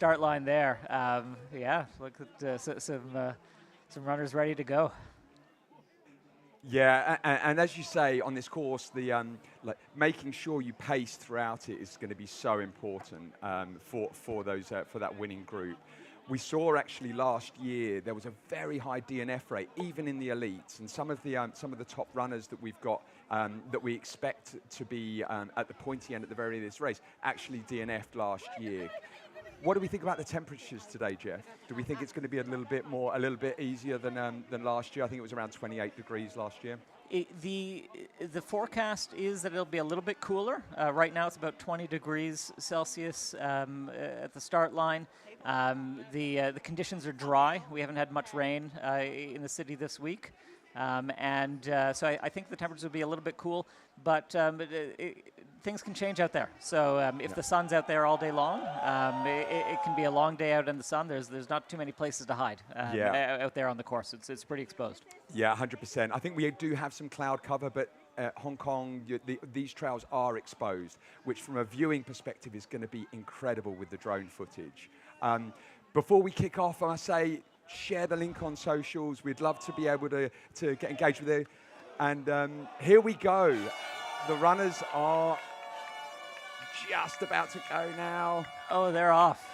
start line there. Yeah, look at some runners ready to go. Yeah, and as you say, on this course, the like making sure you pace throughout it is going to be so important for that winning group. We saw actually last year there was a very high DNF rate, even in the elites, and some of the top runners that we've got that we expect to be at the pointy end at the very end of this race actually DNF'd last year. What do we think about the temperatures today, Jeff? Do we think it's going to be a little bit easier than last year? I think it was around 28 degrees last year. The forecast is that it'll be a little bit cooler. Right now it's about 20 degrees Celsius at the start line. The conditions are dry. We haven't had much rain in the city this week. So I think the temperatures will be a little bit cool, but things can change out there. So if the sun's out there all day long, it can be a long day out in the sun. There's not too many places to hide out there on the course. It's pretty exposed. Yeah, 100%. I think we do have some cloud cover, but Hong Kong, these trails are exposed, which from a viewing perspective is going to be incredible with the drone footage. Before we kick off, I say, share the link on socials. We'd love to be able to get engaged with you. And here we go. The runners are just about to go now. Oh, they're off.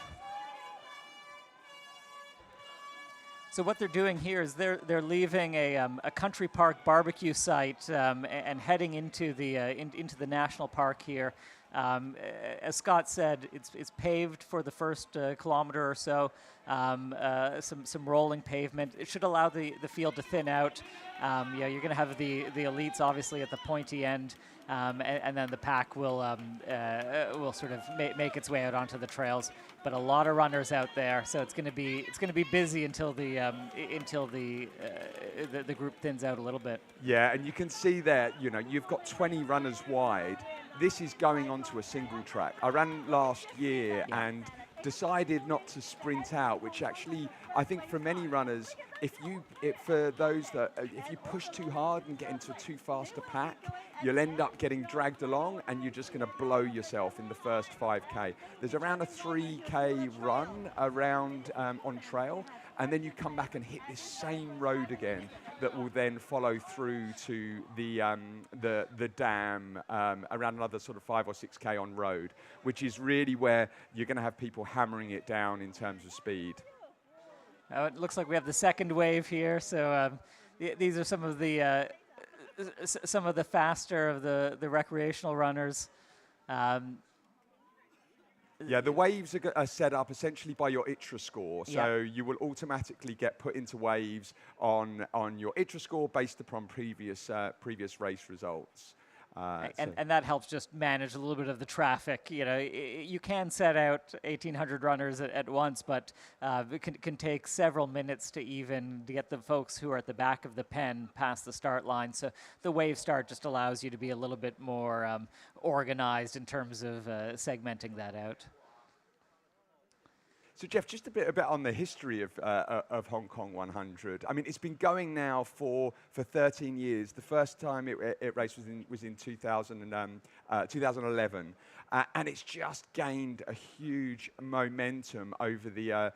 So what they're doing here is they're leaving a country park barbecue site and heading into the national park here. As Scott said, it's paved for the first kilometer or so. Some rolling pavement. It should allow the field to thin out. You're going to have the elites obviously at the pointy end, and then the pack will sort of make its way out onto the trails. But a lot of runners out there, so it's going to be busy until the group thins out a little bit. Yeah, and you can see there, you've got 20 runners wide. This is going onto a single track. I ran last year and decided not to sprint out, which actually, I think for many runners, if you push too hard and get into too fast a pack, you'll end up getting dragged along and you're just going to blow yourself in the first 5K. There's around a 3K run around on trail, and then you come back and hit this same road again that will then follow through to the dam around another sort of 5 or 6K on road, which is really where you're going to have people hammering it down in terms of speed. It looks like we have the second wave here. So these are some of the faster of the recreational runners. Yeah, the waves are set up essentially by your ITRA score. So you will automatically get put into waves on your ITRA score based upon previous race results. And that helps just manage a little bit of the traffic. You can set out 1,800 runners at once, but it can take several minutes to get the folks who are at the back of the pen past the start line. So the wave start just allows you to be a little bit more organized in terms of segmenting that out. So Jeff, just a bit on the history of Hong Kong 100. I mean, it's been going now for 13 years. The first time it raced was in 2011, and it's just gained a huge momentum over the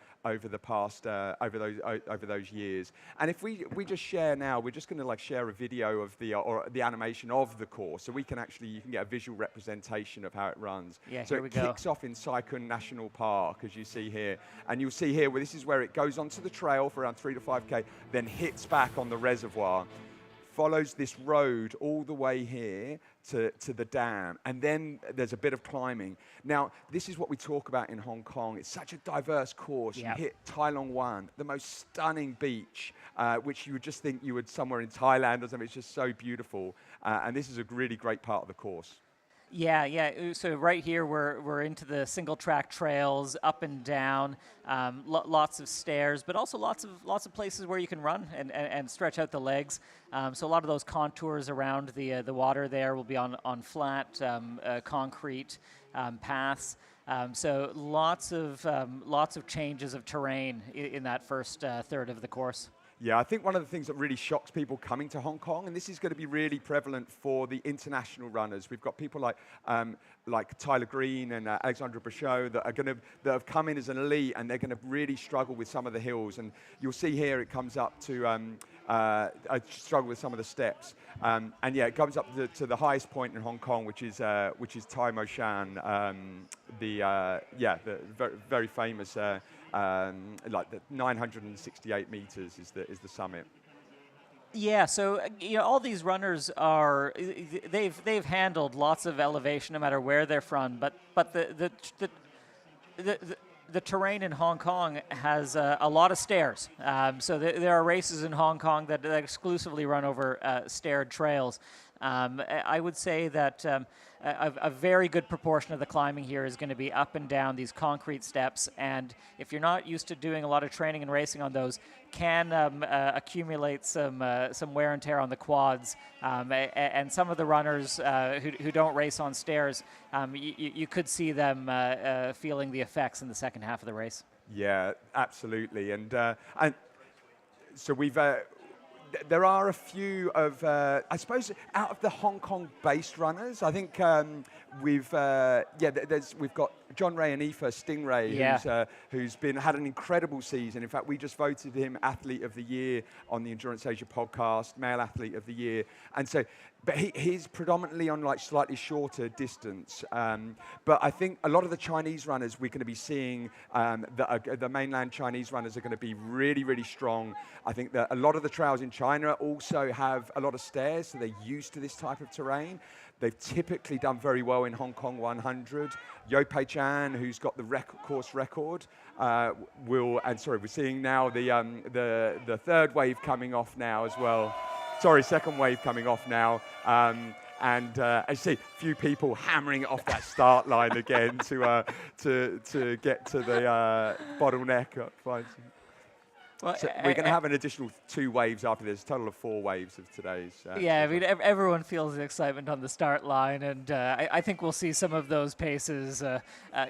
past over those years. And if we just share now, we're just going to share a video of the animation of the course, so you can get a visual representation of how it runs. Yeah, so here we it go. kicks off in Sai Kung National Park, as you see here. And you'll see here, this is where it goes onto the trail for around 3 to 5K, then hits back on the reservoir, follows this road all the way here to the dam, and then there's a bit of climbing. Now, this is what we talk about in Hong Kong. It's such a diverse course. Yep. You hit Tai Long Wan, the most stunning beach, which you would just think you would somewhere in Thailand or something. It's just so beautiful. And this is a really great part of the course. Yeah. So right here, we're into the single track trails, up and down, lots of stairs, but also lots of places where you can run and stretch out the legs. So a lot of those contours around the water there will be on flat concrete paths. So lots of changes of terrain in that first third of the course. Yeah, I think one of the things that really shocks people coming to Hong Kong, and this is going to be really prevalent for the international runners. We've got people like Tyler Green and Alexandra Bouchot that have come in as an elite, and they're going to really struggle with some of the hills. And you'll see here it comes up to struggle with some of the steps. And yeah, it comes up to the highest point in Hong Kong, which is Tai Mo Shan, the very, very famous. Like the 968 meters is the summit. Yeah, so all these runners are they've handled lots of elevation no matter where they're from, but the terrain in Hong Kong has a lot of stairs. So there are races in Hong Kong that exclusively run over staired trails. I would say that a very good proportion of the climbing here is going to be up and down these concrete steps, and if you're not used to doing a lot of training and racing on those, can accumulate some wear and tear on the quads. And some of the runners who don't race on stairs, you could see them feeling the effects in the second half of the race. Yeah, absolutely, and so we've. There are a few of, I suppose, out of the Hong Kong-based runners. I think we've got John Ray and Aoife Stingray, who's had an incredible season. In fact, we just voted him Athlete of the Year on the Endurance Asia podcast, Male Athlete of the Year. And so, but he's predominantly on like slightly shorter distance. But I think a lot of the Chinese runners we're going to be seeing, the mainland Chinese runners are going to be really, really strong. I think that a lot of the trails in China also have a lot of stairs, so they're used to this type of terrain. They've typically done very well in Hong Kong 100. Yo Pei Chan, who's got the course record, we're seeing now the third wave coming off now as well. Sorry, second wave coming off now. And I see a few people hammering it off that start line again to get to the bottleneck. Well, so we're going to have an additional 2 waves after this, a total of 4 waves of today's. I mean, everyone feels the excitement on the start line, and I think we'll see some of those paces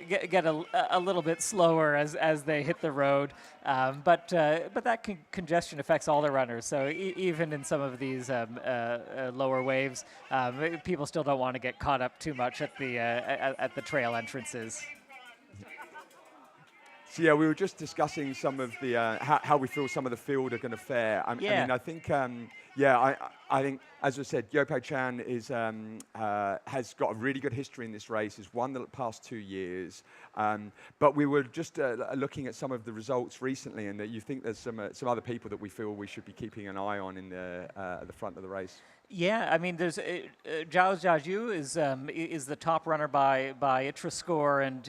get a little bit slower as they hit the road. But that congestion affects all the runners, so even in some of these lower waves, people still don't want to get caught up too much at the trail entrances. So yeah, we were just discussing some of the how we feel some of the field are going to fare. I mean, I think I think, as I said, Yo Pei Chan has got a really good history in this race. He's won the past 2 years, but we were just looking at some of the results recently, and that you think there's some other people that we feel we should be keeping an eye on in at the front of the race. Yeah, I mean, there's Zhao Jiaju is the top runner by ITRA score, and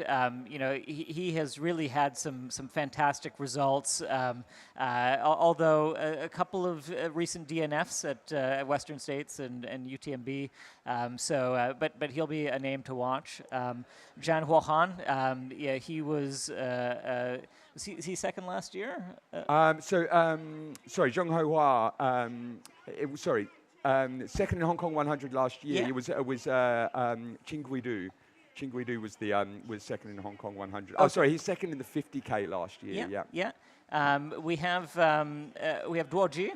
he has really had some fantastic results. Although a couple of recent DNFs at Western States and UTMB, but he'll be a name to watch. Zhan Huohan, he was he second last year? Sorry, Zheng Hua. Second in Hong Kong 100 last year. Yeah. It was Qing Guidu. Qing Guidu was second in Hong Kong 100. Oh, sorry, he's second in the 50K last year. Yeah. We have Duo Ji,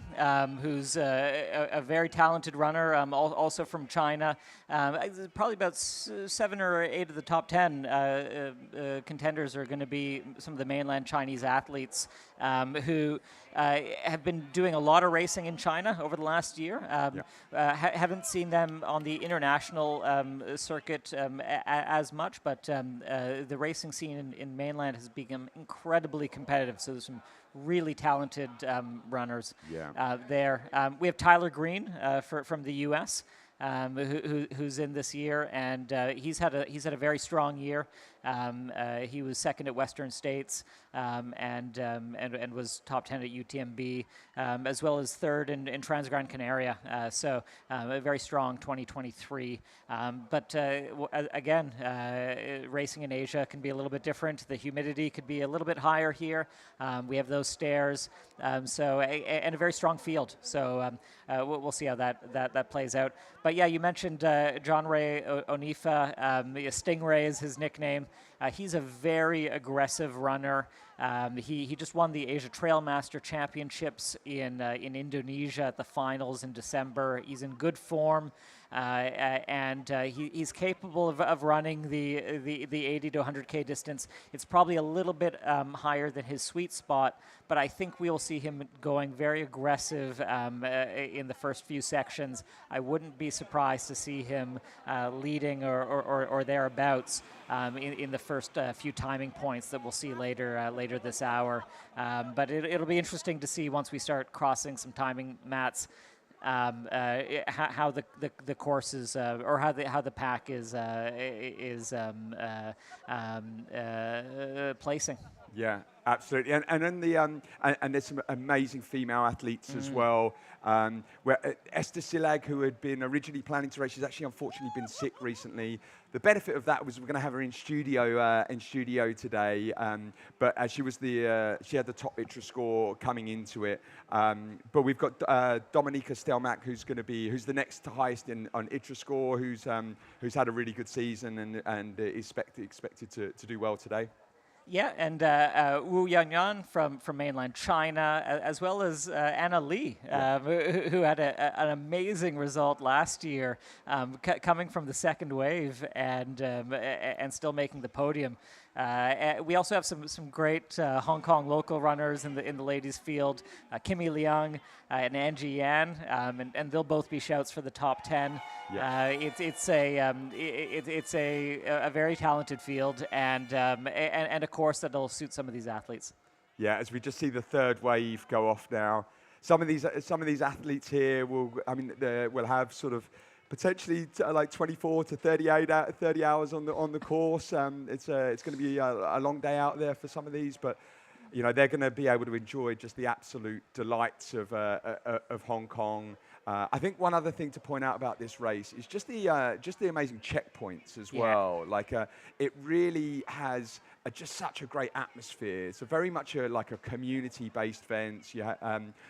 who's a very talented runner, also from China. Probably about 7 or 8 of the top 10 contenders are going to be some of the mainland Chinese athletes who have been doing a lot of racing in China over the last year. Haven't seen them on the international circuit as much, but the racing scene in mainland has become incredibly competitive. So there's some really talented runners there. We have Tyler Green from the U.S. Who's in this year, and he's had a very strong year. He was second at Western States and was top 10 at UTMB, as well as third in Transgran Canaria. So a very strong 2023. But again, racing in Asia can be a little bit different. The humidity could be a little bit higher here. We have those stairs, and a very strong field. So we'll see how that plays out. But yeah, you mentioned John Ray Onifa. Stingray is his nickname. He's a very aggressive runner. He just won the Asia Trail Master Championships in Indonesia at the finals in December. He's in good form. And he's capable of running the 80 to 100K distance. It's probably a little bit higher than his sweet spot, but I think we will see him going very aggressive in the first few sections. I wouldn't be surprised to see him leading or thereabouts in the first few timing points that we'll see later this hour. But it'll be interesting to see once we start crossing some timing mats. How the course is, or how the pack is placing. Yeah, absolutely, and then and there's some amazing female athletes as well. Where Esther Silag, who had been originally planning to race, she's actually unfortunately been sick recently. The benefit of that was we're going to have her in studio today. But as she had the top ITRA score coming into it. But we've got Dominika Stelmack, who's the next highest on ITRA score, who's had a really good season and is expected to do well today. Yeah, and Wu Yanyan from mainland China, as well as Anna Lee, who had an amazing result last year, coming from the second wave and still making the podium. We also have some great Hong Kong local runners in the ladies' field, Kimmy Liang and Angie Yan, and they'll both be shouts for the top 10. Yes. It's a very talented field and a course that'll suit some of these athletes. Yeah, as we just see the third wave go off now, some of these athletes here will have sort of potentially like 24 to 30 hours on the course. It's going to be a long day out there for some of these, but they're going to be able to enjoy just the absolute delights of Hong Kong. I think one other thing to point out about this race is just the amazing checkpoints as well. Like it really has just such a great atmosphere. It's very much like a community-based event.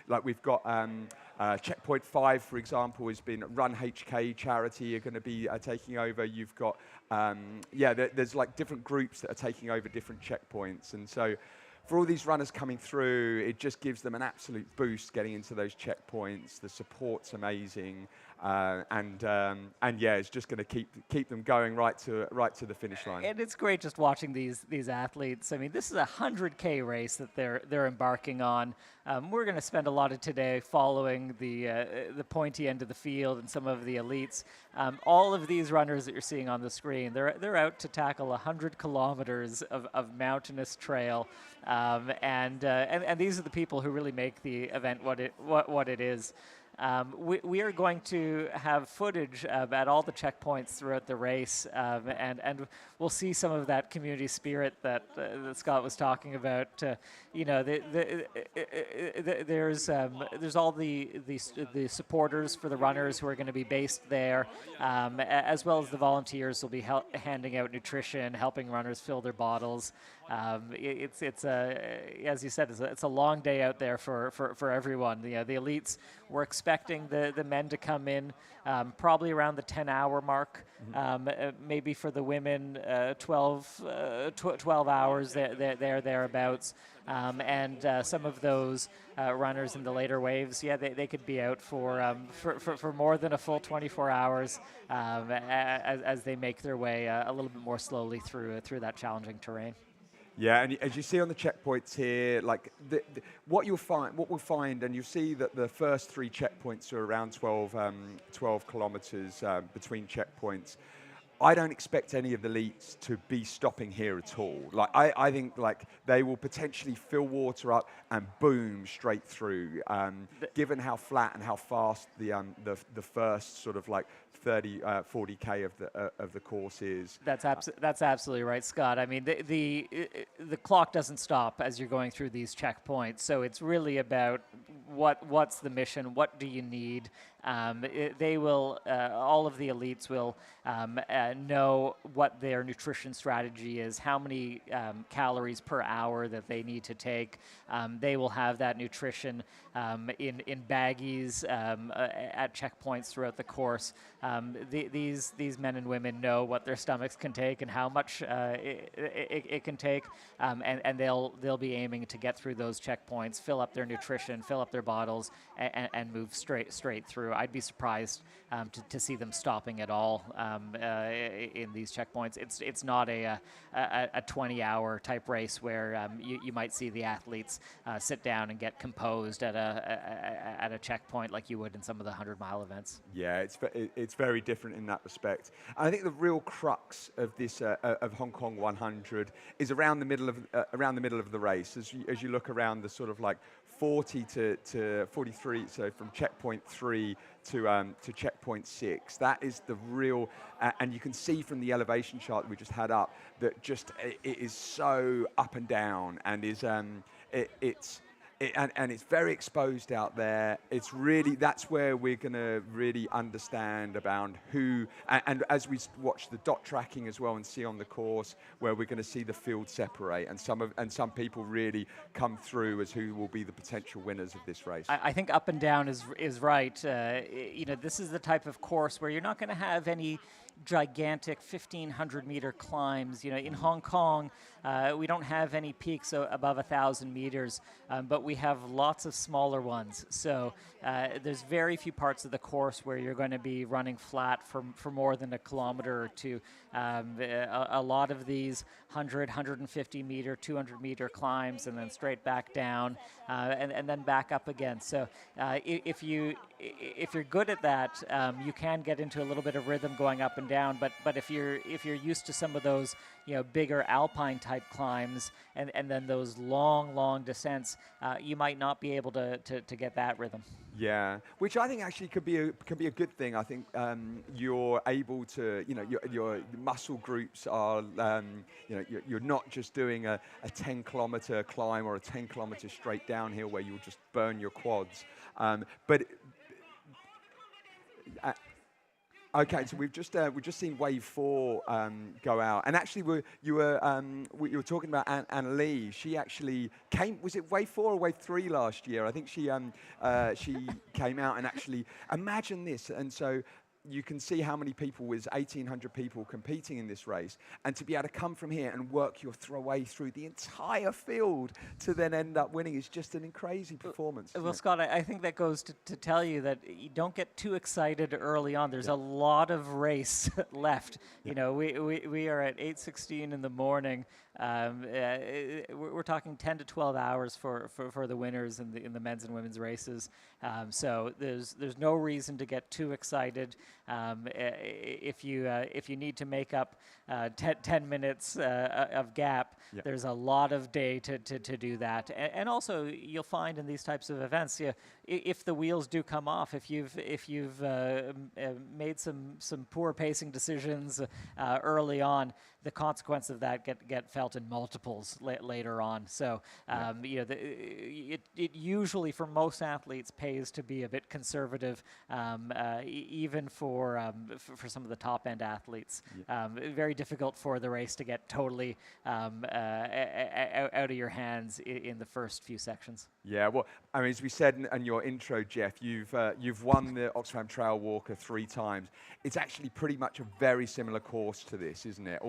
Like we've got Checkpoint 5, for example, has been Run HK charity are going to be taking over. You've got there's like different groups that are taking over different checkpoints, and so for all these runners coming through, it just gives them an absolute boost getting into those checkpoints. The support's amazing, and it's just going to keep them going right to the finish line. And it's great just watching these athletes. I mean, this is a 100K race that they're embarking on. We're going to spend a lot of today following the pointy end of the field and some of the elites. All of these runners that you're seeing on the screen, they're out to tackle 100 kilometers of mountainous trail. And these are the people who really make the event what it is. We are going to have footage at all the checkpoints throughout the race, and we'll see some of that community spirit that Scott was talking about. There's all the supporters for the runners who are going to be based there, as well as the volunteers will be handing out nutrition, helping runners fill their bottles. It's as you said, it's a long day out there for everyone. The elites, we're expecting the men to come in probably around the 10-hour mark. Maybe for the women 12 hours thereabouts. And some of those runners in the later waves, they could be out for more than a full 24 hours as they make their way a little bit more slowly through that challenging terrain. Yeah, and as you see on the checkpoints here, like what we'll find, and you see that the first 3 checkpoints are around 12 kilometers between checkpoints. I don't expect any of the elites to be stopping here at all. Like I think like they will potentially fill water up and boom straight through. Given how flat and how fast the first sort of like 40K of the course is. That's absolutely right, Scott. I mean, the clock doesn't stop as you're going through these checkpoints, so it's really about what's the mission, what do you need, they will, all of the elites will know what their nutrition strategy is, how many calories per hour that they need to take. They will have that nutrition in baggies at checkpoints throughout the course. These men and women know what their stomachs can take and how much it can take, and they'll be aiming to get through those checkpoints, fill up their nutrition, fill up their bottles, and move straight through. I'd be surprised to see them stopping at all in these checkpoints. It's not a 20-hour type race where you might see the athletes sit down and get composed at a checkpoint like you would in some of the 100-mile events. Yeah, it's very different in that respect. And I think the real crux of this of Hong Kong 100 is around the middle of the race. As you look around the sort of like 40 to 43, so from checkpoint 3 to checkpoint 6. That is the real, and you can see from the elevation chart that we just had up that just it is so up and down, and it's very exposed out there. It's really, that's where we're going to really understand about who, and as we watch the dot tracking as well and see on the course, where we're going to see the field separate, and some people really come through as who will be the potential winners of this race. I think up and down is right. This is the type of course where you're not going to have any gigantic 1,500-meter climbs. In Hong Kong, we don't have any peaks above 1,000 meters, but we have lots of smaller ones. So there's very few parts of the course where you're going to be running flat for more than a kilometer or two. A lot of these 100, 150-meter, 200-meter climbs, and then straight back down, and then back up again. So if you're good at that, you can get into a little bit of rhythm going up and down. But if you're used to some of those bigger alpine type climbs and then those long descents, you might not be able to get that rhythm. Yeah, which I think actually could be a good thing. I think you're able to, your muscle groups are, you're not just doing a 10-kilometer climb or a 10-kilometer straight downhill where you'll just burn your quads. Okay, so we've just seen wave 4 go out, and actually you were talking about Anna Lee. She actually came. Was it wave 4 or wave 3 last year? I think she came out, and actually imagine this. And so you can see how many people, with 1,800 people competing in this race, and to be able to come from here and work your way through the entire field to then end up winning is just an crazy performance. Well, Scott, I think that goes to tell you that you don't get too excited early on. There's a lot of race left. We are at 8:16 in the morning. We're talking 10 to 12 hours for the winners in the men's and women's races. So there's no reason to get too excited. If you need to make up 10 minutes of gap, there's a lot of day to do that. And also you'll find in these types of events, if the wheels do come off, if you've made some poor pacing decisions early on, the consequence of that get felt in multiples later on. So it usually for most athletes pays to be a bit conservative, even for some of the top end athletes. Very difficult for the race to get totally out of your hands in the first few sections. Yeah, well, I mean, as we said in your intro, Jeff, you've won the Oxfam Trail Walker 3 times. It's actually pretty much a very similar course to this, isn't it?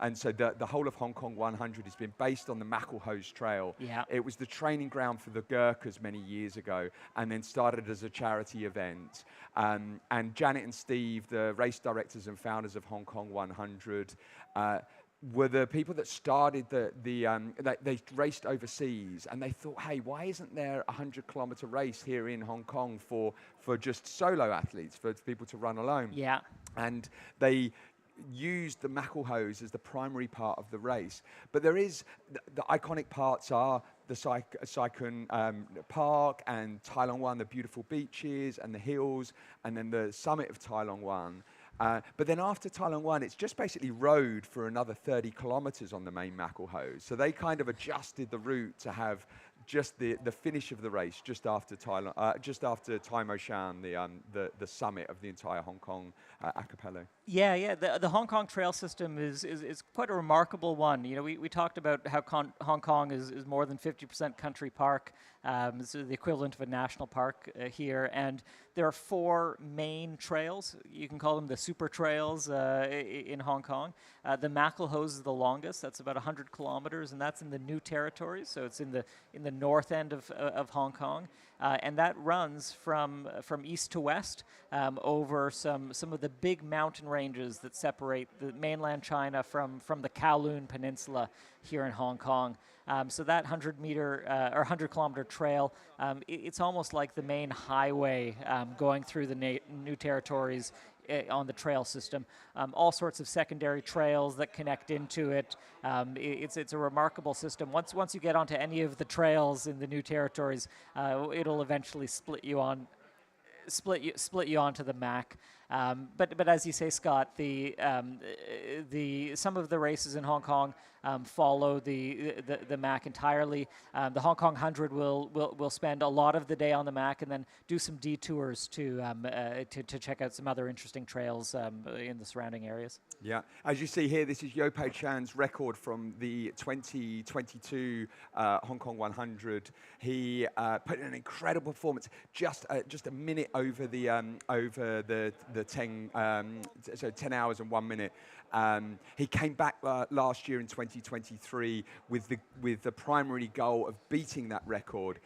And so the whole of Hong Kong 100 has been based on the Macklehose Trail. Yeah. It was the training ground for the Gurkhas many years ago, and then started as a charity event. And Janet and Steve, the race directors and founders of Hong Kong 100, were the people that started they raced overseas, and they thought, hey, why isn't there a 100-kilometer race here in Hong Kong for just solo athletes, for people to run alone? Yeah. And they used the Macklehose as the primary part of the race. But there is, the iconic parts are the Sai Kung Park and Tai Long Wan, the beautiful beaches and the hills, and then the summit of Tai Long Wan. But then after Tai Long Wan, it's just basically road for another 30 kilometers on the main Macklehose. So they kind of adjusted the route to have just the finish of the race, just after Tai Mo Shan, the summit of the entire Hong Kong archipelago. Yeah. The Hong Kong trail system is quite a remarkable one. You know, we talked about how Hong Kong is more than 50% country park. It's the equivalent of a national park here, and there are 4 main trails. You can call them the super trails in Hong Kong. The Macklehouse is the longest. That's about 100 kilometers, and that's in the New Territories. So it's in the north end of Hong Kong, and that runs from east to west over some of the big mountain ranges that separate the mainland China from the Kowloon Peninsula here in Hong Kong. So that 100 kilometer trail, it's almost like the main highway going through the New Territories on the trail system. All sorts of secondary trails that connect into it. It's a remarkable system. Once you get onto any of the trails in the New Territories, it'll eventually split you onto the Mac. But as you say, Scott, some of the races in Hong Kong follow the Mac entirely. The Hong Kong 100 will spend a lot of the day on the Mac and then do some detours to check out some other interesting trails in the surrounding areas. Yeah, as you see here, this is Yo Pei Chan's record from the 2022 Hong Kong 100. He put in an incredible performance, just a minute over the 10 hours and 1 minute. He came back last year in 2023 with the primary goal of beating that record.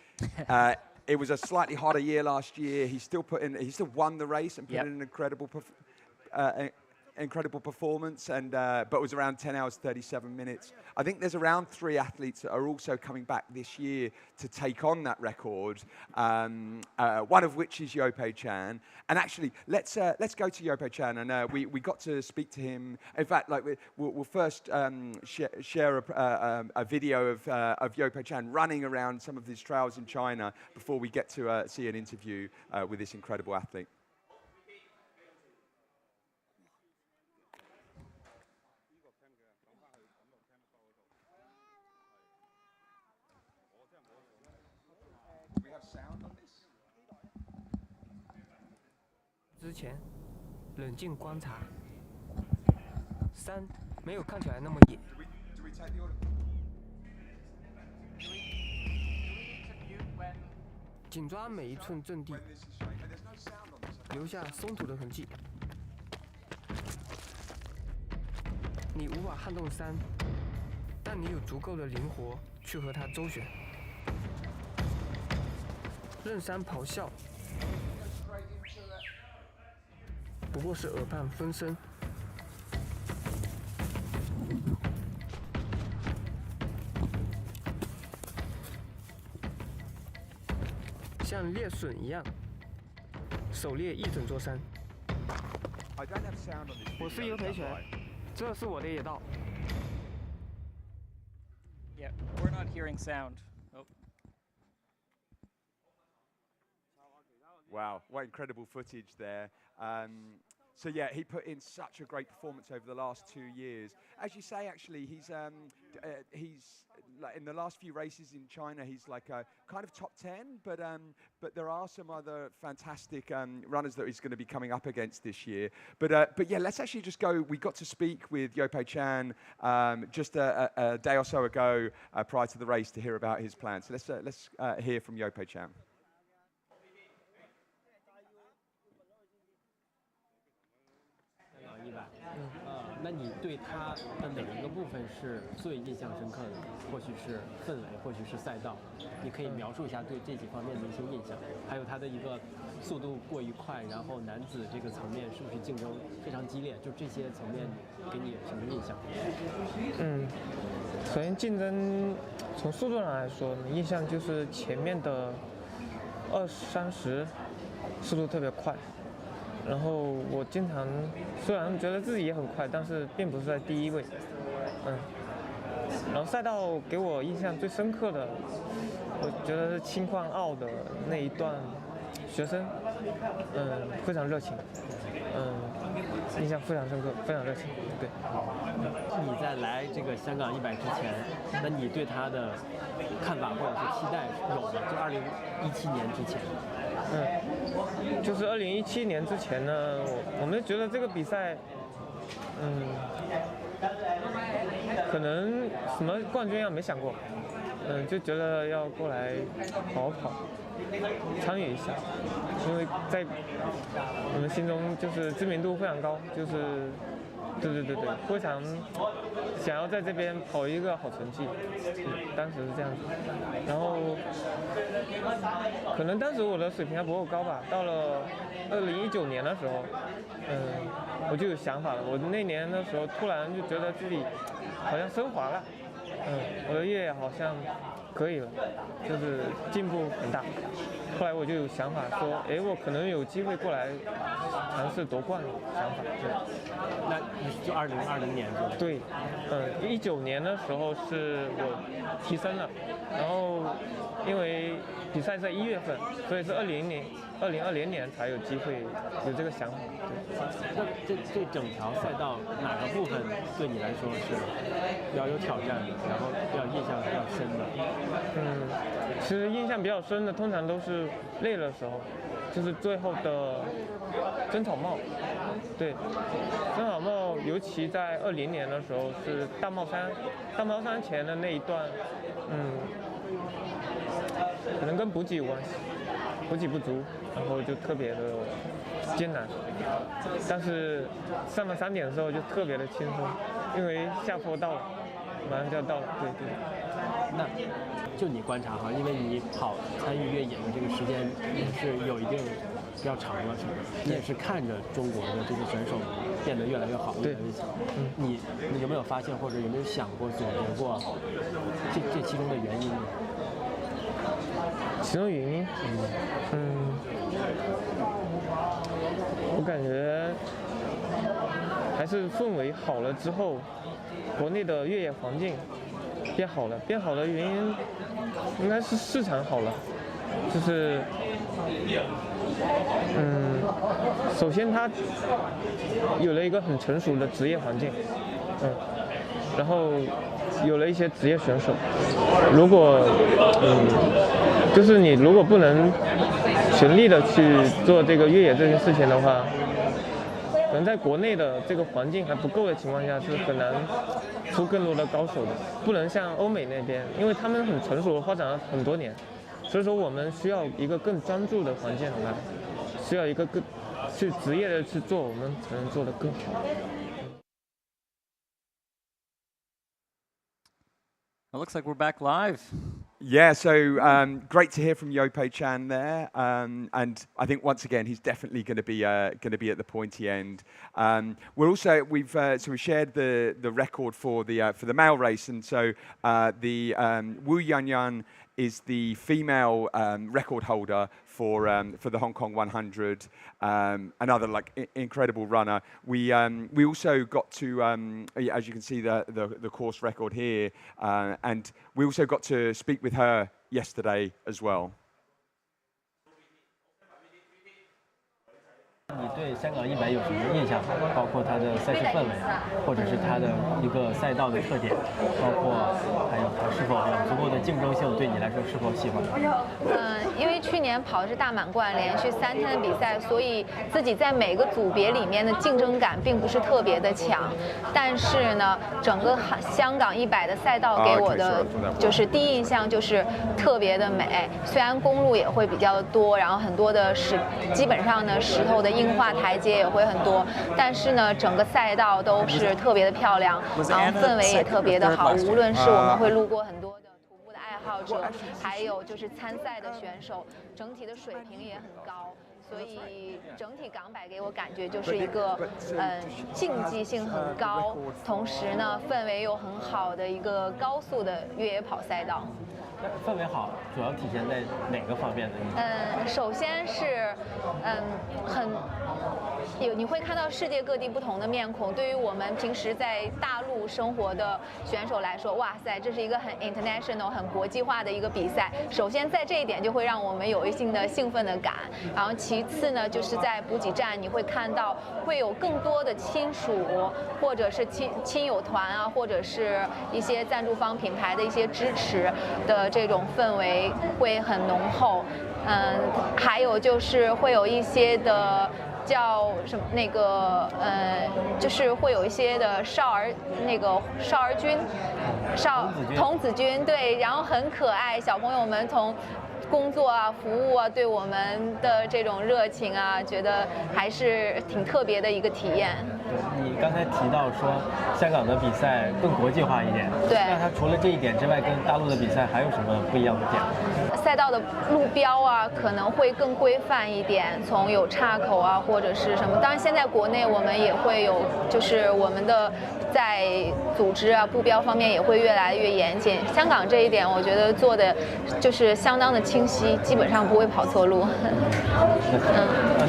It was a slightly harder year last year. He still won the race and put in an incredible performance, and but it was around 10 hours 37 minutes. I think there's around 3 athletes that are also coming back this year to take on that record. One of which is Yo Pei Chan. And actually, let's go to Yo Pei Chan, and we got to speak to him. In fact, like we'll first share a video of Yo Pei Chan running around some of these trails in China before we get to see an interview with this incredible athlete. We have sound on this? 之前，冷静观察。山没有看起来那么野。Do we take the order? 紧抓每一寸阵地， When this is showing, and there's no sound on this. 留下松土的痕迹。你无法撼动山，但你有足够的灵活去和它周旋。任山咆哮，不过是耳畔风声。像猎隼一样，狩猎一整座山。 I don't have sound on this. 我是尤培全，这是我的野道。 Yeah, we're not hearing sound. Oh. Wow, what incredible footage there. So yeah, he put in such a great performance over the last 2 years. As you say, actually, he's like in the last few races in China, he's like a kind of top 10. But there are some other fantastic runners that he's going to be coming up against this year. But yeah, let's actually just go. We got to speak with Yo Pei Chan just a day or so ago prior to the race to hear about his plans. So let's hear from Yo Pei Chan. 那你对他的哪一个部分是最印象深刻的？或许是氛围，或许是赛道，你可以描述一下对这几方面的一些印象，还有他的一个速度过于快，然后男子这个层面是不是竞争非常激烈？就这些层面给你有什么印象？首先竞争从速度上来说，印象就是前面的20-30速度特别快。 然后我经常虽然觉得自己也很快，但是并不是在第一位，然后赛道给我印象最深刻的，我觉得是青矿澳的那一段，学生，非常热情，印象非常深刻，非常热情。对，你在来这个香港100之前，那你对他的看法或者是期待有吗？就2017年之前。就是2017年之前呢，我们觉得这个比赛，可能什么冠军啊没想过，就觉得要过来跑跑，参与一下，因为在我们心中就是知名度非常高，就是对，非常想要在这边跑一个好成绩，当时是这样子。然后可能当时我的水平还不够高吧，到了2019年的时候，我就有想法了。我那年的时候突然就觉得自己好像升华了，我的越野好像可以了，就是进步很大。后来我就有想法说，我可能有机会过来尝试夺冠的想法。对，那就2020年是吧？对，19年的时候是我提升了，然后因为比赛在1月份，所以是2020年才有机会有这个想法。那这整条赛道哪个部分对你来说是比较有挑战的，然后比较印象比较深的？其实印象比较深的通常都是累的时候，就是最后的争草帽。对，争草帽尤其在20年的时候是大帽山前的那一段，可能跟补给有关系，补给不足，然后就特别的艰难。但是上了3点的时候就特别的轻松，因为下坡到了，马上就要到了。对。那就你观察哈，因为你参与越野的这个时间也是有一定比较长了，是不是？你也是看着中国的这些选手变得越来越好，越来越强。你有没有发现或者有没有想过总结过这其中的原因呢？其中原因，我感觉还是氛围好了之后，国内的越野环境变好了。变好的原因应该是市场好了，就是首先它有了一个很成熟的职业环境，然后有了一些职业选手。如果就是你如果不能全力的去做这个越野这件事情的话，可能在国内的这个环境还不够的情况下，是很难出更多的高手的。不能像欧美那边，因为他们很成熟，发展了很多年，所以说我们需要一个更专注的环境来，需要一个更去职业的去做，我们才能做得更好。It looks like we're back live. Yeah, so great to hear from Yopo Chan there, and I think once again he's definitely going to be at the pointy end. We've shared the record for the male race, and so the Wu Yanyan is the female record holder for the Hong Kong 100. Another incredible runner. We also got to, as you can see, the course record here, and we also got to speak with her yesterday as well. 你对香港100有什么印象？包括它的赛事氛围，或者是它的一个赛道的特点，包括还有它是否有足够的竞争性，对你来说是否喜欢？因为去年跑的是大满贯，连续3天的比赛，所以自己在每个组别里面的竞争感并不是特别的强。但是呢，整个香港100的赛道给我的就是第一印象就是特别的美。虽然公路也会比较的多，然后很多的基本上呢石头的硬化台阶也会很多，但是呢整个赛道都是特别的漂亮，然后氛围也特别的好。无论是我们会路过很多的徒步的爱好者，还有就是参赛的选手，整体的水平也很高。所以整体港100给我感觉就是一个竞技性很高，同时呢氛围又很好的一个高速的越野跑赛道。那氛围好主要体现在哪个方面呢？首先是，你会看到世界各地不同的面孔。对于我们平时在大陆生活的选手来说，哇塞，这是一个很 international、很国际化的一个比赛。首先在这一点就会让我们有一定的兴奋的感。然后其次呢，就是在补给站你会看到会有更多的亲属或者是亲友团啊，或者是一些赞助方品牌的一些支持的这种氛围会很浓厚。还有就是会有一些的叫什么就是会有一些的少儿军、童子军，对，然后很可爱，小朋友们从工作啊、服务啊，对我们的这种热情啊，觉得还是挺特别的一个体验。你刚才提到说香港的比赛更国际化一点，对，那它除了这一点之外，跟大陆的比赛还有什么不一样的点？赛道的路标啊，可能会更规范一点，从有岔口啊，或者是什么。当然，现在国内我们也会有，就是我们的在组织啊、布标方面也会越来越严谨。香港这一点，我觉得做的就是相当的清晰，基本上不会跑错路。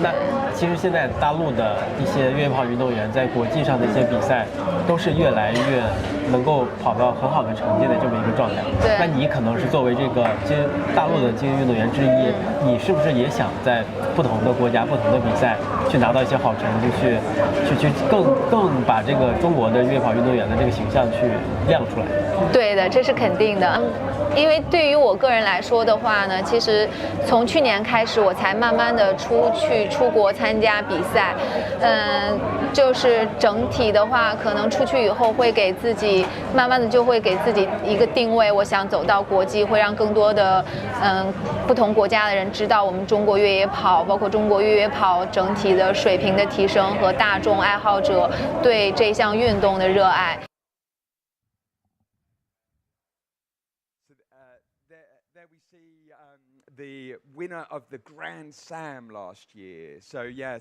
那其实现在大陆的一些越野跑运动员在国际上的一些比赛，都是越来越能够跑到很好的成绩的这么一个状态。对。那你可能是作为这个大陆的精英运动员之一，你是不是也想在不同的国家、不同的比赛去拿到一些好成绩，去更把这个中国的越野跑运动员的这个形象去亮出来？对的，这是肯定的。因为对于我个人来说的话呢，其实从去年开始，我才慢慢的出国参加比赛。就是整体的话，可能出去以后会给自己慢慢的就会给自己一个定位，我想走到国际，会让更多的不同国家的人知道我们中国越野跑，包括中国越野跑整体的水平的提升和大众爱好者对这项运动的热爱。There we see the winner of the Grand Slam last year. So yeah,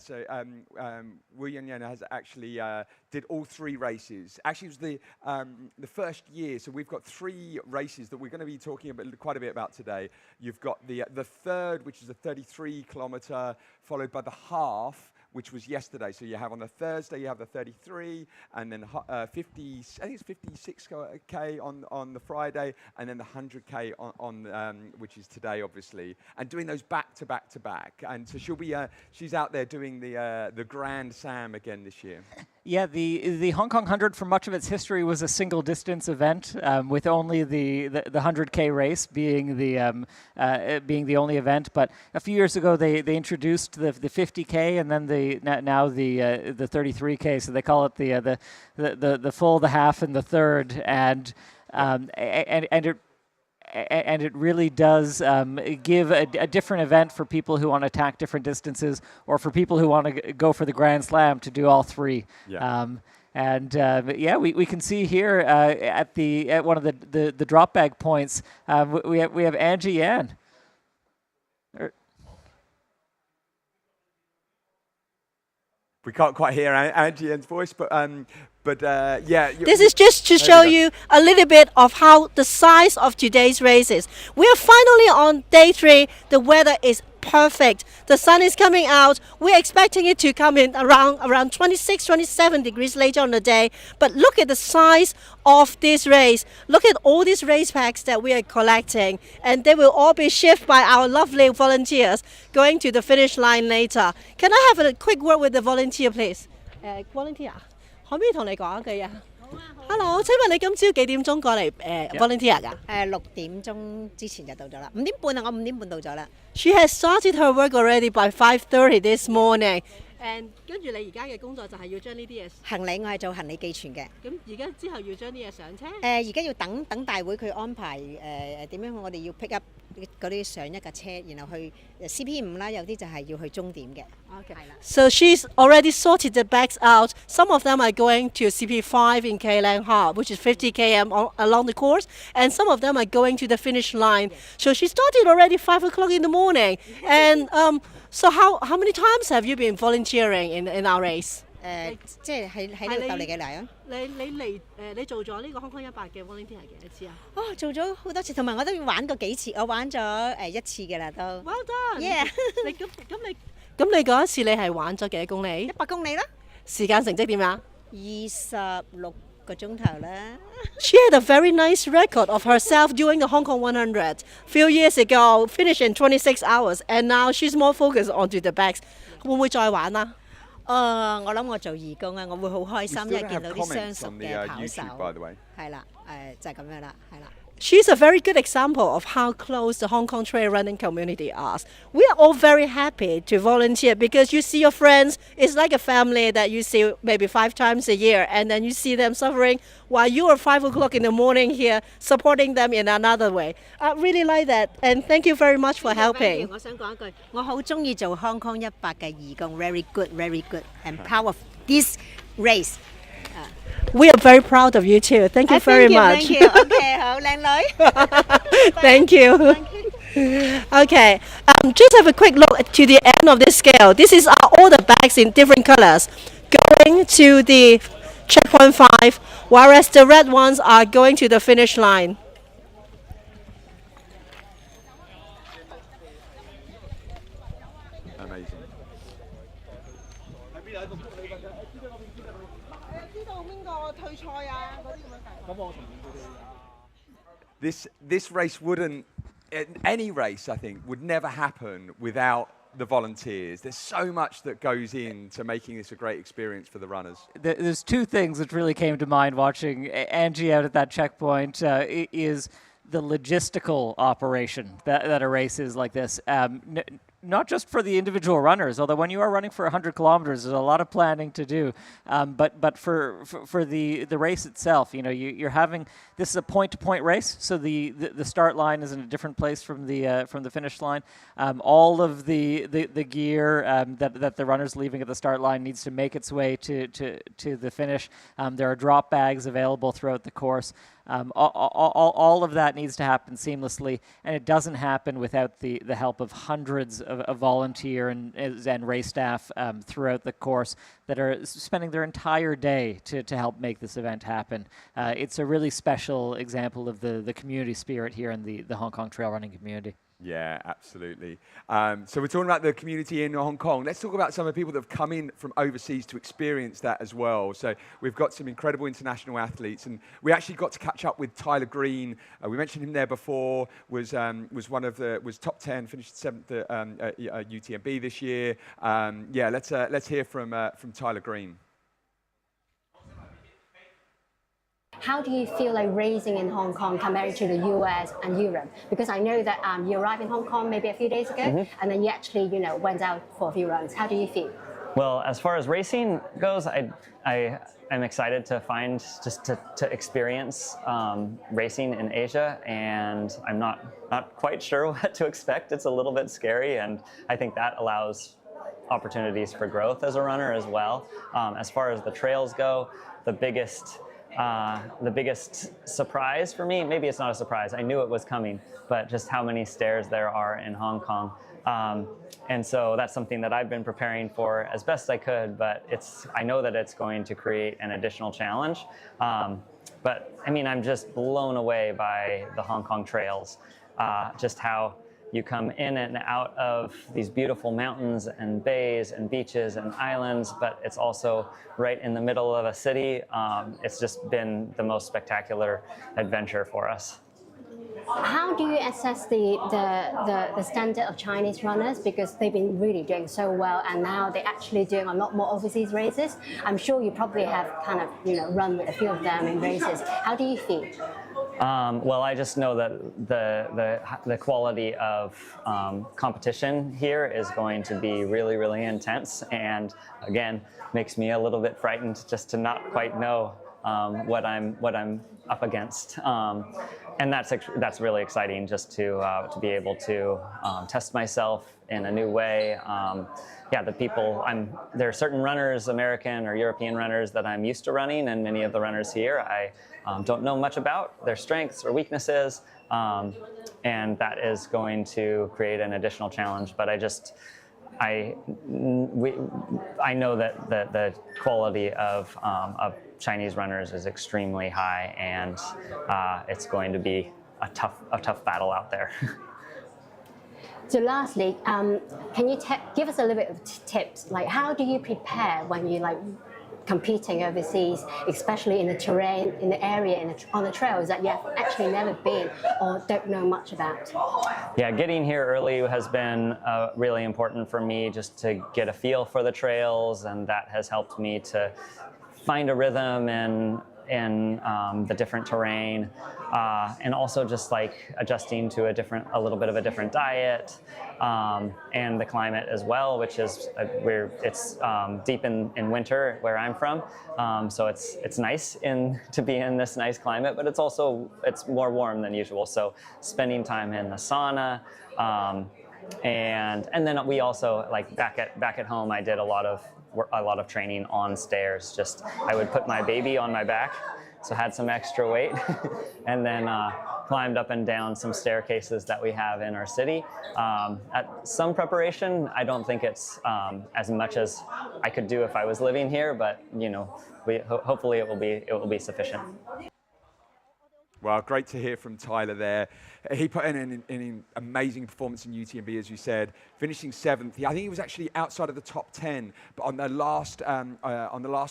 William Yen has actually did all 3 races. Actually, it was the first year. So we've got 3 races that we're going to be talking about quite a bit about today. You've got the third, which is a 33-kilometer, followed by the half, which was yesterday. So you have on the Thursday, you have the 33, and then 50, I think it's 56K on the Friday, and then the 100K on which is today, obviously, and doing those back to back. And so she's out there doing the Grand Slam again this year. Yeah, the Hong Kong 100 for much of its history was a single distance event, with only the 100K race being the only event. But a few years ago, they introduced the 50K and then now the 33K. So they call it the full, the half, and the third, and it really does give a different event for people who want to attack different distances, or for people who want to go for the Grand Slam to do all 3. Yeah. We can see here at one of the drop bag points, we have Angie Yan. We can't quite hear Angie Yan's voice, but yeah. This is just to show you a little bit of how the size of today's race is. We are finally on day 3. The weather is perfect. The sun is coming out. We're expecting it to come in around 26, 27 degrees later on the day. But look at the size of this race. Look at all these race packs that we are collecting. And they will all be shipped by our lovely volunteers going to the finish line later. Can I have a quick word with the volunteer, please? Volunteer, 可唔可以同你講一句啊？ Hello， 請問你今朝幾點鐘過嚟volunteer 㗎？6點鐘之前就到咗啦，5點半啊，我5點半到咗啦。 She has started her work already by 5:30 this morning. And 跟住你而家嘅工作就係要將呢啲嘢行李我係做行李寄存嘅。咁而家之後要將啲嘢上車。而家要等大會佢安排點樣，我哋要 pick up 嗰啲上一架車，然後去CP5啦，有啲就係要去終點嘅。Okay. So she's already sorted the bags out. Some of them are going to CP5 in Klang Ha, which is 50 km along the course, and some of them are going to the finish line. So she started already 5 o'clock in the morning. And so how many times have you been volunteering in our race? 即係喺呢度鬥你幾耐啊？你做咗呢個 Hong Kong 100嘅 volunteer 幾多次啊？哦，做咗好多次，同埋我都玩過幾次，我玩咗1次嘅啦都。Well done！ Yeah 咁你嗰一次你係玩咗幾多公里？100公里啦，時間成績點啊26個鐘頭啦。She had a very nice record of herself doing the Hong Kong 100 few years ago, finished in 26 hours, and now she's more focused onto the bags. 會唔會再玩啊？我諗我做義工啊，我會好開心，因為 still 見到 have 啲相 comments 熟 on the 嘅跑 YouTube, by the way. 手。係啦，就係咁樣啦，係啦。She's a very good example of how close the Hong Kong trail running community are. We are all very happy to volunteer because you see your friends. It's like a family that you see maybe 5 times a year, and then you see them suffering while you are 5 o'clock in the morning here supporting them in another way. I really like that, and thank you very much for helping. 我想講一句，我好中意做 Hong Kong 100嘅義工 ，very good, very good, and proud of this race. We are very proud of you too. Thank you very much. Thank you. OK， 好，靚女。Thank you. Okay, just have a quick look to the end of this scale. This is all the bags in different colors going to the checkpoint 5, whereas the red ones are going to the finish line. Amazing. This race wouldn't, any race I think, would never happen without the volunteers. There's so much that goes into making this a great experience for the runners. There's 2 things that really came to mind watching Angie out at that checkpoint is the logistical operation that a race is like this. Not just for the individual runners, although when you are running for 100 kilometers, there's a lot of planning to do. But for the race itself, you know, you're having, this is a point-to-point race, so the start line is in a different place from the finish line. All of the gear that the runner's leaving at the start line needs to make its way to the finish. There are drop bags available throughout the course. All of that needs to happen seamlessly, and it doesn't happen without the help of hundreds of volunteer and race staff throughout the course that are spending their entire day to help make this event happen. It's a really special example of the community spirit here in the Hong Kong trail running community. Yeah, absolutely. So we're talking about the community in Hong Kong. Let's talk about some of the people that have come in from overseas to experience that as well. So we've got some incredible international athletes, and we actually got to catch up with Tyler Green. We mentioned him there before. Was top 10, finished 7th at UTMB this year. Yeah, let's hear from Tyler Green. How do you feel like racing in Hong Kong compared to the US and Europe? Because I know that you arrived in Hong Kong maybe a few days ago, and then you actually, went out for a few runs. How do you feel? Well, as far as racing goes, I'm excited to find, just to experience racing in Asia, and I'm not quite sure what to expect. It's a little bit scary, and I think that allows opportunities for growth as a runner as well. As far as the trails go, the biggest surprise for me, maybe it's not a surprise, I knew it was coming, but just how many stairs there are in Hong Kong. And so that's something that I've been preparing for as best I could, but I know that it's going to create an additional challenge. But I mean, I'm just blown away by the Hong Kong trails, just how you come in and out of these beautiful mountains and bays and beaches and islands, but it's also right in the middle of a city. It's just been the most spectacular adventure for us. How do you assess the standard of Chinese runners? Because they've been really doing so well, and now they're actually doing a lot more overseas races. I'm sure you probably have kind of run with a few of them in races. How do you feel? Well, I just know that the quality of competition here is going to be really, really intense, and again, makes me a little bit frightened just to not quite know what I'm up against. And that's really exciting, just to be able to test myself in a new way. Yeah, there are certain runners, American or European runners, that I'm used to running, and many of the runners here I don't know much about their strengths or weaknesses, and that is going to create an additional challenge. But I know that the quality of Chinese runners is extremely high, and it's going to be a tough battle out there. So lastly, can you give us a little bit of tips? Like, how do you prepare when you competing overseas, especially in the terrain, in the area, on the trails that you have actually never been or don't know much about? Yeah, getting here early has been really important for me, just to get a feel for the trails, and that has helped me to find a rhythm in the different terrain, and also just adjusting to a little bit of a different diet, and the climate as well, which is it's deep in winter where I'm from, so it's nice to be in this nice climate, but it's more warm than usual. So spending time in the sauna, and then we also back at home, I did a lot of training on stairs. Just I would put my baby on my back, so had some extra weight, and then climbed up and down some staircases that we have in our city. At some preparation, I don't think it's as much as I could do if I was living here, but hopefully it will be sufficient. Well, great to hear from Tyler there. He put in an amazing performance in UTMB, as you said, finishing 7th. I think he was actually outside of the top 10, but on the last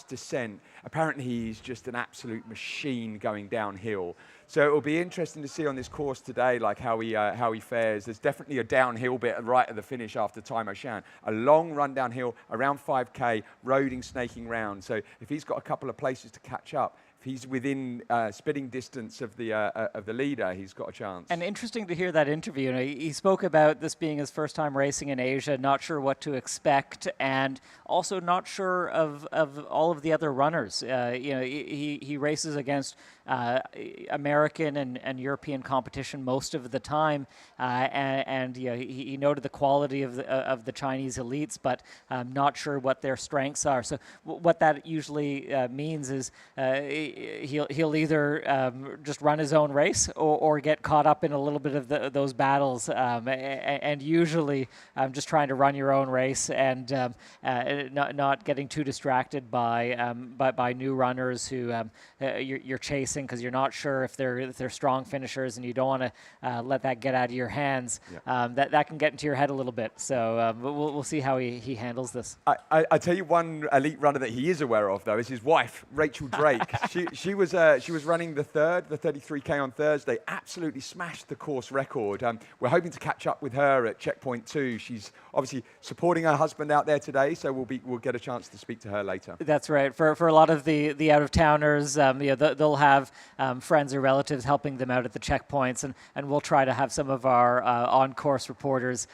descent, apparently he's just an absolute machine going downhill. So it will be interesting to see on this course today, how he fares. There's definitely a downhill bit right at the finish after Tai Mo Shan. A long run downhill, around 5K, roading, snaking round. So if he's got a couple of places to catch up, if he's within spitting distance of the leader, he's got a chance. And interesting to hear that interview. He spoke about this being his first time racing in Asia, not sure what to expect, and also not sure of all of the other runners. He races against American and European competition most of the time, and he noted the quality of the Chinese elites, but not sure what their strengths are. So what that usually means is he'll either just run his own race or get caught up in a little bit of those battles, and usually just trying to run your own race and not getting too distracted by new runners who you're chasing, because you're not sure if they're strong finishers, and you don't want to let that get out of your hands. Yeah. That can get into your head a little bit. So we'll see how he handles this. I tell you, one elite runner that he is aware of, though, is his wife, Rachel Drake. She was running the 33K on Thursday. Absolutely smashed the course record. We're hoping to catch up with her at checkpoint 2. She's obviously supporting her husband out there today, so we'll get a chance to speak to her later. That's right. For a lot of the out-of-towners, they'll have friends or relatives helping them out at the checkpoints, and we'll try to have some of our on-course reporters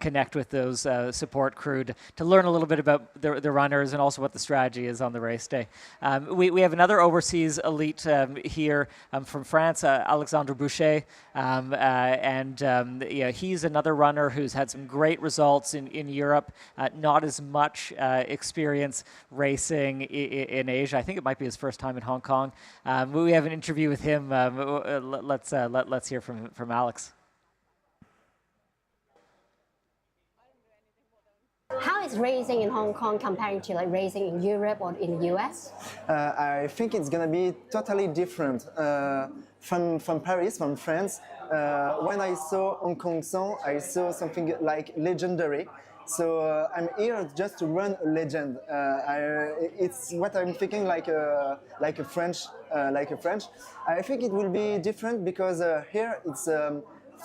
connect with those support crew to learn a little bit about the runners and also what the strategy is on the race day. We have another overseas elite here from France, Alexandre Boucher, and he's another runner who's had some great results in Europe, not as much experience racing in Asia. I think it might be his first time in Hong Kong. We have an interview with him. Let's hear from Alex. How is racing in Hong Kong comparing to racing in Europe or in the US? I think it's going to be totally different. From Paris, from France, when I saw Hong Kong song, I saw something legendary. So I'm here just to run a legend. It's what I'm thinking, like a French. I think it will be different because here it's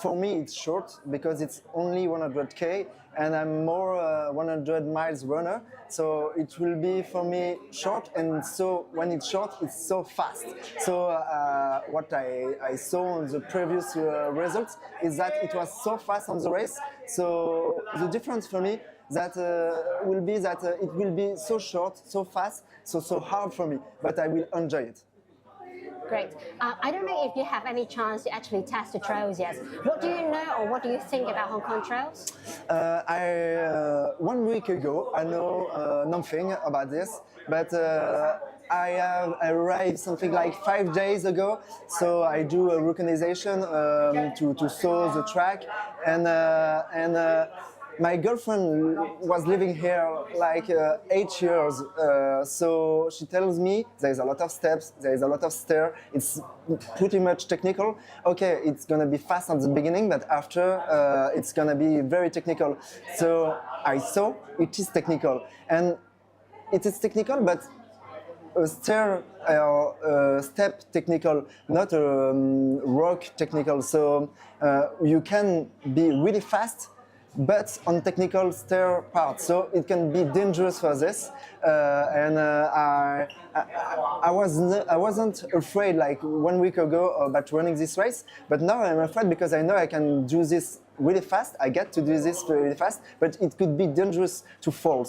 for me it's short because it's only 100K and I'm more 100 miles runner. So it will be for me short, and so when it's short, it's so fast. So what I saw on the previous results is that it was so fast on the race. So the difference for me that will be that it will be so short, so fast, so hard for me, but I will enjoy it. Great. I don't know if you have any chance to actually test the trails yet. What do you know or what do you think about Hong Kong trails? 1 week ago, I know nothing about this, but I have arrived something like 5 days ago, so I do a recognition to saw the track, and my girlfriend was living here like 8 years, so she tells me there's a lot of steps, there's a lot of stair, it's pretty much technical. Okay, it's gonna be fast at the beginning, but after it's gonna be very technical. So I saw it is technical, and it is technical, but a stair step technical, not a rock technical. So you can be really fast, but on technical stair part, so it can be dangerous for this. I wasn't afraid like 1 week ago about running this race, but now I'm afraid because I know I can do this really fast. I get to do this really fast, but it could be dangerous to fall.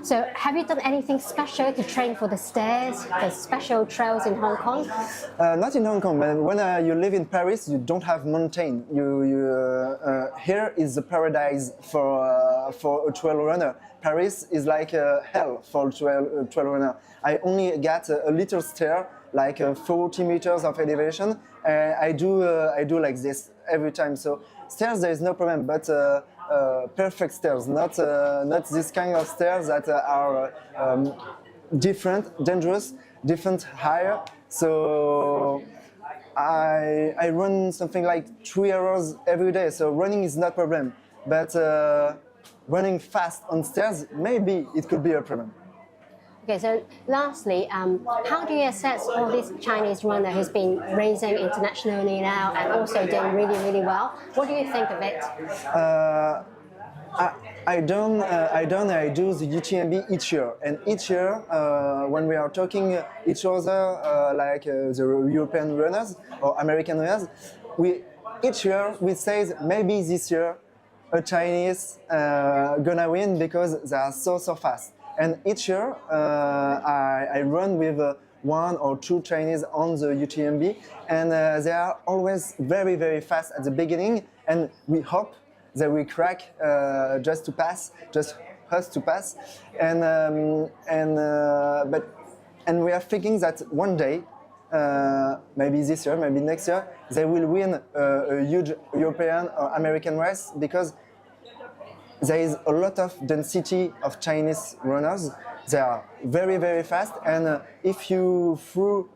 So have you done anything special to train for the stairs, the special trails in Hong Kong? Not in Hong Kong, but when you live in Paris, you don't have mountain. Here is the paradise for a trail runner. Paris is like hell for a trail runner. I only get a little stair, like 40 meters of elevation. I do like this every time. So stairs, there is no problem, but perfect stairs, not this kind of stairs that are different, dangerous, different, higher. So I run something like 3 hours every day. So running is not a problem, but running fast on stairs, maybe it could be a problem. Okay, so lastly, how do you assess all this Chinese runner who's been racing internationally now and also doing really, really well? What do you think of it? I do the UTMB each year, and each year when we are talking each other like the European runners or American runners, each year we say maybe this year a Chinese gonna win because they are so fast. And each year I run with 1 or 2 Chinese on the UTMB, and they are always very, very fast at the beginning, and we hope they will crack just us to pass. And we are thinking that one day, maybe this year, maybe next year, they will win a huge European or American race because there is a lot of density of Chinese runners. They are very, very fast, and if you threw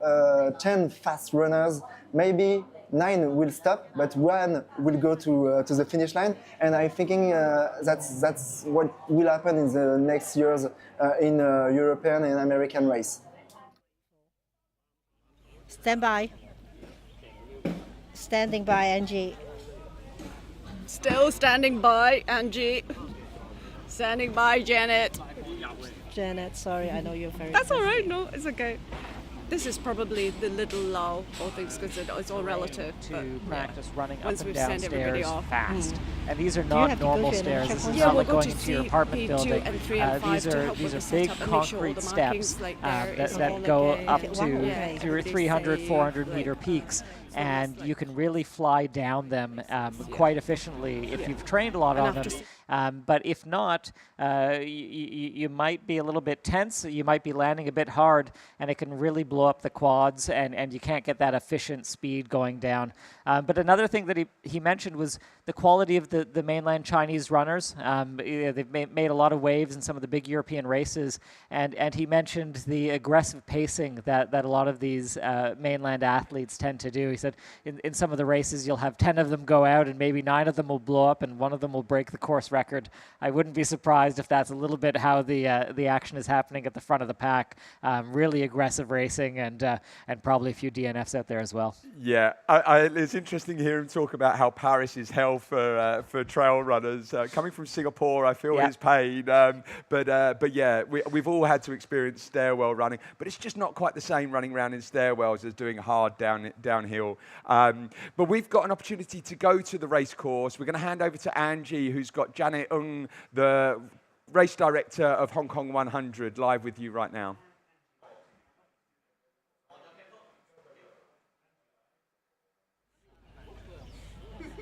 10 fast runners, maybe 9 will stop, but 1 will go to the finish line. And I'm thinking that's what will happen in the next years in European and American race. Stand by. Standing by, Angie. Still standing by, Angie. Standing by, Janet. Janet, sorry, I know you're very That's busy. all right, no, it's okay. This is probably the little lull, all things considered. It's all relative. To practice running up Once and we've down sent everybody stairs off. fast. And these are you not have to go normal to stairs. another This is checkpoint? Yeah, not we'll like go going to into your C, apartment P2 building. and 3 and 5 These to are help with the big setup and make sure all concrete the steps markings, like, there is all that go okay. up Yeah, to everything's 300, safe, 400 like, meter peaks. as long as, And like- you can really fly down them quite efficiently if you've trained a lot on them. But if not, you might be a little bit tense, you might be landing a bit hard, and it can really blow up the quads, and you can't get that efficient speed going down. But another thing that he mentioned was the quality of the mainland Chinese runners. They've made a lot of waves in some of the big European races, and he mentioned the aggressive pacing that a lot of these mainland athletes tend to do. He said in some of the races you'll have 10 of them go out and maybe 9 of them will blow up and 1 of them will break the course record. I wouldn't be surprised if that's a little bit how the action is happening at the front of the pack. Really aggressive racing and probably a few DNFs out there as well. Yeah, it's interesting to hear him talk about how Paris is hell for trail runners. Coming from Singapore, I feel his pain. But yeah, we've all had to experience stairwell running, but it's just not quite the same running around in stairwells as doing hard downhill. But we've got an opportunity to go to the race course. We're going to hand over to Angie, who's got Janet Ng, the race director of Hong Kong 100, live with you right now.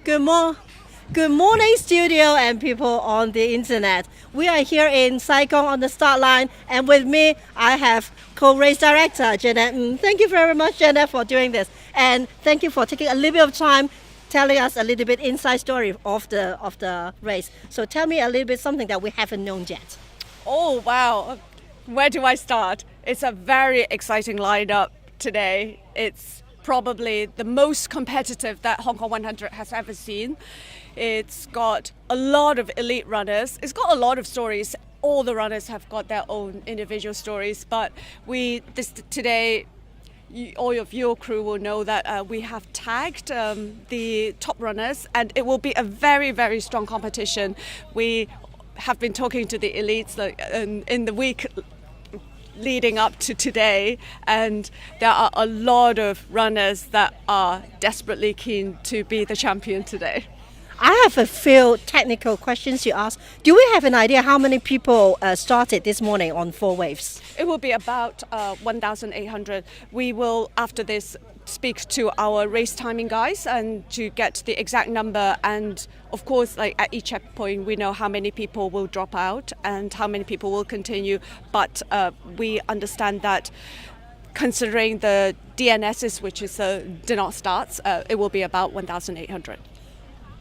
Good morning, studio and people on the internet. We are here in Sai Kung on the start line, and with me I have co-race director Janet. Thank you very much, Janet, for doing this, and thank you for taking a little bit of time telling us a little bit inside story of the race. So tell me a little bit something that we haven't known yet. Oh, wow. Where do I start? It's a very exciting lineup today. It's probably the most competitive that Hong Kong 100 has ever seen. It's got a lot of elite runners. It's got a lot of stories. All the runners have got their own individual stories, but today, all of your crew will know that we have tagged the top runners, and it will be a very, very strong competition. We have been talking to the elites in the week leading up to today, and there are a lot of runners that are desperately keen to be the champion today. I have a few technical questions to ask. Do we have an idea how many people started this morning on 4 waves? It will be about 1,800. We will, after this, speak to our race timing guys and to get the exact number. And of course, like at each checkpoint, we know how many people will drop out and how many people will continue. But we understand that considering the DNSs, which is do not starts, it will be about 1,800.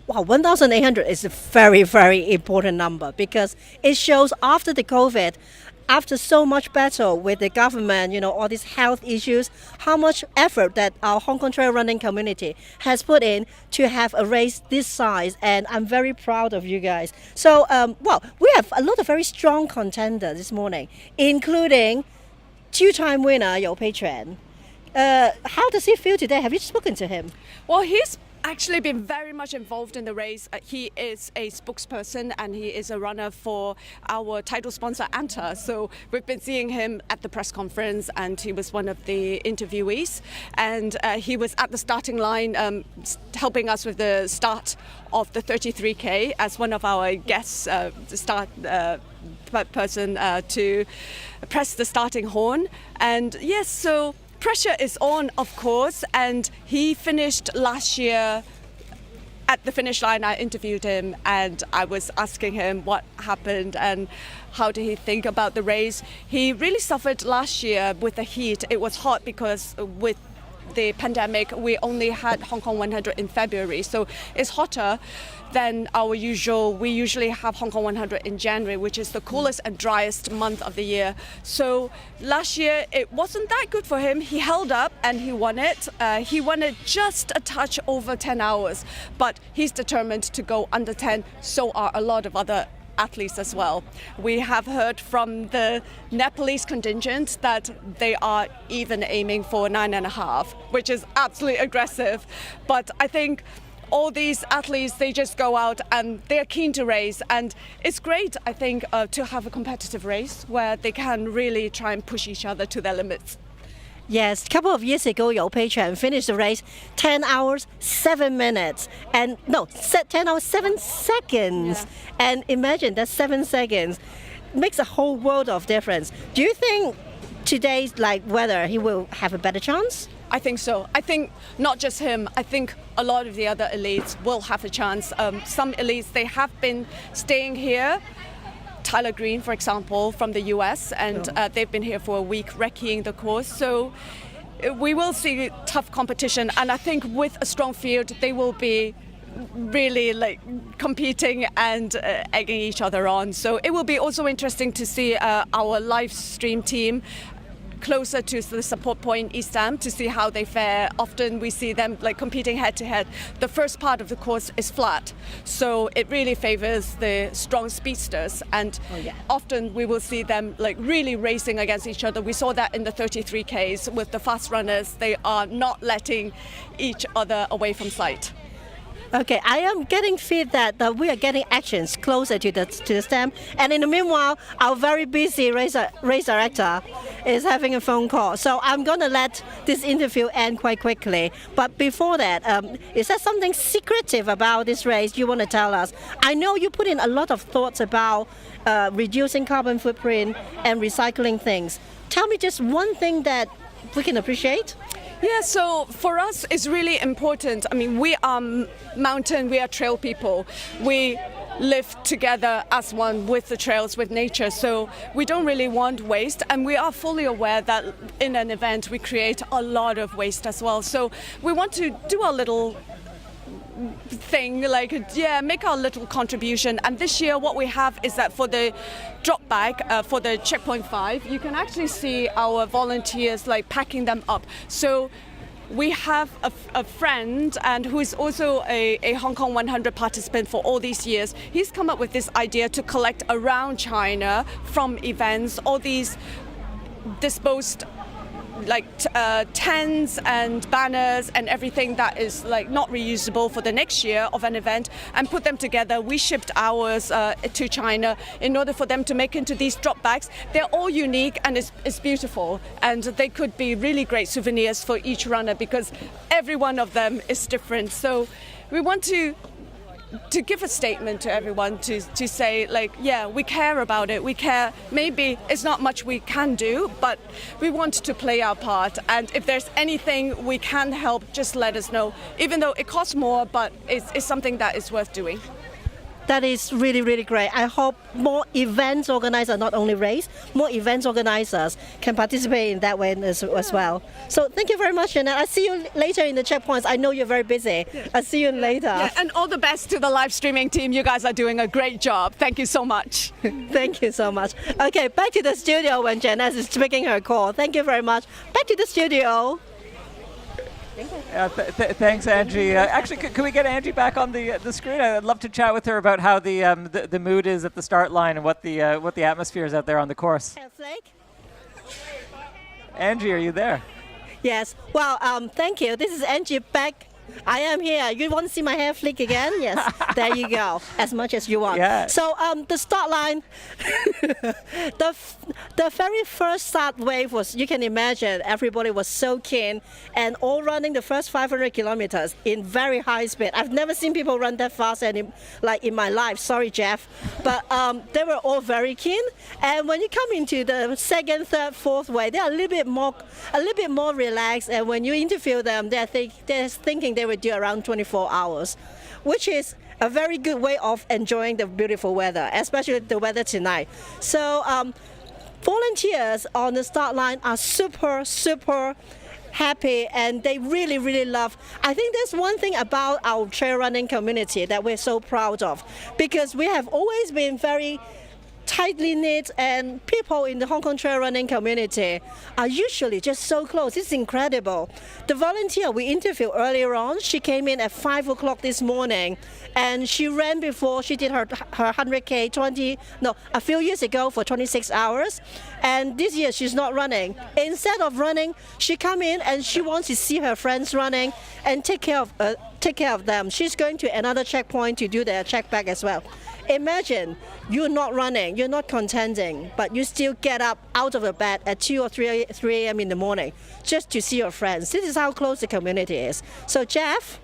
Wow, 1,800 is a very, very important number because it shows after the COVID, after so much battle with the government, all these health issues, how much effort that our Hong Kong trail running community has put in to have a race this size. And I'm very proud of you guys. So, we have a lot of very strong contenders this morning, including 2-time winner Yao Pei Chuan. How does he feel today? Have you spoken to him? Well, he's actually been very much involved in the race. He is a spokesperson and he is a runner for our title sponsor Anta. So we've been seeing him at the press conference and he was one of the interviewees, and he was at the starting line helping us with the start of the 33K as one of our guests, start person to press the starting horn. And yes, so pressure is on, of course, and he finished last year at the finish line. I interviewed him and I was asking him what happened and how did he think about the race. He really suffered last year with the heat. It was hot because with the pandemic, we only had Hong Kong 100 in February, so it's hotter than our usual. We usually have Hong Kong 100 in January, which is the coolest and driest month of the year. So last year, it wasn't that good for him. He held up and he won it. He won it just a touch over 10 hours, but he's determined to go under 10. So are a lot of other athletes as well. We have heard from the Nepalese contingent that they are even aiming for 9.5, which is absolutely aggressive. But I think all these athletes, they just go out and they're keen to race, and it's great, I think, to have a competitive race where they can really try and push each other to their limits. Yes, a couple of years ago, Yao Pei Chuan finished the race 10 hours, 7 minutes. 10 hours, 7 seconds. Yeah. And imagine that 7 seconds makes a whole world of difference. Do you think today's weather, he will have a better chance? I think so. I think not just him, I think a lot of the other elites will have a chance. Some elites, they have been staying here. Tyler Green, for example, from the US, and they've been here for a week recceing the course. So we will see tough competition, and I think with a strong field, they will be really competing and egging each other on. So it will be also interesting to see our live stream team closer to the support point East Ham to see how they fare. Often we see them competing head to head. The first part of the course is flat, so it really favors the strong speedsters, and often we will see them really racing against each other. We saw that in the 33Ks with the fast runners. They are not letting each other away from sight. Okay, I am getting feed that we are getting actions closer to the stem, and in the meanwhile, our very busy race director is having a phone call. So I'm going to let this interview end quite quickly. But before that, is there something secretive about this race you want to tell us? I know you put in a lot of thoughts about reducing carbon footprint and recycling things. Tell me just one thing that we can appreciate. Yeah, so for us, it's really important. I mean, we are mountain, we are trail people. We live together as one with the trails, with nature. So we don't really want waste, and we are fully aware that in an event we create a lot of waste as well. So we want to do our little thing, like, yeah, make our little contribution. And this year what we have is that for the drop bag, for the checkpoint 5, you can actually see our volunteers like packing them up. So we have a friend and who is also a Hong Kong 100 participant for all these years. He's come up with this idea to collect around China from events all these disposed like tents and banners and everything that is like not reusable for the next year of an event, and put them together. We shipped ours to China in order for them to make into these drop bags. They're all unique and it's beautiful, and they could be really great souvenirs for each runner because every one of them is different. So we want to give a statement to everyone to say, like, yeah, we care about it. We care. Maybe it's not much we can do, but we want to play our part. And if there's anything we can help, just let us know. Even though it costs more, but it's something that is worth doing. That is really, really great. I hope more events organizers, not only race, more events organizers can participate in that way as well. So thank you very much, Jeanette. I'll see you later in the checkpoints. I know you're very busy. I'll see you later. Yeah, and all the best to the live streaming team. You guys are doing a great job. Thank you so much. Thank you so much. Okay, back to the studio when Jeanette is making her call. Thank you very much. Back to the studio. Thanks, Angie. Actually, can we get Angie back on the screen? I'd love to chat with her about how the mood is at the start line and what the atmosphere is out there on the course. Angie, are you there? Yes. Well, thank you. This is Angie back. I am here. You want to see my hair flick again? Yes. There you go. As much as you want. Yeah. So the start line, the very first start wave was, you can imagine, everybody was so keen and all running the first 500 kilometers in very high speed. I've never seen people run that fast in my life. Sorry, Jeff. But they were all very keen. And when you come into the second, third, fourth wave, they're a little bit more relaxed. And when you interview them, they're thinking they would do around 24 hours, which is a very good way of enjoying the beautiful weather, especially the weather tonight. So volunteers on the start line are super, super happy, and they really, really love. I think there's one thing about our trail running community that we're so proud of, because we have always been very tightly knit, and people in the Hong Kong trail running community are usually just so close. It's incredible. The volunteer we interviewed earlier on, she came in at 5 o'clock this morning, and she ran before she did her 100K a few years ago for 26 hours, and this year she's not running. Instead of running, she come in and she wants to see her friends running and take care of them. She's going to another checkpoint to do their check back as well. Imagine you're not running, you're not contending, but you still get up out of the bed at 2 or 3 a.m. in the morning just to see your friends. This is how close the community is. So Jeff,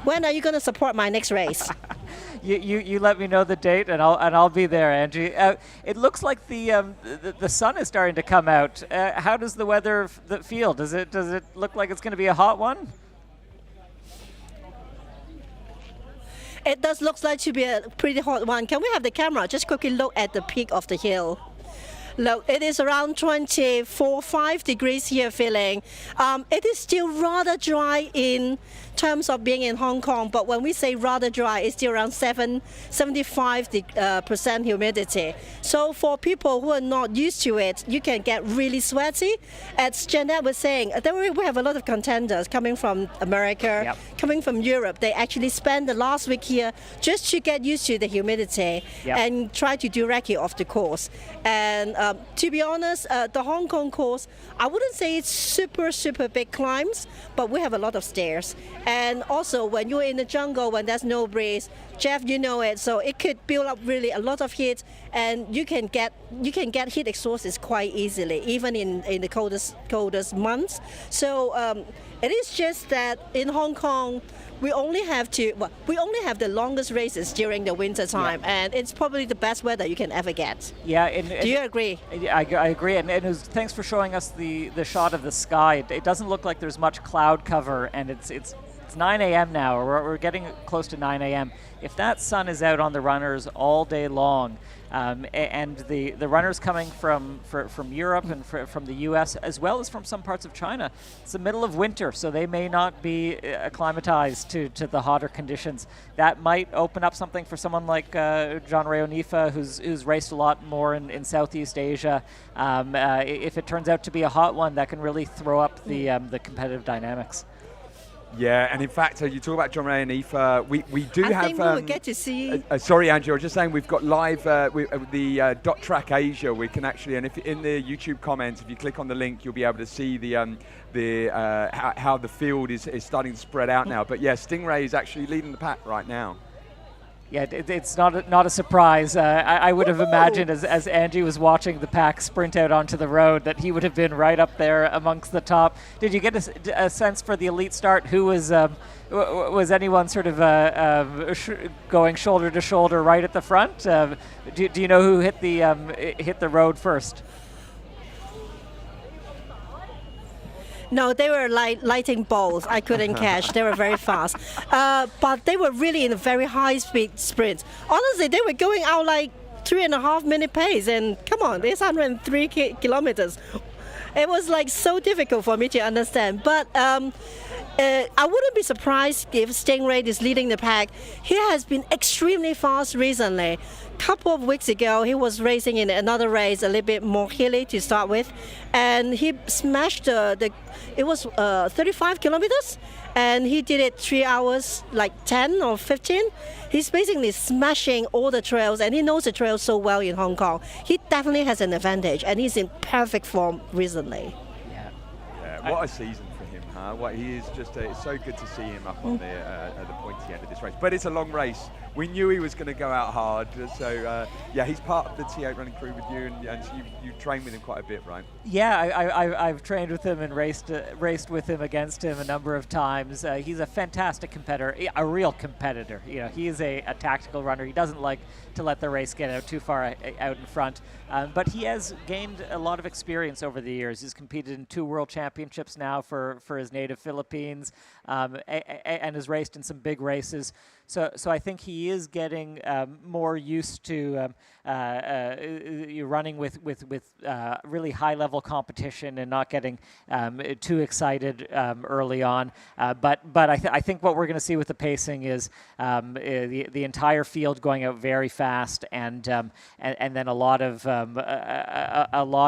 when are you going to support my next race? You let me know the date, and I'll be there, Angie. It looks like the sun is starting to come out. How does the weather feel? Does it look like it's going to be a hot one? It does look like to be a pretty hot one. Can we have the camera just quickly look at the peak of the hill? Look, it is around 24.5 degrees here feeling. It is still rather dry in terms of being in Hong Kong, but when we say rather dry, it's still around 75% humidity. So for people who are not used to it, you can get really sweaty. As Jeanette was saying, we have a lot of contenders coming from America, coming from Europe. They actually spend the last week here just to get used to the humidity and try to do recce off the course. And to be honest, the Hong Kong course, I wouldn't say it's super, super big climbs, but we have a lot of stairs. And also, when you're in the jungle, when there's no breeze, Jeff, you know it, so it could build up really a lot of heat, and you can get heat exhausted quite easily, even in the coldest months. So it is just that in Hong Kong, we only have the longest races during the winter time, and it's probably the best weather you can ever get. Yeah. Do you agree? I agree, and thanks for showing us the shot of the sky. It doesn't look like there's much cloud cover, and it's It's 9 a.m. now. We're getting close to 9 a.m. If that sun is out on the runners all day long, and the runners coming from Europe and from the U.S. as well as from some parts of China, it's the middle of winter, so they may not be acclimatized to the hotter conditions. That might open up something for someone like John Ray Onifa, who's raced a lot more in Southeast Asia. If it turns out to be a hot one, that can really throw up the competitive dynamics. Yeah, and in fact, you talk about John Ray and Aoife. We do have. I think we will get to see. Sorry, Andrew. I was just saying we've got live the Dot Track Asia. We can actually, and if in the YouTube comments, if you click on the link, you'll be able to see how the field is starting to spread out now. But yeah, Stingray is actually leading the pack right now. Yeah, it's not a surprise. I would have imagined as Angie was watching the pack sprint out onto the road that he would have been right up there amongst the top. Did you get a sense for the elite start? Who was anyone sort of going shoulder to shoulder right at the front? Do you know who hit the road first? No, they were lighting balls. I couldn't catch. They were very fast. But they were really in a very high-speed sprint. Honestly, they were going out like 3.5-minute pace. And come on, it's 103 kilometers. It was like so difficult for me to understand. But I wouldn't be surprised if Stingray is leading the pack. He has been extremely fast recently. Couple of weeks ago, he was racing in another race, a little bit more hilly to start with, and he smashed it was 35 kilometers, and he did it 3 hours, like 10 or 15. He's basically smashing all the trails, and he knows the trails so well in Hong Kong. He definitely has an advantage, and he's in perfect form recently. Yeah, what a season for him, huh? What he is just, it's so good to see him up on the pointy end of this race. But it's a long race. We knew he was going to go out hard, so yeah, he's part of the T8 running crew with you, and so you train with him quite a bit, right? Yeah, I've trained with him and raced with him, against him a number of times. He's a fantastic competitor, a real competitor. You know, he is a tactical runner. He doesn't like to let the race get out too far out in front, but he has gained a lot of experience over the years. He's competed in 2 world championships now for his native Philippines, and has raced in some big races. So I think he is getting more used to running with really high level competition and not getting too excited early on. But I think what we're going to see with the pacing is the entire field going out very fast, and then a lot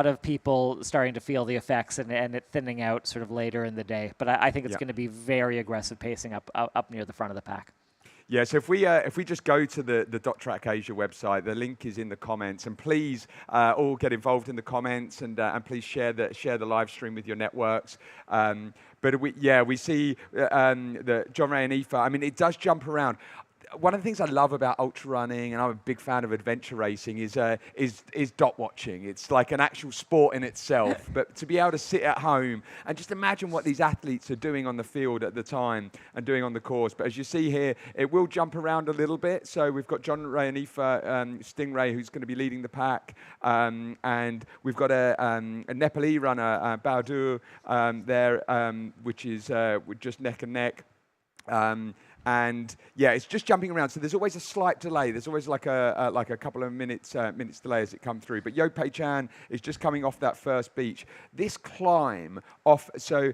of people starting to feel the effects and it thinning out sort of later in the day. But I think it's going to be very aggressive pacing up near the front of the pack. Yeah, so if we just go to the Dot Track Asia website, the link is in the comments, and please all get involved in the comments, and please share the live stream with your networks. But we see the John Ray and Aoife. I mean, it does jump around. One of the things I love about ultra running, and I'm a big fan of adventure racing, is dot watching. It's like an actual sport in itself. But to be able to sit at home and just imagine what these athletes are doing on the field at the time and doing on the course. But as you see here, it will jump around a little bit. So we've got John Ray and Aoife, Stingray, who's going to be leading the pack, and we've got a Nepalese runner, Bahadur, there, which is just neck and neck. And yeah, it's just jumping around. So there's always a slight delay. There's always like a couple of minutes delay as it comes through. But Yo Pei Chan is just coming off that first beach. This climb off, so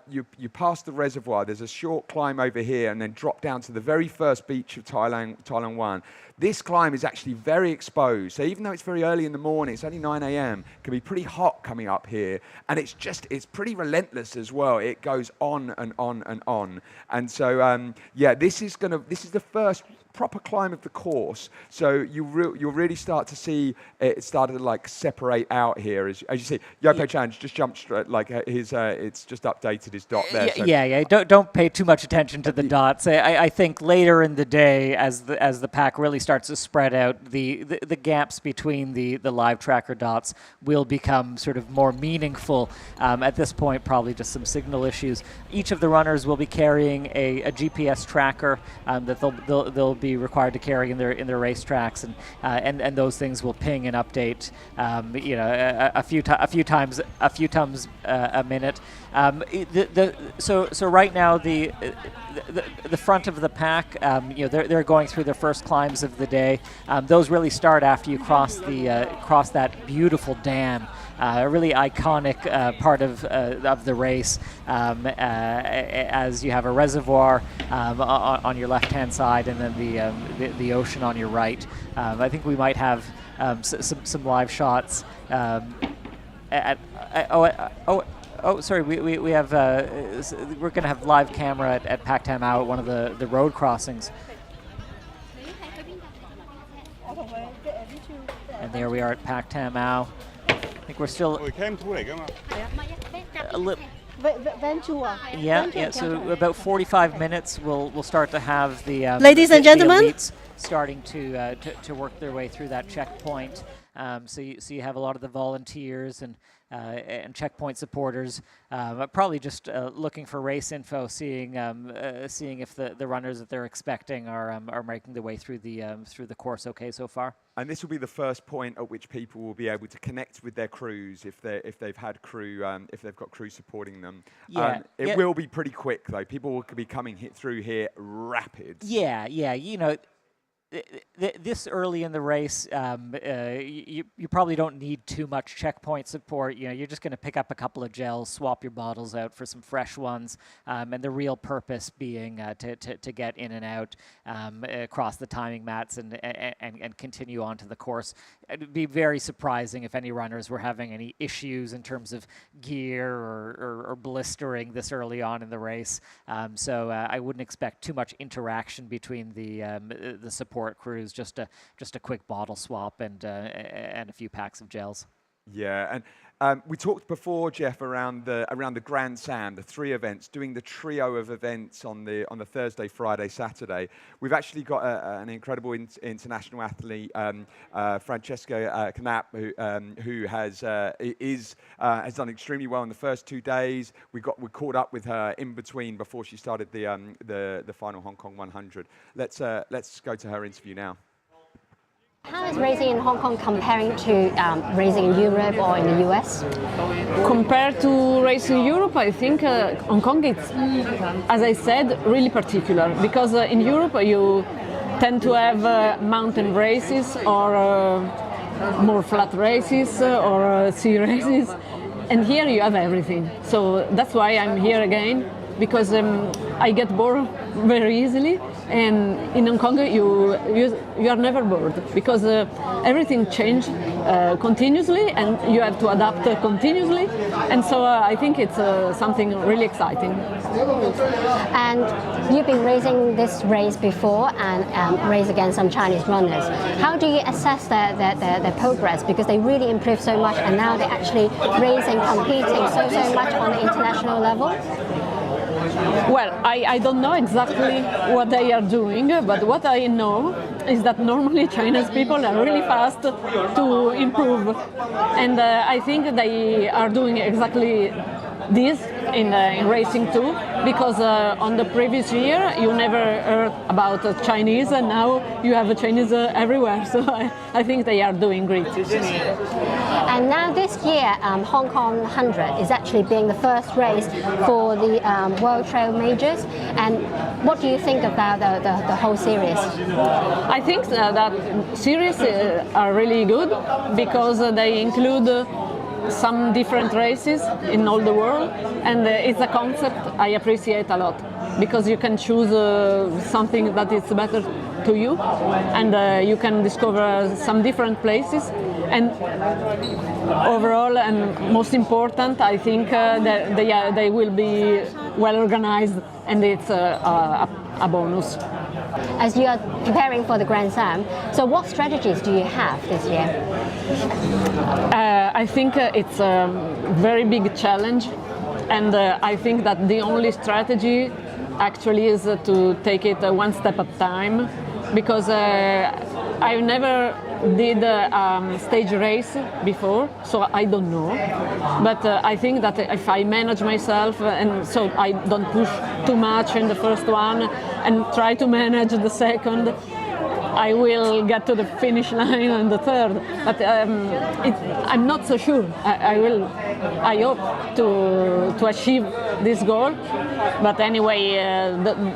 you pass the reservoir. There's a short climb over here, and then drop down to the very first beach of Thailand 1. This climb is actually very exposed. So even though it's very early in the morning, it's only 9 a.m., it can be pretty hot coming up here. And it's pretty relentless as well. It goes on and on and on. And so, this is the first proper climb of the course. So you'll really start to see it started to like separate out here as you see. Yo Pei Chan just jumped straight, like it's just updated his dot there. Yeah. Don't pay too much attention to the dots. I think later in the day, as the pack really starts to spread out, the gaps between the live tracker dots will become sort of more meaningful. At this point, probably just some signal issues. Each of the runners will be carrying a GPS tracker that they'll be required to carry in their racetracks, and those things will ping and update, a few times a minute. So right now the front of the pack, they're going through their first climbs of the day. Those really start after you cross that beautiful dam. A really iconic part of the race, as you have a reservoir on your left-hand side, and then the ocean on your right. I think we might have some live shots. Sorry, we have we're going to have live camera at Pak Tam Ao at one of the road crossings. And there we are at Pak Tam Ao. I think we're still a little. Yeah. So about 45 minutes, we'll start to have the ladies and gentlemen, the elites starting to work their way through that checkpoint. So you have a lot of the volunteers and checkpoint supporters, probably just looking for race info, seeing if the runners that they're expecting are making their way through the course okay so far. And this will be the first point at which people will be able to connect with their crews if they've had crew, if they've got crew supporting them. Yeah, it will be pretty quick though. People will be coming through here rapid. Yeah. This early in the race, you probably don't need too much checkpoint support. You're just going to pick up a couple of gels, swap your bottles out for some fresh ones, and the real purpose being to get in and out across the timing mats and continue on to the course. It'd be very surprising if any runners were having any issues in terms of gear or blistering this early on in the race. So I wouldn't expect too much interaction between the support crews, just a quick bottle swap and a few packs of gels. Yeah, and we talked before, Jeff, around the Grand Sam, the 3 events, doing the trio of events on the Thursday, Friday, Saturday. We've actually got an incredible international athlete, Francesca Knapp, who has done extremely well in the first 2 days. We caught up with her in between before she started the final Hong Kong 100. Let's go to her interview now. How is racing in Hong Kong comparing to racing in Europe or in the US? Compared to racing in Europe, I think Hong Kong is, as I said, really particular, because in Europe you tend to have mountain races or more flat races or sea races, and here you have everything. So that's why I'm here again, because I get bored very easily, and in Hong Kong you are never bored, because everything changes continuously and you have to adapt continuously, and so I think it's something really exciting. And you've been racing this race before and race against some Chinese runners. How do you assess their progress, because they really improved so much and now they're actually racing, competing so much on the international level? Well, I don't know exactly what they are doing, but what I know is that normally Chinese people are really fast to improve, and I think they are doing exactly this in racing too, because on the previous year you never heard about Chinese, and now you have Chinese everywhere, so I think they are doing great. And now this year, Hong Kong 100 is actually being the first race for the World Trail Majors, and what do you think about the whole series? I think that series are really good, because they include some different races in all the world, and it's a concept I appreciate a lot, because you can choose something that is better to you, and you can discover some different places, and overall and most important, I think that they will be well organized, and it's a bonus. As you are preparing for the Grand Slam, so what strategies do you have this year? I think it's a very big challenge, and I think that the only strategy actually is to take it one step at a time, because I've never did stage race before, so I don't know. But I think that if I manage myself, and so I don't push too much in the first one, and try to manage the second, I will get to the finish line on the third. But I'm not so sure. I hope to achieve this goal. But anyway,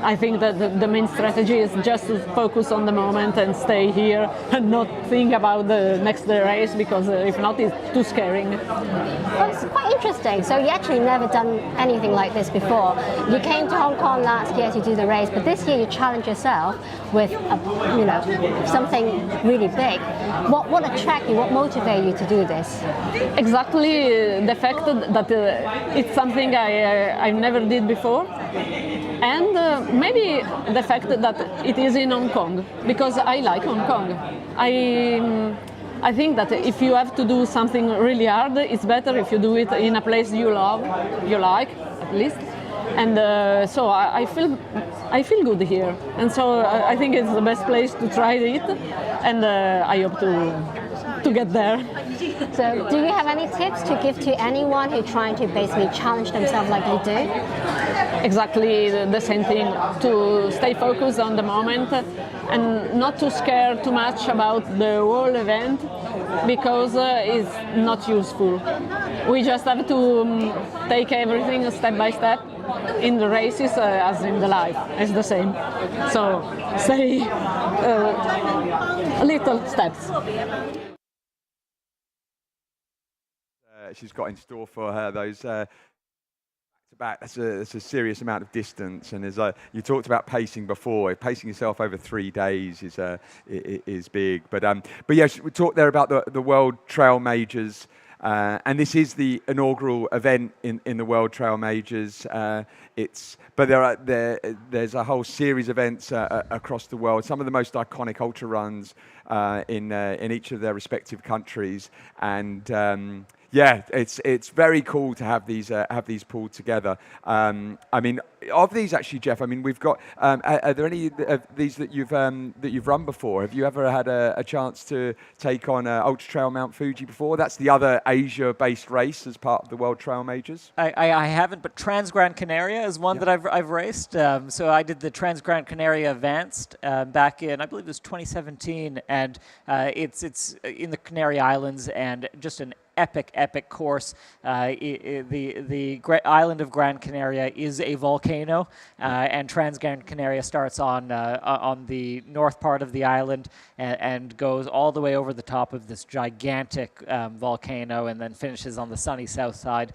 I think that the main strategy is just to focus on the moment and stay here and not think about the next race, because if not, it's too scaring. Well, it's quite interesting. So you actually never done anything like this before. You came to Hong Kong last year to do the race, but this year you challenged yourself with something really big. What attracted you? What motivated you to do this? Exactly the fact that it's something I never did before, and maybe the fact that it is in Hong Kong, because I like Hong Kong. I think that if you have to do something really hard, it's better if you do it in a place you like at least. And so I feel good here, and so I think it's the best place to try it, and I hope to get there. So do you have any tips to give to anyone who's trying to basically challenge themselves like you do? Exactly the same thing, to stay focused on the moment and not to scare too much about the whole event, because it's not useful. We just have to take everything step by step. In the races as in the life, it's the same. So say little steps. She's got in store for her those back. That's a serious amount of distance, and as you talked about pacing before, pacing yourself over 3 days is big. But yes, we talked there about the World Trail Majors. And this is the inaugural event in the World Trail Majors. But there's a whole series of events across the world. Some of the most iconic ultra runs in each of their respective countries, and it's very cool to have these pulled together. I mean, of these actually, Jeff. I mean, we've got. Are there any of these that you've run before? Have you ever had a chance to take on Ultra Trail Mount Fuji before? That's the other Asia-based race as part of the World Trail Majors. I haven't, but Trans Gran Canaria is one that I've raced. So I did the Trans Gran Canaria Advanced back in, I believe it was 2017, and it's in the Canary Islands, and just an epic course. The island of Gran Canaria is a volcano, and Trans Gran Canaria starts on the north part of the island and goes all the way over the top of this gigantic volcano, and then finishes on the sunny south side,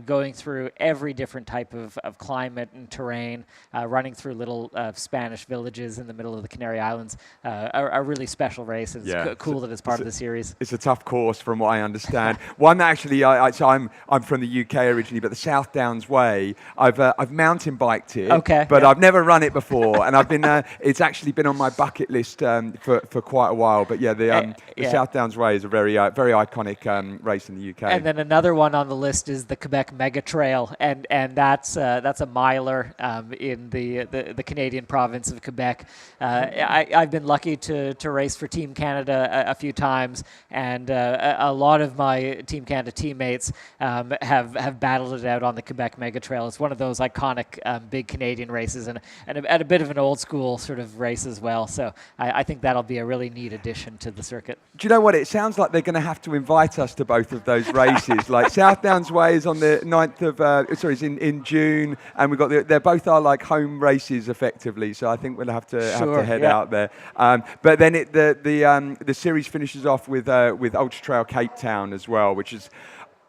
going through every different type of climate and terrain, running through little Spanish villages in the middle of the Canary Islands. A really special race, and it's cool that it's part of the series. It's a tough course from what I understand. One that actually, I'm from the UK originally, but the South Downs Way, I've mountain biked it, but I've never run it before, and I've been it's actually been on my bucket list for quite a while. But the South Downs Way is a very iconic race in the UK. And then another one on the list is the Quebec Mega Trail, and that's a miler in the Canadian province of Quebec. I've been lucky to race for Team Canada a few times, and a lot of my Team Canada teammates have battled it out on the Quebec Mega Trail. It's one of those iconic big Canadian races, and a bit of an old school sort of race as well. So I think that'll be a really neat addition to the circuit. Do you know what? It sounds like they're going to have to invite us to both of those races. Like South Downs Way is on the 9th of, it's in June, and we've got they're both our like home races effectively. So I think we'll have to head out there. But then the series finishes off with Ultra Trail Cape Town as well, which is,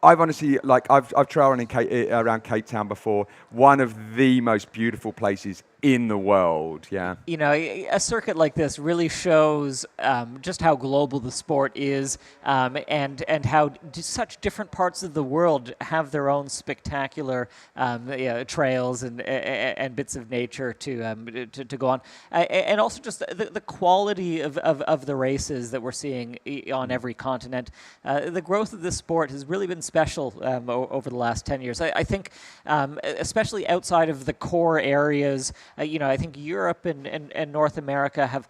I've honestly, I've trail run around Cape Town before. One of the most beautiful places in the world, You know, a circuit like this really shows just how global the sport is, and how such different parts of the world have their own spectacular trails and bits of nature to go on, and also just the quality of the races that we're seeing on every continent. The growth of this sport has really been special over the last 10 years. I think, especially outside of the core areas I think Europe and North America have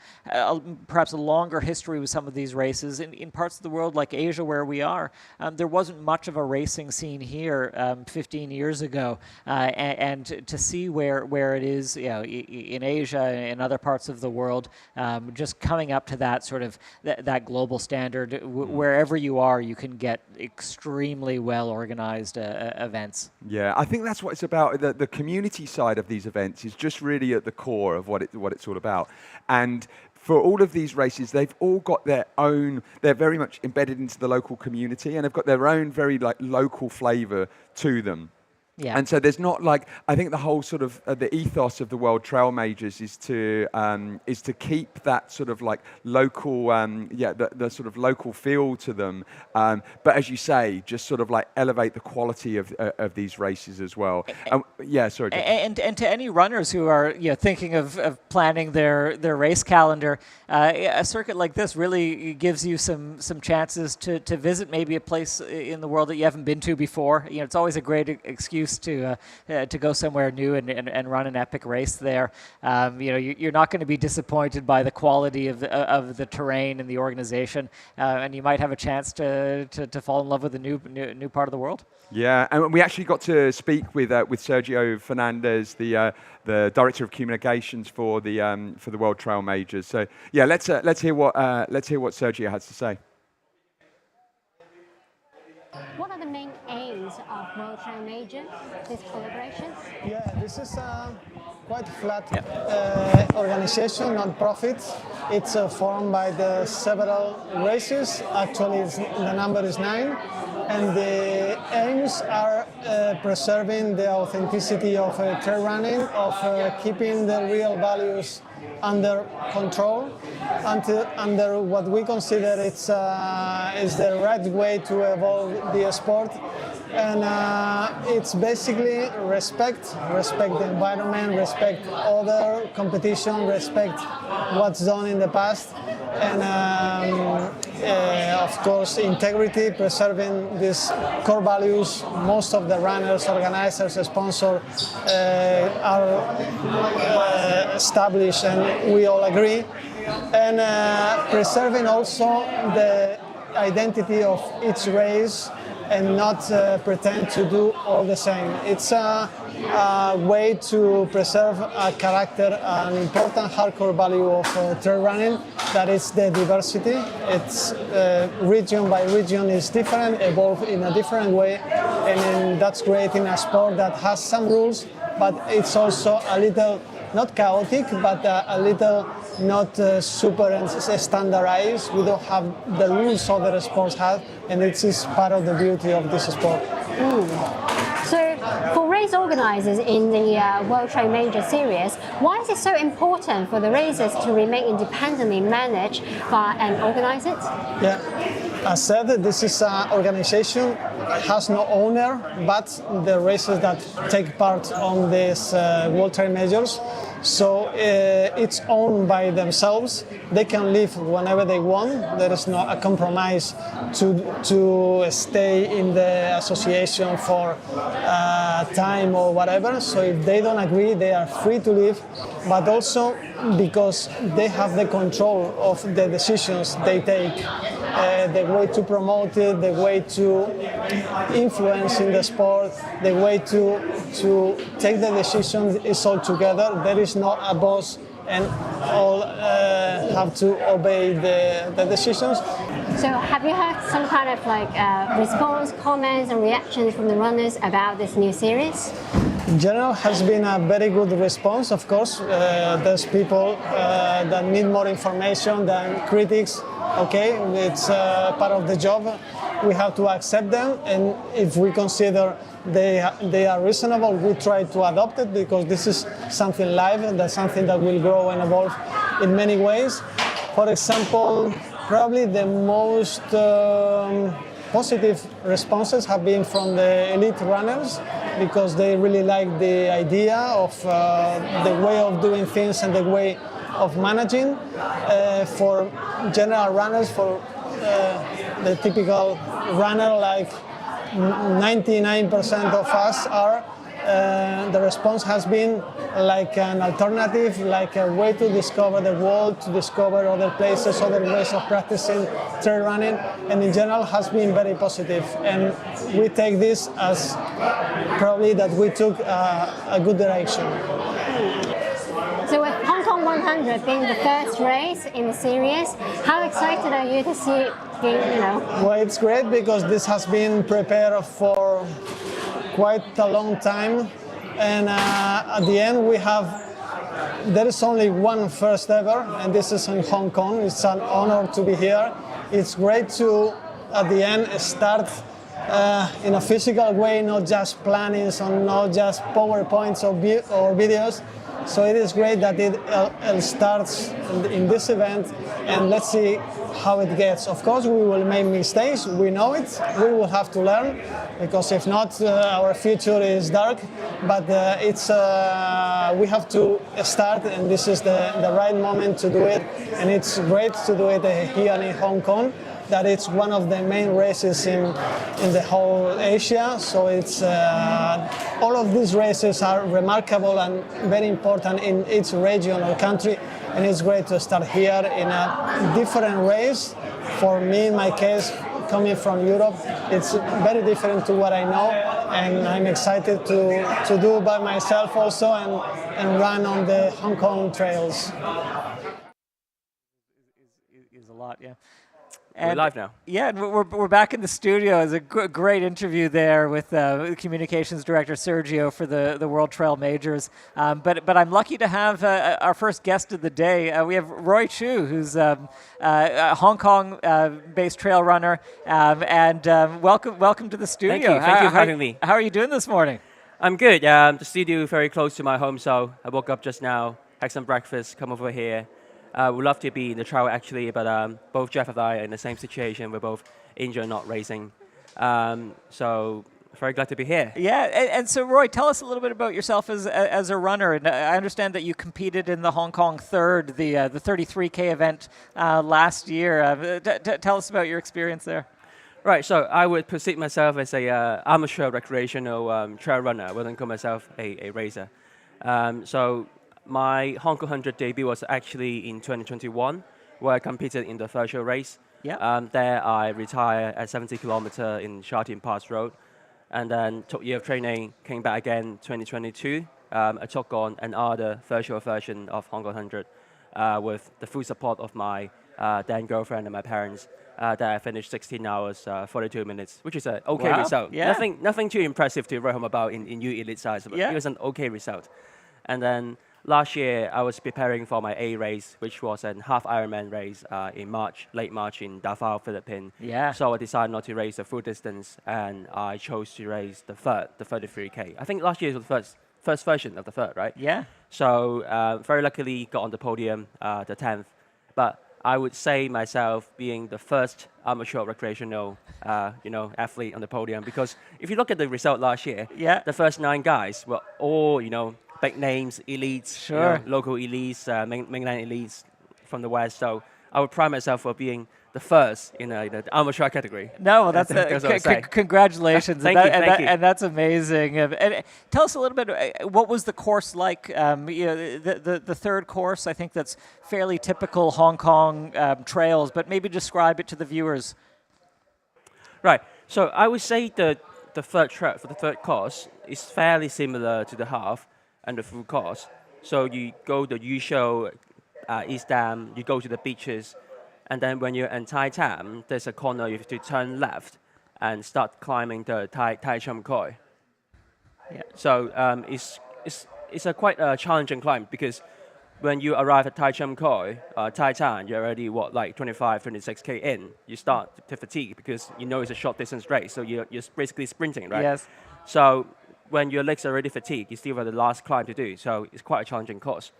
perhaps a longer history with some of these races. In parts of the world like Asia, where we are, there wasn't much of a racing scene here 15 years ago, and to see where it is, in Asia and other parts of the world, just coming up to that sort of that global standard, wherever you are, you can get extremely well organized events. Yeah, I think that's what it's about. The community side of these events is just really at the core of what it's all about. And for all of these races, they've all got their own, they're very much embedded into the local community, and they've got their own very local flavor to them. Yeah. And so there's not I think the whole sort of the ethos of the World Trail Majors is to keep that sort of local, the sort of local feel to them. But as you say, just sort of elevate the quality of these races as well. Sorry. And to any runners who are thinking of planning their race calendar, a circuit like this really gives you some chances to visit maybe a place in the world that you haven't been to before. It's always a great excuse to go somewhere new and run an epic race there. You're not going to be disappointed by the quality of the terrain and the organization, and you might have a chance to fall in love with a new part of the world. Yeah, and we actually got to speak with Sergio Fernandez, the director of communications for the World Trail Majors. So yeah, let's hear what Sergio has to say. What are the main aims of World Trail Major, this collaboration? Yeah, this is quite flat organization, non-profit. It's formed by the several races. Actually, the number is 9. And the aims are preserving the authenticity of trail running, of keeping the real values under control, under what we consider is the right way to evolve the sport. And it's basically respect the environment, respect other competition, respect what's done in the past, and of course integrity, preserving these core values. Most of the runners, organizers, sponsors are established, and we all agree. And preserving also the identity of each race, and not pretend to do all the same. It's a way to preserve a character, an important hardcore value of trail running, that is the diversity. It's region by region is different, evolve in a different way, and that's great in a sport that has some rules, but it's also a little, not chaotic, but a little not super standardized. We don't have the rules other sports have, and it is part of the beauty of this sport. So, for race organizers in the World Trail Major Series, why is it so important for the races to remain independently managed by and organize it? Yeah, as said, this is an organization, has no owner, but the races that take part on these World Trail Majors. So it's owned by themselves. They can leave whenever they want. There is not a compromise to stay in the association for time or whatever. So if they don't agree, they are free to leave. But also because they have the control of the decisions they take, the way to promote it, the way to influence in the sport, the way to take the decisions is all together. There is not a boss, and all have to obey the decisions. So have you heard some kind of response, comments and reactions from the runners about this new series? In general, has been a very good response. Of course, there's people that need more information than critics. Okay, it's part of the job. We have to accept them, and if we consider they are reasonable, we try to adopt it, because this is something live, and that's something that will grow and evolve in many ways. For example, probably the most positive responses have been from the elite runners, because they really like the idea of the way of doing things and the way of managing. For general runners, for the typical runner, like 99% of us are, the response has been like an alternative, like a way to discover the world, to discover other places, other ways of practicing trail running, and in general has been very positive. And we take this as probably that we took a good direction. So with Hong Kong 100 being the first race in the series, how excited are you to see it being, Well, it's great because this has been prepared for quite a long time, and at the end there is only one first ever, and this is in Hong Kong. It's an honor to be here. It's great to, at the end, start in a physical way, not just plannings or not just PowerPoints or videos. So it is great that it starts in this event, and let's see how it gets. Of course, we will make mistakes. We know it. We will have to learn, because if not, our future is dark. But we have to start, and this is the right moment to do it. And it's great to do it here in Hong Kong. That it's one of the main races in the whole Asia. So it's all of these races are remarkable and very important in each region or country, and it's great to start here in a different race. For me, in my case, coming from Europe, it's very different to what I know, and I'm excited to do by myself also and run on the Hong Kong trails. Is a lot, yeah. We're live now. Yeah, and we're back in the studio. It was a great interview there with communications director Sergio for the World Trail Majors. But I'm lucky to have our first guest of the day. We have Roy Chu, who's a Hong Kong-based trail runner, and welcome to the studio. Thank you for having me. How are you doing this morning? I'm good. The studio very close to my home, so I woke up just now, had some breakfast, come over here. We'd love to be in the trial actually, but both Jeff and I are in the same situation. We're both injured, not racing. So very glad to be here. Yeah, and so Roy, tell us a little bit about yourself as a runner. And I understand that you competed in the Hong Kong Third, the 33K event last year. Tell us about your experience there. Right, so I would perceive myself as a amateur recreational trail runner. I wouldn't call myself a racer. So my Hong Kong 100 debut was actually in 2021, where I competed in the virtual race. Yeah. There I retired at 70 kilometers in Sha Tin Pass Road, and then took a year of training, came back again 2022. I took on another virtual version of Hong Kong 100 with the full support of my then girlfriend and my parents. That I finished 16 hours, 42 minutes, which is an okay result. Yeah. Nothing too impressive to write home about in new elite size, but it was an okay result. And then last year, I was preparing for my A race, which was a half Ironman race in March, late March in Davao, Philippines. Yeah. So I decided not to race the full distance, and I chose to race the 33K. I think last year was the first version of the third, right? Yeah. So very luckily got on the podium, the 10th. But I would say myself being the first amateur recreational, athlete on the podium, because if you look at the result last year, the first 9 guys were all, big names, elites, local elites, mainland elites from the West. So I would pride myself for being the first in the amateur category. No, well, that's congratulations. Thank you. And that's amazing. And tell us a little bit, what was the course like? The third course, I think that's fairly typical Hong Kong trails, but maybe describe it to the viewers. Right. So I would say the third course is fairly similar to the half and the full course. So you go the usual East Dam, you go to the beaches, and then when you're in Tai Tam, there's a corner you have to turn left and start climbing the Tai Chum Koi. Yeah. So it's a quite a challenging climb, because when you arrive at Tai Chum Koi, Tai Tan, you're already 25, 26K in. You start to fatigue because it's a short distance race, so you're basically sprinting, right? Yes. So when your legs are already fatigued, you still have the last climb to do. So it's quite a challenging course.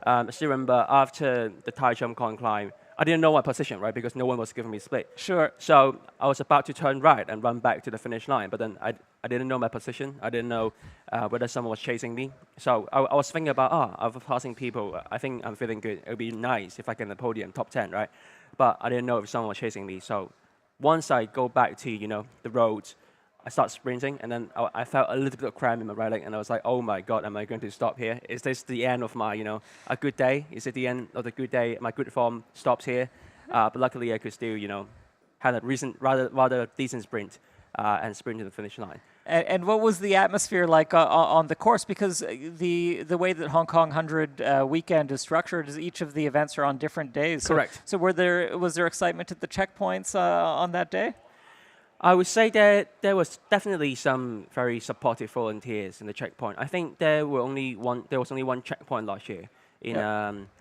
I still remember after the Tai Chum Koi climb, I didn't know my position, right? Because no one was giving me split. Sure. So I was about to turn right and run back to the finish line, but then I didn't know my position. I didn't know whether someone was chasing me. So I was thinking about, I'm passing people. I think I'm feeling good. It would be nice if I get the podium, top 10, right? But I didn't know if someone was chasing me. So once I go back to, the roads, I started sprinting, and then I felt a little bit of cramp in my right leg, and I was like, oh my God, am I going to stop here? Is this the end of my, a good day? Is it the end of the good day? My good form stops here? But luckily, I could still, had a rather decent sprint and sprint to the finish line. And what was the atmosphere like on the course? Because the way that Hong Kong 100 weekend is structured is each of the events are on different days. Correct. So was there excitement at the checkpoints on that day? I would say that there was definitely some very supportive volunteers in the checkpoint. I think there was only one checkpoint last year in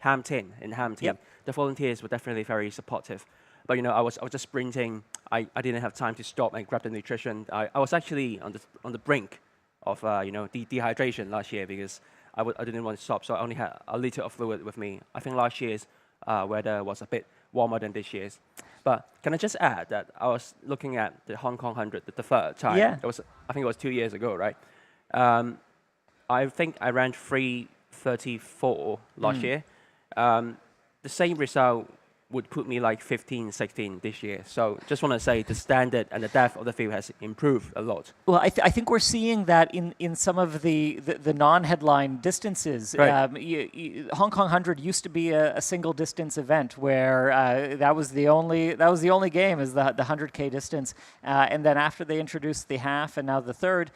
Hampton. Yep. The volunteers were definitely very supportive. But I was just sprinting. I didn't have time to stop and grab the nutrition. I was actually on the brink of dehydration last year because I didn't want to stop. So I only had a liter of fluid with me. I think last year's weather was a bit warmer than this year's. But can I just add that I was looking at the Hong Kong 100 the third time. Yeah. I think it was 2 years ago, right? I think I ran 3:34 last year. The same result would put me like 15, 16 this year. So just want to say the standard and the depth of the field has improved a lot. Well, I think we're seeing that in some of the non-headline distances. Right. Hong Kong 100 used to be a single distance event where that was the only game is the 100K distance. And then after they introduced the half and now the third,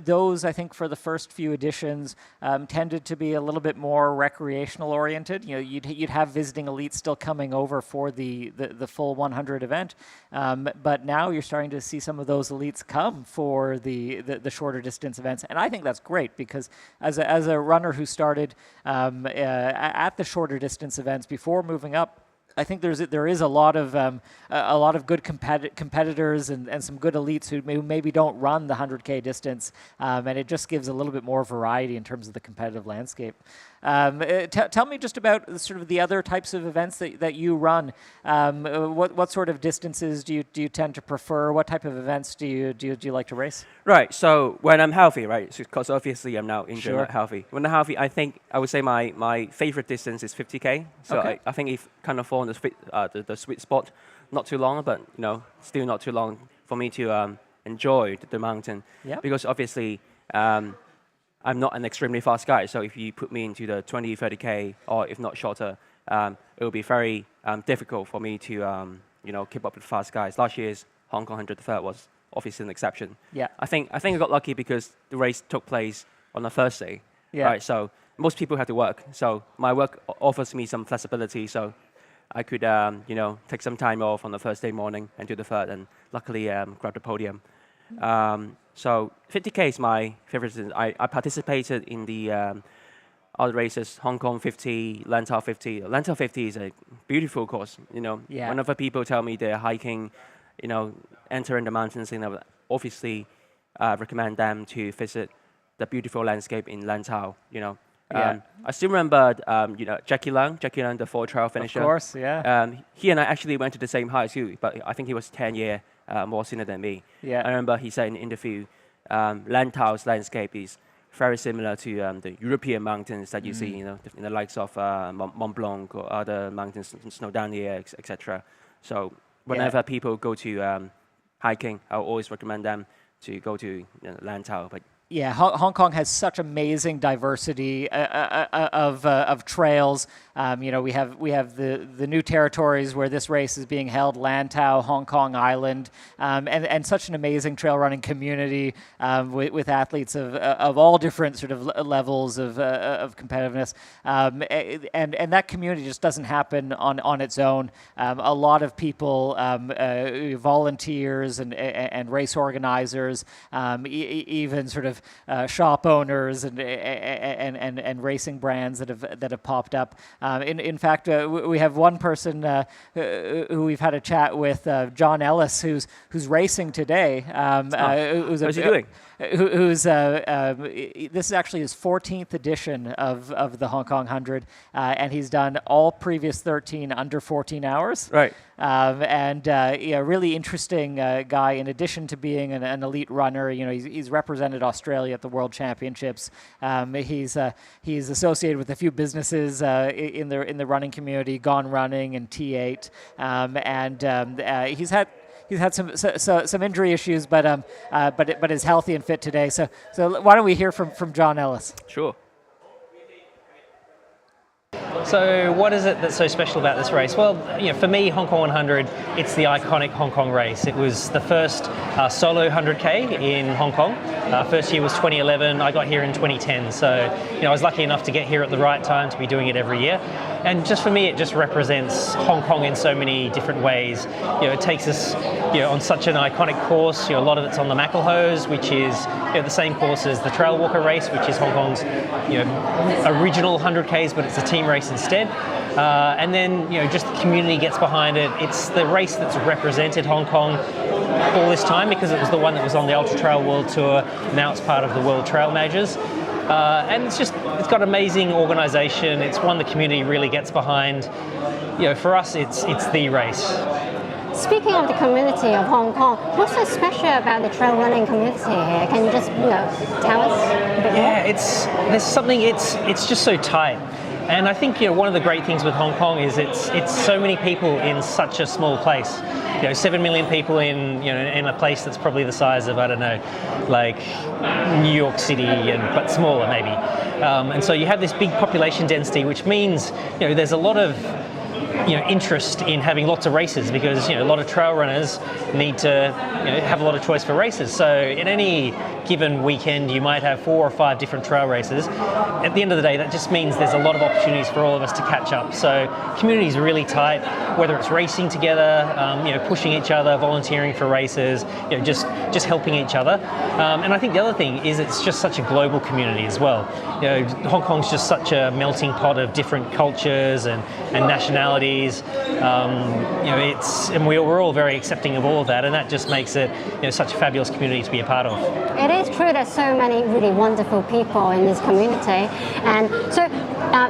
those I think for the first few editions tended to be a little bit more recreational oriented. You'd have visiting elites still coming over for the full 100 event, but now you're starting to see some of those elites come for the shorter distance events, and I think that's great because as a runner who started at the shorter distance events before moving up, I think there is a lot of good competitors and some good elites who maybe don't run the 100K distance, and it just gives a little bit more variety in terms of the competitive landscape. Tell me just about sort of the other types of events that you run. What sort of distances do you tend to prefer? What type of events do you like to race? Right. So when I'm healthy, right? Because obviously I'm now injured, Sure. not healthy. When I'm healthy, I would say my favorite distance is 50K. So Okay. I think if kind of fall in the sweet spot, not too long, but still not too long for me to enjoy the mountain. Yeah. Because obviously. I'm not an extremely fast guy, so if you put me into the 20, 30K, or if not shorter, it will be very difficult for me to, keep up with fast guys. Last year's Hong Kong 100 third was obviously an exception. Yeah. I think I got lucky because the race took place on a Thursday, Yeah. right? So most people had to work. So my work offers me some flexibility, so I could, take some time off on the Thursday morning and do the third, and luckily grab the podium. So 50K is my favorite. I participated in the other races, Hong Kong 50, Lantau 50. Lantau 50 is a beautiful course. Yeah. Whenever people tell me they're hiking, entering the mountains, I would obviously recommend them to visit the beautiful landscape in Lantau. Yeah. I still remember, Jackie Leung, the 4-trail finisher. Of course, yeah. He and I actually went to the same high school, but I think he was 10 years more senior than me. Yeah. I remember he said in an interview, Lantau's landscape is very similar to the European mountains that you see, in the likes of Mont Blanc or other mountains, Snowdonia, etc. So whenever people go to hiking, I always recommend them to go to Lantau. But Yeah, Hong Kong has such amazing diversity of trails. We have the new territories where this race is being held: Lantau, Hong Kong Island, and such an amazing trail running community with athletes of all different sort of levels of competitiveness. And that community just doesn't happen on its own. A lot of people, volunteers and race organizers, even sort of shop owners and racing brands that have popped up. In fact, we have one person who we've had a chat with, John Ellis, who's racing today. How's he doing? This is actually his 14th edition of the Hong Kong 100, and he's done all previous 13 under 14 hours. Right. Really interesting guy. In addition to being an elite runner, he's represented Australia at the World Championships. He's associated with a few businesses in the running community, Gone Running and T8, he's had some injury issues, but is healthy and fit today. So why don't we hear from John Ellis? Sure. So what is it that's so special about this race? Well, for me, Hong Kong 100, it's the iconic Hong Kong race. It was the first solo 100K in Hong Kong. First year was 2011. I got here in 2010. So, I was lucky enough to get here at the right time to be doing it every year. And just for me, it just represents Hong Kong in so many different ways. It takes us, on such an iconic course. A lot of it's on the Macklehose, which is the same course as the Trail Walker race, which is Hong Kong's, original 100Ks, but it's a team race instead. And then, just the community gets behind it. It's the race that's represented Hong Kong all this time because it was the one that was on the Ultra Trail World Tour. Now it's part of the World Trail Majors. And it's got amazing organisation. It's one the community really gets behind. For us, it's the race. Speaking of the community of Hong Kong, what's so special about the trail running community here? Can you just tell us a bit more? Yeah, it's just so tight. And I think one of the great things with Hong Kong is it's so many people in such a small place. 7 million people in a place that's probably the size of, I don't know, like New York City, but smaller maybe. And so you have this big population density, which means there's a lot of interest in having lots of races because a lot of trail runners need to have a lot of choice for races. So in any given weekend you might have 4 or 5 different trail races. At the end of the day, that just means there's a lot of opportunities for all of us to catch up. So community is really tight, whether it's racing together, pushing each other, volunteering for races, just helping each other. And I think the other thing is it's just such a global community as well. Hong Kong's just such a melting pot of different cultures and nationalities. And we're all very accepting of all of that, and that just makes it such a fabulous community to be a part of. It is true there's so many really wonderful people in this community, and so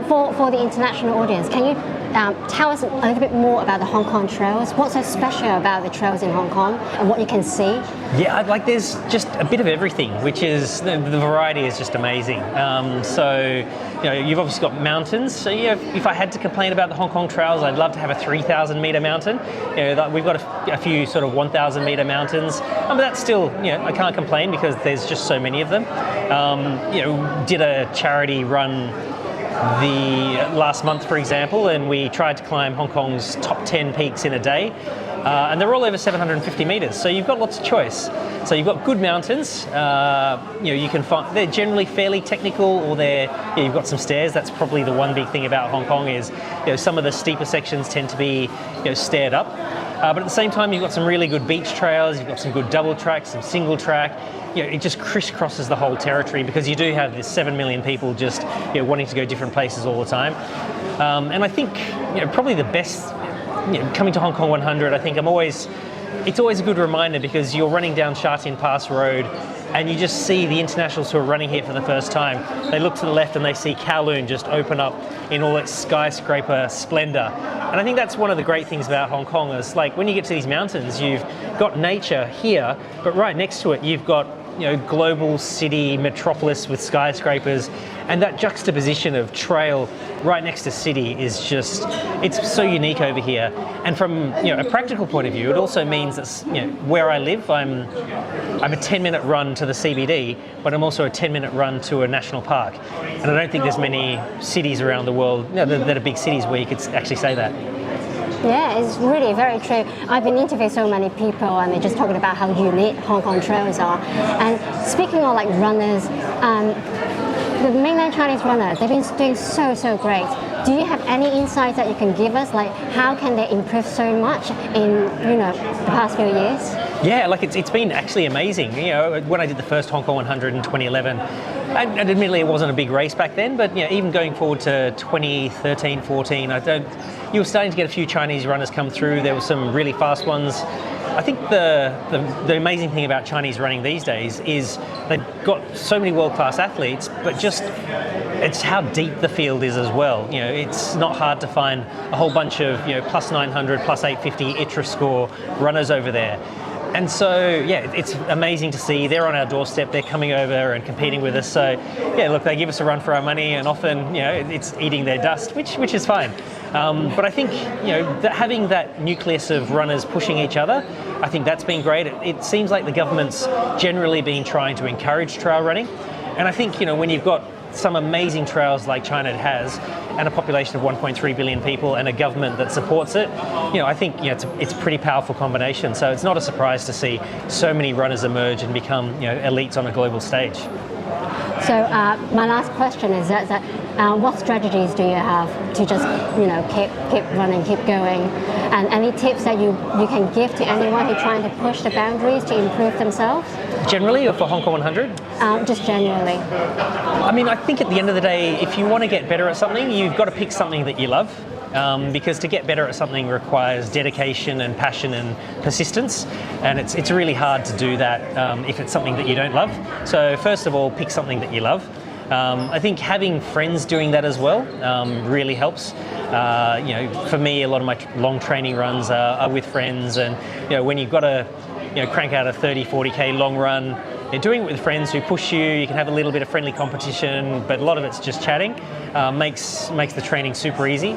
for the international audience, can you tell us a little bit more about the Hong Kong trails? What's so special about the trails in Hong Kong and what you can see? Yeah, there's just a bit of everything, which is, the variety is just amazing. You've obviously got mountains. So if I had to complain about the Hong Kong trails, I'd love to have a 3,000 metre mountain. We've got a few sort of 1,000 metre mountains, but that's still, I can't complain because there's just so many of them. Did a charity run the last month, for example, and we tried to climb Hong Kong's top 10 peaks in a day, and they're all over 750 metres, so you've got lots of choice. So you've got good mountains, you can find they're generally fairly technical, or you've got some stairs. That's probably the one big thing about Hong Kong is some of the steeper sections tend to be staired up, but at the same time you've got some really good beach trails, you've got some good double track, some single track. It just crisscrosses the whole territory because you do have this 7 million people just wanting to go different places all the time. And I think probably the best, coming to Hong Kong 100, I think it's always a good reminder because you're running down Sha Tin Pass Road and you just see the internationals who are running here for the first time. They look to the left and they see Kowloon just open up in all its skyscraper splendor. And I think that's one of the great things about Hong Kong is like when you get to these mountains, you've got nature here, but right next to it, you've got global city metropolis with skyscrapers, and that juxtaposition of trail right next to city is just, it's so unique over here. And from a practical point of view, it also means that where I live, I'm a 10-minute run to the CBD, but I'm also a 10-minute run to a national park. And I don't think there's many cities around the world that are big cities where you could actually say that. Yeah, it's really very true. I've been interviewing so many people and they're just talking about how unique Hong Kong trails are. And speaking of like runners, the mainland Chinese runners, they've been doing so great. Do you have any insights that you can give us? Like how can they improve so much in the past few years? Yeah, it's been actually amazing. When I did the first Hong Kong 100 in 2011, and admittedly it wasn't a big race back then, but even going forward to 2013, 14, you were starting to get a few Chinese runners come through. There were some really fast ones. I think the amazing thing about Chinese running these days is they've got so many world-class athletes, but just it's how deep the field is as well. It's not hard to find a whole bunch of plus 900, plus 850 ITRA score runners over there. And so, yeah, it's amazing to see. They're on our doorstep, they're coming over and competing with us. So, yeah, look, they give us a run for our money, and often, it's eating their dust, which is fine. But I think, that having that nucleus of runners pushing each other, I think that's been great. It seems like the government's generally been trying to encourage trail running. And I think, when you've got some amazing trails like China has, and a population of 1.3 billion people and a government that supports it, I think it's a pretty powerful combination. So it's not a surprise to see so many runners emerge and become elites on a global stage. So my last question is that what strategies do you have to just keep running, keep going, and any tips that you can give to anyone who's trying to push the boundaries to improve themselves? Generally, or for Hong Kong 100? Just generally. I mean, I think at the end of the day, if you want to get better at something, you've got to pick something that you love. Because to get better at something requires dedication and passion and persistence, and it's really hard to do that if it's something that you don't love. So first of all, pick something that you love. I think having friends doing that as well really helps. For me, a lot of my long training runs are with friends, and when you've got to crank out a 30, 40k long run, doing it with friends who push you, you can have a little bit of friendly competition, but a lot of it's just chatting, makes the training super easy.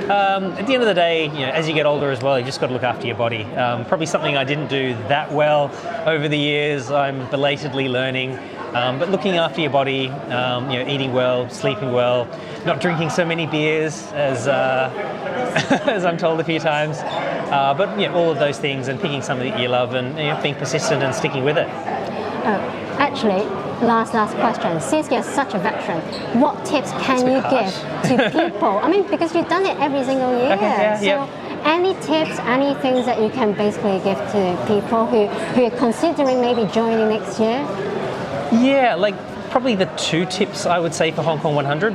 At the end of the day, as you get older as well, you just got to look after your body. Probably something I didn't do that well over the years. I'm belatedly learning, but looking after your body, eating well, sleeping well, not drinking so many beers as as I'm told a few times, but all of those things, and picking something that you love, and being persistent and sticking with it. Actually, last question. Since you're such a veteran, what tips can you give to people? I mean, because you've done it every single year. Okay, yeah. Any tips, any things that you can basically give to people who are considering maybe joining next year? Yeah, probably the two tips I would say for Hong Kong 100.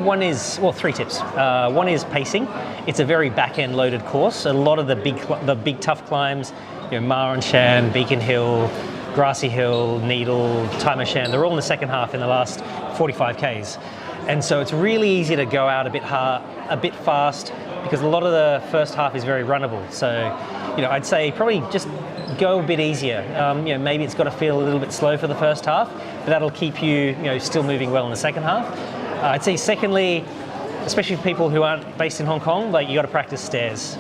Three tips. One is pacing. It's a very back-end loaded course. A lot of the big tough climbs, Ma and Shan, Beacon Hill, Grassy Hill, Needle, Timer Shan, they're all in the second half in the last 45 Ks. And so it's really easy to go out a bit fast, because a lot of the first half is very runnable. So, I'd say probably just go a bit easier. Maybe it's got to feel a little bit slow for the first half, but that'll keep you, still moving well in the second half. I'd say secondly, especially for people who aren't based in Hong Kong, you got to practice stairs.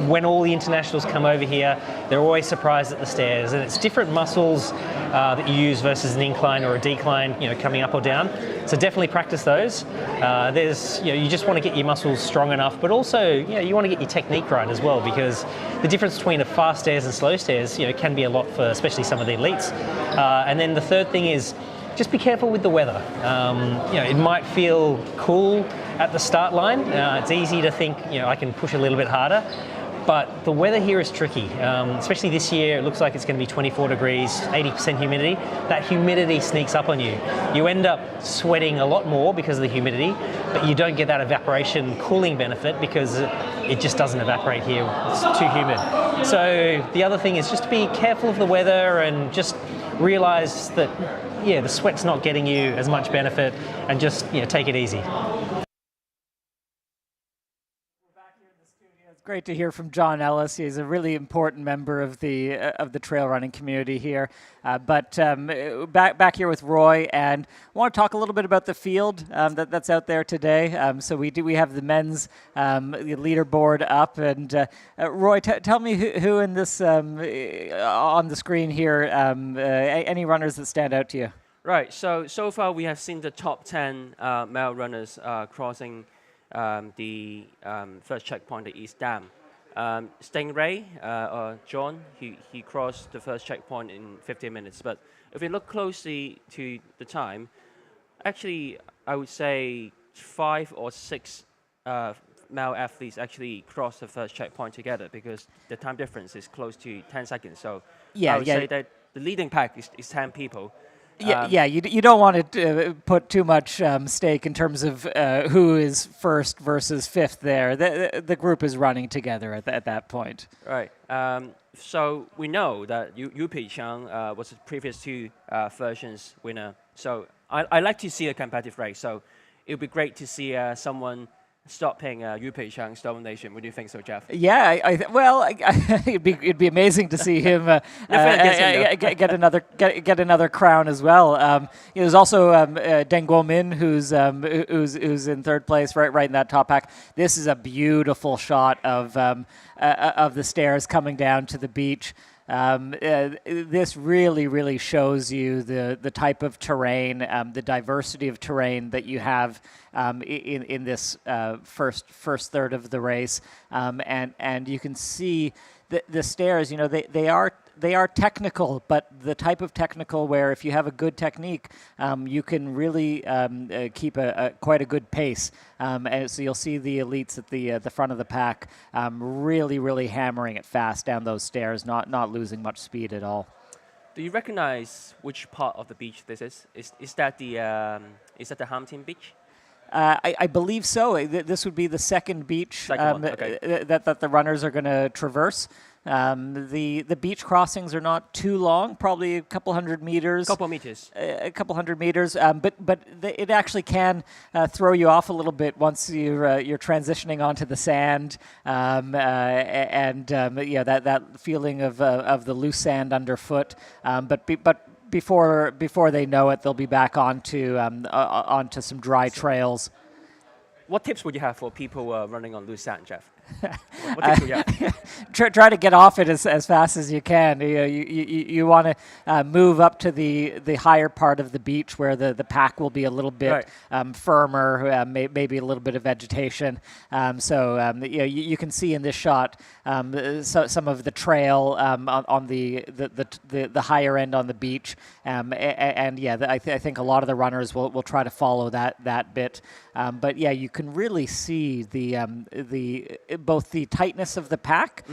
When all the internationals come over here, they're always surprised at the stairs, and it's different muscles that you use versus an incline or a decline, coming up or down. So definitely practice those. You just want to get your muscles strong enough, but also, you want to get your technique right as well, because the difference between a fast stairs and slow stairs, can be a lot for especially some of the elites. And then the third thing is, just be careful with the weather. It might feel cool at the start line. It's easy to think, I can push a little bit harder, but the weather here is tricky. Especially this year, it looks like it's going to be 24 degrees, 80% humidity. That humidity sneaks up on you. You end up sweating a lot more because of the humidity, but you don't get that evaporation cooling benefit because it just doesn't evaporate here. It's too humid. So the other thing is just to be careful of the weather, and just realize that, the sweat's not getting you as much benefit, and just take it easy. It's great to hear from John Ellis. He's a really important member of the trail running community here. But back here with Roy, and I want to talk a little bit about the field that's out there today. So we have the men's leaderboard up, and Roy, tell me who in this on the screen here, any runners that stand out to you. Right. So far we have seen the top 10 male runners crossing the first checkpoint at East Dam. Stingray, or John, he crossed the first checkpoint in 15 minutes. But if we look closely to the time, actually, I would say 5 or 6 male athletes actually crossed the first checkpoint together, because the time difference is close to 10 seconds. So I would say that the leading pack is 10 people. You don't want to put too much stake in terms of who is first versus fifth there. The group is running together at that point. Right. So we know that Yu Peiqiang was the previous 2 versions winner. So I like to see a competitive race. So it would be great to see someone stopping Yu Peichang's domination. What do you think so, Jeff? Yeah, it'd be amazing to see him get another crown as well. There's also Deng Guomin, who's in third place, right in that top pack. This is a beautiful shot of the stairs coming down to the beach. This really shows you the type of terrain, the diversity of terrain that you have in this first third of the race, and you can see the stairs. You know, they are technical, but the type of technical where if you have a good technique, you can really keep quite a good pace. And so you'll see the elites at the front of the pack really hammering it fast down those stairs, not losing much speed at all. Do you recognize which part of the beach this is? Is that the Ham Tin Beach? I believe so. This would be the second beach that the runners are going to traverse. The beach crossings are not too long, probably a couple hundred meters. A couple hundred meters. But it actually can throw you off a little bit once you're transitioning onto the sand, that feeling of the loose sand underfoot. But before they know it, they'll be back onto some dry trails. What tips would you have for people running on loose sand, Jeff? What tips would you have? Try to get off it as fast as you can. You want to move up to the higher part of the beach where the pack will be a little bit firmer, maybe a little bit of vegetation. You can see in this shot some of the trail on the higher end on the beach, I think a lot of the runners will try to follow that bit. But you can really see the both the tightness of the pack.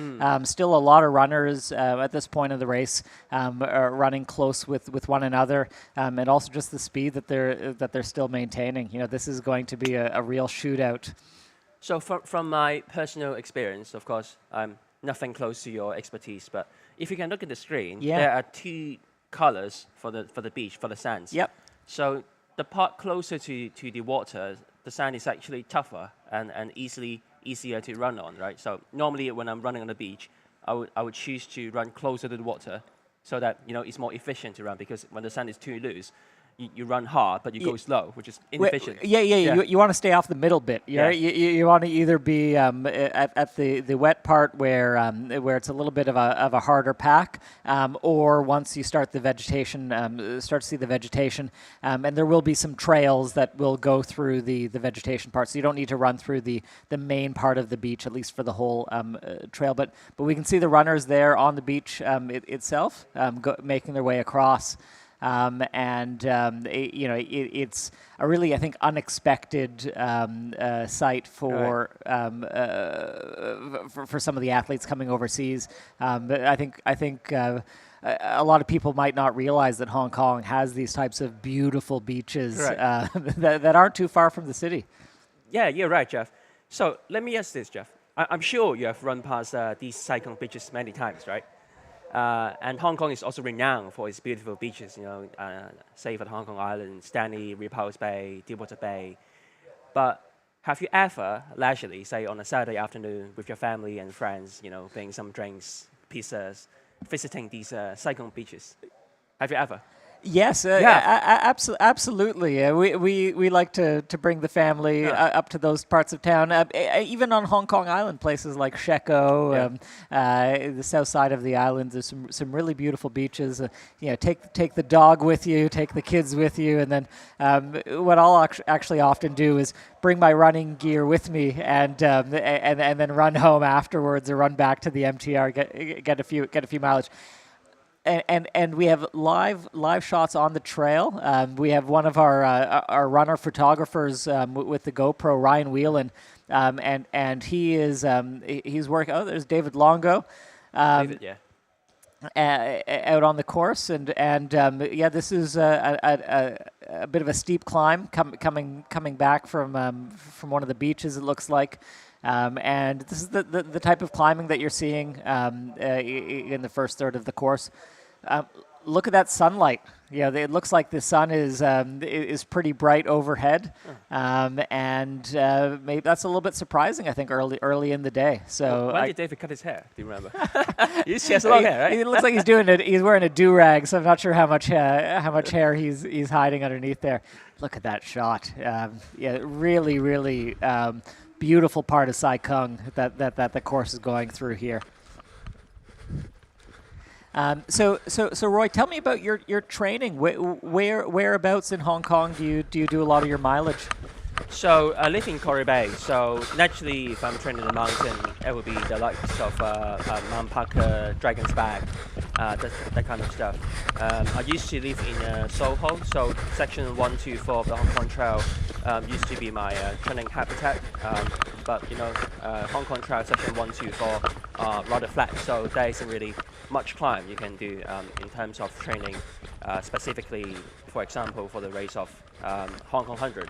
Still a lot of runners at this point of the race are running close with one another, and also just the speed that they're still maintaining. You know, this is going to be a real shootout. So from my personal experience, of course, I'm nothing close to your expertise, but if you can look at the screen, there are two colors for the beach, for the sands. Yep. So the part closer to the water, the sand is actually tougher and easier to run on, right? So normally when I'm running on the beach, I would choose to run closer to the water so that, you know, it's more efficient to run, because when the sand is too loose, you run hard, but you go slow, which is inefficient. You want to stay off the middle bit. You want to either be at the wet part where it's a little bit of a harder pack, or once you start the vegetation, start to see the vegetation, and there will be some trails that will go through the vegetation part. So you don't need to run through the main part of the beach, at least for the whole trail. But we can see the runners there on the beach itself, making their way across. It's a really, I think, unexpected sight for some of the athletes coming overseas. I think a lot of people might not realize that Hong Kong has these types of beautiful beaches that aren't too far from the city. Yeah, you're right, Jeff. So let me ask this, Jeff. I'm sure you have run past these Sai Kung beaches many times, right? And Hong Kong is also renowned for its beautiful beaches, you know, say for Hong Kong Island, Stanley, Repulse Bay, Deepwater Bay. But have you ever leisurely, say on a Saturday afternoon with your family and friends, you know, playing some drinks, pizzas, visiting these Sai Kung beaches? Have you ever? Yes, absolutely. We like to bring the family up to those parts of town. Even on Hong Kong Island, places like Sheko, the south side of the island, there's some really beautiful beaches. Take the dog with you, take the kids with you, and then what I'll actually often do is bring my running gear with me and then run home afterwards, or run back to the MTR, get a few mileage. And we have live shots on the trail. We have one of our runner photographers with the GoPro, Ryan Whelan, and he's working. Oh, there's David Longo, David, out on the course, and this is a bit of a steep climb coming back from one of the beaches. It looks like. And this is the type of climbing that you're seeing in the first third of the course. Look at that sunlight. Yeah, it looks like the sun is pretty bright overhead, and maybe that's a little bit surprising. I think early in the day. So when did David cut his hair? Do you remember? He has long hair, right? It looks like he's doing it. He's wearing a do-rag, so I'm not sure how much hair he's hiding underneath there. Look at that shot. Yeah, really beautiful part of Sai Kung that the course is going through here. So Roy, tell me about your training. Whereabouts in Hong Kong do you do a lot of your mileage? So I live in Quarry Bay. So naturally, if I'm training in the mountain, it would be the likes of Mount Parker, Dragon's Back, that kind of stuff. I used to live in Soho, so section 124 of the Hong Kong Trail used to be my training habitat. But Hong Kong Trail section 124 are rather flat, so there isn't really much climb you can do in terms of training, specifically, for example, for the race of Hong Kong 100.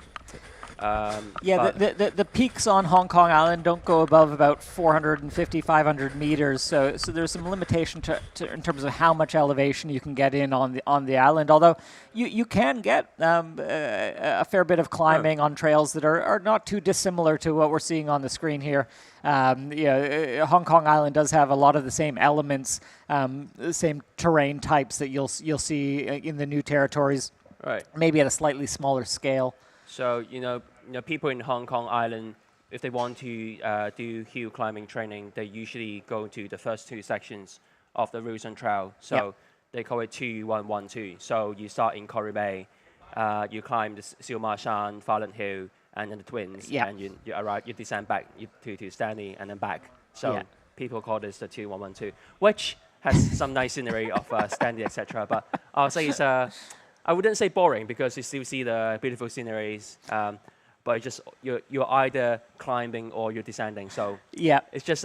The peaks on Hong Kong Island don't go above about 450, 500 meters. So there's some limitation to in terms of how much elevation you can get in on the island. Although you can get a fair bit of climbing on trails that are not too dissimilar to what we're seeing on the screen here. Hong Kong Island does have a lot of the same elements, the same terrain types that you'll see in the new territories. Right. Maybe at a slightly smaller scale. So people in Hong Kong Island, if they want to do hill climbing training, they usually go to the first two sections of the Wilson Trail. So they call it 2112. So you start in Quarry Bay, you climb the Siu Ma Shan, Farland Hill, and then the Twins, and you arrive, you descend back to Stanley and then back. So people call this the 2112, which has some nice scenery of Stanley, etc. But I'll say it's I wouldn't say boring because you still see the beautiful sceneries, but it's just you're either climbing or you're descending. So it's just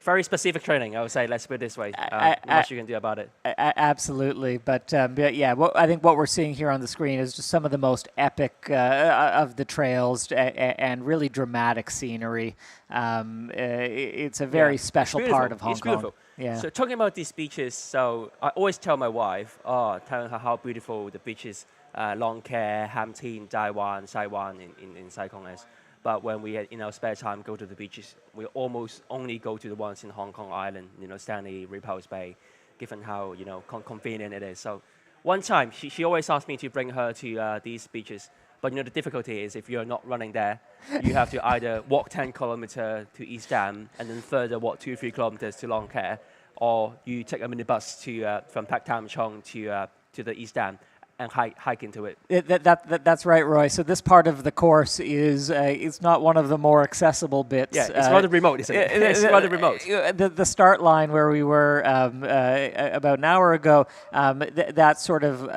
very specific training, I would say. Let's put it this way. Not much you can do about it. Absolutely, but I think what we're seeing here on the screen is just some of the most epic of the trails and really dramatic scenery. It's a very special part of Hong Kong. It's beautiful. Yeah. So talking about these beaches, so I always tell my wife, telling her how beautiful the beaches, Long Care, Ham Tin, Dai Wan, Sai Wan in Sai Kung is. But when we, in our spare time, go to the beaches, we almost only go to the ones in Hong Kong Island, Stanley, Repulse Bay, given how, convenient it is. So one time, she always asked me to bring her to these beaches. But the difficulty is if you're not running there, you have to either walk 10 kilometers to East Dam and then further walk 2-3 kilometers to Long Care, or you take a minibus from Pak Tam Chong to the East Dam and hike into it. That's right, Roy. So this part of the course is it's not one of the more accessible bits. Yeah, it's rather remote, isn't it? It's rather remote. The start line where we were about an hour ago, that's sort of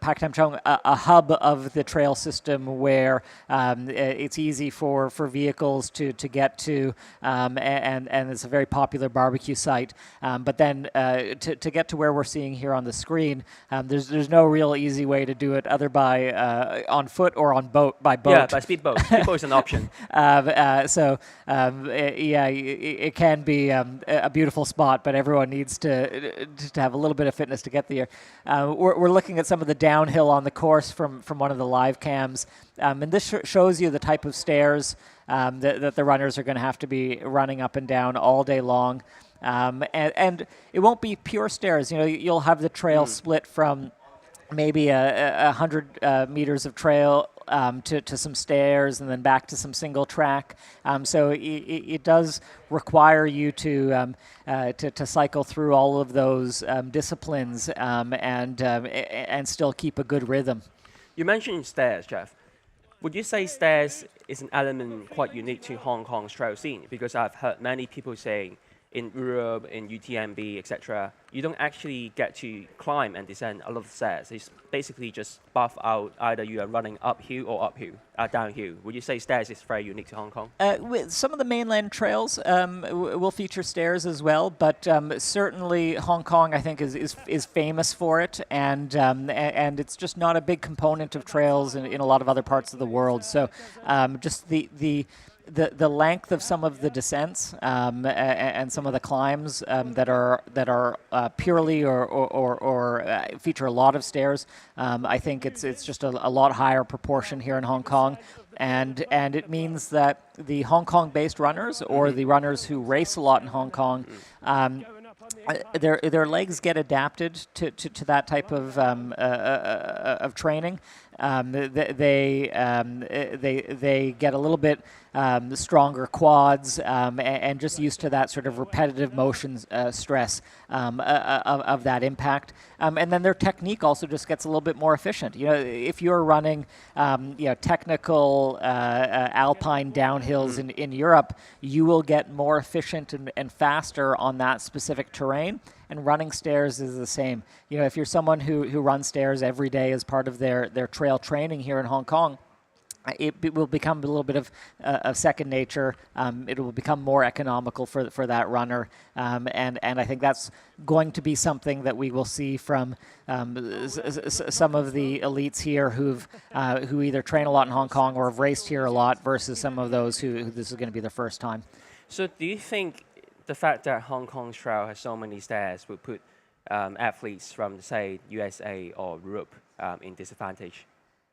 Pak Tam Chong, a hub of the trail system where it's easy for vehicles to get to, and it's a very popular barbecue site. But then to get to where we're seeing here on the screen, there's no real easy way to do it other by on foot or on boat. Yeah, by speedboat. Speedboat is an option. It can be a beautiful spot, but everyone needs to have a little bit of fitness to get there. We're looking at some of the downhill on the course from one of the live cams, and this shows you the type of stairs that the runners are going to have to be running up and down all day long. And it won't be pure stairs. You'll have the trail split from maybe 100 meters of trail to some stairs and then back to some single track. So it does require you to cycle through all of those disciplines and still keep a good rhythm. You mentioned stairs, Jeff. Would you say stairs is an element quite unique to Hong Kong's trail scene? Because I've heard many people saying in Europe, in UTMB, etc., you don't actually get to climb and descend a lot of stairs. It's basically just buff out. Either you are running uphill or downhill. Would you say stairs is very unique to Hong Kong? Some of the mainland trails will feature stairs as well, but certainly Hong Kong, I think, is famous for it, and it's just not a big component of trails in a lot of other parts of the world. So just the the length of some of the descents and some of the climbs that are purely or feature a lot of stairs, I think it's just a lot higher proportion here in Hong Kong, and it means that the Hong Kong-based runners or the runners who race a lot in Hong Kong. Their legs get adapted to that type of training. They get a little bit stronger quads and just used to that sort of repetitive motion stress of that impact. And then their technique also just gets a little bit more efficient. If you're running technical alpine downhills in Europe, you will get more efficient and faster on that specific terrain. And running stairs is the same. If you're someone who runs stairs every day as part of their trail training here in Hong Kong, it will become a little bit of second nature. It will become more economical for that runner, and I think that's going to be something that we will see from some of the elites here who either train a lot in Hong Kong or have raced here a lot versus some of those who this is going to be their first time. So do you think the fact that Hong Kong's trail has so many stairs would put athletes from, say, USA or Europe in disadvantage?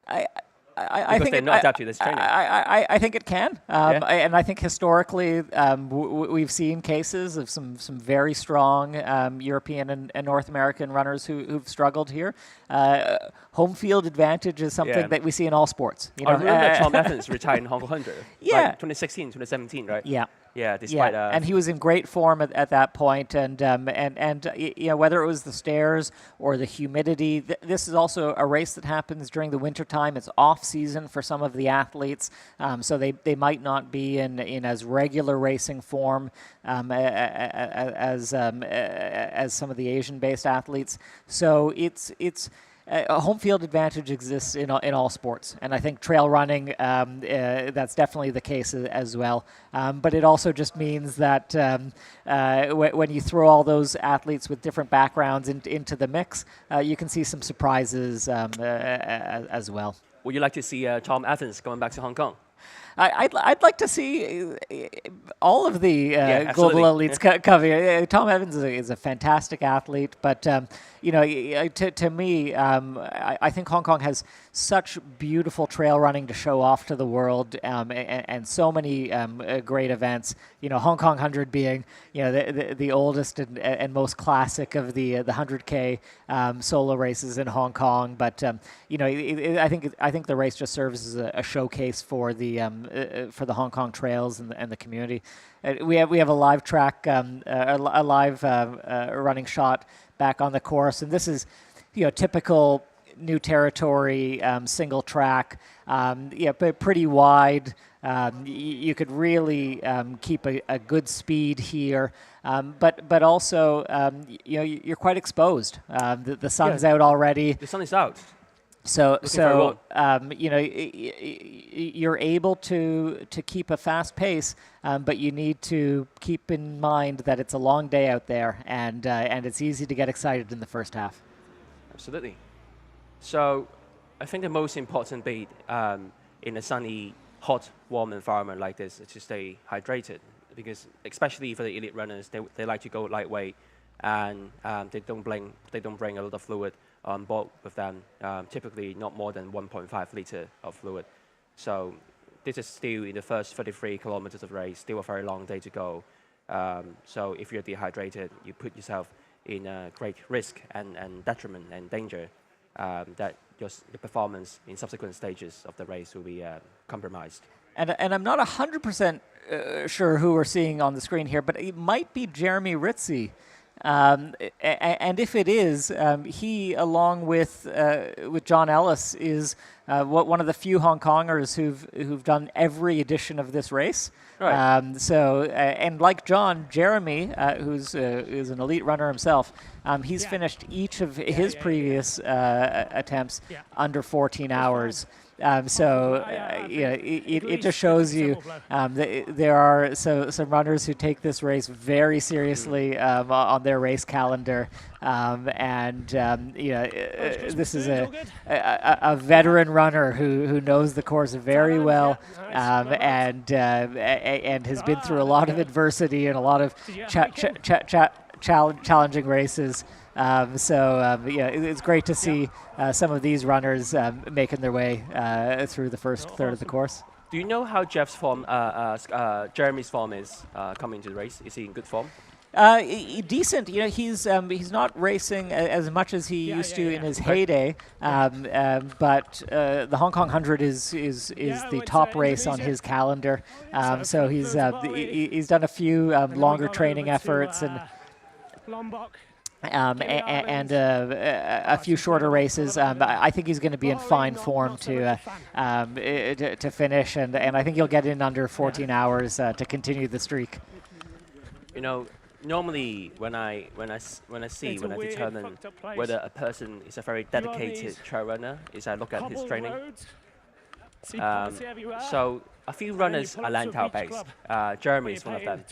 I think they're not adapted to this training. I think it can, and I think historically we've seen cases of some very strong European and North American runners who've struggled here. Home field advantage is something that we see in all sports. I remember that Tom Evans retired in Hong Kong 100. Yeah, like 2016, 2017, right? Yeah. Yeah, despite and he was in great form at that point, and whether it was the stairs or the humidity, this is also a race that happens during the winter time. It's off season for some of the athletes, so they might not be in as regular racing form as some of the Asian-based athletes. So it's a home field advantage exists in all sports, and I think trail running, that's definitely the case as well. But it also just means that when you throw all those athletes with different backgrounds into the mix, you can see some surprises as well. Would you like to see Tom Evans going back to Hong Kong? I'd like to see all of the global elites come here. Tom Evans is a fantastic athlete, but to me, I think Hong Kong has such beautiful trail running to show off to the world, and so many great events. Hong Kong 100 being the oldest and most classic of the 100K solo races in Hong Kong. But I think the race just serves as a showcase for the Hong Kong trails and the community. We have a live track, a live running shot back on the course, and this is typical new territory, single track, but pretty wide. You could really keep a good speed here, but also you're quite exposed. The sun's out already. The sun is out. So you're able to keep a fast pace, but you need to keep in mind that it's a long day out there, and it's easy to get excited in the first half. Absolutely. So I think the most important bit in a sunny, hot, warm environment like this is to stay hydrated, because especially for the elite runners, they like to go lightweight, and they don't bring a lot of fluid on board with them, typically not more than 1.5 liter of fluid. So this is still in the first 33 kilometers of race, still a very long day to go. So if you're dehydrated, you put yourself in a great risk and detriment and danger that your performance in subsequent stages of the race will be compromised. And I'm not 100% sure who we're seeing on the screen here, but it might be Jeremy Ritzie. And if it is, he, along with John Ellis, is one of the few Hong Kongers who've done every edition of this race. Right. And like John, Jeremy, who's an elite runner himself, he's finished each of his previous attempts under 14 hours. It just shows you that there are some runners who take this race very seriously on their race calendar, this is a veteran runner who knows the course very well, and has been through a lot of adversity and a lot of challenging races. It's great to see some of these runners making their way through the first third of the course. Do you know how Jeff's form, Jeremy's form is coming to the race? Is he in good form? Decent. He's not racing as much as he used to in his heyday, but the Hong Kong 100 is the top race on his calendar. So he's done a few longer training efforts and a few shorter races. I think he's going to be in fine form to finish, and I think he'll get in under 14 hours to continue the streak. Normally, when I determine whether a person is a very dedicated trail runner, is I look at his training. So a few runners are Lantau based. Jeremy is one of them.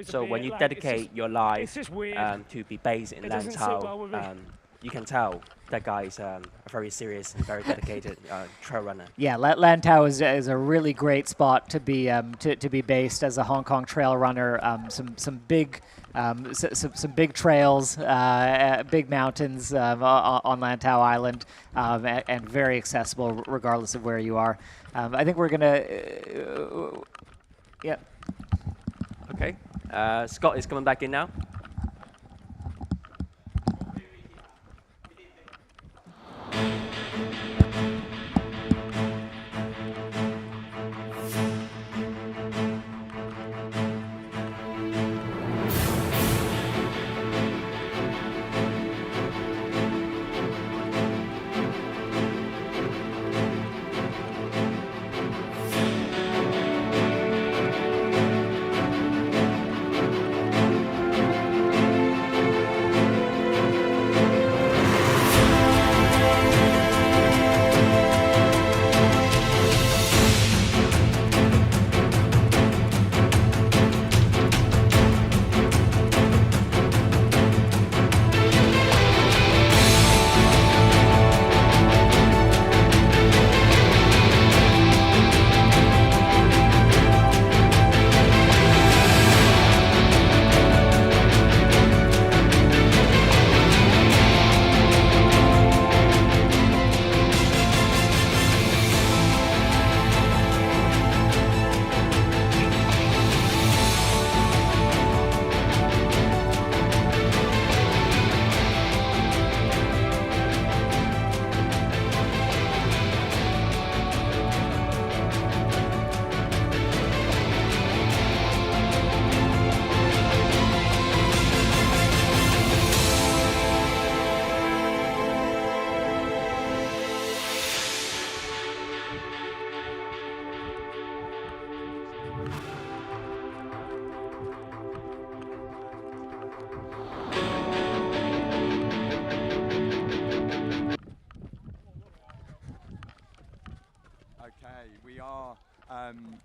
So when you dedicate your life to be based in Lantau, you can tell that guy is a very serious and very dedicated trail runner. Yeah, Lantau is a really great spot to be based as a Hong Kong trail runner. Some big trails, big mountains on Lantau Island, and very accessible regardless of where you are. I think we're gonna, yeah. Okay, Scott is coming back in now.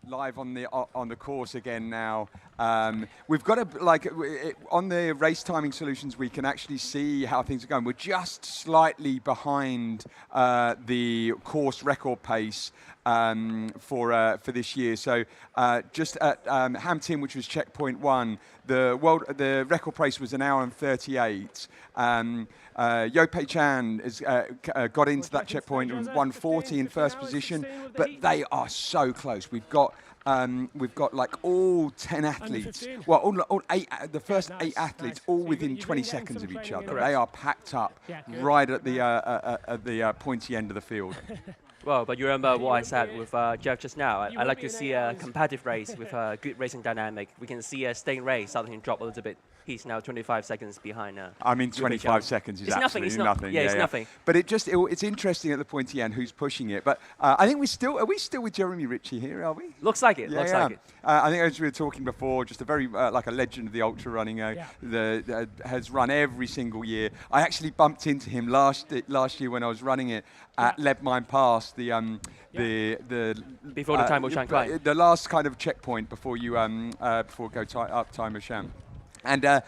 Live on the course again now. We've got on the race timing solutions, we can actually see how things are going. We're just slightly behind the course record pace for this year. So just at Ham Tin, which was checkpoint 1, the record pace was 1 hour and 38. Yo Pei Chan has got into that checkpoint and was 140 in first position, but they are so close. We've got like all 10 athletes, well, all 8, the first 8 athletes, all within 20 seconds of each other. They are packed up right at the pointy end of the field. Well, but you remember what I said with Jeff just now. I like to see a competitive race with a good racing dynamic. We can see a staying race starting to drop a little bit. He's now 25 seconds behind. I mean, 25 seconds is absolutely nothing. Yeah, it's nothing. But it's interesting at the pointy end who's pushing it. But I think are we still with Jeremy Ritchie here, are we? Looks like it, looks like it. I think as we were talking before, just a very, like a legend of the ultra running, has run every single year. I actually bumped into him last year when I was running it at Leb Mine Pass, before the Time of Shan climb. The last kind of checkpoint before you, before go up Time of Shan. And I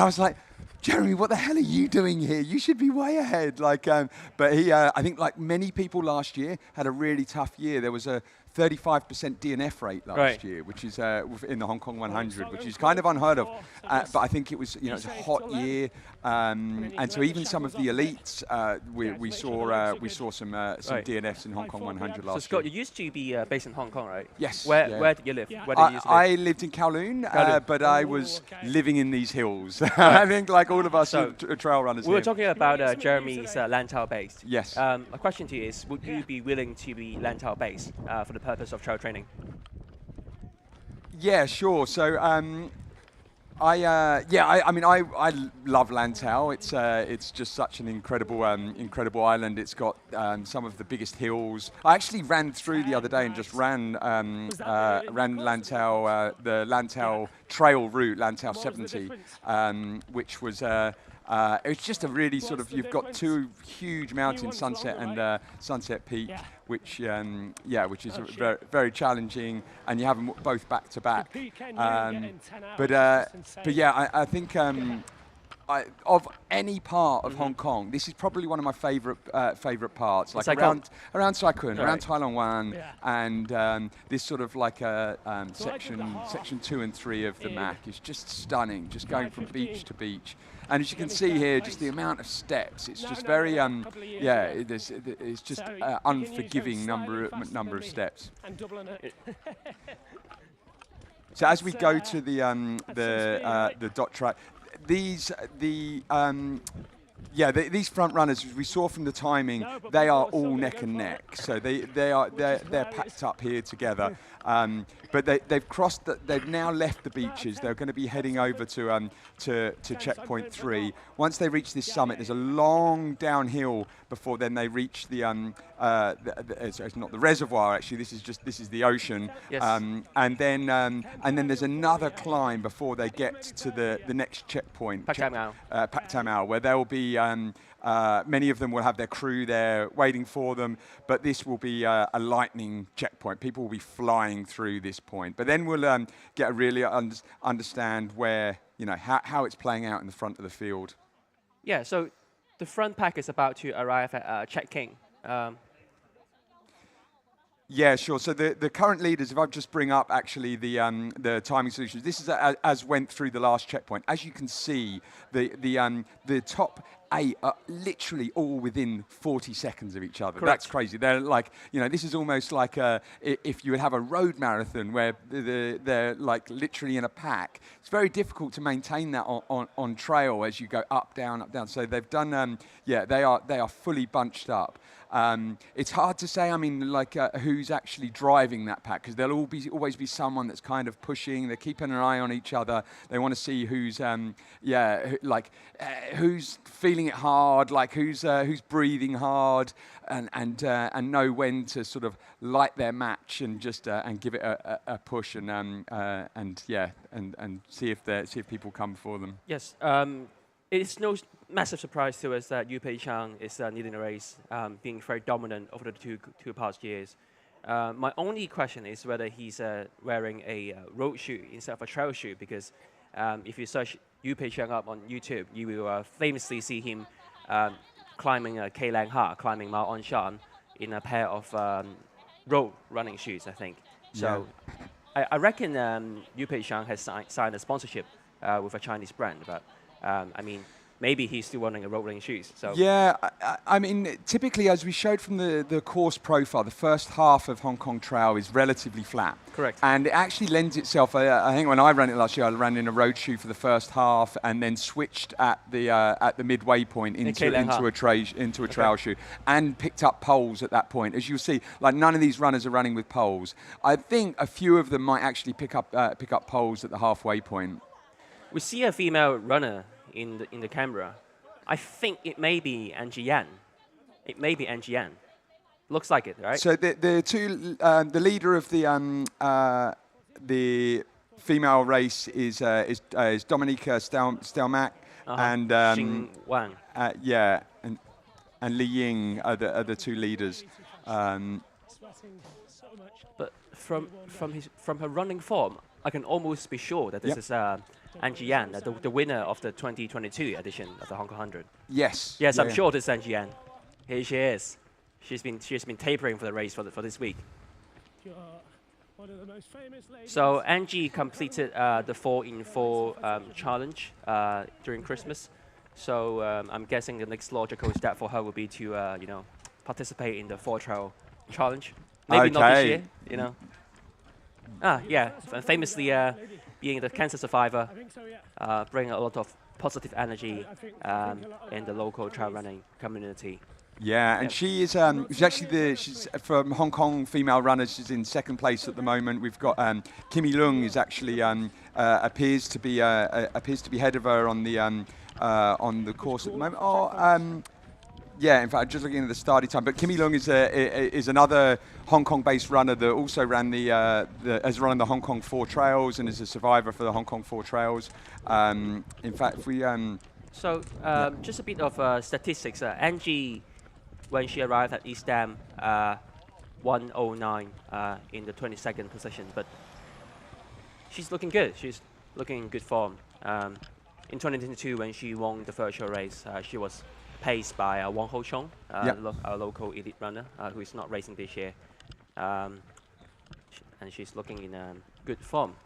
was like, Jeremy, what the hell are you doing here? You should be way ahead. But he, I think, like many people last year, had a really tough year. There was a 35% DNF rate last year, which is in the Hong Kong 100, which is kind of unheard of. But I think it was, it's a hot year, and so even some of the elites, we saw some DNFs in Hong Kong 100 last year. So Scott, you used to be based in Hong Kong, right? Yes. Where did you live? Where did you used to live? I lived in Kowloon, but I was living in these hills. I think like all of us trail runners. We were talking about Jeremy's Lantau based. Yes. My question to you is, would you be willing to be Lantau based for the purpose of trail training? Yeah, sure. So I mean, I love Lantau. It's just such an incredible island. It's got some of the biggest hills. I actually ran through the other day and just ran Lantau, the Lantau trail route, Lantau 70, which was. It's just a really sort of, you've got two huge mountains, Sunset and Sunset Peak, which is very, very challenging, and you have them both back to back. But yeah, I think of any part of Hong Kong, this is probably one of my favorite parts. Like around Sai Kung, around Tai Long Wan, and this sort of like section 2 and 3 of the MAC is just stunning, just going from beach to beach. And as you can see here, just the amount of steps, it's just very, it's just unforgiving number of steps. So as we go to the dot track, these front runners, as we saw from the timing, they are all neck and neck. So they're packed up here together. But they've now left the beaches. They're going to be heading over to checkpoint 3. Once they reach this summit, there's a long downhill before then they reach the it's not the reservoir actually. This is the ocean. Yes. And then there's another climb before they get to the next checkpoint. Pak Tam Ao, where there will be many of them will have their crew there waiting for them, but this will be a lightning checkpoint. People will be flying through this point. But then we'll get a really understand where, how it's playing out in the front of the field. Yeah, so the front pack is about to arrive at Check King. Yeah, sure. So the current leaders, if I just bring up actually the timing solutions, this is as went through the last checkpoint. As you can see, the top 8 are literally all within 40 seconds of each other. Correct. That's crazy. They're like, this is almost like if you would have a road marathon where they're like literally in a pack. It's very difficult to maintain that on trail as you go up, down. So they've done, they are fully bunched up. It's hard to say, who's actually driving that pack, because there'll always be someone that's kind of pushing. They're keeping an eye on each other. They want to see who's feeling it hard, who's breathing hard, and know when to sort of light their match and just and give it a push and see if people come for them. Yes. It's no massive surprise to us that Yu Pei Chang is leading the race, being very dominant over the two past years. My only question is whether he's wearing a road shoe instead of a trail shoe, because if you search Yu Pei Chang up on YouTube, you will famously see him climbing K Lang Ha, climbing Mount Anshan in a pair of road running shoes, I think. So I reckon Yu Pei Chang has signed a sponsorship with a Chinese brand, but maybe he's still running a road running shoes. So yeah, typically, as we showed from the course profile, the first half of Hong Kong Trail is relatively flat. Correct. And it actually lends itself. I think when I ran it last year, I ran in a road shoe for the first half, and then switched at the midway point into a trail shoe, and picked up poles at that point. As you'll see, like none of these runners are running with poles. I think a few of them might actually pick up poles at the halfway point. We see a female runner in the camera. I think it may be Angie Yan. Looks like it, right? So the leader of the female race is Dominika Stelmack and Xing Wang. And Li Ying are the two leaders. But from her running form, I can almost be sure that this is Angie Yan, the winner of the 2022 edition of the Hong Kong 100. Yes. Yes, Yeah, I'm yeah. sure this is Angie Yan. Here she is. She's been tapering for the race for this week. So Angie completed the 4-in-4 challenge during Christmas. So I'm guessing the next logical step for her would be to participate in the 4-trail challenge. Maybe not this year, you know. Famously being the cancer survivor, bringing a lot of positive energy in the local trail running community. Yeah, and she is she's actually she's from Hong Kong female runners. She's in second place at the moment. We've got Kimmy Leung is actually appears to be ahead of her on the course at the moment. Yeah, in fact, just looking at the starting time. But Kimmy Leung is another Hong Kong-based runner that also ran has run the Hong Kong 4 Trails and is a survivor for the Hong Kong 4 Trails. In fact, if we just a bit of statistics. Angie, when she arrived at East Dam, 1:09 in the 22nd position, but she's looking good. She's looking in good form. In 2022, when she won the virtual race, she was paced by Wang Ho Chung, our local elite runner, who is not racing this year, and she's looking in good form.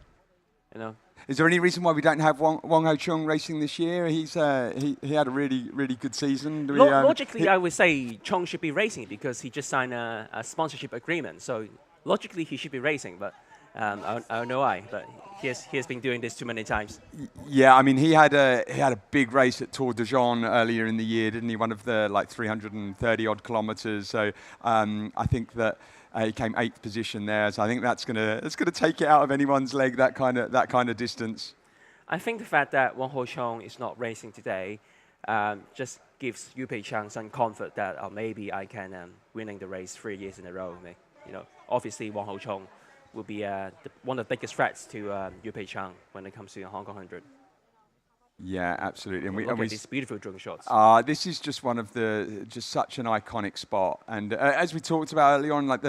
You know. Is there any reason why we don't have Wang Ho Chung racing this year? He had a really good season. Logically, I would say Chung should be racing because he just signed a sponsorship agreement. So logically, he should be racing, but I don't know why. But he has been doing this too many times. Yeah, I mean, he had a big race at Tour de Jean earlier in the year, didn't he? One of the 330 odd kilometers. So I think that. He came 8th position there, so I think that's gonna take it out of anyone's leg, that kind of distance. I think the fact that Wang Ho Chung is not racing today just gives Yu Pei Chang some comfort that maybe I can winning the race 3 years in a row. You know, obviously Wang Ho Chung will be one of the biggest threats to Yu Pei Chang when it comes to Hong Kong 100. Yeah, absolutely. And look at these beautiful drone shots. This is just one of just such an iconic spot. And as we talked about earlier on, like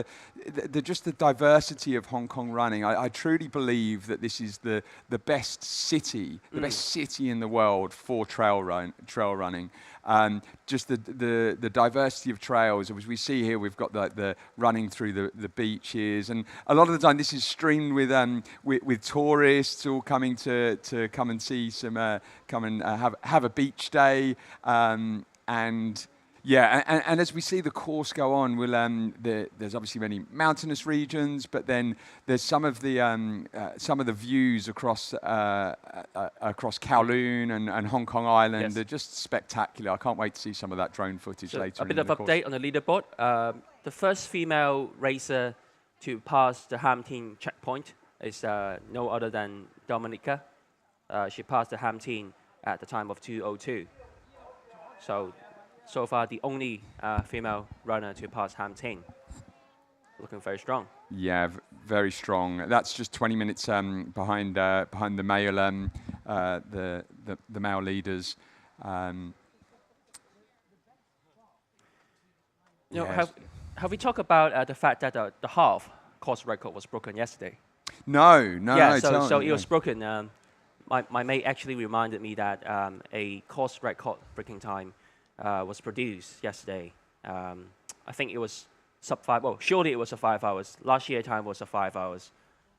just the diversity of Hong Kong running, I truly believe that this is the best city, best city in the world for trail running. Just the diversity of trails. As we see here, we've got the running through the beaches, and a lot of the time this is streamed with tourists all coming to come and see come and have a beach day, and as we see the course go on, there's obviously many mountainous regions, but then there's some of the views across Kowloon and Hong Kong Island. Yes. They're just spectacular. I can't wait to see some of that drone footage later. A bit of update on the leaderboard. The first female racer to pass the Ham Tin checkpoint is no other than Dominica. She passed the Ham Tin at the time of 2:02. So far, the only female runner to pass Ham Tin. Looking very strong. Yeah, very strong. That's just 20 minutes behind the male the male leaders. Have we talked about the fact that the half course record was broken yesterday? No. Yeah, so it was broken. My mate actually reminded me that a course record breaking time was produced yesterday. I think it was sub 5. Well, surely it was 5 hours. Last year time was 5 hours.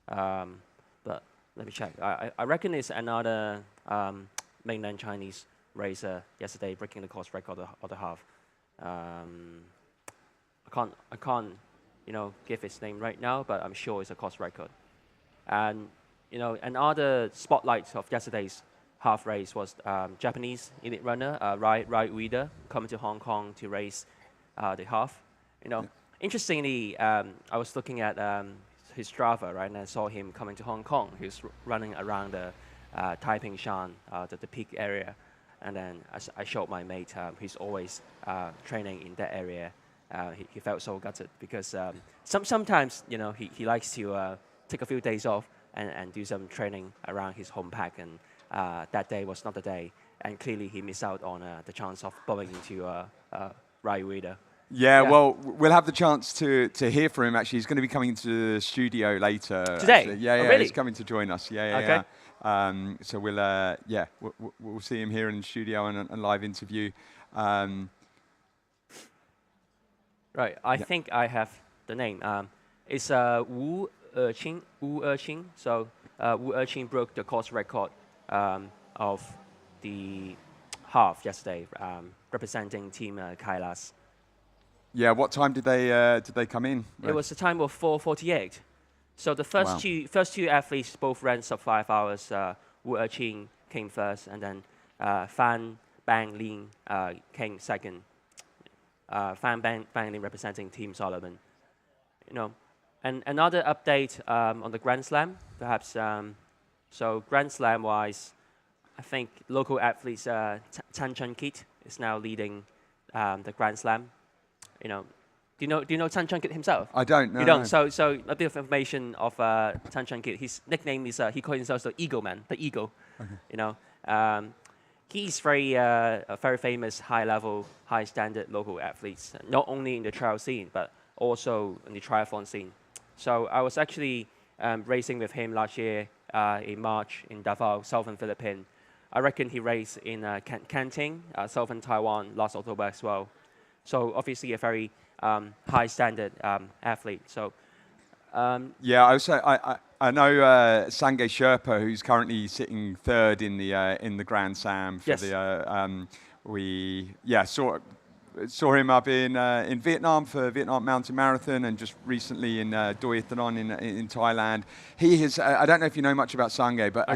But let me check. I reckon it's another mainland Chinese racer yesterday breaking the course record of the half. I can't give his name right now, but I'm sure it's a course record. And another spotlight of yesterday's half race was Japanese elite runner Rai Ueda coming to Hong Kong to race the half. Interestingly, I was looking at his Strava, right, and I saw him coming to Hong Kong. He was running around the Taiping Shan, the peak area, and then I showed my mate. He's always training in that area. He felt so gutted because sometimes he likes to take a few days off and do some training around his home pack, and that day was not the day, and clearly he missed out on the chance of bumping into Rai Ueda. Yeah, well, we'll have the chance to hear from him. Actually, he's going to be coming into the studio later today. Actually. Yeah, really? He's coming to join us. Yeah. Okay. So we'll see him here in the studio and a live interview. Right. I think I have the name. It's Wu Erqing. Wu Erqing. So Wu Erqing broke the course record of the half yesterday, representing Team Kailas. Yeah. What time did they come in? It was a time of 4:48. So the first two athletes both ran sub 5 hours. Wu Erqing came first, and then Fan Bang Lin came second. Fan Bang Lin representing Team Solomon. And another update on the Grand Slam, perhaps. So Grand Slam wise, I think local athletes Tan Chun Kit is now leading the Grand Slam. Do you know Tan Chun Kit himself? I don't know. You don't. So a bit of information of Tan Chun Kit. His nickname is he calls himself the Eagle Man, the Eagle. Okay. He's a very famous high-level, high-standard local athlete, not only in the trail scene but also in the triathlon scene. So I was actually racing with him last year in March in Davao, southern Philippines. I reckon he raced in Canting, southern Taiwan, last October as well. So obviously a very high standard athlete. So yeah, I know Sangay Sherpa, who's currently sitting third in the Grand Slam for we saw him up in Vietnam for Vietnam Mountain Marathon, and just recently in Doi Thanon in Thailand. He has I don't know if you know much about Sangay, but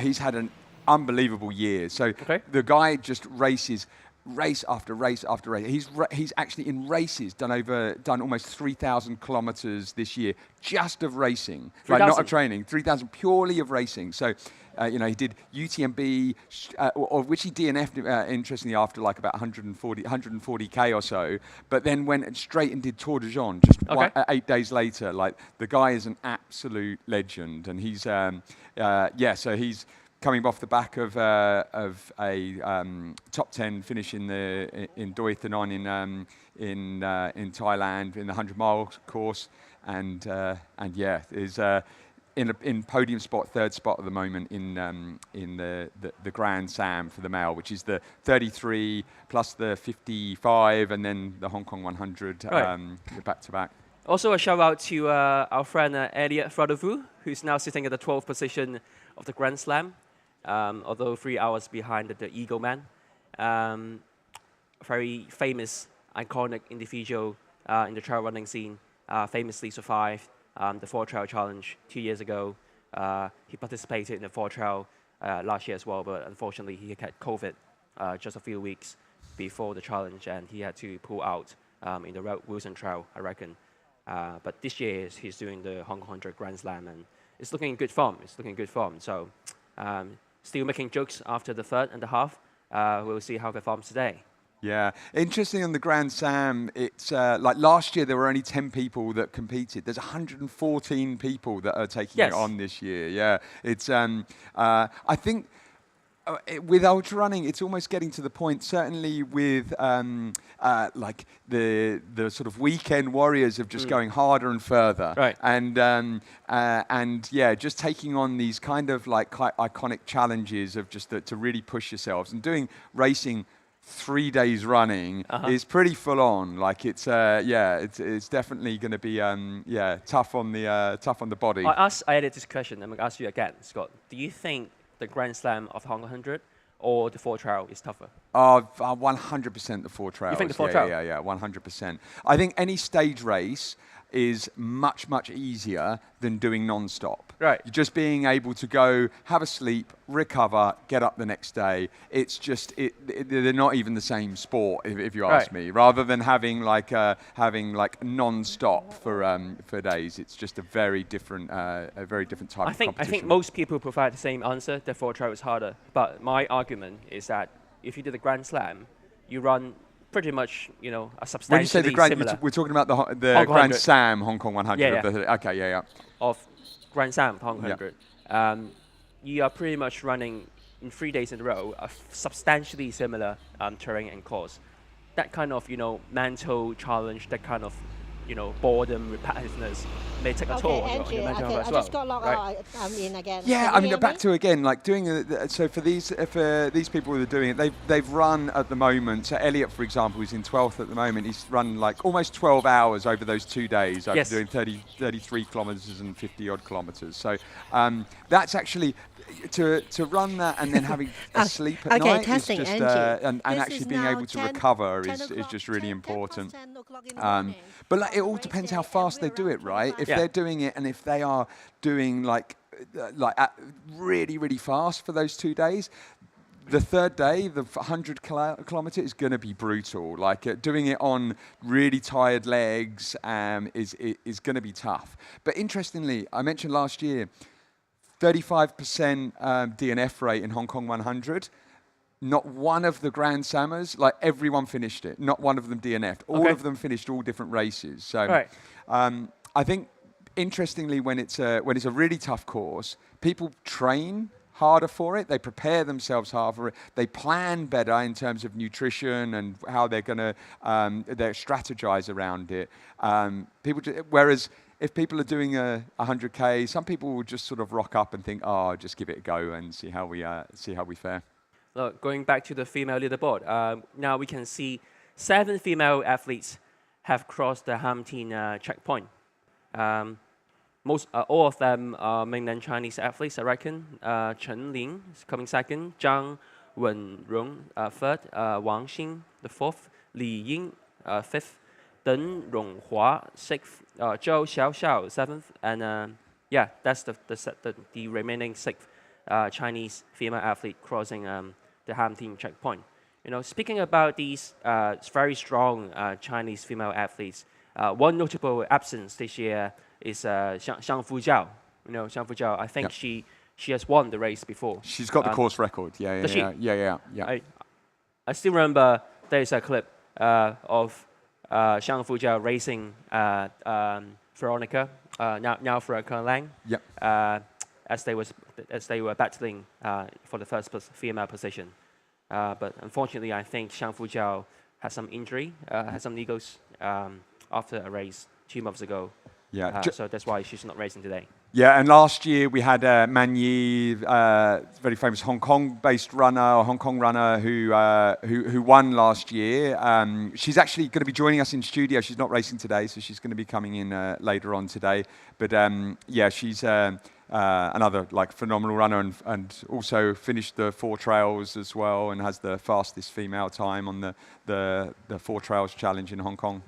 he's had an unbelievable year. So the guy just races race after race after race. He's actually in races done almost 3,000 kilometers this year just of racing, like not of training. 3,000 purely of racing. So he did UTMB, which he DNF'd interestingly after like about 140k or so, but then went straight and did Tour de Jean just 8 days later. Like, the guy is an absolute legend, and he's so he's coming off the back of a top 10 finish in Doi Thanon in Thailand in the 100-mile course, and is in podium spot, third spot at the moment in the Grand Slam for the male, which is the 33 plus the 55 and then the Hong Kong 100 back to back. Also a shout out to our friend Elliot Fradovu, who's now sitting at the 12th position of the Grand Slam, although 3 hours behind the Eagle Man. Very famous, iconic individual in the trail running scene, famously survived the 4-Trail Challenge 2 years ago. He participated in the 4-Trail last year as well, but unfortunately he had COVID just a few weeks before the challenge, and he had to pull out in the Wilson Trail, I reckon. But this year he's doing the Hong Kong 100 Grand Slam, and it's looking in good form. So still making jokes after the third and the half. We'll see how it performs today. Yeah, interesting on the Grand Slam. It's like last year there were only 10 people that competed. There's 114 people that are taking it on this year. Yeah, it's I think with ultra running, it's almost getting to the point. Certainly with like the sort of weekend warriors of just going harder and further, right? And just taking on these kind of like iconic challenges of just to really push yourselves, and doing racing 3 days running is pretty full on. Like it's definitely going to be tough on the body. I added this question. I'm going to ask you again, Scott. Do you think the Grand Slam of Hong Kong 100 or the 4-Trail is tougher? 100% the 4-Trail. You think the 4-Trail? Yeah, 100%. I think any stage race is much, much easier than doing non-stop. Right. You're just being able to go, have a sleep, recover, get up the next day. It's just, they're not even the same sport, if you ask me. Rather than having like non-stop for days, it's just a very different type of competition. I think most people provide the same answer. The 4-Trail is harder. But my argument is that if you do the Grand Slam, you run pretty much, a substantially when you say the Grand, similar. we're talking about the Grand Slam Hong Kong 100. Yeah. Of Grand Slam Hong Kong 100. You are pretty much running in 3 days in a row a substantially similar terrain and course. that kind of mental challenge, that kind of boredom, repetitiveness may take a toll on your mental health as well. I just got logged right? out. I'm in again. Yeah, Can I you mean, hear back me? to again, like doing so for these people who are doing it, they've run at the moment. So Elliot, for example, who's in 12th at the moment, he's run like almost 12 hours over those 2 days after doing 33 kilometers and 50 odd kilometers. So that's actually to run that and then having a sleep at night testing, is just and actually being able to recover is just really important. But like, it all depends how fast they do it, right? If they're doing it and if they are doing like really, really fast for those 2 days, the third day, the 100 kilometer is going to be brutal. Like doing it on really tired legs is going to be tough. But interestingly, I mentioned last year, 35% DNF rate in Hong Kong 100. Not one of the Grand Sammers, like everyone finished it. Not one of them DNF'd. All of them finished all different races. So I think, interestingly, when it's a really tough course, people train harder for it. They prepare themselves harder for it. They plan better in terms of nutrition and how they're going to they strategize around it. Whereas if people are doing a 100K, some people will just sort of rock up and think, "Oh, just give it a go and see how we fare." Look, going back to the female leaderboard, now we can see 7 female athletes have crossed the Ham Tin checkpoint. All of them are mainland Chinese athletes, I reckon. Chen Ling is coming second, Zhang Wenrong third, Wang Xin the fourth, Li Ying fifth, Deng Ronghua sixth, Zhou Xiaoxiao seventh, and that's the remaining 6th Chinese female athlete crossing the Ham Tin checkpoint. Speaking about these very strong Chinese female athletes, one notable absence this year is Xiang Fujiao. Xiang Fujiao, I think she has won the race before. She's got the course record. Yeah. I still remember there's a clip of Xiang Fujiao racing Veronica, now Veronica Lang. As they were battling for the first female position. But unfortunately, I think Xiang Fujiao had some injury, had some niggles after a race 2 months ago. So that's why she's not racing today. Yeah, and last year we had Man Yi, very famous Hong Kong-based runner, Hong Kong runner who won last year. She's actually going to be joining us in studio. She's not racing today, so she's going to be coming in later on today. But she's another like phenomenal runner and also finished the 4 trails as well and has the fastest female time on the 4 trails challenge in Hong Kong.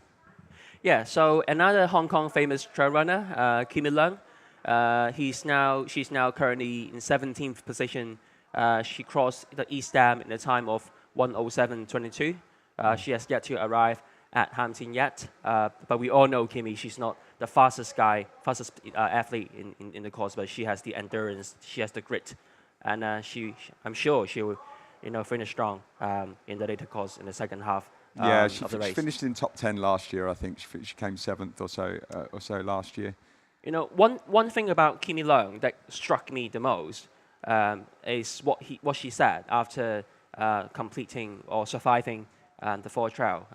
Yeah, so another Hong Kong famous trail runner, Kimi Leung. She's now currently in 17th position. She crossed the East Dam in a time of 1:07:22. She has yet to arrive at Ham Tin yet, but we all know Kimi. She's not the fastest athlete in the course, but she has the endurance, she has the grit, and I'm sure she will, finish strong in the later course in the second half. She of the race. finished in top 10 last year. I think she came 7th or so last year. One thing about Kimi Leung that struck me the most is what she said after completing or surviving the 4 trail.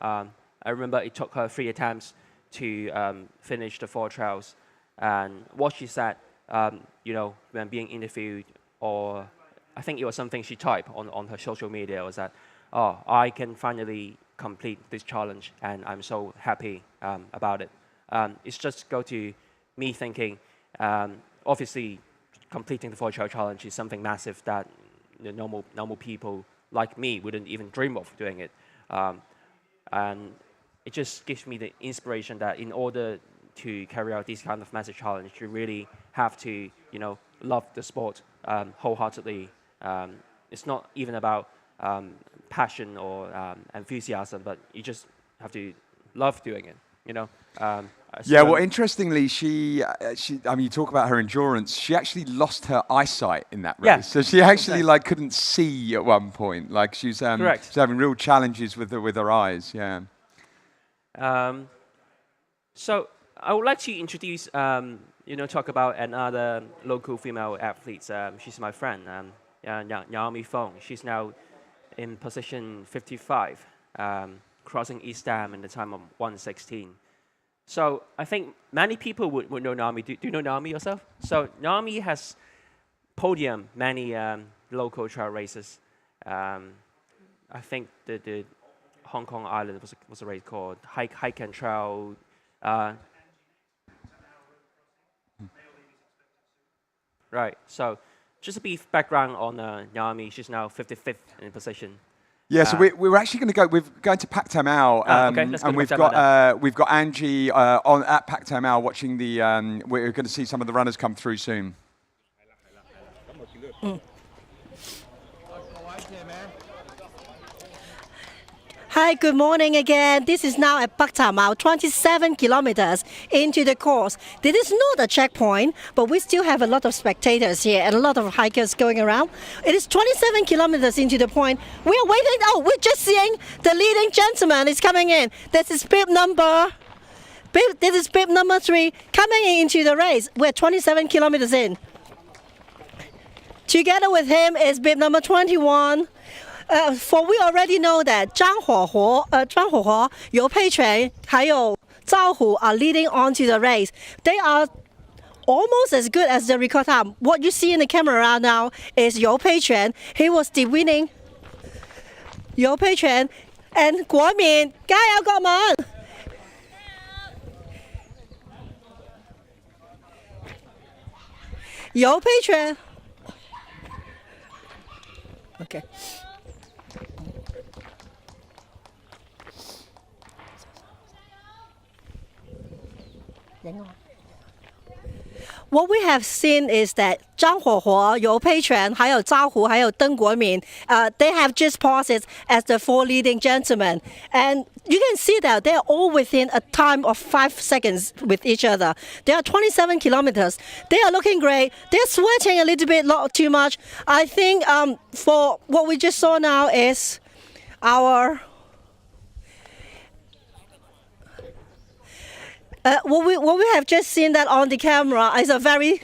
I remember it took her 3 attempts to finish the 4 trails, and what she said, when being interviewed, or I think it was something she typed on her social media, was that, I can finally complete this challenge, and I'm so happy about it. It's just go to me thinking, obviously, completing the 4 trail challenge is something massive that normal people like me wouldn't even dream of doing it. And it just gives me the inspiration that in order to carry out this kind of massive challenge, you really have to, love the sport wholeheartedly. It's not even about passion or enthusiasm, but you just have to love doing it. Well, interestingly, she you talk about her endurance. She actually lost her eyesight in that race. Yeah. So she actually couldn't see at one point. Like she's having real challenges with her eyes. Yeah. So I would like to introduce, talk about another local female athlete. She's my friend, Naomi Fong. She's now in position 55. crossing East Dam in the time of 1:16. So I think many people would know Naomi. Do you know Naomi yourself? So Naomi has podium many local trail races. I think the Hong Kong Island was a race called Hike and Trail. Right. So just a brief background on Naomi. She's now 55th in position. Yeah, so we're actually going to go. We're going to Pak Tam Ao, okay, let's go and to we've got Angie on at Pak Tam Ao watching the. We're going to see some of the runners come through soon. Hi, good morning again. This is now at Pak Tam Ao, 27 kilometers into the course. This is not a checkpoint, but we still have a lot of spectators here and a lot of hikers going around. It is 27 kilometers into the point. We are waiting. Oh, we're just seeing the leading gentleman is coming in. This is bib number 3 coming into the race. We're 27 kilometers in. Together with him is bib number 21. For we already know that 张火火、尤佩全还有赵虎 are leading on to the race. They are almost as good as the record time. What you see in the camera now is Liu Peiquan. He was the winning. Liu Peiquan and 國民加油國民！Liu Peiquan. Okay. What we have seen is that 张火火、尤佩全、还有赵虎、还有邓国民, they have just paused as the 4 leading gentlemen. And you can see that they are all within a time of 5 seconds with each other. They are 27 kilometers. They are looking great. They're sweating a little bit too much. I think for what we just saw now is our... What we have just seen that on the camera is a very...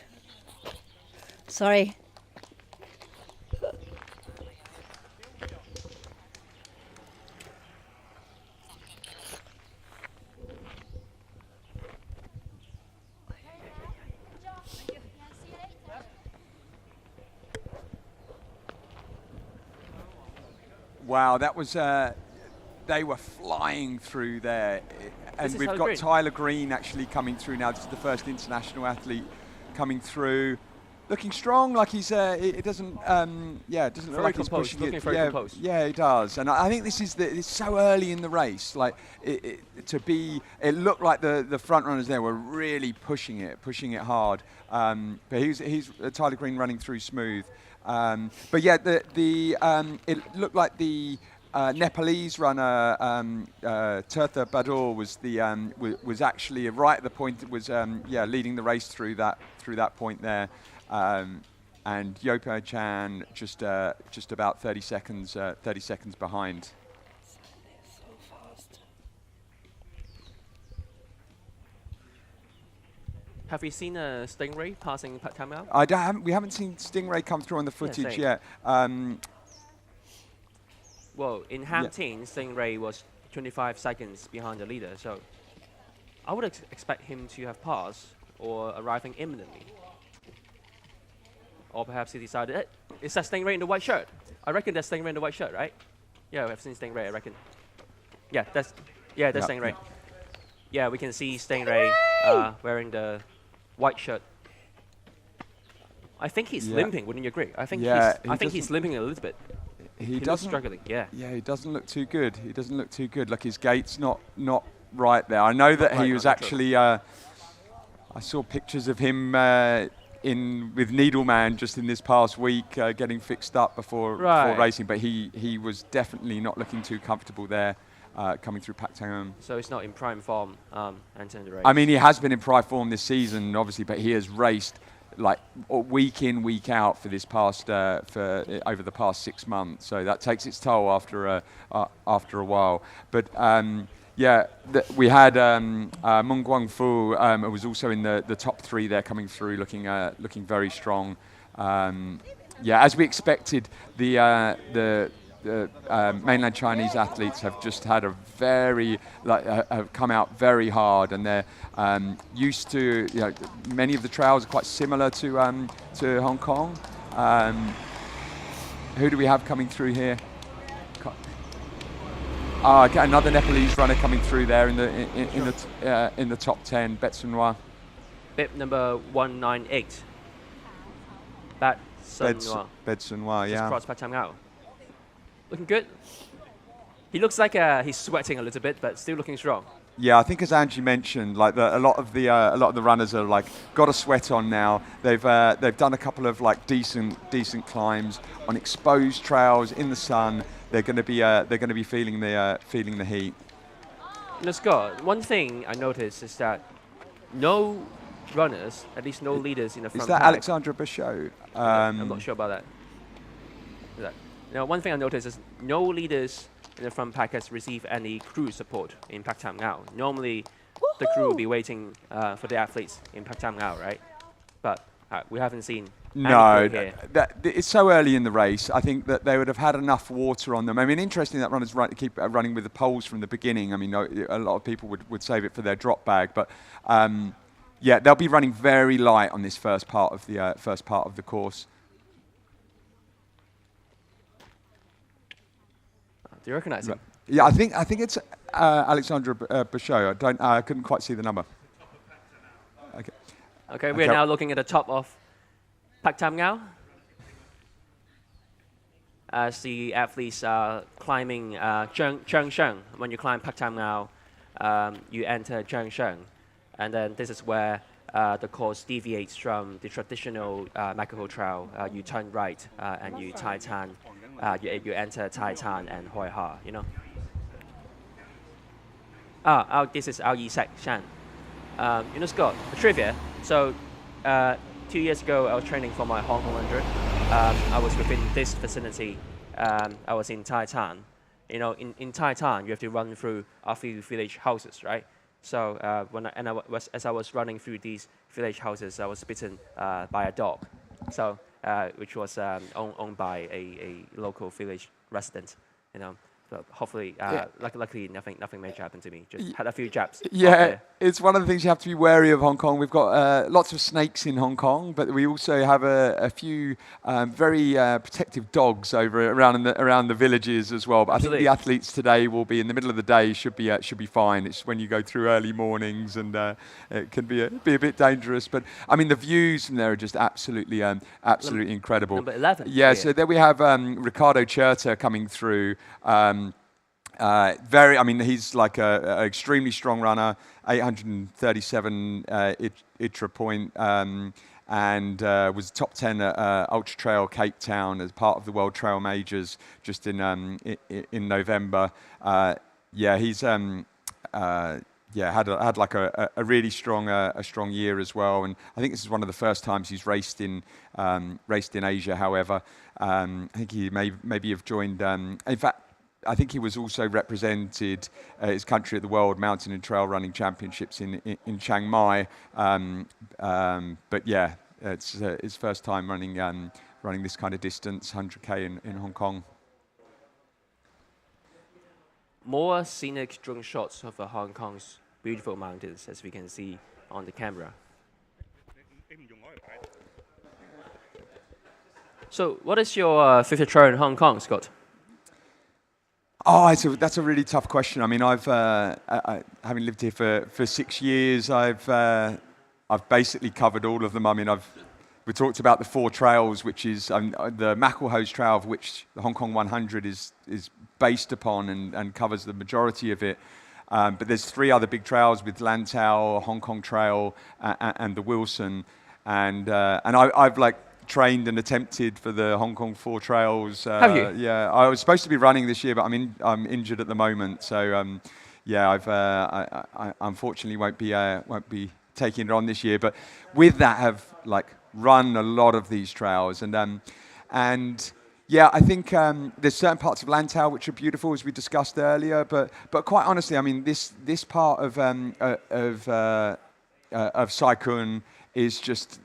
Sorry. Wow, that was... they were flying through there. And we've got Tyler Green actually coming through now. This is the first international athlete coming through. Looking strong, like he's, it doesn't, it doesn't look like he's pushing it. Yeah, he does. And I think this is it's so early in the race. Like, it looked like the front runners there were really pushing it hard. But he's Tyler Green running through smooth. But yeah, it looked like the Nepalese runner Tirtha Badur was actually right at the point. Was leading the race through that point there, and Yopo Chan just about 30 seconds behind. Have you seen a Stingray passing Pak Tam Ao? We haven't seen Stingray come through on the footage yet. Well, in Hampton, Stingray was 25 seconds behind the leader, so I would expect him to have passed or arriving imminently. Or perhaps he decided, is that Stingray in the white shirt? I reckon that's Stingray in the white shirt, right? Yeah, we have seen Stingray, I reckon. Yeah, that's Stingray. Yeah, we can see Stingray wearing the white shirt. I think he's limping, wouldn't you agree? I think he's limping a little bit. He looks struggling, yeah. Yeah, he doesn't look too good. Like his gait's not right there. I know that he was actually. I saw pictures of him with Needleman just in this past week, getting fixed up before racing. But he was definitely not looking too comfortable there, coming through Pak Tam. So he's not in prime form entering the race. I mean, he has been in prime form this season, obviously, but he has raced like week in, week out for this past over the past 6 months. So that takes its toll after a while. But we had Meng Guangfu, who was also in the top 3 there, coming through, looking very strong. As we expected, the mainland Chinese athletes have just had a have come out very hard, and they're used to, many of the trails are quite similar to Hong Kong. Who do we have coming through here? Okay, another Nepalese runner coming through there in the top 10, Betsunwa. Bib number 198. Betsunwa, yeah. Just crossed Patang Ngao. Looking good. He looks like he's sweating a little bit, but still looking strong. Yeah, I think as Angie mentioned, like a lot of the runners are like got a sweat on now. They've done a couple of like decent climbs on exposed trails in the sun. They're going to be feeling the heat. Scott, one thing I noticed is that no runners, at least no leaders in the front. Is that pack. Alexandra Bachot? I'm not sure about that. One thing I noticed is no leaders in the front pack has received any crew support in Patang Ngao. Normally, the crew will be waiting for the athletes in Patang Ngao, right? But we haven't seen. No, it's so early in the race. I think that they would have had enough water on them. I mean, interesting that runners keep running with the poles from the beginning. I mean, a lot of people would save it for their drop bag, but yeah, they'll be running very light on this first part of the course. Do you recognize him? Yeah, I think it's Alexandra Bachot. I couldn't quite see the number. Okay, we're now looking at the top of Patang Ngao. As the athletes are climbing Zhengsheng. When you climb Patang Ngao, you enter Zhengsheng. And then this is where the course deviates from the traditional Macau Trail. You turn right and you Tai Tan. You enter Tai Tan and Hoi Ha, this is Ao Yi Sek Shan. Scott, a trivia. So 2 years ago, I was training for my Hong Kong 100. I was within this vicinity. I was in Tai Tan. In Tai Tan, you have to run through a few village houses, right? So as I was running through these village houses, I was bitten by a dog. So which was owned by a local village resident. But hopefully, luckily, nothing major happened to me. Just had a few jabs. Yeah, it's one of the things you have to be wary of Hong Kong. We've got lots of snakes in Hong Kong, but we also have a few very protective dogs around the villages as well. But I think the athletes today will be in the middle of the day. Should be fine. It's when you go through early mornings and it can be a bit dangerous. But I mean, the views from there are just absolutely incredible. Number 11. Yeah. So there we have Ricardo Cherta coming through. He's like an extremely strong runner, 837 ITRA point, and was top 10 at Ultra Trail Cape Town as part of the World Trail Majors just in November. He's had like a really strong year as well, and I think this is one of the first times he's raced in Asia. However, I think he maybe have joined. In fact, I think he was also represented his country at the World Mountain and Trail Running Championships in Chiang Mai. But yeah, it's his first time running this kind of distance, 100K in Hong Kong. More scenic drone shots of Hong Kong's beautiful mountains, as we can see on the camera. So, what is your favorite trail in Hong Kong, Scott? Oh, that's a really tough question. I mean, I've having lived here for 6 years, I've basically covered all of them. I mean, we talked about the 4 trails, which is the Maclehose Trail, of which the Hong Kong 100 is based upon and covers the majority of it. But there's 3 other big trails with Lantau, Hong Kong Trail, and the Wilson. And I've trained and attempted for the Hong Kong 4 trails. Have you? Yeah, I was supposed to be running this year, but I'm injured at the moment. So I unfortunately won't be taking it on this year. But with that, have run a lot of these trails, and yeah, I think there's certain parts of Lantau which are beautiful, as we discussed earlier. But quite honestly, I mean, this part of Sai Kung is just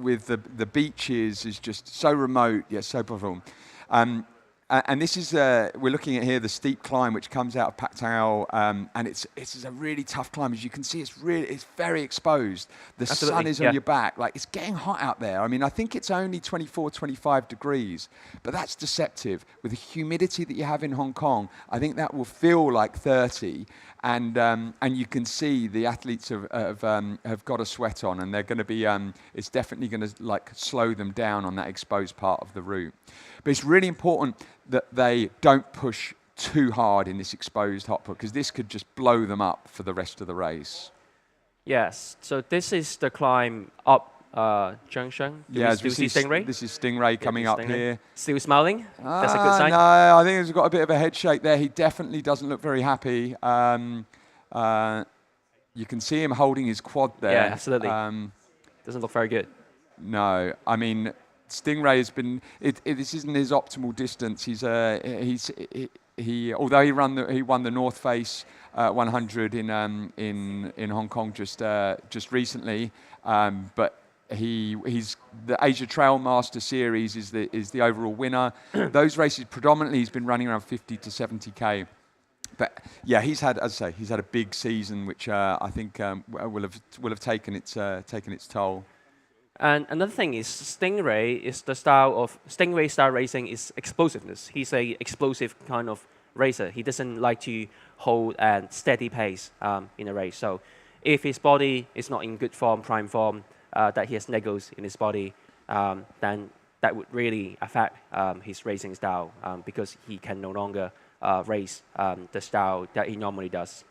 with the beaches is just so remote yet so beautiful. And And this is, we're looking at here the steep climb which comes out of Pak Tao, and it's a really tough climb. As you can see, it's very exposed. The sun is on your back. Like, it's getting hot out there. I mean, I think it's only 24, 25 degrees, but that's deceptive. With the humidity that you have in Hong Kong, I think that will feel like 30. And you can see the athletes have got a sweat on, and they're going to be. It's definitely going to like slow them down on that exposed part of the route. But it's really important that they don't push too hard in this exposed hot put, because this could just blow them up for the rest of the race. Yes. So this is the climb up junction. Do we still see Stingray? This is Stingray coming up here. Still smiling? That's a good sign? No, I think he's got a bit of a head shake there. He definitely doesn't look very happy. You can see him holding his quad there. Yeah, absolutely. Doesn't look very good. No, I mean, Stingray has been. This isn't his optimal distance. Although he won the North Face 100 in Hong Kong just recently, but he's the Asia Trail Master Series is the overall winner. Those races predominantly he's been running around 50 to 70k. But yeah, he's had a big season, which I think will have taken its toll. And another thing is Stingray style racing is explosiveness. He's a explosive kind of racer. He doesn't like to hold a steady pace in a race. So if his body is not in good form, prime form, that he has niggles in his body, then that would really affect his racing style because he can no longer race the style that he normally does.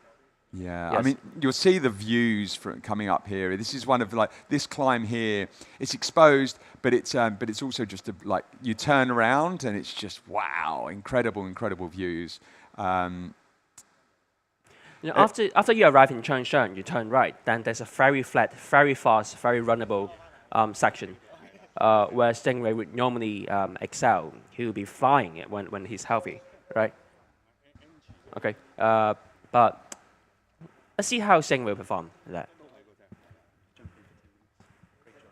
Yeah, yes. I mean, you'll see the views coming up here. This is one of this climb here. It's exposed, but it's also just you turn around and it's just wow, incredible views. After you arrive in Changshan, you turn right. Then there's a very flat, very fast, very runnable section where Stingray would normally excel. He will be flying it when he's healthy, right? Okay, but. Let's see how Singh will perform that.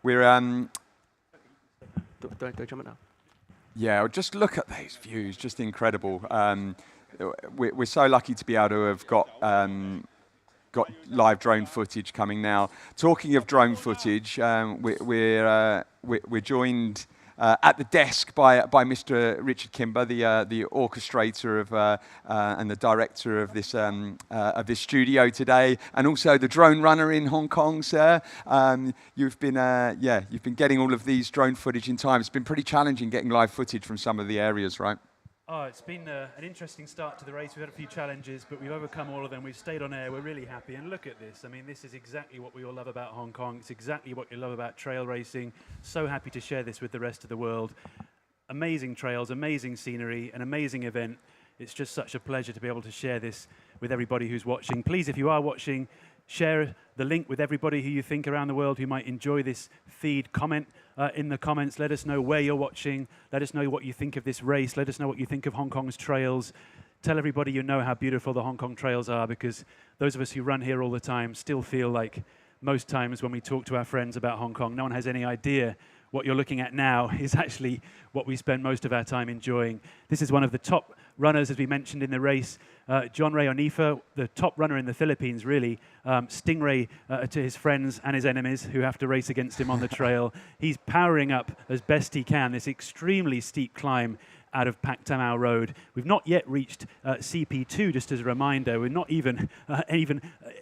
We're do I jump it now? Yeah, just look at these views, just incredible. We're so lucky to be able to have got live drone footage coming now. Talking of drone footage, we're joined at the desk by Mr. Richard Kimber, the orchestrator of and the director of this studio today, and also the drone runner in Hong Kong, sir. You've been getting all of these drone footage in time. It's been pretty challenging getting live footage from some of the areas, right? Oh, it's been an interesting start to the race. We've had a few challenges, but we've overcome all of them. We've stayed on air. We're really happy. And look at this. I mean, this is exactly what we all love about Hong Kong. It's exactly what you love about trail racing. So happy to share this with the rest of the world. Amazing trails, amazing scenery, an amazing event. It's just such a pleasure to be able to share this with everybody who's watching. Please, if you are watching, share the link with everybody who you think around the world who might enjoy this feed. Comment in the comments. Let us know where you're watching. Let us know what you think of this race. Let us know what you think of Hong Kong's trails. Tell everybody you know how beautiful the Hong Kong trails are, because those of us who run here all the time still feel like most times when we talk to our friends about Hong Kong, no one has any idea what you're looking at now is actually what we spend most of our time enjoying. This is one of the top runners, as we mentioned in the race, John Ray Onifa, the top runner in the Philippines, really. Stingray to his friends and his enemies who have to race against him on the trail. He's powering up as best he can this extremely steep climb out of Pak Tamau Road. We've not yet reached CP2, just as a reminder. We're not even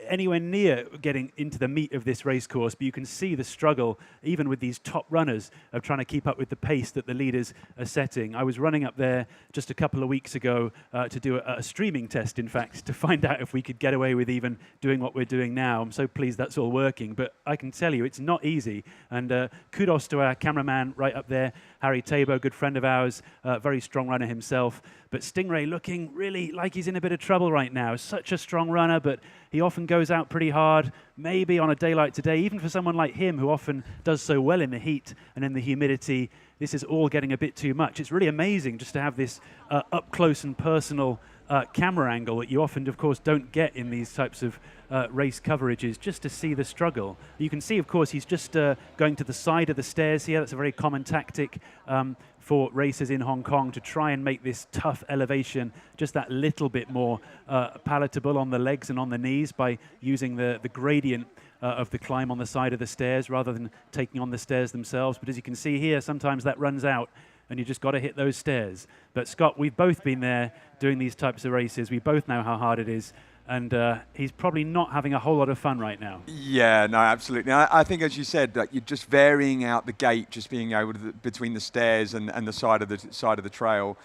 anywhere near getting into the meat of this race course, but you can see the struggle, even with these top runners, of trying to keep up with the pace that the leaders are setting. I was running up there just a couple of weeks ago to do a streaming test, in fact, to find out if we could get away with even doing what we're doing now. I'm so pleased that's all working, but I can tell you it's not easy. And kudos to our cameraman right up there, Harry Tabo, good friend of ours, very strong runner himself. But Stingray looking really like he's in a bit of trouble right now. Such a strong runner, but he often goes out pretty hard. Maybe on a day like today, even for someone like him who often does so well in the heat and in the humidity, this is all getting a bit too much. It's really amazing just to have this up close and personal camera angle that you often, of course, don't get in these types of race coverages, just to see the struggle. You can see, of course, he's just going to the side of the stairs here. That's a very common tactic for racers in Hong Kong, to try and make this tough elevation just that little bit more palatable on the legs and on the knees by using the gradient of the climb on the side of the stairs rather than taking on the stairs themselves. But as you can see here, sometimes that runs out and you just got to hit those stairs. But Scott, we've both been there doing these types of races. We both know how hard it is. And he's probably not having a whole lot of fun right now. Yeah, no, absolutely. I think, as you said, like, you're just varying out the gate, just being able to between the stairs and the side of the trail.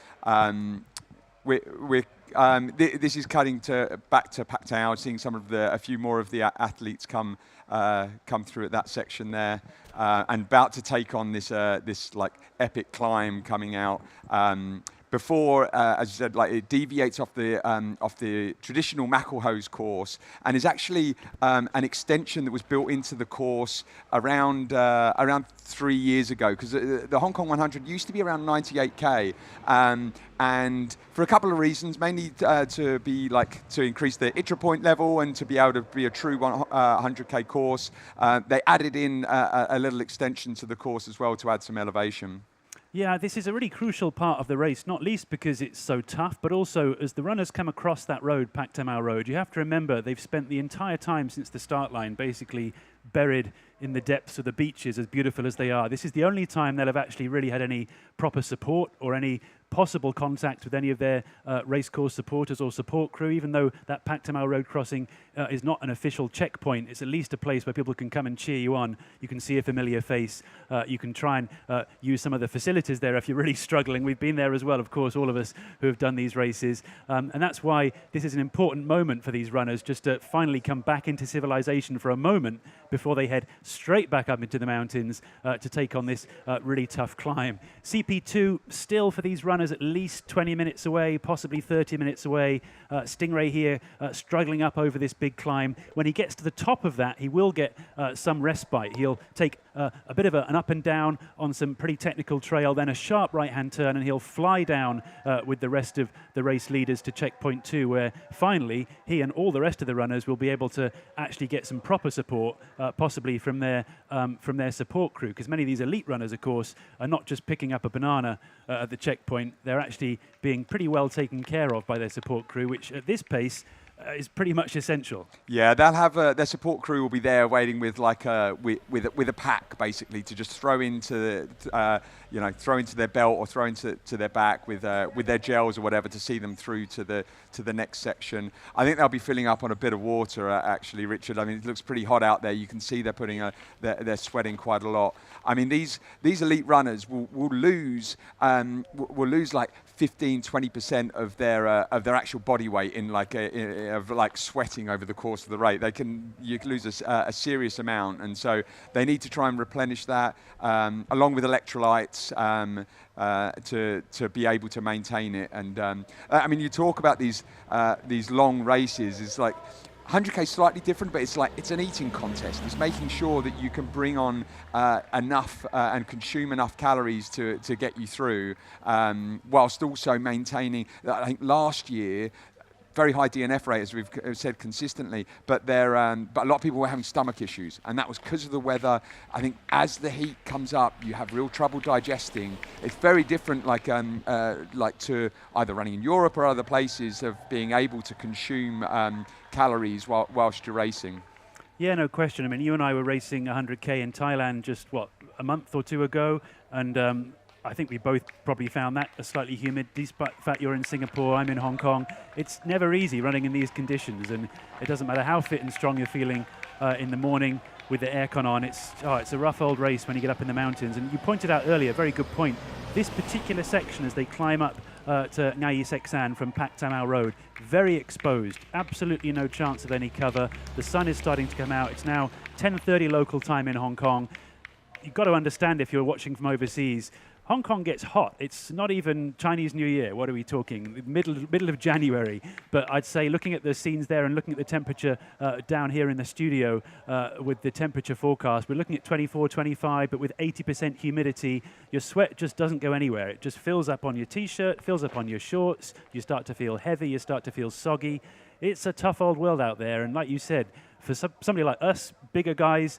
This is cutting back to Pak Tao, seeing a few more of the athletes come through at that section there, and about to take on this like epic climb coming out. Before, as you said, like, it deviates off the traditional Macklehose course, and is actually an extension that was built into the course around 3 years ago, because the Hong Kong 100 used to be around 98k, and for a couple of reasons, mainly to increase the ITRA point level and to be able to be a true 100k course, they added in a little extension to the course as well to add some elevation. Yeah, this is a really crucial part of the race, not least because it's so tough, but also as the runners come across that road, Pak Tam Mao Road, you have to remember they've spent the entire time since the start line basically buried in the depths of the beaches, as beautiful as they are. This is the only time they'll have actually really had any proper support or any possible contact with any of their racecourse supporters or support crew, even though that Pak Tam Mao Road crossing is not an official checkpoint. It's at least a place where people can come and cheer you on. You can see a familiar face. You can try and use some of the facilities there if you're really struggling. We've been there as well, of course, all of us who have done these races. And that's why this is an important moment for these runners, just to finally come back into civilization for a moment before they head straight back up into the mountains to take on this really tough climb. CP2 still for these runners at least 20 minutes away, possibly 30 minutes away. Stingray here struggling up over this big climb. When he gets to the top of that, he will get some respite. He'll take a bit of an up and down on some pretty technical trail, then a sharp right-hand turn, and he'll fly down with the rest of the race leaders to checkpoint 2, where finally he and all the rest of the runners will be able to actually get some proper support, possibly from their support crew, because many of these elite runners, of course, are not just picking up a banana at the checkpoint. They're actually being pretty well taken care of by their support crew, which at this pace is pretty much essential. Yeah, they'll have their support crew will be there waiting with with a pack, basically, to just throw into throw into their belt or throw into their back with their gels or whatever to see them through to the next section. I think they'll be filling up on a bit of water, actually, Richard. I mean, it looks pretty hot out there. You can see they're putting they're sweating quite a lot. I mean, these elite runners will lose like 15-20% of their actual body weight in like sweating over the course of the race. You can lose a serious amount, and so they need to try and replenish that along with electrolytes to be able to maintain it. And I mean, you talk about these long races. It's like 100k slightly different, but it's an eating contest. It's making sure that you can bring on enough and consume enough calories to get you through, whilst also maintaining. I think last year, very high DNF rate, as we've said consistently, but a lot of people were having stomach issues, and that was because of the weather. I think as the heat comes up, you have real trouble digesting. It's very different, like to either running in Europe or other places, of being able to consume calories whilst you're racing. Yeah, no question. I mean, you and I were racing 100k in Thailand just, a month or two ago, and I think we both probably found that slightly humid, despite the fact you're in Singapore, I'm in Hong Kong. It's never easy running in these conditions, and it doesn't matter how fit and strong you're feeling in the morning with the aircon on. It's a rough old race when you get up in the mountains. And you pointed out earlier, very good point, this particular section as they climb up to Ngai Seksan from Pak Tam Mao Road, very exposed, absolutely no chance of any cover. The sun is starting to come out. It's now 10:30 local time in Hong Kong. You've got to understand, if you're watching from overseas, Hong Kong gets hot. It's not even Chinese New Year. What are we talking? Middle of January. But I'd say looking at the scenes there and looking at the temperature down here in the studio with the temperature forecast, we're looking at 24, 25, but with 80% humidity, your sweat just doesn't go anywhere. It just fills up on your T-shirt, fills up on your shorts. You start to feel heavy. You start to feel soggy. It's a tough old world out there. And like you said, for somebody like us, bigger guys,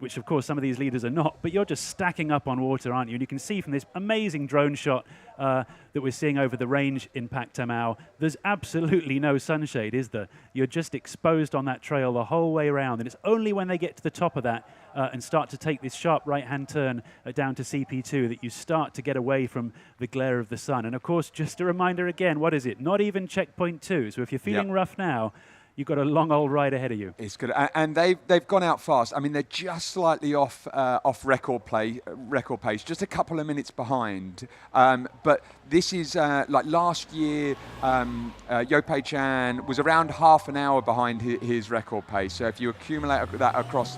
which of course some of these leaders are not, but you're just stacking up on water, aren't you? And you can see from this amazing drone shot that we're seeing over the range in Pak Tam Au, there's absolutely no sunshade, is there? You're just exposed on that trail the whole way around, and it's only when they get to the top of that and start to take this sharp right-hand turn down to CP2 that you start to get away from the glare of the sun. And of course, just a reminder again, what is it? Not even checkpoint 2. So if you're feeling rough now, you've got a long old ride ahead of you. It's good, and they've gone out fast. I mean, they're just slightly off record pace, just a couple of minutes behind. But this is like last year. Yo Pei Chan was around half an hour behind his record pace. So if you accumulate that across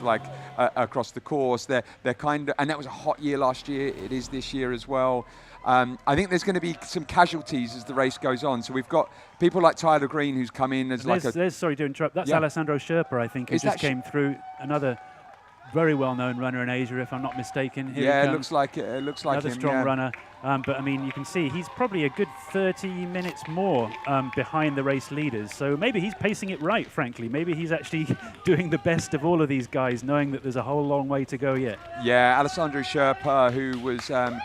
across the course, they're kind of, and that was a hot year last year. It is this year as well. I think there's going to be some casualties as the race goes on. So we've got people like Tyler Green, who's come in as sorry to interrupt. That's Alessandro Sherpa, I think, who just came through. Another very well-known runner in Asia, if I'm not mistaken. Here it looks like it. Looks like another strong runner. But I mean, you can see he's probably a good 30 minutes more behind the race leaders. So maybe he's pacing it right, frankly. Maybe he's actually doing the best of all of these guys, knowing that there's a whole long way to go yet. Yeah, Alessandro Sherpa, who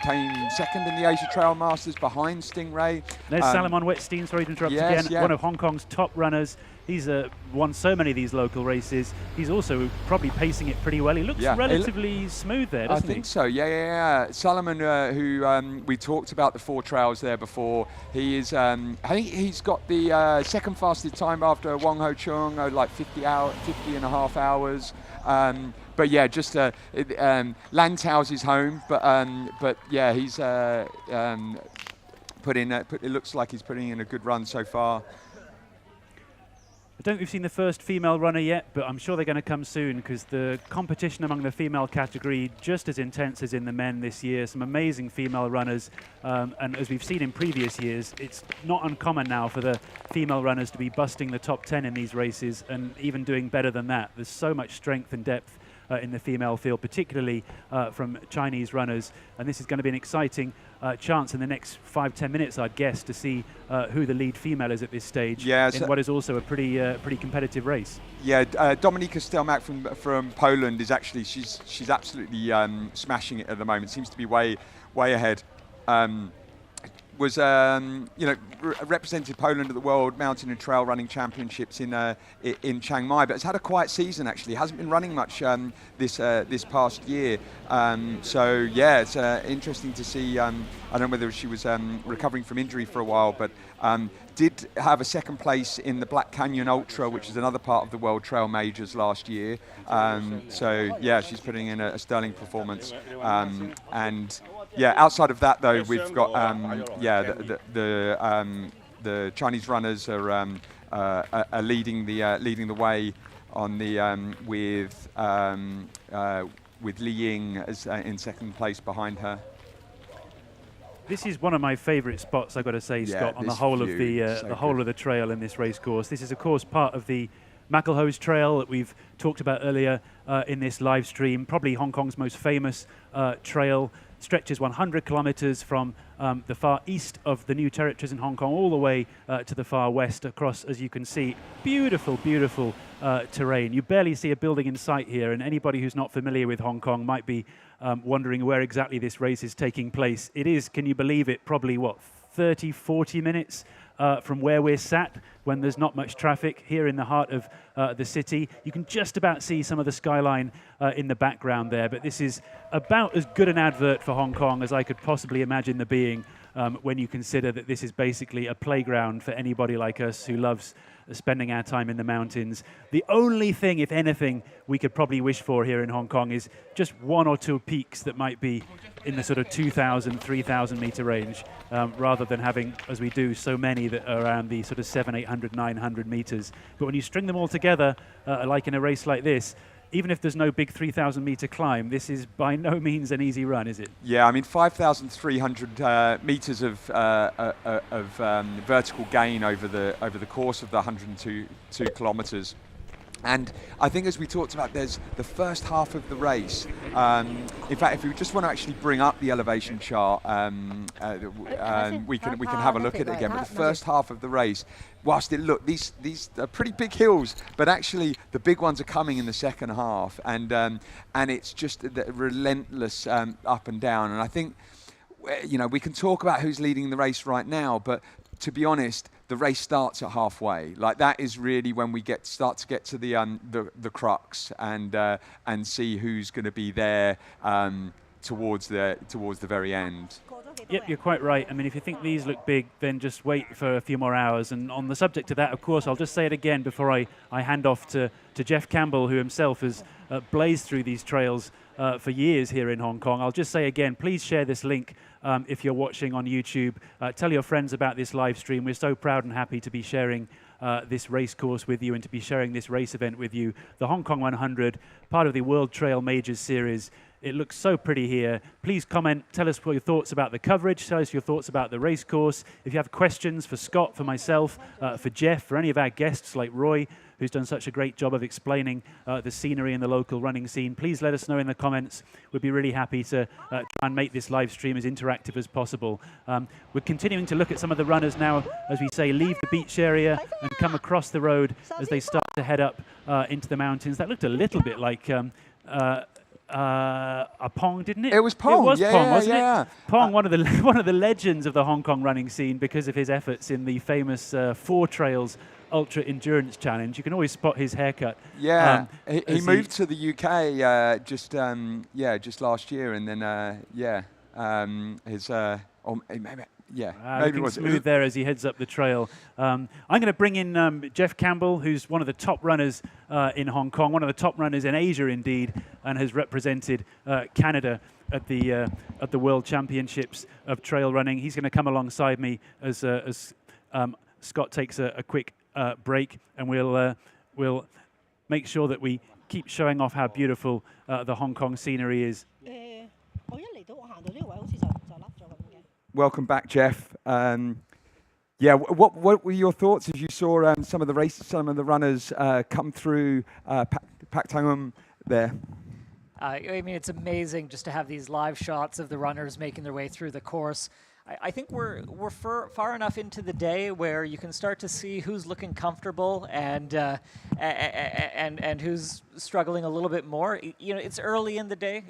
came second in the Asia Trail Masters behind Stingray. There's Salomon Wetstein, sorry to interrupt again, one of Hong Kong's top runners. He's won so many of these local races. He's also probably pacing it pretty well. He looks relatively smooth there, doesn't he? I think so, yeah. Solomon, who we talked about the 4 trails there before. He is, I think he's got the second fastest time after Wong Ho Chung, like 50 and a half hours. But yeah, just Lantau's his home, but yeah, he's it looks like he's putting in a good run so far. I don't think we've seen the first female runner yet, but I'm sure they're going to come soon because the competition among the female category just as intense as in the men this year. Some amazing female runners, and as we've seen in previous years, it's not uncommon now for the female runners to be busting the top 10 in these races and even doing better than that. There's so much strength and depth in the female field, particularly from Chinese runners, and this is going to be an exciting chance in the next 5-10 minutes, I'd guess, to see who the lead female is at this stage in what is also a pretty competitive race. Yeah, Dominika Stelmach from Poland is actually she's absolutely smashing it at the moment. Seems to be way ahead. Was represented Poland at the World Mountain and Trail Running Championships in Chiang Mai, but has had a quiet season actually. Hasn't been running much this past year. So yeah, it's interesting to see. I don't know whether she was recovering from injury for a while, but did have a second place in the Black Canyon Ultra, which is another part of the World Trail Majors last year. So yeah, she's putting in a sterling performance. And yeah, outside of that though, we've got the Chinese runners are leading the way on the with Li Ying as in second place behind her. This is one of my favourite spots, I've got to say, Scott, on the whole of the whole of the trail in this race course. This is, of course, part of the Maclehose Trail that we've talked about earlier in this live stream. Probably Hong Kong's most famous trail. Stretches 100 kilometres from the far east of the New Territories in Hong Kong all the way to the far west across, as you can see, beautiful terrain. You barely see a building in sight here, and anybody who's not familiar with Hong Kong might be wondering where exactly this race is taking place. It is, can you believe it, probably, 30, 40 minutes from where we're sat when there's not much traffic here in the heart of the city. You can just about see some of the skyline in the background there, but this is about as good an advert for Hong Kong as I could possibly imagine there being when you consider that this is basically a playground for anybody like us who loves spending our time in the mountains. The only thing, if anything, we could probably wish for here in Hong Kong is just 1 or 2 peaks that might be in the sort of 2,000, 3,000 meter range, rather than having, as we do, so many that are around the sort of 700, 800, 900 meters. But when you string them all together, like in a race like this, even if there's no big 3,000 meter climb, this is by no means an easy run, is it? Yeah, I mean 5,300 meters of vertical gain over the course of the 102 kilometers. And I think, as we talked about, there's the first half of the race. In fact, if we just want to actually bring up the elevation chart, we can have a look at it again. But the first half of the race, whilst these are pretty big hills, but actually the big ones are coming in the second half, and it's just the relentless up and down. And I think, we can talk about who's leading the race right now, but to be honest, the race starts at halfway. Like, that is really when we start to get to the crux and see who's going to be there towards the very end. Yep, you're quite right. I mean, if you think these look big, then just wait for a few more hours. And on the subject of that, of course, I'll just say it again before I hand off to Jeff Campbell, who himself has blazed through these trails for years here in Hong Kong. I'll just say again, please share this link if you're watching on YouTube. Tell your friends about this live stream. We're so proud and happy to be sharing this race course with you and to be sharing this race event with you. The Hong Kong 100, part of the World Trail Majors series. It looks so pretty here. Please comment, tell us what your thoughts about the coverage, tell us your thoughts about the race course. If you have questions for Scott, for myself, for Jeff, for any of our guests like Roy, who's done such a great job of explaining the scenery and the local running scene, please let us know in the comments. We'd be really happy to try and make this live stream as interactive as possible. We're continuing to look at some of the runners now, as we say, leave the beach area and come across the road as they start to head up into the mountains. That looked a little bit like a Pong, didn't it? It was Pong. It was Pong, wasn't it? Pong, one of the legends of the Hong Kong running scene because of his efforts in the famous Four Trails Ultra Endurance Challenge. You can always spot his haircut. Yeah, he moved to the UK just last year, and then maybe it was smooth there as he heads up the trail. I'm going to bring in Jeff Campbell, who's one of the top runners in Hong Kong, one of the top runners in Asia indeed, and has represented Canada at the World Championships of Trail Running. He's going to come alongside me as Scott takes a quick break, and we'll make sure that we keep showing off how beautiful the Hong Kong scenery is. Welcome back, Jeff. What were your thoughts as you saw some of the runners come through Pak Tangum there? I mean, it's amazing just to have these live shots of the runners making their way through the course. I think we're far enough into the day where you can start to see who's looking comfortable and who's struggling a little bit more. It's early in the day.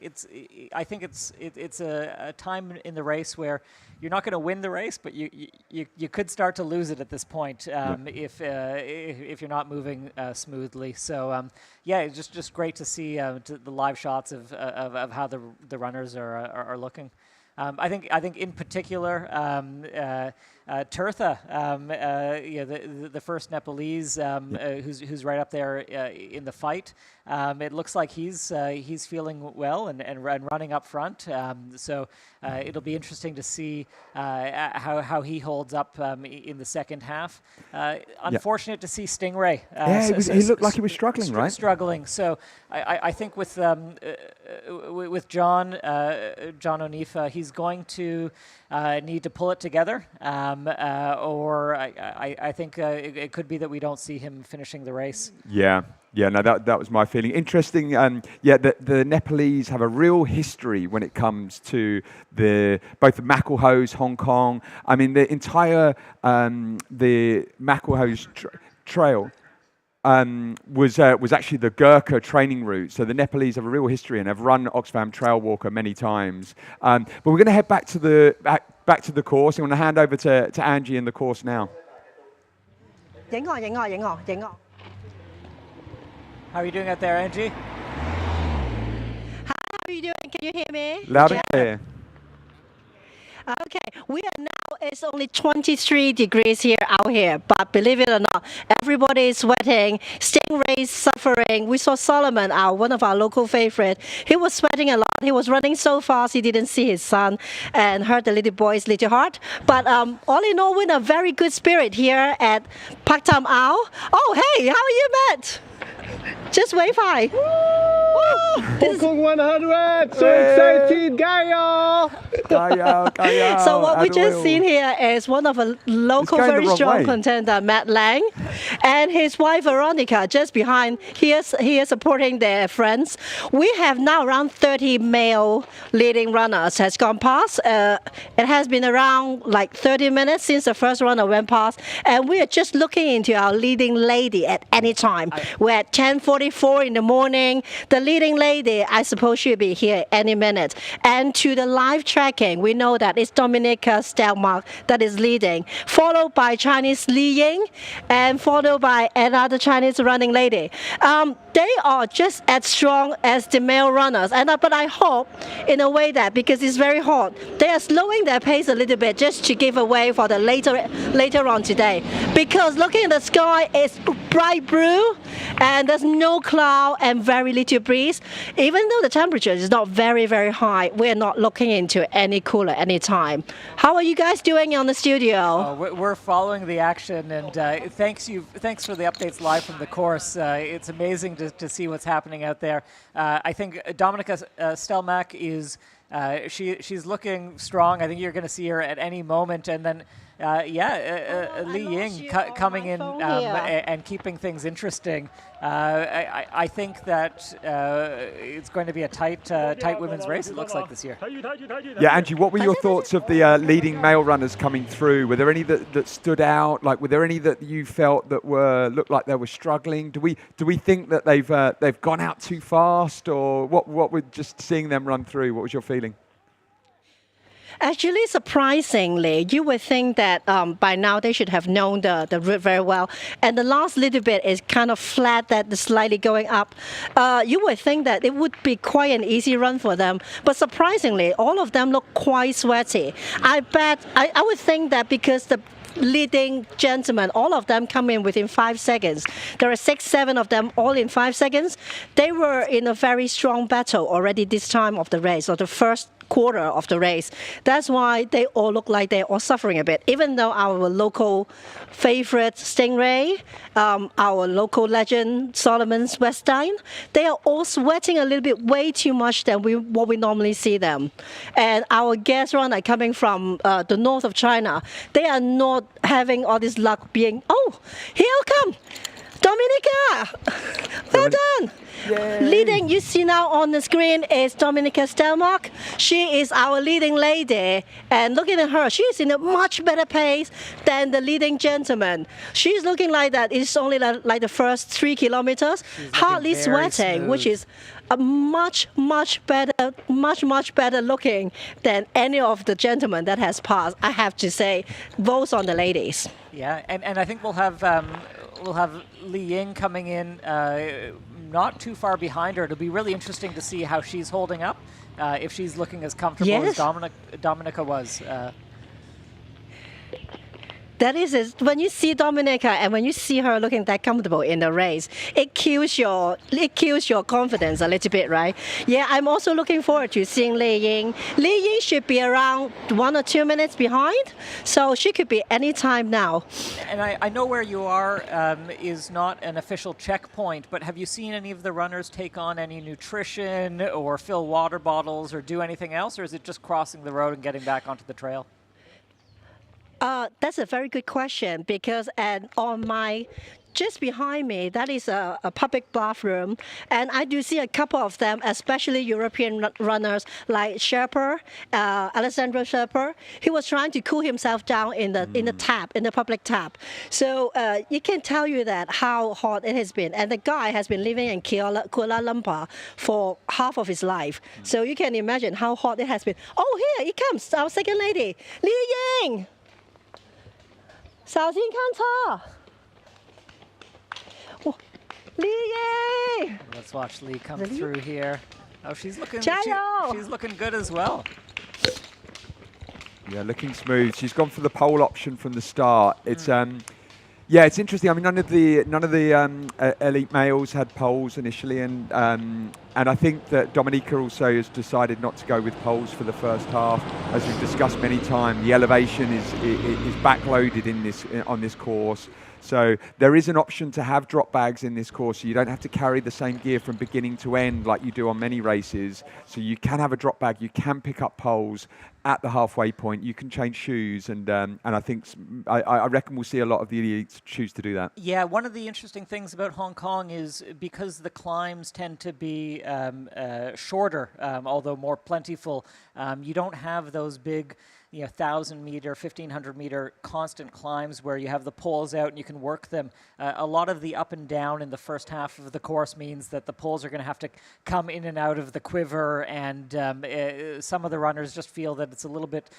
I think it's a time in the race where you're not going to win the race, but you could start to lose it at this point if you're not moving smoothly. So it's just great to see the live shots of how the runners are looking. I think in particular, Tirtha, the first Nepalese who's right up there in the fight. It looks like he's feeling well and running up front. So it'll be interesting to see how he holds up in the second half. Unfortunate to see Stingray. He looked like he was struggling, right? Struggling. So I think with John O'Neif, he's going to need to pull it together, or I think it could be that we don't see him finishing the race. Yeah, no, that was my feeling. Interesting, the Nepalese have a real history when it comes to both the Maculhose, Hong Kong. I mean, the entire the Maculhose trail was actually the Gurkha training route. So the Nepalese have a real history and have run Oxfam Trail Walker many times. But we're going to head back to the course. I'm going to hand over to Angie in the course now. How are you doing out there, Angie? How are you doing? Can you hear me? Loud and clear. Okay, we are now, it's only 23 degrees here out here, but believe it or not, everybody is sweating, Stingray's suffering. We saw Solomon, one of our local favorite. He was sweating a lot. He was running so fast he didn't see his son and hurt the little boy's little heart. But all in all, we're in a very good spirit here at Pak Tam Ao. Oh, hey, how are you, Matt? Just wave high. Hong Kong 100, so excited, Gaia! So what we just seen here is one of a local very strong contender, Matt Lang, and his wife Veronica just behind. He is supporting their friends. We have now around 30 male leading runners has gone past. It has been around like 30 minutes since the first runner went past, and we are just looking into our leading lady at any time. We're at 10:44 in the morning. The leading lady, I suppose she'll be here any minute. And to the live tracking, we know that it's Dominica Stelmark that is leading, followed by Chinese Li Ying, and followed by another Chinese running lady. They are just as strong as the male runners, but I hope in a way that because it's very hot, they are slowing their pace a little bit just to give away for the later on today. Because looking at the sky, it's bright blue, and there's no cloud and very little breeze. Even though the temperature is not very, very high, we're not looking into any cooler anytime. How are you guys doing on the studio? We're following the action, and thanks for the updates live from the course. It's amazing to see what's happening out there. I think Dominica Stelmach is she's looking strong. I think you're going to see her at any moment, and then Li Ying coming in and keeping things interesting. I think that it's going to be a tight women's race, it looks like, this year. Yeah, Angie, what were your thoughts of the leading male runners coming through? Were there any that stood out? Like, were there any that you felt that looked like they were struggling? Do we think that they've gone out too fast, or what were just seeing them run through? What was your feeling? Actually, surprisingly, you would think that by now they should have known the route very well. And the last little bit is kind of flat, that is slightly going up. You would think that it would be quite an easy run for them. But surprisingly, all of them look quite sweaty. I would think that because the leading gentlemen, all of them come in within 5 seconds. There are 6, 7 of them all in 5 seconds. They were in a very strong battle already this time of the race, or the first quarter of the race. That's why they all look like they're all suffering a bit. Even though our local favorite Stingray, our local legend Solomon's Weststein, they are all sweating a little bit way too much than what we normally see them. And our guest runner coming from the north of China, they are not having all this luck being, here come Dominica! Well done! Yay. Leading, you see now on the screen, is Dominica Stelmark. She is our leading lady, and looking at her, she's in a much better pace than the leading gentleman. She's looking like that. It's only like the first 3 kilometers, hardly sweating, smooth, which is a much better looking than any of the gentlemen that has passed. I have to say, votes on the ladies. Yeah, and I think we'll have Li Ying coming in not too far behind her. It'll be really interesting to see how she's holding up, if she's looking as comfortable as Dominica was. That is, when you see Dominica and when you see her looking that comfortable in the race, it kills your confidence a little bit, right? Yeah, I'm also looking forward to seeing Li Ying. Li Ying should be around 1 or 2 minutes behind, so she could be any time now. And I know where you are is not an official checkpoint, but have you seen any of the runners take on any nutrition or fill water bottles or do anything else, or is it just crossing the road and getting back onto the trail? That's a very good question, because just behind me, that is a public bathroom, and I do see a couple of them, especially European runners like Sherpa, Alessandro Sherpa. He was trying to cool himself down in the public tap. So you can tell you that how hot it has been, and the guy has been living in Kuala Lumpur for half of his life. So you can imagine how hot it has been. Oh, here it comes, our second lady, Li Ying. 小心看车 Li Ying! Let's watch Li come through here. Oh, she's looking good as well. Yeah, looking smooth. She's gone for the pole option from the start. It's yeah, it's interesting. I mean, none of the elite males had poles initially, and I think that Dominica also has decided not to go with poles for the first half, as we've discussed many times. The elevation is backloaded on this course, So there is an option to have drop bags in this course, so you don't have to carry the same gear from beginning to end like you do on many races. So you can have a drop bag, you can pick up poles at the halfway point, you can change shoes, and I think I reckon we'll see a lot of the elites choose to do that. Yeah, one of the interesting things about Hong Kong is because the climbs tend to be shorter, although more plentiful, you don't have those big 1,000 meter, 1,500 meter constant climbs where you have the poles out and you can work them. A lot of the up and down in the first half of the course means that the poles are going to have to come in and out of the quiver, and some of the runners just feel that it's a little bit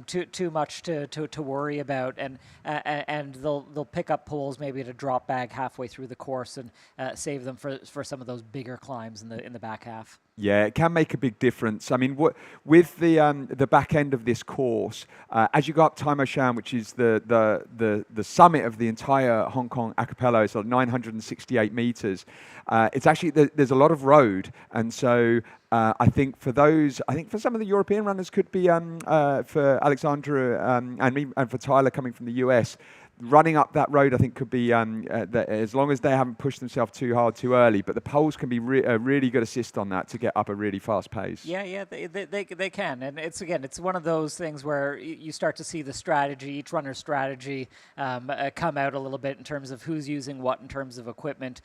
too much to worry about, and they'll pick up poles maybe at a drop bag halfway through the course and save them for some of those bigger climbs in the back half. Yeah, it can make a big difference. I mean, with the back end of this course, as you go up Tai Mo Shan, which is the summit of the entire Hong Kong archipelago, it's like 968 meters. It's actually there's a lot of road, and so I think for some of the European runners could be for Alexandra and for Tyler coming from the US. Running up that road, I think, could be as long as they haven't pushed themselves too hard too early. But the poles can be a really good assist on that to get up a really fast pace. Yeah, they can, and it's one of those things where you start to see the strategy, each runner's strategy, come out a little bit in terms of who's using what in terms of equipment.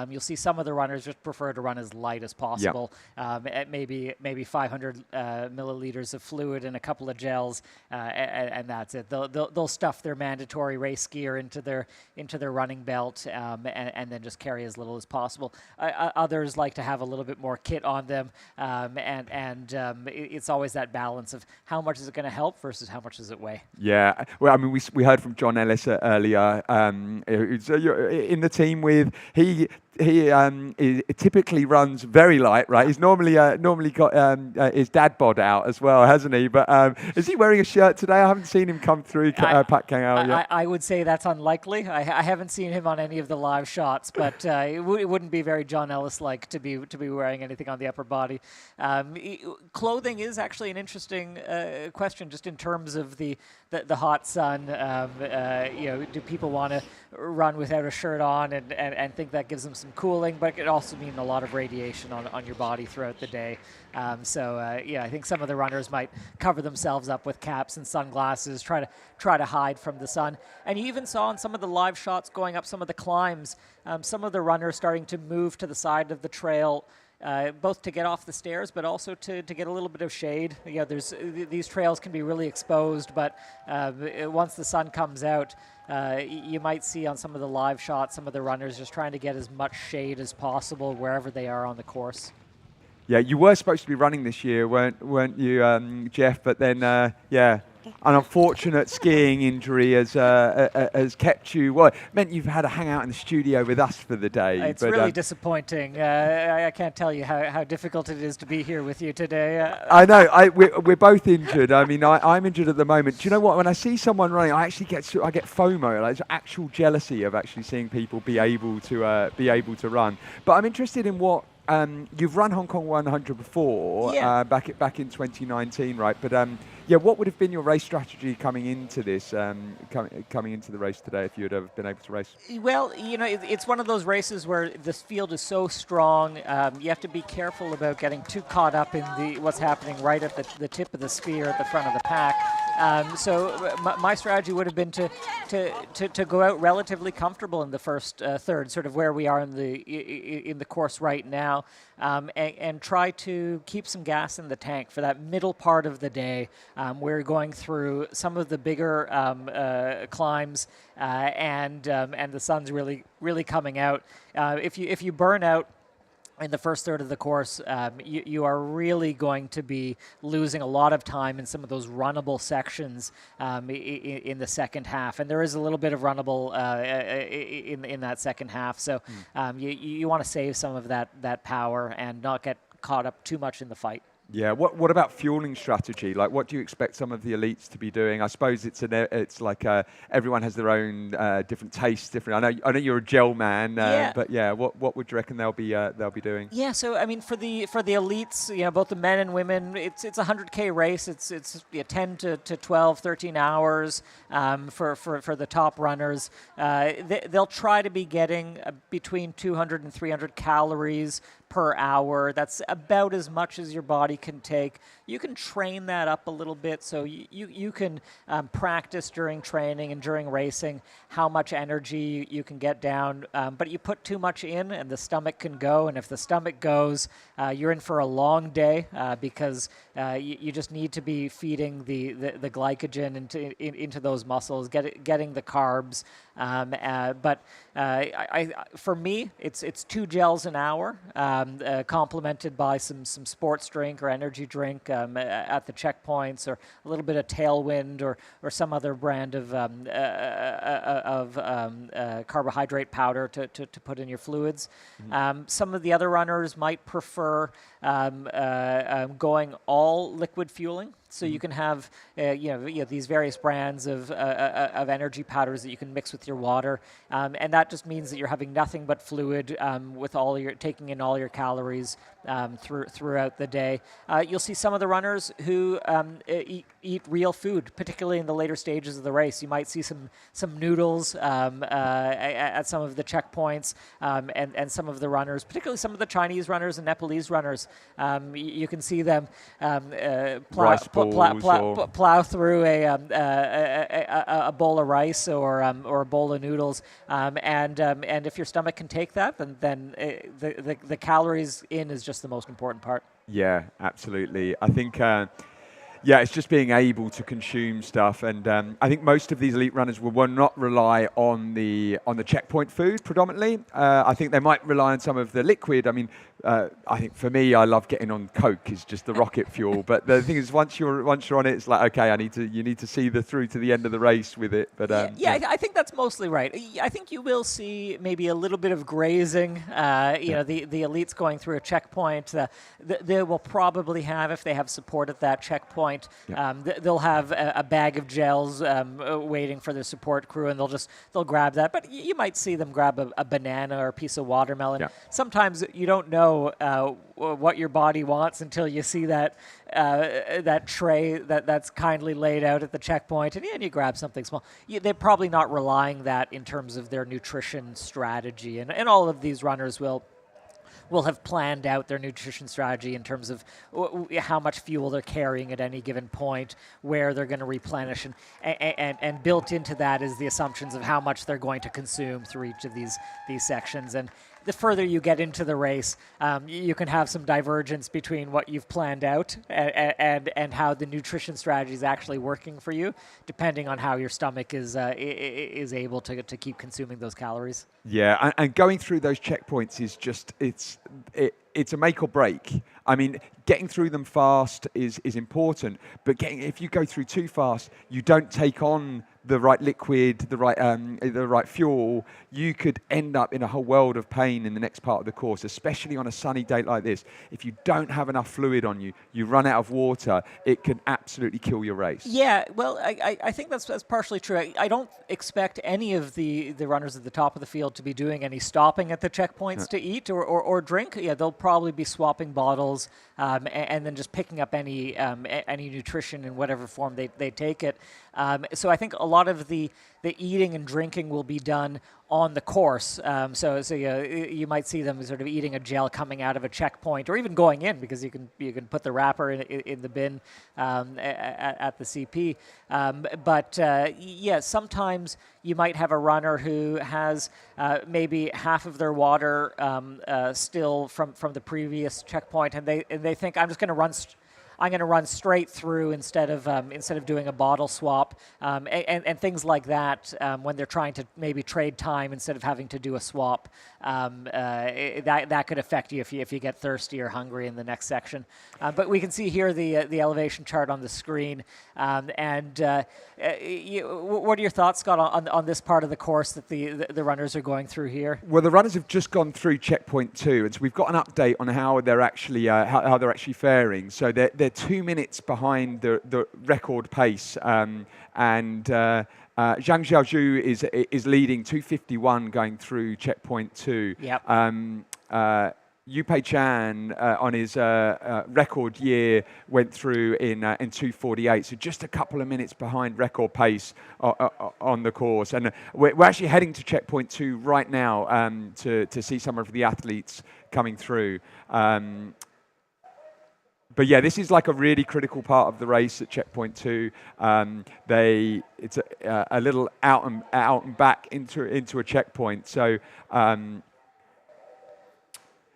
You'll see some of the runners just prefer to run as light as possible, at maybe 500 milliliters of fluid and a couple of gels, and that's it. They'll stuff their mandatory race gear into their running belt, and then just carry as little as possible. Others like to have a little bit more kit on them, and it's always that balance of how much is it going to help versus how much does it weigh. Yeah, well, I mean, we heard from John Ellis earlier, who's in the team with he typically runs very light, right? He's normally got his dad bod out as well, hasn't he? But is he wearing a shirt today? I haven't seen him come through Pat Kang out yet. I would say that's unlikely. I haven't seen him on any of the live shots, but it wouldn't be very John Ellis-like to be wearing anything on the upper body. Clothing is actually an interesting question, just in terms of the hot sun. Do people want to run without a shirt on and think that gives them some cooling, but it could also mean a lot of radiation on your body throughout the day. I think some of the runners might cover themselves up with caps and sunglasses, try to hide from the sun. And you even saw in some of the live shots going up some of the climbs, some of the runners starting to move to the side of the trail, both to get off the stairs, but also to get a little bit of shade. These trails can be really exposed, but once the sun comes out, you might see on some of the live shots some of the runners just trying to get as much shade as possible wherever they are on the course. Yeah, you were supposed to be running this year, weren't you, Jeff? But then, an unfortunate skiing injury has kept you. Well, it meant you've had to hang out in the studio with us for the day. It's really disappointing. I can't tell you how difficult it is to be here with you today. I know. We're both injured. I mean, I'm injured at the moment. Do you know what? When I see someone running, I actually get FOMO, like actual jealousy of actually seeing people be able to run. But I'm interested in what. You've run Hong Kong 100 before, back in 2019, right? But what would have been your race strategy coming into this, coming into the race today, if you had ever been able to race? Well, it's one of those races where this field is so strong. You have to be careful about getting too caught up in what's happening right at the tip of the spear at the front of the pack. So my strategy would have been to go out relatively comfortable in the first third, sort of where we are in the course right now, and try to keep some gas in the tank for that middle part of the day. We're going through some of the bigger climbs, and the sun's really coming out. If you burn out in the first third of the course, you are really going to be losing a lot of time in some of those runnable sections in the second half. And there is a little bit of runnable in that second half. So you want to save some of that power and not get caught up too much in the fight. Yeah. What about fueling strategy? Like, what do you expect some of the elites to be doing? I suppose it's like everyone has their own different tastes. Different. I know you're a gel man, but yeah. What would you reckon they'll be doing? Yeah, so I mean, for the elites, both the men and women, it's a 100K race. It's 10 to 12, 13 hours for the top runners. They'll try to be getting between 200 and 300 calories per hour. That's about as much as your body can take. You can train that up a little bit, so you can practice during training and during racing how much energy you can get down. But you put too much in, and the stomach can go. And if the stomach goes, you're in for a long day because you just need to be feeding the glycogen into those muscles, getting the carbs. For me, it's 2 gels an hour, complemented by some sports drink or energy drink at the checkpoints, or a little bit of Tailwind or some other brand of carbohydrate powder to put in your fluids. Some of the other runners might prefer going all liquid fueling. So you can have these various brands of energy powders that you can mix with your water, and that just means that you're having nothing but fluid with taking in all your calories throughout the day. You'll see some of the runners who eat real food, particularly in the later stages of the race. You might see some noodles at some of the checkpoints, and some of the runners, particularly some of the Chinese runners and Nepalese runners. You can see them plow through a bowl of rice or a bowl of noodles, and if your stomach can take that, then the calories in is just the most important part. Yeah, absolutely. I think. It's just being able to consume stuff, and I think most of these elite runners will not rely on the checkpoint food predominantly. I think they might rely on some of the liquid. I mean, I think for me, I love getting on Coke. Is just the rocket fuel. But the thing is, once you're on it, it's like, okay, you need to see through to the end of the race with it. But I think that's mostly right. I think you will see maybe a little bit of grazing. The elites going through a checkpoint. They will probably have, if they have support at that checkpoint. They'll have a bag of gels waiting for their support crew, and they'll grab that. But you might see them grab a banana or a piece of watermelon. Yeah. Sometimes you don't know what your body wants until you see that tray that's kindly laid out at the checkpoint, and you grab something small. They're probably not relying that in terms of their nutrition strategy, and all of these runners will have planned out their nutrition strategy in terms of how much fuel they're carrying at any given point, where they're going to replenish, and built into that is the assumptions of how much they're going to consume through each of these sections. And the further you get into the race, you can have some divergence between what you've planned out and how the nutrition strategy is actually working for you, depending on how your stomach is able to keep consuming those calories. Yeah, and going through those checkpoints is just it's a make or break. I mean, getting through them fast is important, but if you go through too fast, you don't take on the right liquid, the right fuel, you could end up in a whole world of pain in the next part of the course, especially on a sunny day like this. If you don't have enough fluid on you, you run out of water, it can absolutely kill your race. Yeah, well, I think that's partially true. I don't expect any of the runners at the top of the field to be doing any stopping at the checkpoints to eat or drink. Yeah, they'll probably be swapping bottles and then just picking up any nutrition in whatever form they take it. So I think a lot of the eating and drinking will be done on the course. So you might see them sort of eating a gel coming out of a checkpoint, or even going in, because you can put the wrapper in the bin at the CP. Sometimes you might have a runner who has maybe half of their water still from the previous checkpoint, and they think, I'm just going to run I'm going to run straight through instead of doing a bottle swap, and things like that when they're trying to maybe trade time instead of having to do a swap. That could affect you if you get thirsty or hungry in the next section. But we can see here the elevation chart on the screen. What are your thoughts, Scott, on this part of the course that the runners are going through here? Well, the runners have just gone through checkpoint 2, and so we've got an update on how they're actually faring. So they're 2 minutes behind the record pace, and Zhang Xiaozhu is leading 2:51 going through checkpoint 2. Yep. Yupei Chan on his record year went through in 2:48, so just a couple of minutes behind record pace on the course. And we're actually heading to checkpoint 2 right now to see some of the athletes coming through. But yeah, this is like a really critical part of the race at checkpoint 2. It's a little out and back into a checkpoint. So.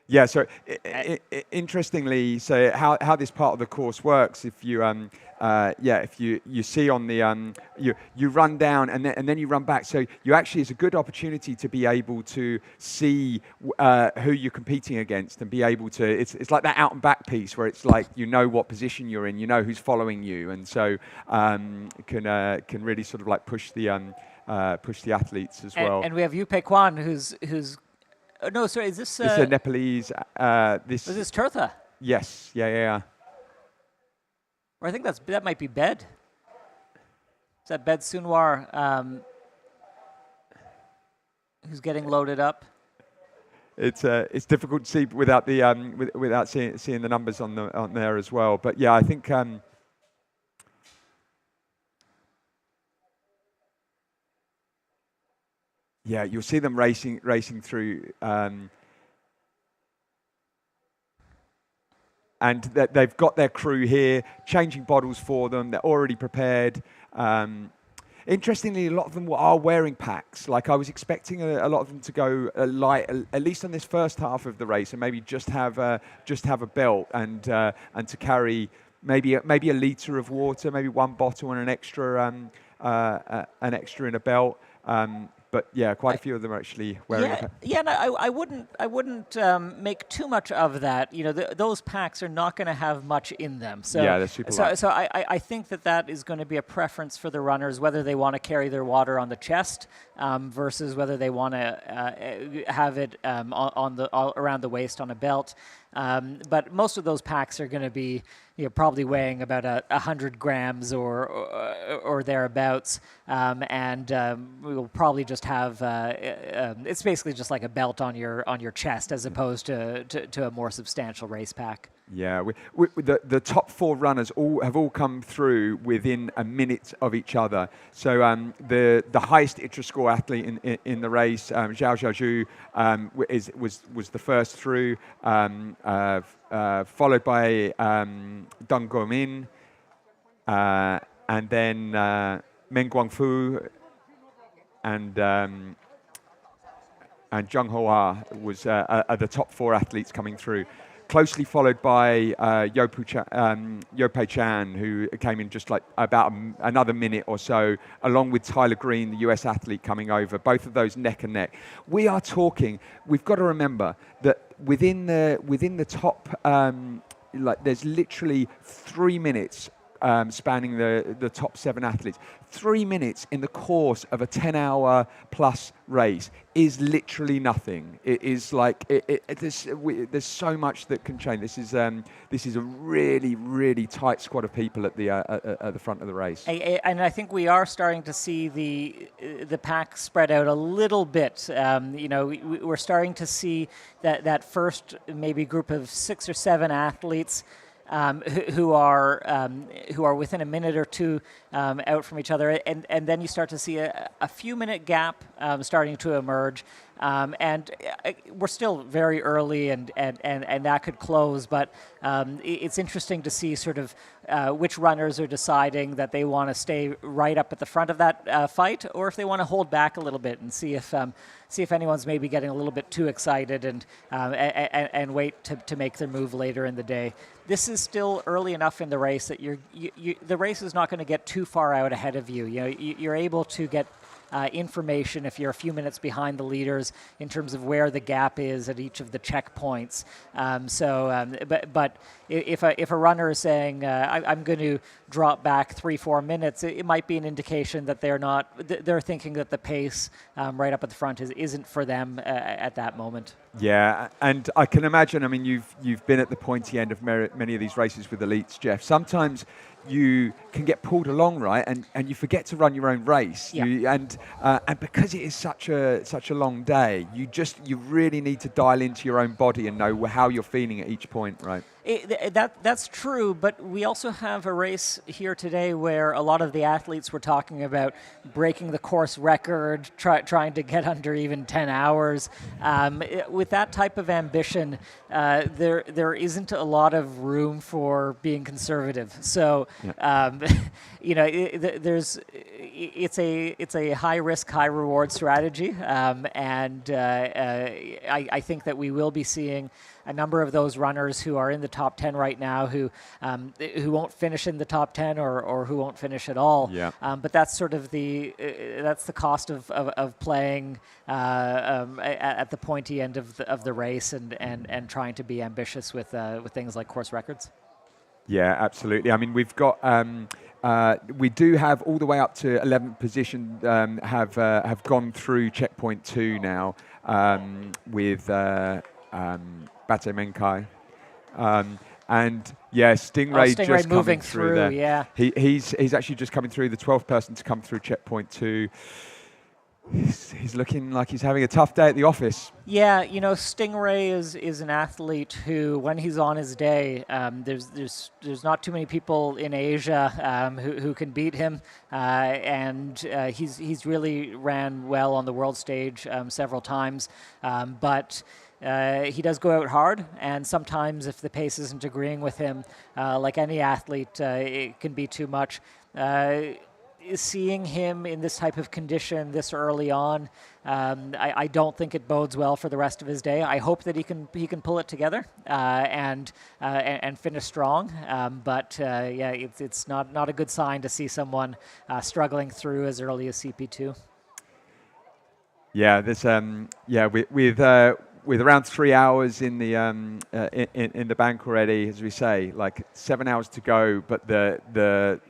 Yeah, so interestingly, so how this part of the course works, if you you see on the you run down and then you run back, so you actually, it's a good opportunity to be able to see who you're competing against and be able to, it's like that out and back piece where it's like you know what position you're in, you know who's following you, and so can really sort of like push the athletes as well. And we have Yupei Kwan who's no, sorry, is this... This is a Nepalese... is this Tirtha? Yes, yeah. Or I think that might be Bed. Is that Bed Sunwar who's getting loaded up? It's difficult to see without the without seeing the numbers on there as well. But yeah, I think... yeah, you'll see them racing through, and they've got their crew here, changing bottles for them. They're already prepared. Interestingly, a lot of them are wearing packs. Like I was expecting a lot of them to go light, at least on this first half of the race, and maybe just have a belt and to carry maybe a liter of water, maybe one bottle and an extra in a belt. But yeah, quite a few of them are actually wearing. I wouldn't make too much of that. You know, those packs are not going to have much in them. So yeah, they're super light. So I think that is going to be a preference for the runners, whether they want to carry their water on the chest versus whether they want to have it around the waist on a belt. But most of those packs are going to be, probably weighing about 100 grams or thereabouts, and we'll probably just have it's basically just like a belt on your chest as opposed to a more substantial race pack. Yeah, the top 4 runners have all come through within a minute of each other. So the highest ITRA score athlete in the race, Zhao Xiaozhu, was the first through, followed by Deng Guomin, and then Meng Guangfu and Zheng Hoa are the top 4 athletes coming through. Closely followed by Yupei Chan, who came in just like about another minute or so, along with Tyler Green, the US athlete, coming over. Both of those neck and neck. We've got to remember that within the top, there's literally 3 minutes spanning the top 7 athletes. 3 minutes in the course of a 10-hour plus race is literally nothing. It is like there's so much that can change. This is a really, really tight squad of people at the front of the race. And I think we are starting to see the pack spread out a little bit. We're starting to see that first maybe group of 6 or 7 athletes who are within a minute or two out from each other, and then you start to see a few minute gap starting to emerge. And we're still very early, and that could close. But it's interesting to see sort of which runners are deciding that they want to stay right up at the front of that fight, or if they want to hold back a little bit and see if anyone's maybe getting a little bit too excited and wait to make their move later in the day. This is still early enough in the race that the race is not going to get too far out ahead of you. You're able to get information if you're a few minutes behind the leaders in terms of where the gap is at each of the checkpoints. But if a runner is saying I'm going to drop back 3-4 minutes, it might be an indication that they're thinking that the pace right up at the front isn't for them at that moment. Yeah, and I can imagine. I mean, you've been at the pointy end of many of these races with elites, Jeff. Sometimes you can get pulled along, right, and you forget to run your own race. Yeah. And because it is such a long day, you really need to dial into your own body and know how you're feeling at each point, right? That's true, but we also have a race here today where a lot of the athletes were talking about breaking the course record, trying to get under even 10 hours. With that type of ambition, there isn't a lot of room for being conservative. So, it's a high risk, high reward strategy, and I think that we will be seeing a number of those runners who are in the top 10 right now who won't finish in the top 10 or who won't finish at all. Yeah. But that's sort of that's the cost of playing at the pointy end of the race and trying to be ambitious with things like course records. Yeah, absolutely. I mean, we've got we do have all the way up to 11th position have gone through checkpoint 2 now with Bate Menkai. And yeah, Stingray just moving coming through there. Yeah. He's actually just coming through, the 12th person to come through checkpoint 2. He's looking like he's having a tough day at the office. Yeah, Stingray is an athlete who, when he's on his day, there's not too many people in Asia who can beat him, and he's really ran well on the world stage several times, but he does go out hard, and sometimes if the pace isn't agreeing with him, like any athlete, it can be too much. Seeing him in this type of condition this early on, I don't think it bodes well for the rest of his day. I hope that he can pull it together and finish strong. But it's not a good sign to see someone struggling through as early as CP2. Yeah, this with around 3 hours in the bank already, as we say, like 7 hours to go, but the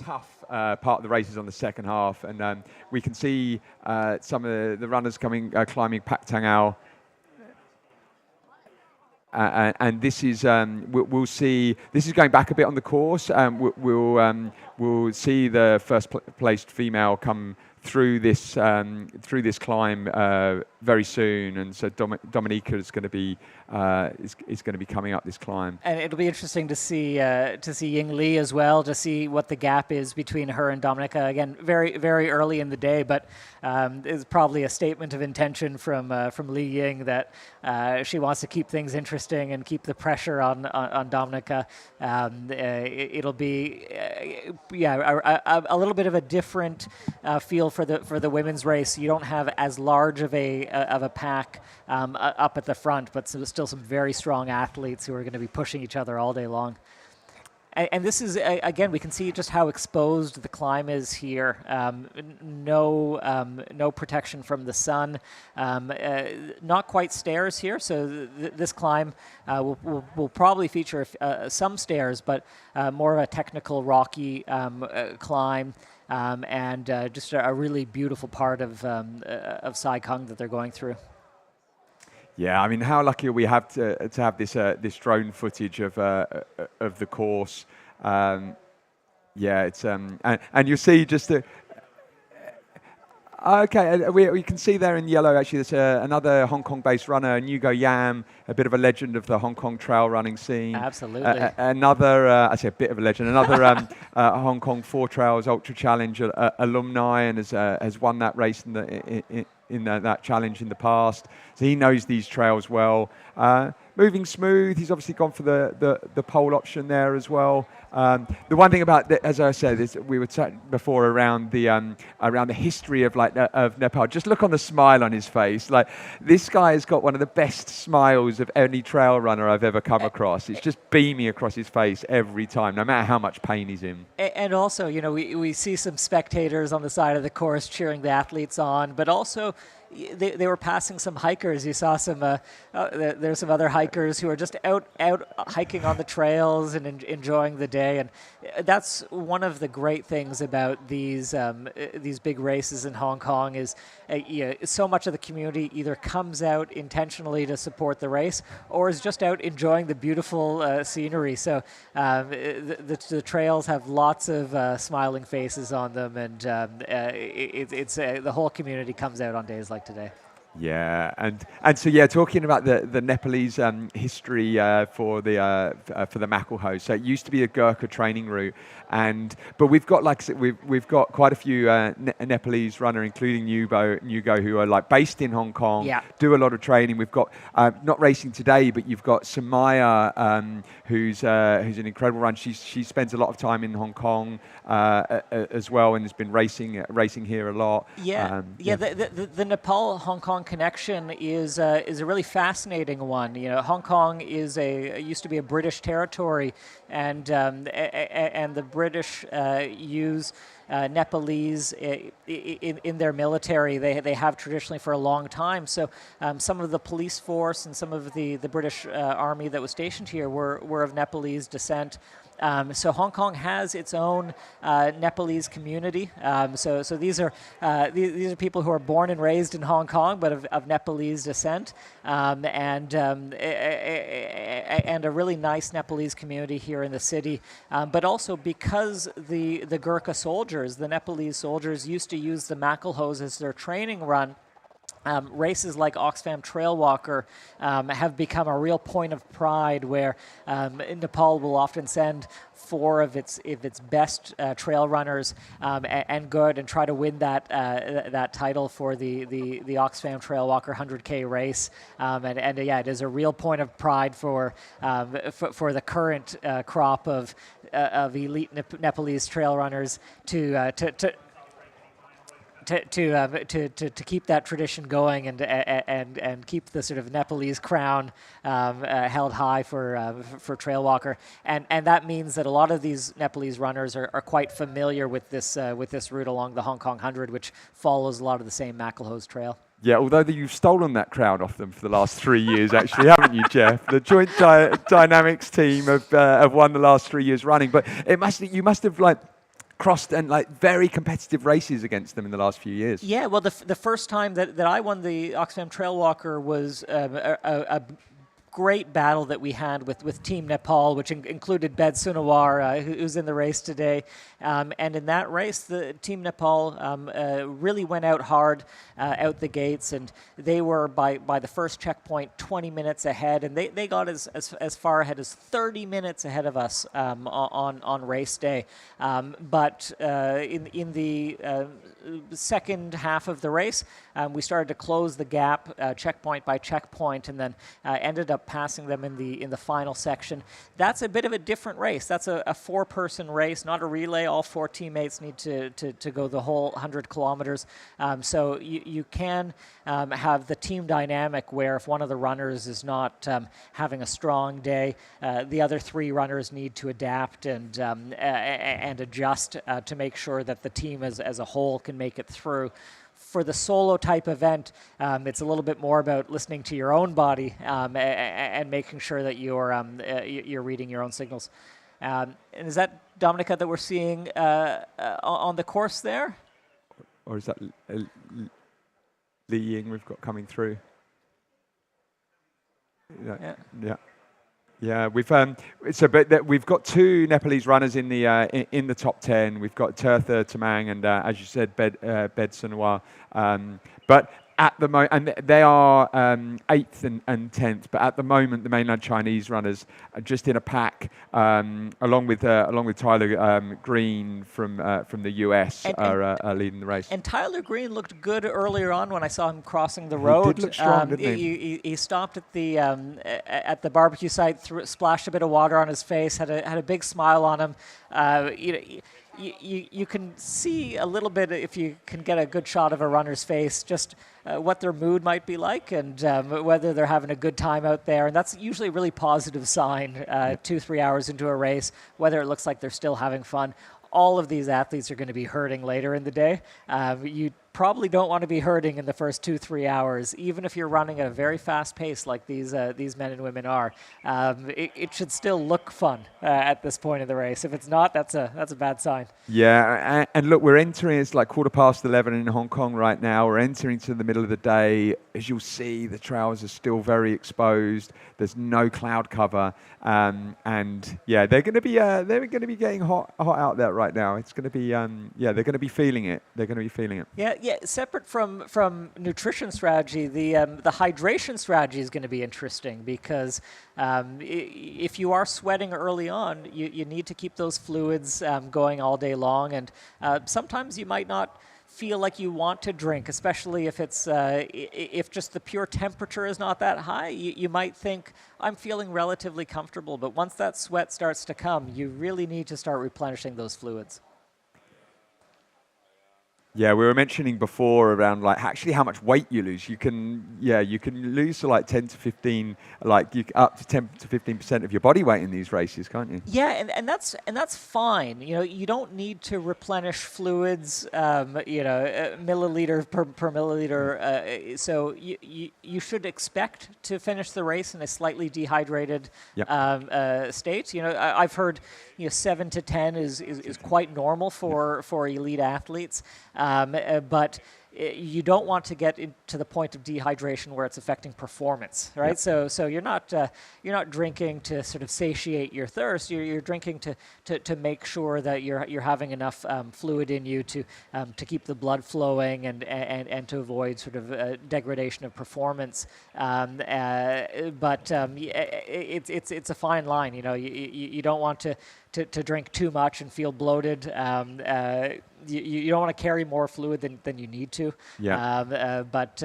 tough part of the race is on the second half, and we can see some of the runners climbing Pak Tang Ao, and this is we'll see. This is going back a bit on the course. We'll see the first placed female come through this climb very soon, and so Dominica is going to be coming up this climb. And it'll be interesting to see Ying Li as well, to see what the gap is between her and Dominica. Again, very very early in the day, but it's probably a statement of intention from Li Ying that she wants to keep things interesting and keep the pressure on Dominica. It'll be a little bit of a different feel for the women's race. You don't have as large of a pack up at the front, but still some very strong athletes who are going to be pushing each other all day long. And this is, again, we can see just how exposed the climb is here. No protection from the sun. Not quite stairs here, so this climb will probably feature some stairs, but more of a technical, rocky climb. And just a really beautiful part of Sai Kung that they're going through. Yeah, I mean, how lucky are we have to have this drone footage of the course? It's and you see just Okay, we can see there in yellow, actually, there's another Hong Kong-based runner, Ngugo Yam, a bit of a legend of the Hong Kong trail running scene. Absolutely. Another, I say a bit of a legend, another Hong Kong 4 Trails Ultra Challenge alumni, and has won that race in that challenge in the past. So he knows these trails well. Moving smooth, he's obviously gone for the pole option there as well. The one thing about, as I said, is we were chatting before around the history of of Nepal. Just look on the smile on his face. Like, this guy has got one of the best smiles of any trail runner I've ever come across. It's just beaming across his face every time, no matter how much pain he's in. And also, we see some spectators on the side of the course cheering the athletes on, but also they were passing some hikers. You saw some, there's some other hikers who are just out hiking on the trails and enjoying the day. And that's one of the great things about these big races in Hong Kong is so much of the community either comes out intentionally to support the race or is just out enjoying the beautiful scenery. So the trails have lots of smiling faces on them, and it's the whole community comes out on days like today. Yeah, and so talking about the Nepalese history for the Maculhose. So it used to be a Gurkha training route, but we've got, like I said, we've got quite a few Nepalese runner, including Ngugo, who are based in Hong Kong, do a lot of training. We've got not racing today, but you've got Samaya, who's an incredible runner. She spends a lot of time in Hong Kong as well, and has been racing here a lot. The Nepal Hong Kong connection is a really fascinating one. Hong Kong used to be a British territory, and the British use Nepalese in their military. They have traditionally for a long time. So some of the police force and some of the British army that was stationed here were of Nepalese descent. So Hong Kong has its own Nepalese community. So these are people who are born and raised in Hong Kong, but of Nepalese descent, and a really nice Nepalese community here in the city. But also because the Gurkha soldiers, the Nepalese soldiers, used to use the Maculhose as their training run. Races like Oxfam Trail Walker have become a real point of pride, where Nepal will often send 4 of its best trail runners and try to win that title for the Oxfam Trail Walker 100K race. It is a real point of pride for the current crop of elite Nepalese trail runners to keep that tradition going and keep the sort of Nepalese crown held high for Trail Walker, and that means that a lot of these Nepalese runners are quite familiar with this route along the Hong Kong 100, which follows a lot of the same Maculhose trail. Yeah, although you've stolen that crown off them for the last 3 years, actually, haven't you, Jeff? The Joint Dynamics team have won the last 3 years running, but you must have crossed and very competitive races against them in the last few years. Yeah, well, the first time that I won the Oxfam Trail Walker was a great battle that we had with Team Nepal, which included Bed Sunawar, who's in the race today. And in that race, the Team Nepal really went out hard out the gates, and they were by the first checkpoint 20 minutes ahead, and they got as far ahead as 30 minutes ahead of us on race day. But in the second half of the race, we started to close the gap checkpoint by checkpoint, and then ended up passing them in the final section. That's a bit of a different race. That's a 4-person race, not a relay. All 4 teammates need to go the whole 100 kilometers. So you can have the team dynamic where if one of the runners is not having a strong day, the other 3 runners need to adapt and adjust to make sure that the team as a whole can make it through. For the solo type event, it's a little bit more about listening to your own body and making sure that you're reading your own signals. And is that Dominica that we're seeing on the course there? Or is that Li Ying we've got coming through? Yeah. Yeah, we've we've got two Nepalese runners in the top 10. We've got Tirtha Tamang and, as you said, Bed Sanoa. But at the moment, and they are 8th and 10th. But at the moment, the mainland Chinese runners are just in a pack, along with Tyler Green from the US are leading the race. And Tyler Green looked good earlier on when I saw him crossing the road. He did look strong, didn't he? He stopped at the barbecue site, splashed a bit of water on his face, had a big smile on him. You can see a little bit, if you can get a good shot of a runner's face, just what their mood might be like and whether they're having a good time out there. And that's usually a really positive sign 2-3 hours into a race, whether it looks like they're still having fun. All of these athletes are going to be hurting later in the day. You probably don't want to be hurting in the first 2-3 hours, even if you're running at a very fast pace like these men and women are. It should still look fun at this point of the race. If it's not, that's a bad sign. Yeah, and look, we're entering, it's like 11:15 in Hong Kong right now. We're entering to the middle of the day. As you'll see, the trails are still very exposed. There's no cloud cover, and yeah, they're going to be getting hot out there right now. It's going to be they're going to be feeling it. They're going to be feeling it. Yeah. Separate from nutrition strategy, the hydration strategy is going to be interesting because if you are sweating early on, you need to keep those fluids going all day long, and sometimes you might not feel like you want to drink, especially if it's if just the pure temperature is not that high. You might think, I'm feeling relatively comfortable, but once that sweat starts to come, you really need to start replenishing those fluids. Yeah, we were mentioning before around like actually how much weight you lose. You can lose to like 10 to 15, up to 10 to 15% of your body weight in these races, can't you? Yeah, and that's fine. You don't need to replenish fluids, milliliter per milliliter. So you should expect to finish the race in a slightly dehydrated state. I've heard 7 to 10 is quite normal for elite athletes. But you don't want to get to the point of dehydration where it's affecting performance, right? Yep. So you're not drinking to sort of satiate your thirst. You're drinking to make sure that you're having enough fluid in you to keep the blood flowing and to avoid sort of degradation of performance. But it's a fine line. You don't want to drink too much and feel bloated. You don't want to carry more fluid than you need to. Yeah. But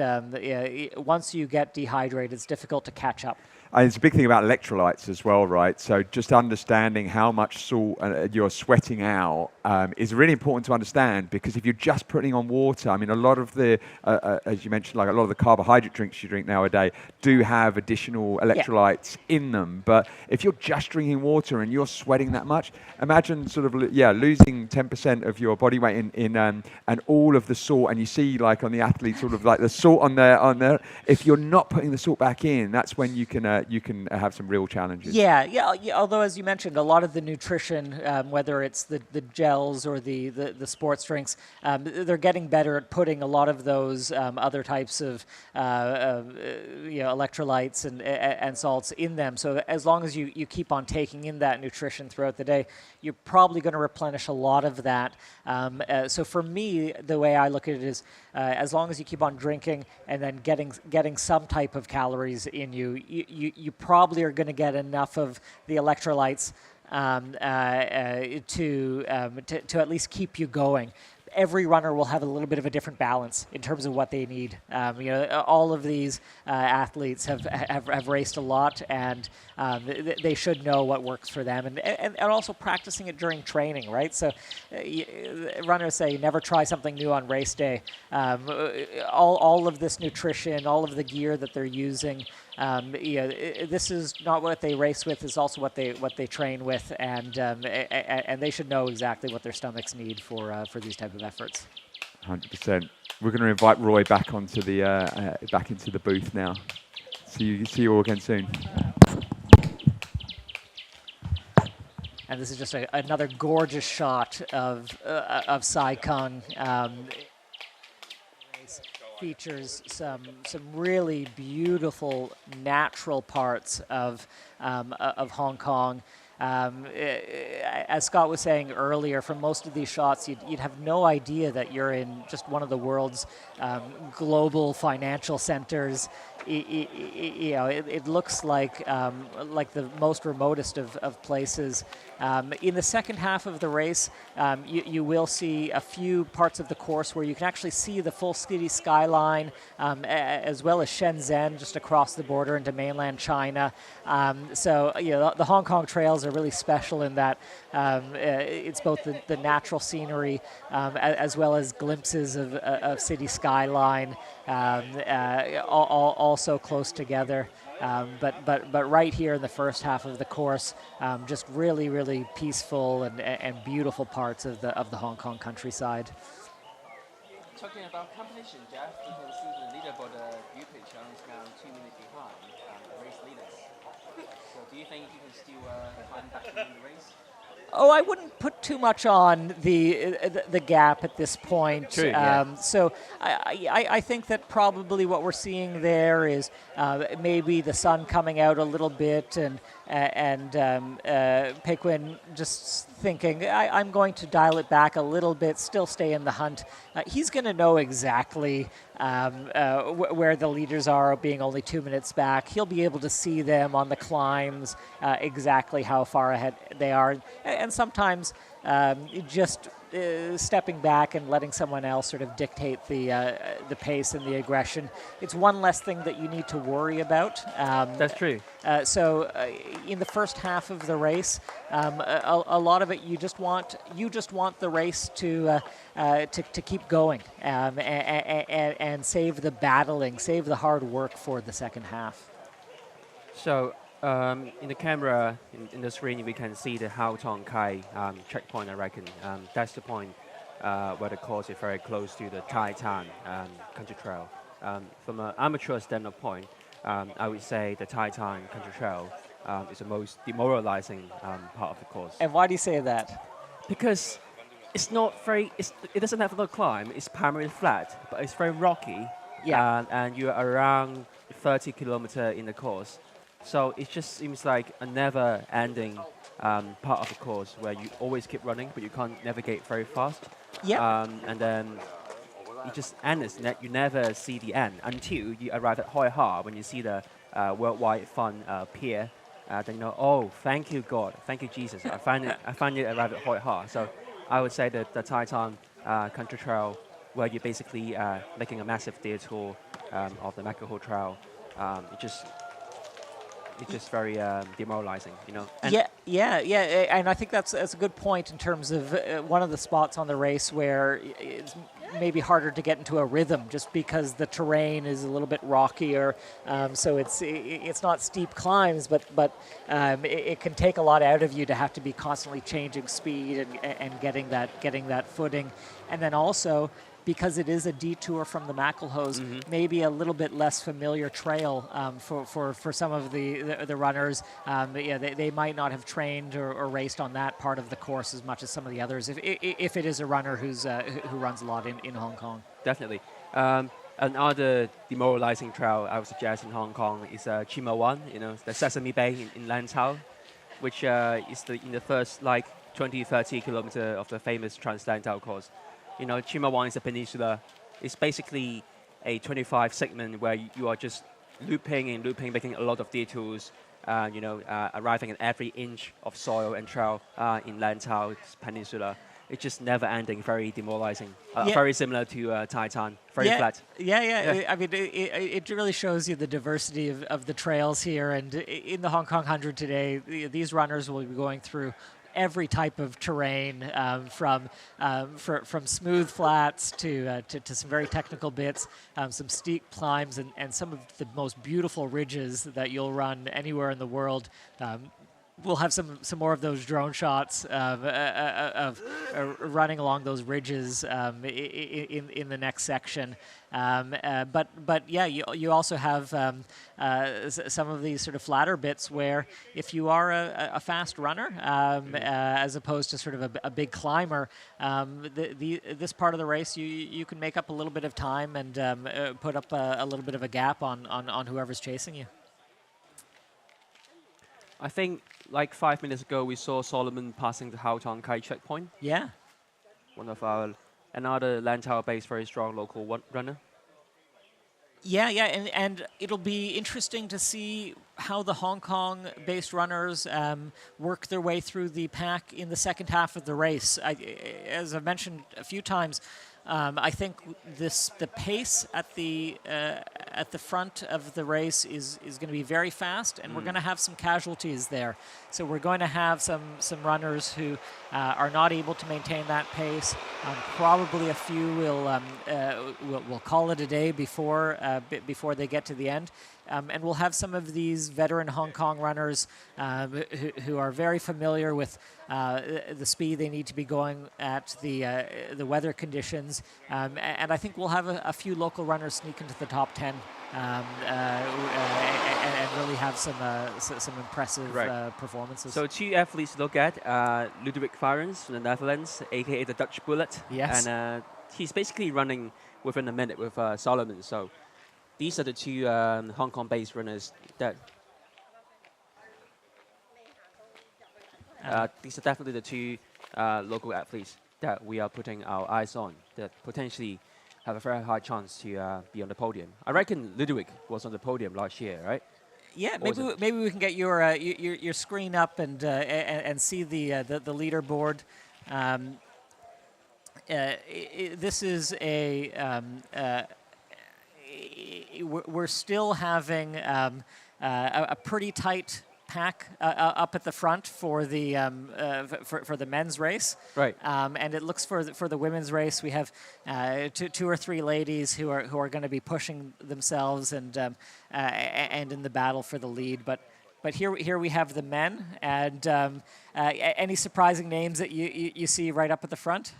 once you get dehydrated, it's difficult to catch up. It's a big thing about electrolytes as well, right? So just understanding how much salt you're sweating out is really important to understand, because if you're just putting on water, I mean, a lot of the, as you mentioned, like a lot of the carbohydrate drinks you drink nowadays do have additional electrolytes in them. But if you're just drinking water and you're sweating that much, imagine sort of, losing 10% of your body weight in and all of the salt. And you see like on the athletes sort of like the salt on there. If you're not putting the salt back in, that's when you can have some real challenges. Yeah. Although, as you mentioned, a lot of the nutrition, whether it's the gels or the sports drinks, they're getting better at putting a lot of those other types of electrolytes and salts in them. So as long as you keep on taking in that nutrition throughout the day, you're probably going to replenish a lot of that. So for me, the way I look at it is, as long as you keep on drinking and then getting some type of calories in you probably are going to get enough of the electrolytes to at least keep you going. Every runner will have a little bit of a different balance in terms of what they need. All of these athletes have raced a lot, and they should know what works for them, and also practicing it during training, right? So runners say never try something new on race day. All of this nutrition, all of the gear that they're using, this is not what they race with. It's also what they train with, and they should know exactly what their stomachs need for these type of efforts. 100%. We're going to invite Roy back onto the back into the booth now. See you all again soon. And this is just another gorgeous shot of Sai Kung. features some really beautiful natural parts of Hong Kong. As Scott was saying earlier, from most of these shots, you'd have no idea that you're in just one of the world's global financial centers. It looks like the most remotest of places. In the second half of the race, you will see a few parts of the course where you can actually see the full city skyline, as well as Shenzhen just across the border into mainland China. So the Hong Kong trails are really special in that it's both the natural scenery as well as glimpses of city skyline, all so close together. But right here in the first half of the course, just really peaceful and beautiful parts of the Hong Kong countryside. Talking about competition, Jeff, you can see the leaderboard beauty challenge now 2 minutes behind the race leaders. So do you think you can still climb back to win the race? Oh, I wouldn't put too much on the gap at this point. True, yeah. So I think that probably what we're seeing there is maybe the sun coming out a little bit and Pequin just thinking, I'm going to dial it back a little bit, still stay in the hunt. He's going to know exactly where the leaders are, being only 2 minutes back. He'll be able to see them on the climbs, exactly how far ahead they are. And sometimes just stepping back and letting someone else sort of dictate the pace and the aggression. It's one less thing that you need to worry about. That's true. So in the first half of the race, a lot of it you just want the race to keep going and save the battling, save the hard work for the second half. So in the camera, in the screen, we can see the Hao Tong Kai checkpoint, I reckon. That's the point where the course is very close to the Tai Tan country trail. From an amateur standpoint, I would say the Tai Tan country trail is the most demoralizing part of the course. And why do you say that? Because it's not very, it doesn't have a lot of climb. It's primarily flat, but it's very rocky. Yeah. And you're around 30 kilometers in the course. So it just seems like a never-ending part of the course where you always keep running, but you can't navigate very fast. Yeah. And then it just ends. You never see the end until you arrive at Hoi Ha, when you see the Worldwide Fun pier. Then you know, oh, thank you, God. Thank you, Jesus. I finally arrived at Hoi Ha. So I would say that the Tai Tan country trail, where you're basically making a massive detour of the Macau Trail, it's just very demoralizing, you know. And yeah, and I think that's a good point in terms of one of the spots on the race where it's maybe harder to get into a rhythm, just because the terrain is a little bit rockier. So it's not steep climbs, but it can take a lot out of you to have to be constantly changing speed and getting that footing, and then also, because it is a detour from the Macklehoes, maybe a little bit less familiar trail for some of the runners. They might not have trained or raced on that part of the course as much as some of the others, if it is a runner who runs a lot in Hong Kong. Definitely. Another demoralizing trail I would suggest in Hong Kong is Chima Wan, the Sesame Bay in Lantau, which is in the first 20-30 kilometers of the famous Trans-Lantau course. Chima Wan is a peninsula. It's basically a 25 segment where you are just looping, making a lot of detours, arriving at every inch of soil and trail in Lantau Peninsula. It's just never ending, very demoralizing. Very similar to Tai Tan, very flat. Yeah. I mean, it really shows you the diversity of the trails here. And in the Hong Kong 100 today, these runners will be going through every type of terrain, from smooth flats to some very technical bits, some steep climbs, and some of the most beautiful ridges that you'll run anywhere in the world. we'll have some more of those drone shots of running along those ridges in the next section. But yeah, you also have some of these sort of flatter bits where if you are a fast runner as opposed to sort of a big climber, this part of the race you can make up a little bit of time and put up a little bit of a gap on whoever's chasing you. I think like 5 minutes ago we saw Solomon passing the Hao Tong Kai checkpoint. Yeah. One of our another Lantau-based very strong local runner. Yeah, and it'll be interesting to see how the Hong Kong-based runners work their way through the pack in the second half of the race. As I've mentioned a few times, I think the pace at the front of the race is going to be very fast, and we're going to have some casualties there. So we're going to have some runners who are not able to maintain that pace. Probably a few will call it a day before they get to the end. And we'll have some of these veteran Hong Kong runners who are very familiar with the speed they need to be going at, the weather conditions. And I think we'll have a few local runners sneak into the top 10 and really have some impressive performances. So 2 athletes to look at, Ludovic Varens from the Netherlands, a.k.a. the Dutch Bullet. Yes. And he's basically running within a minute with Solomon. So these are the 2 Hong Kong-based runners that... these are definitely the 2 local athletes that we are putting our eyes on that potentially have a very high chance to be on the podium. I reckon Ludovic was on the podium last year, right? Yeah, maybe we can get your screen up and see the leaderboard. This is we're still having a pretty tight pack up at the front for the men's race, right? And it looks for the women's race. We have 2 or 3 ladies who are going to be pushing themselves and in the battle for the lead. But here we have the men. And any surprising names that you see right up at the front?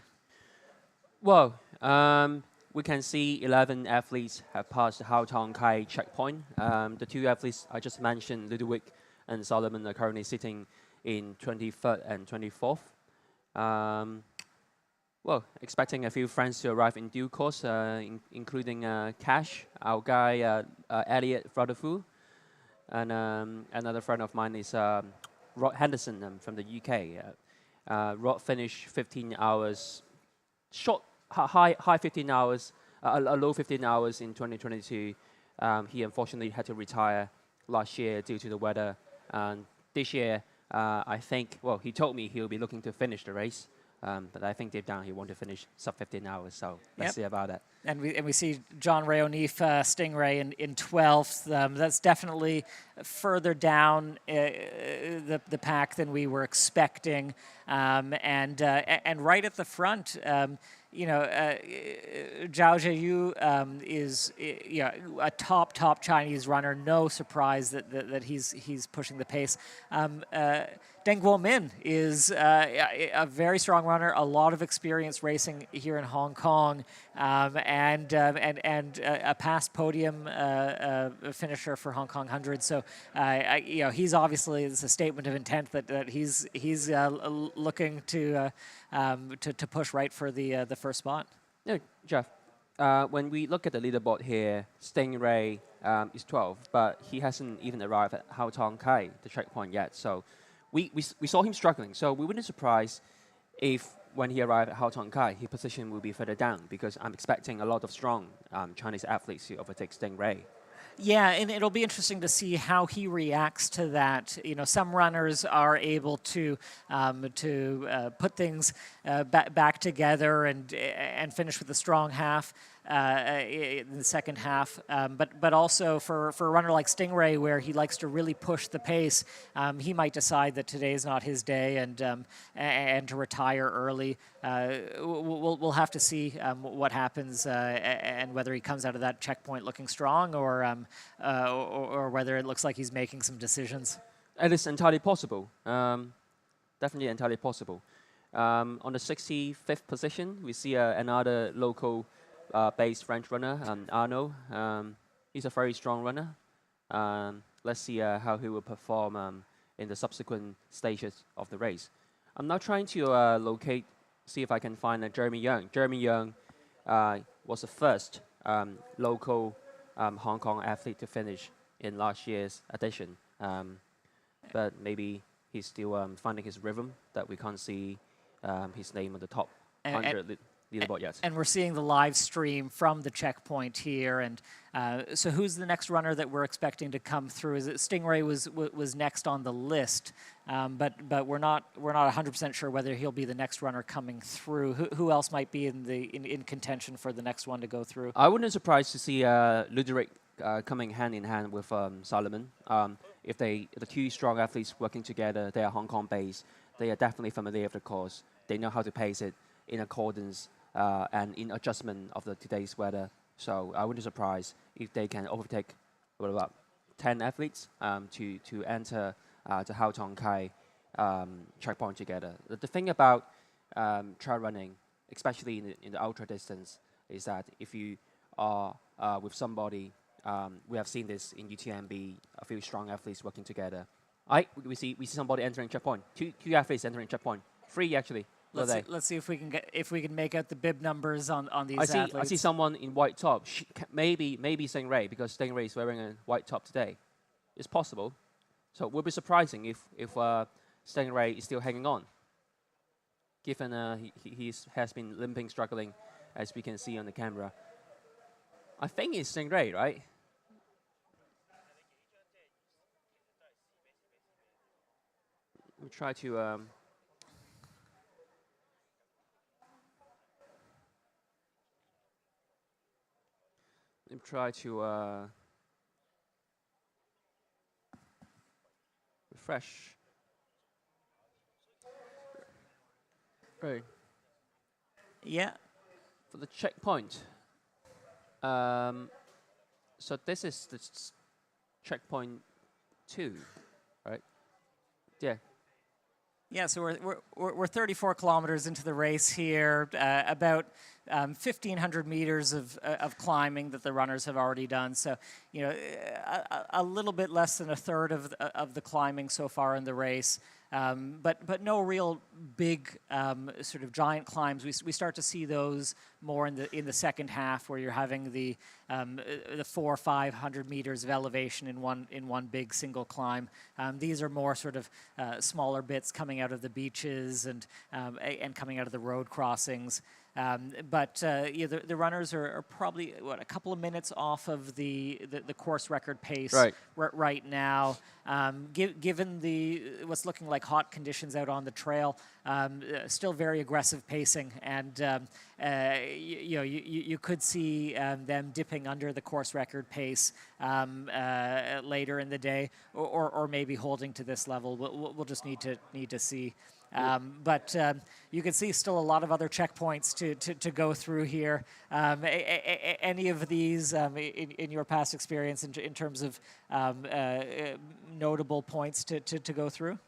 Well, we can see 11 athletes have passed the Hao Tong Kai checkpoint. The 2 athletes I just mentioned, Ludovic and Solomon, are currently sitting in 23rd and 24th. Well, expecting a few friends to arrive in due course, including Cash, our guy Elliot Rutherford, and another friend of mine is Rod Henderson from the UK. Rod finished 15 hours, high 15 hours, a low 15 hours in 2022. He unfortunately had to retire last year due to the weather. And this year, I think, well, he told me he'll be looking to finish the race. But I think deep down he wanted to finish sub 15 hours, so let's see about that. And we see John Ray O'Neill, Stingray in 12th. That's definitely further down the pack than we were expecting. And right at the front, you know, Zhao Zheyu is a top Chinese runner. No surprise that he's pushing the pace. Deng Guomin is a very strong runner, a lot of experience racing here in Hong Kong, and a past podium finisher for Hong Kong 100. So, he's obviously, it's a statement of intent that he's looking to push right for the first spot. No, Jeff. When we look at the leaderboard here, Stingray is 12, but he hasn't even arrived at Hao Tong Kai, the checkpoint yet. So we saw him struggling. So we wouldn't be surprised if when he arrived at Hao Tong Kai, his position will be further down, because I'm expecting a lot of strong Chinese athletes to overtake Stingray. Yeah, and it'll be interesting to see how he reacts to that. You know, some runners are able to put things back together and finish with a strong half in the second half. But also for a runner like Stingray, where he likes to really push the pace, he might decide that today is not his day and to retire early. We'll have to see what happens and whether he comes out of that checkpoint looking strong or whether it looks like he's making some decisions. It is entirely possible. Definitely entirely possible. On the 65th position, we see another local based French runner, Arnaud. He's a very strong runner. Let's see how he will perform in the subsequent stages of the race. I'm now trying to see if I can find Jeremy Young. Jeremy Young was the first local Hong Kong athlete to finish in last year's edition. But maybe he's still finding his rhythm that we can't see his name on the top 100 leaderboard yet. And we're seeing the live stream from the checkpoint here. And so who's the next runner that we're expecting to come through? Is it Stingray was next on the list, but we're not 100% sure whether he'll be the next runner coming through. Who else might be in contention for the next one to go through? I wouldn't be surprised to see Ludwig coming hand in hand with Solomon. If the two strong athletes working together, they are Hong Kong based. They are definitely familiar with the course. They know how to pace it in accordance and in adjustment of today's weather. So I wouldn't be surprised if they can overtake about 10 athletes to enter the Hao Tong Kai checkpoint together. The thing about trail running, especially in the ultra distance, is that if you are with somebody, we have seen this in UTMB, a few strong athletes working together. We see somebody entering checkpoint. Two athletes entering checkpoint. 3 actually. Let's see if we can make out the bib numbers on these athletes. I see someone in white top. Maybe Stingray, because Stingray is wearing a white top today. It's possible. So it would be surprising if Stingray is still hanging on, given he has been limping, struggling, as we can see on the camera. I think it's Stingray, right? We'll try to refresh. Right. Yeah. For the checkpoint. So this is the checkpoint 2, right? Yeah. Yeah, so we're 34 kilometers into the race here, about 1,500 meters of climbing that the runners have already done. So, you know, a little bit less than a third of the climbing so far in the race. But no real big sort of giant climbs. We start to see those more in the second half, where you're having the 400 or 500 meters of elevation in one big single climb. These are more sort of smaller bits coming out of the beaches and coming out of the road crossings. But the runners are probably a couple of minutes off of the course record pace right now. Given what's looking like hot conditions out on the trail, still very aggressive pacing, and you could see them dipping under the course record pace later in the day, or maybe holding to this level. We'll just need to see. But you can see still a lot of other checkpoints to go through here. Any of these in your past experience in terms of notable points to go through?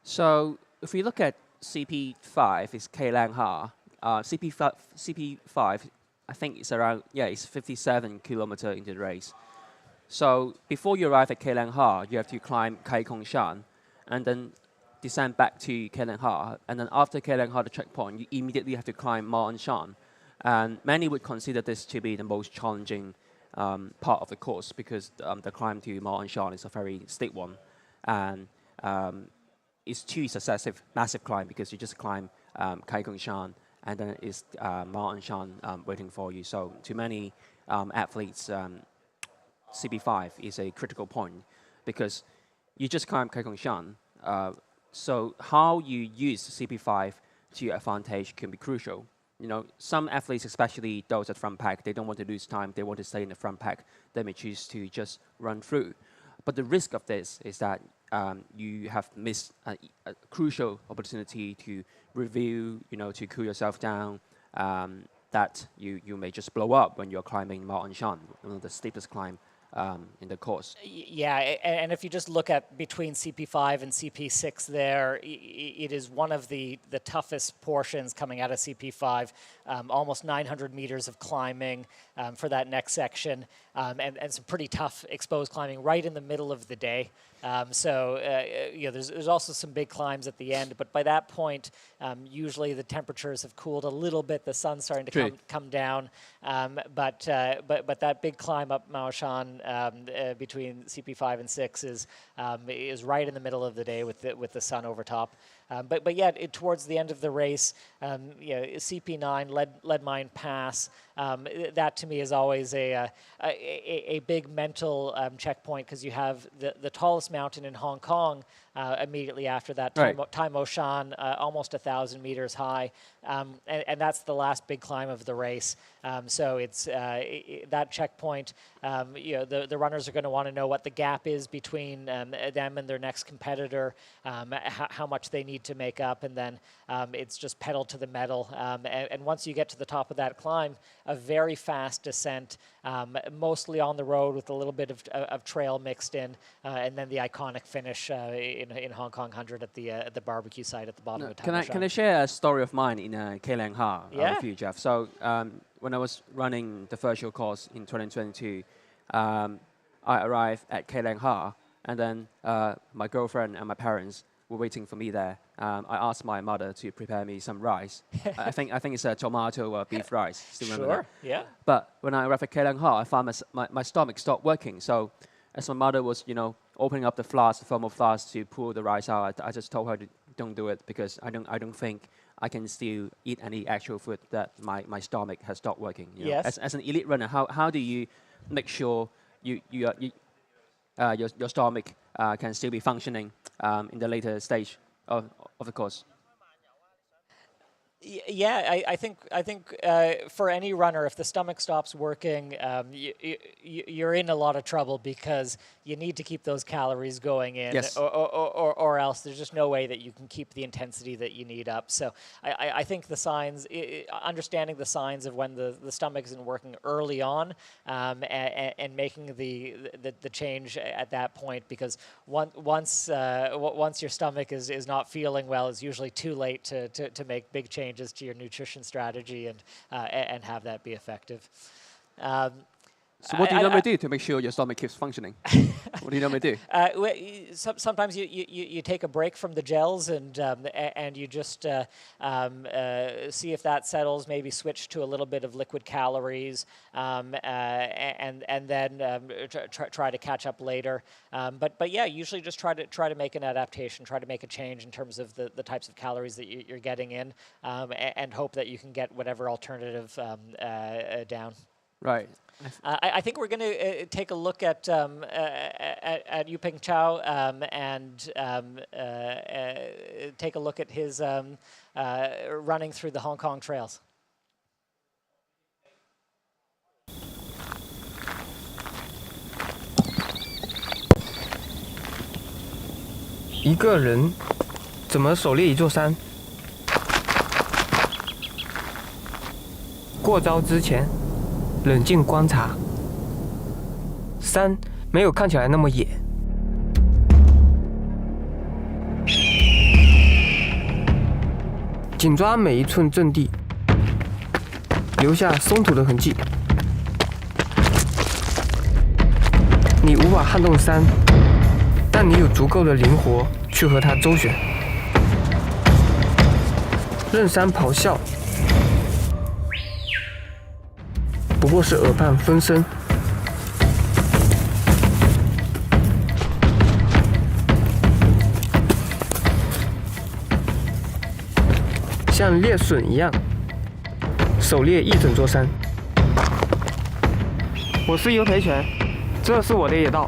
So if we look at CP5, it's Kailang Ha. CP5, I think it's around, it's 57 kilometers into the race. So before you arrive at Kailang Ha, you have to climb Kai Kong Shan, and then descend back to Kailang Ha, and then after Kailang Ha, the checkpoint, you immediately have to climb Ma On Shan. And many would consider this to be the most challenging part of the course, because the climb to Ma On Shan is a very steep one, and it's 2 successive massive climb, because you just climb Kai Kong Shan, and then it's Ma On Shan waiting for you. So to many athletes, CP5 is a critical point, because you just climb Kai Kong Shan. So how you use CP5 to your advantage can be crucial. You know, some athletes, especially those at front pack, they don't want to lose time. They want to stay in the front pack. They may choose to just run through. But the risk of this is that you have missed a crucial opportunity to review, to cool yourself down, that you may just blow up when you're climbing Ma On Shan, one of the steepest climb in the course. Yeah, and if you just look at between CP5 and CP6 there, it is one of the toughest portions coming out of CP5, almost 900 meters of climbing for that next section, and some pretty tough exposed climbing right in the middle of the day. There's also some big climbs at the end, but by that point, usually the temperatures have cooled a little bit. The sun's starting to come down, but that big climb up Mao Shan between CP5 and 6 is right in the middle of the day with the sun over top. But yet, towards the end of the race, CP9 lead mine pass. That to me is always a big mental checkpoint, because you have the tallest mountain in Hong Kong immediately after that, Tai Mo Shan, almost 1,000 meters high, and that's the last big climb of the race. So it's that checkpoint. The runners are going to want to know what the gap is between them and their next competitor, how much they need to make up, and then it's just pedal to the metal. And once you get to the top of that climb, a very fast descent, mostly on the road with a little bit of trail mixed in, and then the iconic finish in Hong Kong 100 at the barbecue site at the bottom of Tai Mo Shan. Can I share a story of mine in Kelang Ha with you, Jeff? So when I was running the virtual course in 2022, I arrived at Kelang Ha, and then my girlfriend and my parents were waiting for me there. I asked my mother to prepare me some rice. I think it's a tomato beef rice. Still remember that? Yeah. But when I arrived at Kelang Ha, I found my stomach stopped working. So as my mother was, opening up the thermal flask to pour the rice out, I just told her to don't do it, because I don't think I can still eat any actual food that my stomach has stopped working. Yes. As an elite runner, how do you make sure your stomach can still be functioning in the later stage of the course? Yeah, I think for any runner, if the stomach stops working, you're in a lot of trouble, because you need to keep those calories going in, or else there's just no way that you can keep the intensity that you need up. So I think the signs, understanding the signs of when the stomach isn't working early on, and making the change at that point, because once your stomach is not feeling well, it's usually too late to make big changes to your nutrition strategy and have that be effective. So what do you normally do to make sure your stomach keeps functioning? What do you normally do? Sometimes you take a break from the gels and you just see if that settles. Maybe switch to a little bit of liquid calories, and then try to catch up later. But yeah, usually just try to make an adaptation, try to make a change in terms of the types of calories that you're getting in, and hope that you can get whatever alternative down. Right. I think we're going to take a look at Yuping Chow and take a look at his running through the Hong Kong trails. 一个人怎么狩猎一座山？过招之前，冷静观察。山没有看起来那么野。紧抓每一寸阵地，留下松土的痕迹。你无法撼动山，但你有足够的灵活去和它周旋。任山咆哮，不过是耳畔风声。像猎隼一样，狩猎一整座山。我是尤培全，这是我的野道。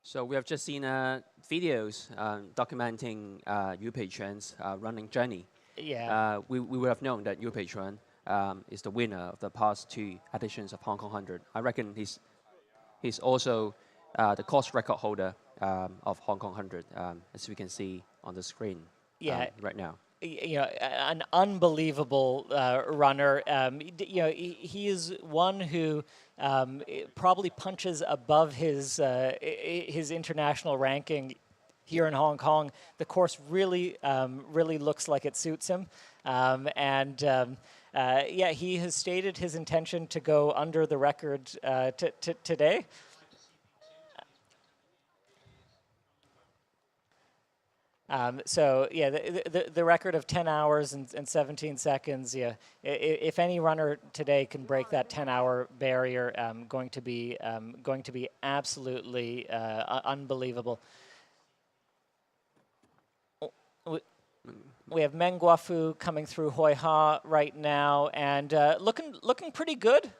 So we have just seen videos documenting Yu Peiquan's running journey. Yeah. We would have known that Yu Peiquan is the winner of the past 2 editions of Hong Kong 100. I reckon he's also the course record holder of Hong Kong 100, as we can see on the screen right now. an unbelievable runner. He is one who probably punches above his international ranking here in Hong Kong. The course really looks like it suits him, he has stated his intention to go under the record today. The record of 10 hours and 17 seconds. Yeah, if any runner today can break that 10-hour barrier, going to be absolutely unbelievable. We have Meng Guafu coming through Hoi Ha right now, and looking pretty good.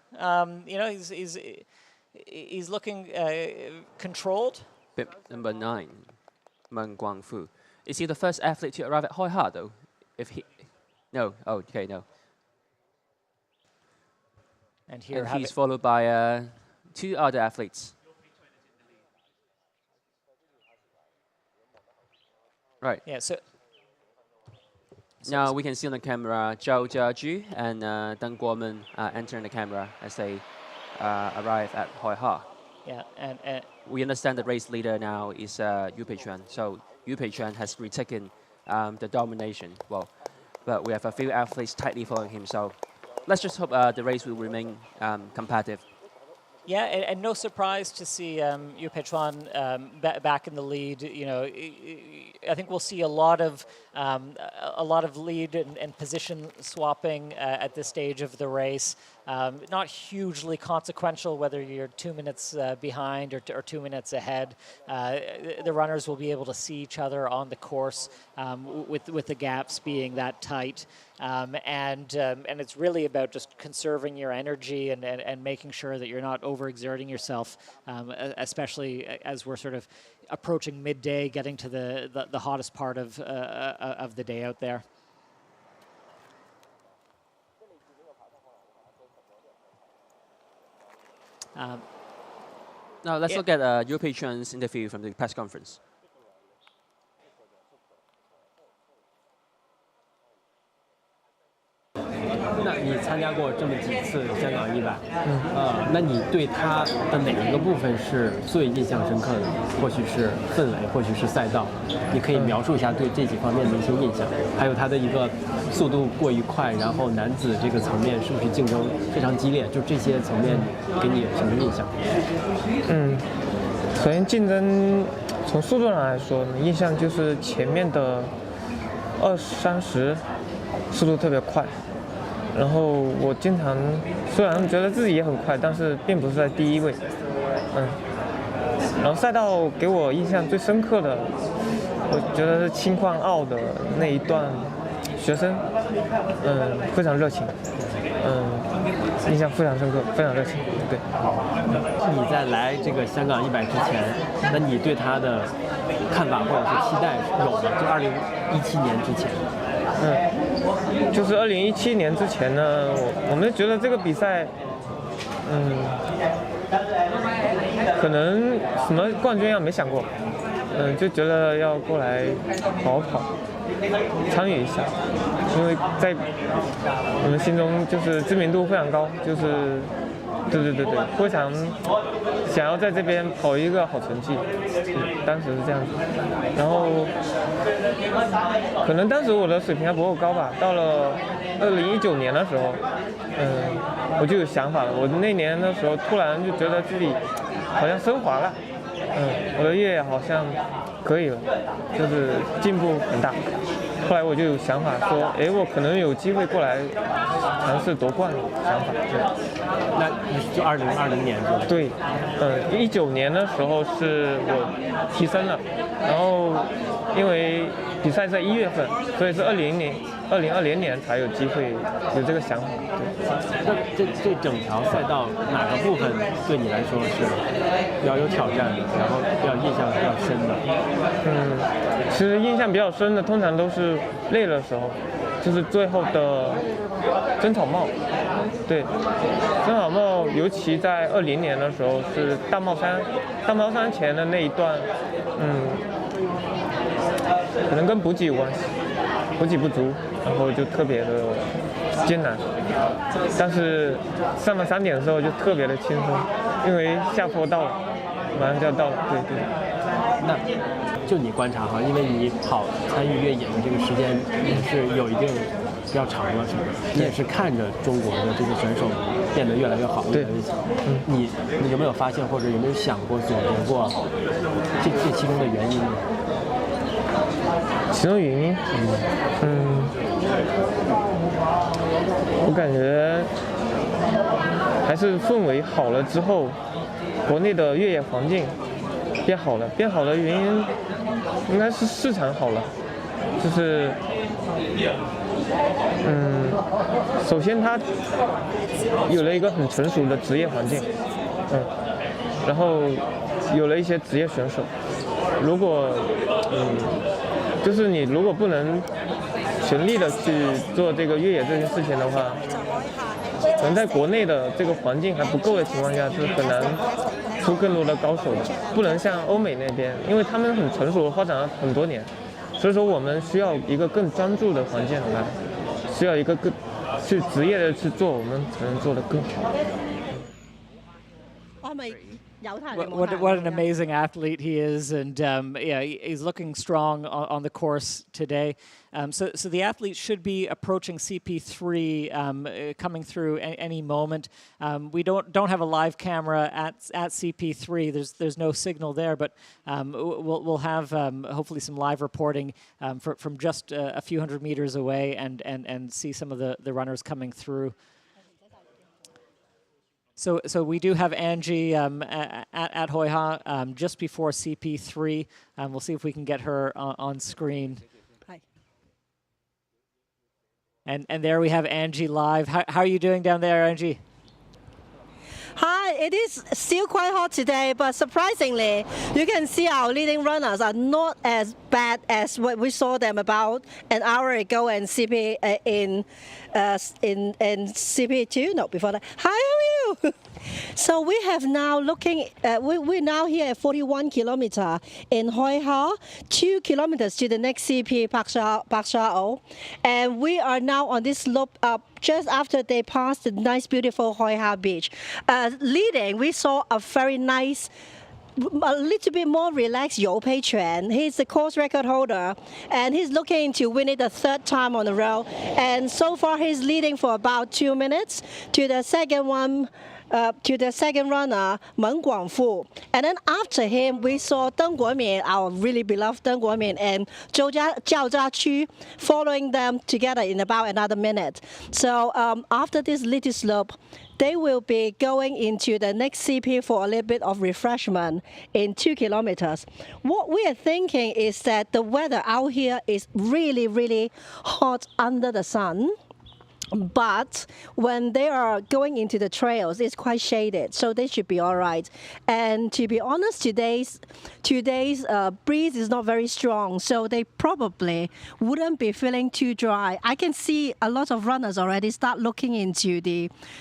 He's looking controlled. Bib number 9, Meng Guangfu. Is he the first athlete to arrive at Hoi Ha, though? No. Oh, okay, no. And here he's followed by 2 other athletes. Right. Yeah. So now we can see on the camera Zhao Jiaju and Deng Guomen entering the camera as they arrive at Hoi Ha. Yeah, and we understand the race leader now is Yu Peichuan. So Yu Peichuan has retaken the domination. Well, but we have a few athletes tightly following him. So let's just hope the race will remain competitive. Yeah, and no surprise to see Yu Peichuan back in the lead. I think we'll see a lot of lead and position swapping at this stage of the race. Not hugely consequential whether you're 2 minutes behind or 2 minutes ahead. The runners will be able to see each other on the course with the gaps being that tight. And it's really about just conserving your energy and making sure that you're not overexerting yourself, especially as we're sort of approaching midday, getting to the hottest part of the day out there. Now let's look at Yu Peichuan's interview from the press conference. 那你参加过这么几次香港100，那你对他的哪一个部分是最印象深刻的？或许是氛围，或许是赛道，你可以描述一下对这几方面的一些印象，还有他的一个速度过于快，然后男子这个层面是不是竞争非常激烈？就这些层面给你有什么印象？首先竞争从速度上来说，印象就是前面的20、30速度特别快。 然后我经常虽然觉得自己也很快，但是并不是在第一位，然后赛道给我印象最深刻的，我觉得是青矿澳的那一段，学生，非常热情，印象非常深刻，非常热情，对。你在来这个香港100之前，那你对他的看法或者是期待有吗？就2017年之前。 就是2017年之前呢，我们觉得这个比赛，可能什么冠军啊没想过，就觉得要过来跑跑，参与一下，因为在我们心中就是知名度非常高，就是对，非常想要在这边跑一个好成绩，当时是这样子。然后可能当时我的水平还不够高吧，到了2019年的时候，我就有想法了。我那年的时候突然就觉得自己好像升华了，我的越野好像可以了，就是进步很大。后来我就有想法说，我可能有机会过来尝试夺冠的想法。那就2020年是吧？对，19年的时候是我提升了，然后因为比赛在1月份，所以是2020年才有机会有这个想法。对。那这整条赛道哪个部分对你来说是比较有挑战的，然后比较印象比较深的？其实印象比较深的通常都是累的时候，就是最后的争草帽。对，争草帽尤其在20年的时候是大帽山前的那一段，可能跟补给有关系。补给不足，然后就特别的艰难。但是上了3点的时候就特别的轻松，因为下坡到了，马上就要到了。对对。那就你观察哈，因为你参与越野的这个时间也是有一定比较长了，是不是？你也是看着中国的这些选手变得越来越好，越来越强。你有没有发现或者有没有想过总结过这其中的原因呢？其中原因，我感觉还是氛围好了之后，国内的越野环境变好了。变好的原因应该是市场好了，就是首先它有了一个很成熟的职业环境，然后有了一些职业选手。如果就是你如果不能全力的去做这个越野这件事情的话，可能在国内的这个环境还不够的情况下，是很难出更多的高手的。不能像欧美那边，因为他们很成熟，发展了很多年，所以说我们需要一个更专注的环境来，需要一个更去职业的去做，我们才能做得更好。What an amazing athlete he is, and yeah, he's looking strong on the course today. So the athlete should be approaching CP3 coming through any moment. We don't have a live camera at CP3. There's no signal there, but we'll have hopefully some live reporting from just a few hundred meters away and see some of the runners coming through. So we do have Angie at Hoi Ha just before CP3. We'll see if we can get her on screen. Hi. And there we have Angie live. How are you doing down there, Angie? Hi, it is still quite hot today, but surprisingly, you can see our leading runners are not as bad as what we saw them about an hour ago in in CP2. No, before that. Hi, how are you? So we have now we're now here at 41 kilometers in Hoi Ha, 2 kilometers to the next CP Pak Sha-o, and we are now on this slope up just after they passed the nice, beautiful Hoi Ha beach. Leading, we saw a very nice, a little bit more relaxed Yo Pei Chuan. He's the course record holder, and he's looking to win it the 3rd time on the road. And so far, he's leading for about 2 minutes to the second one. To the second runner, Meng Guangfu. And then after him, we saw Deng Guomian, our really beloved Deng Guomian, and Zhao Jiaqu following them together in about another minute. So after this little slope, they will be going into the next CP for a little bit of refreshment in 2 kilometers. What we are thinking is that the weather out here is really, really hot under the sun. But when they are going into the trails, it's quite shaded, so they should be all right. And to be honest, today's breeze is not very strong, so they probably wouldn't be feeling too dry. I can see a lot of runners already start looking into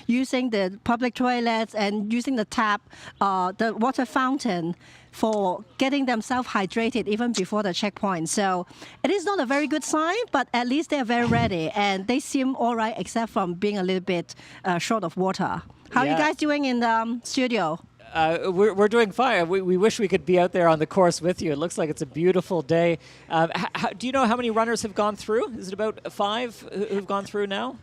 using the public toilets and using the tap, the water fountain, for getting themselves hydrated even before the checkpoint. So it is not a very good sign, but at least they're very ready and they seem all right except from being a little bit short of water. How are you guys doing in the studio? We're doing fine. We wish we could be out there on the course with you. It looks like it's a beautiful day. Do you know how many runners have gone through? Is it about 5 who've gone through now?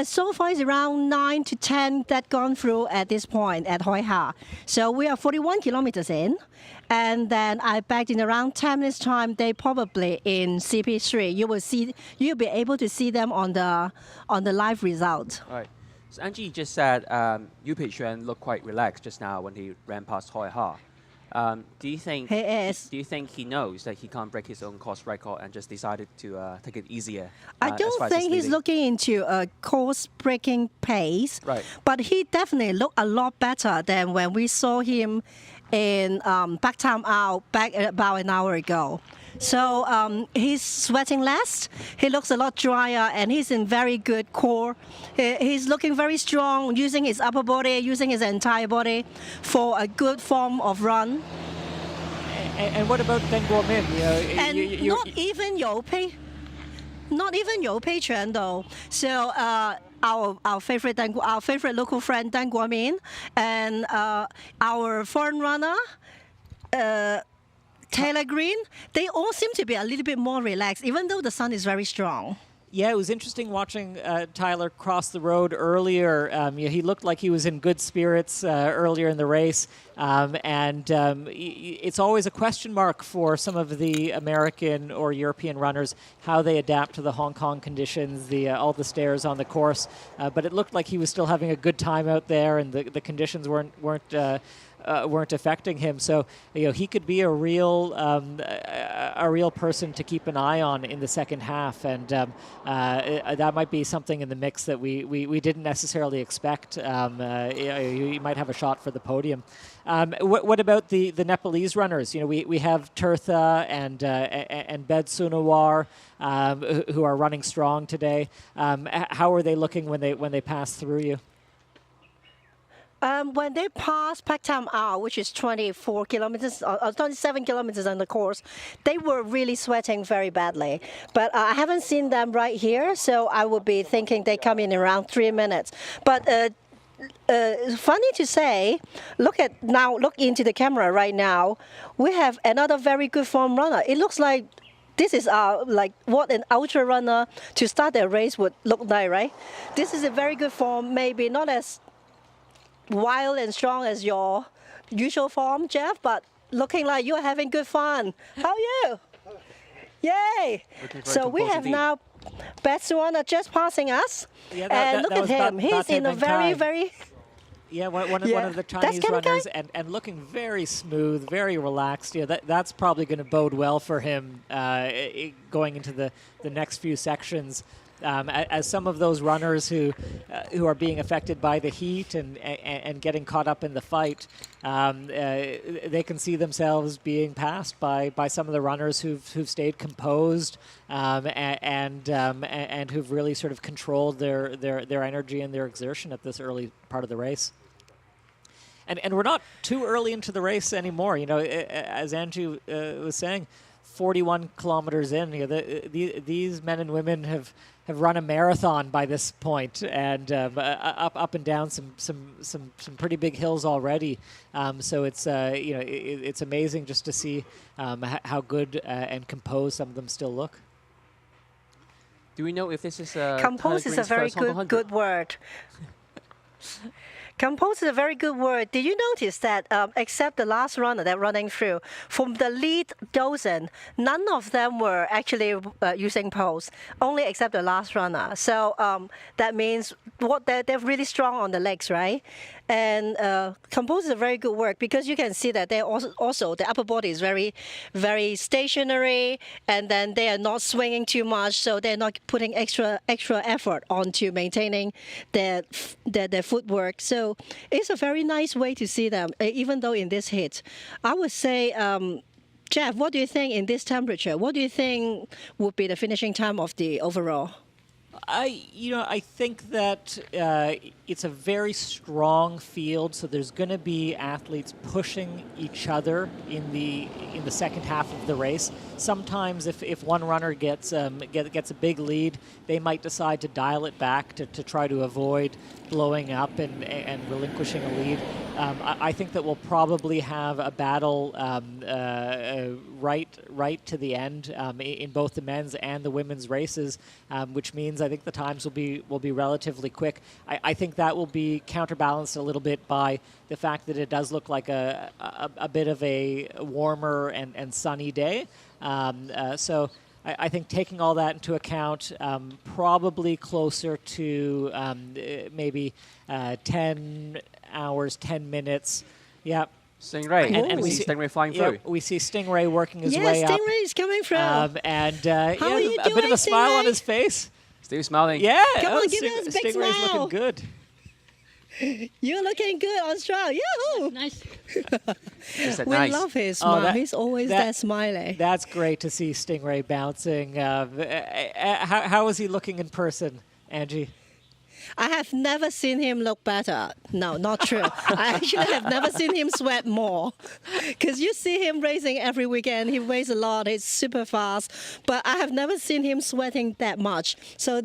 So far, it's around 9 to 10 that gone through at this point at Hoi Ha. So we are 41 kilometers in, and then I bet in around 10 minutes time, they probably in CP3. You'll be able to see them on the live result. All right. So Angie just said Yu Pei Chuan looked quite relaxed just now when he ran past Hoi Ha. Do you think he is? Do you think he knows that he can't break his own course record and just decided to take it easier? I don't think he's looking into a course-breaking pace. Right. But he definitely looked a lot better than when we saw him in back about an hour ago. So he's sweating less. He looks a lot drier, and he's in very good core. He's looking very strong, using his upper body, using his entire body for a good form of run. And what about Deng Guomin? And not even Yo Pei. not even 有 Patreon though. So our favorite local friend Dan Guomin and our foreign runner Taylor Green, they all seem to be a little bit more relaxed, even though the sun is very strong. Yeah, it was interesting watching Tyler cross the road earlier. He looked like he was in good spirits earlier in the race. It's always a question mark for some of the American or European runners how they adapt to the Hong Kong conditions, all the stairs on the course. But it looked like he was still having a good time out there, and the conditions weren't affecting him. So he could be a real person to keep an eye on in the second half, and that might be something in the mix that we didn't necessarily expect. He might have a shot for the podium. What about the Nepalese runners? We have Tirtha and Bed Sunawar who are running strong today. How are they looking when they pass through you? When they pass Paktam Ao, which is 24 kilometers or 27 kilometers on the course, they were really sweating very badly. But I haven't seen them right here, so I would be thinking they come in around 3 minutes. But funny to say, look into the camera right now. We have another very good form runner. It looks like this is what an ultra runner to start their race would look like, right? This is a very good form, maybe not as wild and strong as your usual form, Jeff, but looking like you're having good fun. How are you? Yay! So we have now Betsuana just passing us. Yeah, and look at him. He's in a very... Yeah, one of the Chinese runners, and looking very smooth, very relaxed. That's probably going to bode well for him going into the next few sections. As some of those runners who are being affected by the heat and getting caught up in the fight, they can see themselves being passed by some of the runners who've stayed composed and who've really sort of controlled their energy and their exertion at this early part of the race. And we're not too early into the race anymore. As Andrew was saying, 41 kilometers in, these men and women have run a marathon by this point, and up and down some pretty big hills already. So it's amazing just to see how good and composed some of them still look. Do we know if this is composed is a very good word. Composed is a very good word. Did you notice that except the last runner that running through, from the lead dozen, none of them were actually using pose, only except the last runner. So that means they're really strong on the legs, right? And composed is a very good word because you can see that they also the upper body is very, very stationary, and then they are not swinging too much, so they're not putting extra effort onto maintaining their footwork. So it's a very nice way to see them, even though in this heat. I would say, Jeff, what do you think in this temperature? What do you think would be the finishing time of the overall? I think that it's a very strong field, so there's going to be athletes pushing each other in the second half of the race. Sometimes, if one runner gets a big lead, they might decide to dial it back to try to avoid blowing up and relinquishing a lead. I think that we'll probably have a battle right to the end in both the men's and the women's races, which means I think the times will be relatively quick. I think that will be counterbalanced a little bit by the fact that it does look like a bit of a warmer and sunny day. So I think taking all that into account, probably closer to maybe 10 hours, 10 minutes. Yeah. Stingray. And we see Stingray flying through. We see Stingray working his way up. Yeah, Stingray is coming through. How are you doing, a bit of a smile Stingray? On his face. Still smiling. Yeah. Come on, give us a big Stingray's smile. looking good. You're looking good on straw. Yoo-hoo! Nice. We love his smile. He's always that smiley. That's great to see Stingray bouncing. How is he looking in person, Angie? I have never seen him look better. No, not true. I actually have never seen him sweat more. Because you see him racing every weekend. He races a lot. He's super fast. But I have never seen him sweating that much. So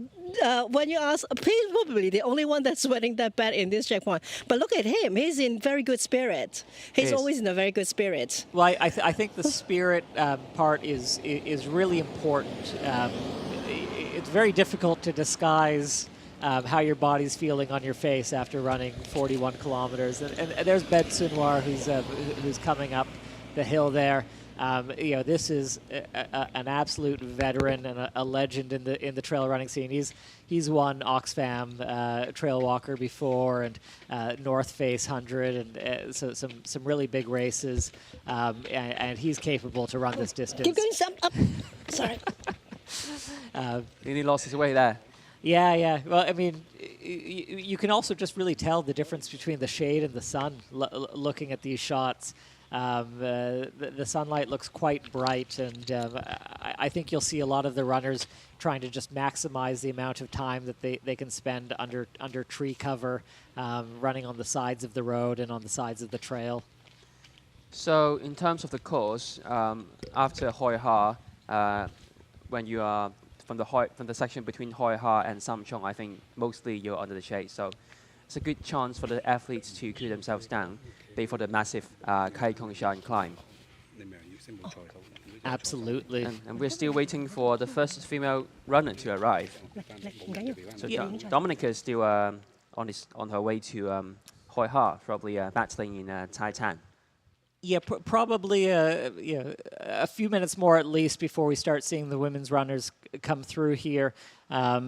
when you ask, he's probably the only one that's sweating that bad in this checkpoint. But look at him. He's in very good spirit. He's always in a very good spirit. Well, I think the spirit part is really important. It's very difficult to disguise how your body's feeling on your face after running 41 kilometers. And there's Ben Sunwar, who's coming up the hill there. This is an absolute veteran and a legend in the trail running scene. He's won Oxfam Trail Walker before and North Face 100 and so some really big races. And he's capable to run this distance. Keep going some up. Sorry. He lost his way there. Yeah. Well, I mean, you can also just really tell the difference between the shade and the sun looking at these shots. The sunlight looks quite bright, and I think you'll see a lot of the runners trying to just maximize the amount of time that they can spend under tree cover, running on the sides of the road and on the sides of the trail. So in terms of the course, after Hoi Ha, when you are from the section between Hoi Ha and Sam Chong, I think mostly you're under the shade. So it's a good chance for the athletes to cool themselves down before the massive Kai Kong Shan climb. Absolutely. And we're still waiting for the first female runner to arrive. So Dominica is still on her way to Hoi Ha, probably battling in Tai Tan. Yeah, probably a few minutes more at least before we start seeing the women's runners come through here. I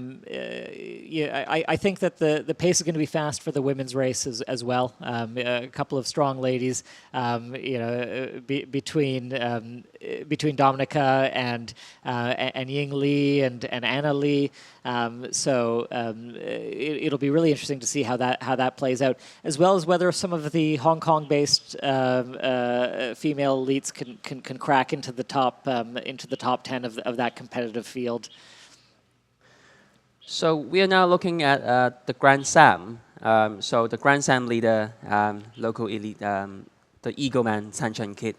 think that the pace is going to be fast for the women's race as well. A couple of strong ladies, between Dominica and Ying Li and Anna Li. It'll be really interesting to see how that plays out, as well as whether some of the Hong Kong-based female elites can crack into the top 10 of that competitive field. So we are now looking at the Grand Slam. So the Grand Slam leader, local elite, the Eagle Man San Chen Kit,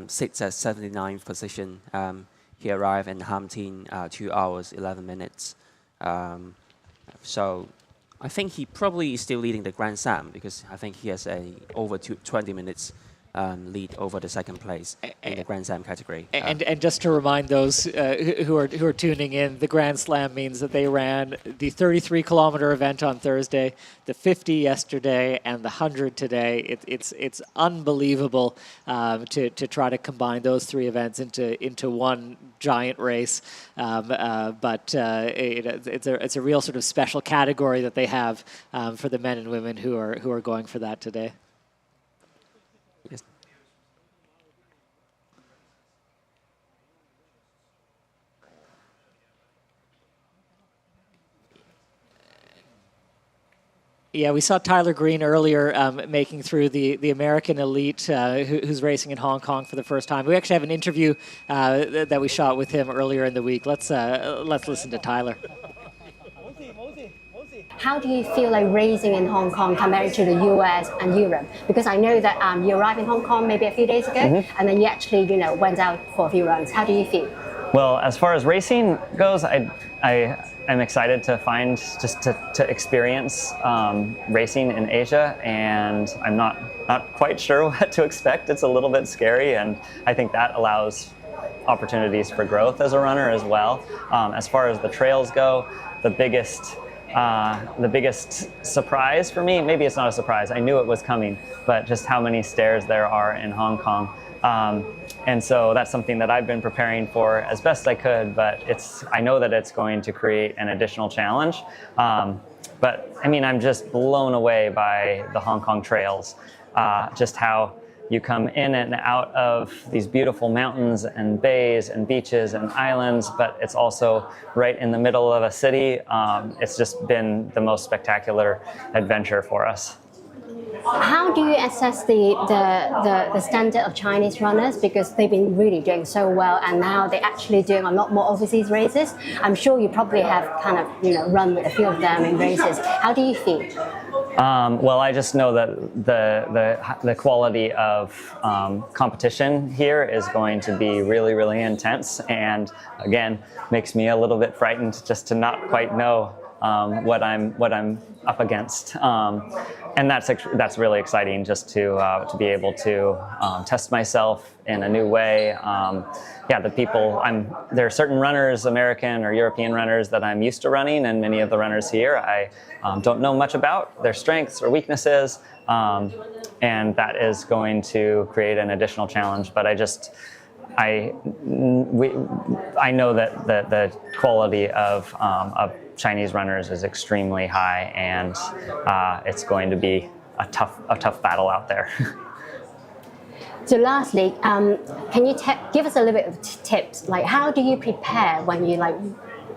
sits at 79th position. He arrived in Ham Tin 2 hours, 11 minutes. So I think he probably is still leading the Grand Slam because I think he has over 20 minutes lead over the second place in the Grand Slam category. And just to remind those who are tuning in, the Grand Slam means that they ran the 33-kilometer event on Thursday, the 50 yesterday, and the 100 today. It's unbelievable to try to combine those three events into one giant race. But it's a real sort of special category that they have for the men and women who are going for that today. Yes. Yeah, we saw Tyler Green earlier making through the American elite who's racing in Hong Kong for the first time. We actually have an interview that we shot with him earlier in the week. Let's listen to Tyler. How do you feel like racing in Hong Kong compared to the US and Europe? Because I know that you arrived in Hong Kong maybe a few days ago, and then you actually went out for a few runs. How do you feel? Well, as far as racing goes, I'm excited to experience racing in Asia, and I'm not quite sure what to expect. It's a little bit scary, and I think that allows opportunities for growth as a runner as well. As far as the trails go, the biggest surprise for me, maybe it's not a surprise, I knew it was coming, but just how many stairs there are in Hong Kong. And so that's something that I've been preparing for as best I could, but I know that it's going to create an additional challenge. But I mean, I'm just blown away by the Hong Kong trails, just how you come in and out of these beautiful mountains and bays and beaches and islands, but it's also right in the middle of a city. It's just been the most spectacular adventure for us. How do you assess the standard of Chinese runners, because they've been really doing so well and now they're actually doing a lot more overseas races? I'm sure you probably have kind of run with a few of them in races. How do you feel? Well, I just know that the quality of competition here is going to be really, really intense, and again, makes me a little bit frightened just to not quite know what I'm up against, and that's really exciting, just to be able to test myself in a new way. Yeah, there are certain runners, American or European runners, that I'm used to running, and many of the runners here I don't know much about their strengths or weaknesses, and that is going to create an additional challenge. But I know that the quality of Chinese runners is extremely high, and it's going to be a tough battle out there. So lastly, can you give us a little bit of tips? Like, how do you prepare when you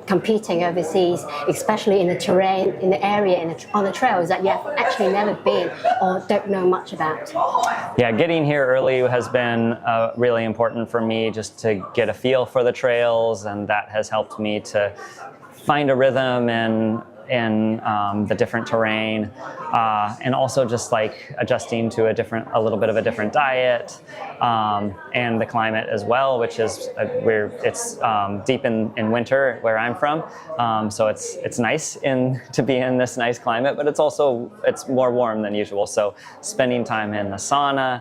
competing overseas, especially in the terrain, in the area, on the trails that you have actually never been or don't know much about? Yeah, getting here early has been really important for me, just to get a feel for the trails, and that has helped me to find a rhythm in the different terrain, and also just adjusting to a little bit of a different diet, and the climate as well, which is it's deep in winter where I'm from, so it's nice to be in this nice climate, but it's more warm than usual. So spending time in the sauna,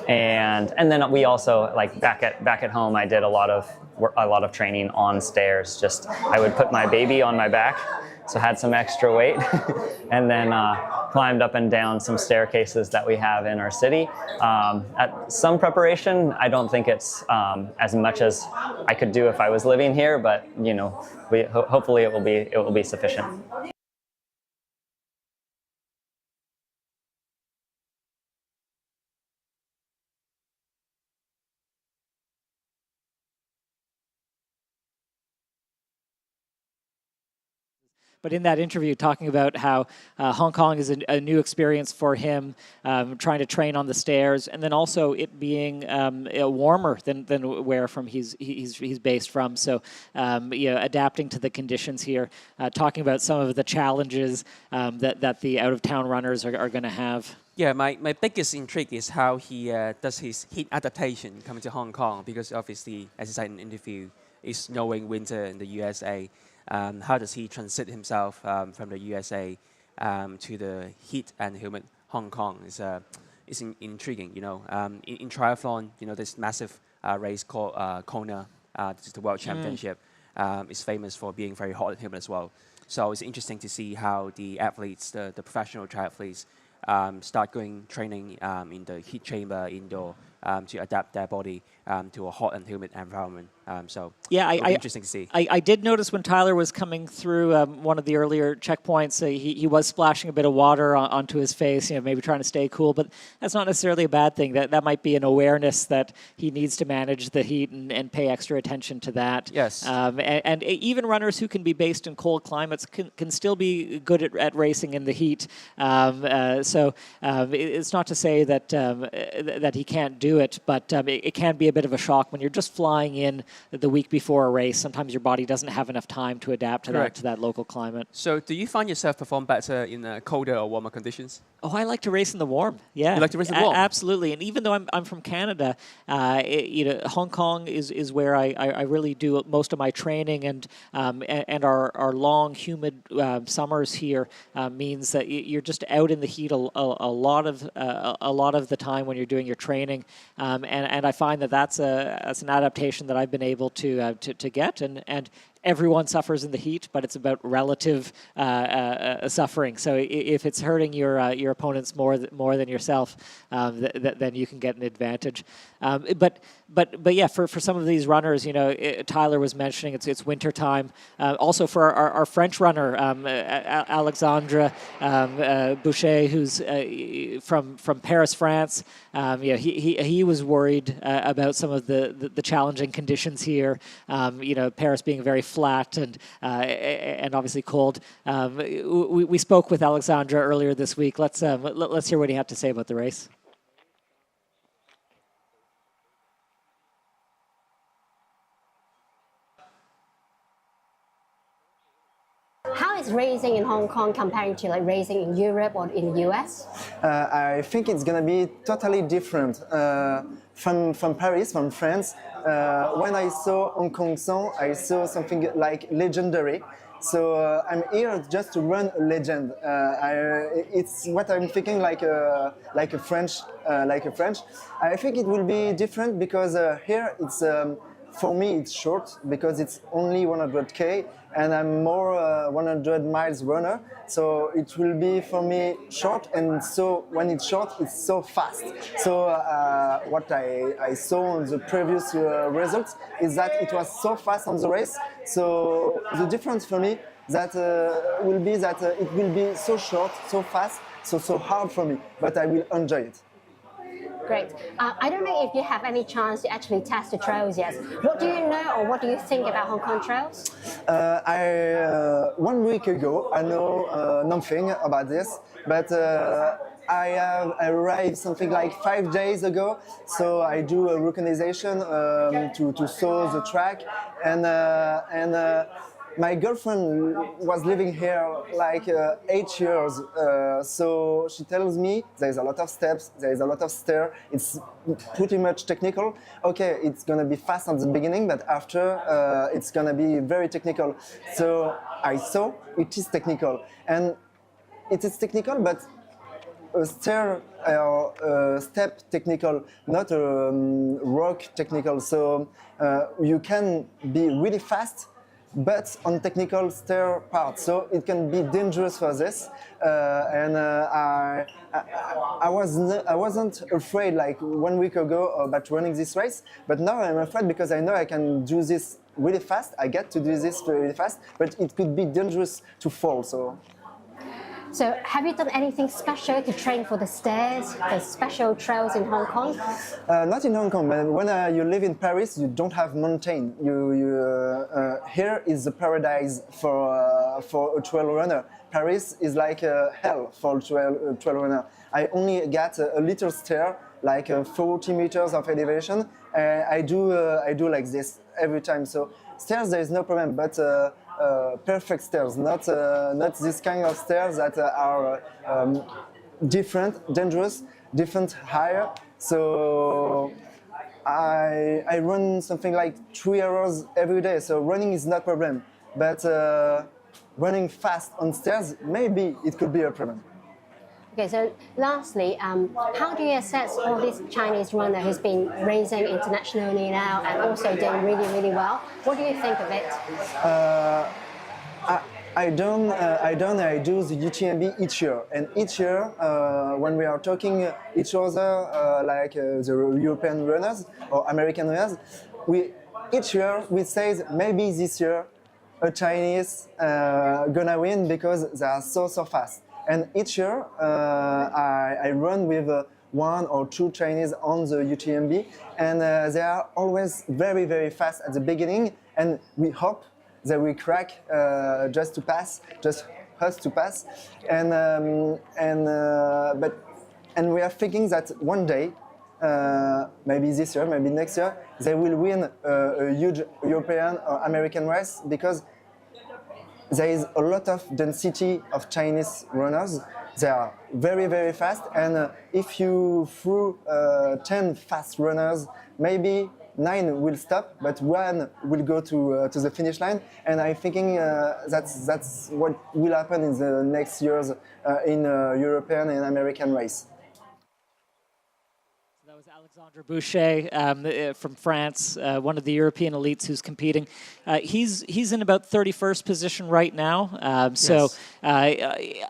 and then we also back at home, I did a lot of training on stairs. I would put my baby on my back, so had some extra weight, and then climbed up and down some staircases that we have in our city. At some preparation, I don't think it's as much as I could do if I was living here, but hopefully it will be sufficient. But in that interview, talking about how Hong Kong is a new experience for him, trying to train on the stairs, and then also it being warmer than where he's based from. So adapting to the conditions here, talking about some of the challenges that the out-of-town runners are going to have. Yeah, my biggest intrigue is how he does his heat adaptation coming to Hong Kong, because obviously, as I said in the interview, it's snowing winter in the USA. How does he transit himself from the USA to the heat and humid Hong Kong? Is intriguing. In triathlon, this massive race called Kona, this is the World Championship, is famous for being very hot and humid as well. So it's interesting to see how the athletes, the professional triathletes, start going training in the heat chamber indoor to adapt their body to a hot and humid environment. So yeah, interesting to see. I did notice when Tyler was coming through one of the earlier checkpoints, he was splashing a bit of water onto his face, maybe trying to stay cool, but that's not necessarily a bad thing. That might be an awareness that he needs to manage the heat and pay extra attention to that. Yes. And even runners who can be based in cold climates can still be good at racing in the heat. So it's not to say that he can't do it, but it can be a bit of a shock when you're just flying in the week before a race. Sometimes your body doesn't have enough time to adapt to that local climate. So do you find yourself perform better in colder or warmer conditions? Oh, I like to race in the warm. Yeah, you like to race in the warm? Absolutely. And even though I'm from Canada, Hong Kong is where I really do most of my training, and our long humid summers here means that you're just out in the heat a lot of the time when you're doing your training, and I find that's an adaptation that I've been able to get, and everyone suffers in the heat, but it's about relative suffering. So if it's hurting your opponents more than yourself, then you can get an advantage. But yeah, for some of these runners, Tyler was mentioning it's winter time. Also for our French runner, Alexandre Boucher, who's from Paris, France. He was worried about some of the challenging conditions here. Paris being a very flat and obviously cold. We spoke with Alexandra earlier this week. Let's hear what he had to say about the race. How is racing in Hong Kong comparing to like racing in Europe or in the US? I think it's gonna be totally different from Paris, from France. When I saw Hong Kong song, I saw something like legendary. So I'm here just to run a legend. It's what I'm thinking, like a French. I think it will be different because here it's. For me, it's short because it's only 100K and I'm more 100 miles runner. So it will be for me short, and so when it's short, it's so fast. So what I saw on the previous results is that it was so fast on the race. So the difference for me that will be that it will be so short, so fast, so hard for me, but I will enjoy it. Great. I don't know if you have any chance to actually test the trails yet. What do you know or what do you think about Hong Kong trails? 1 week ago, I know nothing about this, but I have arrived something like 5 days ago, so I do a recognition to saw the track, and my girlfriend was living here like 8 years, so she tells me there's a lot of steps, there's a lot of stair, it's pretty much technical. Okay, it's gonna be fast at the beginning, but after it's gonna be very technical. So I saw it is technical, and it is technical, but a stair or step technical, not a rock technical. So you can be really fast, but on technical stair part, so it can be dangerous for this. And I wasn't afraid like 1 week ago about running this race, but now I'm afraid because I know I can do this really fast. I get to do this really fast, but it could be dangerous to fall. So have you done anything special to train for the stairs, the special trails in Hong Kong? Not in Hong Kong, but when you live in Paris, you don't have mountain. Here is the paradise for a trail runner. Paris is like hell for a trail runner. I only get a little stair, like 40 meters of elevation. I do like this every time. So stairs, there is no problem, but perfect stairs, not this kind of stairs that are different, dangerous, different higher. So I run something like 3 hours every day. So running is not a problem, but running fast on stairs, maybe it could be a problem. Okay, so lastly, how do you assess all this Chinese runner who's been racing internationally now and also doing really, really well? What do you think of it? I do the UTMB each year, and each year when we are talking each other like the European runners or American runners, each year we say maybe this year a Chinese gonna win because they are so fast. And each year I run with 1 or 2 Chinese on the UTMB, and they are always very, very fast at the beginning, and we hope that we crack just us to pass, and we are thinking that one day, maybe this year, maybe next year, they will win a huge European or American race because there is a lot of density of Chinese runners. They are very, very fast, and if you threw 10 fast runners, maybe 9 will stop, but 1 will go to the finish line. And I'm thinking that's what will happen in the next years in European and American race. That was Alexandre Boucher from France, one of the European elites who's competing. He's in about 31st position right now, so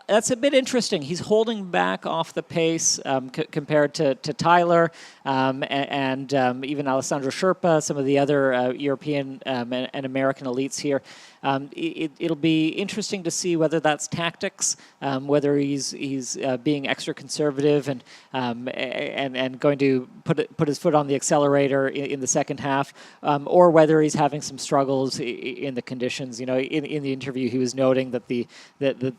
that's a bit interesting. He's holding back off the pace compared to Tyler and even Alessandro Sherpa, some of the other European and American elites here. It'll be interesting to see whether that's tactics, whether he's being extra conservative and going to put his foot on the accelerator in the second half, or whether he's having some struggles in the conditions. You know, in the interview, he was noting that the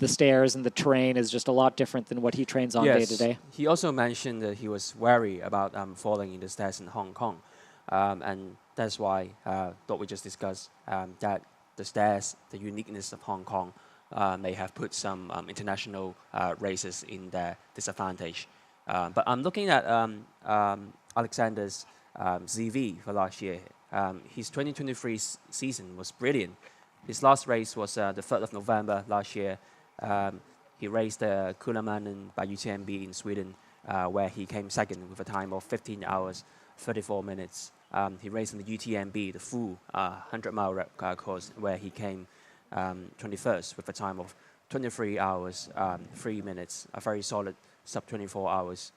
stairs and the terrain is just a lot different than what he trains on day to day. He also mentioned that he was wary about falling in the stairs in Hong Kong, and that's why what we just discussed, that the stairs, the uniqueness of Hong Kong, may have put some international races in their disadvantage. But I'm looking at Alexander's CV for last year. His 2023 season was brilliant. His last race was the 3rd of November last year. He raced the Ultramarathon by UTMB in Sweden, where he came second with a time of 15 hours, 34 minutes. He raced in the UTMB, the full 100-mile course, where he came 21st with a time of 23 hours, 3 minutes, a very solid sub-24 hours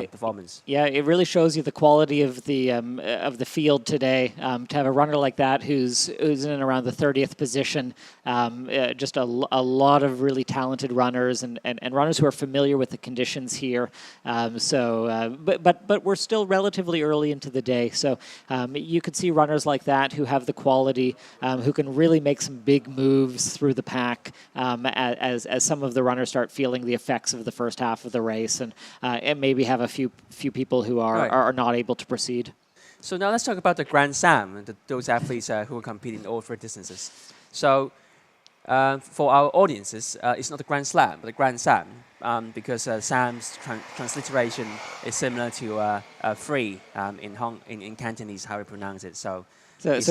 performance. Yeah, it really shows you the quality of the field today. To have a runner like that who's in and around the 30th position, just a lot of really talented runners and runners who are familiar with the conditions here. But we're still relatively early into the day, so you could see runners like that who have the quality, who can really make some big moves through the pack as some of the runners start feeling the effects of the first half of the race. And maybe have a few people who are not able to proceed. So now let's talk about the Grand Slam, those athletes who are competing in all 3 distances. So for our audiences, it's not the Grand Slam, but the Grand Slam, because Sam's transliteration is similar to free in Cantonese, how we pronounce it. So it's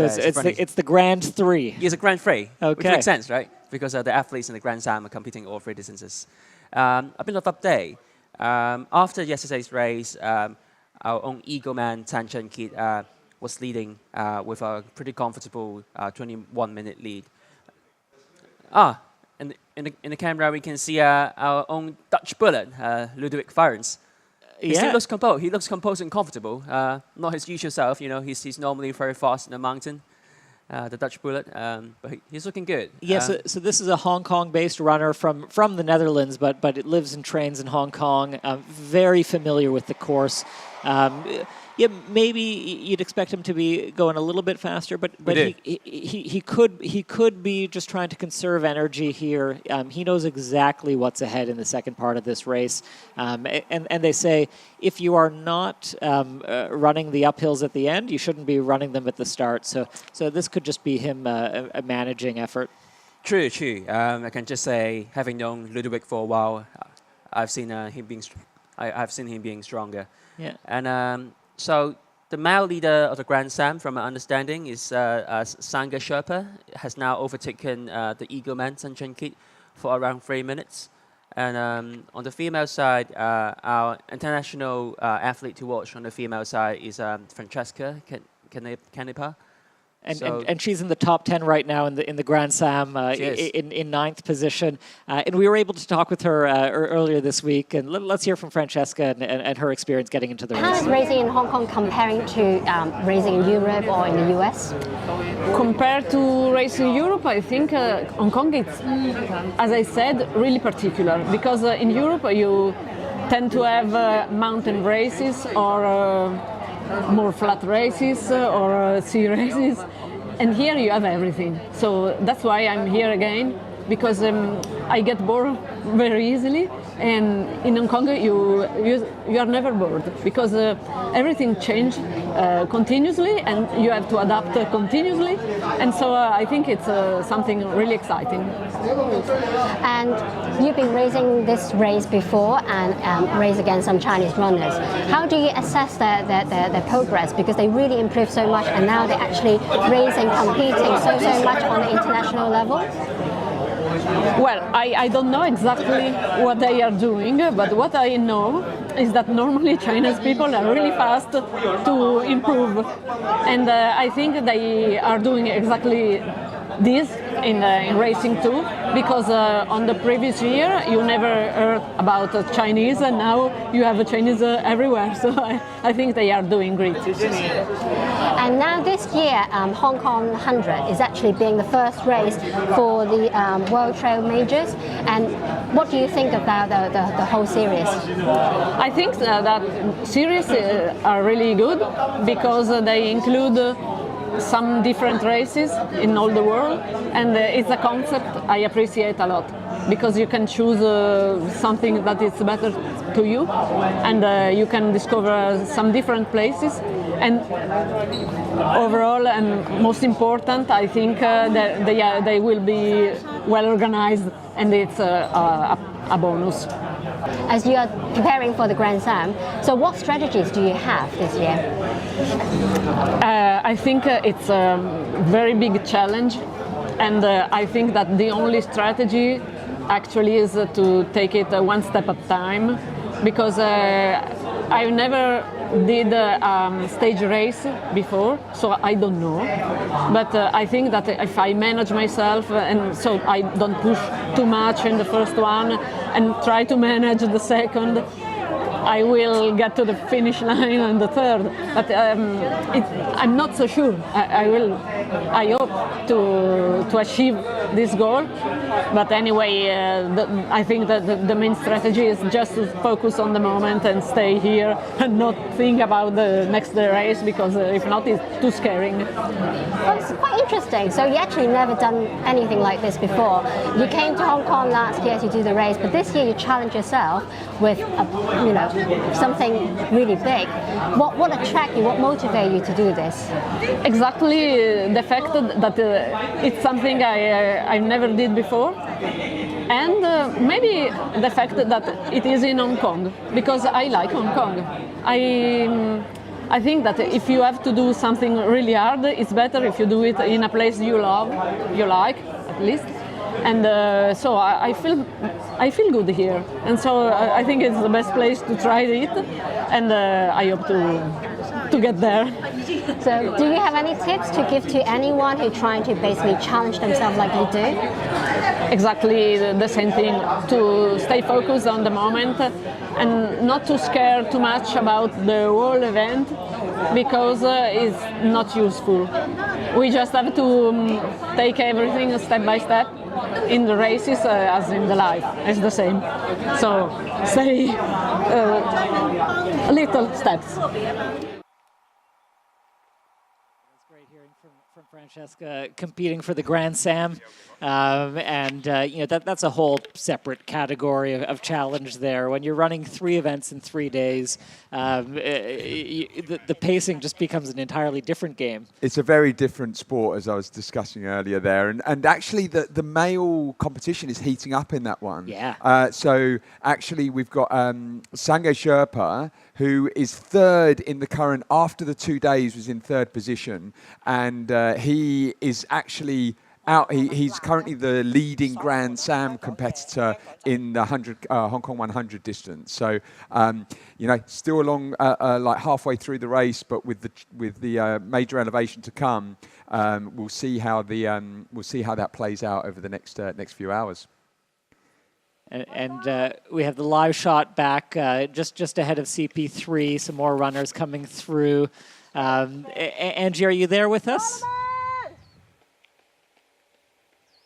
the Grand 3. It's a Grand 3, okay. Which makes sense, right? Because the athletes in the Grand Slam are competing in all 3 distances. A bit of update. After yesterday's race, our own Eagle man, Tan Chen Kit, was leading with a pretty comfortable 21-minute lead. In the camera, we can see our own Dutch bullet, Ludovic Varens. He still looks composed. He looks composed and comfortable. Not his usual self. You know, he's normally very fast in the mountain. The Dutch bullet, but he's looking good. Yes, so this is a Hong Kong-based runner from the Netherlands, but it lives and trains in Hong Kong. Very familiar with the course. Maybe you'd expect him to be going a little bit faster, but he could be just trying to conserve energy here. He knows exactly what's ahead in the second part of this race, and they say if you are not running the uphills at the end, you shouldn't be running them at the start. So this could just be him a managing effort. True. I can just say, having known Ludovic for a while, I've seen him being stronger. Yeah. And so the male leader of the Grand Slam, from my understanding, is Sangha Sherpa, has now overtaken the Eagle man, Tan Chen Kit, for around 3 minutes. And on the female side, our international athlete to watch on the female side is Francesca Canepa. And she's in the top 10 right now in the Grand Slam, in 9th position. And we were able to talk with her earlier this week. And let's hear from Francesca and her experience getting into the race. How is racing in Hong Kong comparing to racing in Europe or in the US? Compared to racing in Europe, I think Hong Kong is, as I said, really particular. Because in Europe you tend to have mountain races or more flat races or sea races, and here you have everything. So that's why I'm here again, because I get bored very easily, and in Hong Kong you are never bored because everything changes continuously and you have to adapt continuously, and so I think it's something really exciting. And you've been racing this race before and raced against some Chinese runners. How do you assess their progress? Because they really improved so much and now they're actually racing, competing so much on the international level. Well, I don't know exactly what they are doing, but what I know is that normally Chinese people are really fast to improve. And I think they are doing exactly this in racing too. because on the previous year you never heard about Chinese, and now you have Chinese everywhere. So I think they are doing great. And now this year, Hong Kong 100 is actually being the first race for the World Trail Majors. And what do you think about the whole series? I think that series are really good because they include some different races in all the world, and it's a concept I appreciate a lot because you can choose something that is better to you, and you can discover some different places. And overall, and most important, I think that they will be well organized, and it's a bonus. As you are preparing for the Grand Slam, so what strategies do you have this year? I think it's a very big challenge, and I think that the only strategy actually is to take it one step at a time, because I never did a stage race before, so I don't know. But I think that if I manage myself, and so I don't push too much in the first one and try to manage the second, I will get to the finish line on the third. But I'm not so sure. I hope to achieve this goal. But anyway, I think that the main strategy is just to focus on the moment and stay here and not think about the next race, because if not, it's too scaring. Well, it's quite interesting. So you actually never done anything like this before. You came to Hong Kong last year to do the race, but this year you challenged yourself with something really big. What attracted you? What motivated you to do this? Exactly the fact that it's something I never did before, and maybe the fact that it is in Hong Kong, because I like Hong Kong. I think that if you have to do something really hard, it's better if you do it in a place you like at least. And so I feel good here, and so I think it's the best place to try it, and I hope to get there. So do you have any tips to give to anyone who's trying to basically challenge themselves like you do? Exactly the same thing, to stay focused on the moment and not to scare too much about the whole event, because it's not useful. We just have to take everything step by step. In the races as in the life, it's the same. So say little steps. Great hearing from Francesca competing for the Grand Slam, and that's a whole separate category of challenge there. When you're running 3 events in 3 days, the pacing just becomes an entirely different game. It's a very different sport, as I was discussing earlier there, and actually the male competition is heating up in that one. Yeah. So actually we've got Sange Sherpa, who is 3rd in the current, after the 2 days was in 3rd position, and he is actually out. He's currently the leading Grand Slam competitor in the Hong Kong 100 distance. So still along like halfway through the race, but with the major elevation to come, we'll see how that plays out over the next few hours. And we have the live shot back just ahead of CP3. Some more runners coming through. Angie, are you there with us?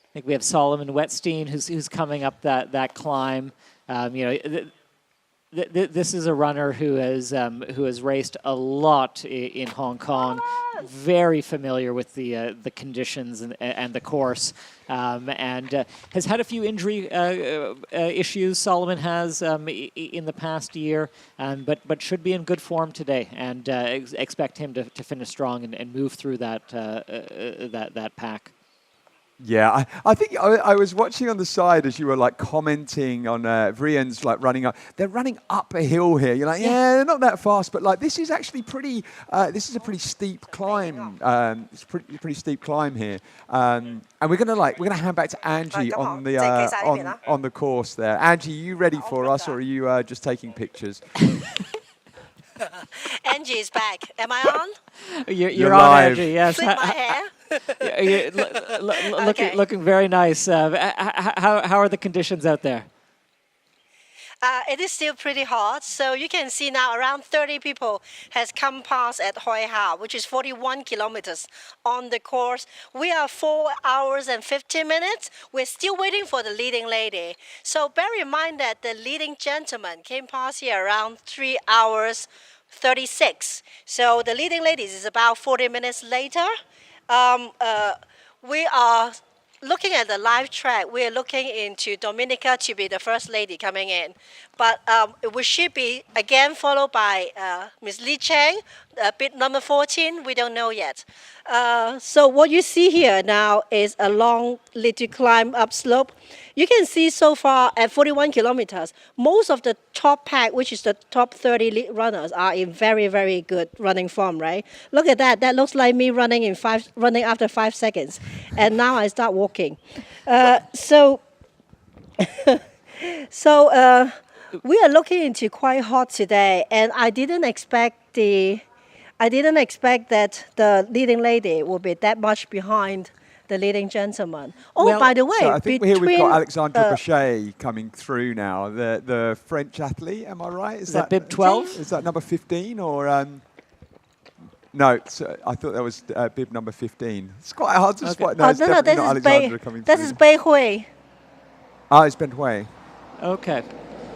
I think we have Solomon Wetstein who's coming up that climb. This is a runner who has raced a lot in Hong Kong, very familiar with the conditions and the course, and has had a few injury issues. Solomon has in the past year, but should be in good form today, and expect him to finish strong and move through that pack. Yeah, I think I was watching on the side as you were like commenting on Vrien's like running up. They're running up a hill here. You're like, yeah, they're not that fast, but like this is actually pretty. This is a pretty steep climb. It's a pretty steep climb here. And we're gonna hand back to Angie on the on the course there. Angie, are you ready for us, or are you just taking pictures? Angie is back. Am I on? You're on, live. Angie. Yes. Flip my hair. You're looking very nice. How are the conditions out there? It is still pretty hot, so you can see now around 30 people has come past at Hoi Ha, which is 41 kilometers on the course. We are 4 hours and 15 minutes. We're still waiting for the leading lady. So bear in mind that the leading gentleman came past here around 3 hours 36. So the leading ladies is about 40 minutes later. We are looking at the live track. We are looking into Dominica to be the first lady coming in. But we should be again followed by Ms. Li Cheng, bid number 14. We don't know yet. So what you see here now is a long little climb up slope. You can see so far at 41 kilometers, most of the top pack, which is the top 30 runners, are in very, very good running form, right? Look at that. That looks like me running after 5 seconds. And now I start walking. We are looking into quite hot today, and I didn't expect that the leading lady will be that much behind the leading gentleman. Oh, well, by the way, so I think here we've got Alexandre Boucher coming through now, the French athlete. Am I right? Is that bib 12? Is that number 15 or? No, I thought that was bib number 15. It's quite hard to spot. No, it's definitely not Alexandre coming through. This is Bei Hui. Ah, it's Ben Hui. Okay.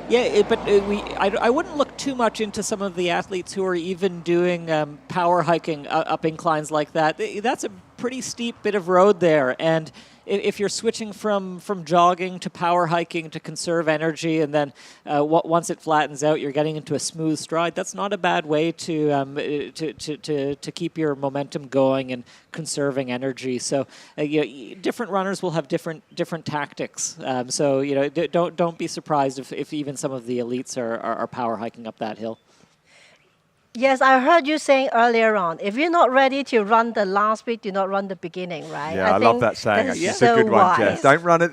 Yeah, but I wouldn't look too much into some of the athletes who are even doing power hiking up inclines like that. That's a pretty steep bit of road there, and if you're switching from jogging to power hiking to conserve energy, and then once it flattens out, you're getting into a smooth stride. That's not a bad way to keep your momentum going and conserving energy. So different runners will have different tactics. So don't be surprised if even some of the elites are power hiking up that hill. Yes, I heard you saying earlier on, if you're not ready to run the last bit, do not run the beginning, right? Yeah, I love that saying. It's a good one, Jeff. Don't run at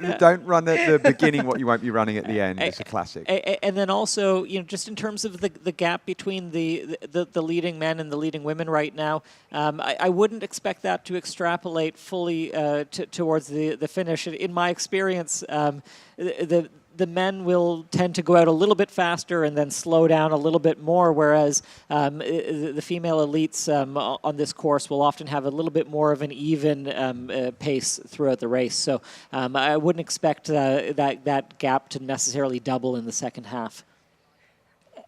the beginning what you won't be running at the end. It's a classic. And then also, just in terms of the gap between the leading men and the leading women right now, I wouldn't expect that to extrapolate fully towards the finish. In my experience, the men will tend to go out a little bit faster and then slow down a little bit more, whereas the female elites on this course will often have a little bit more of an even pace throughout the race. So I wouldn't expect that gap to necessarily double in the second half.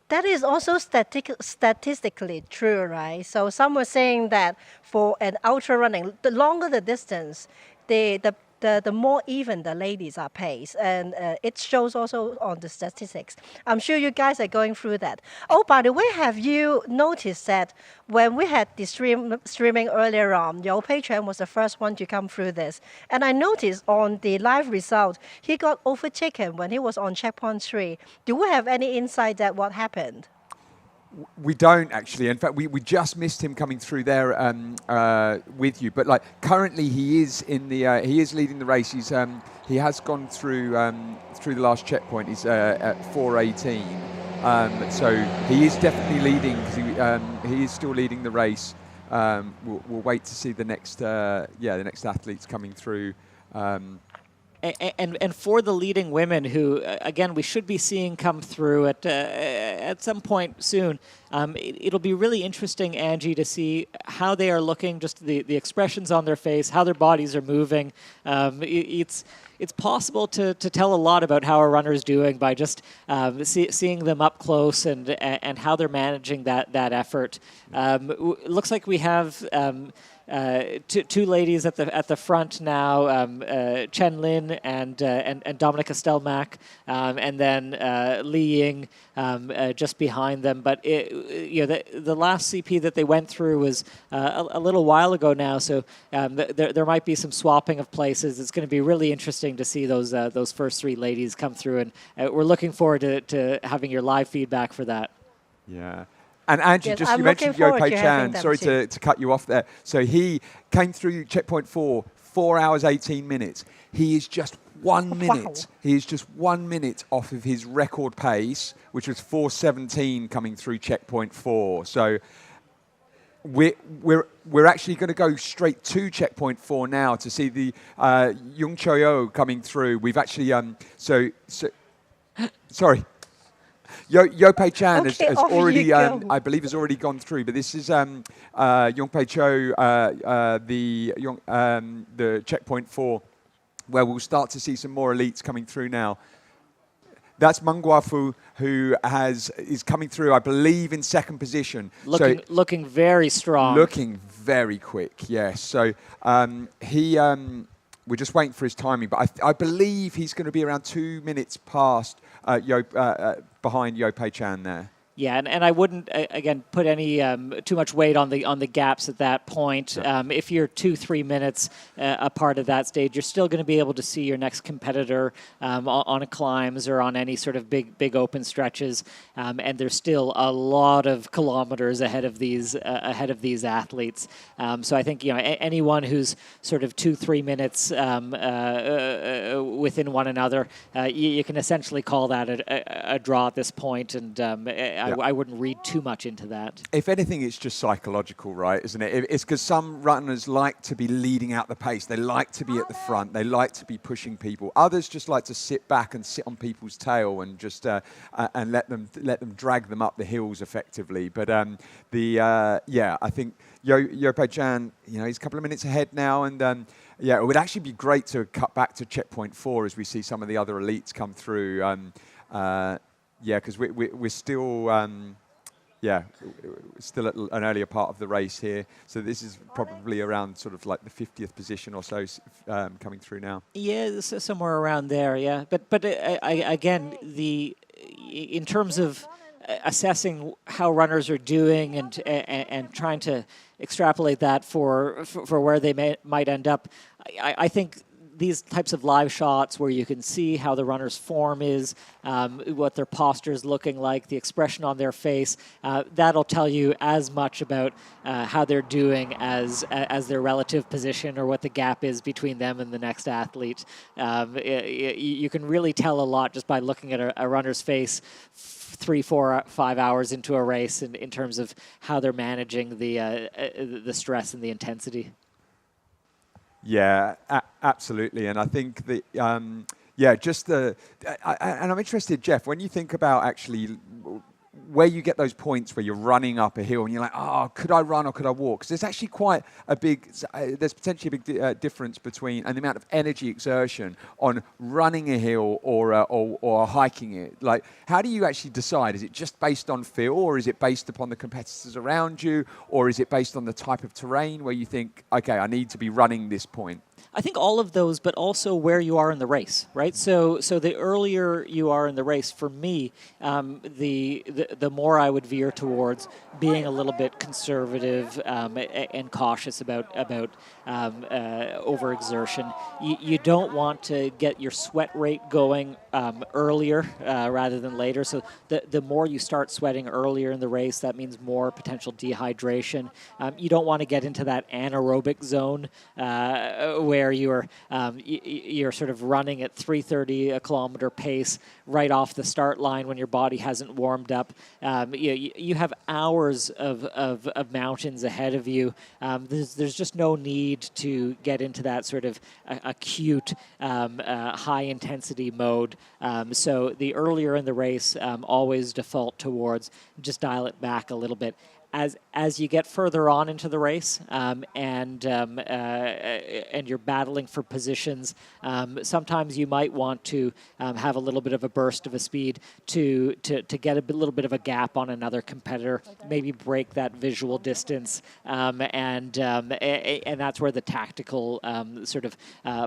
That is also statistically true, right? So some were saying that for an ultra running, the longer the distance, the more even the ladies are paced, and it shows also on the statistics. I'm sure you guys are going through that. Oh, by the way, have you noticed that when we had the streaming earlier on, Yo Pei Chuan was the first one to come through this, and I noticed on the live result, he got overtaken when he was on checkpoint 3. Do we have any insight that what happened? We don't actually. In fact, we just missed him coming through there with you. But currently, he is leading the race. He has gone through the last checkpoint. He's at 4:18. So he is definitely leading. He is still leading the race. We'll wait to see the next athletes coming through. And for the leading women, who again we should be seeing come through at some point soon, it'll be really interesting, Angie, to see how they are looking, just the expressions on their face, how their bodies are moving. It's possible to tell a lot about how a runner is doing by just seeing them up close and how they're managing that effort. Looks like we have. Two ladies at the front now, Chen Lin and Dominica Stelmach, and then Li Ying just behind them. But the last CP that they went through was a little while ago now, so there might be some swapping of places. It's going to be really interesting to see those first 3 ladies come through, and we're looking forward to having your live feedback for that. Yeah. And Angie, yes, you mentioned Yo Pei Chuan. Sorry to cut you off there. So he came through checkpoint 4 hours, 18 minutes. He is just 1 minute. He is just 1 minute off of his record pace, which was 4:17 coming through checkpoint 4. So we're actually going to go straight to checkpoint 4 now to see the Yung Choyo coming through. We've actually sorry. Yo Pei Chan has already, I believe, has already gone through. But this is Yung Pei Cho, the checkpoint 4, where we'll start to see some more elites coming through now. That's Meng Guafu, who is coming through, I believe, in second position. Looking very strong. Looking very quick, yes. So we're just waiting for his timing, but I believe he's going to be around 2 minutes past behind Yo Pei Chan there. Yeah, and I wouldn't again put any too much weight on the gaps at that point. If you're 2-3 minutes apart of that stage, you're still going to be able to see your next competitor on climbs or on any sort of big open stretches, and there's still a lot of kilometers ahead of these athletes. So I think anyone who's sort of 2-3 minutes within one another, you can essentially call that a draw at this point, and I wouldn't read too much into that. If anything, it's just psychological, right, isn't it? It's because some runners like to be leading out the pace. They like to be at the front. They like to be pushing people. Others just like to sit back and sit on people's tail and just and let them drag them up the hills effectively. But I think Yo Pei Chan, he's a couple of minutes ahead now, and it would actually be great to cut back to checkpoint 4 as we see some of the other elites come through. Because we're still, still at an earlier part of the race here. So this is probably around sort of like the 50th position or so coming through now. Yeah, somewhere around there. Yeah, but again, in terms of assessing how runners are doing and trying to extrapolate that for where they might end up, I think these types of live shots where you can see how the runner's form is, what their posture is looking like, the expression on their face, that'll tell you as much about how they're doing as their relative position or what the gap is between them and the next athlete. You can really tell a lot just by looking at a runner's face 3, 4, 5 hours into a race in terms of how they're managing the stress and the intensity. Yeah, absolutely. And I think that, and I'm interested, Jeff, when you think about actually where you get those points where you're running up a hill and you're like, could I run or could I walk? Because there's actually quite a big, there's potentially a big difference between the amount of energy exertion on running a hill or hiking it. Like, how do you actually decide? Is it just based on feel, or is it based upon the competitors around you, or is it based on the type of terrain where you think, okay, I need to be running this point? I think all of those, but also where you are in the race, right? So the earlier you are in the race, for me, the more I would veer towards being a little bit conservative and cautious about overexertion. You don't want to get your sweat rate going earlier rather than later. So the more you start sweating earlier in the race, that means more potential dehydration. You don't want to get into that anaerobic zone where you're sort of running at 3:30 a kilometer pace right off the start line when your body hasn't warmed up. You have hours of mountains ahead of you. There's just no need to get into that sort of acute high intensity mode. So the earlier in the race, always default towards just dial it back a little bit. As you get further on into the race and you're battling for positions, sometimes you might want to have a little bit of a burst of a speed to get a little bit of a gap on another competitor, maybe break that visual distance, and that's where the tactical sort of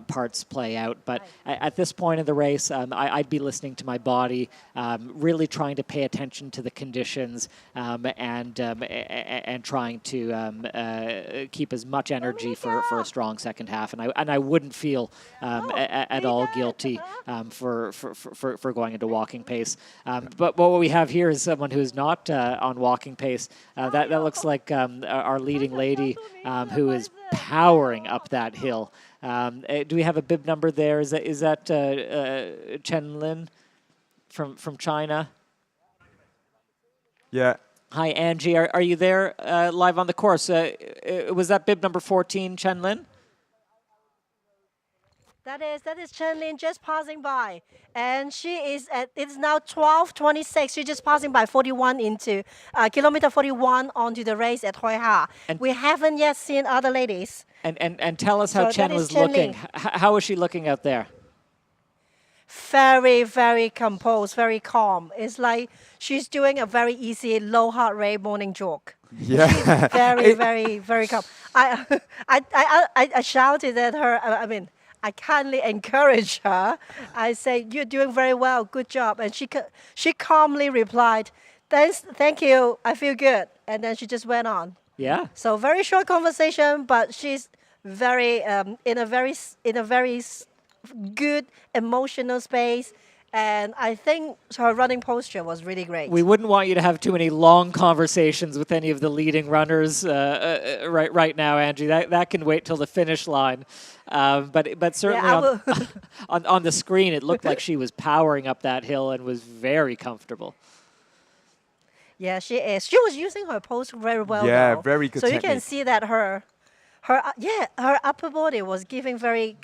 parts play out. But at this point in the race, I'd be listening to my body, really trying to pay attention to the conditions, and trying to keep as much energy for a strong second half, and I wouldn't feel at all guilty for going into walking pace. But what we have here is someone who is not on walking pace. That looks like our leading lady who is powering up that hill. Do we have a bib number there? Is that Chen Lin from China? Yeah. Hi, Angie. Are you there live on the course? Was that bib number 14, Chen Lin? That is Chen Lin just passing by, and she is at. It's now 12:26. She's just passing by 41 into kilometer 41 onto the race at Hoi Ha. And we haven't yet seen other ladies. And tell us how So Chen that is was Chen looking. Lin. How was she looking out there? Very, very composed, very calm. It's like she's doing a very easy low heart rate morning jog. Yeah. Very, very, very calm. I shouted at her. I kindly encouraged her. I said, "You're doing very well. Good job." And she calmly replied, "Thank you. I feel good." And then she just went on. Yeah. So very short conversation, but she's very in a very good emotional space. And I think her running posture was really great. We wouldn't want you to have too many long conversations with any of the leading runners right now, Angie. That can wait till the finish line. But certainly on the screen, it looked like she was powering up that hill and was very comfortable. Yeah, she is. She was using her pose very well. Yeah, though. very good So technique. you can see that her upper body was giving very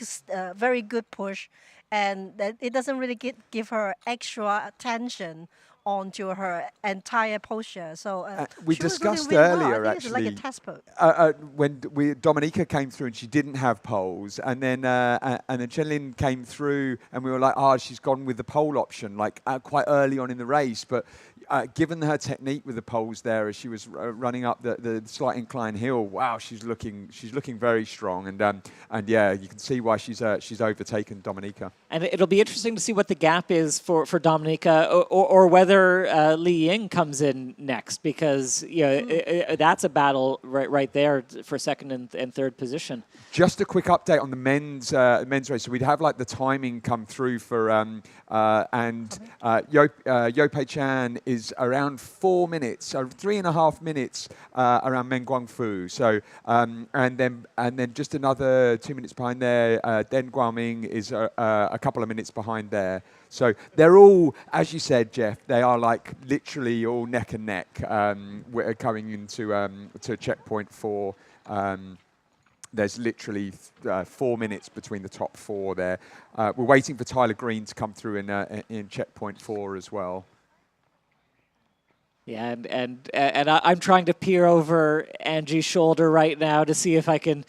good push, and that it doesn't really give her extra attention onto her entire posture. So we she was discussed really well. earlier, I think actually, it's like a test pose. when Dominica came through and she didn't have poles, and then Chen Lin came through, and we were like, she's gone with the pole option, like quite early on in the race. But given her technique with the poles there, as she was running up the slight incline hill, wow, she's looking very strong, and yeah, you can see why she's overtaken Dominica. And it'll be interesting to see what the gap is for Dominica, or whether Li Ying comes in next, because that's a battle right there for second and third position. Just a quick update on the men's race. So we'd have like the timing come through for Yo Pei Chan is around 4 minutes, so 3.5 minutes around Meng Guangfu. So and then just another 2 minutes behind there. Den Guoming is a couple of minutes behind there. So they're all, as you said, Jeff, they are like literally all neck and neck. We're coming into to checkpoint 4. There's literally 4 minutes between the top 4 there. We're waiting for Tyler Green to come through in checkpoint 4 as well. Yeah, and I'm trying to peer over Angie's shoulder right now to see if I can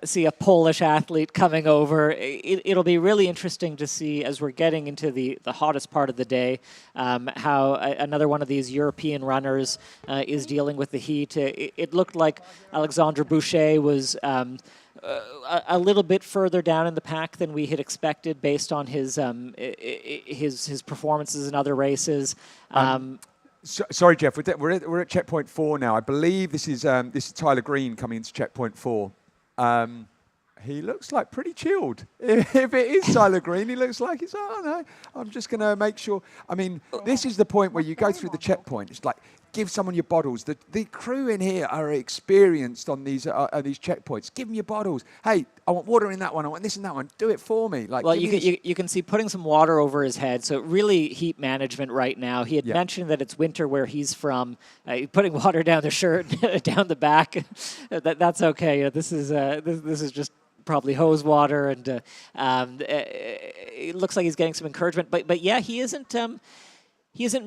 see a Polish athlete coming over. It'll be really interesting to see, as we're getting into the hottest part of the day, how another one of these European runners is dealing with the heat. It looked like Alexandre Boucher was a little bit further down in the pack than we had expected based on his performances in other races. Sorry, Jeff. We're at checkpoint 4 now. I believe this is Tyler Green coming into checkpoint 4. He looks like pretty chilled. If it is Tyler Green, he looks like he's, no, I'm just going to make sure. I mean, this is the point where you go through the checkpoint. It's like, give someone your bottles. The crew in here are experienced on these checkpoints. Give them your bottles. Hey, I want water in that one. I want this in that one. Do it for me. Like, well, you can see putting some water over his head. So really heat management right now. He had mentioned that it's winter where he's from. Putting water down the shirt, down the back. That's okay. This is just probably hose water, and it looks like he's getting some encouragement. But yeah, he isn't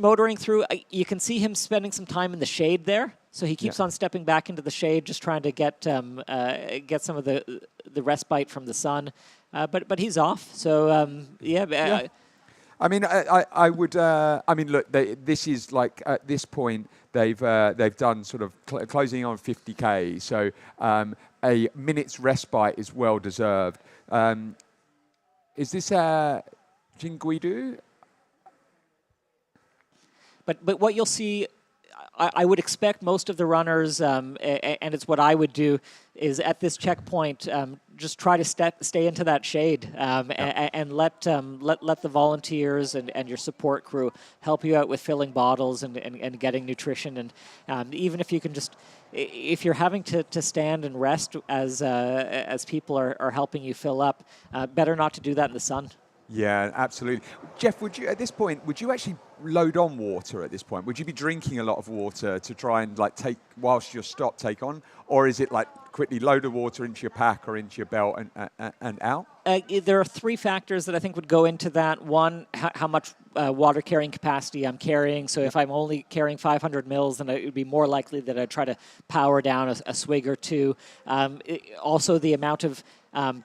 motoring through. You can see him spending some time in the shade there. So he keeps on stepping back into the shade, just trying to get some of the respite from the sun. But he's off. So yeah. I mean, I would. I mean, look. This is like at this point they've done sort of closing on 50K. So a minute's respite is well deserved. Is this Jingguidu? But what you'll see I would expect most of the runners, and it's what I would do, is at this checkpoint just try to stay into that shade and let the volunteers and your support crew help you out with filling bottles and getting nutrition. And even if you can just, if you're having to stand and rest as people are helping you fill up, better not to do that in the sun. Yeah, absolutely. Jeff, would you, at this point, would you actually load on water at this point? Would you be drinking a lot of water to try and like take, whilst you're stopped, take on? Or is it like quickly load of water into your pack or into your belt and out? There are three factors that I think would go into that. One, how much water carrying capacity I'm carrying. So if I'm only carrying 500 mils, then it would be more likely that I'd try to power down a swig or two. Also, the amount of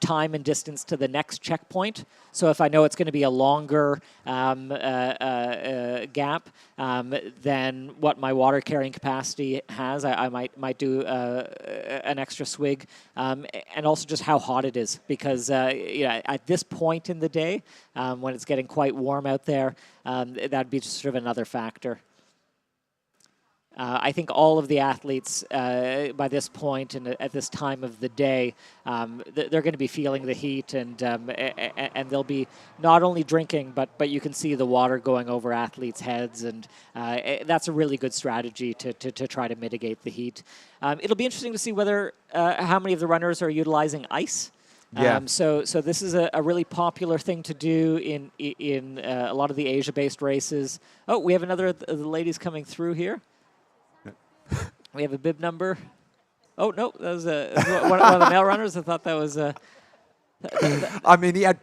time and distance to the next checkpoint. So if I know it's going to be a longer gap than what my water carrying capacity has, I might do an extra swig, and also just how hot it is, because at this point in the day, when it's getting quite warm out there, that'd be just sort of another factor. I think all of the athletes by this point and at this time of the day, they're going to be feeling the heat, and they'll be not only drinking, but you can see the water going over athletes' heads, and that's a really good strategy to try to mitigate the heat. It'll be interesting to see whether how many of the runners are utilizing ice. Yeah. So this is a really popular thing to do in a lot of the Asia-based races. Oh, we have another of the ladies coming through here. We have a bib number. Oh, no, that was one of the male runners. I thought that was... I mean, he had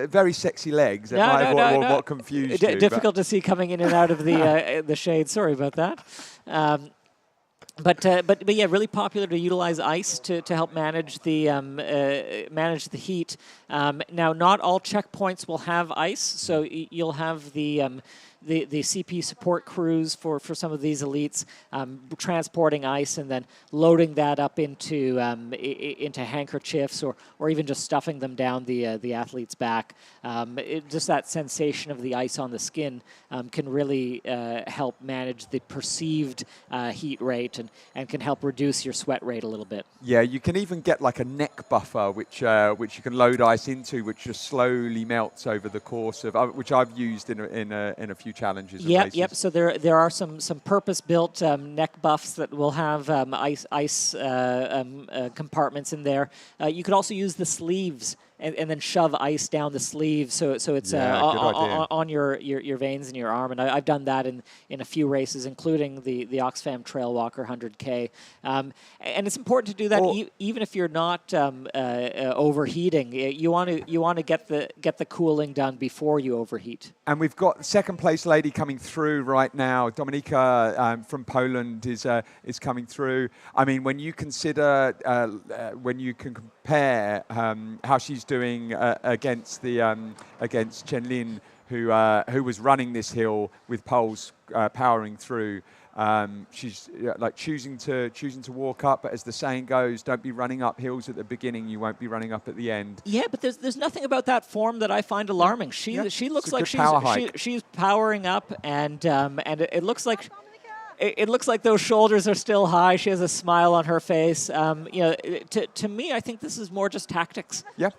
very sexy legs. That might have what confused you. Difficult to see coming in and out of the shade. Sorry about that. But yeah, really popular to utilize ice to help manage the heat. Now, not all checkpoints will have ice, so you'll have the CP support crews for some of these elites transporting ice and then loading that up into handkerchiefs or even just stuffing them down the athlete's back. Just that sensation of the ice on the skin can really help manage the perceived heat rate and can help reduce your sweat rate a little bit. Yeah, you can even get like a neck buffer, which you can load ice into, which just slowly melts over the course of, which I've used in a few challenges. Yep. So there are some purpose-built neck buffs that will have ice compartments in there. You could also use the sleeves and then shove ice down the sleeve, so it's on your veins in your arm. And I've done that in a few races, including the Oxfam Trail Walker 100K. And it's important to do that even if you're not overheating. You want to get the cooling done before you overheat. And we've got second place lady coming through right now. Dominika from Poland is coming through. I mean, when you consider when you can compare how she's doing against Chen Lin, who was running this hill with poles powering through. She's like choosing to walk up, but as the saying goes, don't be running up hills at the beginning, you won't be running up at the end. Yeah, but there's nothing about that form that I find alarming. She looks like she's powering up, and it looks like. It looks like those shoulders are still high. She has a smile on her face. To me, I think this is more just tactics. Yeah.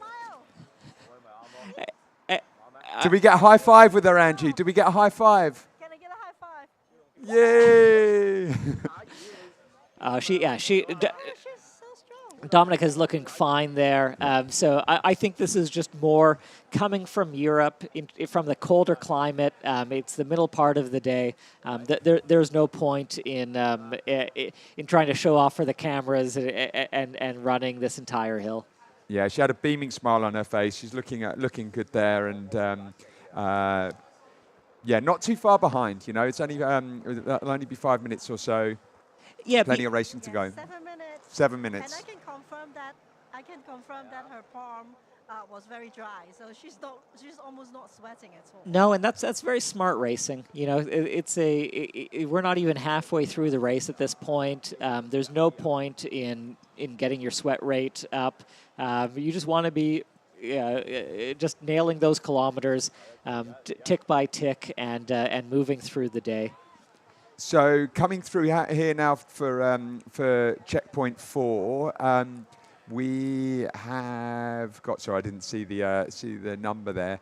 Do we get a high five with her, Angie? Do we get a high five? Can I get a high five? Yay! Dominika's looking fine there. So I think this is just more coming from Europe, from the colder climate. It's the middle part of the day. There's no point in trying to show off for the cameras and running this entire hill. Yeah, she had a beaming smile on her face. She's looking good there, and yeah, not too far behind. You know, it's only it'll only be 5 minutes or so. Yeah, plenty of racing to go. 7 minutes. 7 minutes. And I can confirm that her palm was very dry, so she's almost not sweating at all. No, and that's very smart racing. You know, we're not even halfway through the race at this point. There's no point in getting your sweat rate up. You just want to be just nailing those kilometers, tick by tick, and moving through the day. So coming through here now for checkpoint 4, we have got. Sorry, I didn't see the number there.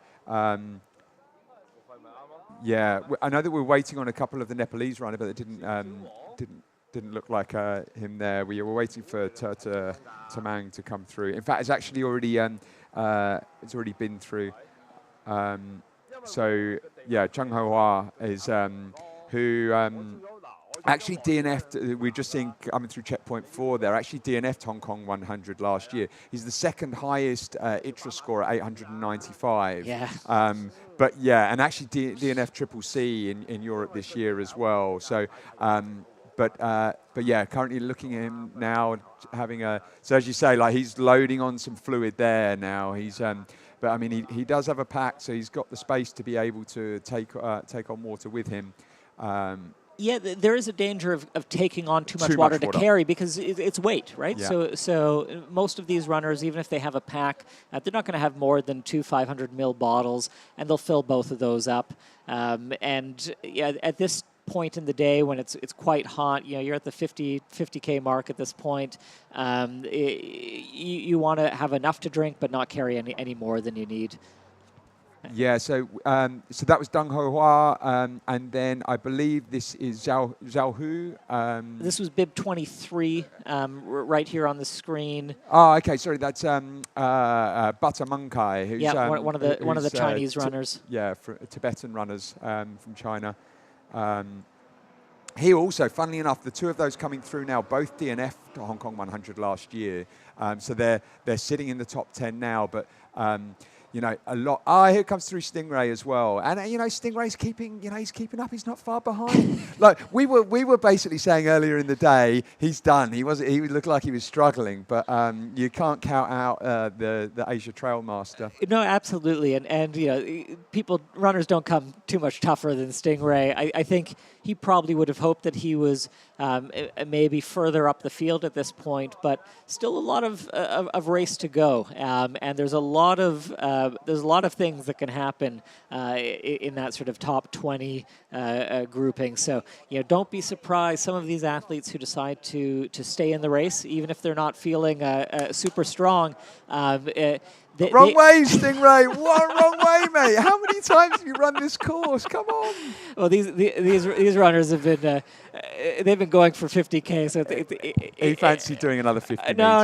Yeah, I know that we're waiting on a couple of the Nepalese runner, but it didn't look like him there. We were waiting for Turta Tamang to come through. In fact, it's actually already been through. So yeah, Chung Ho Hua is who actually DNF'd. We're just seeing coming through checkpoint 4 there. Actually DNF'd Hong Kong 100 last year. He's the second highest ITRA score at 895. Yeah. But yeah, and actually DNF Triple C in Europe this year as well. So, but yeah, currently looking at him now, having a. So as you say, like he's loading on some fluid there now. He's, but I mean, he does have a pack, so he's got the space to be able to take on water with him. Yeah, there is a danger of taking on too much water to carry because it's weight, right? Yeah. So most of these runners, even if they have a pack, they're not going to have more than 2 500 ml bottles, and they'll fill both of those up. And yeah, at this point in the day when it's quite hot, you're at the 50K mark at this point. You want to have enough to drink, but not carry any more than you need. Yeah, so that was Deng Ho Hua, and then I believe this is Zhao Hu. This was bib 23, right here on the screen. Oh, okay, sorry, that's Bata Munkai, who's one of the Chinese runners. Tibetan runners from China. He also, funnily enough, the two of those coming through now, both DNF'd Hong Kong 100 last year, so they're sitting in the top 10 now, but. A lot. Here comes through Stingray as well, and Stingray's keeping up. He's not far behind. Like we were basically saying earlier in the day, he's done. He looked like he was struggling, but you can't count out the Asia Trail Master. No, absolutely, and runners don't come too much tougher than Stingray. I think he probably would have hoped that he was maybe further up the field at this point, but still a lot of race to go, and there's a lot of things that can happen in that sort of top 20 grouping. So don't be surprised. Some of these athletes who decide to stay in the race, even if they're not feeling super strong. Wrong way, Stingray. Wrong way, mate. How many times have you run this course? Come on. Well, these runners have been they've been going for 50K. So he fancied doing another 50. No.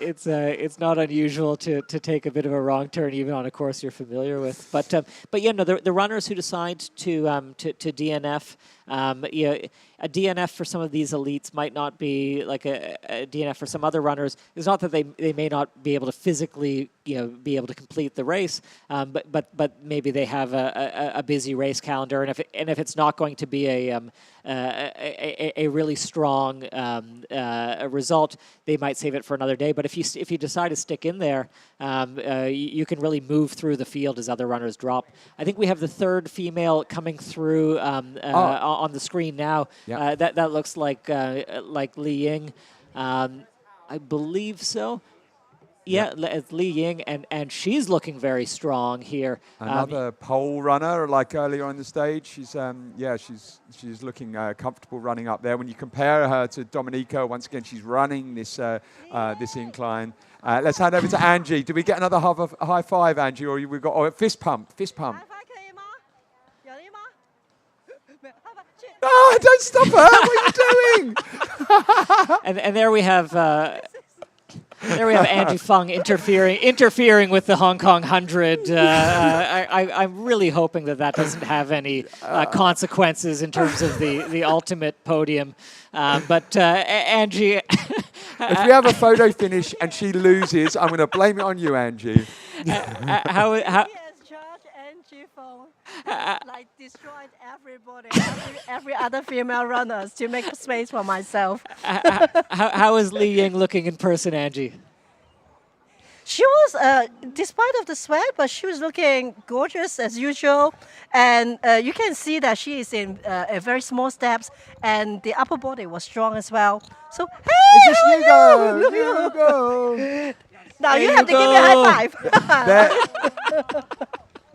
It's not unusual to take a bit of a wrong turn even on a course you're familiar with. But the runners who decide to DNF. A DNF for some of these elites might not be like a DNF for some other runners. It's not that they may not be able to physically be able to complete the race, but maybe they have a busy race calendar, and if it's not going to be a really strong result, they might save it for another day. But if you decide to stick in there, you can really move through the field as other runners drop. I think we have the third female coming through on the screen now. Yep. That looks like Li Ying, I believe so. Yeah, it's Li Ying, and she's looking very strong here. Another pole runner, like earlier on the stage. She's she's looking comfortable running up there. When you compare her to Dominica, once again, she's running this incline. Let's hand over to Angie. Do we get another high five, Angie, or we've got fist pump? Fist pump. No, don't stop her! What are you doing? and there we have. There we have Angie Fung interfering with the Hong Kong 100. I'm really hoping that doesn't have any consequences in terms of the ultimate podium. But Angie, if we have a photo finish and she loses, I'm going to blame it on you, Angie. How destroyed everybody, every other female runners to make space for myself. How is Li Ying looking in person, Angie? She was, despite of the sweat, but she was looking gorgeous as usual. And you can see that she is in very small steps, and the upper body was strong as well. So, hey, you go. Now you have to give me a high five.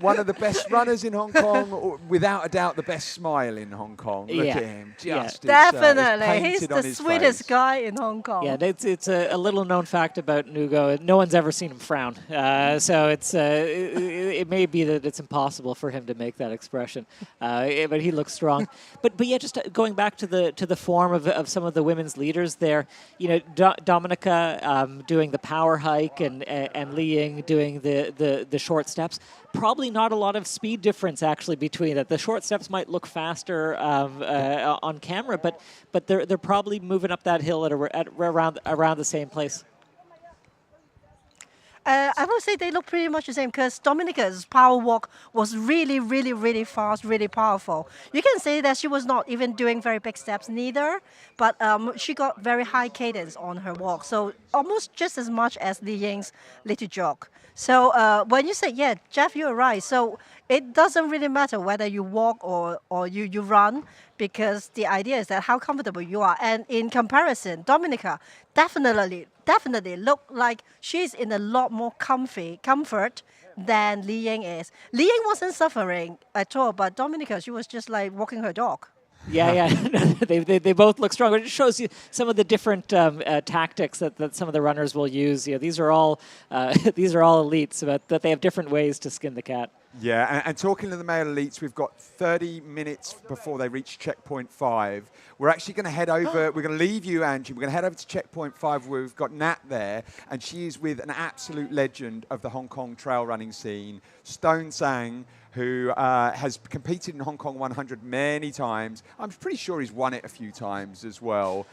one of the best runners in Hong Kong, or without a doubt the best smile in Hong Kong. Look at him, just definitely. He's the his sweetest face. guy in Hong Kong. Yeah, it's a little known fact about Nugo. No one's ever seen him frown, so it may be that it's impossible for him to make that expression. But he looks strong. But yeah, just going back to the form of some of the women's leaders there. You know, Dominica doing the power hike and Li Ying doing the short steps. Probably not a lot of speed difference actually between that. The short steps might look faster on camera, but they're probably moving up that hill at around the same place. I would say they look pretty much the same because Dominica's power walk was really, really, really fast, really powerful. You can say that she was not even doing very big steps neither, but she got very high cadence on her walk. So almost just as much as Li Ying's little jog. So when you say, yeah, Jeff, you're right. So it doesn't really matter whether you walk or you run, because the idea is that how comfortable you are. And in comparison, Dominica definitely look like she's in a lot more comfort than Li Ying is. Li Ying wasn't suffering at all, but Dominica, she was just like walking her dog. Yeah. they both look strong. But it shows you some of the different tactics that some of the runners will use. You know, these are all elites, but that they have different ways to skin the cat. Yeah, and talking to the male elites, we've got 30 minutes before they reach checkpoint 5. We're actually going to head over, we're going to leave you, Angie, we're going to head over to checkpoint 5 where we've got Nat there, and she is with an absolute legend of the Hong Kong trail running scene, Stone Sang, who has competed in Hong Kong 100 many times. I'm pretty sure he's won it a few times as well.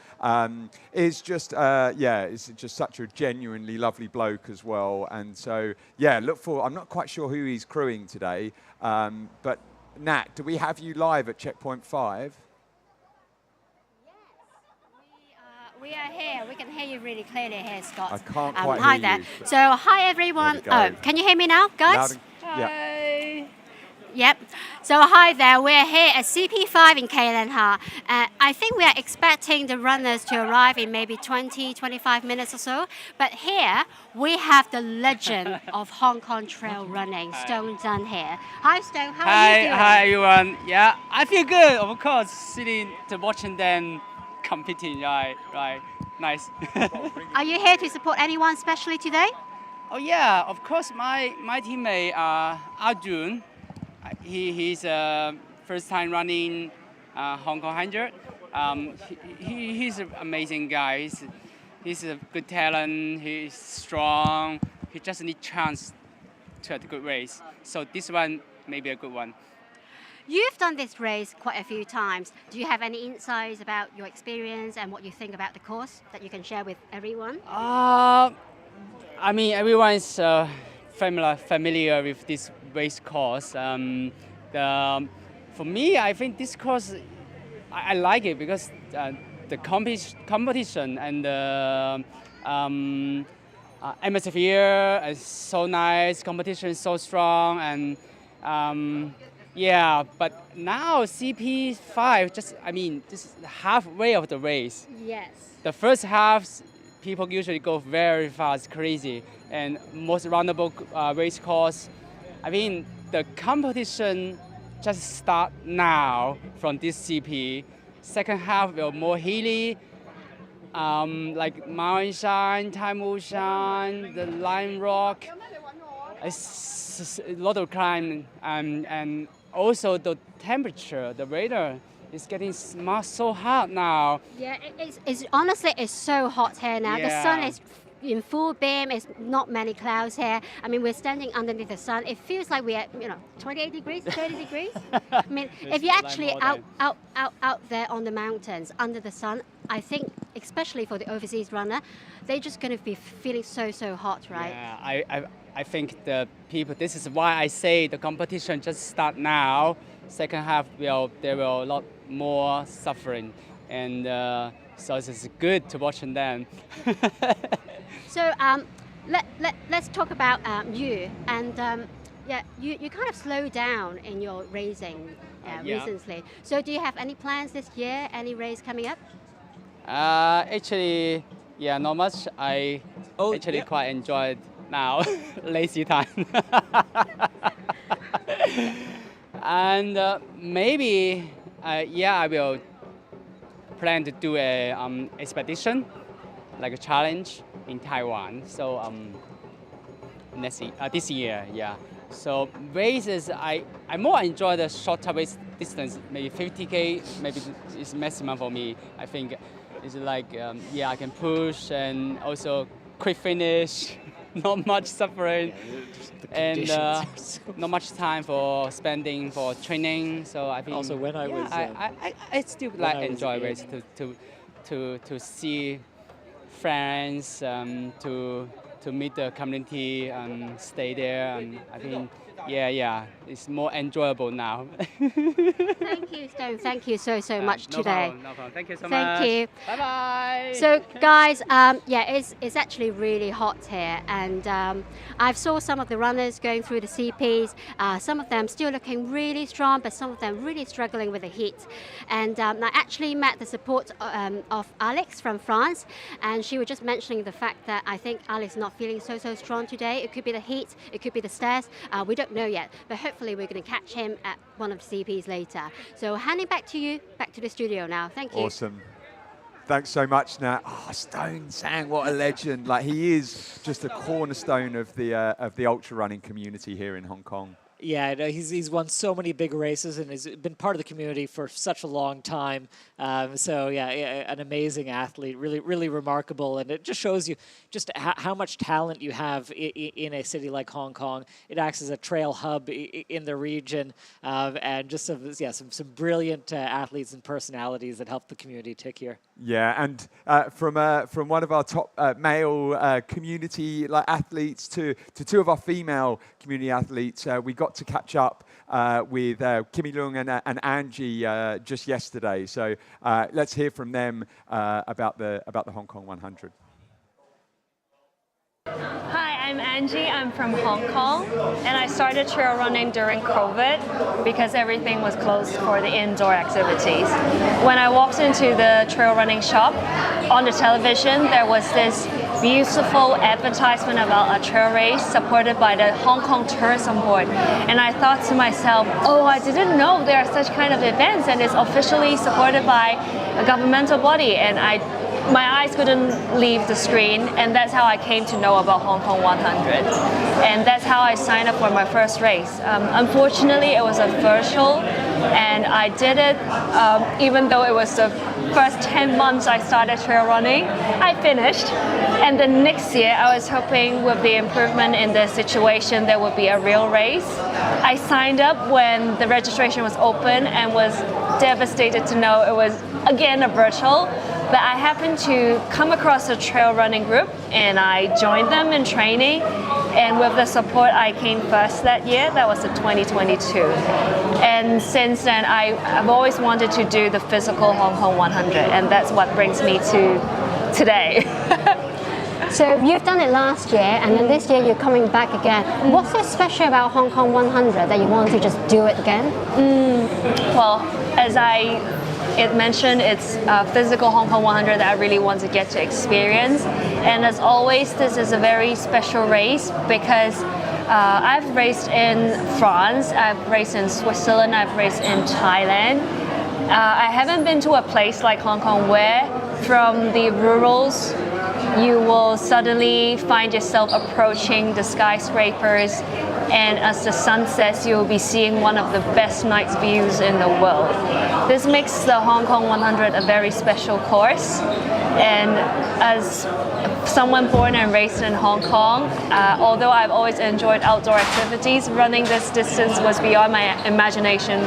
Is just, is just such a genuinely lovely bloke as well. And so, yeah, look for, I'm not quite sure who he's crewing today, but Nat, do we have you live at checkpoint 5? We are here. We can hear you really clearly here, Scott. I can't quite hi hear there. you. So, hi everyone. Oh, can you hear me now, guys? Yeah. Yep. So, hi there. We're here at CP5 in Kailanha. I think we are expecting the runners to arrive in maybe 20, 25 minutes or so. But here, we have the legend of Hong Kong trail running, Stone Zhan here. Hi, Stone. How are you doing? Hi, everyone. Yeah, I feel good, of course, sitting to watching them competing. Right. Nice. Are you here to support anyone specially today? Oh, yeah, of course, my teammate, Arjun. He's first time running Hong Kong 100. He's an amazing guy. He's a good talent. He's strong. He just needs chance to have a good race. So this one may be a good one. You've done this race quite a few times. Do you have any insights about your experience and what you think about the course that you can share with everyone? I mean, everyone is familiar with this race course. For me, I think this course, I like it because the competition and the atmosphere is so nice, competition is so strong, and yeah, but now CP5, this is halfway of the race. Yes. The first half, people usually go very fast, crazy, and most roundable race course. I mean, the competition just start now from this CP. Second half will more hilly, like Mountain Shan, Tai Mu Shan, the Lime Rock. It's a lot of climb, and also the temperature, the weather is getting so hot now. Yeah, it's honestly it's so hot here now. Yeah. The sun is in full beam. There's not many clouds here. I mean, we're standing underneath the sun. It feels like we're 28 degrees, 30 degrees. I mean, if you're actually out there on the mountains under the sun, I think, especially for the overseas runner, they're just going to be feeling so hot, right? Yeah, I think the people. This is why I say the competition just start now. Second half there will a lot more suffering, and so it's good to watch them. So let's talk about you and you kind of slowed down in your racing recently. So do you have any plans this year? Any race coming up? Actually, yeah, not much. I quite enjoyed now lazy time. And maybe, I will plan to do a expedition, like a challenge in Taiwan. So this year, yeah. So races, I more enjoy the shorter race distance, maybe 50K, maybe is maximum for me. I think it's like, I can push and also quick finish, not much suffering, and not much time for spending for training. So I think also when I still like enjoy race to see friends, to meet the community and stay there. And I think, it's more enjoyable now. Thank you, Stone. Thank you so much today. No problem. Thank you so much. Thank you. Bye bye. So guys, it's actually really hot here, and I've saw some of the runners going through the CPs. Some of them still looking really strong, but some of them really struggling with the heat. And I actually met the support of Alex from France, and she was just mentioning the fact that I think Alex is not feeling so strong today. It could be the heat, it could be the stairs. We don't know yet, but hopefully we're going to catch him at one of the CPs later. So handing back to you, back to the studio now. Thank you. Awesome. Thanks so much, Nat. Stone Sang, what a legend. Like, he is just a cornerstone of the ultra running community here in Hong Kong. Yeah, he's won so many big races and has been part of the community for such a long time. An amazing athlete, really remarkable, and it just shows you just how much talent you have in a city like Hong Kong. It acts as a trail hub in the region, and just some brilliant athletes and personalities that help the community tick here. Yeah, and from one of our top male community athletes to two of our female community athletes, we got to catch up with Kimmy Leung and Angie just yesterday. So let's hear from them about the Hong Kong 100. Hi, I'm Angie. I'm from Hong Kong, and I started trail running during COVID because everything was closed for the indoor activities. When I walked into the trail running shop, on the television there was this beautiful advertisement about a trail race supported by the Hong Kong Tourism Board, and I thought to myself, I didn't know there are such kind of events, and it's officially supported by a governmental body, and my eyes couldn't leave the screen, and that's how I came to know about Hong Kong 100. And that's how I signed up for my first race. Unfortunately, it was a virtual, and I did it even though it was the first 10 months I started trail running. I finished, and the next year I was hoping with the improvement in the situation there would be a real race. I signed up when the registration was open and was devastated to know it was again a virtual. But I happened to come across a trail running group, and I joined them in training, and with the support I came first that year. That was the 2022. And since then I've always wanted to do the physical Hong Kong 100, and that's what brings me to today. So you've done it last year, and then this year you're coming back again. What's so special about Hong Kong 100 that you want to just do it again? Well, as it mentioned, it's a physical Hong Kong 100 that I really want to get to experience. And as always, this is a very special race because I've raced in France, I've raced in Switzerland, I've raced in Thailand. I haven't been to a place like Hong Kong where from the rurals you will suddenly find yourself approaching the skyscrapers, and as the sun sets you will be seeing one of the best night views in the world. This makes the Hong Kong 100 a very special course, and as someone born and raised in Hong Kong, although I've always enjoyed outdoor activities, running this distance was beyond my imagination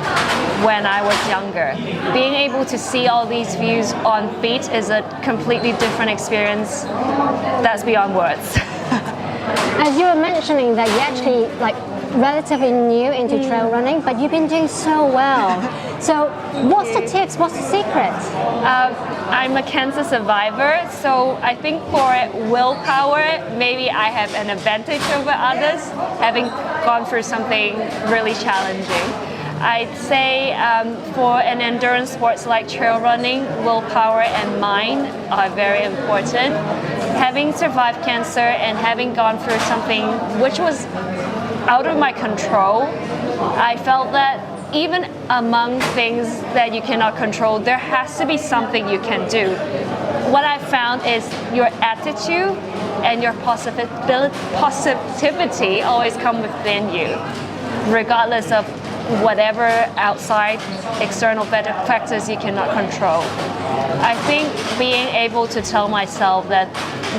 when I was younger. Being able to see all these views on feet is a completely different experience that's beyond words. As you were mentioning that you're actually relatively new into trail running, but you've been doing so well. So what's the tips, what's the secret? I'm a cancer survivor, so I think for willpower, maybe I have an advantage over others, having gone through something really challenging. I'd say for an endurance sports like trail running, willpower and mind are very important. Having survived cancer and having gone through something which was out of my control, I felt that even among things that you cannot control, there has to be something you can do. What I found is your attitude and your positivity always come within you, regardless of whatever outside external factors you cannot control. I think being able to tell myself that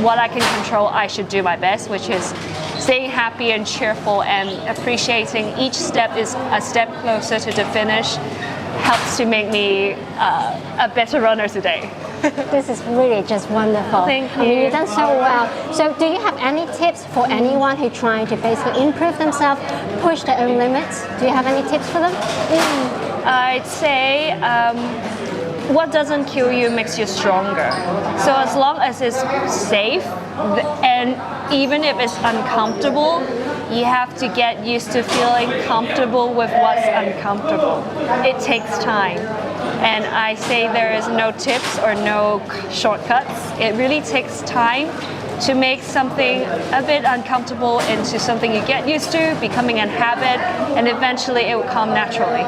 what I can control, I should do my best, which is staying happy and cheerful and appreciating each step is a step closer to the finish, helps to make me a better runner today. This is really just wonderful. Thank you. I mean, you've done so well. So do you have any tips for anyone who's trying to basically improve themselves, push their own limits? Do you have any tips for them? I'd say what doesn't kill you makes you stronger. So as long as it's safe, and even if it's uncomfortable, you have to get used to feeling comfortable with what's uncomfortable. It takes time. And I say there is no tips or no shortcuts. It really takes time to make something a bit uncomfortable into something you get used to, becoming a habit, and eventually it will come naturally.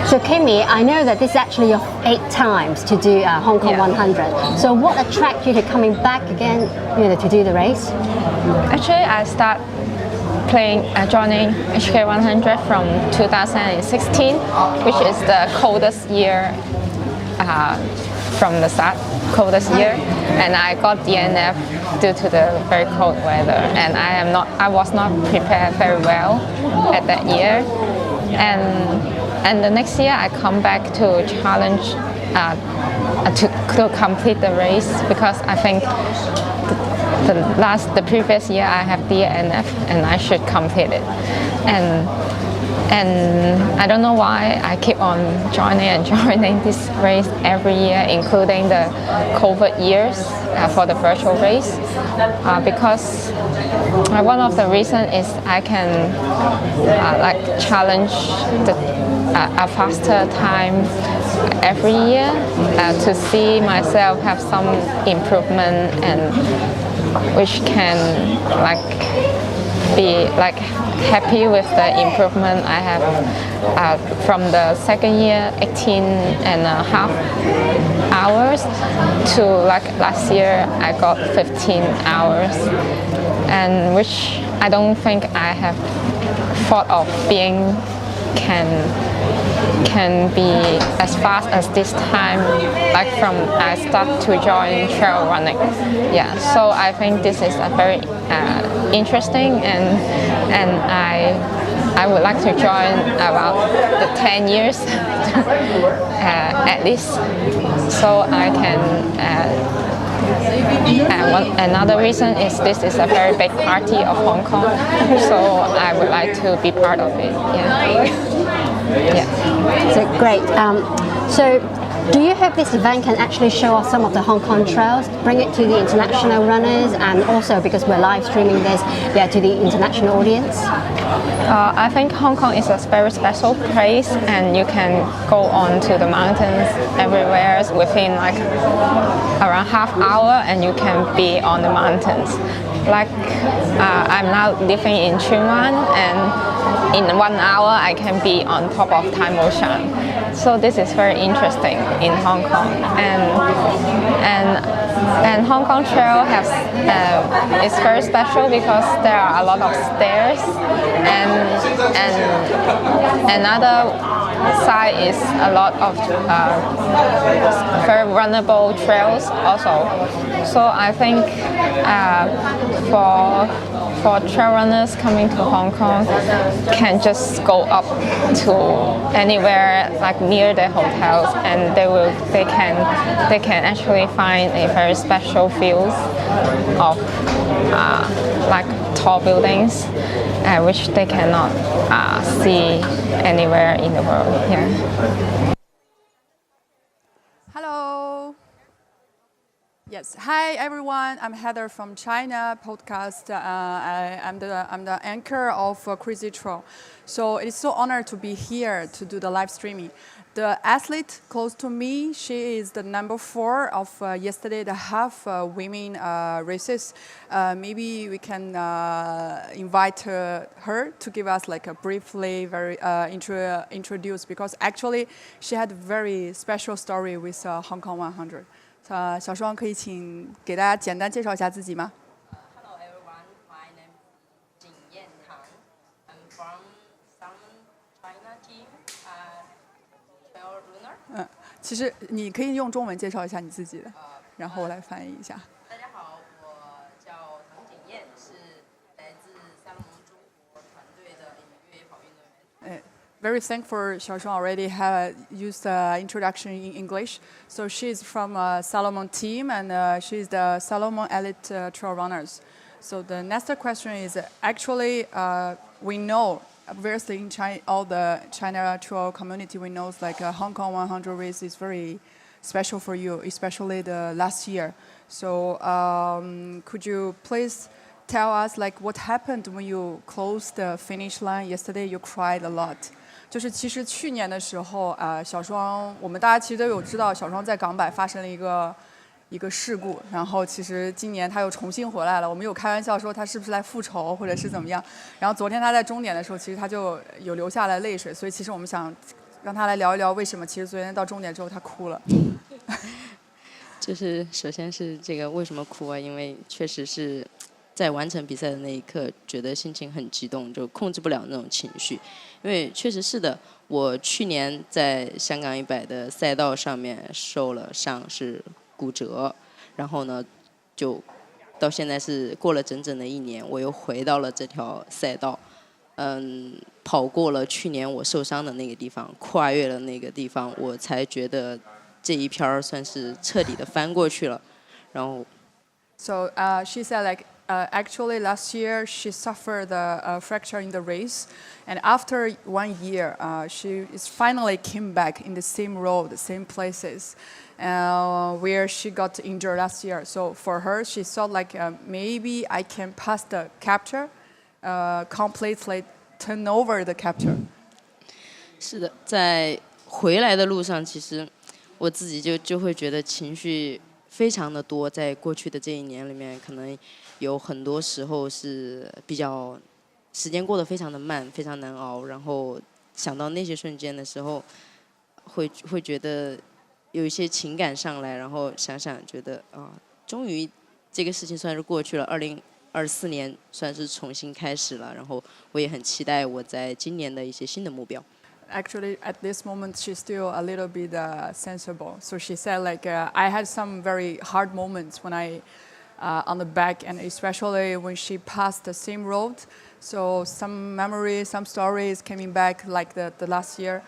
So Kimmy, I know that this is actually your 8th times to do Hong Kong 100. So what attracted you to coming back again, to do the race? Actually, I started joining HK 100 from 2016, which is the coldest year from the start, coldest year, and I got DNF due to the very cold weather, and I was not prepared very well at that year, and the next year I come back to challenge to complete the race, because I think the previous year I have DNF and I should complete it, and I don't know why I keep on joining this race every year, including the COVID years for the virtual race, because one of the reasons is I can challenge a faster time every year to see myself have some improvement, and which can be happy with the improvement I have from the second year 18.5 hours to last year I got 15 hours, and which I don't think I have thought of being can be as fast as this time, from I start to join trail running. Yeah, so I think this is a very interesting, and I would like to join about the 10 years at least, so I can. Another reason is this is a very big party of Hong Kong, so I would like to be part of it. Yeah. So great. So do you hope this event can actually show off some of the Hong Kong trails, bring it to the international runners, and also, because we're live streaming this, to the international audience? I think Hong Kong is a very special place, and you can go on to the mountains everywhere within around half hour, and you can be on the mountains. I'm now living in Tsuen Wan, and in 1 hour I can be on top of Tai Mo Shan. So this is very interesting in Hong Kong, and Hong Kong Trail is very special because there are a lot of stairs, and another side is a lot of very runnable trails also. So I think for trail runners coming to Hong Kong can just go up to anywhere near their hotels, and they can actually find a very special views of tall buildings which they cannot see anywhere in the world. Yeah. Hello. Yes. Hi, everyone. I'm Heather from China podcast. I'm the anchor of Crazy Trail. So it's so honored to be here to do the live streaming. The athlete close to me, she is the number 4 of yesterday, the half women races. Maybe we can invite her to give us like a briefly introduce, because actually she had a very special story with Hong Kong 100. 小双可以请给大家简单介绍一下自己吗 ？Hello everyone, my name is Jin Tang. I'm from Southern China team, trail runner. 其实你可以用中文介绍一下你自己的，然后我来翻译一下。大家好，我叫唐景燕，是来自萨洛蒙中国团队的越野跑运动员。Very thankful Xiaoshuang already have used introduction in English. So she's from Salomon team and she's the Salomon Elite Trail Runners. So the next question is actually we know obviously in China, all the China trail community we know like Hong Kong 100 race is very special for you, especially the last year. So could you please tell us like what happened when you closed the finish line yesterday? You cried a lot. 就是其实去年的时候，小双我们大家其实都有知道，小双在港百发生了一个事故，然后其实今年他又重新回来了。我们有开玩笑说他是不是来复仇或者是怎么样。然后昨天他在终点的时候，其实他就有流下来泪水，所以其实我们想让他来聊一聊为什么其实昨天到终点之后他哭了。就是首先是这个为什么哭啊？因为确实是在完成比赛的那一刻，觉得心情很激动，就控制不了那种情绪。因为确实是的，我去年在香港100的赛道上面受了伤，是骨折，然后呢，就到现在是过了整整的1年，我又回到了这条赛道，跑过了去年我受伤的那个地方，跨越了那个地方，我才觉得这一篇算是彻底的翻过去了，然后。So she said like. Actually, last year she suffered a fracture in the race, and after 1 year, she finally came back in the same road, the same places, where she got injured last year. So for her, she thought like maybe I can pass the capture, completely turn over the capture. 是的，在回来的路上，其实我自己就会觉得情绪非常的多，在过去的这1年里面，可能。有很多时候是比较时间过得非常的慢，非常难熬。然后想到那些瞬间的时候，会觉得有一些情感上来，然后想想觉得终于这个事情算是过去了。2024年算是重新开始了。然后我也很期待我在今年的一些新的目标。Actually, at this moment, she's still a little bit sensible. So she said like I had some very hard moments when I. On the back, and especially when she passed the same road. So some memories, some stories coming back like the last year.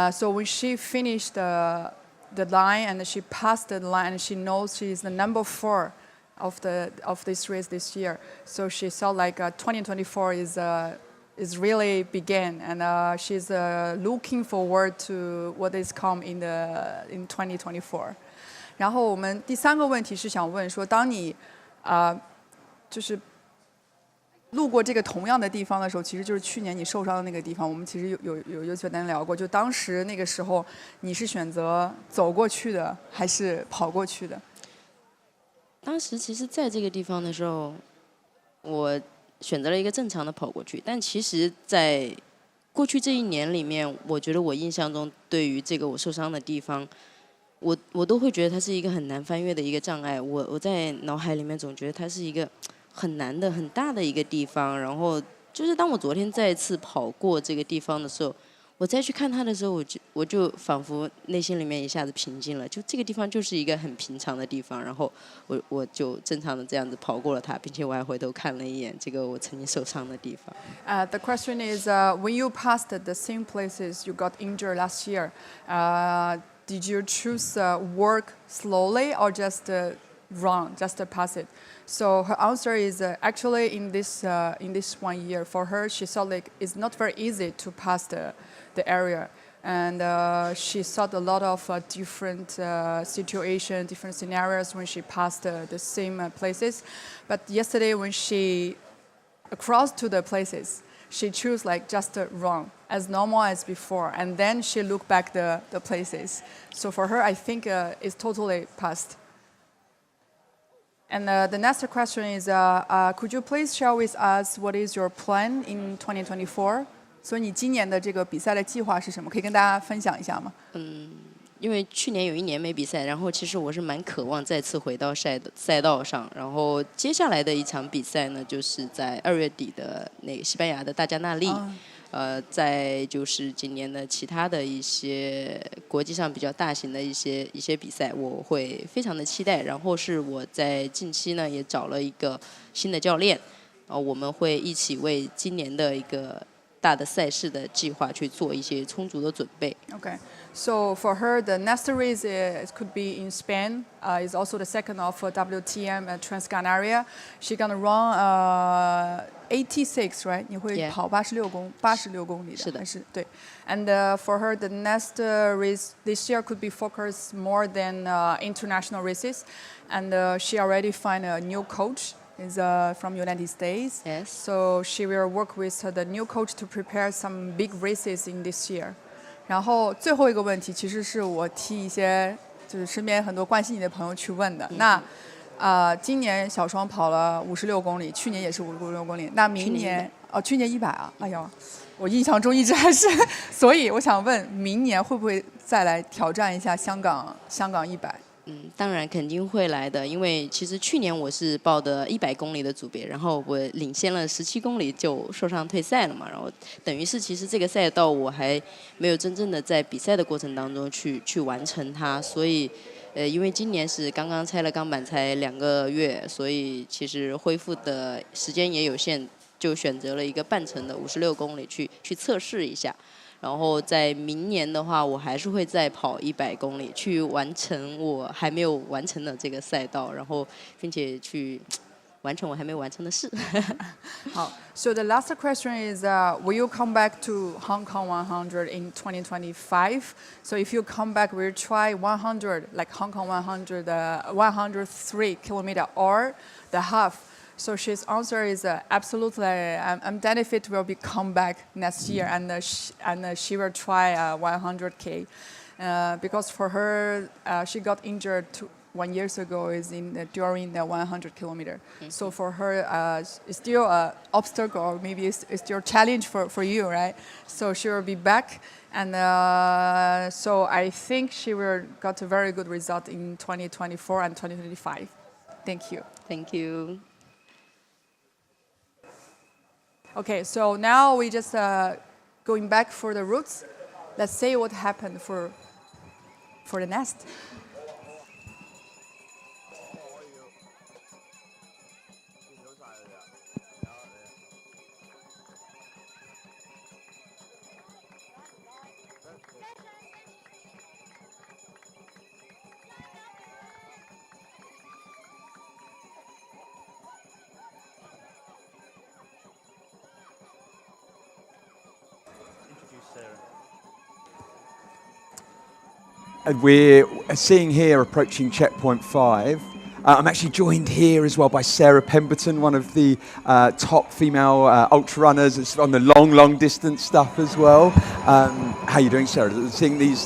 So when she finished the line and she passed the line, and she knows she is the number 4 of this race this year. So she felt like 2024 is really began, and she's looking forward to what is come in 2024. 然后我们第3个问题是想问说，当你就是路过这个同样的地方的时候，其实就是去年你受伤的那个地方。我们其实有简单聊过，就当时那个时候你是选择走过去的，还是跑过去的？当时其实在这个地方的时候，我选择了一个正常的跑过去，但其实在过去这1年里面，我觉得我印象中对于这个我受伤的地方。我都会觉得它是一个很难翻越的一个障碍，我在脑海里面总觉得它是一个很难的很大的一个地方，然后就是当我昨天再次跑过这个地方的时候，我再去看它的时候，我就仿佛内心里面一下子平静了，就这个地方就是一个很平常的地方，然后我就正常的这样子跑过了它，并且我还回头看了一眼这个我曾经受伤的地方。The question is, when you passed the same places you got injured last year, did you choose walk slowly or just run, just pass it? So her answer is actually in this 1 year for her, she felt like it's not very easy to pass the area. And she saw a lot of different situations, different scenarios when she passed the same places. But yesterday when she crossed to the places, she chose like just run as normal as before. And then she looked back the places. So for her, I think it's totally passed. And the next question is, could you please share with us what is your plan in 2024? 所以你今年的这个比赛的计划是什么？可以跟大家分享一下吗？因为去年有一年没比赛，然后其实我是蛮渴望再次回到赛道上。然后接下来的一场比赛呢，就是在2月底的那个西班牙的大加那利。再就是今年的其他的一些国际上比较大型的一些比赛，我会非常的期待。然后是我在近期呢也找了一个新的教练，我们会一起为今年的一个大的赛事的计划去做一些充足的准备。Okay, so for her, the next race could be in Spain. Is also the second of WTM Transcan area. She's gonna run 86, right? 你会跑86公里的。是的，是对。And for her, the next race this year could be focused more than international races, and she already find a new coach. Is from United States. Yes. So she will work with the new coach to prepare some big races in this year. 然后最后一个问题，其实是我替一些就是身边很多关心你的朋友去问的。那今年小双跑了56公里，去年也是56公里。那明年去年100啊，哎呦，我印象中一直还是，所以我想问，明年会不会再来挑战一下香港100？当然肯定会来的，因为其实去年我是报的100公里的组别，然后我领先了17公里就受伤退赛了嘛，然后等于是其实这个赛道我还没有真正的在比赛的过程当中去完成它，所以因为今年是刚刚拆了钢板才2个月，所以其实恢复的时间也有限，就选择了一个半程的56公里去测试一下。然后在明年的话，我还是会再跑100公里，去完成我还没有完成的这个赛道，然后并且去完成我还没有完成的事。好 ，So the last question is, will you come back to Hong Kong 100 in 2025? So if you come back, will you try 100, like Hong Kong 100, 103 kilometer or the half? So his answer is absolutely. I'm Benefit will be come back next year, and she will try 100K, because for her she got injured 1 year ago is during the 100 kilometer. So for her it's still an obstacle, or maybe it's still a challenge for you, right? So she will be back, and so I think she will got a very good result in 2024 and 2025. Thank you. Thank you. Okay, so now we just going back for the roots. Let's say what happened for the nest. We're seeing here approaching checkpoint 5. I'm actually joined here as well by Sarah Pemberton, one of the top female ultra runners. It's on the long distance stuff as well. How are you doing, Sarah? Seeing these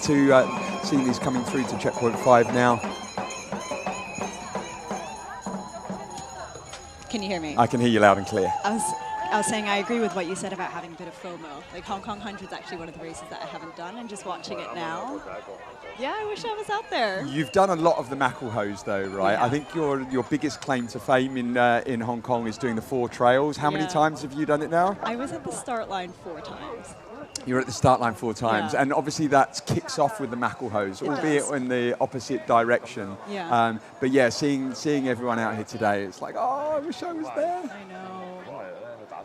coming through to checkpoint 5 now. Can you hear me? I can hear you loud and clear. I was saying I agree with what you said about having a bit of FOMO. Like Hong Kong 100 is actually one of the races that I haven't done, and just watching it now. Yeah, I wish I was out there. You've done a lot of the Macklehose though, right? Yeah. I think your biggest claim to fame in Hong Kong is doing the 4 trails. How many times have you done it now? I was at the start line 4 times. You're at the start line 4 times, and obviously that kicks off with the Macklehose, albeit in the opposite direction. Yeah. But yeah, seeing everyone out here today, it's like, oh, I wish I was there. I know.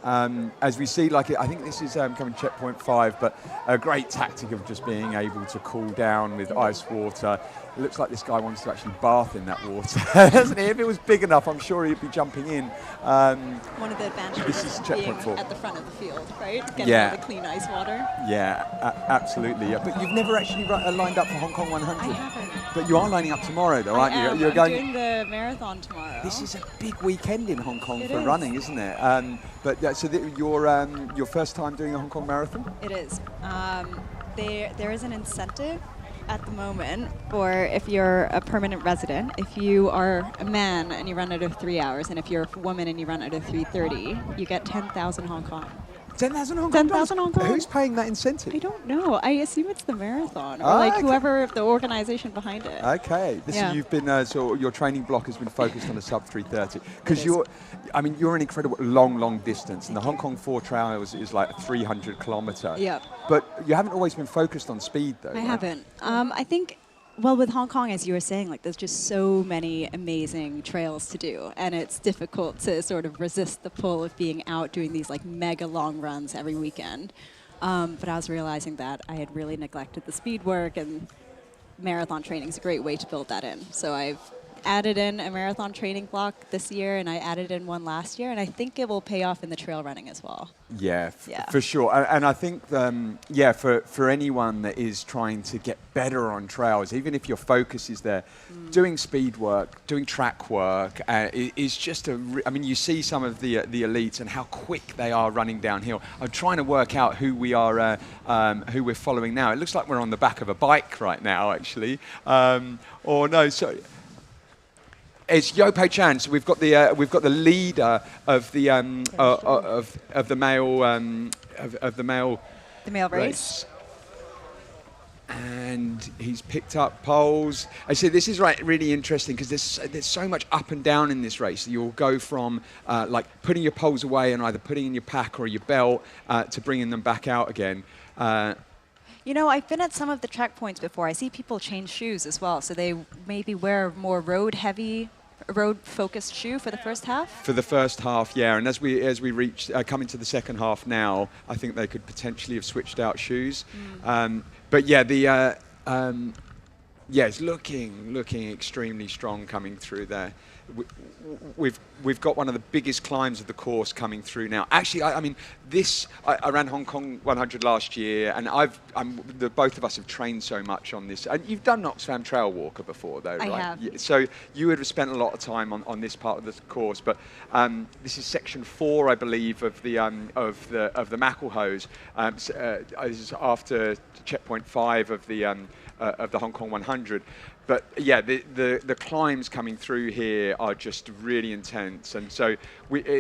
As we see, like I think this is coming checkpoint 5, but a great tactic of just being able to cool down with ice water. It looks like this guy wants to actually bath in that water, doesn't he? If it was big enough, I'm sure he'd be jumping in. One of the advantages This is of checkpoint being 4. at the front of the field, right? Getting Yeah. all the clean ice water. Yeah, absolutely. Yeah. But you've never actually lined up for Hong Kong 100. I haven't. But you are lining up tomorrow, though, aren't I you? am. You're I'm going. doing the marathon tomorrow. This is a big weekend in Hong Kong It for is. running, isn't it? So your first time doing a Hong Kong marathon? It is. There is an incentive at the moment for if you're a permanent resident, if you are a man and you run under 3 hours, and if you're a woman and you run under 3:30, you get 10,000 Hong Kong. 10,000 Hong Kong. 10,000 Hong Kong. Who's paying that incentive? I don't know. I assume it's the marathon or Ah, like okay. whoever the organization behind it. Okay, Yeah. you've been so your training block has been focused on a sub 3:30 because is. you're an incredible long distance, and the Hong Kong 4 Trails is like a 300 kilometer. Yep. But you haven't always been focused on speed, though. I right? haven't. I think, well, with Hong Kong, as you were saying, like there's just so many amazing trails to do, and it's difficult to sort of resist the pull of being out doing these like mega long runs every weekend. But I was realizing that I had really neglected the speed work, and marathon training is a great way to build that in. So I've added in a marathon training block this year, and I added in one last year, and I think it will pay off in the trail running as well. Yeah, Yeah. for sure. And I think, for anyone that is trying to get better on trails, even if your focus is there, doing speed work, doing track work is just you see some of the elites and how quick they are running downhill. I'm trying to work out who we're following now. It looks like we're on the back of a bike right now, actually. It's Yo Pei Chan. So we've got the leader of the male race. And he's picked up poles. I say this is really interesting because there's so much up and down in this race. You'll go from like putting your poles away and either putting in your pack or your belt to bringing them back out again. You know, I've been at some of the checkpoints before. I see people change shoes as well, so they maybe wear a more road-focused shoe for the first half. For the first half, yeah, and as we reach come into the second half now, I think they could potentially have switched out shoes. But yeah, it's looking extremely strong coming through there. We've got one of the biggest climbs of the course coming through now. Actually, I ran Hong Kong 100 last year, and both of us have trained so much on this. And you've done Oxfam Trail Walker before, though, right? I have. So you would have spent a lot of time on this part of the course. But this is section 4, I believe, of the Macklehose. This is after checkpoint 5 of the Hong Kong 100. But yeah, the climbs coming through here are just really intense, and so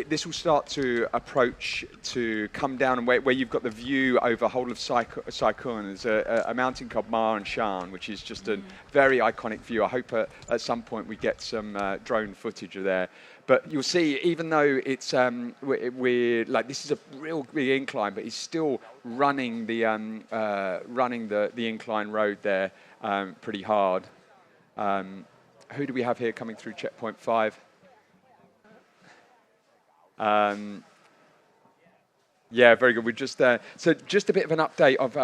this will start to approach to come down and where you've got the view over the whole of Sai Kung. There's a mountain called Ma and Shan, which is just a very iconic view. I hope at some point we get some drone footage of there. But you'll see, even though it's we're like this is a real big incline, but he's still running the incline road there pretty hard. Who do we have here coming through checkpoint 5? Yeah, very good. We're just so just a bit of an update of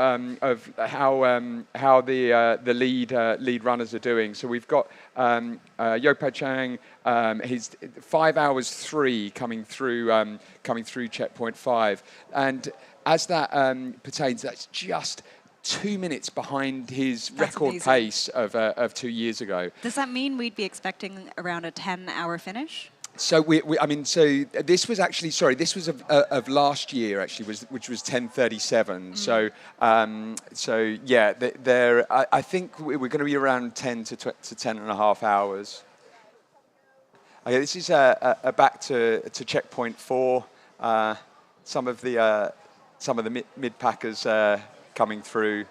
how the lead runners are doing. So we've got Yo Pei Chang. He's 5 hours 3 coming through checkpoint 5, and as that pertains, that's just 2 minutes behind his record amazing. pace of 2 years ago. Does that mean we'd be expecting around a 10-hour finish? So this was actually this was of last year actually, which was 10:37. So yeah, I think we're going to be around 10 to 10 and a half hours. Okay, this is back to checkpoint 4. Some of the mid packers coming through.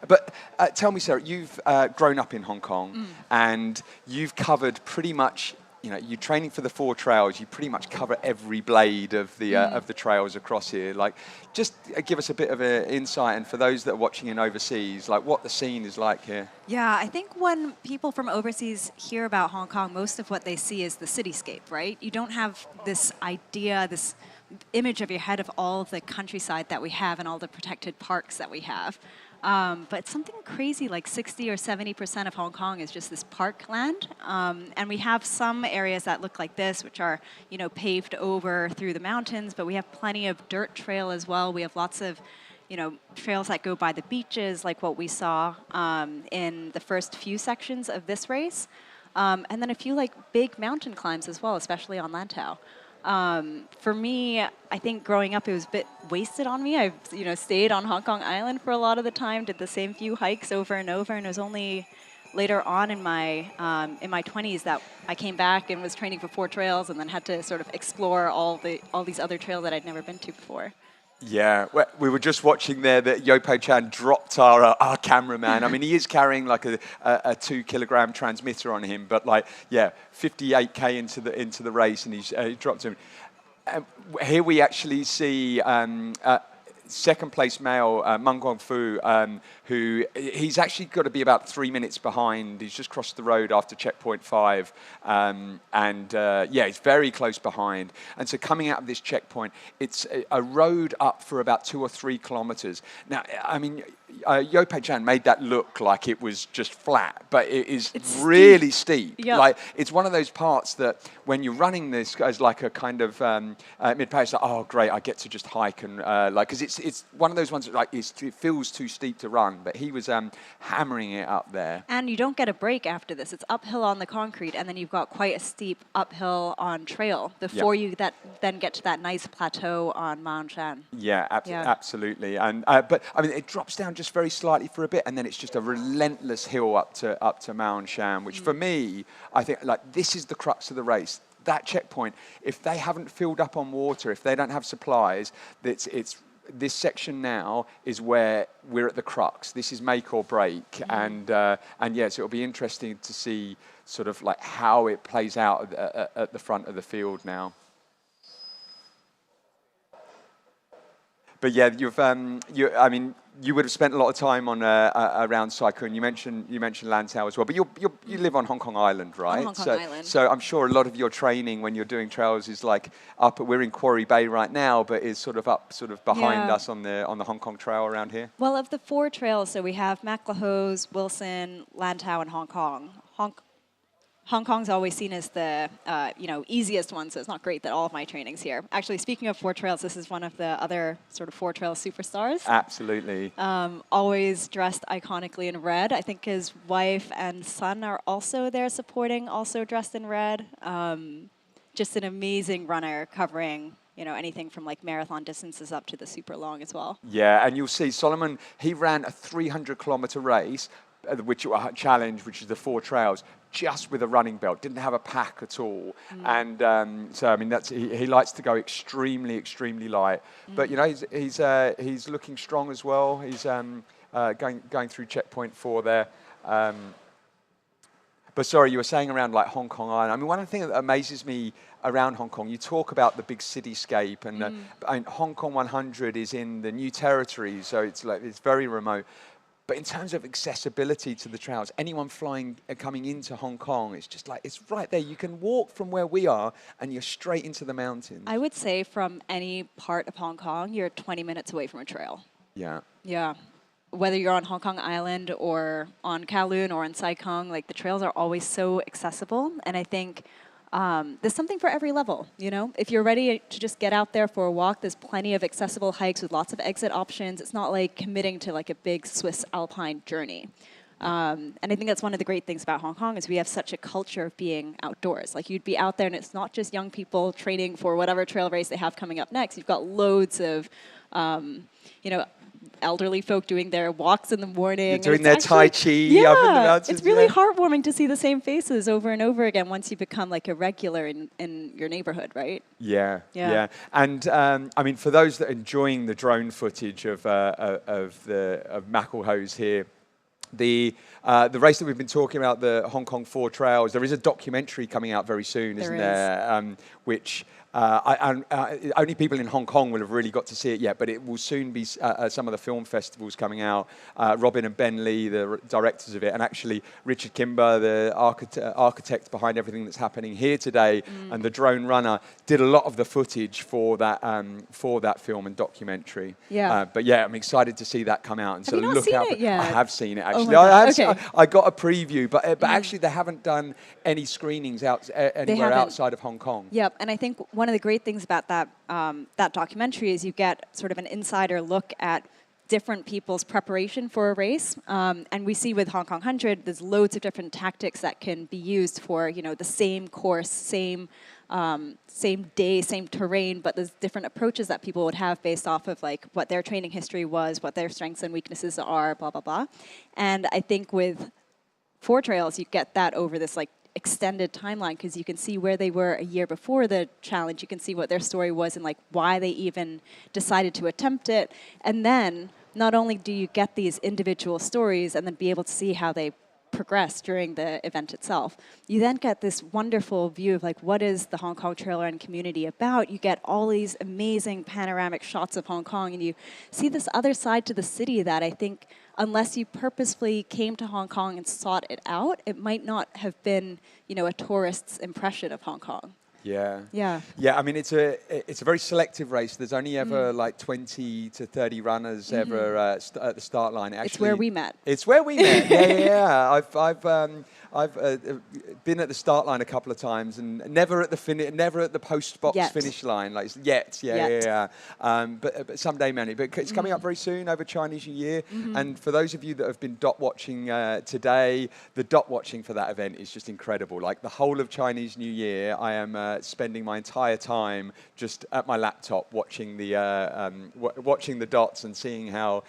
But tell me, Sarah, you've grown up in Hong Kong and you've covered pretty much. You're training for the 4 trails. You pretty much cover every blade of the trails across here. Like, just give us a bit of an insight, and for those that are watching in overseas, like what the scene is like here. Yeah, I think when people from overseas hear about Hong Kong, most of what they see is the cityscape, right? You don't have this idea, this image of your head of all of the countryside that we have and all the protected parks that we have. But something crazy like 60 or 70% of Hong Kong is just this parkland. And we have some areas that look like this, which are, you know, paved over through the mountains, but we have plenty of dirt trail as well. We have lots of, you know, trails that go by the beaches, like what we saw in the first few sections of this race. And then a few like big mountain climbs as well, especially on Lantau. For me, I think growing up it was a bit wasted on me. I've, you know, stayed on Hong Kong Island for a lot of the time, did the same few hikes over and over, and it was only later on in my 20s that I came back and was training for 4 trails, and then had to sort of explore all these other trails that I'd never been to before. Yeah, we were just watching there that Yopo Chan dropped our cameraman. I mean, he is carrying like a 2-kilogram transmitter on him, but like, yeah, 58K into the race, and he dropped him. Here we actually see second place male, Meng Guangfu, who he's actually got to be about 3 minutes behind. He's just crossed the road after checkpoint 5. Yeah, he's very close behind. And so coming out of this checkpoint, it's a road up for about 2 or 3 kilometers. Now, I mean, Yopo Chan made that look like it was just flat, but it's really steep. Yep. Like, it's one of those parts that when you're running this as like a kind of mid-pace, like, oh, great, I get to just hike and like, because it's one of those ones that like it feels too steep to run, but he was hammering it up there. And you don't get a break after this. It's uphill on the concrete, and then you've got quite a steep uphill on trail before you then get to that nice plateau on Mount Shan. Yeah, absolutely. And but I mean, it drops down just very slightly for a bit, and then it's just a relentless hill up to Mount Shan, which for me, I think like this is the crux of the race. That checkpoint, if they haven't filled up on water, if they don't have supplies, it's this section now is where we're at the crux. This is make or break, and yes, it'll be interesting to see sort of like how it plays out at the front of the field now. But yeah, I mean, you would have spent a lot of time on around Sai Kung. You mentioned Lantau as well, but you live on Hong Kong Island, right? On Hong Kong Island. So I'm sure a lot of your training when you're doing trails is like up. We're in Quarry Bay right now, but is sort of behind us on the Hong Kong Trail around here. Well, of the 4 trails, so we have Maclehose, Wilson, Lantau, and Hong Kong. Hong Kong's always seen as the easiest one, so it's not great that all of my training's here. Actually, speaking of 4 trails, this is one of the other sort of 4 trail superstars. Absolutely. Always dressed iconically in red. I think his wife and son are also there supporting, also dressed in red. Just an amazing runner covering, you know, anything from like marathon distances up to the super long as well. Yeah, and you'll see Solomon, he ran a 300-kilometer race, which challenge, which is the 4 trails, just with a running belt, didn't have a pack at all. And so, I mean, he likes to go extremely, extremely light. But, you know, he's looking strong as well. He's going through checkpoint 4 there. But sorry, you were saying around like Hong Kong Island. I mean, one of the things that amazes me around Hong Kong, you talk about the big cityscape, and Hong Kong 100 is in the New Territory, so it's very remote. But in terms of accessibility to the trails, anyone coming into Hong Kong, it's just like, it's right there. You can walk from where we are and you're straight into the mountains. I would say from any part of Hong Kong, you're 20 minutes away from a trail. Yeah. Yeah. Whether you're on Hong Kong Island or on Kowloon or in Sai Kung, like the trails are always so accessible. And I think there's something for every level, you know? If you're ready to just get out there for a walk, there's plenty of accessible hikes with lots of exit options. It's not like committing to like a big Swiss alpine journey. And I think that's one of the great things about Hong Kong is we have such a culture of being outdoors. Like you'd be out there and it's not just young people training for whatever trail race they have coming up next. You've got loads of, elderly folk doing their walks in the morning. You're doing their Tai Chi up in the mountains. It's really heartwarming to see the same faces over and over again once you become like a regular in your neighborhood, right? Yeah. And I mean, for those that are enjoying the drone footage of Maclehose here, the race that we've been talking about, the Hong Kong 4 Trails, there is a documentary coming out very soon, isn't there? Which Only people in Hong Kong will have really got to see it yet, but it will soon be some of the film festivals coming out. Robin and Ben Lee, the directors of it, and actually Richard Kimber, the architect behind everything that's happening here today, and the drone runner did a lot of the footage for that film and documentary. Yeah. But yeah, I'm excited to see that come out. And Have you not look seen out it yet? I have seen it Oh actually. my God, I got a preview, but actually they haven't done any screenings anywhere haven't. outside of Hong Kong. Yep, and I think one of the great things about that that documentary is you get sort of an insider look at different people's preparation for a race. And we see with Hong Kong 100, there's loads of different tactics that can be used for, the same course, same day, same terrain, but there's different approaches that people would have based off of like what their training history was, what their strengths and weaknesses are, blah, blah, blah. And I think with 4 trails, you get that over this like extended timeline because you can see where they were a year before the challenge. You can see what their story was and like why they even decided to attempt it. And then not only do you get these individual stories and then be able to see how they progress during the event itself, you then get this wonderful view of like what is the Hong Kong trail run community about. You get all these amazing panoramic shots of Hong Kong and you see this other side to the city that I think unless you purposefully came to Hong Kong and sought it out, it might not have been, a tourist's impression of Hong Kong. Yeah. Yeah. Yeah, I mean, it's a very selective race. There's only ever like 20 to 30 runners ever at the start line. Actually, It's where we met. It's where we met. Yeah. I've been at the start line a couple of times and never at the post box finish line. Like yet. Yeah. But someday, Manny. But it's coming up very soon over Chinese New Year. And for those of you that have been dot watching today, the dot watching for that event is just incredible. Like the whole of Chinese New Year, I am spending my entire time just at my laptop watching the dots and seeing how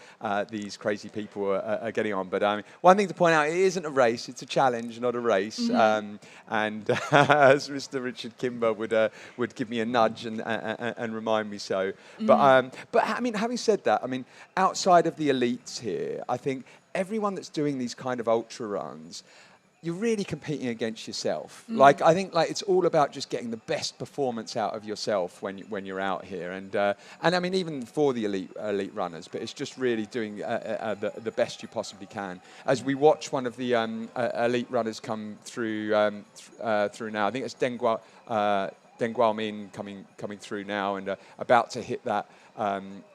these crazy people are getting on. But one thing to point out, it isn't a race, it's a challenge, not a race. And as Mr. Richard Kimber would give me a nudge and remind me so. But I mean, having said that, I mean, outside of the elites here, I think everyone that's doing these kind of ultra runs, you're really competing against yourself. Like I think it's all about just getting the best performance out of yourself when you're out here, and I mean even for the elite runners, but it's just really doing the best you possibly can. As we watch one of the elite runners come through through now, I think it's Deng Guomin coming through now and about to hit that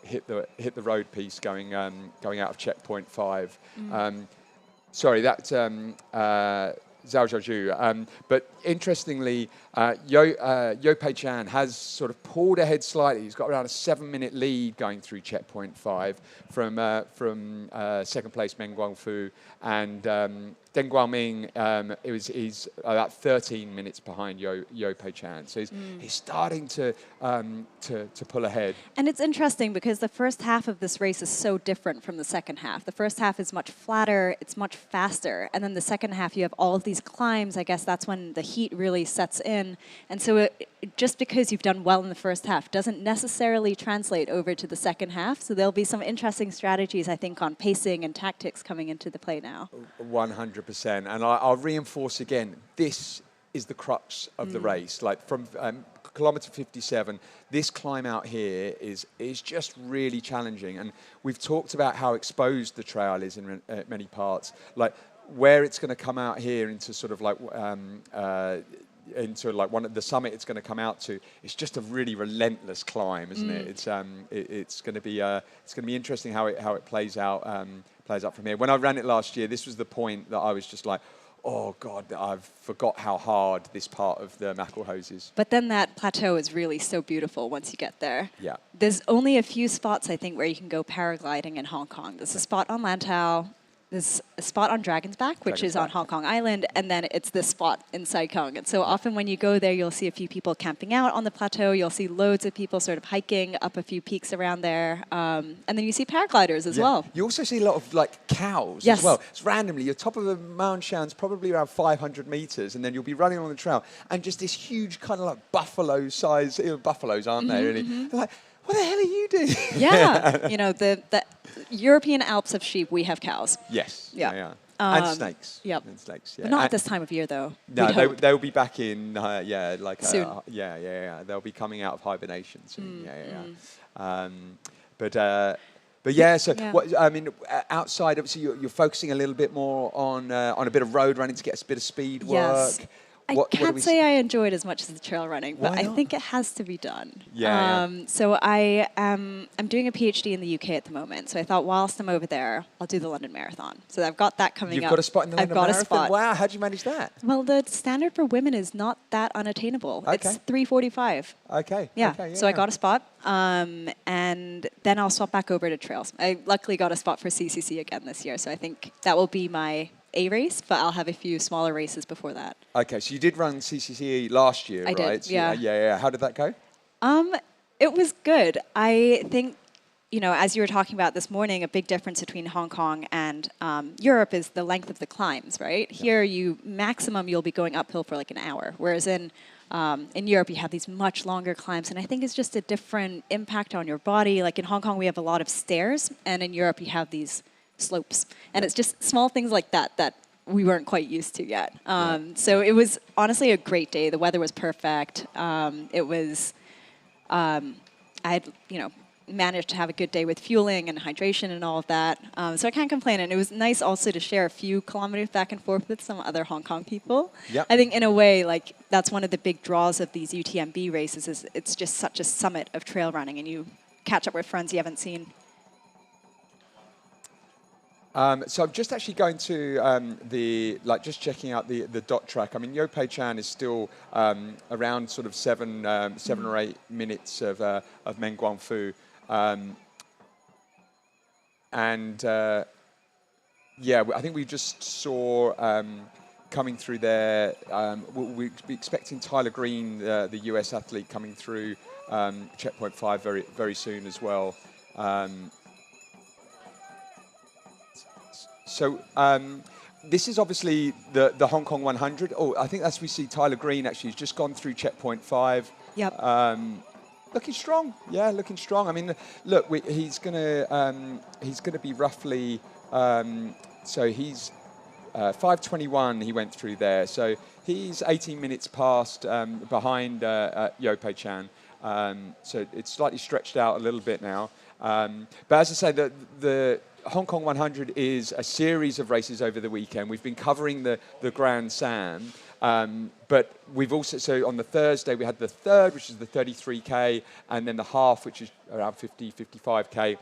hit the road piece going out of checkpoint 5. Sorry, that's Zhao Zhaozhu. But interestingly, Yo Pei Chan has sort of pulled ahead slightly. He's got around a 7-minute lead going through checkpoint 5 from second place Meng Guangfu and Deng Guomin. He's about 13 minutes behind Yo Pei Chan. So he's starting to pull ahead. And it's interesting because the first half of this race is so different from the second half. The first half is much flatter, it's much faster, and then the second half you have all of these climbs. I guess that's when the heat really sets in. And so just because you've done well in the first half doesn't necessarily translate over to the second half. So there'll be some interesting strategies, I think, on pacing and tactics coming into the play now. 100%. And I'll reinforce again, this is the crux of the race. Like from kilometer 57, this climb out here is just really challenging. And we've talked about how exposed the trail is in many parts. Like where it's going to come out here into sort of like into like one of the summit it's going to come out to, it's just a really relentless climb, isn't it? It's going to be interesting how it plays out from here. When I ran it last year, this was the point that I was just like, oh God, I've forgot how hard this part of the Mackelhose is. But then that plateau is really so beautiful once you get there. Yeah. There's only a few spots, I think, where you can go paragliding in Hong Kong. There's a spot on Lantau. There's a spot on Dragon's Back, which is on Hong Kong Island, and then it's this spot in Sai Kung. And so often when you go there, you'll see a few people camping out on the plateau. You'll see loads of people sort of hiking up a few peaks around there. And then you see paragliders as well. You also see a lot of like cows as well. It's randomly, you're top of a Mount Shan's probably around 500 meters, and then you'll be running on the trail, and just this huge kind of like buffalo-size, buffaloes, aren't they, really? They're like, what the hell are you doing? Yeah, the European Alps have sheep, we have cows. Yes. Yeah. And snakes. Yep. And snakes, yeah. But not And- at this time of year, though. No, we'd hope. they'll be back in, Soon. They'll be coming out of hibernation soon. But Yeah. what I mean, outside, obviously, you're focusing a little bit more on a bit of road running to get a bit of speed work. Yes. I What do can't we say I enjoy it as much as the trail running, but Why I not? think it has to be done. Yeah. So I'm doing a PhD in the UK at the moment. So I thought whilst I'm over there, I'll do the London Marathon. So I've got that coming You've up. got a spot in the I've London got Marathon? a spot. Wow, how'd you manage that? Well, the standard for women is not that unattainable. Okay. It's 3:45. Okay. Yeah. Okay, So I got a spot, and then I'll swap back over to trails. I luckily got a spot for CCC again this year, so I think that will be my A race, but I'll have a few smaller races before that. Okay, so you did run CCCE last year, I did, right? So yeah. How did that go? It was good. I think, as you were talking about this morning, a big difference between Hong Kong and Europe is the length of the climbs, right? Here, you'll be going uphill for like an hour, whereas in Europe, you have these much longer climbs, and I think it's just a different impact on your body. Like in Hong Kong, we have a lot of stairs, and in Europe, you have these slopes, and it's just small things like that we weren't quite used to yet. So it was honestly a great day. The weather was perfect. It was, I had, managed to have a good day with fueling and hydration and all of that. So I can't complain. And it was nice also to share a few kilometers back and forth with some other Hong Kong people. Yep. I think in a way, like that's one of the big draws of these UTMB races is it's just such a summit of trail running, and you catch up with friends you haven't seen. So I'm just actually going to just checking out the dot track. I mean, Yo Pei Chan is still around sort of 7 or 8 minutes of Meng Guangfu, I think we just saw coming through there. We'll be expecting Tyler Green, the US athlete, coming through checkpoint 5 very very soon as well. So this is obviously the Hong Kong 100. Oh, I think as we see Tyler Green actually has just gone through checkpoint 5. Yep. Looking strong. Yeah, looking strong. I mean, look, he's gonna be roughly. So he's 5:21. He went through there. So he's 18 minutes past behind Yo Pei Chan. So it's slightly stretched out a little bit now. But as I say, the Hong Kong 100 is a series of races over the weekend. We've been covering the Grand Slam, but we've also, so on the Thursday, we had the third, which is the 33K, and then the half, which is around 55K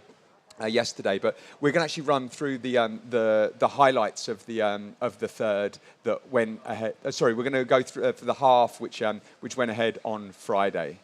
yesterday. But we're going to actually run through the highlights of the third that went ahead. Sorry, we're going to go through for the half, which went ahead on Friday.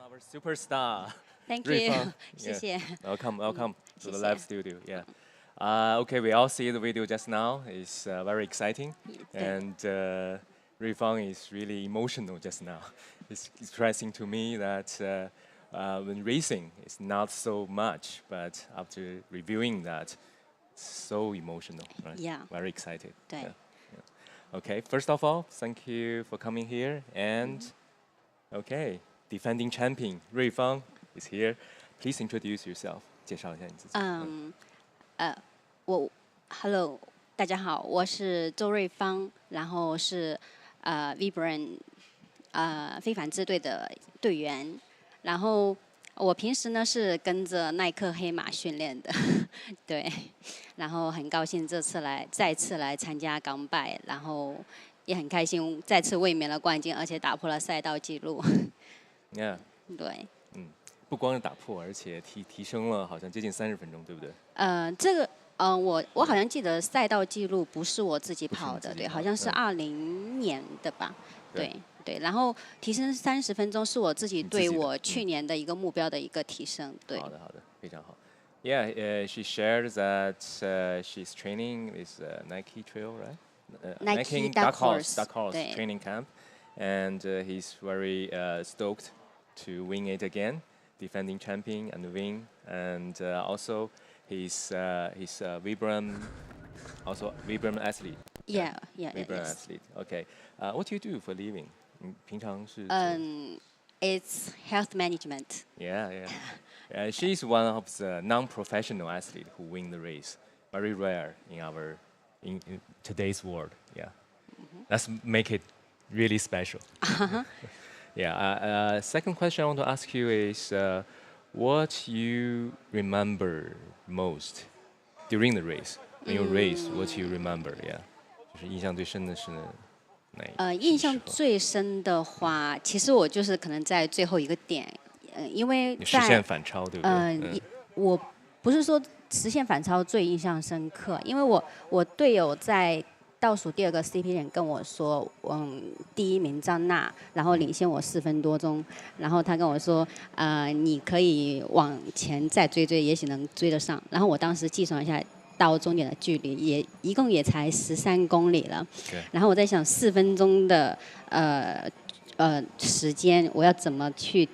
our superstar. Thank Rui you. Fang. 谢谢。 Welcome to the 谢谢。 live studio. Yeah. Okay, we all see the video just now. It's very exciting, and Rui Fang is really emotional just now. It's expressing to me that when racing, it's not so much, but after reviewing that, it's so emotional, right? Yeah. Very excited. 对。 Okay, first of all, thank you for coming here. And okay, defending champion Rui Fang is here. Please introduce yourself. 介绍一下你自己。Hello， 大家好，我是周瑞芳，然后是Vibram 非凡支队的队员，然后我平时呢是跟着耐克黑马训练的，对，然后很高兴这次再次来参加港百，然后也很开心再次卫冕了冠军，而且打破了赛道纪录。Yeah。对。不光是打破，而且提升了好像接近30分钟，对不对？这个我好像记得赛道记录不是我自己跑的，对，好像是20年的吧，对。然后提升30分钟是我自己对我去年的一个目标的一个提升，对。好的，非常好。Yeah, she shared that she's training with Nike Trail, right? Nike Dark Horse training camp, and he's very stoked to win it again, defending champion and win, and also he's Vibram athlete. Yeah, Vibram athlete. Okay, what do you do for living? 平常是 It's health management. Yeah. She's one of the non-professional athletes who win the race. Very rare in today's world. Yeah, let's make it really special. Yeah. Second question I want to ask you is, what you remember most during the race? When you race, what you remember? Yeah. 就是印象最深的是印象最深的话，其实我就是可能在最后一个点，因为实现反超，对不对？我不是说实现反超最印象深刻，因为我队友在倒数第2个 CP 点跟我说，第1名张娜，然后领先我4分多钟，然后他跟我说，你可以往前再追，也许能追得上。然后我当时计算一下。到终点的距离一共也才13公里了，然后我在想4分钟的时间，我要怎么去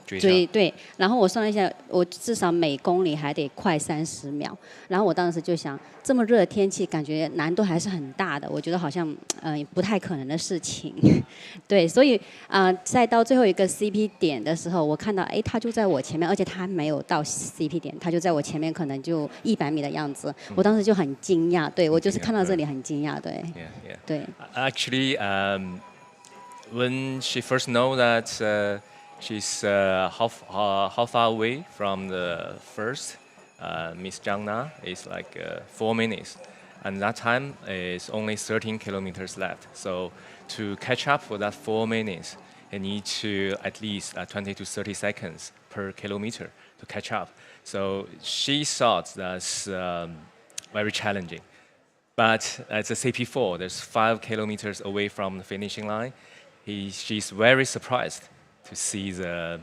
追？对，然后我算了一下，我至少每公里还得快30秒。然后我当时就想，这么热的天气，感觉难度还是很大的。我觉得好像不太可能的事情。对，所以在到最后一个 CP 点的时候，我看到他就在我前面，而且他还没有到 CP 点，他就在我前面，可能就100米的样子。我当时就很惊讶，对我就是看到这里很惊讶，对。对。Actually, when she first know that. She's how far away from the first Miss Zhang Na is like 4 minutes, and that time is only 13 kilometers left. So to catch up for that 4 minutes, you need to at least 20 to 30 seconds per kilometer to catch up. So she thought that's very challenging. But at the CP4, there's 5 kilometers away from the finishing line. She's very surprised to see that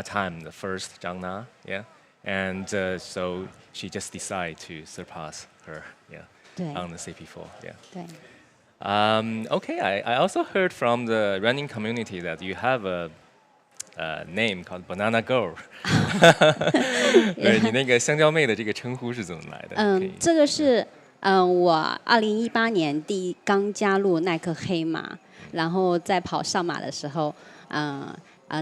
time, the first Zhang Na, yeah, and so she just decided to surpass her, yeah, on the CP4, yeah. Okay, I also heard from the running community that you have a name called Banana Girl. 你那个香蕉妹的这个称呼是怎么来的？这个是我2018年刚加入耐克黑马，然后在跑上马的时候。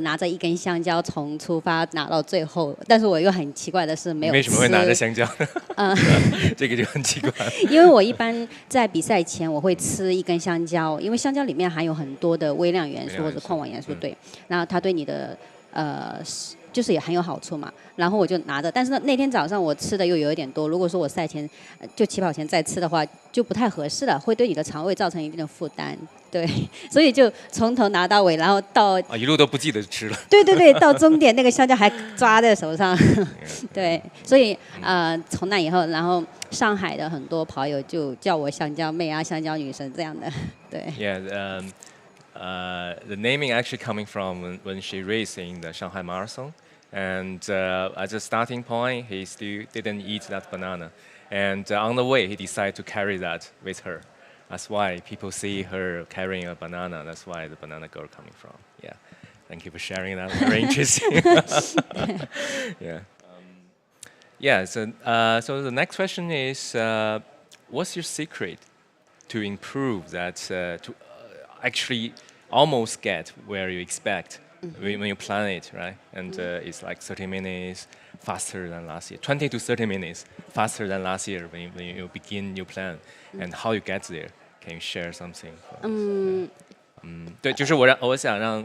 拿着1根香蕉从出发拿到最后，但是我又很奇怪的是没有吃。为什么会拿着香蕉呢？这个就很奇怪。因为我一般在比赛前我会吃1根香蕉，因为香蕉里面含有很多的微量元素或者矿物元素，对，然后它对你的就是也很有好处嘛。然后我就拿着，但是那天早上我吃的又有一点多，如果说我赛前就起跑前再吃的话，就不太合适了，会对你的肠胃造成一定的负担。对，所以就从头拿到尾，然后到一路都不记得吃了。对，到终点那个香蕉还抓在手上。对，所以从那以后，然后上海的很多跑友就叫我香蕉妹啊、香蕉女神这样的。对。Yeah, the naming actually coming from when she raced in the Shanghai Marathon. And as a starting point, he still didn't eat that banana. And on the way, he decided to carry that with her. That's why people see her carrying a banana. That's why the banana girl coming from. Yeah. Thank you for sharing that. Very interesting. Yeah. Yeah. So the next question is, what's your secret to improve that to actually almost get where you expect when you plan it, right? And it's like 30 minutes faster than last year, 20 to 30 minutes faster than last year when you begin your plan, and how you get there. Can you share something? 对，就是我想让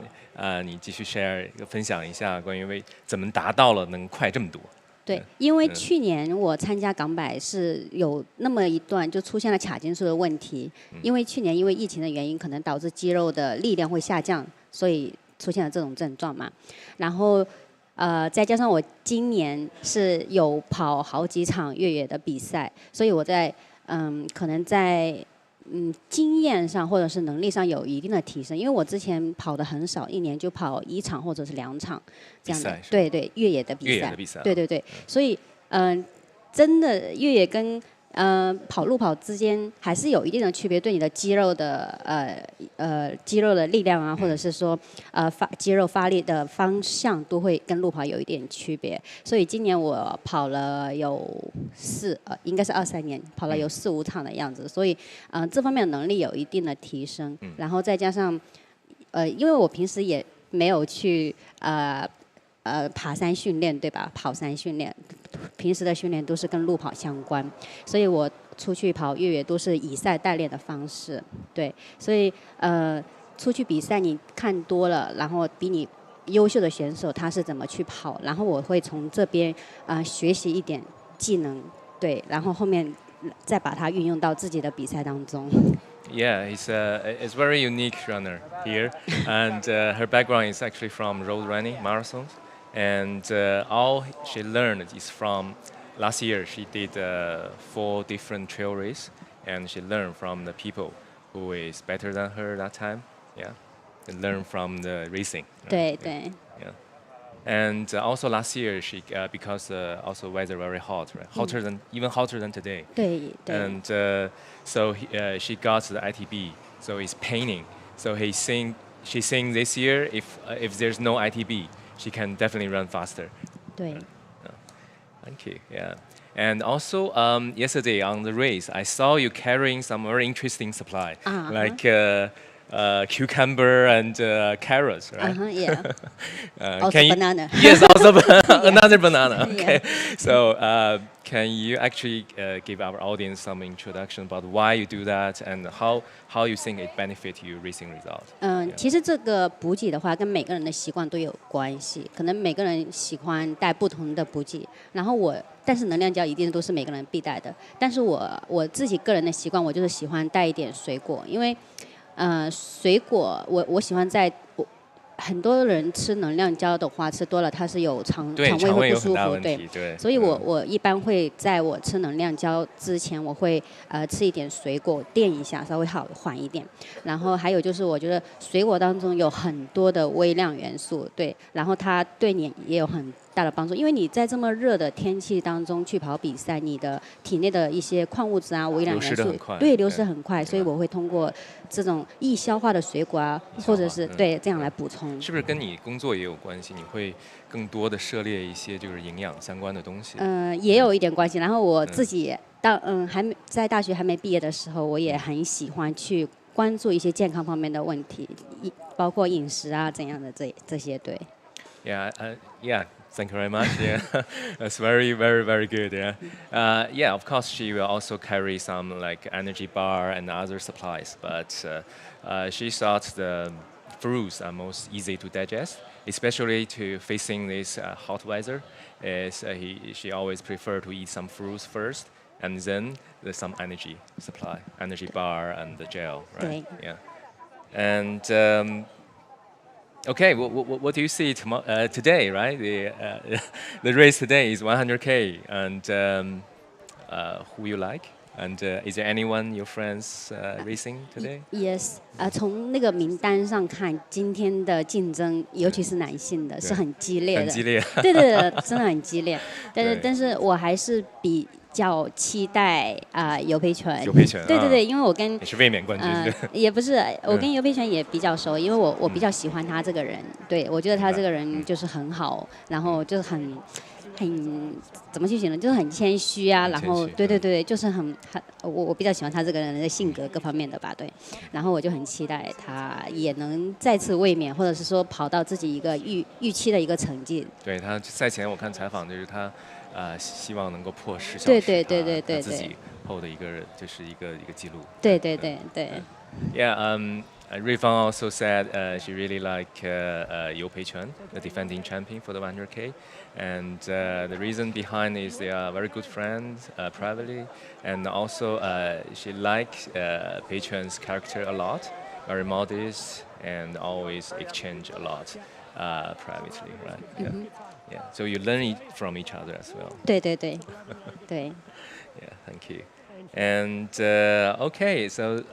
你继续 share 分享一下关于怎么达到了能快这么多。对，因为去年我参加港百是有那么一段就出现了卡筋术的问题，因为去年因为疫情的原因，可能导致肌肉的力量会下降，所以出现了这种症状嘛。然后再加上我今年是有跑好几场越野的比赛，所以我在可能在经验上或者是能力上有一定的提升，因为我之前跑的很少，一年就跑1场或者是2场这样的，对对，越野的比赛，对对对，所以真的越野跟路跑之间还是有一定的区别，对你的肌肉的肌肉的力量啊，或者是说肌肉发力的方向都会跟路跑有一点区别。所以今年我跑了有应该是23年，跑了有4、5场的样子，所以这方面的能力有一定的提升。然后再加上因为我平时也没有去爬山训练，对吧？跑山训练，平时的训练都是跟路跑相关，所以我出去跑越野都是以赛代练的方式，对，所以出去比赛你看多了，然后比你优秀的选手他是怎么去跑，然后我会从这边学习一点技能，对，然后后面再把它运用到自己的比赛当中。Yeah, he's a very unique runner here, and her background is actually from road running, marathons. And all she learned is from last year. She did 4 different trail races, and she learned from the people who is better than her that time. Yeah, and learn from the racing. Right? 对。Yeah. And also last year, she because also weather very hot, right? Even hotter than today. 对。And so she got the ITB, so it's painting. So she think this year if there's no ITB, she can definitely run faster. 对。Thank you. Yeah. And also yesterday on the race, I saw you carrying some very interesting supply, like cucumber and carrots, right? Yeah. Also banana. Yes, also another banana. Okay. Yeah. So can you actually give our audience some introduction about why you do that and how you think it benefit your racing result? 其实这个补给的话，跟每个人的习惯都有关系。可能每个人喜欢带不同的补给，然后但是能量胶一定都是每个人必带的。但是我自己个人的习惯，我就是喜欢带一点水果，因为水果我喜欢很多人吃能量胶的话，吃多了它是有肠胃会不舒服，对，所以我一般会在我吃能量胶之前，我会吃一点水果垫一下，稍微缓一点。然后还有就是我觉得水果当中有很多的微量元素，对，然后它对你也有很大的帮助，因为你在这么热的天气当中去跑比赛，你的体内的一些矿物质啊、微量元素流失很快，所以我会通过这种易消化的水果啊，或者是对这样来补充。是不是跟你工作也有关系？你会更多的涉猎一些就是营养相关的东西？也有一点关系。然后我自己在大学还没毕业的时候，我也很喜欢去关注一些健康方面的问题，包括饮食啊怎样的这些，对。Yeah, yeah. Thank you very much. Yeah, that's very, very, very good. Yeah, yeah. Of course, she will also carry some like energy bar and other supplies, but she thought the fruits are most easy to digest, especially to facing this hot weather. She always prefer to eat some fruits first, and then there's some energy supply, energy bar and the gel, right? Yeah, and. Okay, what do you see today, right? The race today is 100K, and who you like? And is there anyone your friends racing today? Yes，从那个名单上看，今天的竞争，尤其是男性的，是很激烈的。很激烈。对对对，真的很激烈。对但是我还是比较期待尤培权。尤培权。对对对，因为我跟也是卫冕冠军。也不是，我跟尤培权也比较熟，因为我比较喜欢他这个人。对，我觉得他这个人就是很好，然后就是很怎么去形容，就是很谦虚啊，然后对对对，就是我比较喜欢他这个人的性格各方面的吧，对。然后我就很期待他也能再次卫冕，或者是说跑到自己一个预期的一个成绩。对他赛前我看采访就是他希望能够破10小时。对对对对对对。自己后的一个就是一个记录。对对对对。Yeah. Rui Fang also said she really liked Liu Peichuan, the defending champion for the 100K. And the reason behind is they are very good friends privately. And also she liked Peichuan's character a lot, very modest and always exchange a lot privately, right? Mm-hmm. Yeah. So you learn from each other as well. 对对对对。Yeah, thank you. And okay, so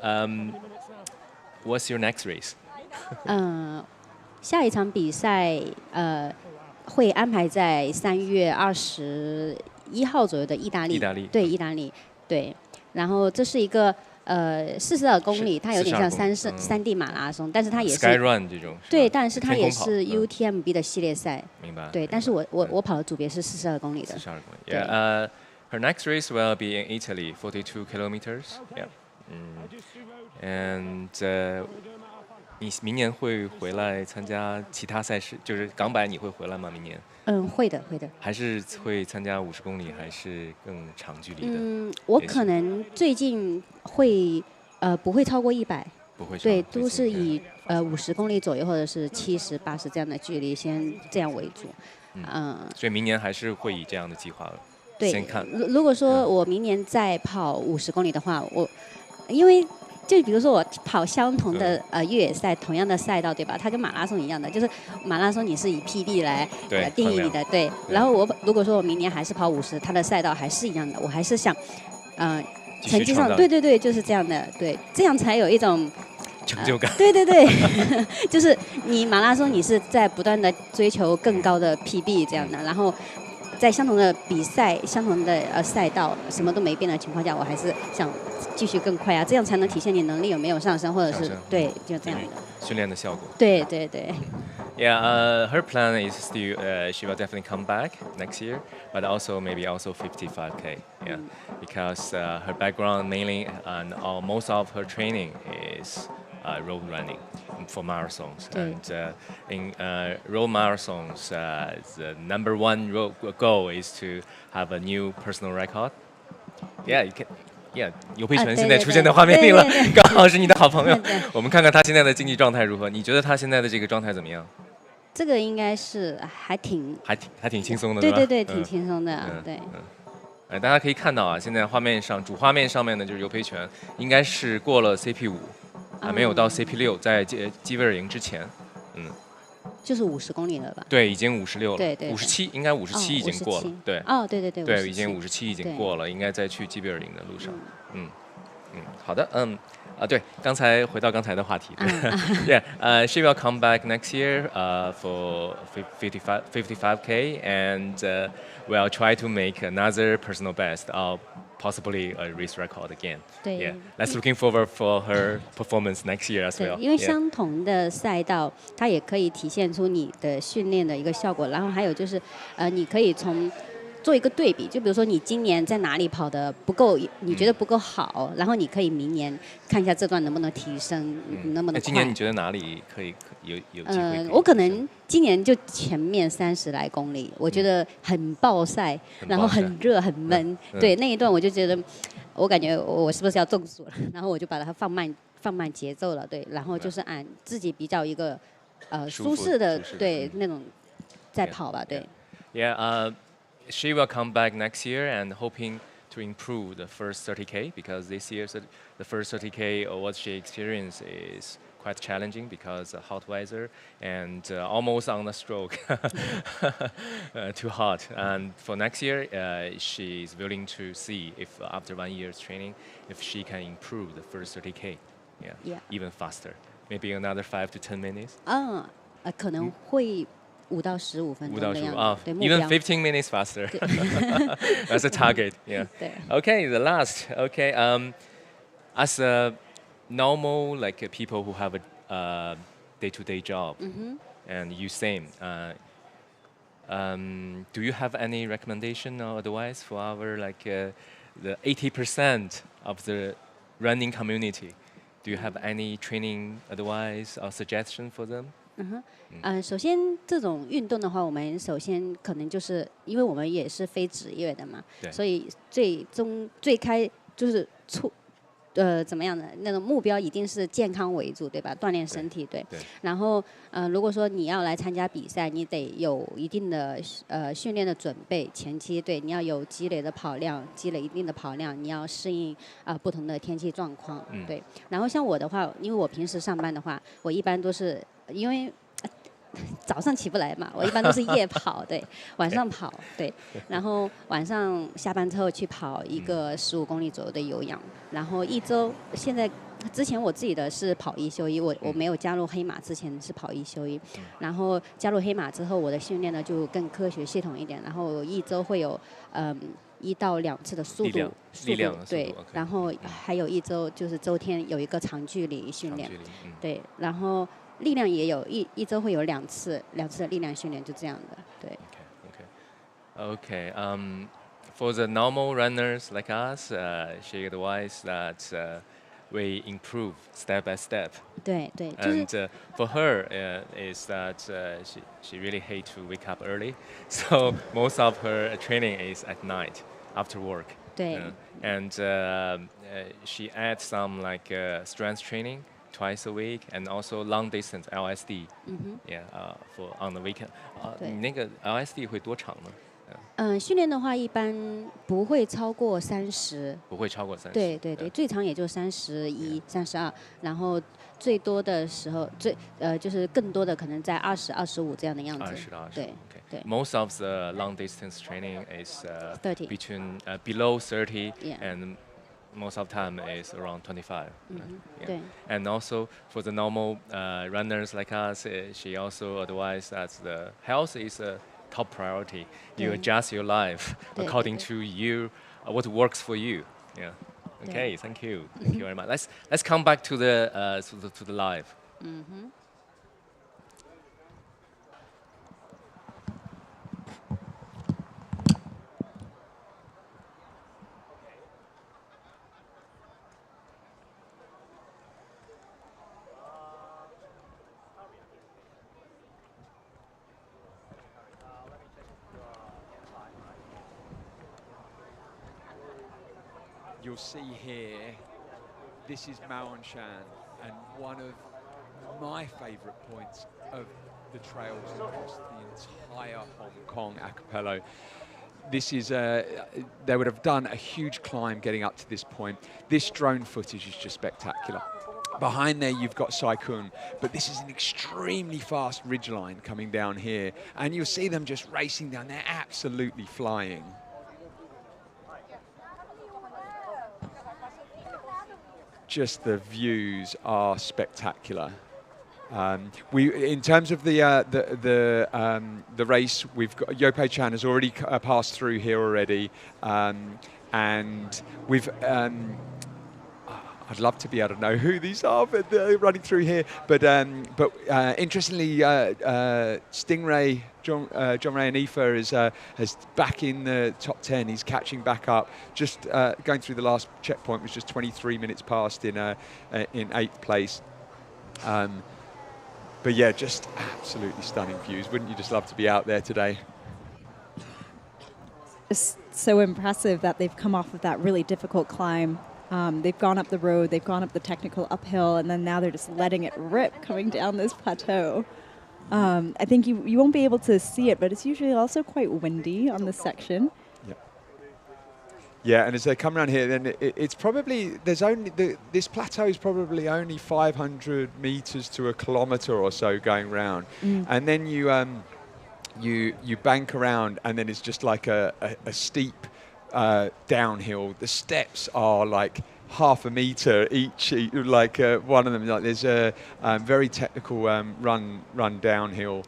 what's your next race? 下一场比赛会安排在3月21号左右的意大利。对，意大利。对，然后这是一个42公里，它有点像山地马拉松，但是它也是 Skyrun 这种。对，但是它也是 UTMB 的系列赛。明白。对，但是我跑的组别是42公里的。42公里。Yeah. Her next race will be in Italy, 42 kilometers. Yeah. And 你明年会回来参加其他赛事，就是港百你会回来吗？明年？会的，会的。还是会参加50公里，还是更长距离的？我可能最近会不会超过100。不会。对，都是以50公里左右，或者是70、80这样的距离，先这样为主。所以明年还是会以这样的计划对，先看。如果说我明年再跑50公里的话，因为就比如说我跑相同的越野赛，同样的赛道，对吧？它跟马拉松一样的，就是马拉松你是以 PB 来定义你的，对。然后如果说我明年还是跑50，它的赛道还是一样的，我还是想成绩上，对对对，就是这样的，对，这样才有一种成就感。对对对，就是你马拉松你是在不断的追求更高的 PB 这样的，然后。在相同的比赛、相同的赛道，什么都没变的情况下，我还是想继续更快啊，这样才能体现你能力有没有上升，或者是对，就这样的训练的效果。对对对。Yeah, her plan is still she will definitely come back next year, but also maybe 55K. Yeah, because her background mainly and most of her training is road running for marathons. And in road marathons, the number one goal is to have a new personal record. Yeah, you can. Yeah, 尤培权现在出现在画面里了，刚好是你的好朋友。我们看看他现在的竞技状态如何？你觉得他现在的这个状态怎么样？这个应该是还挺轻松的，对对对，挺轻松的，对。大家可以看到啊，现在画面上主画面上面呢就是尤培权，应该是过了 CP5，还没有到 CP6，在基维尔营之前，就是50公里了吧？对，已经56了。对对。57应该57已经过了。对。哦，对对对。对，已经57已经过了，应该在去基维尔营的路上。好的，对，刚才回到刚才的话题。Yeah, she will come back next year for 55K, and will try to make another personal best, or possibly a race record again. Yeah, let's looking forward for her performance next year as well. 因为相同的赛道，它也可以体现出你的训练的一个效果。然后还有就是，你可以做一个对比，就比如说你今年在哪里跑的不够，你觉得不够好，然后你可以明年看一下这段能不能提升，能不能快。今年你觉得哪里可以有机会？我可能今年就前面30来公里，我觉得很暴晒，然后很热很闷，对那一段我就觉得，我感觉我是不是要中暑了？然后我就把它放慢节奏了，对，然后就是按自己比较一个舒适的对那种在跑吧，对。Yeah. She will come back next year and hoping to improve the first 30K, because this year the first 30K what she experienced is quite challenging because hot weather and almost on the stroke, too hot. And for next year, she's willing to see if after 1 year's training, if she can improve the first 30K, Yeah. even faster. Maybe another 5 to 10 minutes. 可能会5到15分钟的样子，对，目 even 标。15 minutes faster. That's a target. Yeah. 对。 Okay, the last. Okay, as a normal people who have a day-to-day job, and you same. Do you have any recommendation or advice for our the 80% of the running community? Do you have any training advice or suggestion for them? 首先这种运动的话，我们首先可能就是因为我们也是非职业的嘛，所以最开就是怎么样的那种目标一定是健康为主，对吧？锻炼身体，对。然后如果说你要来参加比赛，你得有一定的训练的准备，前期对，你要有积累的跑量，积累一定的跑量，你要适应不同的天气状况，对。然后像我的话，因为我平时上班的话，我一般都是因为。早上起不来嘛，我一般都是夜跑，对，晚上跑，对，然后晚上下班之后去跑一个15公里左右的有氧，然后一周之前我自己的是跑1休1，我没有加入黑马之前是跑1休1，然后加入黑马之后，我的训练呢就更科学系统一点，然后我一周会有1到2次的速度，对，然后还有一周就是周天有一个长距离训练，对，然后。力量也有一周会有2次的力量训练，就这样的，对。Okay. For the normal runners like us, she advised that we improve step by step. 对。And for her, is that she really hate to wake up early, so most of her training is at night after work. 对。And she adds some strength training. Twice a week, and also long distance LSD. Yeah, for on the weekend. 你那个 LSD 会多长呢？训练的话一般不会超过30。不会超过30。对，最长也就31、32，然后最多的时候就是更多的可能在20、25这样的样子。20到25。对。Most of the long distance training is 30. between below 30 and most of the time is around 25. Yeah. And also for the normal runners like us, she also advised that the health is a top priority. You adjust your life according to you, what works for you. Yeah. Okay. Thank you. Thank you very much. Let's come back to the live. You'll see here, this is Maongshan, and one of my favourite points of the trails across the entire Hong Kong archipelago. This is, they would have done a huge climb getting up to this point. This drone footage is just spectacular. Behind there, you've got Sai Kung, but this is an extremely fast ridgeline coming down here, and you'll see them just racing down. They're absolutely flying. Just the views are spectacular. In terms of the race, we've got Yope Chan has already passed through here already, and we've. I'd love to be able to know who these are, but they're running through here. But interestingly, Stingray, John Ray and Aoife is back in the top 10. He's catching back up. Just going through the last checkpoint was just 23 minutes past in 8th place. But yeah, just absolutely stunning views. Wouldn't you just love to be out there today? It's so impressive that they've come off of that really difficult climb. They've gone up the road, they've gone up the technical uphill, and then now they're just letting it rip coming down this plateau. I think you won't be able to see it, but it's usually also quite windy on this section. Yep. Yeah, and as they come around here, then it's probably, this plateau is probably only 500 meters to a kilometer or so going round. And then you bank around, and then it's just like a steep downhill. The steps are like half a meter each, like one of them. Like there's a very technical run downhill.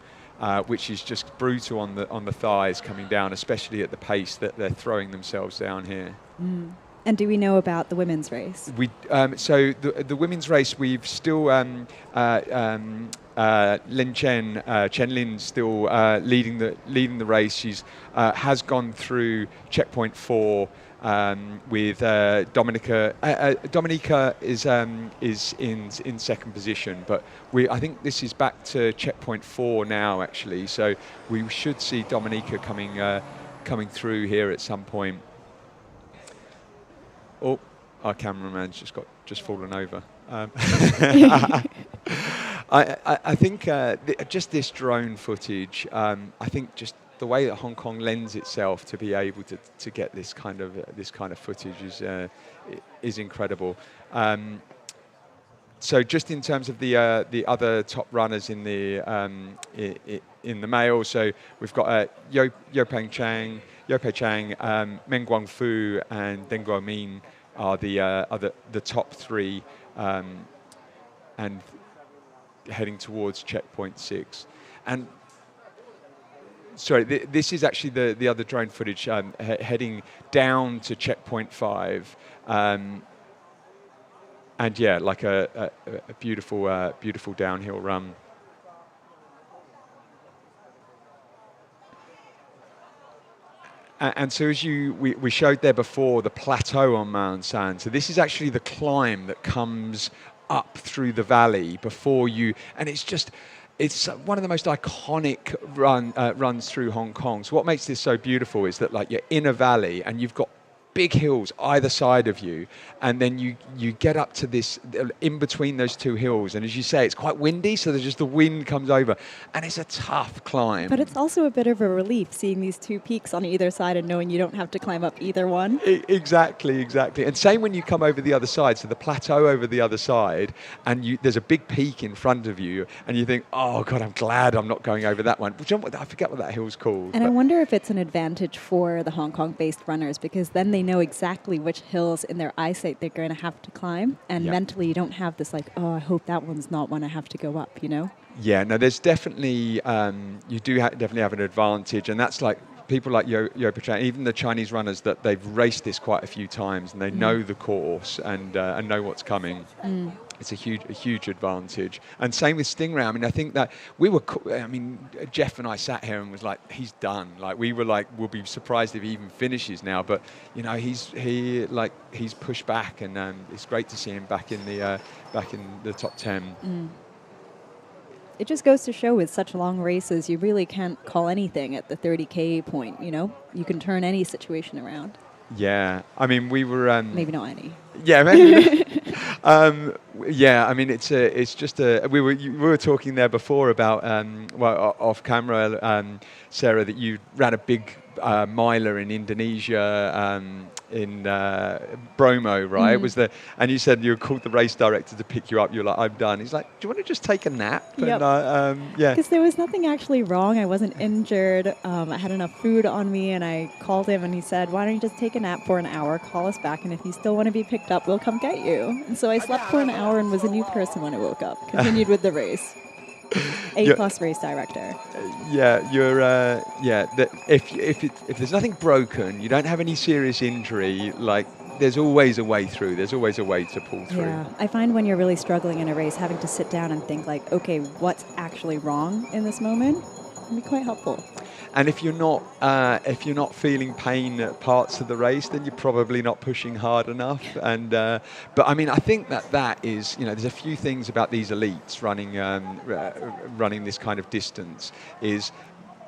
Which is just brutal on the thighs coming down, especially at the pace that they're throwing themselves down here. And do we know about the women's race? We so the women's race, we've still Lin Chen Lin still leading the race. She's has gone through checkpoint 4. With Dominica. Dominica is in second position, but I think this is back to checkpoint 4 now, actually. So we should see Dominica coming through here at some point. Oh, our cameraman's just fallen over. I think just this drone footage. I think just the way that Hong Kong lends itself to be able to get this kind of footage is incredible. So just in terms of the other top runners in the male, so we've got Yo Pei Chang, Meng Guangfu, and Deng Guomin are the top 3, and heading towards checkpoint 6. And sorry, this is actually the other drone footage heading down to checkpoint 5, and yeah, like a beautiful downhill run. And so as we showed there before, the plateau on Mount San. So this is actually the climb that comes up through the valley before you, and it's one of the most iconic runs through Hong Kong. So what makes this so beautiful is that like you're in a valley and you've got big hills either side of you, and then you get up to this in between those two hills, and as you say, it's quite windy, so there's just the wind comes over, and it's a tough climb. But it's also a bit of a relief seeing these two peaks on either side and knowing you don't have to climb up either one. Exactly. And same when you come over the other side, so the plateau over the other side, and there's a big peak in front of you, and you think, oh God, I'm glad I'm not going over that one. I forget what that hill's called. And I wonder if it's an advantage for the Hong Kong-based runners, because then they know exactly which hills in their eyesight they're going to have to climb, and mentally you don't have this like, oh, I hope that one's not one I have to go up, you know? Yeah, no, there's definitely, you do definitely have an advantage, and that's like people like Yo Pei Chang, even the Chinese runners, that they've raced this quite a few times, and they know the course and know what's coming. It's a huge advantage. And same with Stingray. I mean, I think that Jeff and I sat here and was like, he's done. Like, we were like, we'll be surprised if he even finishes now. But, you know, he's pushed back, and it's great to see him back in the top 10. It just goes to show with such long races, you really can't call anything at the 30K point, you know? You can turn any situation around. Yeah, I mean, we were... maybe not any. Yeah, maybe. Yeah, I mean, it's just we were talking there before about off camera, Sarah, that you ran a big miler in Indonesia in Bromo, right? It was and you said you called the race director to pick you up. You're like, I'm done. He's like, do you want to just take a nap? Yep. And, yeah. Because there was nothing actually wrong. I wasn't injured. I had enough food on me, and I called him, and he said, why don't you just take a nap for an hour, call us back, and if you still want to be picked up, we'll come get you. And so I slept for an hour and was a new person when I woke up. Continued with the race. A+ race director. Yeah, you're. If there's nothing broken, you don't have any serious injury, like there's always a way through. There's always a way to pull through. Yeah, I find when you're really struggling in a race, having to sit down and think like, okay, what's actually wrong in this moment, can be quite helpful. And if you're not feeling pain at parts of the race, then you're probably not pushing hard enough. And but I mean, I think that is, you know, there's a few things about these elites running this kind of distance is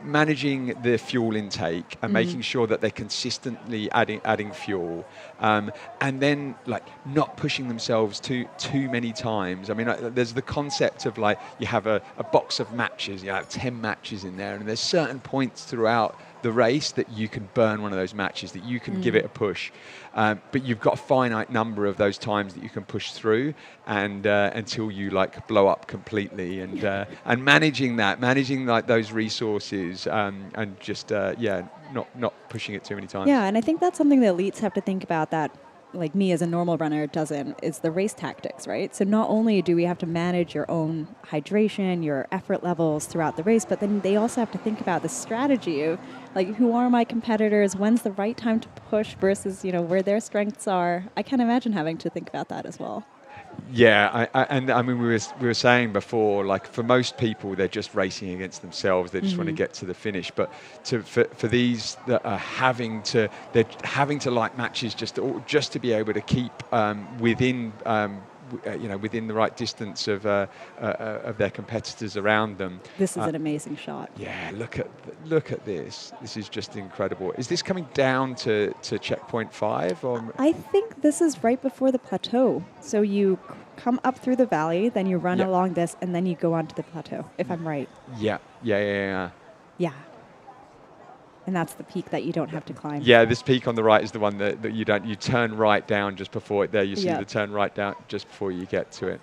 managing the fuel intake and making sure that they're consistently adding fuel, and then like not pushing themselves too many times. I mean, there's the concept of like you have a box of matches, you have 10 matches in there, and there's certain points throughout the race that you can burn one of those matches, that you can give it a push. But you've got a finite number of those times that you can push through, and until you like blow up completely, and managing like those resources, and just not pushing it too many times. Yeah, and I think that's something the elites have to think about that, like me as a normal runner doesn't, is the race tactics, right? So not only do we have to manage your own hydration, your effort levels throughout the race, but then they also have to think about the strategy of, like, who are my competitors, when's the right time to push versus, where their strengths are. I can't imagine having to think about that as well. Yeah, I mean, we were saying before, like, for most people, they're just racing against themselves. They just want to get to the finish. But for these that are they're having to like matches just to be able to keep within within the right distance of their competitors around them. This is an amazing shot. Yeah, look at this. This is just incredible. Is this coming down to checkpoint 5? Or? I think this is right before the plateau. So you come up through the valley, then you run along this, and then you go onto the plateau, if I'm right. Yeah. Yeah. And that's the peak that you don't have to climb. Yeah, this peak on the right is the one that you don't. You turn right down just before it. There, you see the turn right down just before you get to it.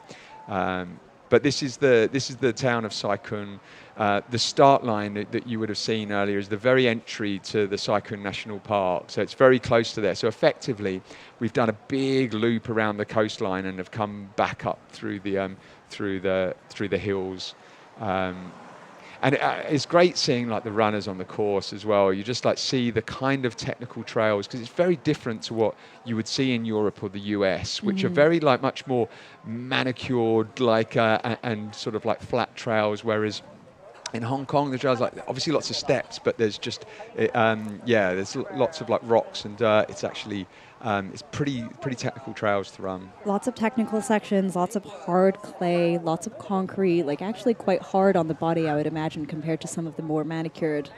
But this is the town of Sai Kung. The start line that you would have seen earlier is the very entry to the Sai Kung National Park. So it's very close to there. So effectively, we've done a big loop around the coastline and have come back up through the hills. And it's great seeing like the runners on the course as well. You just like see the kind of technical trails, because it's very different to what you would see in Europe or the US, which are very like much more manicured, like and sort of like flat trails. Whereas in Hong Kong, the trails, like obviously lots of steps, but there's just there's lots of like rocks, and it's actually it's pretty technical trails to run. Lots of technical sections, lots of hard clay, lots of concrete, like actually quite hard on the body, I would imagine, compared to some of the more manicured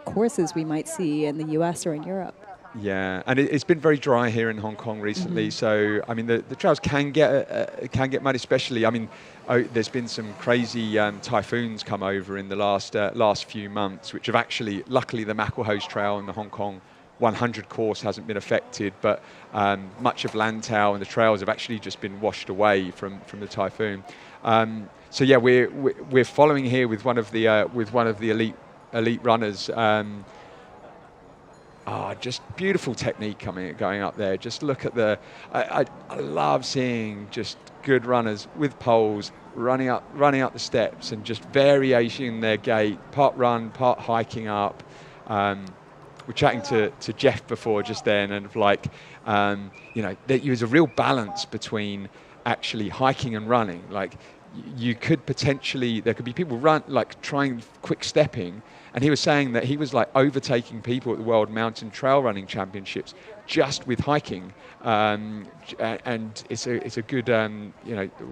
courses we might see in the US or in Europe. Yeah, and it's been very dry here in Hong Kong recently. So I mean, the trails can get muddy, especially. I mean, there's been some crazy typhoons come over in the last few months, which have actually, luckily, the Makwahose Trail and the Hong Kong 100 course hasn't been affected, but much of Lantau and the trails have actually just been washed away from the typhoon. So yeah, we're following here with one of the elite runners. Just beautiful technique going up there. Just look at I love seeing just good runners with poles running up the steps, and just variation in their gait, part run, part hiking up. We're chatting to Jeff before just then, and like, there's a real balance between actually hiking and running. Like, there could be people trying quick stepping, and he was saying that he was like overtaking people at the World Mountain Trail Running Championships just with hiking, and it's a good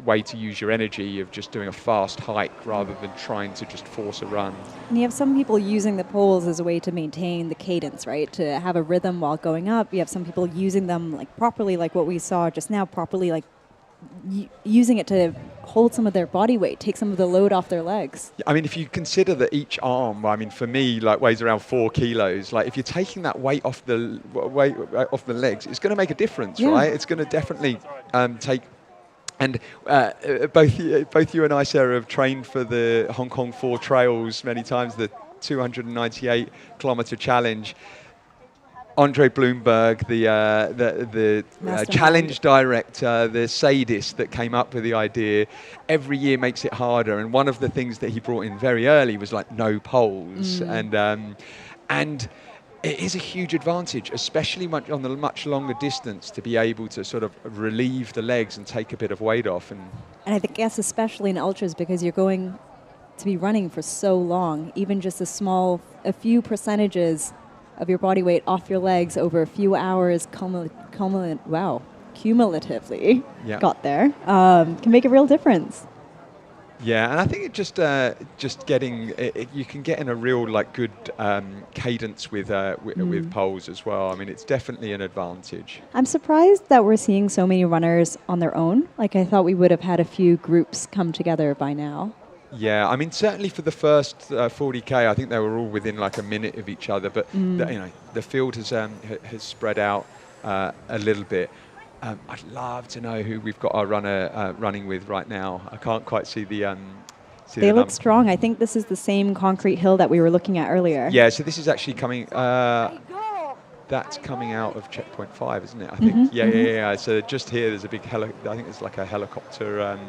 way to use your energy of just doing a fast hike rather than trying to just force a run. And you have some people using the poles as a way to maintain the cadence, right? To have a rhythm while going up. You have some people using them like properly, like what we saw just now, properly like using it to hold some of their body weight, take some of the load off their legs. I mean, if you consider that each arm, I mean, for me, like weighs around 4 kilos. Like, if you're taking that weight off the legs, it's going to make a difference, right? It's going to definitely take. And both you and I, Sarah, have trained for the Hong Kong 4 trails many times, the 298-kilometer challenge. Andre Bloomberg, the challenge director, the sadist that came up with the idea, every year makes it harder. And one of the things that he brought in very early was like no poles, and it is a huge advantage, especially on the much longer distance, to be able to sort of relieve the legs and take a bit of weight off. And I guess especially in ultras, because you're going to be running for so long, even just a few percentages of your body weight off your legs over a few hours cumulatively got there, can make a real difference. Yeah, and I think it just getting you can get in a real like good cadence with poles as well. I mean, it's definitely an advantage. I'm surprised that we're seeing so many runners on their own. Like, I thought we would have had a few groups come together by now. Yeah, I mean, certainly for the first 40K, I think they were all within like a minute of each other, but the field has spread out a little bit. I'd love to know who we've got our runner running with right now. I can't quite see the. They look strong. I think this is the same concrete hill that we were looking at earlier. Yeah, so this is actually coming. That's coming out of checkpoint 5, isn't it? I think. Yeah. So just here, there's a big I think it's like a helicopter.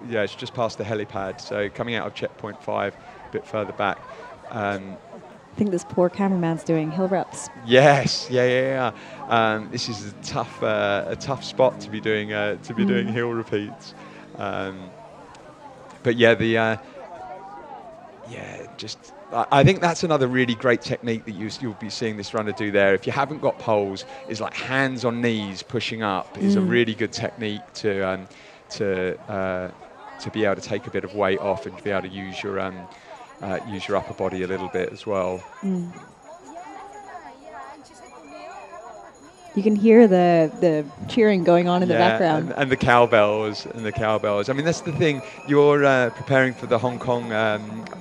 Yeah, it's just past the helipad. So coming out of checkpoint 5, a bit further back. I think this poor cameraman's doing hill reps. Yes, yeah. This is a tough spot to be doing doing hill repeats. But yeah, I think that's another really great technique that you'll be seeing this runner do there. If you haven't got poles, is like hands on knees pushing up is a really good technique to be able to take a bit of weight off and to be able to use your upper body a little bit as well. You can hear the cheering going on in the background. And the cowbells. I mean, that's the thing. You're preparing for the Hong Kong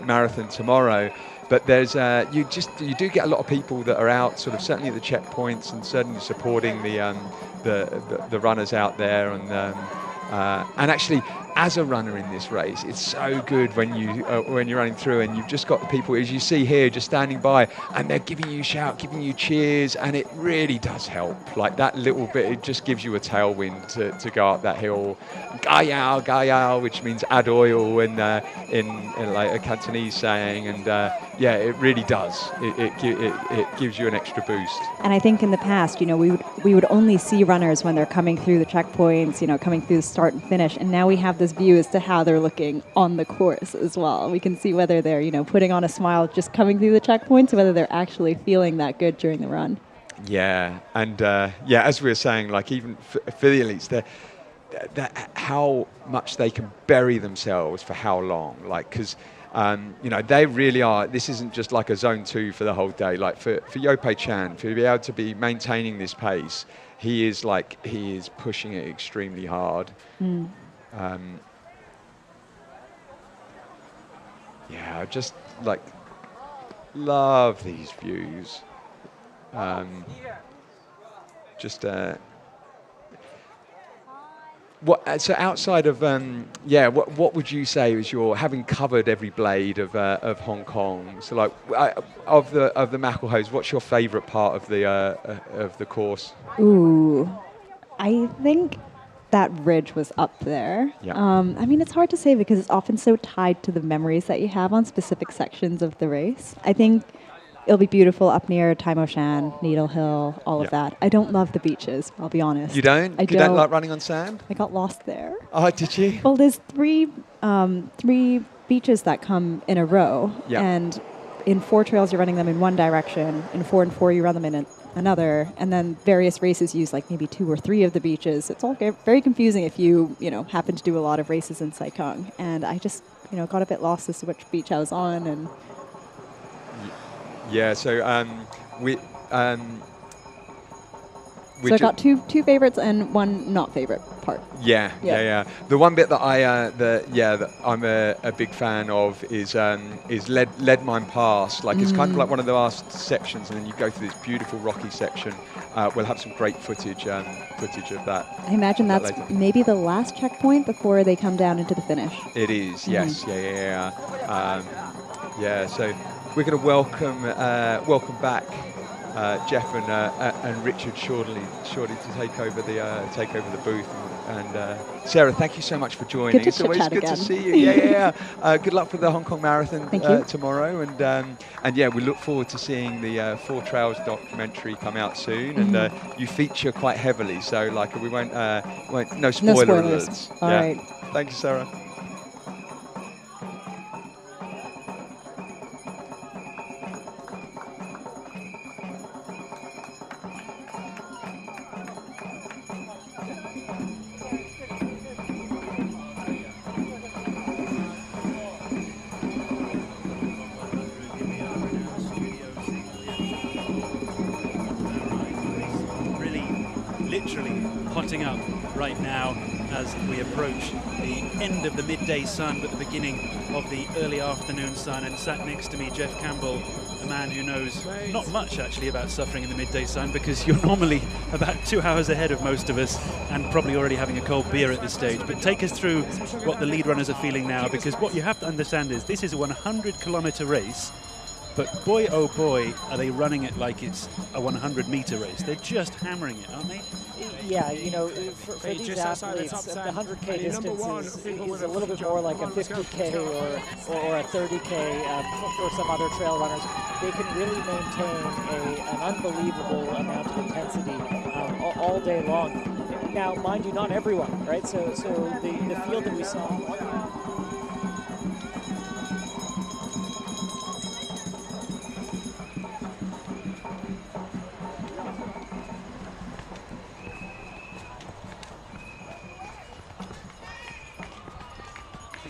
marathon tomorrow, but there's you do get a lot of people that are out, sort of certainly at the checkpoints and certainly supporting the runners out there, and actually, as a runner in this race, it's so good when you're running through and you've just got people, as you see here, just standing by, and they're giving you giving you cheers, and it really does help. Like that little bit, it just gives you a tailwind to go up that hill. Gayao, gayao, which means add oil in like a Cantonese saying, and yeah, it really does. It gives you an extra boost. And I think in the past, we would only see runners when they're coming through the checkpoints, coming through the start and finish, and now we have this view as to how they're looking on the course as well. We can see whether they're, putting on a smile just coming through the checkpoints, or whether they're actually feeling that good during the run. Yeah, and as we were saying, like even for the elites, how much they can bury themselves for how long, like because. They really are. This isn't just like a zone 2 for the whole day. Like for Yopei Chan, to be able to be maintaining this pace, he is pushing it extremely hard. I just like love these views. So outside of what would you say is your, having covered every blade of Hong Kong? So like of the Macklehoes, what's your favourite part of the course? Ooh, I think that ridge was up there. Yeah. I mean, it's hard to say because it's often so tied to the memories that you have on specific sections of the race. I think it'll be beautiful up near Tai Mo Shan, Needle Hill, all of that. I don't love the beaches, I'll be honest. You don't? You don't like running on sand? I got lost there. Oh, did you? Well, there's three beaches that come in a row. Yeah. And in 4 trails, you're running them in one direction. In 4 and 4, you run them in another. And then various races use like maybe 2 or 3 of the beaches. It's all very confusing if you happen to do a lot of races in Sai Kung. And I just, got a bit lost as to which beach I was on. And yeah, so so I got two favorites and one not favorite part. Yeah. The one bit that that I'm a big fan of is Lead Mine Pass. Like it's kind of like one of the last sections, and then you go through this beautiful rocky section. We'll have some great footage of that. I imagine that's later. Maybe the last checkpoint before they come down into the finish. It is, yes, yeah. So we're going to welcome back Jeff and Richard shortly to take over the booth. And Sarah, thank you so much for joining. It's always good to see you. Yeah. Good luck for the Hong Kong Marathon tomorrow, and we look forward to seeing the 4 Trails documentary come out soon. And you feature quite heavily, so like we won't no spoiler alerts. All right. Thank you, Sarah. Literally hotting up right now. as we approach the end of the midday sun but the beginning of the early afternoon sun. And sat next to me, Jeff Campbell, a man who knows not much actually about suffering in the midday sun, because you're normally about 2 hours ahead of most of us and probably already having a cold beer at this stage. But take us through what the lead runners are feeling now, because what you have to understand is this is a 100-kilometer race, but boy oh boy are they running it like it's a 100-meter race. They're just hammering it, aren't they? Yeah, you know, for these athletes, the 100K distance is a little bit more like a 50K or a 30K for some other trail runners. They can really maintain an unbelievable amount of intensity all day long. Now, mind you, not everyone, right? So the field that we saw.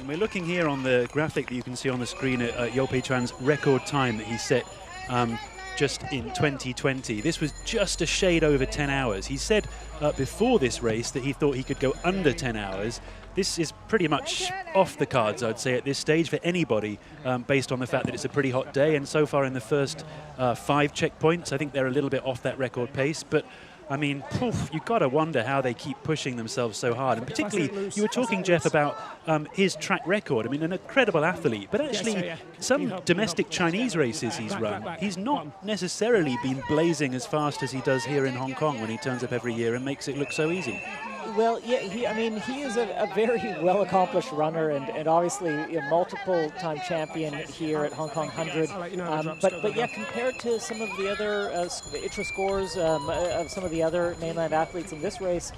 We're looking here on the graphic that you can see on the screen at Yo Pei Chuan's record time that he set just in 2020. This was just a shade over 10 hours. He said before this race that he thought he could go under 10 hours. This is pretty much off the cards, I'd say, at this stage for anybody, based on the fact that it's a pretty hot day. And so far in the first 5 checkpoints, I think they're a little bit off that record pace. But I mean, you've got to wonder how they keep pushing themselves so hard. And particularly, you were talking, Jeff, about his track record. I mean, an incredible athlete. But actually, some domestic Chinese races he's run, he's not necessarily been blazing as fast as he does here in Hong Kong when he turns up every year and makes it look so easy. Well, yeah, he is a very well-accomplished runner and obviously a multiple-time champion here at Hong Kong 100. But yeah, compared to some of the other ITRA scores of some of the other mainland athletes in this race,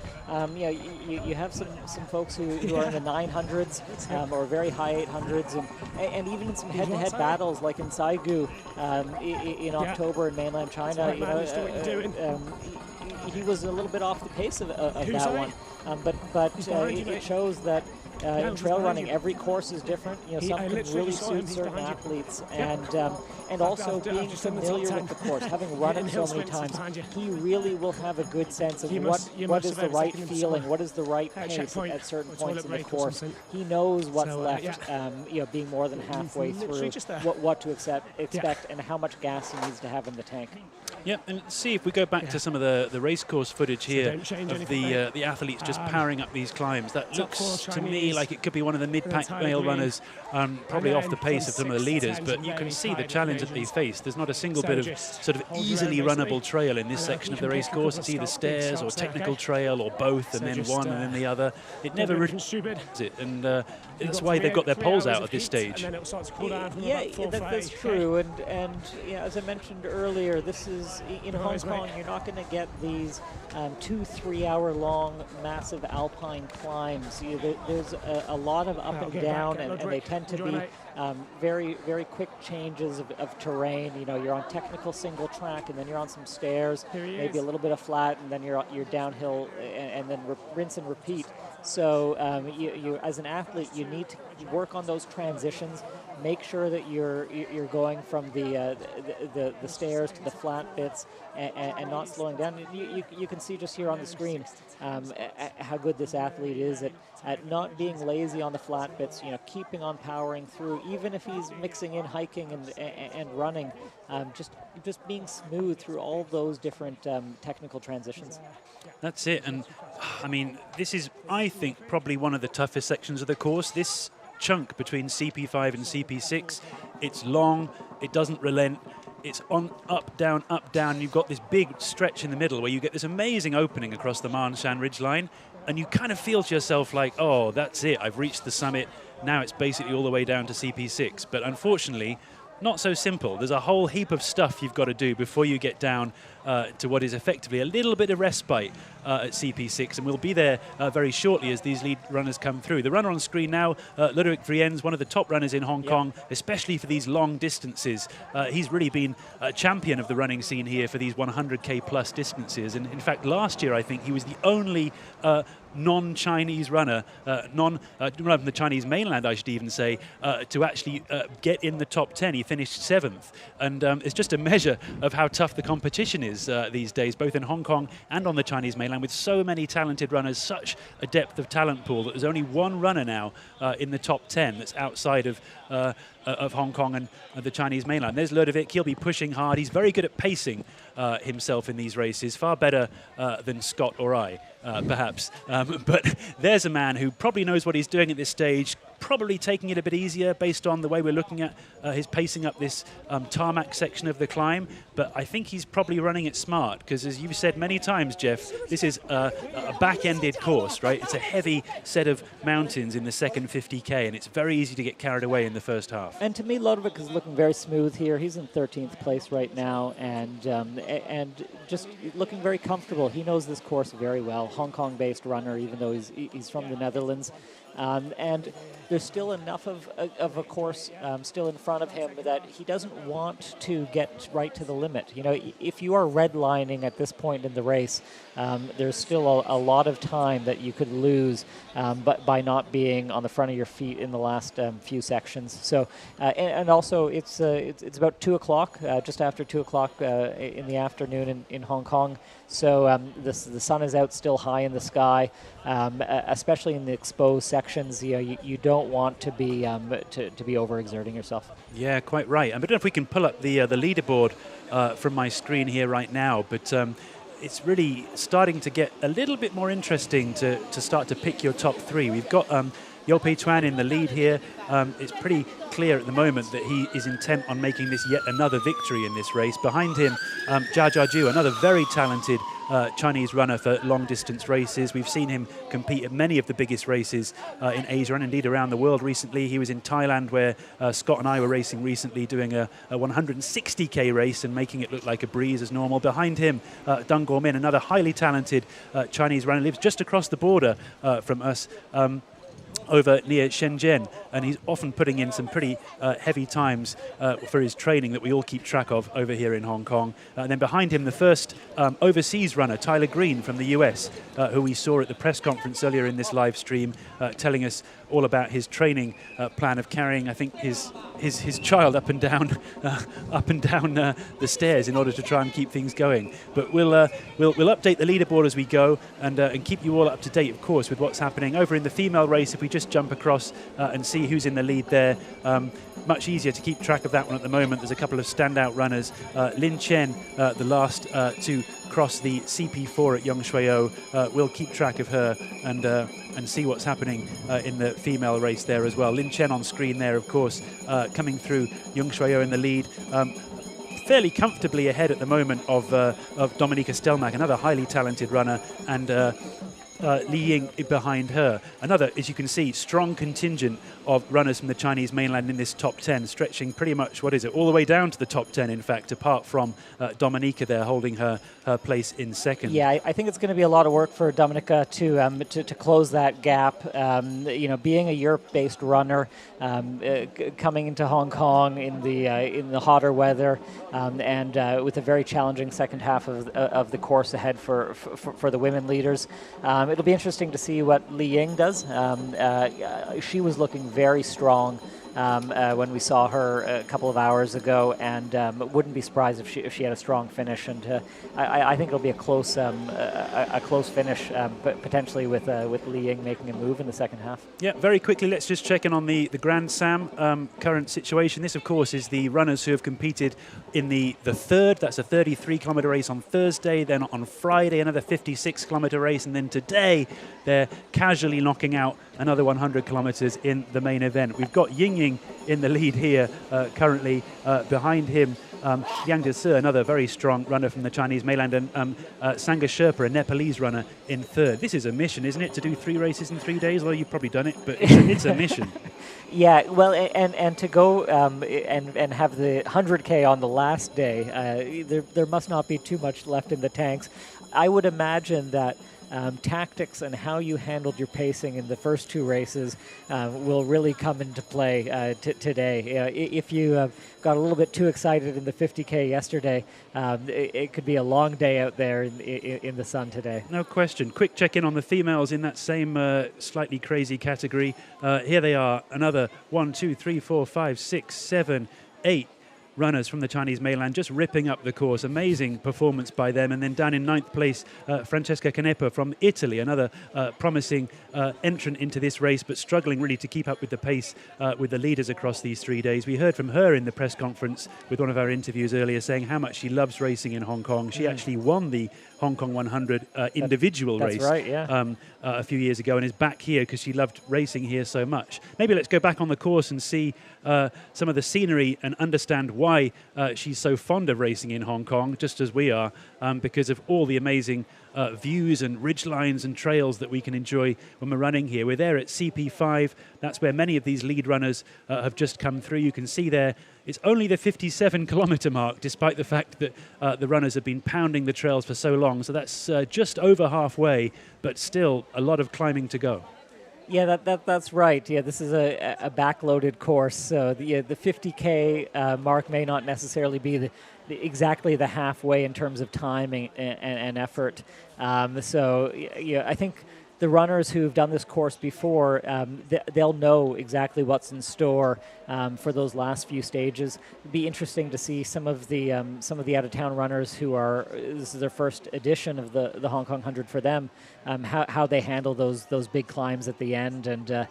you have some folks who are in the 900s or very high 800s, and even in some head-to-head battles like in Saigu in October in mainland China, he was a little bit off the pace of that one. But it shows that in trail running, every course is different. Some can really suit certain athletes, and also being familiar with the course, having run it so many times, he really will have a good sense of what is the right feeling, what is the right pace at certain points in the course. He knows what's left, being more than halfway through, what to expect, and how much gas he needs to have in the tank. Yeah, and see if we go back to some of the race course footage here of the athletes just powering up these climbs. That looks to me like it could be one of the mid-pack male runners, probably off the pace of some of the leaders, but you can see the challenge that they face. There's not a single bit of sort of easily runnable trail in this section of the race course. It's either stairs or technical trail or both, and then one and then the other. It never really is it, and that's why they've got their poles out at this stage. Yeah, that's true, and as I mentioned earlier, this is in Hong Kong. You're not going to get these 2-3 hour long massive alpine climbs. There's a lot of up and down, and they tend to be very, very quick changes of terrain. You're on technical single track, and then you're on some stairs, maybe a little bit of flat, and then you're downhill, and then rinse and repeat. So you as an athlete, you need to work on those transitions. Make sure that you're going from the stairs to the flat bits and not slowing down. You can see just here on the screen how good this athlete is at not being lazy on the flat bits. Keeping on powering through, even if he's mixing in hiking and running. Just being smooth through all those different technical transitions. That's it, and I mean, this is, I think, probably one of the toughest sections of the course. This chunk between CP5 and CP6, it's long, it doesn't relent, it's on up, down, you've got this big stretch in the middle where you get this amazing opening across the Ma'an Shan ridgeline, and you kind of feel to yourself like, oh, that's it, I've reached the summit, now it's basically all the way down to CP6. But unfortunately, not so simple. There's a whole heap of stuff you've got to do before you get down to what is effectively a little bit of respite at CP6, and we'll be there very shortly as these lead runners come through. The runner on screen now, Ludovic Vriennes, one of the top runners in Hong Kong, especially for these long distances. He's really been a champion of the running scene here for these 100K plus distances, and in fact last year I think he was the only non-Chinese runner, from the Chinese mainland I should even say, to actually get in the top 10. He finished 7th, and it's just a measure of how tough the competition is. is these days, both in Hong Kong and on the Chinese mainland, with so many talented runners, such a depth of talent pool that there's only one runner now in the top 10 that's outside of Hong Kong and the Chinese mainland. There's Ludovic. He'll be pushing hard. He's very good at pacing himself in these races, far better than Scott or I, perhaps. But there's a man who probably knows what he's doing at this stage, probably taking it a bit easier based on the way we're looking at his pacing up this tarmac section of the climb. But I think he's probably running it smart because, as you've said many times, Jeff, this is a back-ended course, right? It's a heavy set of mountains in the second 50K, and it's very easy to get carried away in the first half. And to me, Ludovic is looking very smooth here. He's in 13th place right now, and just looking very comfortable. He knows this course very well. Hong Kong-based runner, even though he's from the Netherlands. And there's still enough of a course still in front of him that he doesn't want to get right to the limit. You know, if you are redlining at this point in the race, there's still a lot of time that you could lose but by not being on the front of your feet in the last few sections. So, and also it's about 2 o'clock, just after 2 o'clock in the afternoon in Hong Kong. So the sun is out still high in the sky, especially in the exposed sections. You know, you don't want to be overexerting yourself. Yeah, quite right. I don't know if we can pull up the leaderboard from my screen here right now, but it's really starting to get a little bit more interesting to start to pick your top three. We've got Yo Pei Tuan in the lead here. It's pretty clear at the moment that he is intent on making this yet another victory in this race. Behind him, Jia Jiaju, another very talented Chinese runner for long-distance races. We've seen him compete at many of the biggest races in Asia and indeed around the world recently. He was in Thailand where Scott and I were racing recently, doing a 160K race and making it look like a breeze as normal. Behind him, Deng Guomin, another highly talented Chinese runner, lives just across the border from us. Over near Shenzhen, and he's often putting in some pretty heavy times for his training that we all keep track of over here in Hong Kong. And then behind him, the first overseas runner, Tyler Green from the US, who we saw at the press conference earlier in this live stream, telling us all about his training plan of carrying, I think, his child up and down the stairs in order to try and keep things going. But we'll update the leaderboard as we go and keep you all up to date, of course, with what's happening over in the female race. If we just jump across and see who's in the lead there, much easier to keep track of that one at the moment. There's a couple of standout runners. Lin Chen, the last to cross the CP4 at Yongshuio. We'll keep track of her and see what's happening in the female race there as well. Lin Chen on screen there, of course, coming through Yongshuio in the lead. Fairly comfortably ahead at the moment of Dominika Stelmach, another highly talented runner, and Li Ying behind her. Another, as you can see, strong contingent of runners from the Chinese mainland in this top 10, stretching pretty much, what is it, all the way down to the top 10, in fact, apart from Dominika there holding her place in second. Yeah, I think it's going to be a lot of work for Dominika to close that gap. You know, being a Europe-based runner, coming into Hong Kong in the hotter weather, and with a very challenging second half of the course ahead for the women leaders. It'll be interesting to see what Li Ying does. She was looking very strong when we saw her a couple of hours ago, and wouldn't be surprised if she had a strong finish. And I think it'll be a close finish, but potentially with Li Ying making a move in the second half. Yeah, very quickly, let's just check in on the Grand Sam current situation. This, of course, is the runners who have competed in the third. That's a 33-kilometer race on Thursday. Then on Friday, another 56-kilometer race, and then today they're casually knocking out another 100 kilometers in the main event. We've got Ying Ying in the lead here currently. Behind him, Yang Jie, another very strong runner from the Chinese mainland, and Sangha Sherpa, a Nepalese runner, in third. This is a mission, isn't it, to do 3 races in 3 days? Although you've probably done it, but it's a mission. Yeah, well, and to go and have the 100K on the last day, there must not be too much left in the tanks. I would imagine that tactics and how you handled your pacing in the first 2 races will really come into play today. If you got a little bit too excited in the 50K yesterday, it could be a long day out there in the sun today. No question. Quick check-in on the females in that same slightly crazy category. Here they are, another 1, 2, 3, 4, 5, 6, 7, 8. runners from the Chinese mainland just ripping up the course. Amazing performance by them. And then down in 9th place, Francesca Canepa from Italy, another promising entrant into this race, but struggling really to keep up with the pace with the leaders across these 3 days. We heard from her in the press conference with one of our interviews earlier saying how much she loves racing in Hong Kong. She actually won the Hong Kong 100 individual race right, yeah. A few years ago and is back here because she loved racing here so much. Maybe let's go back on the course and see some of the scenery and understand why she's so fond of racing in Hong Kong, just as we are, because of all the amazing views and ridge lines and trails that we can enjoy when we're running here. We're there at CP5. That's where many of these lead runners have just come through. You can see there it's only the 57-kilometre mark, despite the fact that the runners have been pounding the trails for so long. So that's just over halfway, but still a lot of climbing to go. Yeah, that's right. Yeah, this is a backloaded course, so the 50K mark may not necessarily be exactly the halfway in terms of timing and effort. So yeah, I think the runners who've done this course before, they'll know exactly what's in store for those last few stages. It'd be interesting to see some of the out-of-town runners who this is their first edition of the Hong Kong 100 for them, how they handle those big climbs at the end, and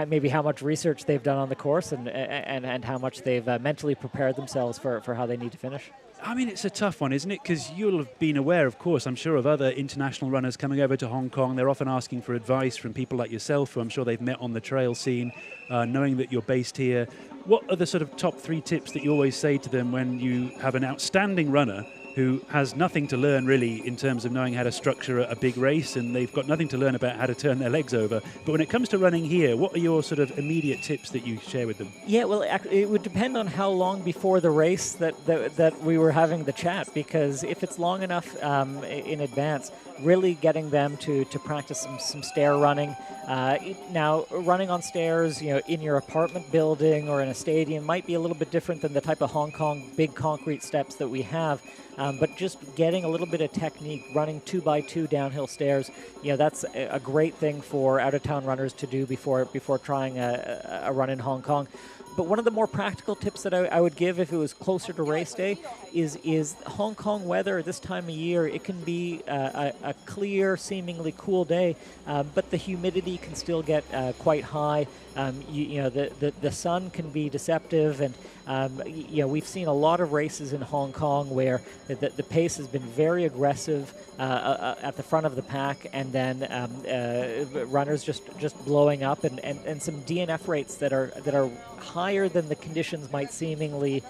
maybe how much research they've done on the course and how much they've mentally prepared themselves for how they need to finish. I mean, it's a tough one, isn't it? Because you'll have been aware, of course, I'm sure, of other international runners coming over to Hong Kong. They're often asking for advice from people like yourself, who I'm sure they've met on the trail scene, knowing that you're based here. What are the sort of top 3 tips that you always say to them when you have an outstanding runner who has nothing to learn really in terms of knowing how to structure a big race, and they've got nothing to learn about how to turn their legs over? But when it comes to running here, what are your sort of immediate tips that you share with them? Yeah, well, it would depend on how long before the race that we were having the chat, because if it's long enough in advance, really getting them to practice some stair running. Now, running on stairs, in your apartment building or in a stadium might be a little bit different than the type of Hong Kong big concrete steps that we have. But just getting a little bit of technique, running 2x2 downhill stairs, that's a great thing for out-of-town runners to do before trying a run in Hong Kong. But one of the more practical tips that I would give if it was closer to race day is Hong Kong weather this time of year. It can be a clear, seemingly cool day, but the humidity can still get quite high. The sun can be deceptive, and we've seen a lot of races in Hong Kong where the pace has been very aggressive at the front of the pack, and then runners just blowing up, and some DNF rates that are higher than the conditions might seemingly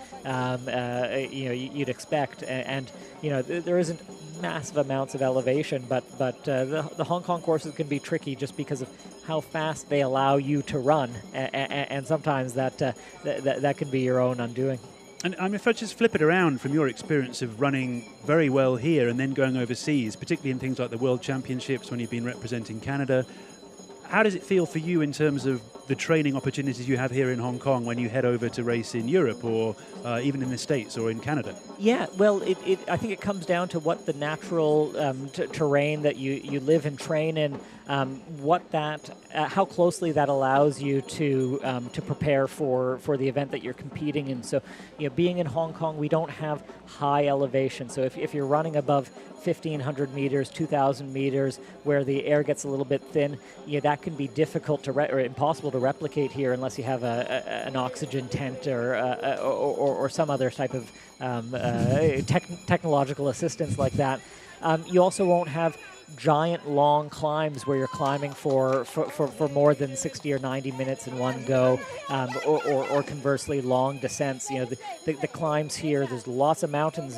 you'd expect, and there isn't massive amounts of elevation, but the Hong Kong courses can be tricky just because of how fast they allow you to run, and sometimes that can be your own undoing. And if I just flip it around from your experience of running very well here and then going overseas, particularly in things like the World Championships when you've been representing Canada, how does it feel for you in terms of the training opportunities you have here in Hong Kong when you head over to race in Europe or even in the States or in Canada? Yeah, well, I think it comes down to what the natural terrain that you live and train in, how closely that allows you to prepare for the event that you're competing in. So, being in Hong Kong, we don't have high elevation. So if you're running above 1,500 meters, 2,000 meters, where the air gets a little bit thin, that can be difficult or impossible to replicate here unless you have an oxygen tent or some other type of technological assistance like that. You also won't have giant long climbs where you're climbing for more than 60 or 90 minutes in one go, or conversely long descents. The climbs here, there's lots of mountains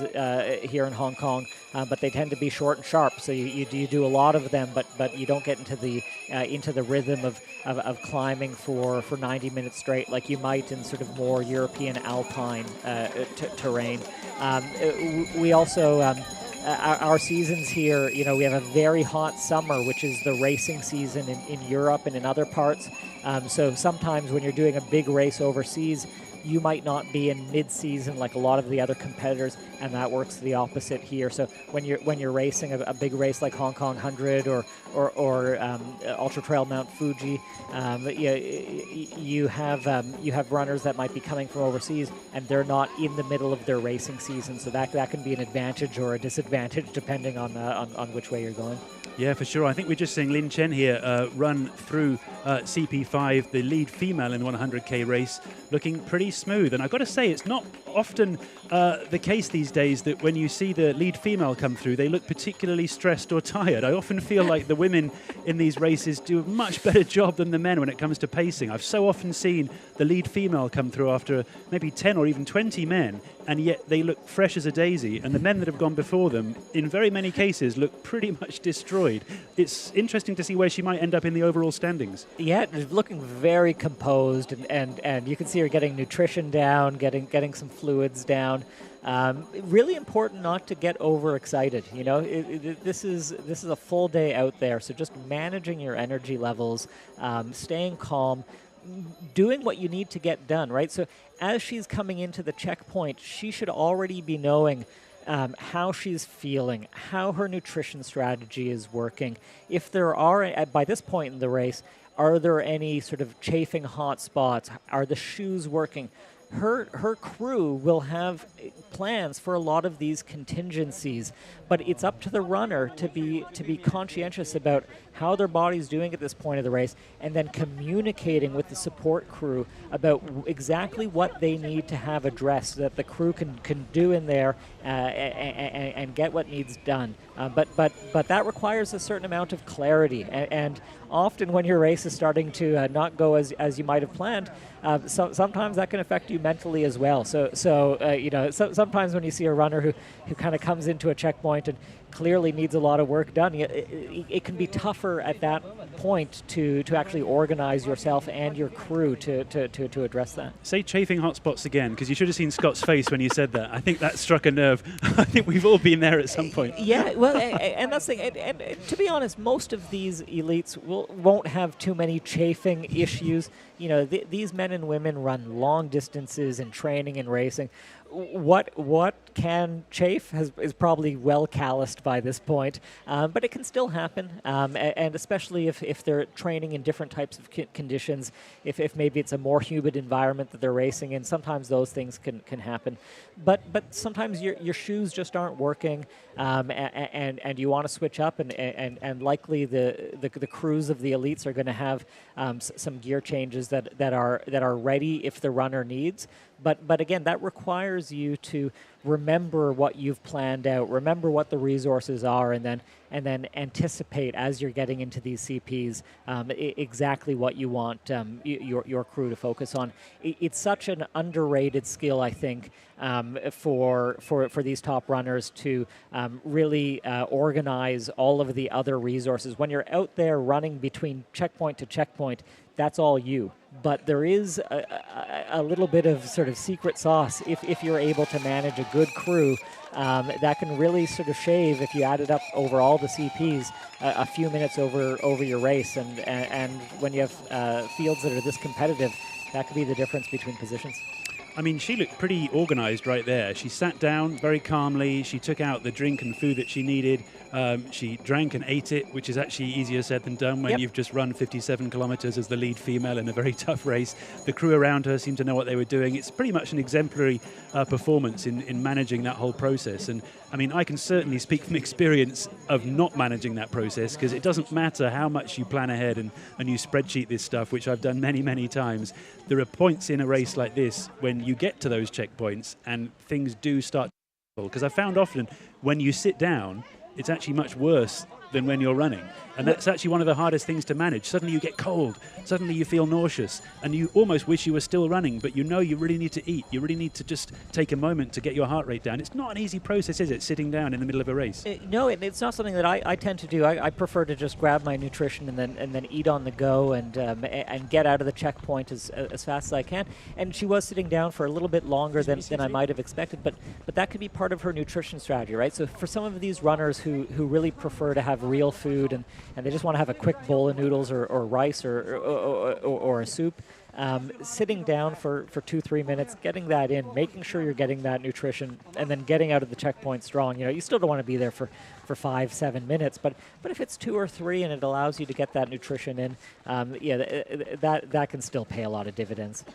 here in Hong Kong, but they tend to be short and sharp, so you do a lot of them, but you don't get into the rhythm of climbing for 90 minutes straight like you might in sort of more European alpine terrain. We also our seasons here, we have a very hot summer, which is the racing season in Europe and in other parts. So sometimes when you're doing a big race overseas, you might not be in mid-season like a lot of the other competitors, and that works the opposite here. So when you're racing a big race like Hong Kong 100 or Ultra Trail Mount Fuji, you have runners that might be coming from overseas, and they're not in the middle of their racing season. So that can be an advantage or a disadvantage depending on which way you're going. Yeah, for sure. I think we're just seeing Lin Chen here run through CP5, the lead female in the 100k race, looking pretty smooth. And I've got to say, it's not often the case these days that when you see the lead female come through, they look particularly stressed or tired. I often feel like the women in these races do a much better job than the men when it comes to pacing. I've so often seen the lead female come through after maybe 10 or even 20 men, and yet they look fresh as a daisy. And the men that have gone before them, in very many cases, look pretty much destroyed. It's interesting to see where she might end up in the overall standings. Yeah, looking very composed, and you can see her getting nutrition down, getting some fluids down. Really important not to get overexcited. You know, this is a full day out there, so just managing your energy levels, staying calm, doing what you need to get done, right? So as she's coming into the checkpoint, she should already be knowing how she's feeling, how her nutrition strategy is working. If there are, by this point in the race, are there any sort of chafing hot spots? Are the shoes working? Her crew will have plans for a lot of these contingencies, but it's up to the runner to be conscientious about how their body's doing at this point of the race, and then communicating with the support crew about exactly what they need to have addressed so that the crew can do in there and get what needs done. But that requires a certain amount of clarity, and often when your race is starting to not go as you might have planned, sometimes that can affect you mentally as well. So sometimes when you see a runner who kind of comes into a checkpoint and clearly needs a lot of work done, it can be tougher at that point to actually organize yourself and your crew to address that. Say chafing hotspots again, because you should have seen Scott's face when you said that. I think that struck a nerve. I think we've all been there at some point. Yeah, well, and that's the thing. And to be honest, most of these elites won't have too many chafing issues. You know, these men and women run long distances in training and racing. What can chafe is probably well calloused by this point, but it can still happen, and especially if they're training in different types of conditions, if maybe it's a more humid environment that they're racing in, sometimes those things can happen. But sometimes your shoes just aren't working, and you want to switch up, and likely the crews of the elites are going to have some gear changes that are ready if the runner needs. But again, that requires you to remember what you've planned out, remember what the resources are, and then anticipate as you're getting into these CPs exactly what you want your crew to focus on. It's such an underrated skill, I think, for these top runners to really organize all of the other resources. When you're out there running between checkpoint to checkpoint, that's all you. But there is a little bit of sort of secret sauce if you're able to manage a good crew that can really sort of shave, if you add it up over all the CPs, a few minutes over your race. And when you have fields that are this competitive, that could be the difference between positions. I mean, she looked pretty organized right there. She sat down very calmly. She took out the drink and food that she needed. She drank and ate it, which is actually easier said than done when you've just run 57 kilometers as the lead female in a very tough race. The crew around her seemed to know what they were doing. It's pretty much an exemplary performance in managing that whole process. And I mean, I can certainly speak from experience of not managing that process, because it doesn't matter how much you plan ahead and you spreadsheet this stuff, which I've done many, many times. There are points in a race like this when you get to those checkpoints and things do start to, because I found often when you sit down, it's actually much worse than when you're running. And that's actually one of the hardest things to manage. Suddenly you get cold, suddenly you feel nauseous, and you almost wish you were still running, but you know you really need to eat. You really need to just take a moment to get your heart rate down. It's not an easy process, is it, sitting down in the middle of a race? No, it's not something that I tend to do. I prefer to just grab my nutrition and then eat on the go and get out of the checkpoint as fast as I can. And she was sitting down for a little bit longer than I might have expected, but that could be part of her nutrition strategy, right? So for some of these runners who really prefer to have real food and they just want to have a quick bowl of noodles or rice or a soup, sitting down for 2-3 minutes, getting that in, making sure you're getting that nutrition, and then getting out of the checkpoint strong. You still don't want to be there for 5-7 minutes, but if it's 2 or 3 and it allows you to get that nutrition in, that can still pay a lot of dividends.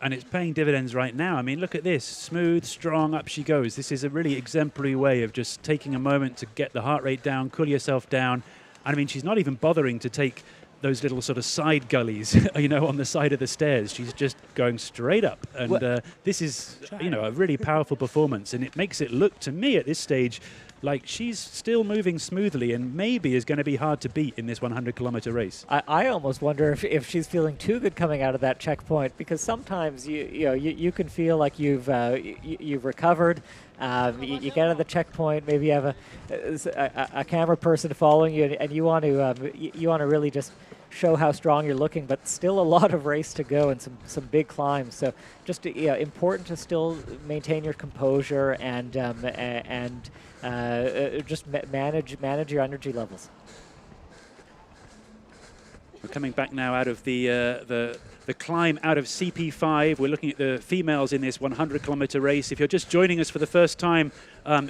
And it's paying dividends right now. I mean, look at this. Smooth, strong, up she goes. This is a really exemplary way of just taking a moment to get the heart rate down, cool yourself down. And I mean, she's not even bothering to take those little sort of side gullies, on the side of the stairs. She's just going straight up. And this is, a really powerful performance. And it makes it look, to me at this stage, like she's still moving smoothly and maybe is going to be hard to beat in this 100-kilometer race. I almost wonder if she's feeling too good coming out of that checkpoint, because sometimes you can feel like you've recovered. You get out of the checkpoint, maybe you have a camera person following you, and you want to really just show how strong you're looking, but still a lot of race to go and some big climbs. So just important to still maintain your composure and just manage your energy levels. We're coming back now out of the climb out of CP5. We're looking at the females in this 100-kilometer race. If you're just joining us for the first time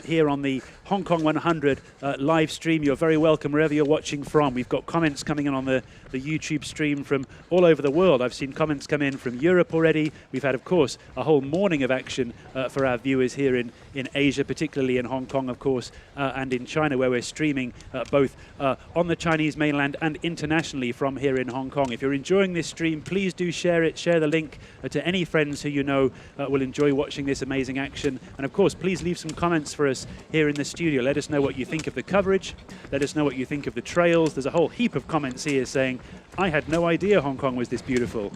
here on the Hong Kong 100 live stream, you're very welcome wherever you're watching from. We've got comments coming in on the YouTube stream from all over the world. I've seen comments come in from Europe already. We've had, of course, a whole morning of action for our viewers here in Asia, particularly in Hong Kong, of course, and in China, where we're streaming both on the Chinese mainland and internationally from here in Hong Kong. If you're enjoying this stream, please do share it. Share the link to any friends who you know will enjoy watching this amazing action. And, of course, please leave some comments for us here in the studio. Let us know what you think of the coverage. Let us know what you think of the trails. There's a whole heap of comments here saying, I had no idea Hong Kong was this beautiful.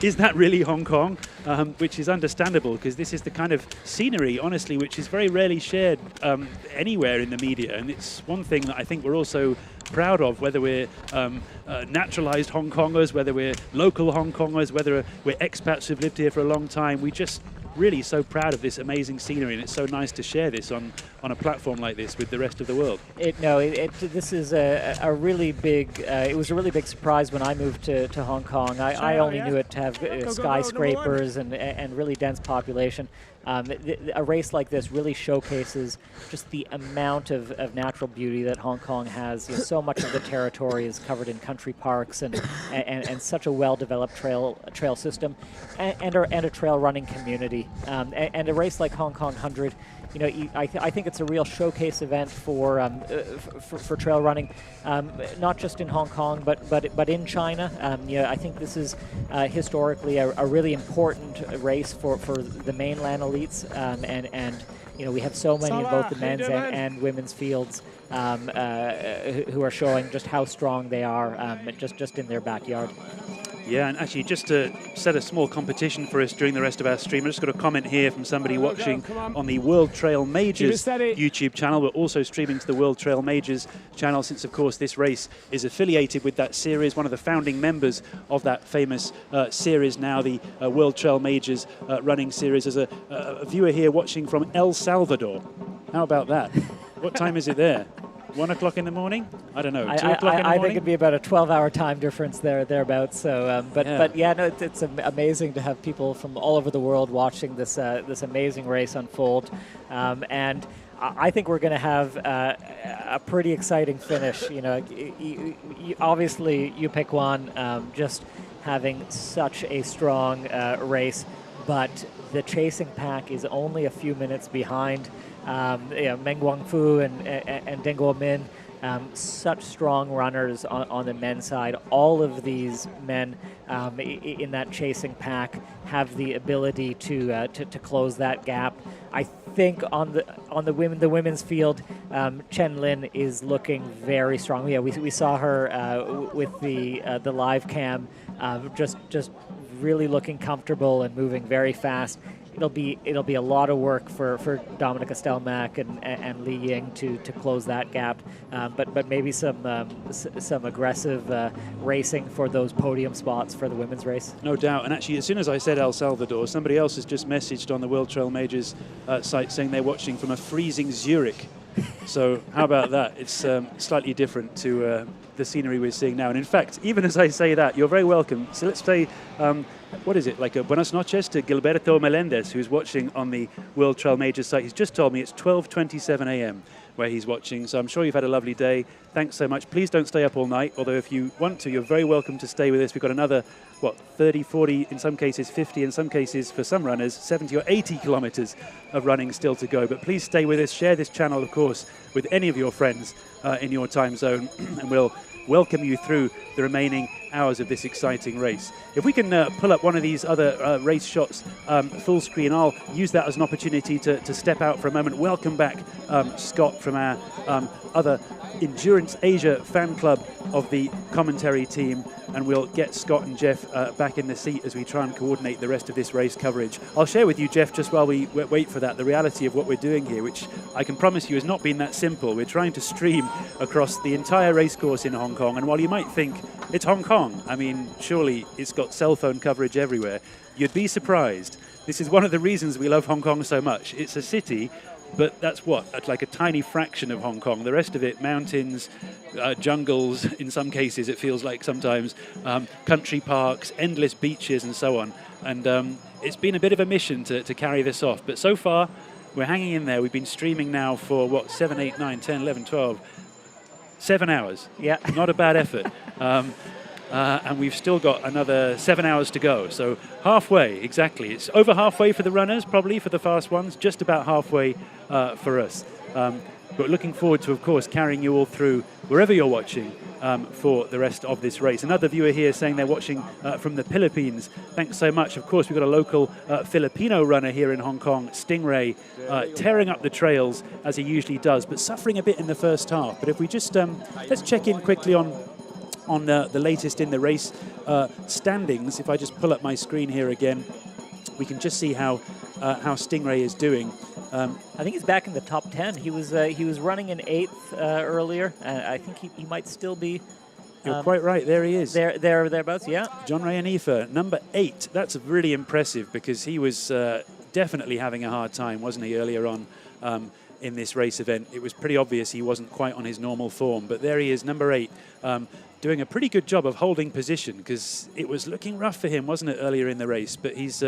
Is that really Hong Kong? Which is understandable, because this is the kind of scenery, honestly, which is very rarely shared anywhere in the media. And it's one thing that I think we're also proud of, whether we're naturalized Hong Kongers, whether we're local Hong Kongers, whether we're expats who've lived here for a long time. We just really so proud of this amazing scenery, and it's so nice to share this on a platform like this with the rest of the world. This is a really big, it was a really big surprise when I moved to Hong Kong. I only knew it to have skyscrapers and really dense population. A race like this really showcases just the amount of natural beauty that Hong Kong has. So much of the territory is covered in country parks and such a well-developed trail system and a trail running community. And a race like Hong Kong 100, I think it's a real showcase event for trail running, not just in Hong Kong, but in China. I think this is historically a really important race for the mainland elites, and we have so many in both the men's and women's fields who are showing just how strong they are just in their backyard. Yeah, and actually, just to set a small competition for us during the rest of our stream, I just got a comment here from somebody watching on the World Trail Majors YouTube channel. We're also streaming to the World Trail Majors channel, since, of course, this race is affiliated with that series, one of the founding members of that famous series now, the World Trail Majors running series. There's a viewer here watching from El Salvador. How about that? What time is it there? 1 o'clock in the morning? I don't know. 2 o'clock in the morning? I think it'd be about a 12-hour time difference thereabouts. So, it's amazing to have people from all over the world watching this amazing race unfold, and I think we're going to have a pretty exciting finish. Obviously, you pick one, just having such a strong race, but the chasing pack is only a few minutes behind. Meng Guangfu and Deng Guomin, such strong runners on the men's side. All of these men in that chasing pack have the ability to close that gap. I think on the women's field, Chen Lin is looking very strong. Yeah, we saw her with the live cam, just really looking comfortable and moving very fast. It'll be a lot of work for Dominika Stelmack and Li Ying to close that gap, but maybe some aggressive racing for those podium spots for the women's race. No doubt. And actually, as soon as I said El Salvador, somebody else has just messaged on the World Trail Majors site saying they're watching from a freezing Zurich So how about that? It's slightly different to the scenery we're seeing now. And in fact, even as I say that, you're very welcome. So let's say, what is it, like a buenas noches to Gilberto Melendez, who's watching on the World Trail Majors site. He's just told me it's 12:27 a.m. where he's watching. So I'm sure you've had a lovely day. Thanks so much. Please don't stay up all night, although if you want to, you're very welcome to stay with us. We've got another, 30, 40, in some cases 50, in some cases for some runners, 70 or 80 kilometers of running still to go. But please stay with us. Share this channel, of course, with any of your friends in your time zone, and we'll welcome you through the remaining hours of this exciting race. If we can pull up one of these other race shots full screen, I'll use that as an opportunity to step out for a moment. Welcome back Scott from our other Endurance Asia fan club of the commentary team, and we'll get Scott and Jeff back in the seat as we try and coordinate the rest of this race coverage. I'll share with you, Jeff, just while we wait for that, the reality of what we're doing here, which I can promise you has not been that simple. We're trying to stream across the entire race course in Hong Kong, and while you might think it's Hong Kong, I mean, surely it's got cell phone coverage everywhere, you'd be surprised. This is one of the reasons we love Hong Kong so much. It's a city, but that's like a tiny fraction of Hong Kong. The rest of it, mountains, jungles, in some cases it feels like sometimes, country parks, endless beaches and so on. And it's been a bit of a mission to carry this off. But so far, we're hanging in there. We've been streaming now for, 7, 8, 9, 10, 11, 12, 7 hours. Yeah. Not a bad effort. And we've still got another 7 hours to go. So halfway, exactly. It's over halfway for the runners, probably for the fast ones, just about halfway for us. But looking forward to, of course, carrying you all through wherever you're watching for the rest of this race. Another viewer here saying they're watching from the Philippines. Thanks so much. Of course, we've got a local Filipino runner here in Hong Kong, Stingray, tearing up the trails as he usually does, but suffering a bit in the first half. But if we just, let's check in quickly on the latest in the race standings. If I just pull up my screen here again, we can just see how Stingray is doing. I think he's back in the top 10. He was running in 8th earlier. I think he might still be. You're quite right. There he is. Thereabouts. Yeah. John Rayanifa, number 8. That's really impressive because he was definitely having a hard time, wasn't he, earlier on in this race event? It was pretty obvious he wasn't quite on his normal form. But there he is, number 8. Doing a pretty good job of holding position because it was looking rough for him, wasn't it, earlier in the race? But he's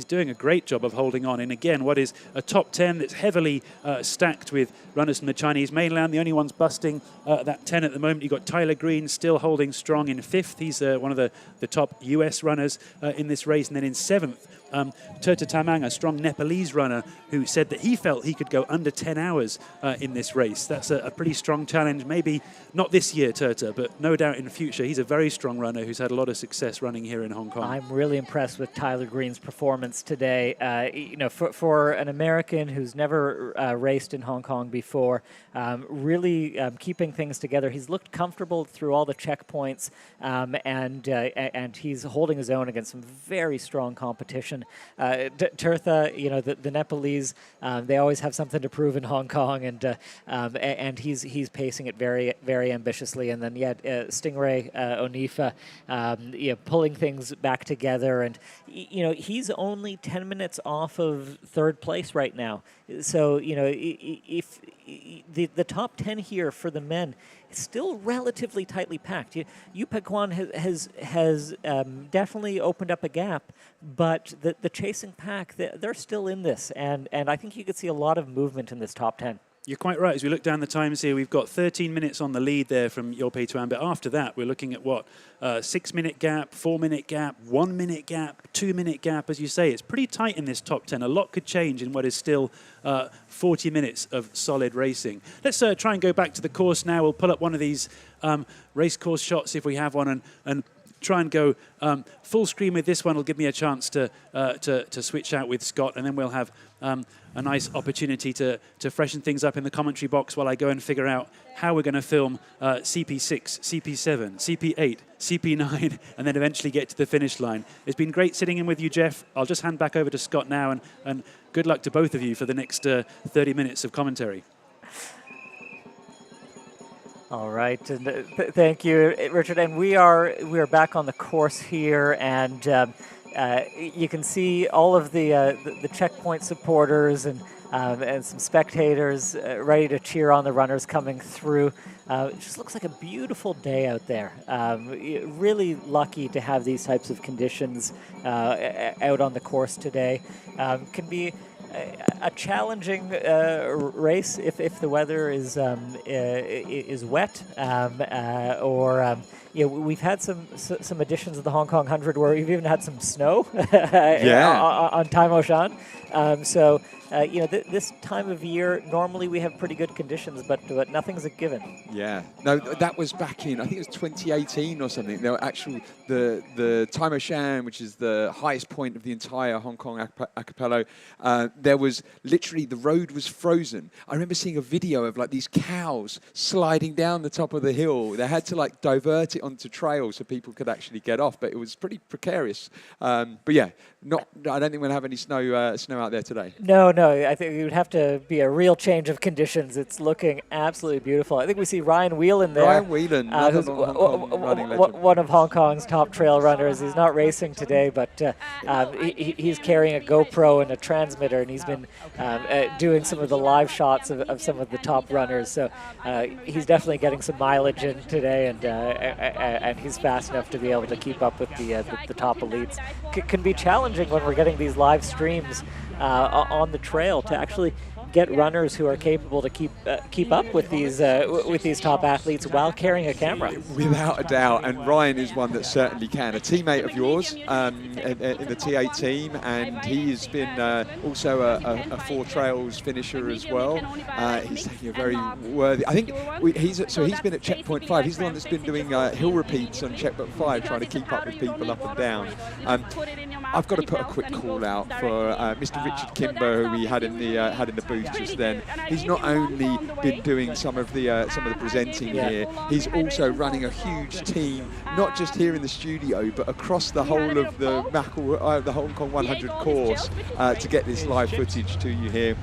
doing a great job of holding on. And again, what is a top 10 that's heavily stacked with runners from the Chinese mainland. The only ones busting that 10 at the moment. You've got Tyler Green still holding strong in 5th. He's one of the top US runners in this race. And then in 7th, Turta Tamang, a strong Nepalese runner who said that he felt he could go under 10 hours in this race. That's a pretty strong challenge. Maybe not this year, Turta, but no doubt in the future. He's a very strong runner who's had a lot of success running here in Hong Kong. I'm really impressed with Tyler Green's performance today. For an American who's never raced in Hong Kong before, really keeping things together. He's looked comfortable through all the checkpoints, and he's holding his own against some very strong competition. Turtha, the Nepalese, they always have something to prove in Hong Kong, and he's pacing it very, very ambitiously. And then Stingray Onifa, pulling things back together, and he's only 10 minutes off of 3rd place right now. So if the top 10 here for the men is still relatively tightly packed. Yu Peguan has definitely opened up a gap, but the chasing pack, they're still in this, and I think you could see a lot of movement in this top 10. You're quite right. As we look down the times here, we've got 13 minutes on the lead there from Yorpei Tuan. But after that, we're looking at 6-minute gap, 4-minute gap, 1-minute gap, 2-minute gap. As you say, it's pretty tight in this top 10. A lot could change in what is still 40 minutes of solid racing. Let's try and go back to the course now. We'll pull up one of these race course shots if we have one, and try and go full screen with this one. Will give me a chance to switch out with Scott, and then we'll have a nice opportunity to freshen things up in the commentary box while I go and figure out how we're going to film CP6, CP7, CP8, CP9, and then eventually get to the finish line. It's been great sitting in with you, Jeff. I'll just hand back over to Scott now, and good luck to both of you for the next 30 minutes of commentary. All right, and thank you, Richard. And we are back on the course here, and you can see all of the checkpoint supporters and and some spectators ready to cheer on the runners coming through. It just looks like a beautiful day out there. Really lucky to have these types of conditions out on the course today. Can be a challenging race if the weather is wet, or we've had some editions of the Hong Kong 100 where we've even had some snow on Tai Mo Shan. So this time of year normally we have pretty good conditions, but nothing's a given. Yeah, no, that was back in, I think it was 2018 or something. There were the Tai Mo Shan, which is the highest point of the entire Hong Kong archipelago. There was literally, the road was frozen. I remember seeing a video of like these cows sliding down the top of the hill. They had to like divert it onto trails so people could actually get off, but it was pretty precarious. But yeah, I don't think we'll have any snow out there today. No, I think it would have to be a real change of conditions. It's looking absolutely beautiful. I think we see Ryan Whelan there. Ryan Whelan, who's one of Hong Kong's top trail runners. He's not racing today, but he's carrying a GoPro and a transmitter, and he's been doing some of the live shots of some of the top runners. So he's definitely getting some mileage in today, and he's fast enough to be able to keep up with the top elites. Can be challenging when we're getting these live streams on the trail to actually get runners who are capable to keep up with these top athletes while carrying a camera. Without a doubt, and Ryan is one that certainly can. A teammate of yours in the T8 team, and he has been also a 4 Trails finisher as well. He's taking a very worthy. I think he's been at checkpoint 5. He's the one that's been doing hill repeats on checkpoint 5, trying to keep up with people up and down. I've got to put a quick call out for Mr. Richard Kimber, who we had in the booth just then. He's not only been doing some of the presenting here, he's also running a huge team, not just here in the studio, but across the whole of the Hong Kong 100 course to get this live footage to you here.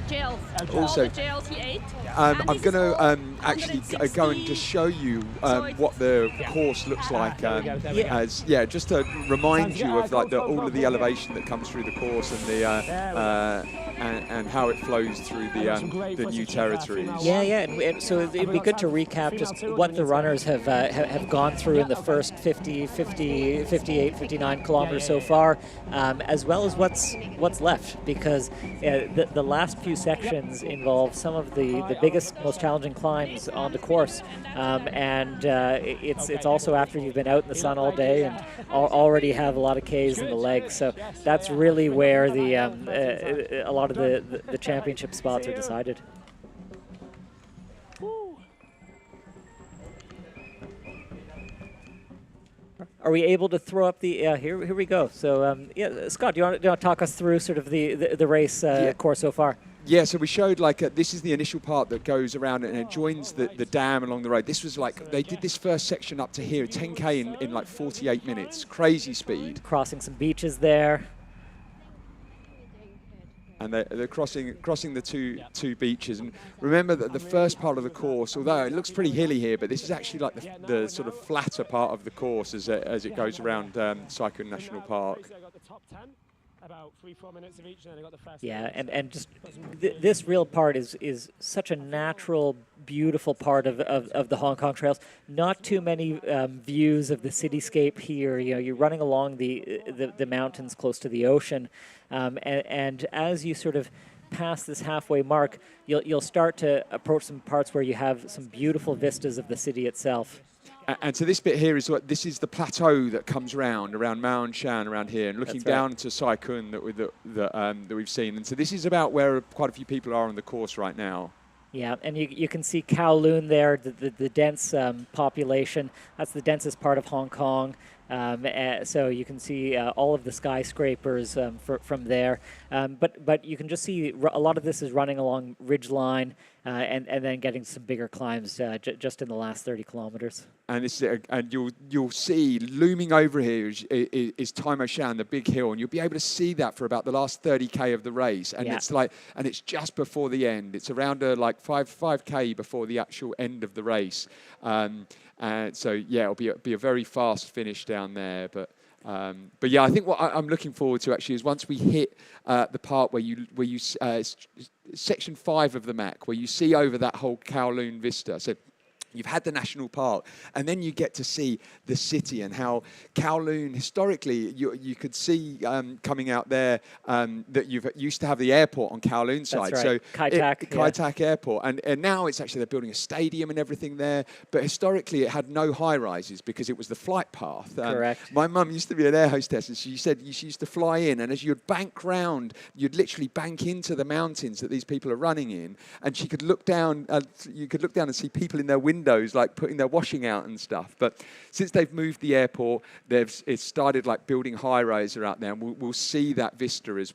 Also, I'm going to actually go and just show you what the course looks like, just to remind you of like all of the elevation that comes through the course and and how it flows through the new territories. And so it'd be good to recap just what the runners have gone through in the first 50, 58, 59 kilometers so far, as well as what's left, because the last few sections involve some of the biggest, most challenging climbs on the course, and it's also after you've been out in the sun all day and already have a lot of Ks in the legs. So that's really where a lot of the championship spots are decided. Are we able to throw up the? Here we go. So Scott, do you want to talk us through sort of the race course so far? Yeah, so we showed this is the initial part that goes around and it joins the dam along the road. This was they did this first section up to here, 10K in like 48 minutes, crazy speed. Crossing some beaches there. And they're crossing the two beaches. And remember that the first part of the course, although it looks pretty hilly here, but this is actually like the sort of flatter part of the course as it goes around Sai Kung National Park. About 3-4 minutes of each, and then I got the first. Yeah, and just this real part is such a natural, beautiful part of the Hong Kong trails. Not too many views of the cityscape here. You know, you're running along the mountains close to the ocean, and as you sort of pass this halfway mark, you'll start to approach some parts where you have some beautiful vistas of the city itself. And so this bit here is this is the plateau that comes around Mao Shan around here, and looking down to Sai Kung that we've seen. And so this is about where quite a few people are on the course right now. Yeah, and you can see Kowloon there, the dense population. That's the densest part of Hong Kong. So you can see all of the skyscrapers from there. But you can just see a lot of this is running along ridgeline and then getting some bigger climbs just in the last 30 kilometers. And you'll see looming over here is Tai Mo Shan, the big hill, and you'll be able to see that for about the last 30K of the race. And it's just before the end. It's around 5K before the actual end of the race. So yeah, it'll be a very fast finish down there, but But yeah, I think what I'm looking forward to actually is once we hit the part where you section 5 of the MAC, where you see over that whole Kowloon vista. So you've had the national park, and then you get to see the city and how Kowloon, historically, you could see coming out there that you've used to have the airport on Kowloon side. That's right. So Kai Tak Airport. And now it's actually, they're building a stadium and everything there. But historically, it had no high rises because it was the flight path. Correct. My mum used to be an air hostess, and she said she used to fly in, and as you'd bank round, you'd literally bank into the mountains that these people are running in, and she could look down, you could look down and see people in their windows, like putting their washing out and stuff. But since they've moved the airport, it's started like building high-riser out there, and we'll see that vista as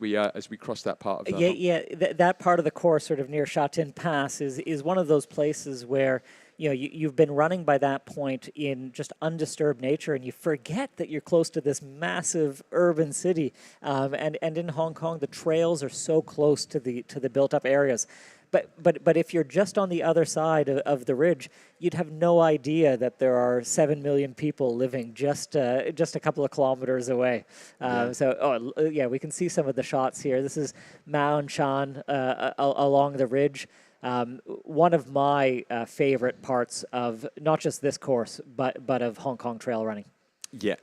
we cross that part of the that part of the course, sort of near Sha Tin Pass, is one of those places where you've been running by that point in just undisturbed nature, and you forget that you're close to this massive urban city. And in Hong Kong, the trails are so close to the built-up areas. But if you're just on the other side of the ridge, you'd have no idea that there are 7 million people living just a couple of kilometers away. We can see some of the shots here. This is Mao Shan along the ridge. One of my favorite parts of not just this course, but of Hong Kong trail running. Yeah.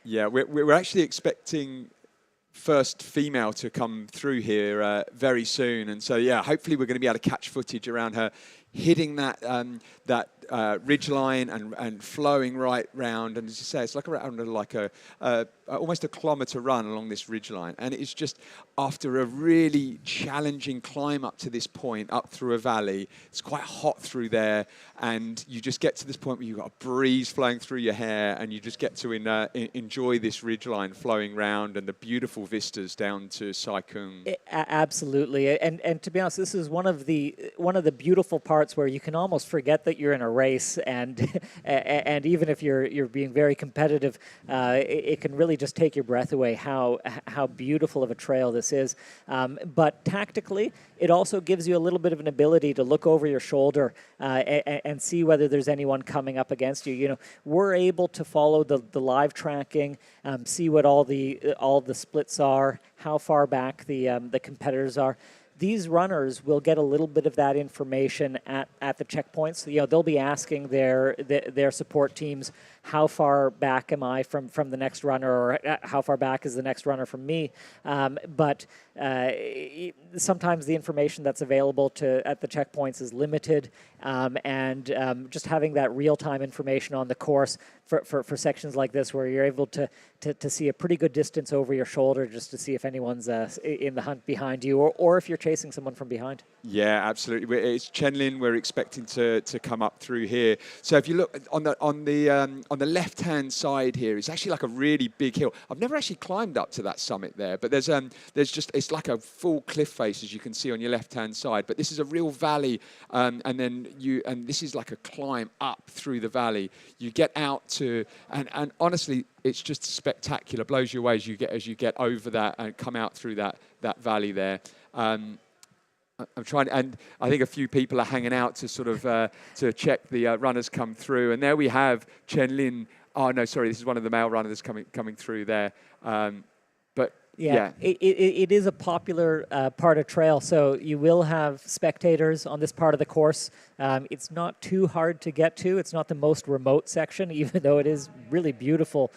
Yeah, we're actually expecting first female to come through here very soon, and so yeah, hopefully we're going to be able to catch footage around her hitting that ridge line and flowing right round. And as you say, it's like around almost a kilometre run along this ridge line, and it's just after a really challenging climb up to this point, up through a valley. It's quite hot through there, and you just get to this point where you've got a breeze flowing through your hair, and you just get to enjoy this ridge line flowing round and the beautiful vistas down to Sai Kung. Absolutely, and to be honest, this is one of the beautiful parts where you can almost forget that you're in a race, and even if you're being very competitive, it can really just take your breath away how beautiful of a trail this is. But tactically, it also gives you a little bit of an ability to look over your shoulder and see whether there's anyone coming up against you. We're able to follow the live tracking, see what all the splits are, how far back the competitors are. These runners will get a little bit of that information at the checkpoints. They'll be asking their support teams, how far back am I from the next runner, or how far back is the next runner from me? But sometimes the information that's available at the checkpoints is limited, and just having that real-time information on the course for sections like this, where you're able to see a pretty good distance over your shoulder, just to see if anyone's in the hunt behind you, or if you're chasing someone from behind. Yeah, absolutely. It's Chenlin we're expecting to come up through here. So if you look on the left-hand side here, it's actually like a really big hill. I've never actually climbed up to that summit there, but there's just, it's like a full cliff face, as you can see on your left-hand side. But this is a real valley, and this is like a climb up through the valley. You get out to, and honestly, it's just spectacular. Blows you away as you get over that and come out through that valley there. I'm trying, and I think a few people are hanging out to sort of to check the runners come through. And there we have Chenlin. Oh no, sorry, this is one of the male runners coming through there. But yeah. It is a popular part of trail, so you will have spectators on this part of the course. It's not too hard to get to. It's not the most remote section, even though it is really beautiful.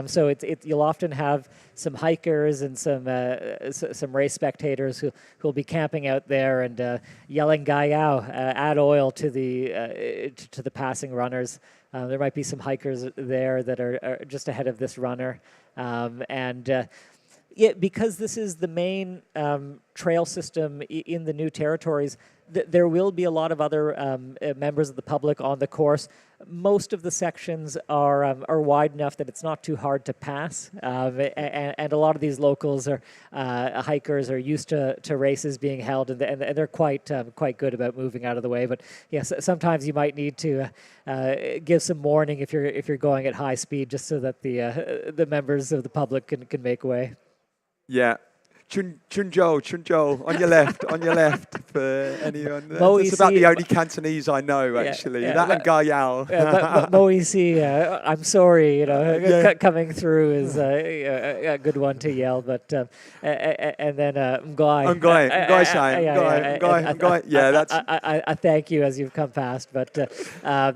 So you'll often have some hikers and some race spectators who'll be camping out there and yelling "Gai Yao," add oil to the passing runners. There might be some hikers there that are just ahead of this runner, yeah, because this is the main trail system in the new territories, there will be a lot of other members of the public on the course. Most of the sections are wide enough that it's not too hard to pass, and a lot of these locals are hikers are used to races being held, and they're quite good about moving out of the way. But yes, sometimes you might need to give some warning if you're going at high speed, just so that the members of the public can make way. Yeah, Chunjol, on your left, for anyone. That's about the only Cantonese I know, actually. That and Ga Yao. Moisi, I'm sorry, coming through is a good one to yell, but and then Mgai. Mgai. Yeah, that's. I thank you as you've come past, but I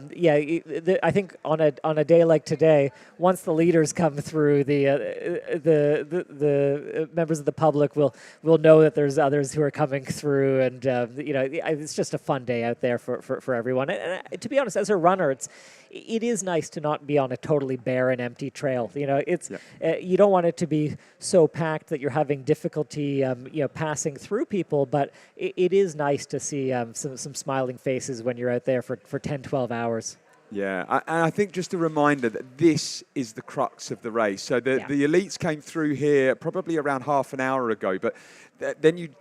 think on a day like today, once the leaders come through, the members of the public will know that there's others who are coming through, and it's just a fun day out there for everyone. And to be honest, as a runner, it is nice to not be on a totally barren, empty trail. You don't want it to be so packed that you're having difficulty, passing through people. But it is nice to see some smiling faces when you're out there for 10, 12 hours. Yeah, and I think just a reminder that this is the crux of the race. So the elites came through here probably around half an hour ago, but then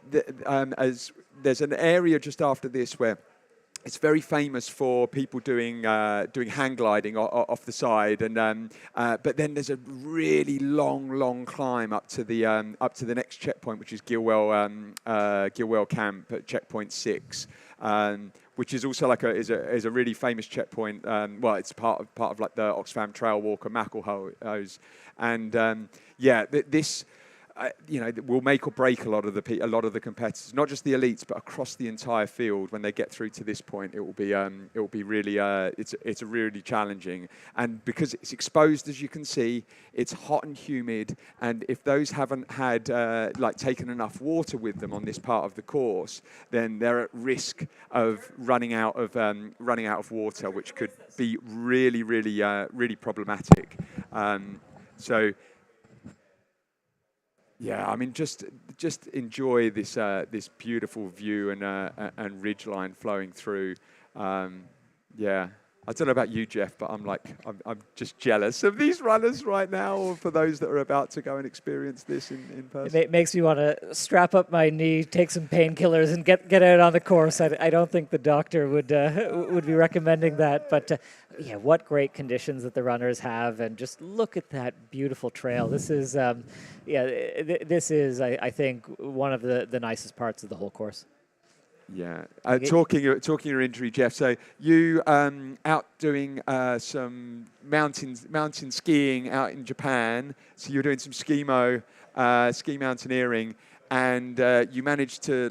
as there's an area just after this where it's very famous for people doing hang gliding off the side, and but then there's a really long climb up to the next checkpoint, which is Gilwell Camp at checkpoint 6. Which is also like is a really famous checkpoint. Well, it's part of like the Oxfam Trail Walker Mackelhose, and this will make or break a lot of the competitors, not just the elites, but across the entire field. When they get through to this point, it will be really it's really challenging, and because it's exposed, as you can see, it's hot and humid, and if those haven't had taken enough water with them on this part of the course, then they're at risk of running out of water, which could be really problematic. Yeah, I mean, just enjoy this beautiful view and ridgeline flowing through. I don't know about you, Jeff, but I'm just jealous of these runners right now, or for those that are about to go and experience this in person. It makes me want to strap up my knee, take some painkillers, and get out on the course. I don't think the doctor would be recommending that, but what great conditions that the runners have, and just look at that beautiful trail. This is, this is, I think, one of the nicest parts of the whole course. Yeah. Talking your injury, Jeff. So you out doing some mountain skiing out in Japan. So you're doing some ski mountaineering, and you managed to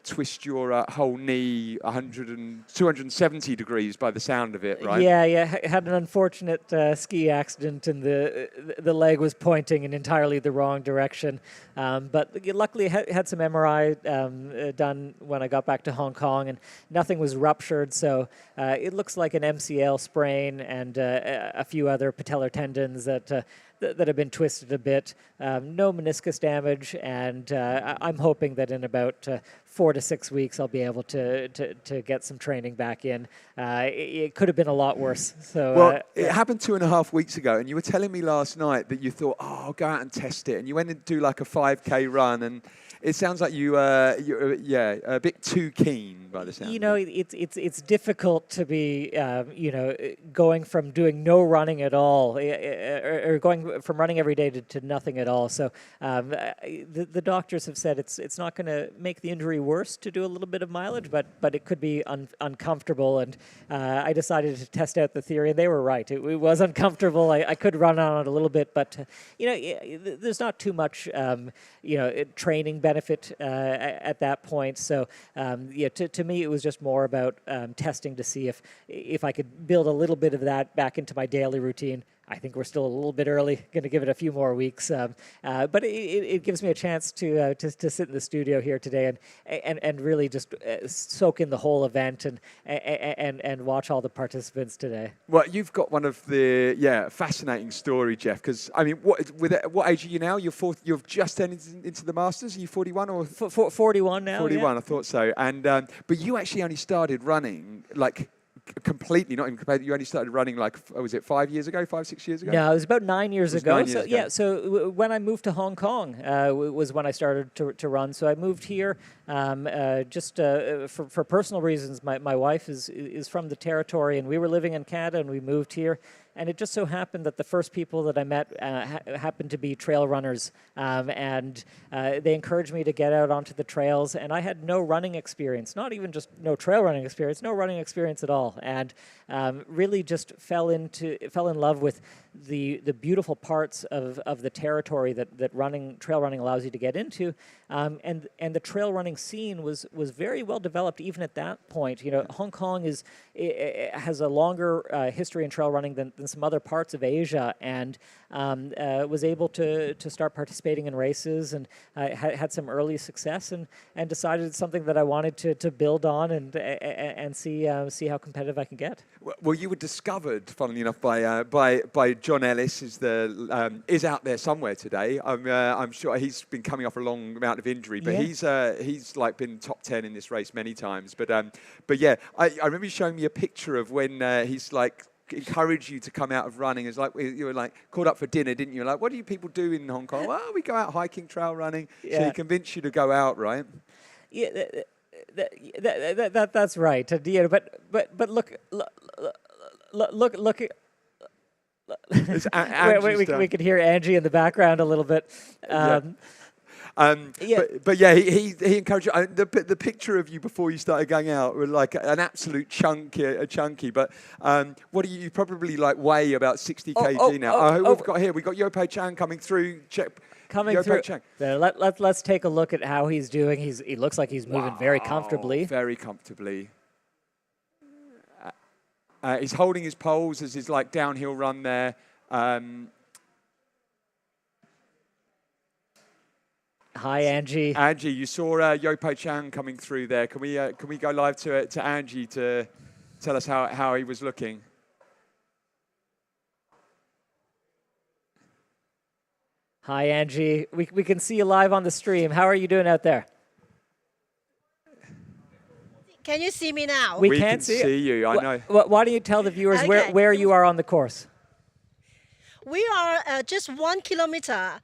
twist your whole knee 270 degrees by the sound of it, right? Yeah. Had an unfortunate ski accident, and the leg was pointing in entirely the wrong direction. But luckily, had some MRI done when I got back to Hong Kong, and nothing was ruptured. So it looks like an MCL sprain and a few other patellar tendons that have been twisted a bit. No meniscus damage, and I'm hoping that in about 4 to 6 weeks I'll be able to get some training back in. It could have been a lot worse. So it happened 2.5 weeks ago, and you were telling me last night that you thought, I'll go out and test it, and you went and do like a 5K run, and it sounds like you're a bit too keen by the sound. It's difficult to be going from doing no running at all, or going from running every day to nothing at all. So the doctors have said it's not going to make the injury worse to do a little bit of mileage, but it could be uncomfortable. And I decided to test out the theory, and they were right. It was uncomfortable. I could run on it a little bit, but there's not too much training benefit at that point. So to me, it was just more about testing to see if I could build a little bit of that back into my daily routine. I think we're still a little bit early. Going to give it a few more weeks, but it gives me a chance to sit in the studio here today and really just soak in the whole event and watch all the participants today. Well, you've got one of the fascinating story, Jeff. Because I mean, what age are you now? You've just entered into the Masters. Are you 41 or 41 now? 41, yeah. I thought so. And but you actually only started running completely, not even completely. You only started running was it 5 years ago, 5-6 years ago? No, it was about 9 years ago. 9 years ago. So when I moved to Hong Kong was when I started to run. So I moved here just for personal reasons. My wife is from the territory, and we were living in Canada, and we moved here. and it just so happened that the first people that I met happened to be trail runners, and they encouraged me to get out onto the trails, and I had no running experience, not even just no trail running experience, no running experience at all, and really just fell in love with the beautiful parts of the territory that trail running allows you to get into, and the trail running scene was very well developed even at that point. You know, Hong Kong has a longer history in trail running than some other parts of Asia, and was able to start participating in races, and had some early success, and decided it's something that I wanted to build on and see how competitive I can get. Well, you were discovered, funnily enough, by John Ellis, is out there somewhere today. I'm sure he's been coming off a long amount of injury, but he's like been top 10 in this race many times. But yeah, I remember you showing me a picture of when he's like encouraged you to come out of running. It's like you were like called up for dinner, didn't you? Like, what do you people do in Hong Kong? Well, we go out hiking, trail running. Yeah. So he convinced you to go out, right? Yeah. That's right. Yeah, but look. We could hear Angie in the background a little bit. But yeah, he encouraged you. The picture of you before you started going out was like an absolute chunky. But what do you probably like weigh about 60 kg now? Who we've got here? We've got Yopo Chang coming through. Let's take a look at how he's doing. He looks like he's moving very comfortably. Very comfortably. He's holding his poles as his like downhill run there. Hi, Angie. Angie, you saw Yopo Chang coming through there. Can we go live to Angie to tell us how he was looking? Hi, Angie. We can see you live on the stream. How are you doing out there? Can you see me now? We can see you. I know. Why don't you tell the viewers where you are on the course? We are just 1 kilometer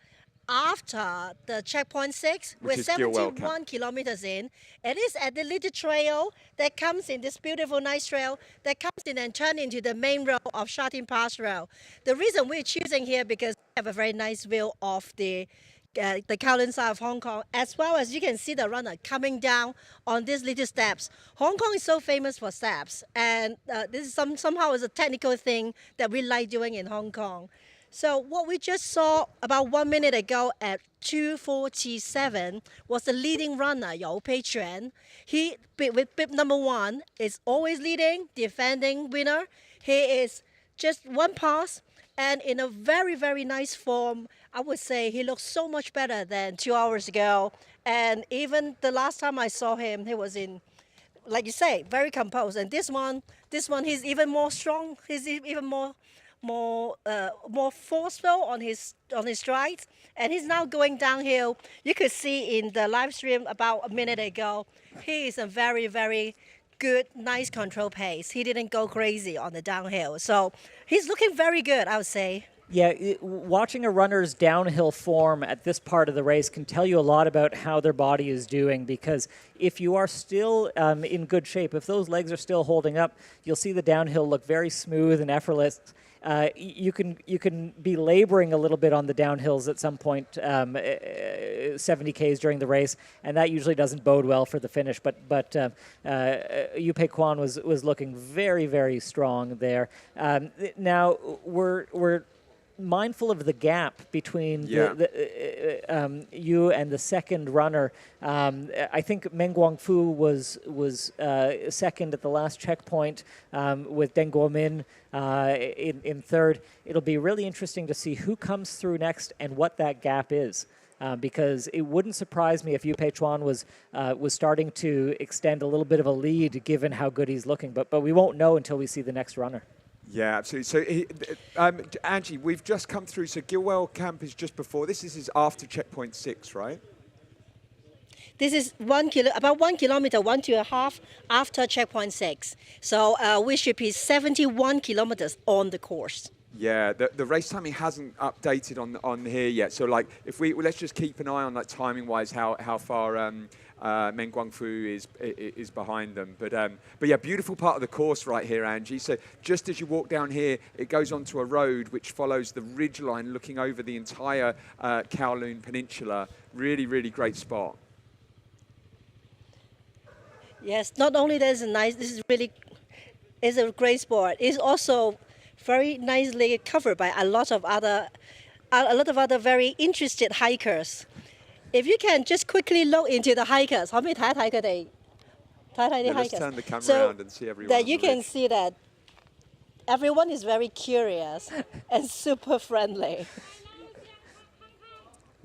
after the checkpoint 6. We're 71 kilometers in. It is at the little trail that comes in, this beautiful nice trail that comes in and turns into the main road of Sha Tin Pass Road. The reason we're choosing here because we have a very nice view of the Kowloon side of Hong Kong, as well as you can see the runner coming down on these little steps. Hong Kong is so famous for steps, and this is somehow is a technical thing that we like doing in Hong Kong. So what we just saw about 1 minute ago at 2:47 was the leading runner, Yopo Chang. He, with bib number 1, is always leading, defending winner. He is just one pass and in a very, very nice form. I would say he looks so much better than 2 hours ago. And even the last time I saw him, he was in, like you say, very composed. And this one, he's even more strong. He's even more forceful on his strides, and he's now going downhill. You could see in the live stream about a minute ago, he is a very, very good, nice control pace. He didn't go crazy on the downhill, so he's looking very good, I would say. Yeah, watching a runner's downhill form at this part of the race can tell you a lot about how their body is doing, because if you are still in good shape, if those legs are still holding up, you'll see the downhill look very smooth and effortless. You can be laboring a little bit on the downhills at some point, 70 Ks during the race, and that usually doesn't bode well for the finish. But Yopo Kwan was looking very, very strong there. Now we're mindful of the gap between you and the second runner. I think Meng Guangfu was second at the last checkpoint, with Deng Guomin in third. It'll be really interesting to see who comes through next and what that gap is. Because it wouldn't surprise me if Yopo Chang was starting to extend a little bit of a lead, given how good he's looking. But we won't know until we see the next runner. Yeah, absolutely. So, Angie, we've just come through. So, Gilwell Camp is just before. This is after checkpoint 6, right? This is about 1 kilometer, 1.5 after checkpoint 6. So we should be 71 kilometers on the course. Yeah, the race timing hasn't updated on here yet. So like, if let's just keep an eye on like timing wise how far Meng Guangfu is behind them. But yeah, beautiful part of the course right here, Angie. So just as you walk down here, it goes onto a road which follows the ridgeline looking over the entire Kowloon Peninsula. Really, really great spot. Yes, not only this is a great sport. It's also very nicely covered by a lot of other very interested hikers. If you can just quickly look into the hikers, 可唔可以睇一睇佢哋？睇一睇啲 Let's hikers. turn the camera So around and see everyone. that on you the can ridge. see that everyone is very curious and super friendly.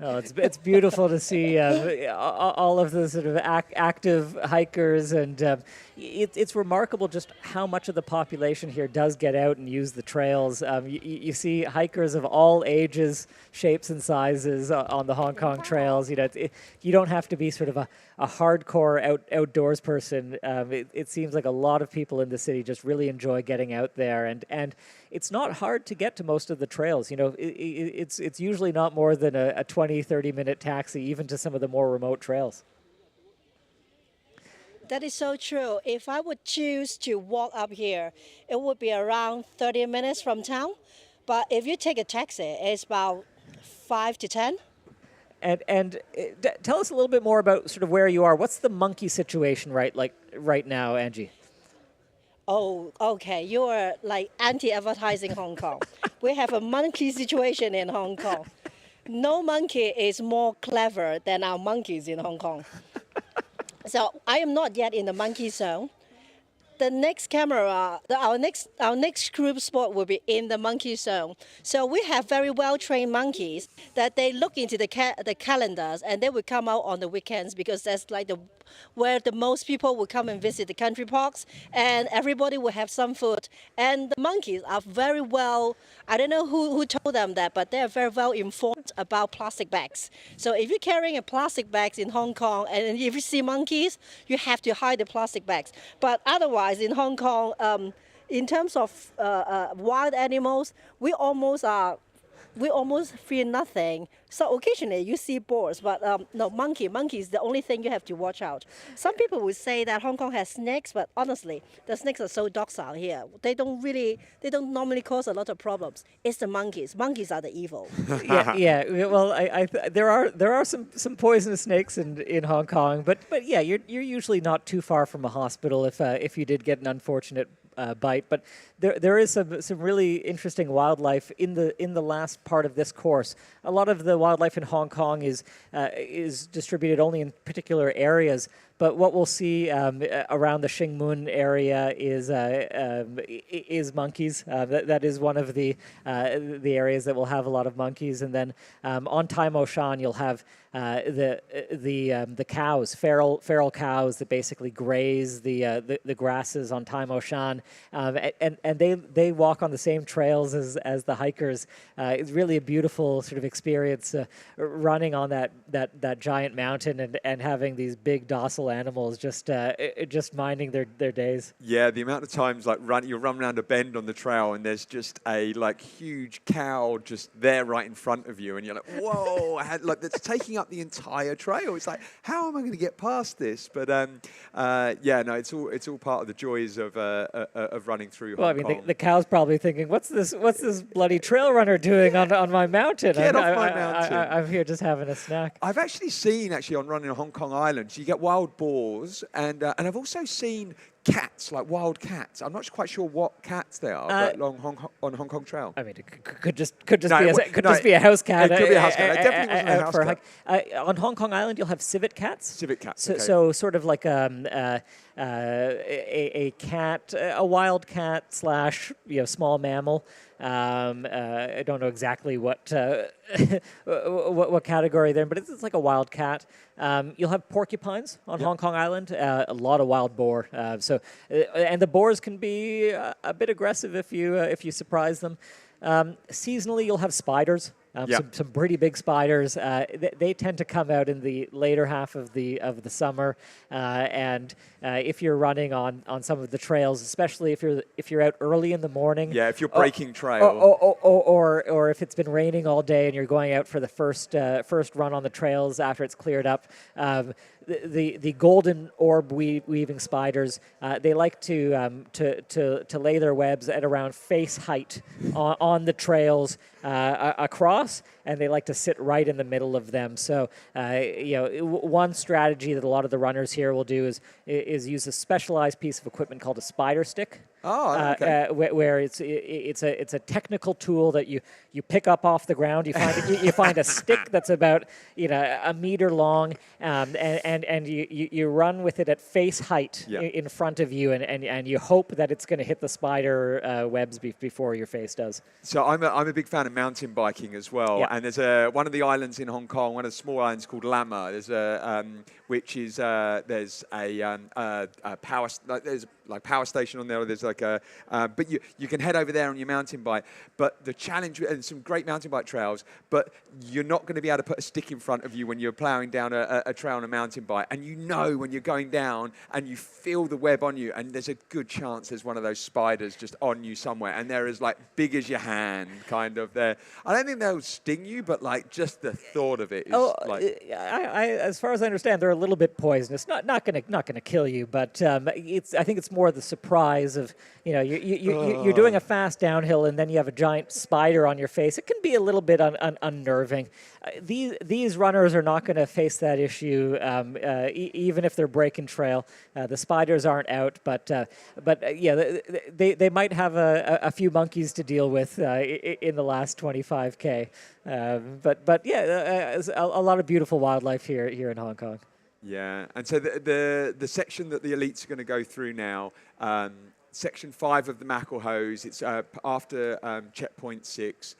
Oh, it's beautiful to see all of the sort of active hikers, and it's remarkable just how much of the population here does get out and use the trails. You see hikers of all ages, shapes, and sizes on the Hong Kong trails. You know, you don't have to be sort of a hardcore outdoors person. It seems like a lot of people in the city just really enjoy getting out there, and it's not hard to get to most of the trails. You know, it's usually not more than a 20-30-minute taxi, even to some of the more remote trails. That is so true. If I would choose to walk up here, it would be around 30 minutes from town. But if you take a taxi, it's about 5 to 10. And tell us a little bit more about sort of where you are. What's the monkey situation right now, Angie? Oh, okay. You are like anti-advertising Hong Kong. We have a monkey situation in Hong Kong. No monkey is more clever than our monkeys in Hong Kong. So I am not yet in the monkey zone. The next camera, our next group spot will be in the monkey zone. So we have very well-trained monkeys that they look into the calendars and they will come out on the weekends because that's like where the most people will come and visit the country parks, and everybody will have some food. And the monkeys are very well, I don't know who told them that, but they are very well informed about plastic bags. So if you're carrying a plastic bags in Hong Kong and if you see monkeys, you have to hide the plastic bags. But otherwise in Hong Kong, in terms of wild animals, we almost feel nothing. So occasionally you see boars, but no, monkey is the only thing you have to watch out. Some people would say that Hong Kong has snakes, but honestly, the snakes are so docile here. They don't normally cause a lot of problems. It's the monkeys. Monkeys are the evil. Yeah. Well, there are some poisonous snakes in Hong Kong, but yeah, you're usually not too far from a hospital if you did get an unfortunate bite. But there is some really interesting wildlife in the last part of this course. A lot of the wildlife in Hong Kong is distributed only in particular areas. But what we'll see around the Shingmun area is monkeys. That is one of the areas that will have a lot of monkeys. And then on Tai Mo Shan, you'll have the cows, feral cows that basically graze the grasses on Tai Mo Shan, and they walk on the same trails as the hikers. It's really a beautiful sort of experience running on that giant mountain and having these big docile animals just minding their days. Yeah, the amount of times you run around a bend on the trail and there's just a huge cow just there right in front of you, and you're like, whoa, that's taking up the entire trail. It's like, how am I going to get past this? But yeah, no, it's all part of the joys of running through Hong Kong. The cow's probably thinking, what's this bloody trail runner doing on my mountain? Get off my mountain. I'm here just having a snack. I've actually seen on running on Hong Kong Island, you get wild boars, and I've also seen cats, like wild cats. I'm not quite sure what cats they are, but on Hong Kong Trail. I mean, it could just be a house cat. It could be a house cat. It definitely wasn't a house cat. On Hong Kong Island, you'll have civet cats. Civet cats. So sort of like a cat, a wild cat / small mammal. I don't know exactly what category they're in, but it's like a wild cat. You'll have porcupines on Hong Kong Island, a lot of wild boar. And the boars can be a bit aggressive if you surprise them. Seasonally, you'll have spiders some pretty big spiders. They tend to come out in the later half of the summer, and if you're running on some of the trails, especially if you're out early in the morning. Yeah, if you're breaking trail. Or if it's been raining all day and you're going out for the first run on the trails after it's cleared up. The golden orb weaving spiders, they like to lay their webs at around face height on the trails across, and they like to sit right in the middle of them. So, one strategy that a lot of the runners here will do is use a specialized piece of equipment called a spider stick. Oh, okay. Where it's a technical tool that you pick up off the ground. You find a stick that's about a meter long, and you run with it at face height in front of you, and you hope that it's going to hit the spider webs before your face does. So I'm a big fan of mountain biking as well, and there's one of the islands in Hong Kong, one of the small islands called Lama. There's there's a power there's like power station on there. There's like but you can head over there on your mountain bike. But the challenge, and some great mountain bike trails, but you're not going to be able to put a stick in front of you when you're ploughing down a trail on a mountain bike. And when you're going down and you feel the web on you, and there's a good chance there's one of those spiders just on you somewhere, and they're as like big as your hand, kind of there. I don't think they'll sting you, but like just the thought of it is as far as I understand, they're a little bit poisonous. Not gonna kill you, but I think it's more the surprise of you're doing a fast downhill and then you have a giant spider on your face. It can be a little bit unnerving. These runners are not going to face that issue, even if they're breaking trail. The spiders aren't out, but they might have a few monkeys to deal with in the last 25K. A lot of beautiful wildlife here in Hong Kong. Yeah, and so the section that the elites are going to go through now, section 5 of the Macklehose, it's after checkpoint 6.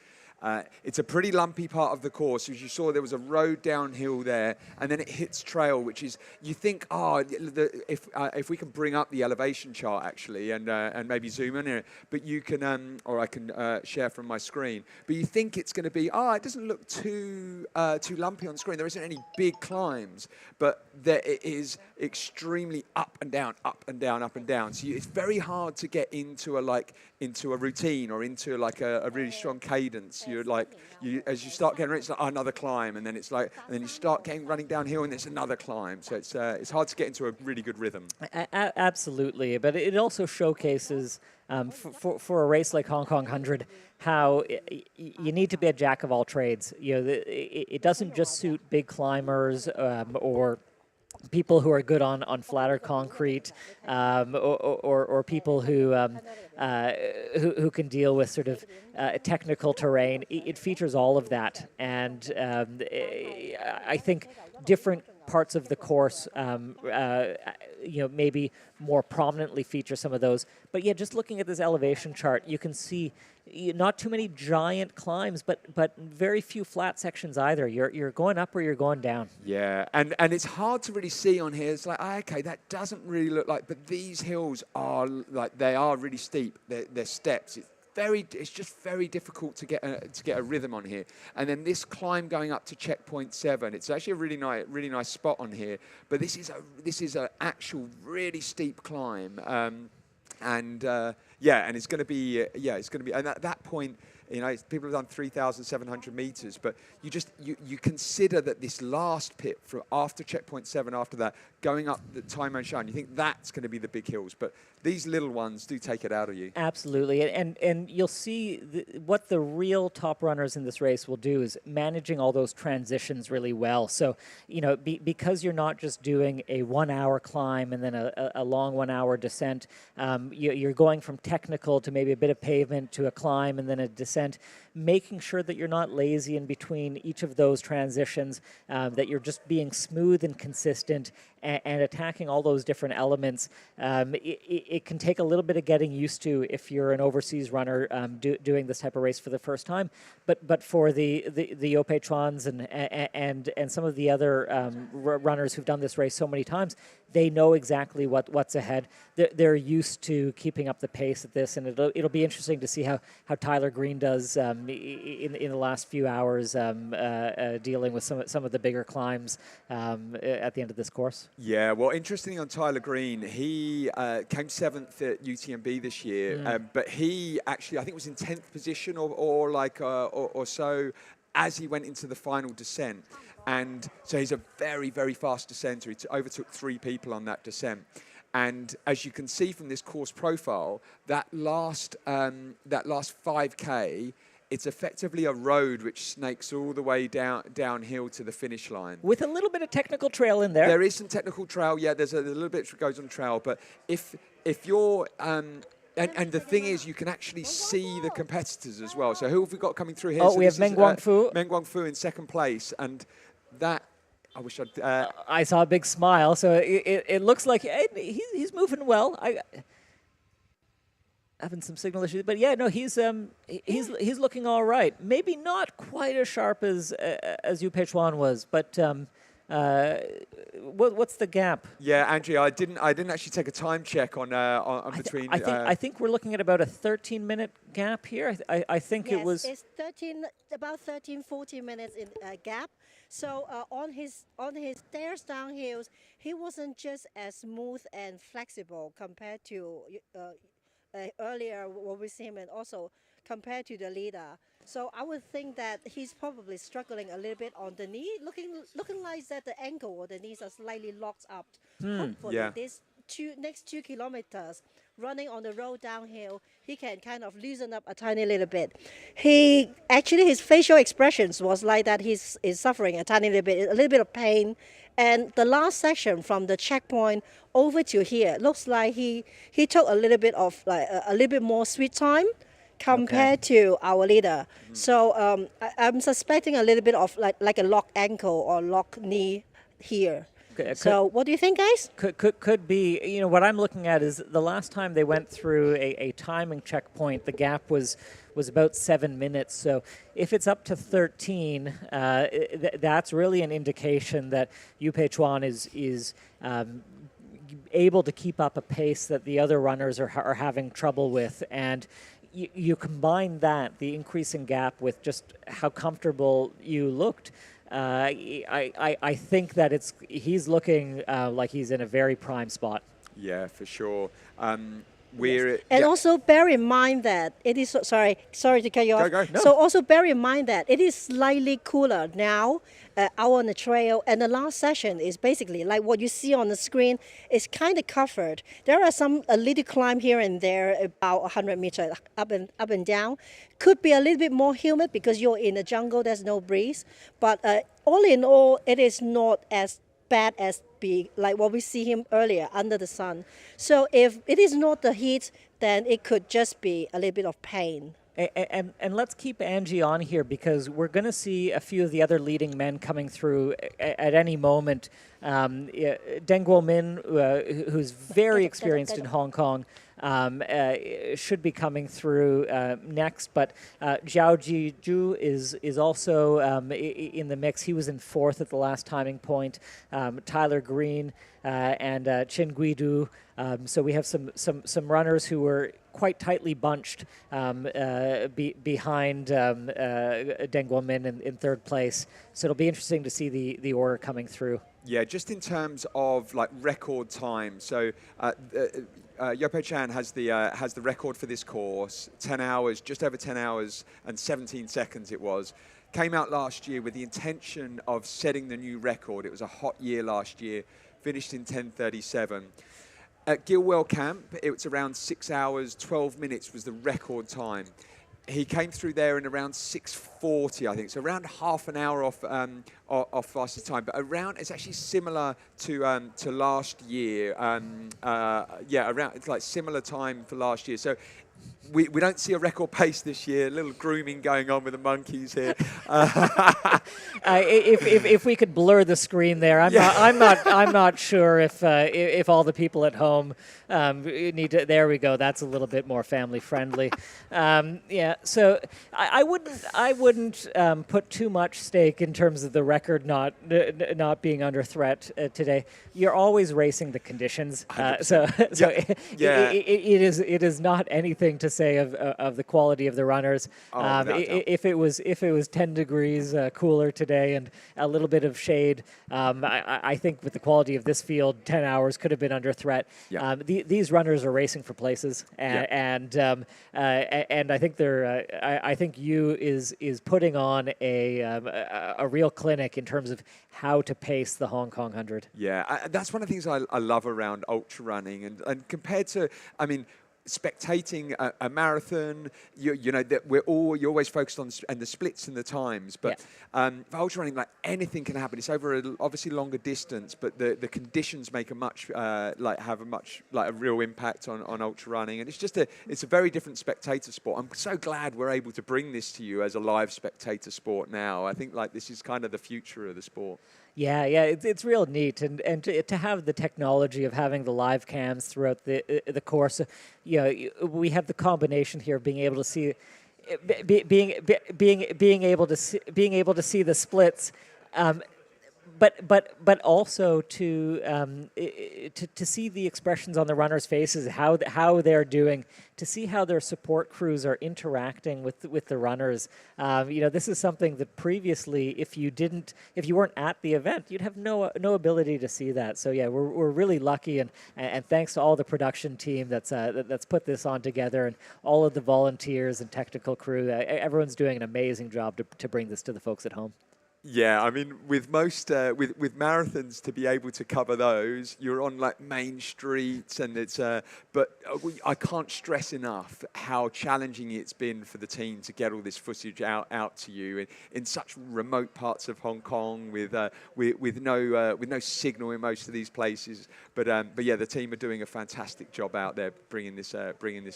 It's a pretty lumpy part of the course. As you saw, there was a road downhill there, and then it hits trail, which is, you think, if we can bring up the elevation chart, actually, and maybe zoom in it, but you can, or I can share from my screen, but you think it's going to be, it doesn't look too lumpy on screen. There isn't any big climbs, but it is extremely up and down, up and down, up and down. So it's very hard to get into a routine or into like a really strong cadence. As you start getting, it's like another climb, and then you start running downhill, and it's another climb. So it's hard to get into a really good rhythm. Absolutely, but it also showcases for a race like Hong Kong 100 how you need to be a jack of all trades. It doesn't just suit big climbers or people who are good on flatter concrete, or people who can deal with sort of technical terrain. It features all of that, and I think different parts of the course, maybe more prominently feature some of those. But just looking at this elevation chart, you can see not too many giant climbs, but very few flat sections either. You're going up or you're going down. Yeah, and it's hard to really see on here. It's like, okay, that doesn't really look like, but these hills are they are really steep. They're steps. It's just very difficult to get a rhythm on here. And then this climb going up to checkpoint 7, it's actually a really nice spot on here. But this is an actual really steep climb, and it's going to be and at that point, people have done 3,700 meters, but you consider that this last pit from after checkpoint 7, after that, going up the Tai Mo Shan, you think that's going to be the big hills, but these little ones do take it out of you. Absolutely, and you'll see what the real top runners in this race will do is managing all those transitions really well. So, because you're not just doing a 1 hour climb and then a long 1 hour descent, you're going from technical to maybe a bit of pavement to a climb and then a descent, making sure that you're not lazy in between each of those transitions, that you're just being smooth and consistent and attacking all those different elements. It can take a little bit of getting used to if you're an overseas runner doing this type of race for the first time. But for the Yope Chuans and some of the other runners who've done this race so many times, they know exactly what's ahead. They're used to keeping up the pace at this, and it'll be interesting to see how Tyler Green does in the last few hours dealing with some of the bigger climbs at the end of this course? Yeah, well, interestingly on Tyler Green, he came 7th at UTMB this year, but he actually, I think, was in 10th position or so as he went into the final descent. And so he's a very, very fast descenter. He overtook 3 people on that descent. And as you can see from this course profile, that last 5K, it's effectively a road which snakes all the way downhill to the finish line. With a little bit of technical trail in there. There is some technical trail, yeah. There's a little bit that goes on trail, but if you're and the thing is, you can actually see the competitors as well. So who have we got coming through here? Oh, so we have Meng Guangfu. Meng Guangfu in 2nd place, and that. I wish I'd. I saw a big smile, so it looks like he's moving well. Having some signal issues, but yeah, no, he's looking all right. Maybe not quite as sharp as Yu Peichuan was, but what's the gap? Yeah, Andrea, I didn't actually take a time check on between. I think we're looking at about a 13-minute gap here. I think yes, it was. It's about 13-14 minutes in gap. So on his stairs downhills, he wasn't just as smooth and flexible compared to earlier what we see him, and also compared to the leader. So I would think that he's probably struggling a little bit on the knee, looking like that the ankle or the knees are slightly locked up. Hopefully, this next 2 kilometers running on the road downhill, he can kind of loosen up a tiny little bit. His facial expressions was like that is suffering a tiny little bit of pain. And the last section from the checkpoint over to here looks like he took a little bit of a little bit more sweet time compared to our leader. So I'm suspecting a little bit of like a locked ankle or locked knee here. So what do you think, guys? Could be. You know, what I'm looking at is the last time they went through a timing checkpoint, the gap was about 7 minutes. So if it's up to 13, that's really an indication that Yu Peichuan is able to keep up a pace that the other runners are having trouble with. And you combine that, the increasing gap, with just how comfortable you looked. I think that he's looking like he's in a very prime spot. Yeah, for sure. Also bear in mind that it is sorry to cut you off. Go. No. So also bear in mind that it is slightly cooler now out on the trail, and the last session is basically like what you see on the screen. Is kind of covered. There are a little climb here and there, about 100 meters up and down. Could be a little bit more humid because you're in the jungle. There's no breeze, but all in all, it is not as bad as like what we see him earlier under the sun. So if it is not the heat, then it could just be a little bit of pain. And let's keep Angie on here, because we're going to see a few of the other leading men coming through at any moment. Deng Guomin, who's very experienced in Hong Kong, should be coming through next. But Zhao Jiju is also in the mix. He was in 4th at the last timing point. Tyler Green and Chin Guidu. So we have some runners who were quite tightly bunched behind Deng Guomin in 3rd place. So it'll be interesting to see the order coming through. Yeah, just in terms of like record time. So Yu Peichuan has the record for this course, 10 hours, just over 10 hours and 17 seconds it was. Came out last year with the intention of setting the new record. It was a hot year last year, finished in 10:37. At Gilwell Camp, it was around 6 hours, 12 minutes was the record time. He came through there in around 6:40, I think, so around half an hour off fastest time. But it's actually similar to last year. It's like similar time for last year. So we don't see a record pace this year. A little grooming going on with the monkeys here. If we could blur the screen there, I'm not sure if all the people at home need to. There we go. That's a little bit more family friendly. So I wouldn't put too much stake in terms of the record not being under threat today. You're always racing the conditions, it is not anything thing to say of the quality of the runners. If it was 10 degrees cooler today and a little bit of shade, I think with the quality of this field, 10 hours could have been under threat. Yeah. These runners are racing for places, and I think I think you is putting on a real clinic in terms of how to pace the Hong Kong 100. Yeah, that's one of the things I love around ultra running, and compared to, I mean, spectating a marathon, you know that you're always focused on and the splits and the times, but for ultra running, like anything can happen. It's over obviously longer distance, but the conditions make have a real impact on ultra running, and it's a very different spectator sport. I'm so glad we're able to bring this to you as a live spectator sport now. I think like this is kind of the future of the sport. Yeah, it's real neat, and to have the technology of having the live cams throughout the course. You know, we have the combination here of being able to see, being able to see the splits, but also to see the expressions on the runners' faces, how they're doing, to see how their support crews are interacting with the runners. You know, this is something that previously, if you weren't at the event, you'd have no ability to see that. So yeah, we're really lucky, and thanks to all the production team that's put this on together, and all of the volunteers and technical crew. Everyone's doing an amazing job to bring this to the folks at home. Yeah, I mean, with most with marathons, to be able to cover those, you're on like main streets, and it's. But I can't stress enough how challenging it's been for the team to get all this footage out to you in such remote parts of Hong Kong with no signal in most of these places. But yeah, the team are doing a fantastic job out there bringing this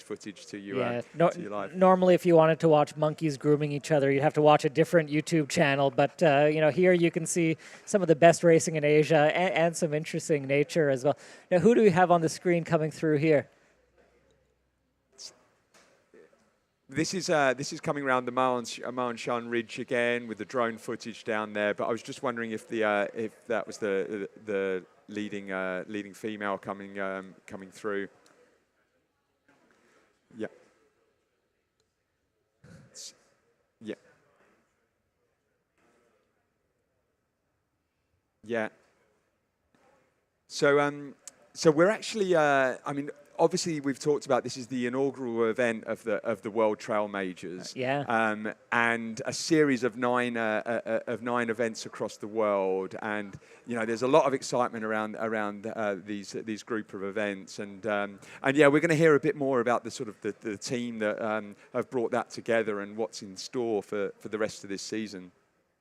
footage to you. Yeah, to you live. Normally, if you wanted to watch monkeys grooming each other, you'd have to watch a different YouTube channel, but. You know, here you can see some of the best racing in Asia and some interesting nature as well. Now, who do we have on the screen coming through here? This is coming around the Ma On Shan Ridge again with the drone footage down there. But I was just wondering if that was the leading female coming through. Yeah. Yeah. Yeah. So we're actually. I mean, obviously, we've talked about this is the inaugural event of the World Trail Majors. Yeah. And a series of nine events across the world, and you know, there's a lot of excitement around these group of events, and yeah, we're going to hear a bit more about the sort of the team that have brought that together and what's in store for the rest of this season.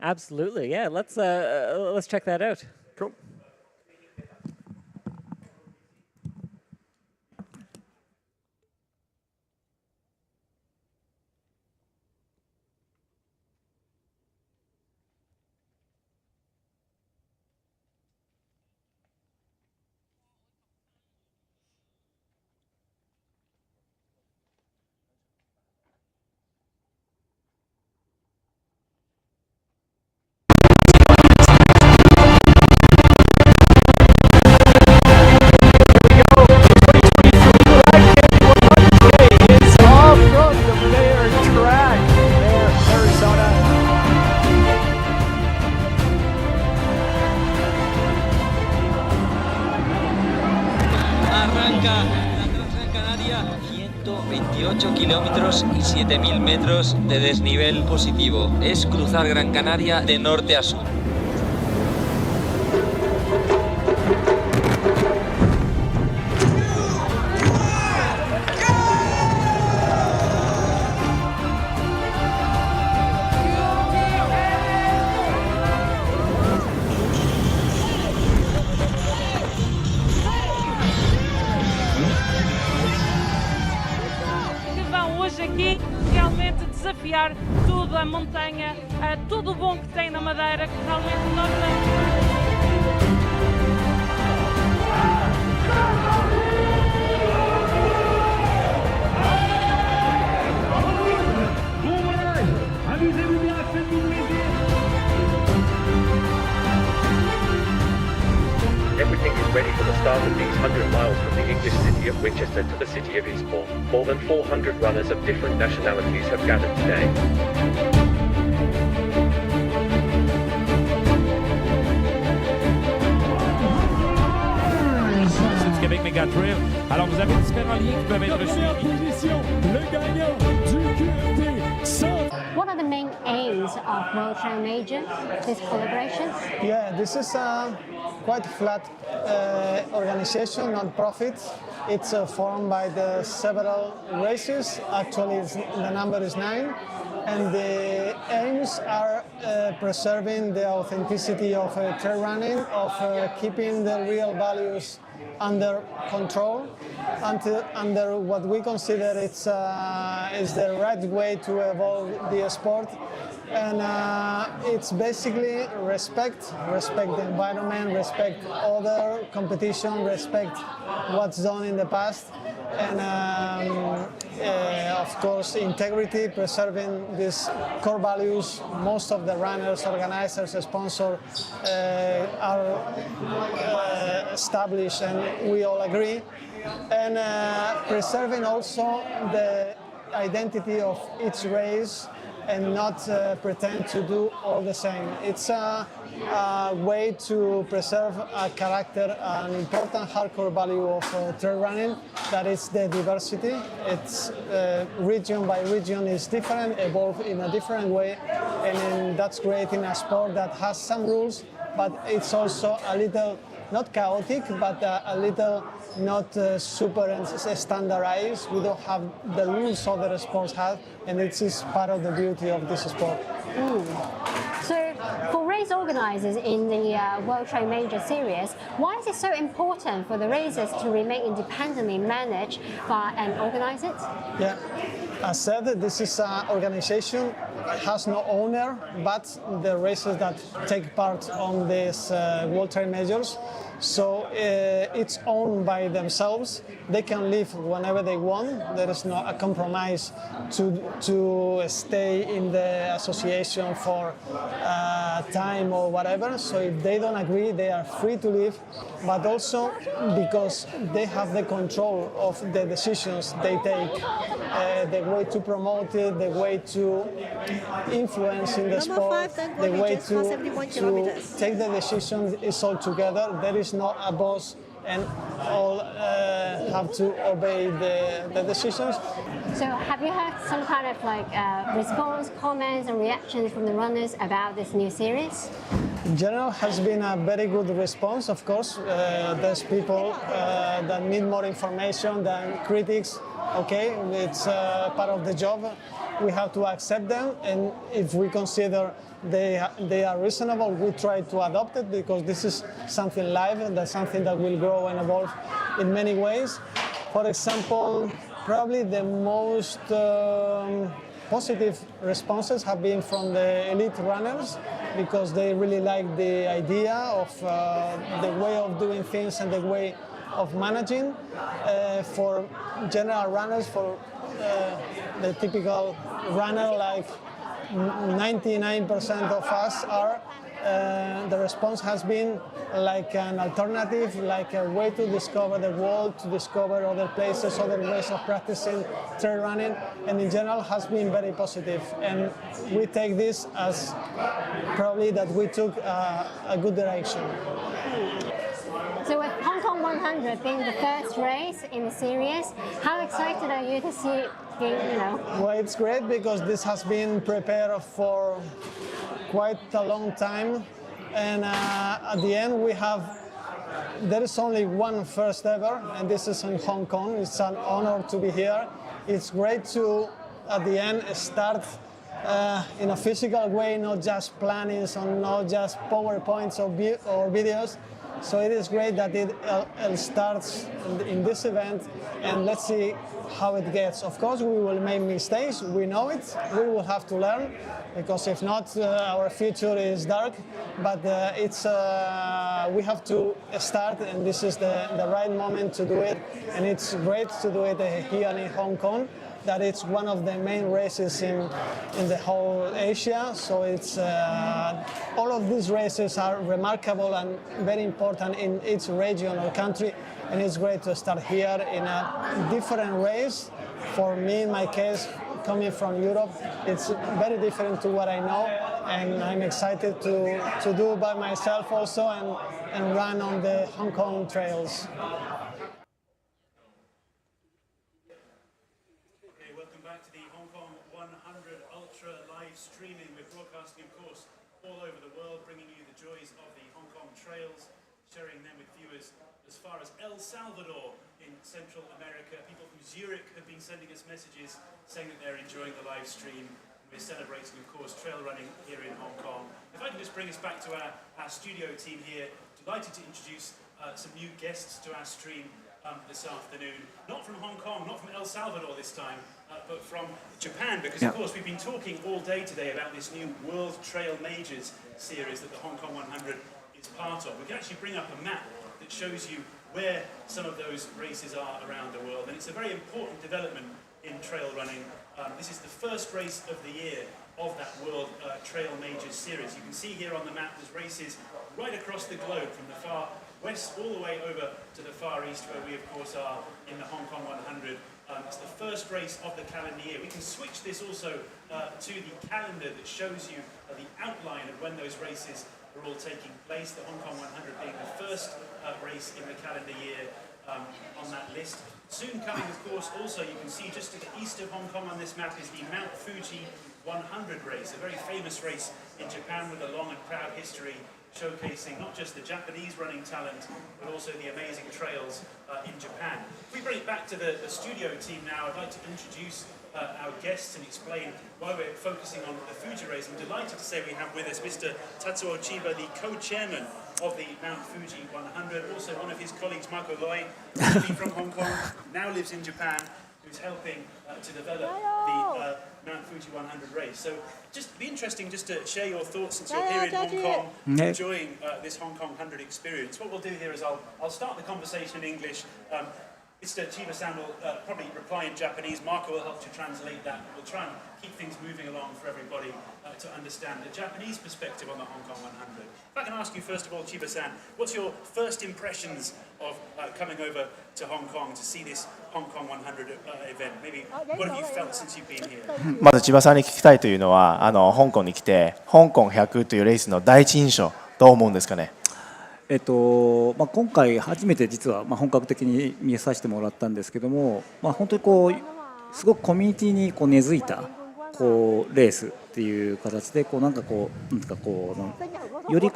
Absolutely, yeah. Let's check that out. Cool. Arranca la Gran Canaria, 128 kilómetros y 7.000 metros de desnivel positivo. Es cruzar Gran Canaria de norte a sur. Aqui realmente desafiar tudo, a montanha, tudo o bom que tem na Madeira, que realmente nós Everything is getting ready for the start of these 100 miles from the English city of Winchester to the city of Eastbourne. More than 400 runners of different nationalities have gathered today. C'est Québec Méga Trail. Alors vous avez différents liens qui peuvent être suivis. Le gagnant du QFT 100. What are the main aims of World Trail Major, this collaboration? Yeah, this is a quite flat organization, non-profit. It's formed by the several races. Actually, the number is 9. And the aims are preserving the authenticity of trail running, of keeping the real values under control, under what we consider is the right way to evolve the sport. And it's basically respect the environment, respect other competition, respect what's done in the past, and of course integrity, preserving these core values. Most of the runners, organizers, sponsors are established, and we all agree. And preserving also the identity of each race and not pretend to do all the same. It's a way to preserve a character, an important hardcore value of trail running, that is the diversity. It's region by region is different, evolve in a different way, and that's great in a sport that has some rules, but it's also a little, not chaotic, but a little not super standardized. We don't have the rules other sports have, and it is part of the beauty of this sport. So, for race organizers in the World Trail Major Series, why is it so important for the races to remain independently managed by and organize it? Yeah, as said, this is an organization has no owner, but the races that take part on these World Trail Majors. So it's owned by themselves. They can leave whenever they want. There is not a compromise to stay in the association for time or whatever. So if they don't agree, they are free to leave. But also because they have the control of the decisions they take, the way to promote it, the way to influence in the sport, the way to take the decisions is all together. There is not a boss and all have to obey the decisions. So have you heard some kind of response, comments and reactions from the runners about this new series? In general, has been a very good response. Of course, there's people that need more information than critics. Okay, it's part of the job. We have to accept them, and if we consider they are reasonable, we try to adopt it, because this is something live and that's something that will grow and evolve in many ways. For example, probably the most positive responses have been from the elite runners, because they really like the idea of the way of doing things and the way of managing. For general runners, for the typical runner, like 99% of us are, the response has been like an alternative, like a way to discover the world, to discover other places, other ways of practicing trail running, and in general has been very positive. And we take this as probably that we took a good direction. So with Hong Kong 100 being the first race in the series, how excited are you to see it being, Well, it's great because this has been prepared for quite a long time, and at the end there is only one first ever, and this is in Hong Kong. It's an honor to be here. It's great to, at the end, start in a physical way, not just plannings or not just PowerPoints or videos. So it is great that it starts in this event, and let's see how it gets. Of course, we will make mistakes. We know it. We will have to learn, because if not, our future is dark. But we have to start, and this is the right moment to do it. And it's great to do it here in Hong Kong. that it's one of the main races in the whole Asia. So it's all of these races are remarkable and very important in each region or country, and it's great to start here in a different race. For me, in my case, coming from Europe, it's very different to what I know, and I'm excited to do by myself also and run on the Hong Kong trails. Okay, welcome back to the Hong Kong 100 Ultra live streaming. We're broadcasting, of course, all over the world, bringing you the joys of the Hong Kong trails, sharing them with viewers as far as El Salvador in Central America. People from Zurich have been sending us messages saying that they're enjoying the live stream. We're celebrating, of course, trail running here in Hong Kong. If I can just bring us back to our studio team here, delighted to introduce some new guests to our stream this afternoon. Not from Hong Kong, not from El Salvador this time, but from Japan, because of course we've been talking all day today about this new World Trail Majors series that the Hong Kong 100 is part of. We can actually bring up a map that shows you where some of those races are around the world, and it's a very important development in trail running. This is the first race of the year of that World Trail Majors series. You can see here on the map there's races right across the globe, from the far west all the way over to the far east, where we of course are in the Hong Kong 100. It's the first race of the calendar year. We can switch this also to the calendar that shows you the outline of when those races are all taking place. The Hong Kong 100 being the first race in the calendar year on that list. Soon coming, of course, also you can see just to the east of Hong Kong on this map is the Mount Fuji 100 race, a very famous race in Japan with a long and proud history, showcasing not just the Japanese running talent, but also the amazing trails in Japan. If we bring it back to the studio team now, I'd like to introduce our guests and explain why we're focusing on the Fuji race. I'm delighted to say we have with us Mr. Tatsuo Chiba, the co-chairman of the Mount Fuji 100, also one of his colleagues, Marco Loi, originally from Hong Kong, now lives in Japan, who's helping to develop the Mount Fuji 100 race. So just be interesting just to share your thoughts since you're here in Hong Kong, enjoying this Hong Kong 100 experience. What we'll do here is I'll start the conversation in English. Mr. Chiba-san will probably reply in Japanese. Marco will help to translate that. We'll try and keep things moving along for everybody to understand the Japanese perspective on the Hong Kong 100. If I can ask you first of all, Chiba-san, what's your first impressions of coming over to Hong Kong to see this Hong Kong 100 event? Maybe what have you felt since you've been here? まず千葉さんに聞きたいというのは、香港に来て香港100というレースの第一印象どう思うんですかね。今回初めて実は本格的に見させてもらったんですけども、本当にすごくコミュニティに根付いたレースっていう形でより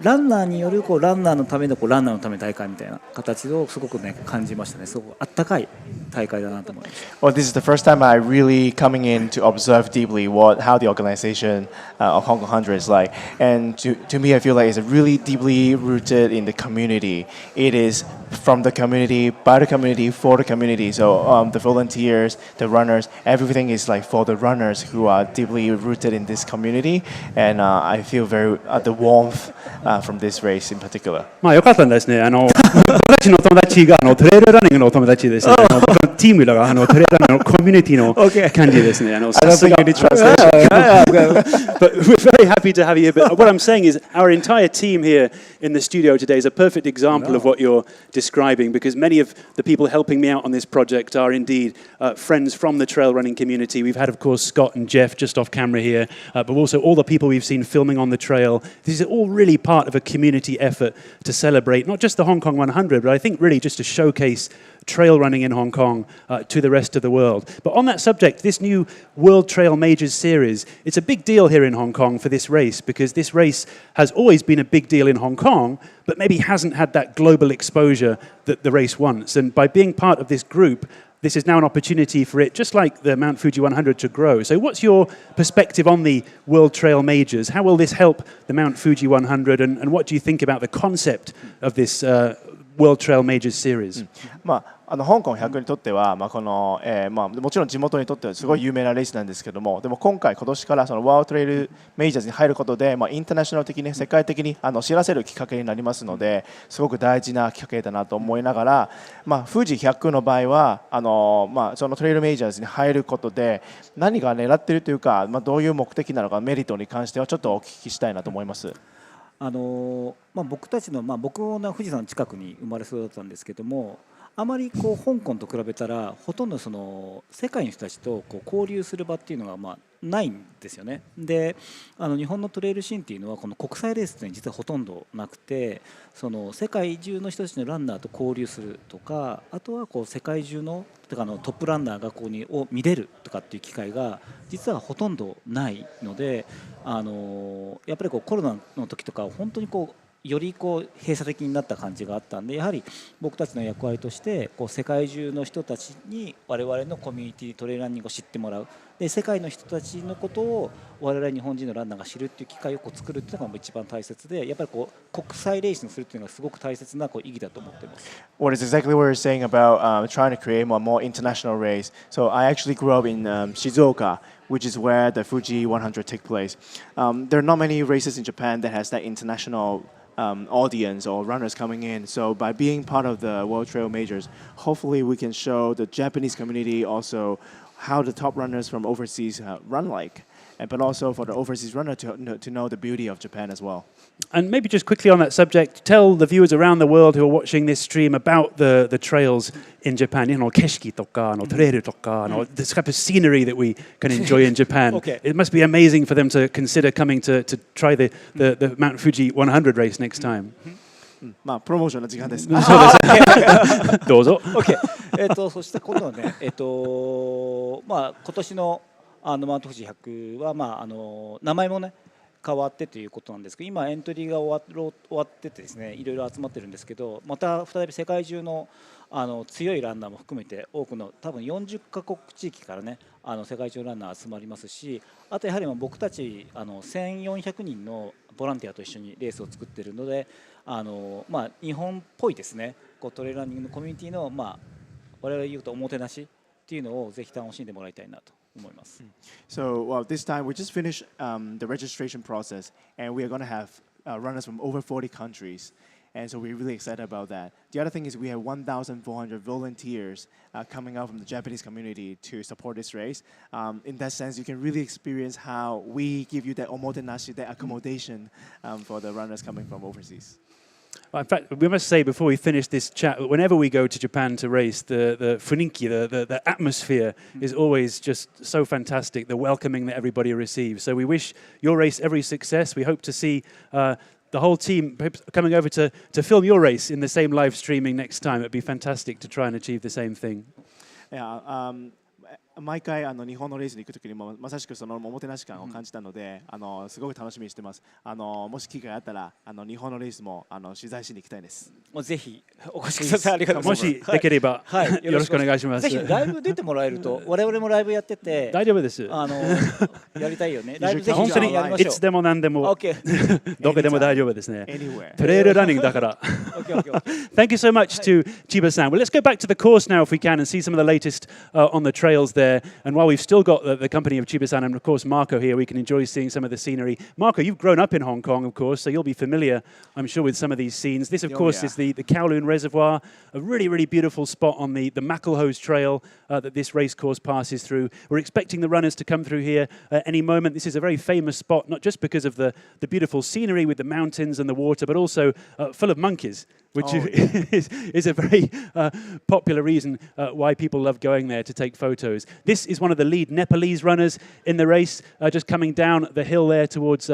ランナーによるランナーのためのランナーのための大会みたいな形をすごく感じましたね。すごくあったかい大会だなと思います。Well, this is the first time I really coming in to observe deeply how the organization of Hong Kong 100 is like, and to me I feel like it's really deeply rooted in the community. It is from the community, by the community, for the community. So the volunteers, the runners, everything is like for the runners who are deeply rooted in this community, and I feel very the warmth from this race in particular. まあ良かったんですね。僕たちの友達がトレイルランニングの友達ですね。僕のチームがトレイルランニングのコミュニティの感じですね。I don't think you need translation. But we're very happy to have you here. But what I'm saying is our entire team here in the studio today is a perfect example of what you're describing, because many of the people helping me out on this project are indeed friends from the trail running community. We've had, of course, Scott and Jeff just off camera here, but also all the people we've seen filming on the trail. This is all really part of a community effort to celebrate not just the Hong Kong 100, but I think really just to showcase trail running in Hong Kong to the rest of the world. But on that subject, this new World Trail Majors series, it's a big deal here in Hong Kong for this race, because this race has always been a big deal in Hong Kong, but maybe hasn't had that global exposure that the race wants. And by being part of this group, this is now an opportunity for it, just like the Mount Fuji 100, to grow. So what's your perspective on the World Trail Majors? How will this help the Mount Fuji 100, and what do you think about the concept of this World Trail Majors Series. 香港100にとっては、このもちろん地元にとってはすごい有名なレースなんですけども、でも今年からそのワールドトレイルメジャーズに入ることで、インターナショナル的に世界的に知らせるきっかけになりますので、すごく大事なきっかけだなと思いながら、富士100の場合はそのトレイルメジャーズに入ることで何が狙っているというか、どういう目的なのか、メリットに関してはちょっとお聞きしたいなと思います。僕たちの、僕は富士山の近くに生まれ育ったんですけども、あまり香港と比べたらほとんどその世界の人たちと交流する場っていうのがないんですよね。で、日本のトレイルシーンっていうのはこの国際レースって実はほとんどなくて、その世界中の人たちのランナーと交流するとか、あとは世界中のトップランナーがを見れるとかっていう機会が実はほとんどないので、やっぱりコロナの時とか本当により閉鎖的になった感じがあったんで、やはり僕たちの役割として世界中の人たちに我々のコミュニティトレイルランニングを知ってもらう、で世界の人たちのことを我々日本人のランナーが知るっていう機会を作るっていうのが一番大切で、やっぱり国際レースにするっていうのがすごく大切な意義だと思っています。What is exactly what you're saying about trying to create a more international race? So I actually grew up in Shizuoka, which is where the Fuji 100 take place. There are not many races in Japan that has that international audience or runners coming in. So by being part of the World Trail Majors, hopefully we can show the Japanese community also how the top runners from overseas run like, but also for the overseas runner to know the beauty of Japan as well. And maybe just quickly on that subject, tell the viewers around the world who are watching this stream about the trails in Japan, keshiki toka, trairu toka, this type of scenery that we can enjoy in Japan. Okay. It must be amazing for them to consider coming to try the Mount Fuji 100 race next time. プロモーションの時間です。どうぞ。OK。そして今度はね、今年のマウント富士100は名前もね変わってということなんですけど、今エントリーが終わっててですね、いろいろ集まってるんですけど、また再び世界中の強いランナーも含めて多くの多分40カ国地域からね世界中のランナー集まりますし、あとやはり僕たち1400人のボランティアと一緒にレースを作っているので、日本っぽいですねトレイルランニングのコミュニティの我々言うとおもてなしっていうのをぜひ楽しんでもらいたいなと思います。So this time we just finished the registration process, and we are going to have runners from over 40 countries. And so we're really excited about that. The other thing is we have 1,400 volunteers coming out from the Japanese community to support this race. In that sense, you can really experience how we give you that omotenashi, that accommodation for the runners coming from overseas. In fact, we must say before we finish this chat, whenever we go to Japan to race, the funinki, the atmosphere is always just so fantastic, the welcoming that everybody receives. So we wish your race every success. We hope to see the whole team coming over to film your race in the same live streaming next time. It'd be fantastic to try and achieve the same thing. Yeah, 毎回日本のレースに行くときにもまさしくそのおもてなし感を感じたので、すごく楽しみにしてます。もし機会あったら日本のレースも取材しに行きたいです。もうぜひお越しください。ありがとうございます。もしできれば、よろしくお願いします。ぜひライブ出てもらえると、我々もライブやってて大丈夫です。やりたいよね。ライブぜひ本当にいつでも何でもどこでも大丈夫ですね。トレイルランニングだから。Thank you so much to Chiba-san. Well, let's go back to the course now if we can and see some of the latest on the trails there. And while we've still got the company of Chiba-san and, of course, Marco here, we can enjoy seeing some of the scenery. Marco, you've grown up in Hong Kong, of course, so you'll be familiar, I'm sure, with some of these scenes. This, of course, is the Kowloon Reservoir, a really, really beautiful spot on the Macklehose Trail that this race course passes through. We're expecting the runners to come through here at any moment. This is a very famous spot, not just because of the beautiful scenery with the mountains and the water, but also full of monkeys, which is a very popular reason why people love going there to take photos. This is one of the lead Nepalese runners in the race, just coming down the hill there towards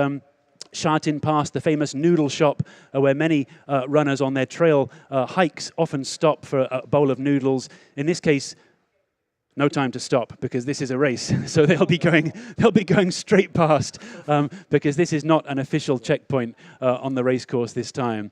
Sha Tin Pass, the famous noodle shop, where many runners on their trail hikes often stop for a bowl of noodles. In this case, no time to stop because this is a race, so they'll be going straight past because this is not an official checkpoint on the race course this time.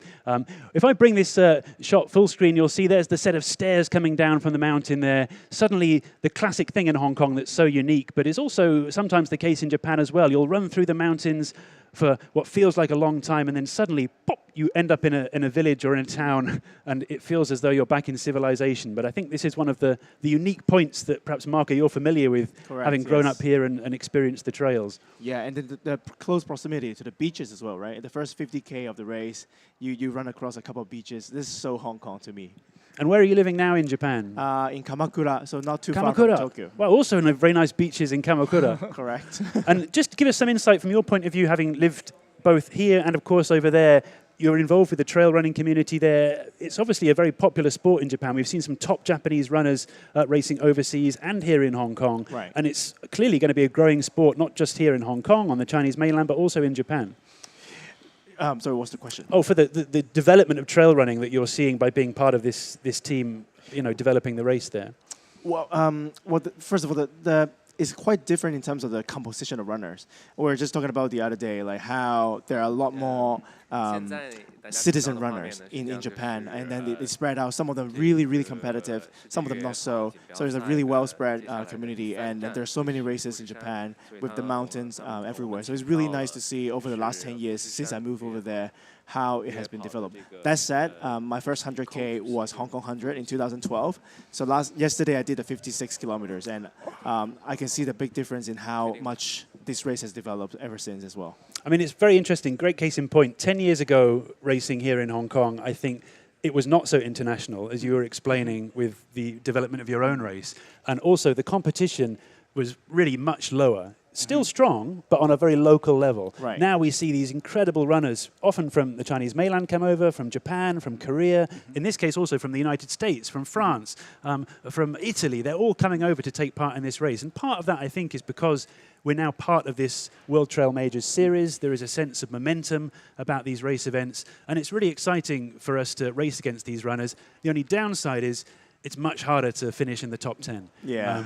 If I bring this shot full screen, you'll see there's the set of stairs coming down from the mountain there. Suddenly, the classic thing in Hong Kong that's so unique, but is also sometimes the case in Japan as well. You'll run through the mountains for what feels like a long time, and then suddenly, pop, you end up in a village or in a town and it feels as though you're back in civilization. But I think this is one of the unique points that perhaps, Marco, you're familiar with, Correct, having grown yes. up here and experienced the trails. Yeah, and the close proximity to the beaches as well, right? In the first 50K of the race, you run across a couple of beaches. This is so Hong Kong to me. And where are you living now in Japan? In Kamakura, so not too far Kamakura. from Tokyo. Well, also in very nice beaches in Kamakura. Correct. And just give us some insight from your point of view, having lived both here and, of course, over there. You're involved with the trail running community there. It's obviously a very popular sport in Japan. We've seen some top Japanese runners racing overseas and here in Hong Kong. Right. And it's clearly going to be a growing sport, not just here in Hong Kong on the Chinese mainland, but also in Japan. Sorry, what's the question? Oh, for the development of trail running that you're seeing by being part of this team, developing the race there. Well, first of all, it's quite different in terms of the composition of runners. We were just talking about the other day, like how there are a lot more citizen runners in Japan, and then they spread out. Some of them really, really competitive, some of them not so. So there's a really well-spread community, and there's so many races in Japan with the mountains everywhere. So it's really nice to see over the last 10 years since I moved over there how it has been developed. That said, my first 100K was Hong Kong 100 in 2012. So yesterday I did the 56 kilometers, and I can see the big difference in how much this race has developed ever since as well. I mean, it's very interesting. Great case in point. 10 years ago, racing here in Hong Kong, I think it was not so international, as you were explaining with the development of your own race. And also, the competition was really much lower. Still strong, but on a very local level. Right. Now we see these incredible runners, often from the Chinese mainland come over, from Japan, from Korea, in this case also from the United States, from France, from Italy. They're all coming over to take part in this race. And part of that, I think, is because we're now part of this World Trail Majors series. There is a sense of momentum about these race events, and it's really exciting for us to race against these runners. The only downside is it's much harder to finish in the top 10. Yeah.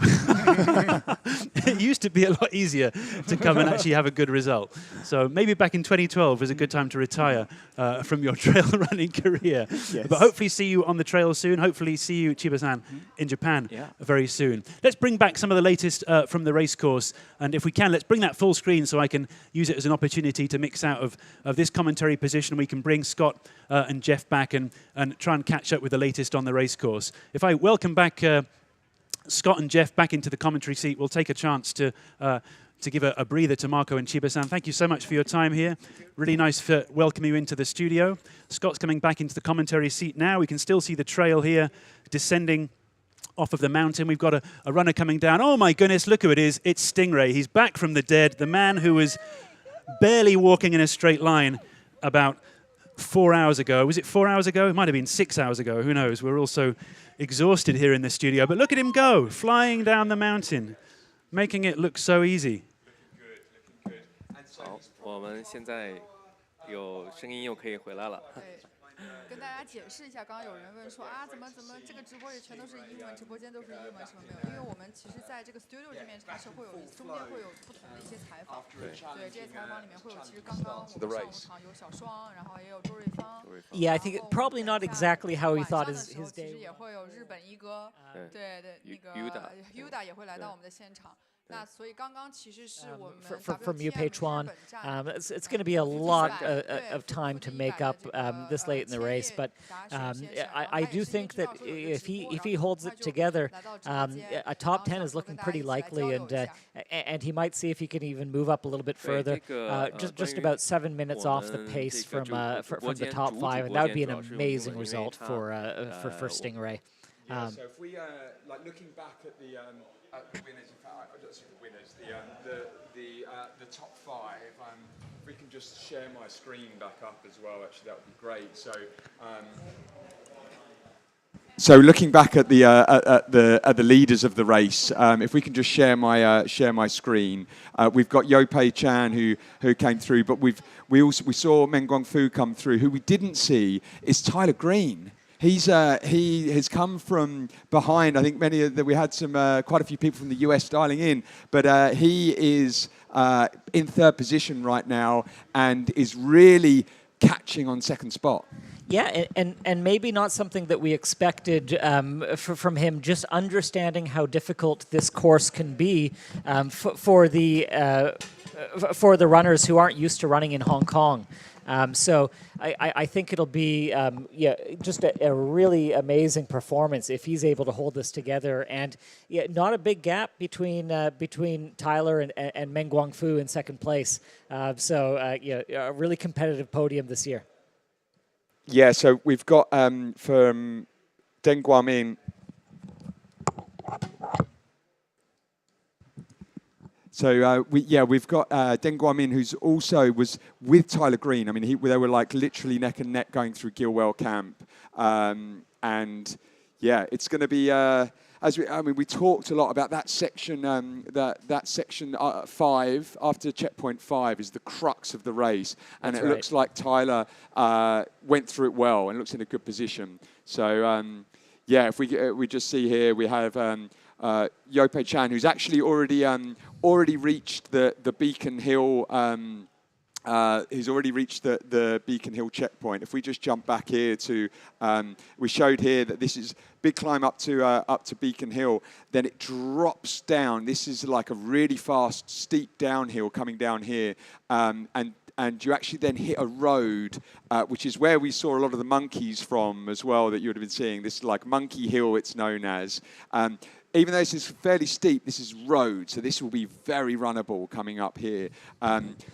It used to be a lot easier to come and actually have a good result. So maybe back in 2012 was a good time to retire from your trail running career. Yes. But hopefully see you on the trail soon. Hopefully see you, Chiba-san, in Japan very soon. Let's bring back some of the latest from the race course. And if we can, let's bring that full screen so I can use it as an opportunity to mix out of this commentary position. We can bring Scott and Jeff back and try and catch up with the latest on the race course. If I welcome back Scott and Jeff back into the commentary seat, we'll take a chance to give a breather to Marco and Chiba-san. Thank you so much for your time here. Really nice to welcome you into the studio. Scott's coming back into the commentary seat now. We can still see the trail here descending off of the mountain. We've got a runner coming down. Oh my goodness, look who it is. It's Stingray. He's back from the dead. The man who was barely walking in a straight line about 4 hours ago. Was it 4 hours ago? It might have been 6 hours ago. Who knows? We're all so exhausted here in the studio. But look at him go, flying down the mountain, making it look so easy. 好，我们现在有声音又可以回来了。跟大家解释一下，刚刚有人问说啊，怎么这个直播也全都是英文，直播间都是英文，什么没有？因为我们其实在这个 studio 这边，它是会有中间会有不同的一些采访，对，这些采访里面会有，其实刚刚我们上午场有小双，然后也有周瑞芳。Yeah, I think probably not exactly how he thought his 其 day. 实也会有日本一哥，对，那个 Yuda 也会来到我们的现场。 from Yupei Chuan. It's going to be a lot of time to make up this late in the race, but I do think that if he holds it together, a top 10 is looking pretty likely, and he might see if he can even move up a little bit further. Just about 7 minutes off the pace from the top 5, and that would be an amazing result for Stingray. Yeah, so if we like looking back at the winners, in fact, I don't see the winners, the top 5. If we can just share my screen back up as well, actually, that would be great. So looking back at the leaders of the race, if we can just share my screen, we've got Yopei Chan who came through, but we saw Meng Guangfu come through. Who we didn't see is Tyler Green. He has come from behind. I think we had quite a few people from the US dialing in, but he is in third position right now and is really catching on second spot. Yeah, and maybe not something that we expected from him, just understanding how difficult this course can be for the runners who aren't used to running in Hong Kong. So I think it'll be just a really amazing performance if he's able to hold this together. And not a big gap between Tyler and Meng Guangfu in second place. So a really competitive podium this year. Yeah, so we've got from Deng Guamin. So we've got Deng Guamin, who's also was with Tyler Green. I mean, they were like literally neck and neck going through Gilwell Camp, and yeah, it's going to be. We talked a lot about that section. That section 5 after checkpoint 5 is the crux of the race, and it looks like Tyler went through it well and looks in a good position. So if we just see here, we have Yope Chan, who's actually already reached the Beacon Hill. He's already reached the Beacon Hill checkpoint. If we just jump back here to, we showed here that this is big climb up to Beacon Hill. Then it drops down. This is like a really fast, steep downhill coming down here, and you actually then hit a road, which is where we saw a lot of the monkeys from as well that you would have been seeing. This is like Monkey Hill, it's known as. Even though this is fairly steep, this is road, so this will be very runnable coming up here.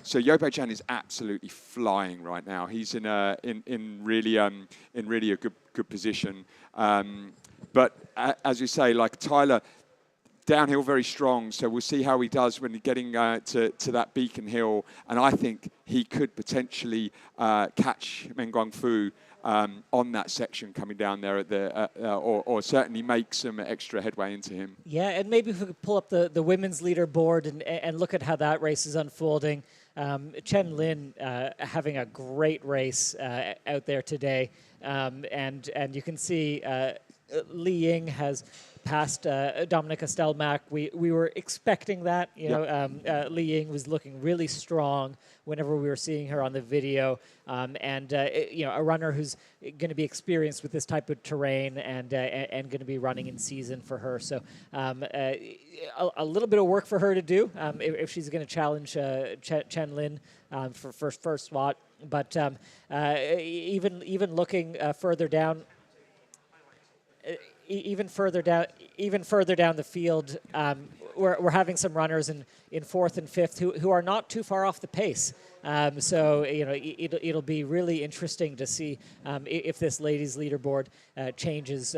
So Yope Chan is absolutely flying right now. He's in really a good position. But as you say, like Tyler, downhill very strong, so we'll see how he does when getting to that Beacon Hill. And I think he could potentially catch Meng Guangfu on that section coming down there at or certainly make some extra headway into him. Yeah, and maybe if we could pull up the women's leaderboard and look at how that race is unfolding. Chen Lin having a great race out there today, and you can see Li Ying has passed Dominika Stelmach. We were expecting that. Li Ying was looking really strong whenever we were seeing her on the video, and a runner who's going to be experienced with this type of terrain and going to be running in season for her. So a little bit of work for her to do if she's going to challenge Chen Lin for first spot. But even looking further down. Even further down the field, we're having some runners in fourth and fifth who are not too far off the pace. So it'll be really interesting to see if this ladies leaderboard changes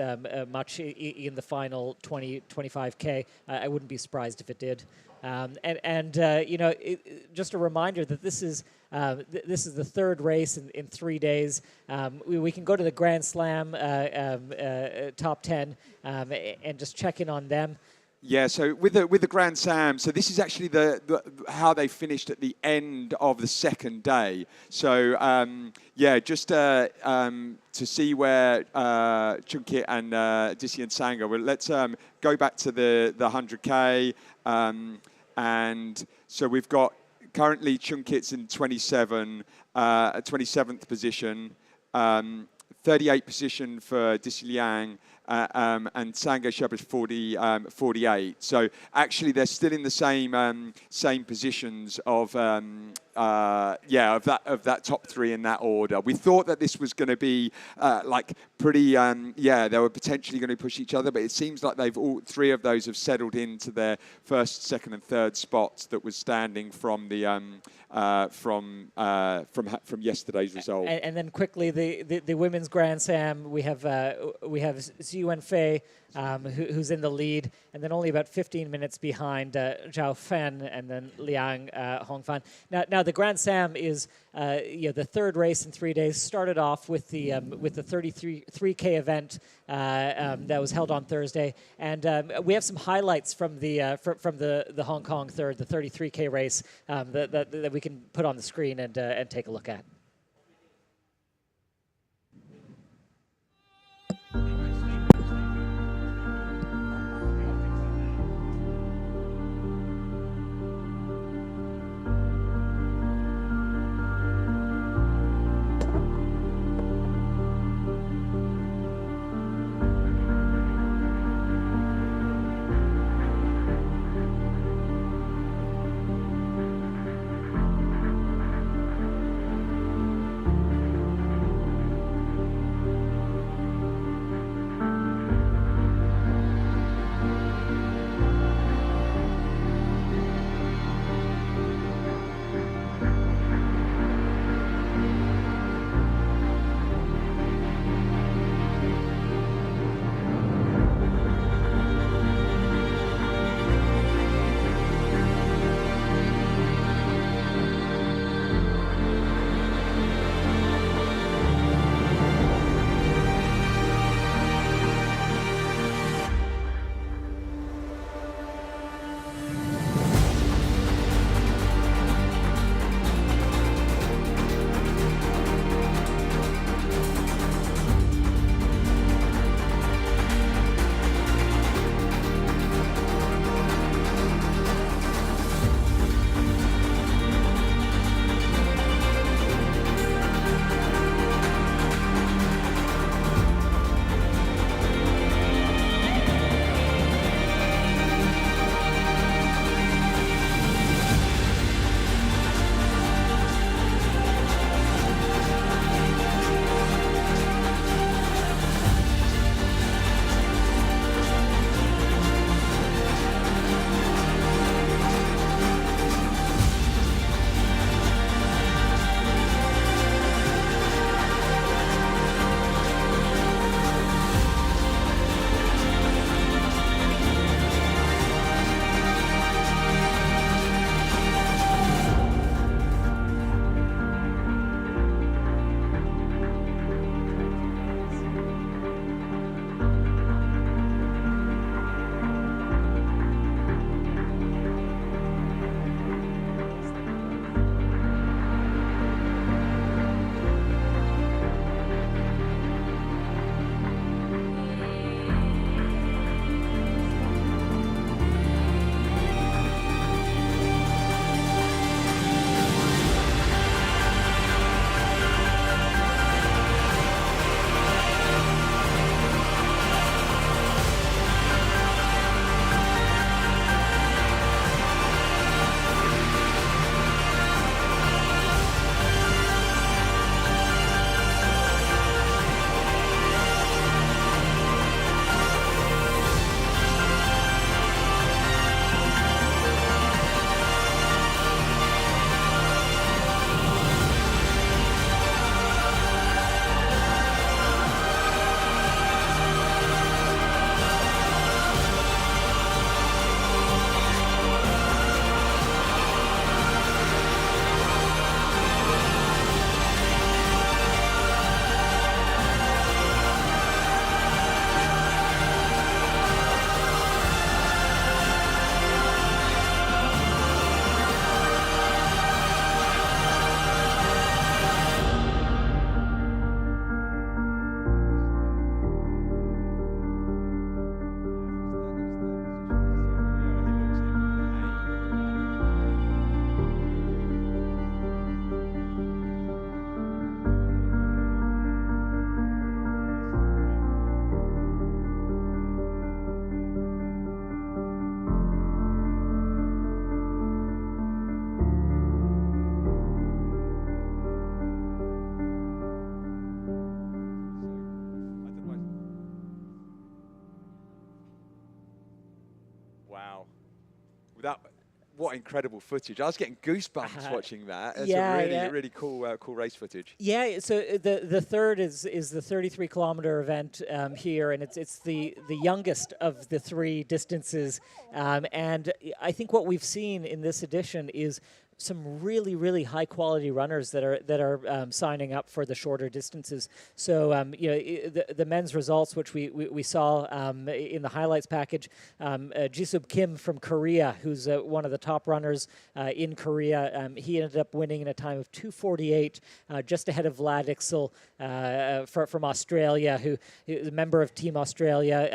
much in the final 25K. I wouldn't be surprised if it did. Just a reminder that this is the third race in 3 days. We can go to the Grand Slam top 10 and just check in on them. Yeah, so with the Grand Slam, so this is actually how they finished at the end of the second day. So just to see where Chunkit and Disian Sangha. Well, let's go back to the 100K, and so we've got currently Chunkit's in 27th position, 38th position for Disiliang. And Sangha Shub is 48. So actually, they're still in the same positions of that top three in that order. We thought that this was going to be pretty. They were potentially going to push each other, but it seems like all three of those have settled into their first, second, and third spots that was standing from the from yesterday's result. And then quickly, the women's Grand Slam, we have Xu Wenfei, who's in the lead, and then only about 15 minutes behind Zhao Fen and then Liang Hongfan. Now the Grand Slam is the third race in 3 days. Started off with the 3K event that was held on Thursday, and we have some highlights from the Hong Kong third, the 33K race that we can put on the screen and take a look at. what incredible footage. I was getting goosebumps watching that. It's yeah, a really cool race footage. Yeah, so the third is the 33-kilometer event here, and it's the youngest of the three distances. And I think what we've seen in this edition is some really, really high-quality runners that are signing up for the shorter distances. So the men's results, which we saw in the highlights package, Jisub Kim from Korea, who's one of the top runners in Korea, he ended up winning in a time of 2:48, just ahead of Vlad Ixel from Australia, who is a member of Team Australia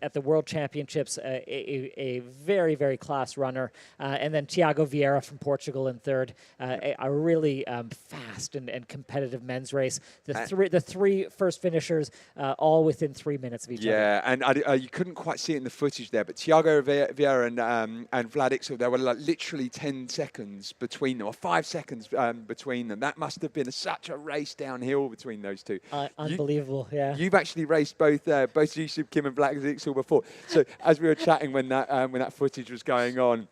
at the World Championships, a very, very class runner, and then Tiago Vieira from Portugal in third. A really fast and competitive men's race. The three first finishers all within 3 minutes of each other. Yeah, and you couldn't quite see it in the footage there, but Tiago Vieira and Vlad Ixel, there were like literally 10 seconds between them, or 5 seconds between them. That must have been such a race downhill between those two. Unbelievable, yeah. You've actually raced both Jisub Kim and Vlad Ixel before. So as we were chatting when that footage was going on,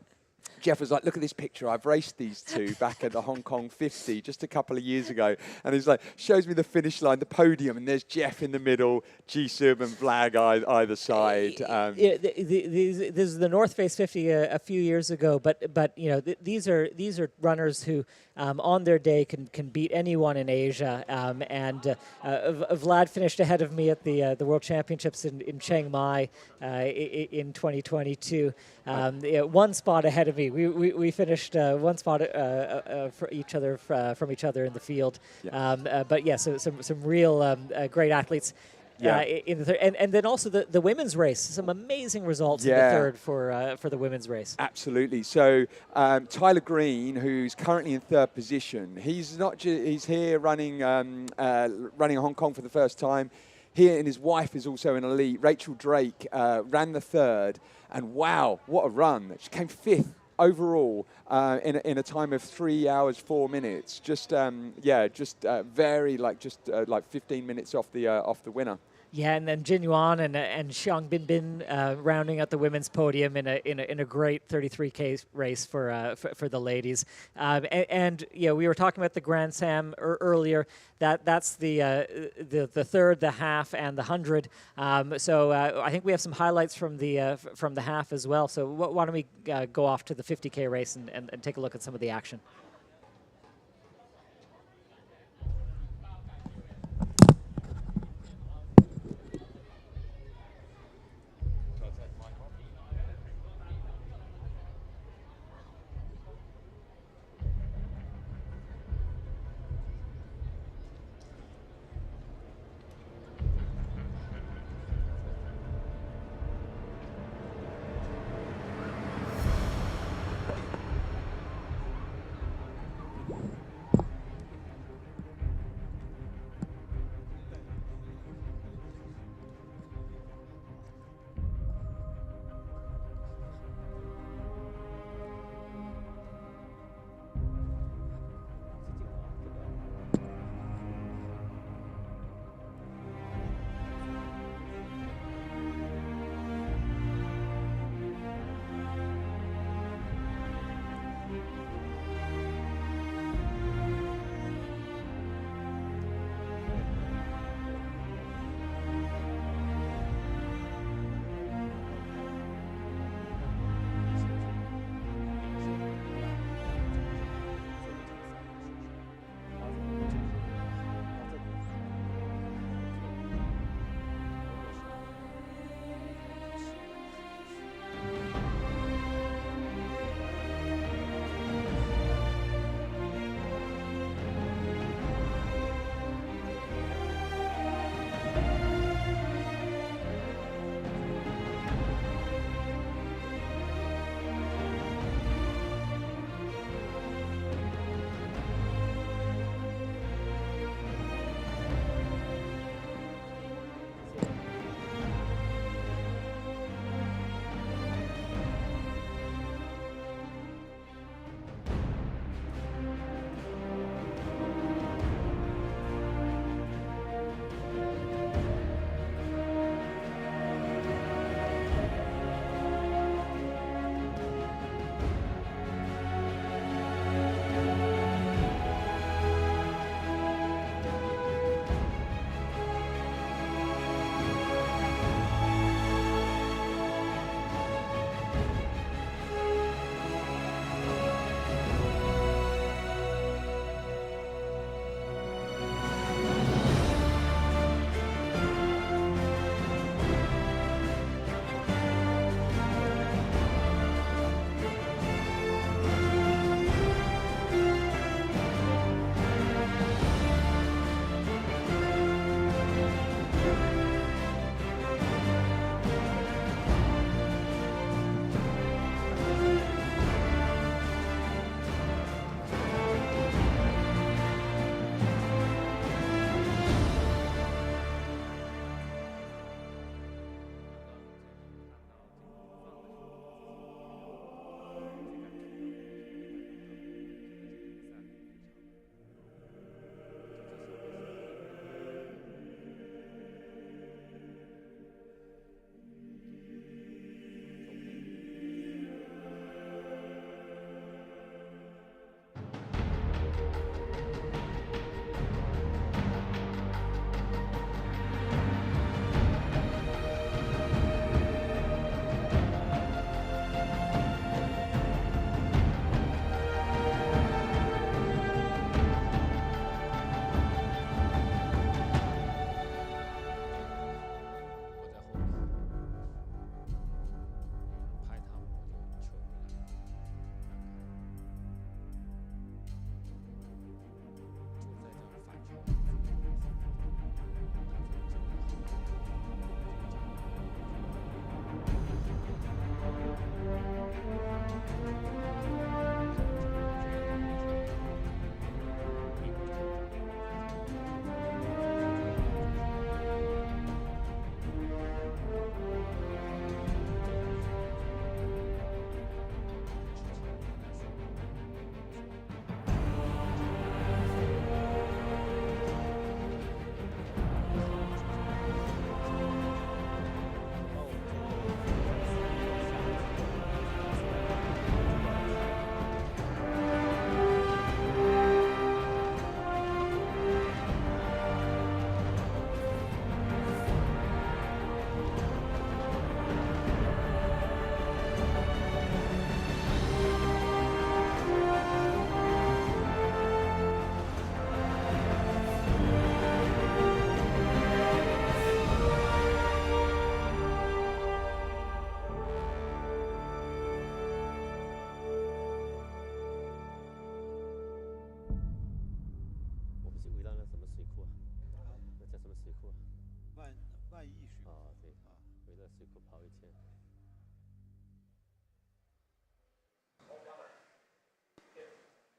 Jeff was like, look at this picture. I've raced these two back at the Hong Kong 50 just a couple of years ago. And he's like, shows me the finish line, the podium, and there's Jeff in the middle, Jisub and Vlad either side. This is the North Face 50 a few years ago, but these are runners who on their day can beat anyone in Asia. Vlad finished ahead of me at the World Championships in Chiang Mai in 2022. One spot ahead of me. We finished one spot for each other from each other in the field. Yeah. But yeah, so some real great athletes. In the third, and then also the women's race, some amazing results in the third for the women's race. Absolutely. So Tyler Green, who's currently in third position, he's here running Hong Kong for the first time. He and his wife is also an elite. Rachel Drake ran the third, and wow, what a run! She came fifth overall in a time of 3 hours 4 minutes. Just very like 15 minutes off the winner. Yeah, and then Jin Yuan and Xiang Binbin rounding out the women's podium in a great 33K race for the ladies. We were talking about the Grand Slam earlier. That's the third, the half, and the 100. So I think we have some highlights from the half as well. So why don't we go off to the 50K race and take a look at some of the action.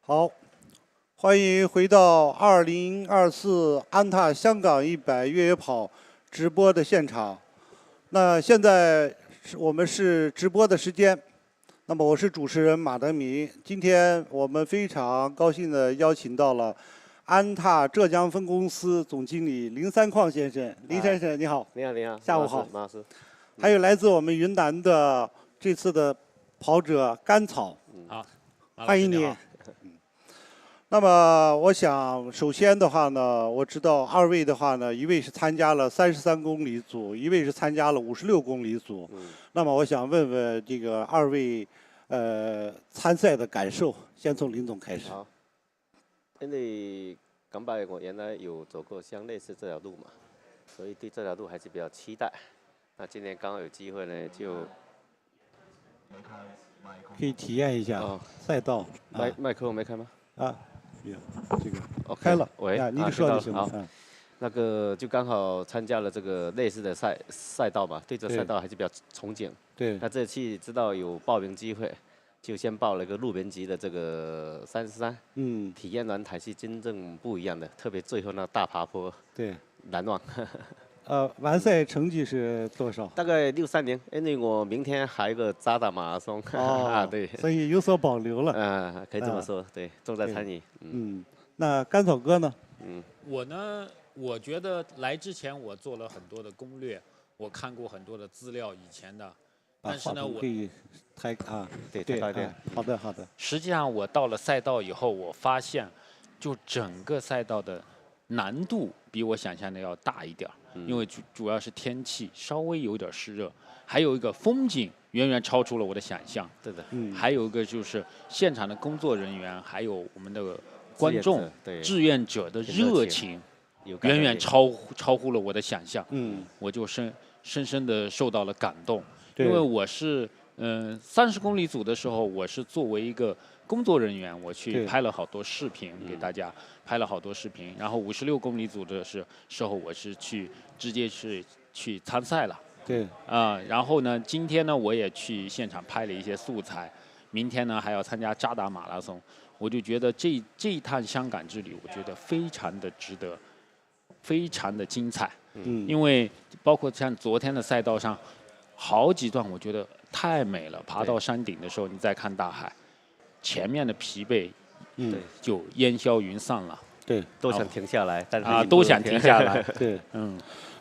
好，欢迎回到2024安踏香港100越野跑直播的现场。那现在我们是直播的时间，那么我是主持人马德明。今天我们非常高兴地邀请到了安踏浙江分公司总经理林三矿先生。林先生你好。你好，你好。下午好。马老师。还有来自我们云南的这次的跑者甘草。好，欢迎你。那么我想，首先的话呢，我知道二位的话呢，一位是参加了33公里组，一位是参加了56公里组。那么我想问问这个二位，参赛的感受，先从林总开始。好，因为港百我原来有走过像类似这条路嘛，所以对这条路还是比较期待。那今年刚好有机会呢，就可以体验一下赛道。麦克风没开吗？啊。这个 OK 开了，喂，你就说就行了。好，那个就刚好参加了这个类似的赛道嘛，对这赛道还是比较憧憬。对。那这期知道有报名机会，就先报了一个入门级的这个33。体验完还是真正不一样的，特别最后那大爬坡。对。难忘。完赛成绩是多少？大概63名，因为我明天还有个扎达马拉松。对。所以有所保留了。可以这么说，对，重在参与。那甘草哥呢？我呢，我觉得来之前我做了很多的攻略，我看过很多的资料以前的，但是呢，我可以对，好的好的。实际上我到了赛道以后，我发现，就整个赛道的难度比我想象的要大一点，因为主要是天气稍微有点湿热，还有一个风景远远超出了我的想象。对的。还有一个就是现场的工作人员，还有我们的观众、志愿者的热情，远远超乎了我的想象。我就深深的受到了感动，因为我是30公里组的时候，我是作为一个工作人员，我去拍了好多视频给大家，拍了好多视频。然后56公里组的时候，我是直接去参赛了。对。然后呢，今天呢，我也去现场拍了一些素材，明天呢还要参加扎达马拉松。我就觉得这一趟香港之旅，我觉得非常的值得，非常的精彩。因为包括像昨天的赛道上，好几段我觉得太美了。爬到山顶的时候，你再看大海，前面的疲惫，就烟消云散了。对，都想停下来，但是都想停下来。对，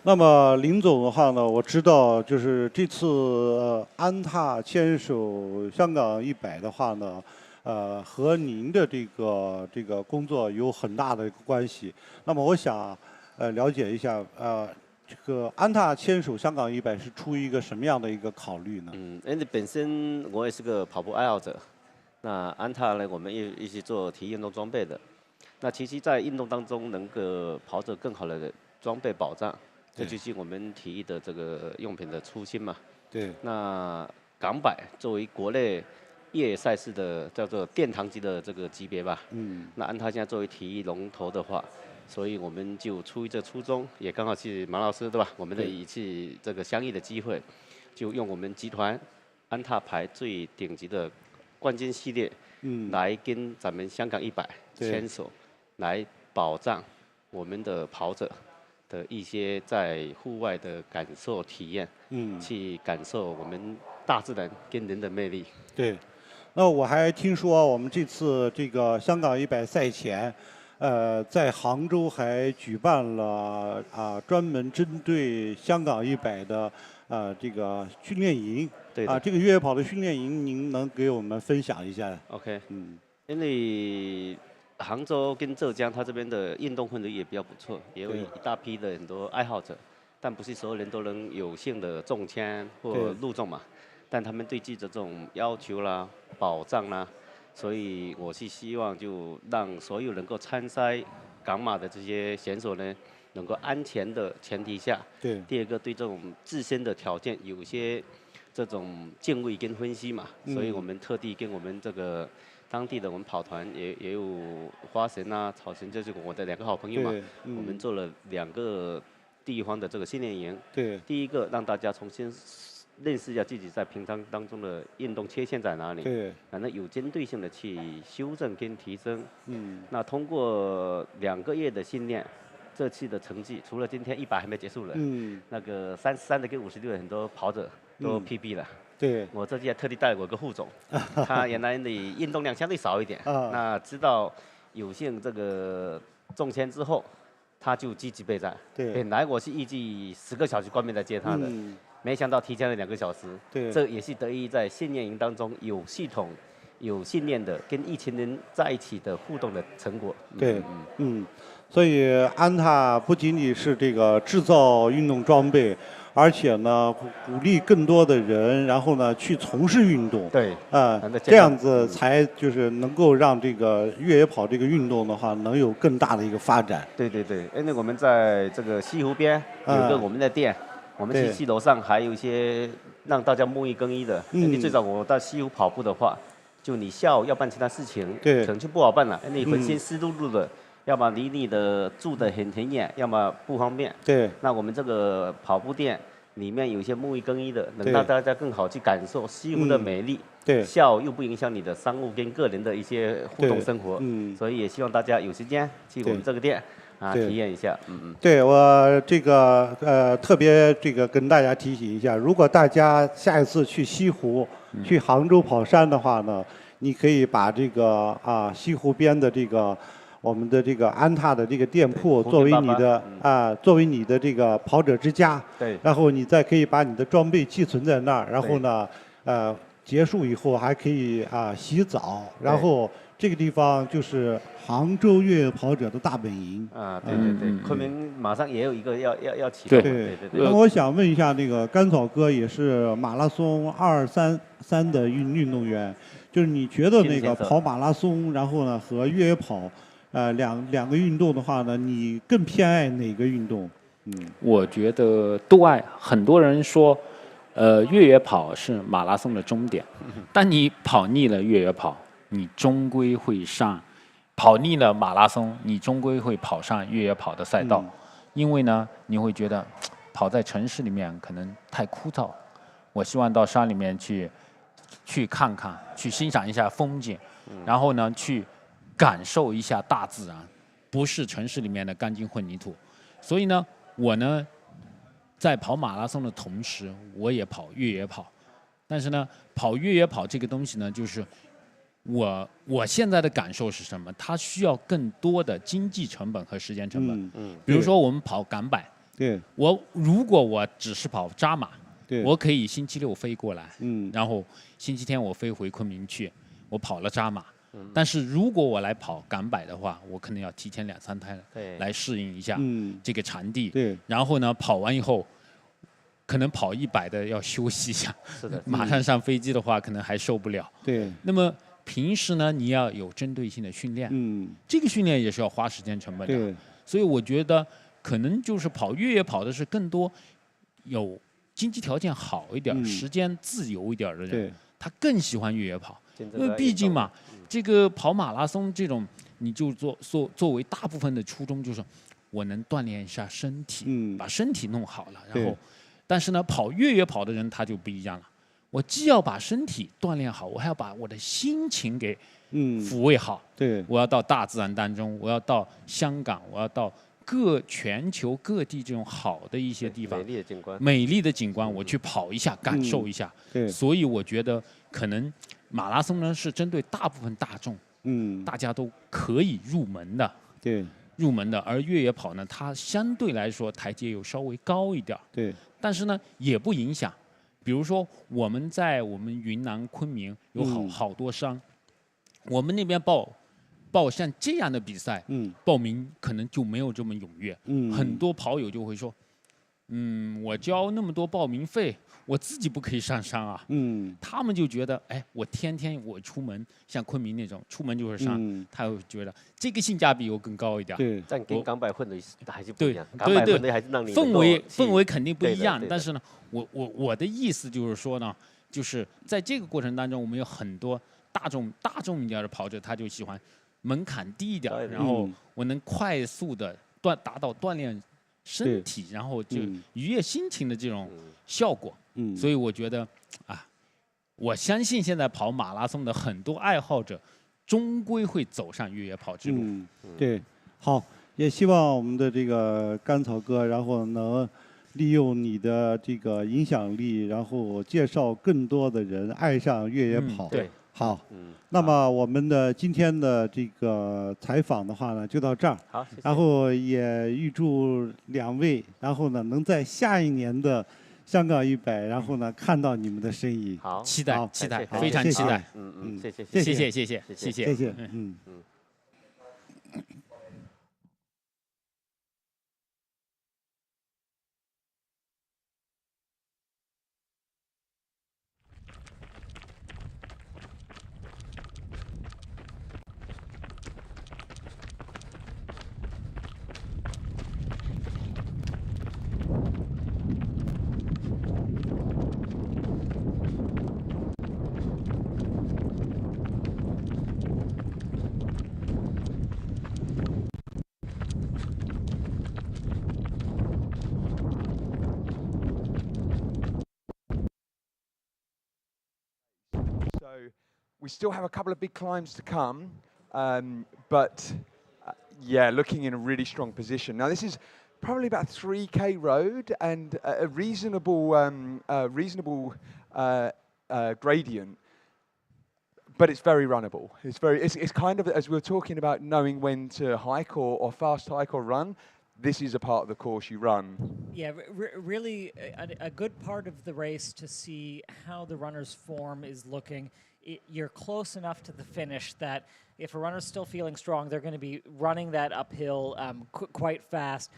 那么林总的话呢，我知道就是这次安踏牵手香港100的话呢。和您的这个工作有很大的关系。那么我想了解一下，这个安踏牵手香港100是出于一个什么样的一个考虑呢？因为本身我也是个跑步爱好者，那安踏呢，我们一起做体育运动装备的。那其实，在运动当中能够跑者更好的装备保障，这就是我们体育的这个用品的初心嘛。对。那港百作为国内越野赛事的叫做殿堂级的这个级别吧。那安踏现在作为体育龙头的话，所以我们就出于这初衷，也刚好是马老师对吧？我们的一次这个相遇的机会，就用我们集团安踏牌最顶级的冠军系列，来跟咱们香港100牵手，来保障我们的跑者的一些在户外的感受体验，去感受我们大自然跟人的魅力。对。那我还听说我们这次这个香港100赛前，在杭州还举办了专门针对香港100的这个训练营。对。这个越野跑的训练营，您能给我们分享一下 ？OK。因为杭州跟浙江，它这边的运动氛围也比较不错，也有一大批的很多爱好者，但不是所有人都能有幸的中签或入众嘛。但他们对自己的这种要求啦、保障啦，所以我是希望就让所有能够参赛港马的这些选手呢，能够安全的前提下，第二个对这种自身的条件有些这种敬畏跟分析嘛，所以我们特地跟我们这个当地的我们跑团也有花神啊、草神，就是我的2个好朋友嘛，我们做了2个地方的这个训练营。对。第一个让大家重新认识一下自己在平常当中的运动缺陷在哪里。对。然后有针对性的去修正跟提升。那通过2个月的训练，这次的成绩除了今天100还没结束了，那个33的跟56的很多跑者都 PB 了。对，我这次还特地带了我一个副总，他原来的运动量相对少一点，那知道有幸这个中签之后，他就积极备战。对，本来我是预计10个小时关门来接他的，没想到提前了2个小时。对，这也是得益在训练营当中有系统、有训练的，跟一群人在一起的互动的成果。对，所以安踏不仅仅是这个制造运动装备。而且呢，鼓励更多的人，然后呢去从事运动。对，这样子才就是能够让这个越野跑这个运动的话，能有更大的一个发展。对对对，因为我们在这个西湖边有个我们的店，我们去楼上还有一些让大家沐浴更衣的。因为最早我到西湖跑步的话，就你下午要办其他事情，可能就不好办了，因为你浑身湿漉漉的。要么离你的住的很远，要么不方便。对。那我们这个跑步店里面有一些沐浴更衣的，能让大家更好去感受西湖的美丽。对。下午又不影响你的商务跟个人的一些互动生活。所以也希望大家有时间去我们这个店体验一下。对，我这个特别这个跟大家提醒一下，如果大家下一次去西湖、去杭州跑山的话呢，你可以把这个西湖边的这个。我们的这个安踏的这个店铺作为你的作为你的这个跑者之家，对，然后你再可以把你的装备寄存在那儿，然后呢，结束以后还可以洗澡，然后这个地方就是杭州越野跑者的大本营。对对对，昆明马上也有一个要启动。对。那我想问一下，那个甘草哥也是马拉松233的运动员，就是你觉得那个跑马拉松，然后呢和越野跑？两个运动的话呢，你更偏爱哪个运动？我觉得都爱。很多人说，越野跑是马拉松的终点，但你跑腻了越野跑，你终归会上；跑腻了马拉松，你终归会跑上越野跑的赛道。因为呢，你会觉得跑在城市里面可能太枯燥，我希望到山里面去看看，去欣赏一下风景，然后呢去。感受一下大自然，不是城市里面的钢筋混凝土。所以呢，我呢，在跑马拉松的同时，我也跑越野跑。但是呢，跑越野跑这个东西呢，就是我现在的感受是什么？它需要更多的经济成本和时间成本。比如说我们跑赶百，如果我只是跑扎马，我可以星期六飞过来，然后星期天我飞回昆明去，我跑了扎马。但是如果我来跑赶百的话，我可能要提前2-3天来适应一下这个场地。然后呢，跑完以后，可能跑100的要休息一下。是的。马上上飞机的话，可能还受不了。对。那么平时呢，你要有针对性的训练。这个训练也是要花时间成本的。对。所以我觉得，可能就是跑越野跑的是更多有经济条件好一点、时间自由一点的人，他更喜欢越野跑。因为毕竟嘛，这个跑马拉松这种，你就作为大部分的初衷就是我能锻炼一下身体，把身体弄好了。然后，但是呢，跑越野跑的人他就不一样了，我既要把身体锻炼好，我还要把我的心情给抚慰好。我要到大自然当中，我要到香港，我要到全球各地这种好的一些地方，美丽的景观，我去跑一下，感受一下。所以我觉得可能。马拉松呢是针对大部分大众，大家都可以入门的，入门的。而越野跑呢，它相对来说台阶又稍微高一点，但是呢也不影响。比如说我们云南昆明有好多山，我们那边报像这样的比赛，报名可能就没有这么踊跃，很多跑友就会说，我交那么多报名费。我自己不可以上山啊，他们就觉得，哎，我天天我出门，像昆明那种出门就是山，他会觉得这个性价比又更高一点。但跟赶百混的还是不一样，赶百混的还是让你氛围肯定不一样。但是呢，我的意思就是说呢，就是在这个过程当中，我们有很多大众一点的跑者，他就喜欢门槛低一点，然后我能快速的达到锻炼身体，然后就愉悦心情的这种效果。所以我觉得啊，我相信现在跑马拉松的很多爱好者，终归会走上越野跑之路。对，好，也希望我们的这个甘草哥，然后能利用你的这个影响力，然后介绍更多的人爱上越野跑。对，好，那么我们的今天的这个采访的话呢，就到这儿。好，谢谢。然后也预祝2位，然后呢能在下一年的香港100，然后呢看到你们的身影。好，期待，非常期待。谢谢。So we still have a couple of big climbs to come, but yeah, looking in a really strong position. Now this is probably about 3K road and a reasonable gradient, but it's very runnable. It's kind of, as we were talking about, knowing when to hike or fast hike or run. This is a part of the course you run. Yeah, really a good part of the race to see how the runner's form is looking. You're close enough to the finish that if a runner's still feeling strong, they're going to be running that uphill quite fast,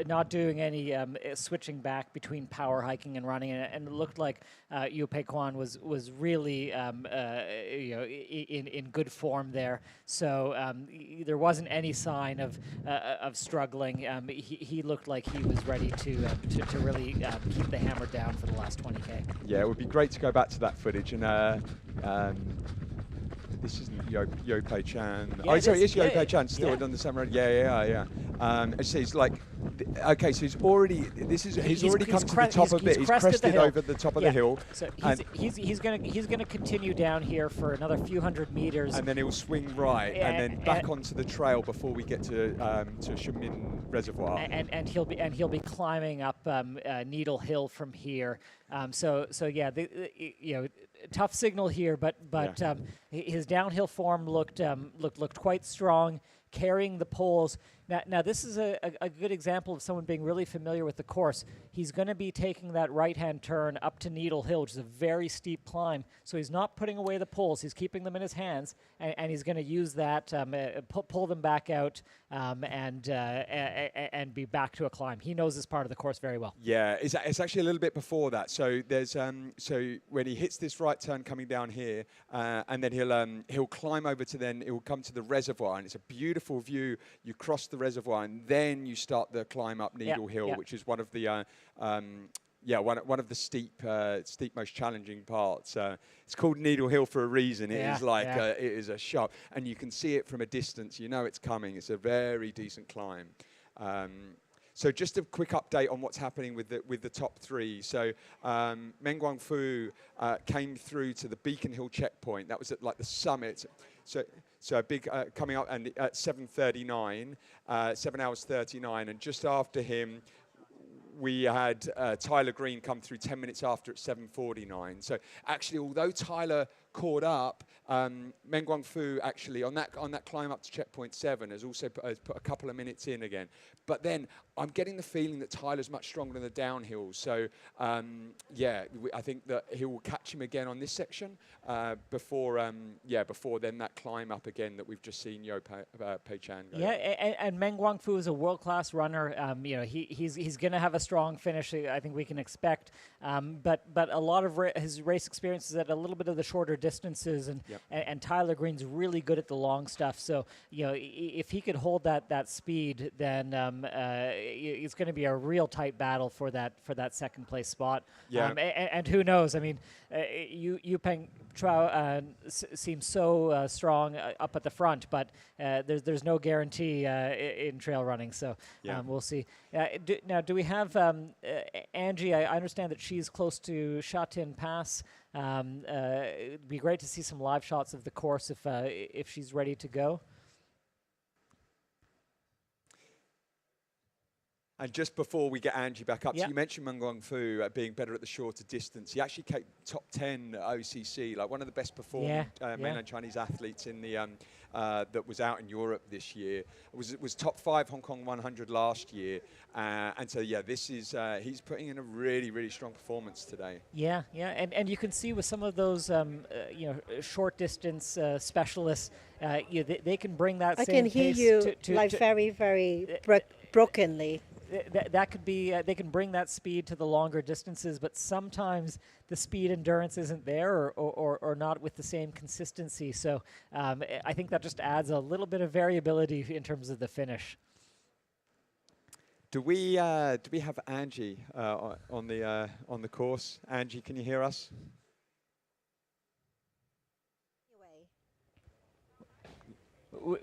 not doing any switching back between power hiking and running. And it looked like Yu Pei Kwan was really in good form there. So there wasn't any sign of struggling. He looked like he was ready to really keep the hammer down for the last 20K. Yeah, it would be great to go back to that footage and. This isn't Yo Pei Chan. Yeah, sorry, it's Yo Pei Chan still on the summer road. Yeah. He's like, okay, so he's already come to the top of it. He's crested over the top of the hill. So he's gonna continue down here for another few hundred meters. And then he'll swing right and then back onto the trail before we get to Chemin Reservoir. And he'll be climbing up Needle Hill from here. So yeah, tough signal here, but his downhill form looked quite strong, carrying the poles. Now this is a good example of someone being really familiar with the course. He's going to be taking that right-hand turn up to Needle Hill, which is a very steep climb. So he's not putting away the poles. He's keeping them in his hands, and he's going to use that, pull them back out, and be back to a climb. He knows this part of the course very well. Yeah, it's actually a little bit before that. So there's so when he hits this right turn coming down here, and then he'll climb over to he'll come to the reservoir, and it's a beautiful view. You cross the reservoir, and then you start the climb up Needle Hill, which is one of the one of the steep, most challenging parts. It's called Needle Hill for a reason. It is like it is a sharp, and you can see it from a distance. You know it's coming. It's a very decent climb. So just a quick update on what's happening with the top three. So Meng Guangfu came through to the Beacon Hill checkpoint. That was at like the summit. So a big coming up and at 7:39, 7 hours 39, and just after him, we had Tyler Green come through 10 minutes after at 7:49. So actually, although Tyler caught up, Meng Guangfu actually on that climb up to checkpoint 7 has also put a couple of minutes in again. But then I'm getting the feeling that Tyler's much stronger in the downhill. So I think that he will catch him again on this section before then that climb up again that we've just seen Yo Pei Chan go. Yeah, and Meng Guangfu is a world-class runner. He's going to have a strong finish. I think we can expect. But a lot of his race experience is at a little bit of the shorter distances, and Tyler Green's really good at the long stuff. So if he could hold that speed, then it's going to be a real tight battle for that second place spot. Yeah. And who knows? I mean, Yu Peng Chao seems so strong up at the front, but there's no guarantee in trail running. So we'll see. Do we have Angie? I understand that she's close to Sha Tin Pass. It'd be great to see some live shots of the course if she's ready to go. And just before we get Angie back up, Yeah. so you mentioned Meng Guangfu being better at the shorter distance. He actually came top 10 at OCC, like one of the best performing mainland Chinese athletes in the that was out in Europe this year. It was top 5 Hong Kong 100 last year, and so this is he's putting in a really, really strong performance today. Yeah, and you can see with some of those short distance specialists, they can bring that I same can hear pace you to like very, very brokenly. That could be they can bring that speed to the longer distances, but sometimes the speed endurance isn't there or not with the same consistency. So I think that just adds a little bit of variability in terms of the finish. Do we have Angie on the course? Angie, can you hear us?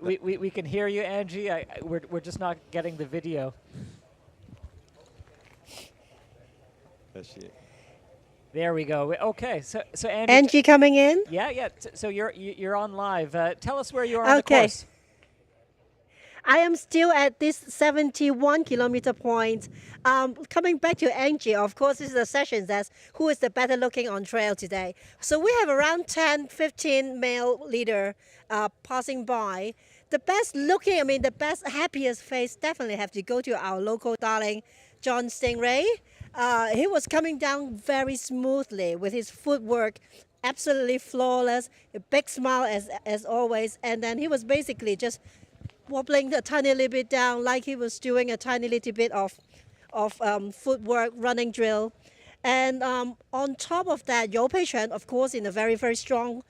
We can hear you, Angie. We're just not getting the video. There we go. Okay, so Angie coming in? Yeah. So you're on live. Tell us where you are on the course. I am still at this 71-kilometer point. Coming back to Angie, of course, this is a session that's who is the better looking on trail today. So we have around 10, 15 male leader passing by. The best looking, the best, happiest face definitely have to go to our local darling, John Stingray. He was coming down very smoothly with his footwork, absolutely flawless, a big smile as always, and then he was basically just wobbling a tiny little bit down like he was doing a tiny little bit of footwork, running drill. And on top of that, Yo Pei Chen, of course, in a very, very strong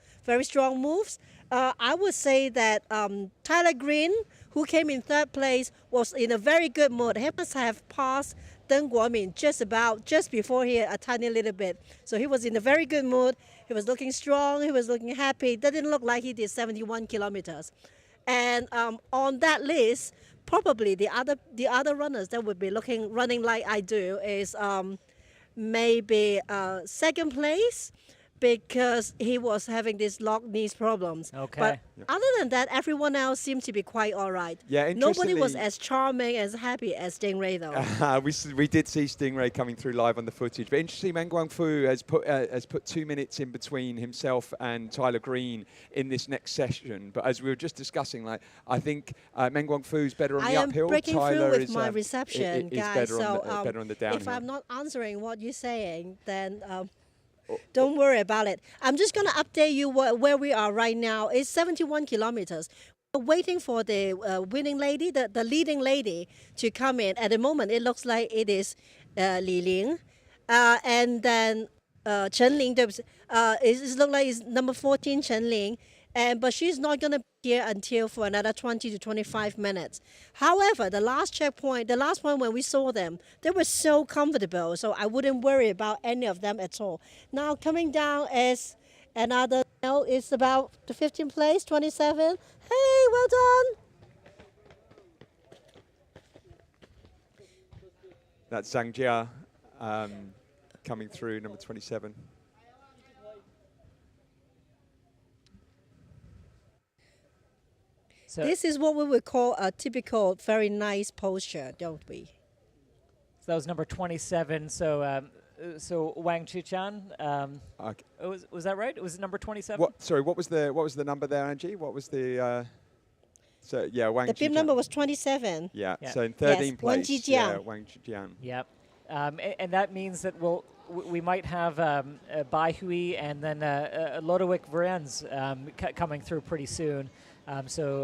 moves. I would say that Tyler Green, who came in third place, was in a very good mood. He must have passed Deng Guomin just before here a tiny little bit. So he was in a very good mood. He was looking strong. He was looking happy. That didn't look like he did 71 kilometers. And on that list, probably the other runners that would be running like I do is maybe second place, because he was having these locked knees problems. Okay. But other than that, everyone else seemed to be quite all right. Yeah, nobody was as charming, as happy as Stingray, though. We did see Stingray coming through live on the footage. But interestingly, Meng Guangfu has put 2 minutes in between himself and Tyler Green in this next session. But as we were just discussing, I think Meng Guangfu's better on the uphill. I am breaking Tyler through with is, my reception, is guys. better on the downhill. If I'm not answering what you're saying, then don't worry about it. I'm just going to update you where we are right now. It's 71 kilometers. We're waiting for the winning lady, the leading lady, to come in. At the moment, it looks like it is Li Ling. And then Chen Ling, it looks like it's number 14, Chen Ling. But she's not going to be here until for another 20 to 25 minutes. However, the last checkpoint, the last one when we saw them, they were so comfortable, so I wouldn't worry about any of them at all. Now coming down is another, it's about the 15th place, 27. Hey, well done. That's Zhang Jia coming through, number 27. So this is what we would call a typical, very nice posture, don't we? So that was number 27. So Wang Chichan. Okay. Was that right? It was number 27. Sorry, what was the number there, Angie? What was the? Wang. The bib number was 27. Yeah. So in 13th place. Wang Zhijiang. Yep. And that means that we might have Bai Hui and then Lodewijk Verens coming through pretty soon. Some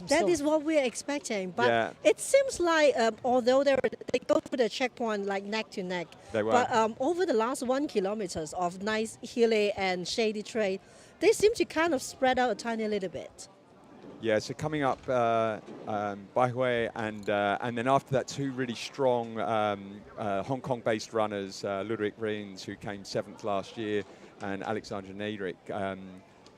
that is what we're expecting, but it seems like although they go through the checkpoint like neck to neck, but over the last 1 kilometer of nice hilly and shady trail, they seem to kind of spread out a tiny little bit. Yeah, so coming up, Baihui, and then after that, two really strong Hong Kong-based runners, Ludwig Rins, who came 7th last year, and Alexander Nadrik,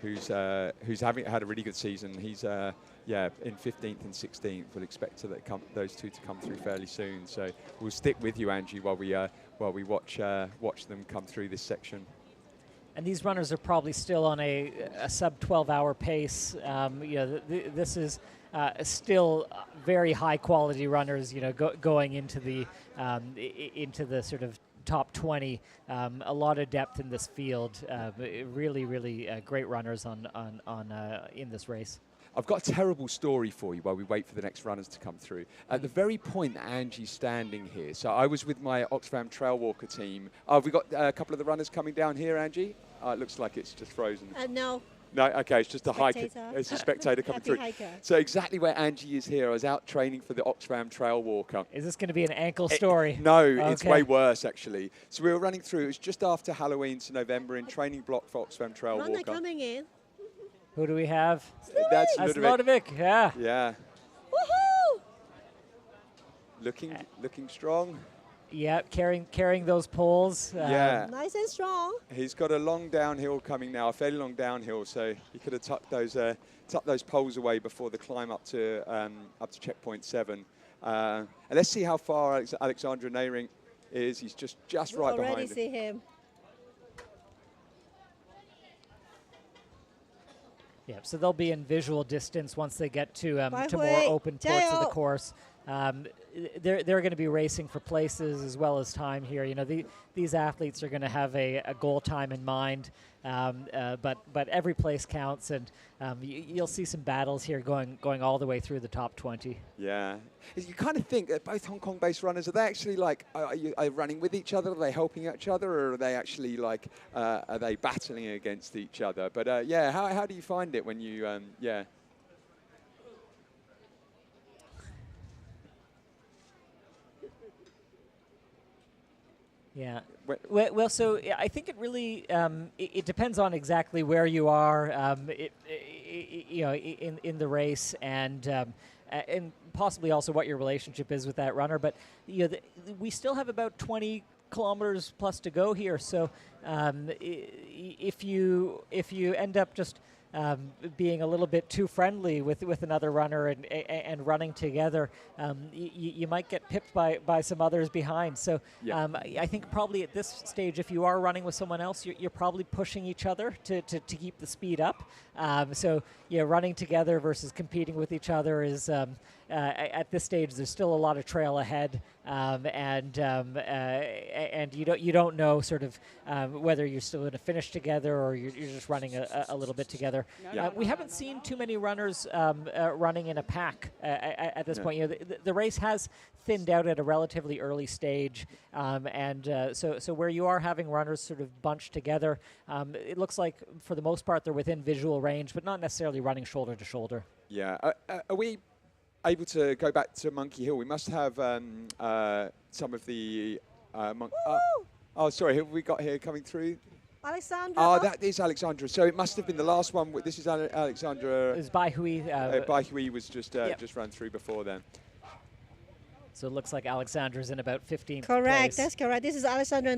who's had a really good season. He's in 15th and 16th. We'll expect those two to come through fairly soon. So we'll stick with you, Angie, while we watch them come through this section. And these runners are probably still on a sub 12-hour pace. This is still very high quality runners. Going into the sort of top 20. A lot of depth in this field. Really great runners in this race. I've got a terrible story for you while we wait for the next runners to come through. At the very point that Angie's standing here, so I was with my Oxfam Trail Walker team. Oh, have we got a couple of the runners coming down here, Angie? It looks like it's just frozen. No. No, okay, it's just a hiker. Spectator. It's a spectator coming through. Hiker. So exactly where Angie is here, I was out training for the Oxfam Trail Walker. Is this going to be an ankle story? No, it's way worse actually. So we were running through, it was just after Halloween, so November, in training block for Oxfam Trail Runner Walker. coming in. Who do we have? That's Ludwig. Yeah. Yeah. Woohoo! Looking strong. Yeah, carrying those poles. Yeah. Nice and strong. He's got a long downhill coming now, a fairly long downhill, so he could have tucked those poles away before the climb up to checkpoint 7. And let's see how far Alexandra Neyring is. He's just right behind him. Already see him. Yeah, so they'll be in visual distance once they get to more open parts of the course. They're going to be racing for places as well as time here. These athletes are going to have a goal time in mind, but every place counts, and you'll see some battles here going all the way through the top 20. Yeah, you kind of think that both Hong Kong-based runners, are they actually like are running with each other? Are they helping each other, or are they actually like are they battling against each other? But yeah, how do you find it when you yeah? Yeah. Well, so I think it really it depends on exactly where you are, in the race, and possibly also what your relationship is with that runner. But we still have about 20 kilometers plus to go here. So if you end up just being a little bit too friendly with another runner and running together, you might get pipped by some others behind. So I think probably at this stage, if you are running with someone else, you're probably pushing each other to keep the speed up. So running together versus competing with each other is at this stage, there's still a lot of trail ahead, and you don't know sort of whether you're still going to finish together or you're just running a little bit together. We haven't seen too many runners running in a pack at this point. The race has thinned out at a relatively early stage, so where you are having runners sort of bunched together, it looks like for the most part they're within visual range, but not necessarily running shoulder to shoulder. Yeah. Are we able to go back to Monkey Hill? We must have some of the sorry, who have we got here coming through? Alexandra. Oh, that is Alexandra. So it must have been the last one. This is Alexandra. It's Baihui. Baihui was just run through before then. So it looks like Alexandra's in about 15th Correct, place. that's correct. This is Alexandra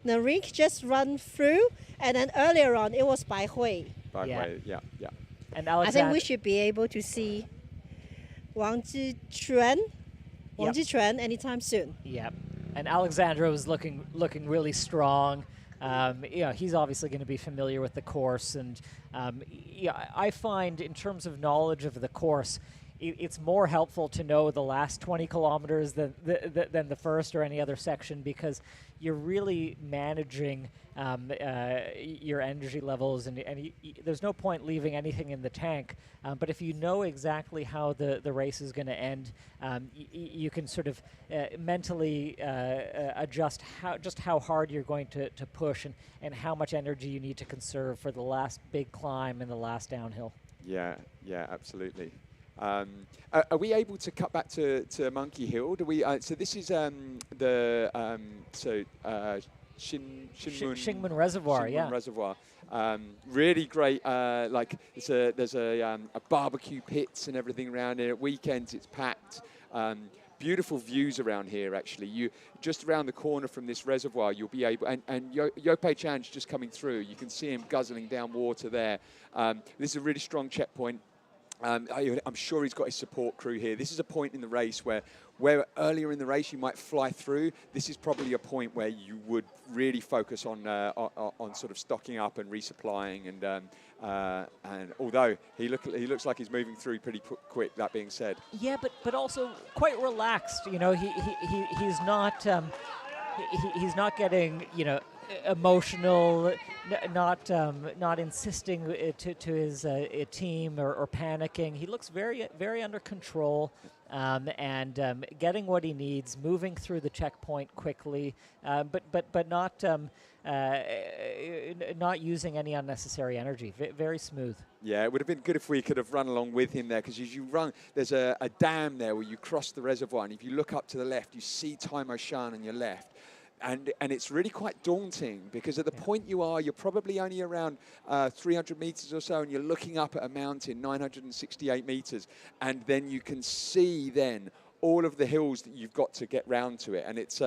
Narik just run through, and then earlier on it was Baihui. Baihui, yeah. And I think we should be able to see Wang Zhichuan anytime soon. Yeah, and Alexandra was looking really strong. He's obviously going to be familiar with the course, and I find in terms of knowledge of the course, it's more helpful to know the last 20 kilometers than the first or any other section, because you're really managing your energy levels, and there's no point leaving anything in the tank. But if you know exactly how the race is going to end, you can sort of mentally adjust how hard you're going to push and how much energy you need to conserve for the last big climb and the last downhill. Yeah, absolutely. Are we able to cut back to Monkey Hill? Do we? So this is the Shingmun Reservoir. Reservoir. Really great. Like there's a barbecue pits and everything around here. At weekends, it's packed. Beautiful views around here, actually. You just around the corner from this reservoir, you'll be able, and Yopei Chan's just coming through. You can see him guzzling down water there. This is a really strong checkpoint. I'm sure he's got his support crew here. This is a point in the race where earlier in the race you might fly through. This is probably a point where you would really focus on sort of stocking up and resupplying. And although he looks like he's moving through pretty quick. That being said, yeah, but also quite relaxed. You know, he's not he's not getting, you know, emotional, not insisting to his team or panicking. He looks very under control, and getting what he needs, moving through the checkpoint quickly, but not using any unnecessary energy. Very smooth. Yeah, it would have been good if we could have run along with him there, because as you run, there's a dam there where you cross the reservoir, and if you look up to the left, you see Taimo Shan on your left. And it's really quite daunting, because at the point you're probably only around 300 meters or so, and you're looking up at a mountain, 968 meters, and then you can see then all of the hills that you've got to get round to it. And it's,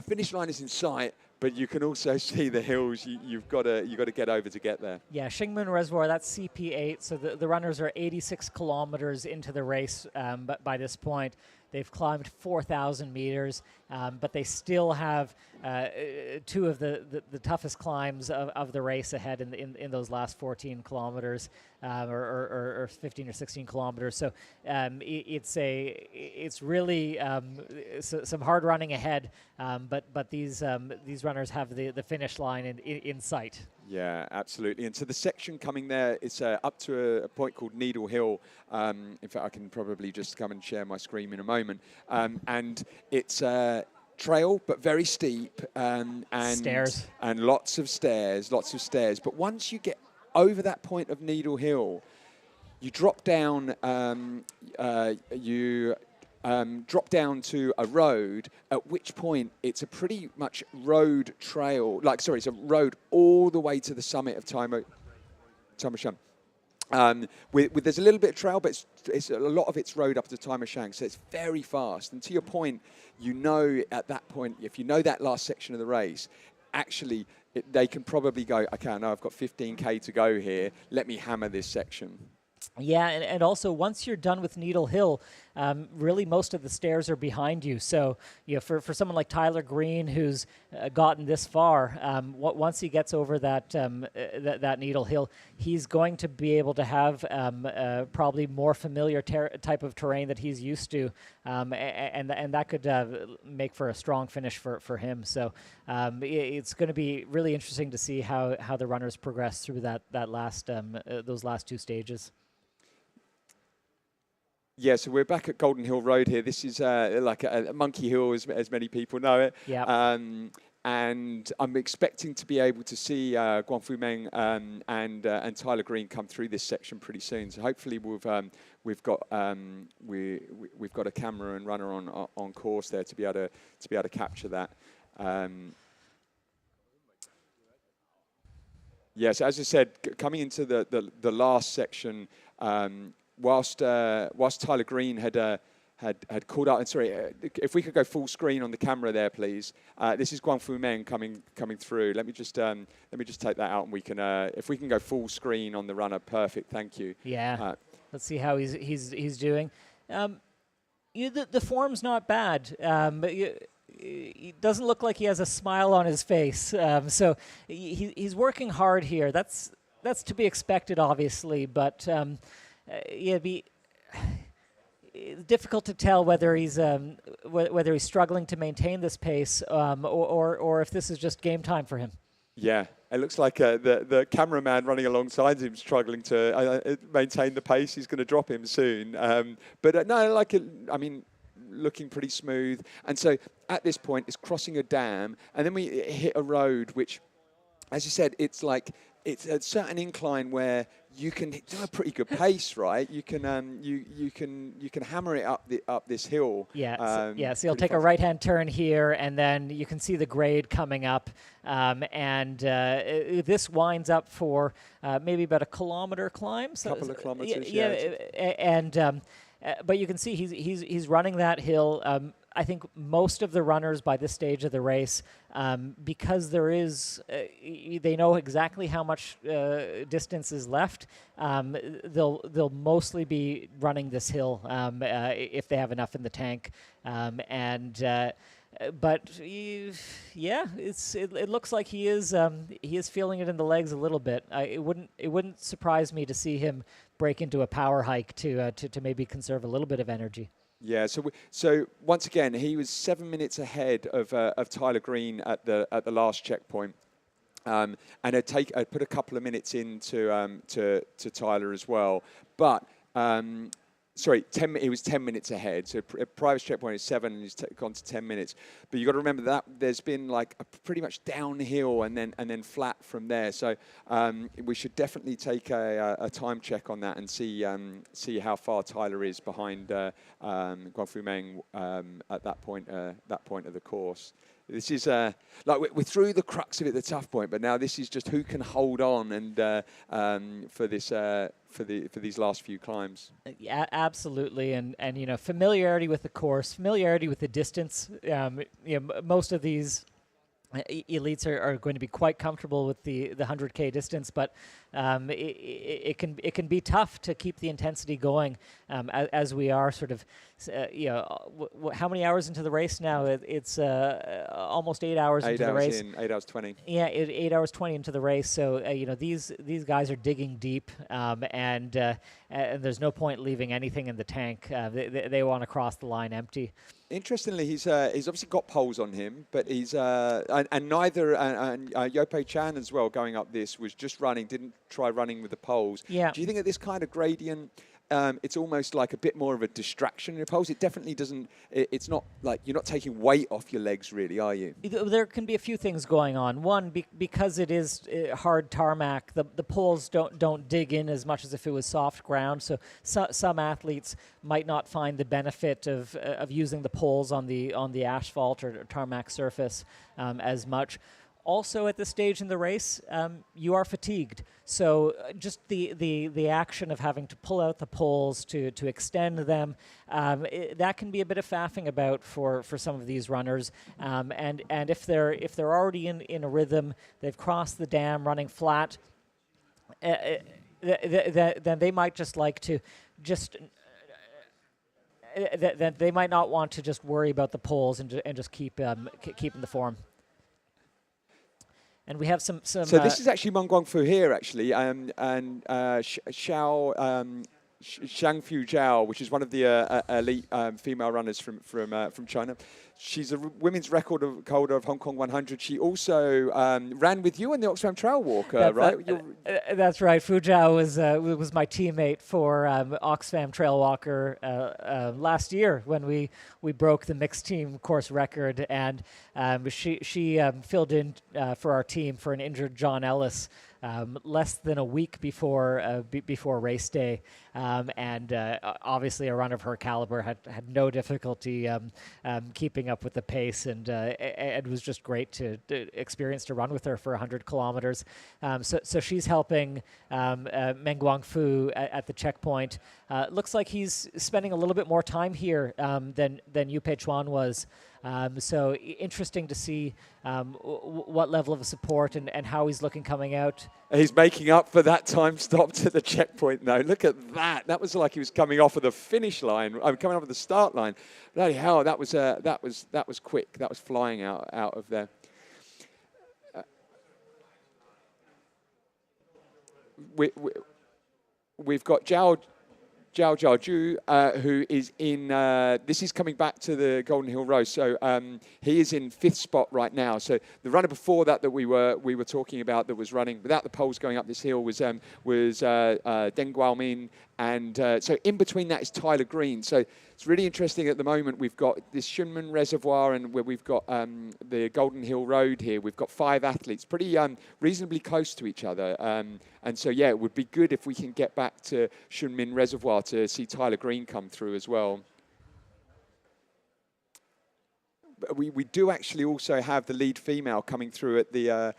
finish line is in sight, but you can also see the hills you've got to get over to get there. Yeah, Shingmen Reservoir, that's CP8, so the runners are 86 kilometers into the race, but by this point. They've climbed 4,000 meters, but they still have two of the toughest climbs of the race ahead in those last 14 kilometers, or 15 or 16 kilometers. So it's really some hard running ahead, but these runners have the finish line in sight. Yeah, absolutely. And so the section coming there, it's up to a point called Needle Hill. In fact, I can probably just come and share my screen in a moment. And it's trail, but very steep. And stairs. And lots of stairs. But once you get over that point of Needle Hill, you drop down, drop down to a road, at which point it's a pretty much road trail. It's a road all the way to the summit of Taimo Shan. There's a little bit of trail, but it's a lot of it's road up to Taimo Shan, so it's very fast. And to your point, you know at that point, if you know that last section of the race, actually they can probably go, okay, I know I've got 15K to go here, let me hammer this section. Yeah, and also once you're done with Needle Hill, really most of the stairs are behind you. So, you know, for someone like Tyler Green, who's gotten this far, once he gets over that Needle Hill, he's going to be able to have probably more familiar type of terrain that he's used to, and that could make for a strong finish for him. So it's going to be really interesting to see how the runners progress through those last two stages. Yeah, so we're back at Golden Hill Road here. This is like a Monkey Hill, as many people know it. Yeah. And I'm expecting to be able to see Guangfu Meng and Tyler Green come through this section pretty soon. So hopefully we've got a camera and runner on course there to be able to capture that. Yes, as I said, coming into the last section. Whilst Tyler Green had called out, and sorry, if we could go full screen on the camera there, please. This is Guangfu Meng coming through. Let me just take that out, and we can, if we can go full screen on the runner, perfect. Thank you. Yeah. Let's see how he's doing. The form's not bad. It doesn't look like he has a smile on his face. So he's working hard here. That's to be expected, obviously, but. It'd be difficult to tell whether he's struggling to maintain this pace, or if this is just game time for him. Yeah, it looks like the cameraman running alongside him struggling to maintain the pace. He's going to drop him soon. But no, looking pretty smooth. And so at this point, it's crossing a dam, and then we hit a road which, as you said, it's like it's a certain incline where you can do a pretty good pace, right? You can you can hammer it up this hill. Yeah, so you'll take a right-hand turn here, and then you can see the grade coming up, and this winds up for maybe about a kilometer climb. So couple of kilometers, but you can see he's running that hill. I think most of the runners by this stage of the race, because there is, they know exactly how much distance is left. They'll mostly be running this hill if they have enough in the tank, but yeah, it looks like he is feeling it in the legs a little bit. It wouldn't surprise me to see him break into a power hike to maybe conserve a little bit of energy. Yeah, so once again, he was 7 minutes ahead of Tyler Green at the last checkpoint, and I'd put a couple of minutes into to Tyler as well. But sorry, he was 10 minutes ahead. So private checkpoint is 7, and he's gone to 10 minutes. But you got to remember that there's been like a pretty much downhill and then flat from there. So we should definitely take a time check on that and see how far Tyler is behind Guangfu Meng at that point of the course. This is like we're through the crux of it, the tough point, but now this is just who can hold on and for these last few climbs. Yeah, absolutely, and familiarity with the course, familiarity with the distance. Most of these elites are going to be quite comfortable with the 100K distance, but it can be tough to keep the intensity going as we are sort of how many hours into the race now? It's almost 8 hours into the race. 8 hours 20. Yeah, 8 hours 20 into the race. So these guys are digging deep, and there's no point leaving anything in the tank. They want to cross the line empty. Interestingly, he's obviously got poles on him, but he's and neither Yopei Chan as well going up this was just running, didn't try running with the poles. Yeah. Do you think at this kind of gradient, it's almost like a bit more of a distraction in the poles? It definitely doesn't. It's not like you're not taking weight off your legs, really, are you? There can be a few things going on. One, because it is hard tarmac, the poles don't dig in as much as if it was soft ground. So some athletes might not find the benefit of using the poles on the asphalt or tarmac surface as much. Also, at this stage in the race, you are fatigued. So just the action of having to pull out the poles to extend them, that can be a bit of faffing about for some of these runners. And if they're already in a rhythm, they've crossed the dam running flat, then they might just like to that they might not want to just worry about the poles and just keep in the form. And we have some. So this is actually Meng Guangfu here, actually, and Xiangfu Zhao, which is one of the elite female runners from China. She's a women's record holder of Hong Kong 100. She also ran with you on the Oxfam Trail Walk, right? That's right. Fu Zhao was my teammate for Oxfam Trail Walker last year when we broke the mixed team course record, and she filled in for our team for an injured John Ellis less than a week before race day, and obviously a runner of her caliber had no difficulty keeping up with the pace, and it was just great to experience to run with her for 100 kilometers. So she's helping Meng Guangfu at the checkpoint. Looks like he's spending a little bit more time here than Yu Pei Chuan was. So interesting to see what level of support and how he's looking coming out. He's making up for that time stopped at the checkpoint now. Look at that. That was like he was coming off of the finish line. Coming off of the start line. Bloody hell, that was quick. That was flying out of there. We've got Zhao Jiaju, who is in, this is coming back to the Golden Hill Road. So he is in 5th spot right now. So the runner before that we were talking about that was running without the poles going up this hill was Deng Guomin And so in between that is Tyler Green. So it's really interesting at the moment. We've got this Shunman Reservoir and where we've got the Golden Hill Road here. We've got 5 athletes, pretty reasonably close to each other. And so, yeah, it would be good if we can get back to Shunmin Reservoir to see Tyler Green come through as well. But we do actually also have the lead female coming through at the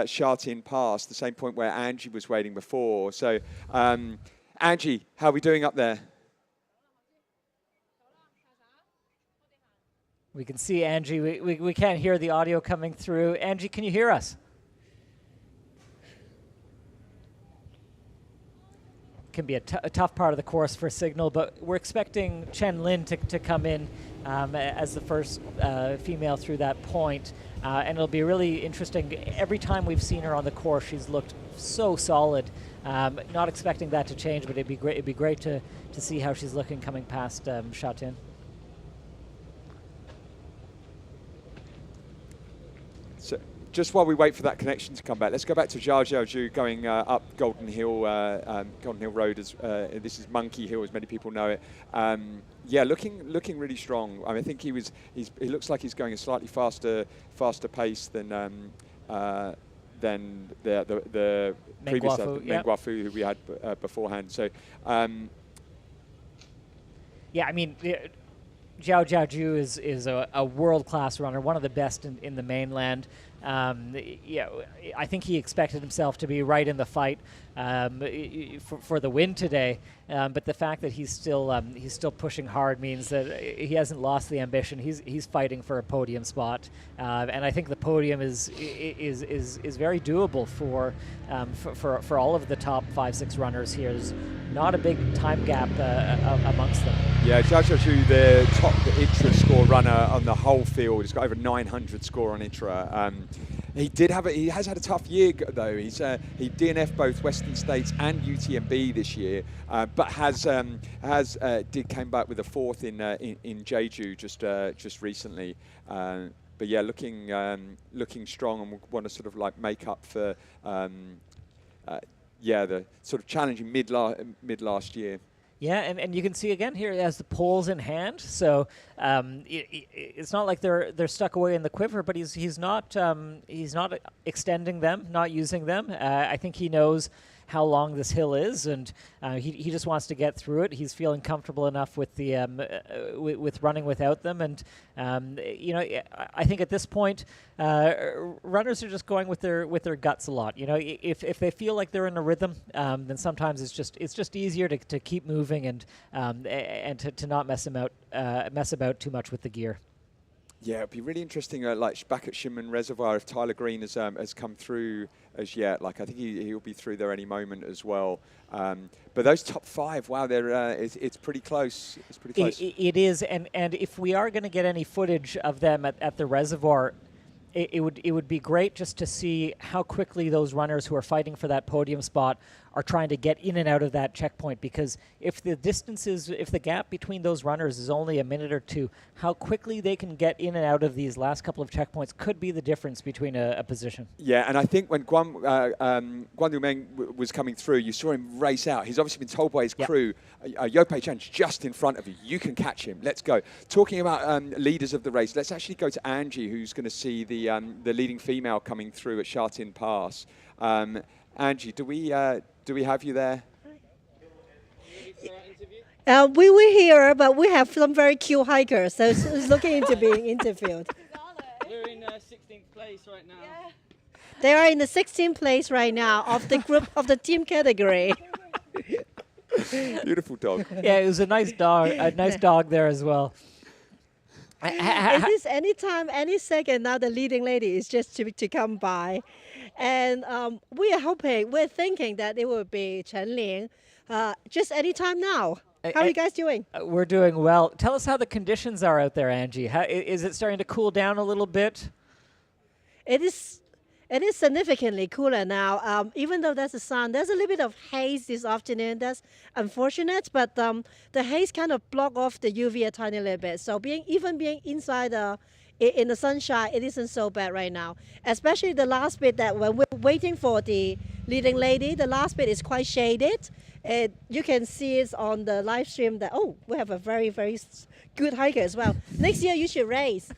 Sha Tin Pass, the same point where Angie was waiting before. So, Angie, how are we doing up there? We can see Angie. We can't hear the audio coming through. Angie, can you hear us? Can be a tough part of the course for signal, but we're expecting Chen Lin to come in as the first female through that point. And it'll be really interesting. Every time we've seen her on the course, she's looked so solid. Not expecting that to change, but it'd be great to see how she's looking coming past Sha Tin. So just while we wait for that connection to come back, let's go back to Zhao Zhaozhu going up Golden Hill Road. This is Monkey Hill, as many people know it. Yeah, looking really strong. I mean, I think he looks like he's going a slightly faster pace than the previous Meng Guafu who we had beforehand. So, yeah, I mean, Zhao Zhaozhu is a world-class runner, one of the best in the mainland. Yeah, I think he expected himself to be right in the fight for the win today. But the fact that he's still pushing hard means that he hasn't lost the ambition. He's fighting for a podium spot, and I think the podium is very doable for all of the top 5-6 runners here. There's not a big time gap amongst them. Yeah, Zhao Zhaozhu, the top ITRA score runner on the whole field. He's got over 900 score on ITRA. He has had a tough year though. He DNF'd both Western States and UTMB this year, but came back with a 4th in Jeju just recently. But yeah, looking strong, and want to sort of like make up for the sort of challenging mid last year. Yeah, and you can see again here he has the poles in hand, so it's not like they're stuck away in the quiver, but he's not extending them, not using them. I think he knows how long this hill is, and he just wants to get through it. He's feeling comfortable enough with the with running without them, and I think at this point runners are just going with their guts a lot. You know, if they feel like they're in a rhythm, then sometimes it's just easier to keep moving and to not mess about too much with the gear. Yeah, it'd be really interesting, like back at Shunman Reservoir, if Tyler Green has come through as yet. Like I think he'll be through there any moment as well. But those top 5, wow, it's pretty close. It's pretty close. It is, and if we are going to get any footage of them at the reservoir, it would be great just to see how quickly those runners who are fighting for that podium spot are trying to get in and out of that checkpoint, because if the gap between those runners is only a minute or two, how quickly they can get in and out of these last couple of checkpoints could be the difference between a position. Yeah, and I think when Guan Dumeng was coming through, you saw him race out. He's obviously been told by his crew, Yopei Chan's just in front of you. You can catch him. Let's go. Talking about leaders of the race, let's actually go to Angie, who's going to see the leading female coming through at Sha Tin Pass. Angie, do we have you there? We were here, but we have some very cute hikers, so it's looking into being interviewed. We're in 16th place right now. Yeah. They are in the 16th place right now of the group of the team category. Beautiful dog. Yeah, it was a nice dog there as well. It is any time, any second now the leading lady is just to come by. And we're thinking that it will be Chen Ling just any time now. How are you guys doing? We're doing well. Tell us how the conditions are out there, Angie. Is it starting to cool down a little bit? It is significantly cooler now. Even though there's the sun, there's a little bit of haze this afternoon. That's unfortunate, but the haze kind of block off the UV a tiny little bit. So being inside in the sunshine, it isn't so bad right now. Especially the last bit that when we're waiting for the leading lady. The last bit is quite shaded. You can see it on the live stream that, oh, we have a very, very good hiker as well. Next year you should race.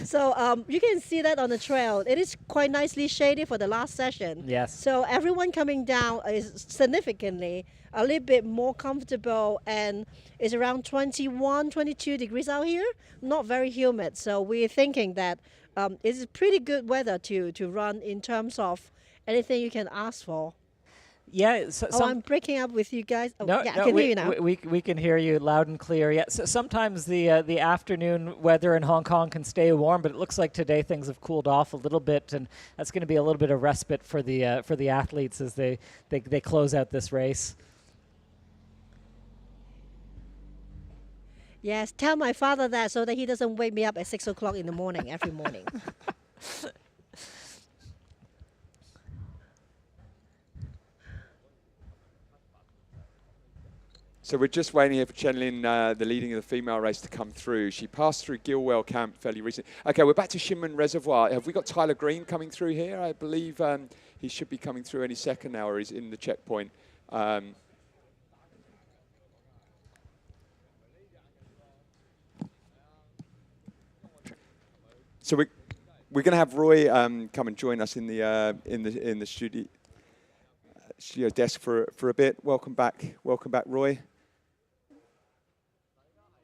So you can see that on the trail. It is quite nicely shaded for the last session. Yes. So everyone coming down is significantly a little bit more comfortable, and it's around 21, 22 degrees out here. Not very humid. So we're thinking that it's pretty good weather to run in terms of anything you can ask for. Yeah. I'm breaking up with you guys. Oh, No, yeah, no, I can hear you now. We can hear you loud and clear. Yeah. So sometimes the afternoon weather in Hong Kong can stay warm, but it looks like today things have cooled off a little bit, and that's going to be a little bit of respite for the athletes as they close out this race. Yes, tell my father that so that he doesn't wake me up at 6 o'clock in the morning every morning. So we're just waiting here for Chen Lin, the leading of the female race, to come through. She passed through Gilwell Camp fairly recently. Okay, we're back to Shinmen Reservoir. Have we got Tyler Green coming through here? I believe he should be coming through any second now, or he's in the checkpoint. So we're going to have Roy come and join us in the studio desk for a bit. Welcome back, Roy.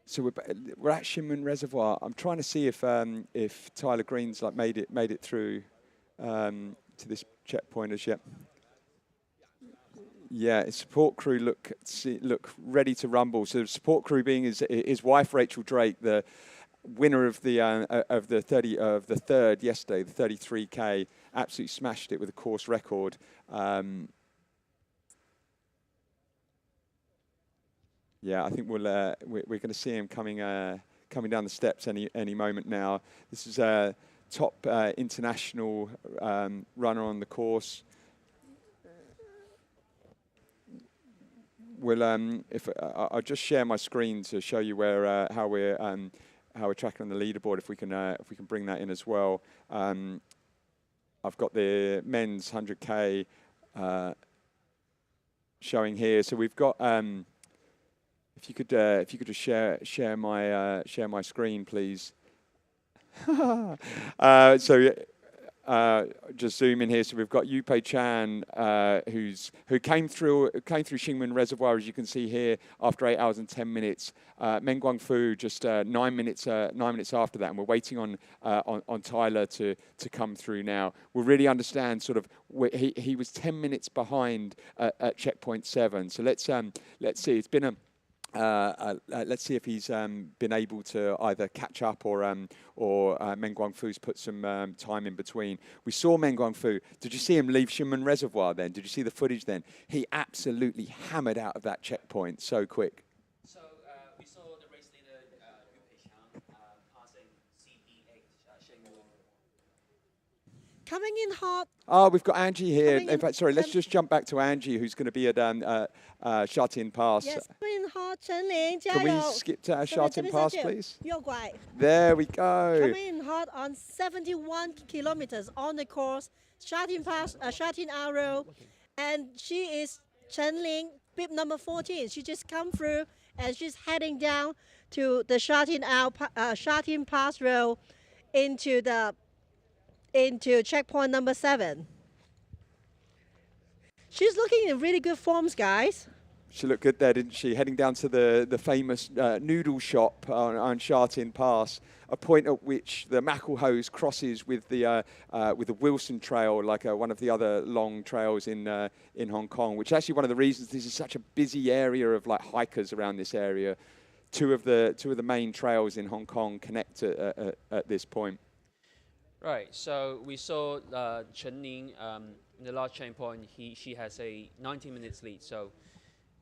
So we're at Shinmen Reservoir. I'm trying to see if Tyler Green's made it through to this checkpoint as yet. Yeah, his support crew look ready to rumble. So the support crew being his wife Rachel Drake, the winner of the third yesterday, the 33K, absolutely smashed it with a course record. Yeah, I think we're going to see him coming down the steps any moment now. This is a top international runner on the course. I'll just share my screen to show you where how we're tracking on the leaderboard. If we can bring that in as well. I've got the men's 100K showing here. So we've got. If you could just share my screen, please. Just zoom in here. So we've got Yupei Chan, who came through Shinmen Reservoir, as you can see here, after 8 hours and 10 minutes. Meng Guangfu just 9 minutes after that, and we're waiting on Tyler to come through now. We'll really understand sort of he was 10 minutes behind at checkpoint 7. So let's see. It's been a let's see if he's been able to either catch up or Meng Guangfu's put some time in between. We saw Meng Guangfu. Did you see him leave Shinmen Reservoir then? Did you see the footage then? He absolutely hammered out of that checkpoint so quick. So we saw the race leader, Yupei Chan, passing CP8 Shengu. Coming in hot. Oh, we've got Angie here. In fact, sorry, let's just jump back to Angie, who's going to be at Shatin Pass. Yes, coming in hot, Chen Ling, Can we skip to Shatin Pass, please? Guai. There we go. Coming in hot on 71 kilometers on the course, Shatin Pass, Shatin Arrow, and she is Chen Ling, bib number 14. She just come through, and she's heading down to the Shatin Pass Road into checkpoint number 7. She's looking in really good forms, guys. She looked good there, didn't she? Heading down to the famous noodle shop on Shatin Pass, a point at which the Macklehose crosses with the Wilson Trail, like one of the other long trails in Hong Kong, which is actually one of the reasons this is such a busy area of hikers around this area. Two of the main trails in Hong Kong connect at this point. Right, so we saw Chen Ning in the last checkpoint. She has a 19 minutes lead,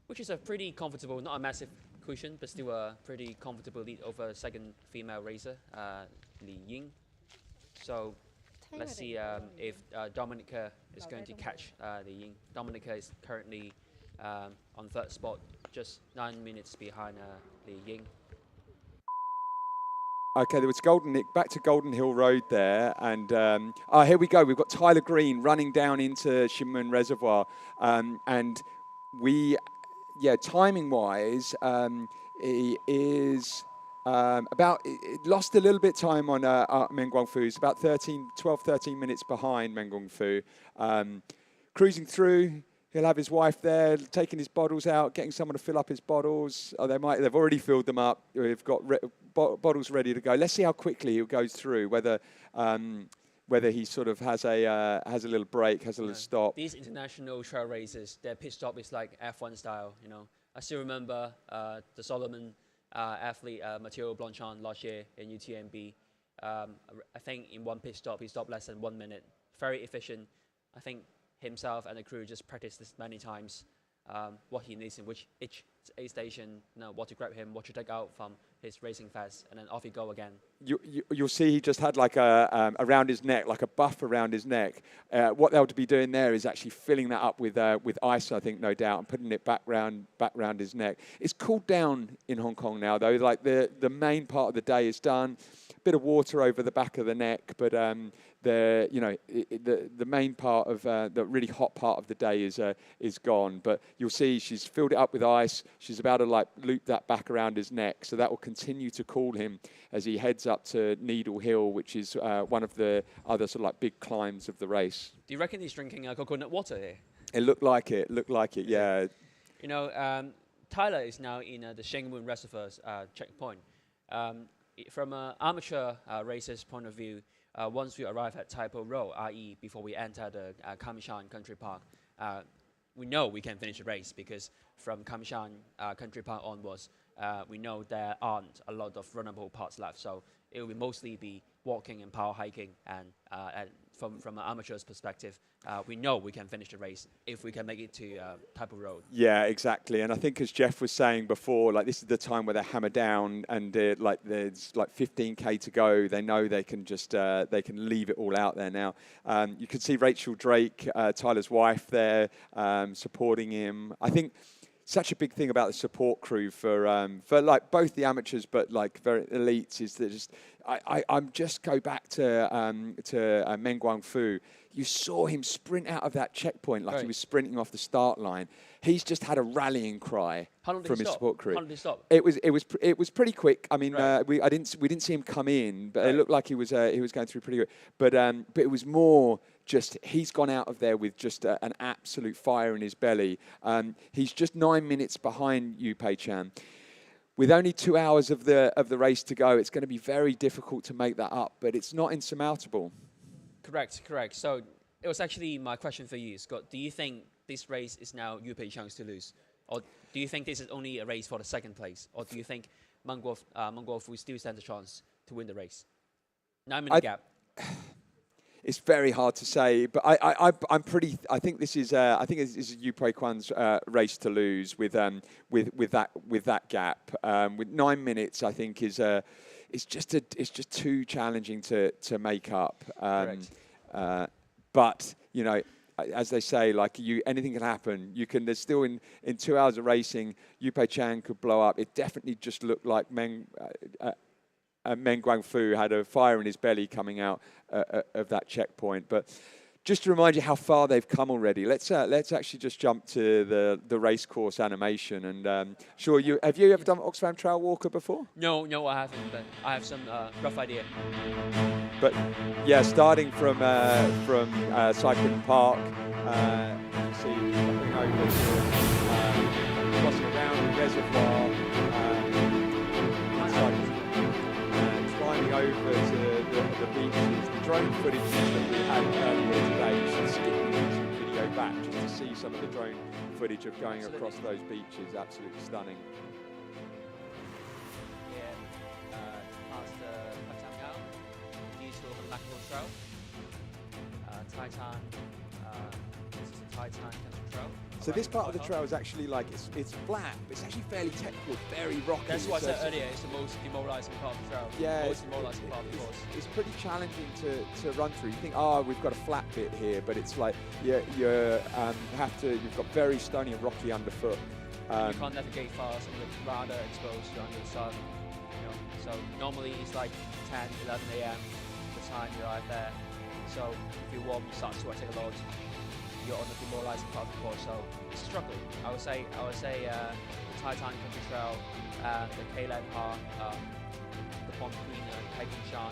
which is a pretty comfortable, not a massive cushion, but still a pretty comfortable lead over second female racer, Li Ying. So let's see if Dominica is going to catch Li Ying. Dominica is currently on third spot, just 9 minutes behind Li Ying. Okay, there was back to Golden Hill Road there, and here we go. We've got Tyler Green running down into Shinmun Reservoir, and timing-wise, he is lost a little bit time on Meng Guangfu. He's about 12, 13 minutes behind Meng Guangfu. Cruising through. He'll have his wife there, taking his bottles out, getting someone to fill up his bottles. They've already filled them up. We've got bottles ready to go. Let's see how quickly he goes through. Whether he sort of has a little break, has a little stop. These international trail races, their pit stop is like F1 style. You know, I still remember the Solomon athlete Matteo Blanchard last year in UTMB. I think in one pit stop he stopped less than 1 minute. Very efficient. I think himself and the crew just practiced this many times, what he needs in each aid station, what to grab him, what to take out from his racing vest, and then off he go again. You'll see he just had like around his neck, like a buff around his neck. What they'll be doing there is actually filling that up with ice, I think, no doubt, and putting it back round his neck. It's cooled down in Hong Kong now, though. Like the main part of the day is done. A bit of water over the back of the neck, but the main part of the really hot part of the day is gone. But you'll see she's filled it up with ice. She's about to loop that back around his neck, so that will continue to cool him as he heads up to Needle Hill, which is one of the other sort of big climbs of the race. Do you reckon he's drinking coconut water here? It looked like it. Yeah. You know, Tyler is now in the Shangmun Reservoirs checkpoint. From an amateur racer's point of view, once we arrive at Taipo Road, i.e. before we enter the Kamishan Country Park, we know we can finish the race because from Kamishan Country Park onwards, we know there aren't a lot of runnable parts left. So it will mostly be walking and power hiking. And from an amateur's perspective, we know we can finish the race if we can make it to Taipo Road. Yeah, exactly. And I think as Jeff was saying before, like this is the time where they hammer down and there's like 15K to go. They know they can just they can leave it all out there now. You can see Rachel Drake, Tyler's wife, there supporting him. I think such a big thing about the support crew for like both the amateurs but like very elites is that just I'm just go back to Meng Guangfu. You saw him sprint out of that checkpoint like he was sprinting off the start line. He's just had a rallying cry from his support crew. How did he stop? It was pretty quick. I mean, we didn't see him come in, but it looked like he was going through pretty good. But it was more just he's gone out of there with just an absolute fire in his belly. He's just 9 minutes behind Yu Pei Chan. With only 2 hours of the race to go, it's going to be very difficult to make that up, but it's not insurmountable. Correct. So it was actually my question for you, Scott. Do you think this race is now Yu Pei Chan's to lose? Or do you think this is only a race for the second place? Or do you think Meng Guangfu still stands a chance to win the race? 9 minute gap. It's very hard to say, but I'm pretty. I think this is Yu Pei Kwan's race to lose with that gap. With 9 minutes, I think it's just too challenging to make up. But you know, as they say, like anything can happen. There's still in 2 hours of racing, Yu Pei Chan could blow up. It definitely just looked like Meng Guangfu had a fire in his belly coming out of that checkpoint. But just to remind you how far they've come already, let's actually just jump to the race course animation. And have you ever done Oxfam Trail Walker before? No, I haven't. But I have some rough idea. But yeah, starting from Sai Kung Park, you see coming over to crossing around the reservoir. Climbing over to the beaches, the drone footage that we had earlier today, you should skip the music video back just to see some of the drone footage of going across those beaches. Absolutely stunning. Past Patangao, east of the Mackerel Trail, Taitan, this is the Taitan Country Trail. So this part of the trail is actually like, it's flat, but it's actually fairly technical, very rocky. That's what I said earlier, it's the most demoralizing part of the trail. Yeah, most demoralizing part of the course. It's pretty challenging to run through. You think, we've got a flat bit here, but it's like, you've got very stony and rocky underfoot. You can't navigate fast and it's rather exposed to under the sun. You know, So normally it's like 10, 11 a.m. the time you arrive there. So if you warm, you start sweating a lot. You're on the demoralizing part of the course, so it's a struggle. I would say the Titan Country Trail, the K-Land part, the Pond Queen and Peking Shan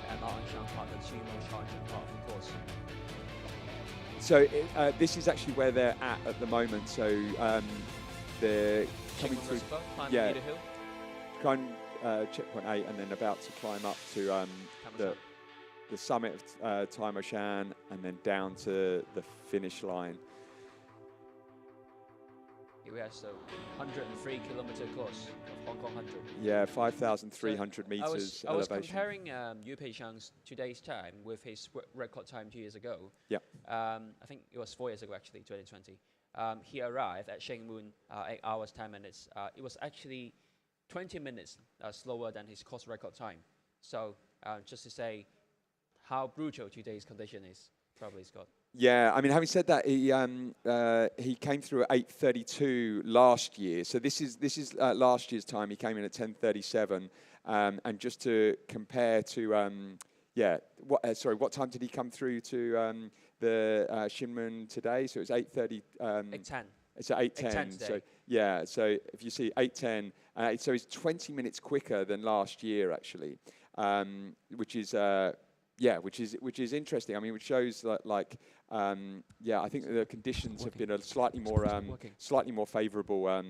and Mountain Shan part, the two most challenging part of the course. So this is actually where they're at the moment. So they're coming through. Yeah, climb checkpoint 8 and then about to climb up to the summit of Tai Shan and then down to the finish line. Here we have so 103-kilometer course of Hong Kong 100. Yeah, 5,300 meters elevation. I was comparing Yu Peixiang's today's time with his record time 2 years ago. Yeah. I think it was 4 years ago actually, 2020. He arrived at Shengmun 8 hours 10 minutes. It was actually 20 minutes slower than his course record time. So just to say how brutal today's condition is, probably, Scott. Yeah, I mean, having said that, he came through at 8:32 last year. So this is last year's time. He came in at 10:37, and just to compare to what time did he come through to the Shinmun today? So it was 8:30. 8:10. It's at 8:10. So yeah, so if you see 8:10, so it's 20 minutes quicker than last year actually, which is. Which is interesting. I mean, which shows that I think the conditions have been slightly more favourable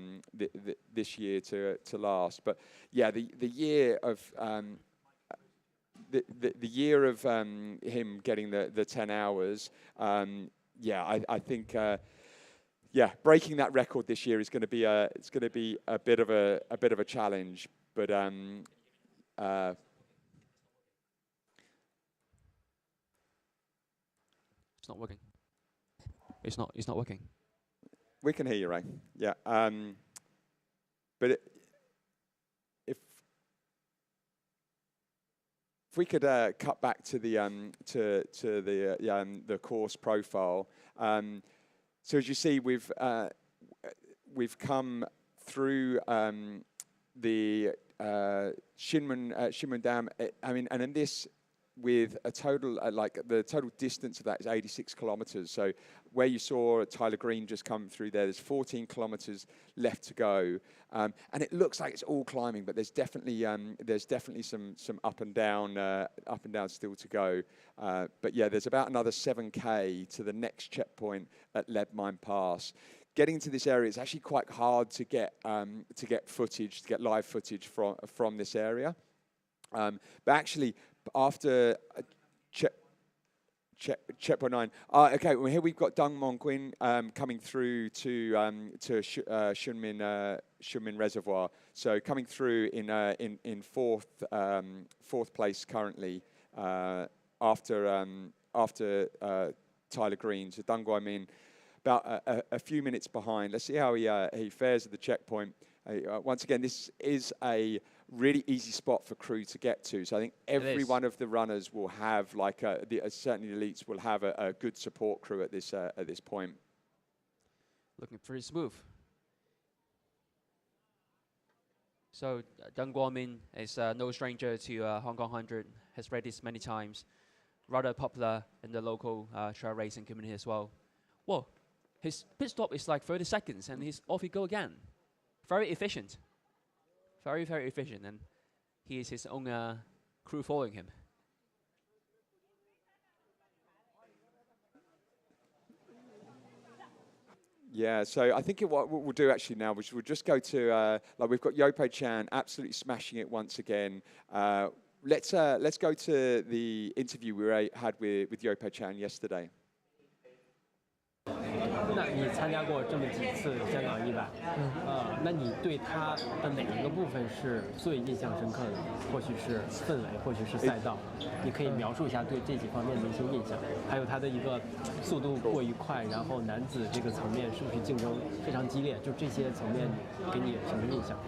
this year to last. But yeah, the year of the year of him getting the 10 hours. I think breaking that record this year is going to be a bit of a challenge. But it's not working. It's not working. We can hear you, Ray. Yeah. But if we could cut back to the course profile. So as you see, we've come through the Shinmun Dam. I mean, and in this, with a total, the total distance of that is 86 kilometers. So where you saw Tyler Green just come through there's 14 kilometers left to go. And it looks like it's all climbing, but there's definitely some up and down still to go. But yeah, there's about another 7K to the next checkpoint at Lead Mine Pass. Getting to this area, it's actually quite hard to get footage, to get live footage from this area. But actually, after checkpoint 9, okay. Well, here we've got Deng Mongquin coming through to Shunmin Reservoir. So coming through in fourth place currently after Tyler Green. So Deng Guomin about a few minutes behind. Let's see how he fares at the checkpoint. Once again, this is a really easy spot for crew to get to. So I think every one of the runners will have, certainly the elites will have a good support crew at this point. Looking pretty smooth. So Deng Guomin is no stranger to Hong Kong 100. Has raced this many times. Rather popular in the local trail racing community as well. Whoa, his pit stop is like 30 seconds, and he's off he go again. Very efficient. Very, very efficient, and he is his own crew following him. Yeah, so I think what we'll do actually now, which we'll just go to, we've got Yopo Chan absolutely smashing it once again. Let's go to the interview we had with Yopo Chan yesterday. 那你参加过这么几次香港100，那你对他的哪一个部分是最印象深刻的？或许是氛围，或许是赛道，你可以描述一下对这几方面的一些印象，还有他的一个速度过于快，然后男子这个层面是不是竞争非常激烈？就这些层面给你什么印象？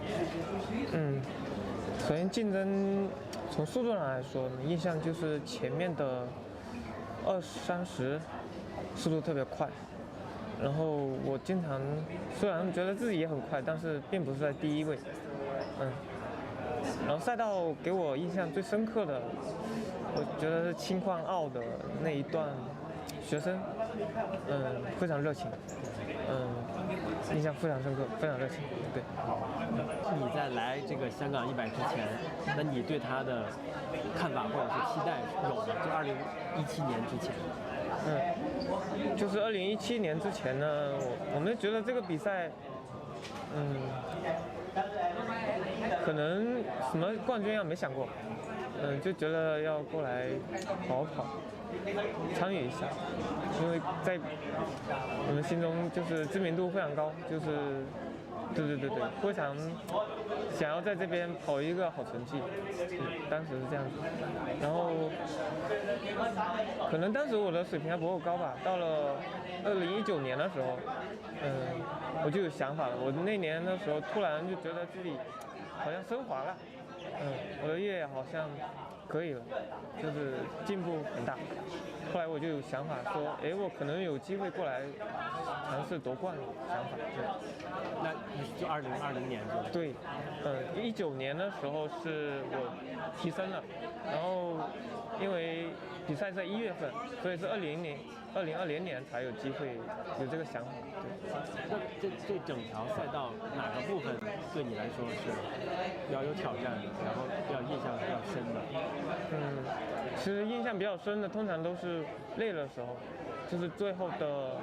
首先竞争从速度上来说，印象就是前面的20、30速度特别快。 然后我经常虽然觉得自己也很快，但是并不是在第一位，然后赛道给我印象最深刻的，我觉得是青矿澳的那一段，学生，非常热情，印象非常深刻，非常热情。对。你在来这个香港100之前，那你对他的看法或者是期待有吗？就2017年之前。就是2017年之前呢，我们觉得这个比赛，可能什么冠军啊没想过，就觉得要过来跑跑，参与一下，因为在我们心中就是知名度非常高，就是。对，非常想要在这边跑一个好成绩，当时是这样子。然后可能当时我的水平还不够高吧，到了2019年的时候，我就有想法了。我那年的时候突然就觉得自己好像升华了，我的越野好像可以了，就是进步很大。后来我就有想法说，我可能有机会过来尝试夺冠的想法。对，那就2020年是吧？对，19年的时候是我提升了，然后因为比赛在1月份，所以是2020年才有机会有这个想法。对，那这整条赛道哪个部分对你来说是比较有挑战的，然后比较印象比较深的？其实印象比较深的通常都是累的时候，就是最后的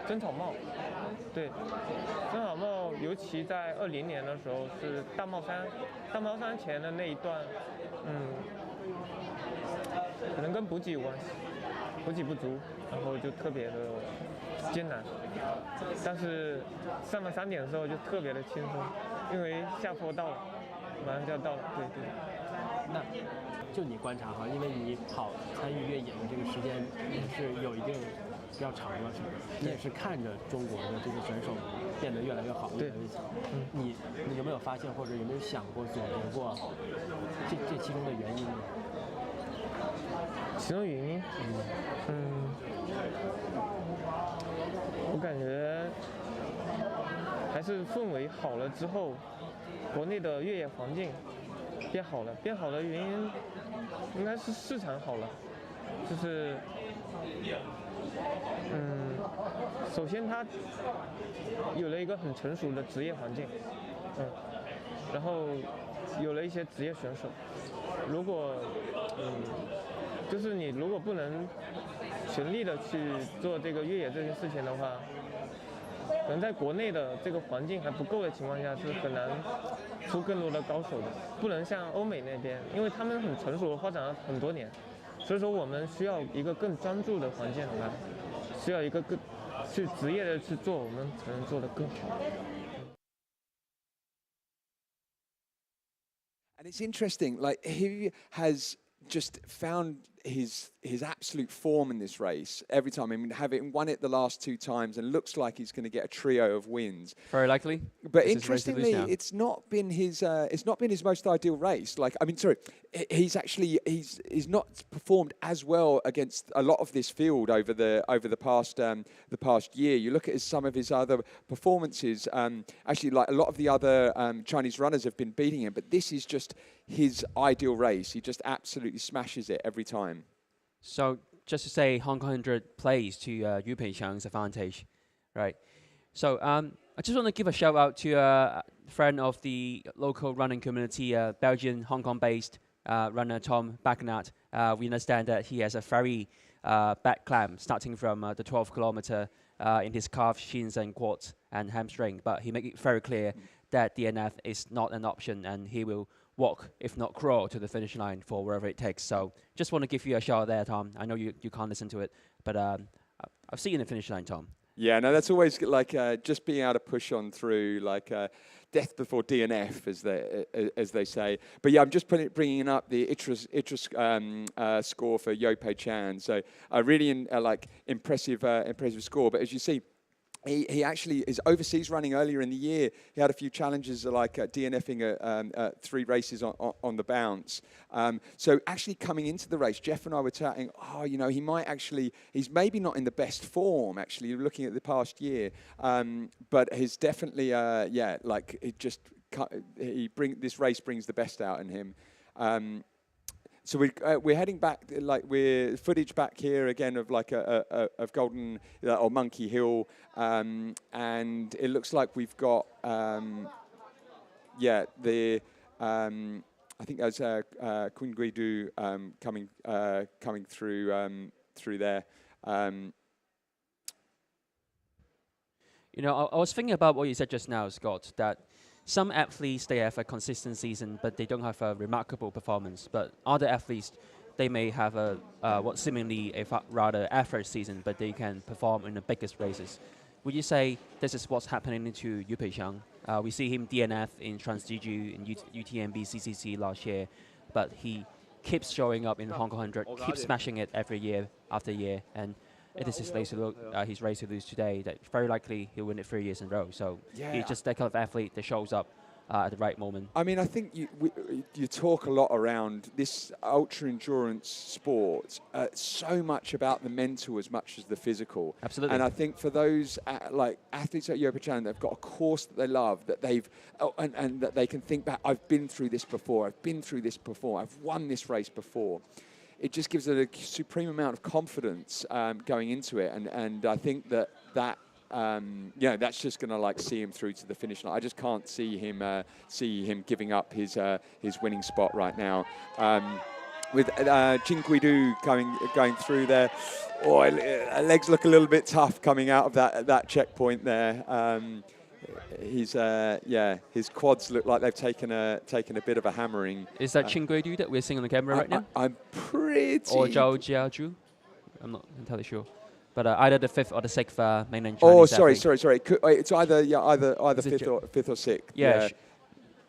争草帽。对，争草帽尤其在20年的时候是大帽山前的那一段，可能跟补给有关系，补给不足，然后就特别的艰难。但是上了3点的时候就特别的轻松，因为下坡到了，马上就要到了。对。那就你观察哈，因为你参与越野的这个时间也是有一定比较长了，是吧？你也是看着中国的这个选手变得越来越好，越来越强。你有没有发现或者有没有想过总结过这其中的原因呢？其中原因，我感觉还是氛围好了之后，国内的越野环境变好了。变好的原因应该是市场好了，就是首先它有了一个很成熟的职业环境，然后有了一些职业选手。如果就是你如果不能全力的去做这个越野这件事情的话，可能在国内的这个环境还不够的情况下，是很难出更多的高手的。不能像欧美那边，因为他们很成熟，发展了很多年，所以说我们需要一个更专注的环境来，需要一个更去职业的去做，我们才能做得更好。And it's interesting, like he has just found his absolute form in this race every time. I mean, having won it the last 2 times, and looks like he's going to get a trio of wins. Very likely. But interestingly, it's not been his most ideal race. Like, I mean, sorry, he's not performed as well against a lot of this field over the past year. You look at some of his other performances. Actually, like a lot of the other Chinese runners have been beating him, but this is just his ideal race. He just absolutely smashes it every time. So just to say, Hong Kong 100 plays to Yu Peiqiang's advantage, right? So I just want to give a shout out to a friend of the local running community, Belgian Hong Kong-based runner Tom Bacanat. We understand that he has a very bad clamp starting from the 12th kilometer in his calf, shins and quads and hamstring. But he made it very clear that DNF is not an option, and he will walk, if not crawl, to the finish line for wherever it takes. So just want to give you a shout there, Tom. I know you can't listen to it, but I'll see you in the finish line, Tom. Yeah, no, that's always like just being able to push on through, like death before DNF, as they say. But yeah, I'm just bringing up the ITRA score for Yu Peiqiang. So a really impressive score. But as you see, he actually is overseas running earlier in the year. He had a few challenges like DNFing 3 races on the bounce. So actually coming into the race, Jeff and I were chatting, he's maybe not in the best form, actually, looking at the past year. But he's definitely, it just this race brings the best out in him. So we're heading back, like we're footage back here again of like of Golden or Monkey Hill, and it looks like we've got I think there's Kung Guidu coming through there. You know, I was thinking about what you said just now, Scott, that some athletes, they have a consistent season, but they don't have a remarkable performance. But other athletes, they may have what seemingly a rather average season, but they can perform in the biggest races. Would you say this is what's happening to Yu Peixiang? We see him DNF in Trans-Jeju, in UTMB CCC last year, but he keeps showing up in Hong Kong 100, keeps smashing it every year after year, and it is his race to lose today. That very likely he'll win it 3 years in a row. So he's just that kind of athlete that shows up at the right moment. I mean, I think you talk a lot around this ultra endurance sport. So much about the mental as much as the physical. Absolutely. And I think for those like athletes at Yu Peixiang, they've got a course that they love, that they've and that they can think back. I've been through this before. I've been through this before. I've won this race before. It just gives it a supreme amount of confidence going into it, and I think that that's just going to like see him through to the finish line. I just can't see him giving up his winning spot right now. With Jing Guidu going through there, legs look a little bit tough coming out of that checkpoint there. His quads look like they've taken a bit of a hammering. Is that Qing Guidu that we're seeing on the camera right now? I'm pretty. Or Zhao Jiazhu? I'm not entirely sure. But either the 5th or the 6th mainland Chinese. Sorry. It's either fifth or sixth. Yeah.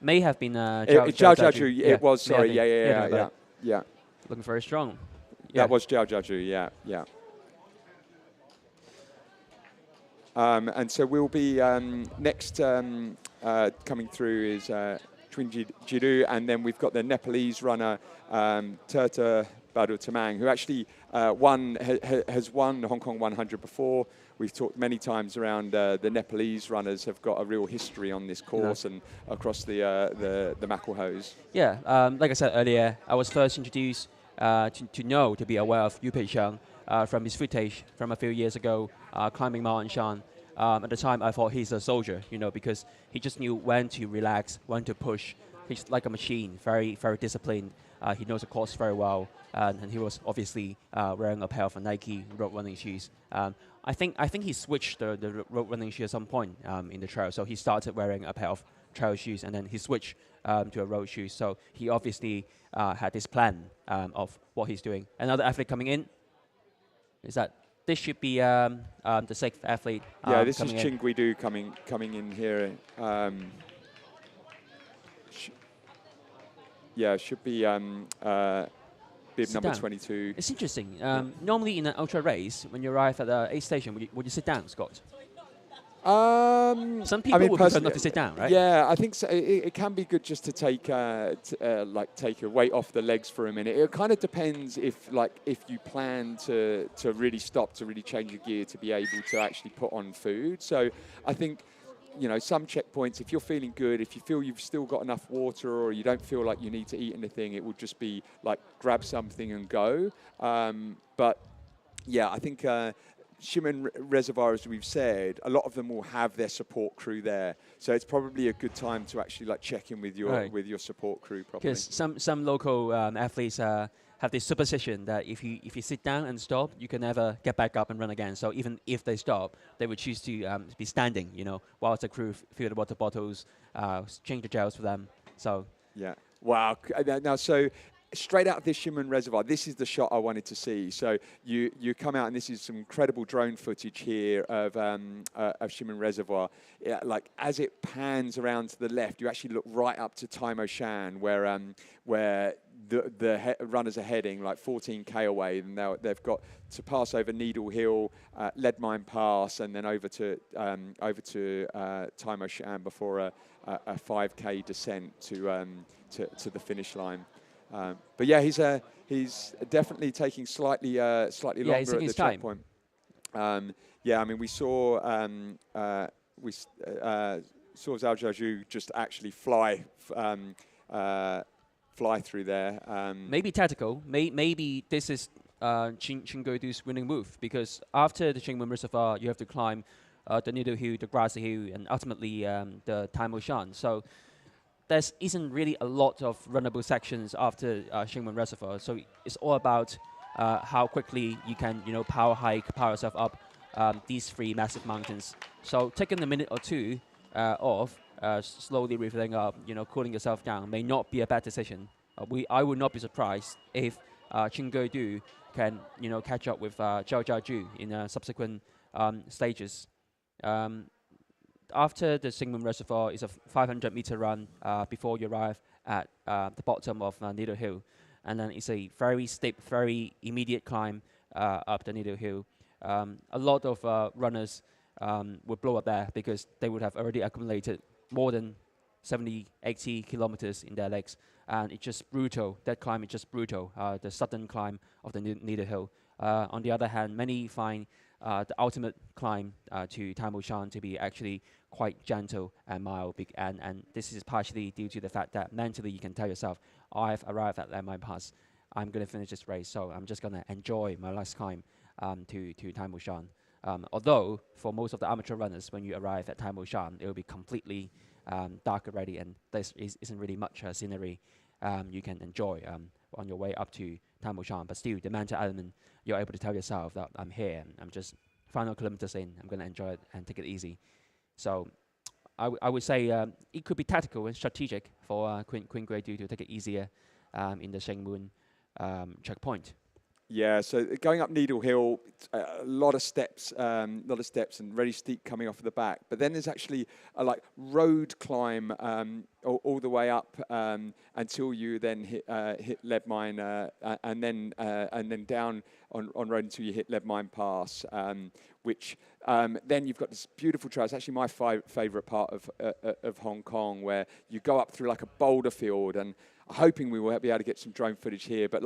May have been Zhao Jiazhu. It was. Sorry. Yeah. Looking very strong. That was Zhao Jiazhu. Yeah. And so we'll be next coming through is Twin Jidu, and then we've got the Nepalese runner Terta Badu Tamang, who actually has won the Hong Kong 100 before. We've talked many times around the Nepalese runners have got a real history on this course and across the Makelhose. Yeah, like I said earlier, I was first introduced to be aware of Yu Peixiang from his footage from a few years ago, climbing Mount Anshan. At the time, I thought he's a soldier, because he just knew when to relax, when to push. He's like a machine, very, very disciplined. He knows the course very well, and he was obviously wearing a pair of Nike road running shoes. I think he switched the road running shoe at some point in the trail. So he started wearing a pair of trail shoes, and then he switched to a road shoe. So he obviously had this plan of what he's doing. Another athlete coming in is that this should be the 6th athlete. This is Qing Guidu coming in here. Should be bib number 22. It's interesting. Normally in an ultra race, when you arrive at the aid station, would you sit down, Scott? Some people would prefer not to sit down, right? Yeah, I think so. It can be good just to take take a weight off the legs for a minute. It kind of depends if you plan to really stop, to really change your gear, to be able to actually put on food. So I think, some checkpoints, if you're feeling good, if you feel you've still got enough water or you don't feel like you need to eat anything, it would just be like grab something and go. But yeah, I think Ximen Reservoir, as we've said, a lot of them will have their support crew there, so it's probably a good time to actually check in with your support crew properly. Because some local athletes have this superstition that if you sit down and stop, you can never get back up and run again. So even if they stop, they would choose to be standing, while the crew fill the water bottles, change the gels for them. So yeah, wow. Now straight out of this Ximen Reservoir, this is the shot I wanted to see. So you come out, and this is some incredible drone footage here of Ximen Reservoir. Yeah, as it pans around to the left, you actually look right up to Tai Mo Shan, where the runners are heading 14k away, and they've got to pass over Needle Hill, Lead Mine Pass, and then over to Tai Mo Shan before a 5k descent to the finish line. But yeah, he's definitely taking slightly longer at the checkpoint. I mean, we saw saw Zhao Jiaju just actually fly through there. Maybe tactical. Maybe this is Qin Guidu's winning move, because after the Qingwen Reservoir, you have to climb the Needle Hill, the Grassy Hill, and ultimately the Taimo Shan. So there isn't really a lot of runnable sections after Qingwen Reservoir. So it's all about how quickly you can, power hike, power yourself up these 3 massive mountains. So taking a minute or 2 off, slowly refilling up, cooling yourself down may not be a bad decision. I would not be surprised if Qin Guidu can, catch up with Zhao Jiaju in subsequent stages. After the Qingwen Reservoir is a 500-meter run before you arrive at the bottom of Needle Hill, and then it's a very steep, very immediate climb up the Needle Hill. A lot of runners would blow up there because they would have already accumulated more than 70, 80 kilometers in their legs. And it's just brutal. That climb is just brutal, the southern climb of the Needle Hill. On the other hand, many find the ultimate climb to Taimo Shan to be actually quite gentle and mild. And this is partially due to the fact that mentally you can tell yourself, I've arrived at Landmine Pass. I'm going to finish this race, so I'm just going to enjoy my last climb to Taimo Shan. Although, for most of the amateur runners, when you arrive at Taimo Shan, it will be completely dark already, and there isn't really much scenery you can enjoy on your way up to Taimo Shan. But still, the mental element, you're able to tell yourself that I'm here, I'm just final kilometers in, I'm going to enjoy it and take it easy. So I would say it could be tactical and strategic for Qin Guidu to take it easier in the Shengmun checkpoint. Yeah, so going up Needle Hill, a lot of steps and very steep coming off of the back. But then there's actually a road climb all the way up until you then hit lead mine and then down on road until you hit lead mine pass, which then you've got this beautiful trail. It's actually my favourite part of Hong Kong, where you go up through like a boulder field, and hoping we will be able to get some drone footage here, but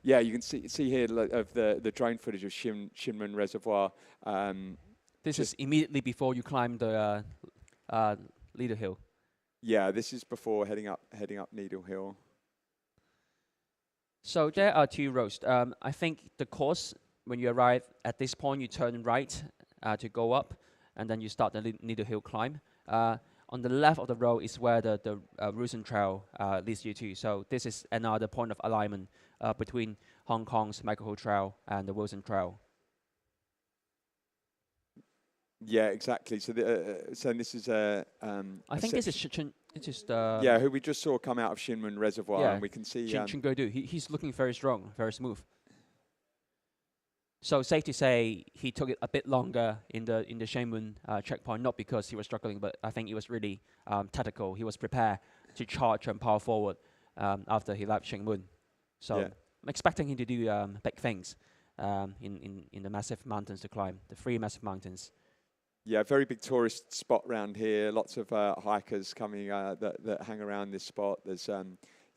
yeah, you can see here of the drone footage of Qingwen Reservoir. This is immediately before you climb the Needle Hill. Yeah, this is before heading up Needle Hill. So there are 2 roads. I think the course, when you arrive at this point, you turn right to go up, and then you start the Needle Hill climb. On the left of the road is where the Wilson Trail leads you to. So this is another point of alignment between Hong Kong's Mackerel Trail and the Wilson Trail. Yeah, exactly. So this is I think this is who we just saw come out of Qingwen Reservoir, and we can see Qin Guidu. He's looking very strong, very smooth. So safe to say he took it a bit longer in the Shengmun checkpoint, not because he was struggling, but I think it was really tactical. He was prepared to charge and power forward after he left Shengmun. So I'm expecting him to do big things in the massive mountains to climb, the 3 massive mountains. Yeah, very big tourist spot around here. Lots of hikers coming that hang around this spot. There's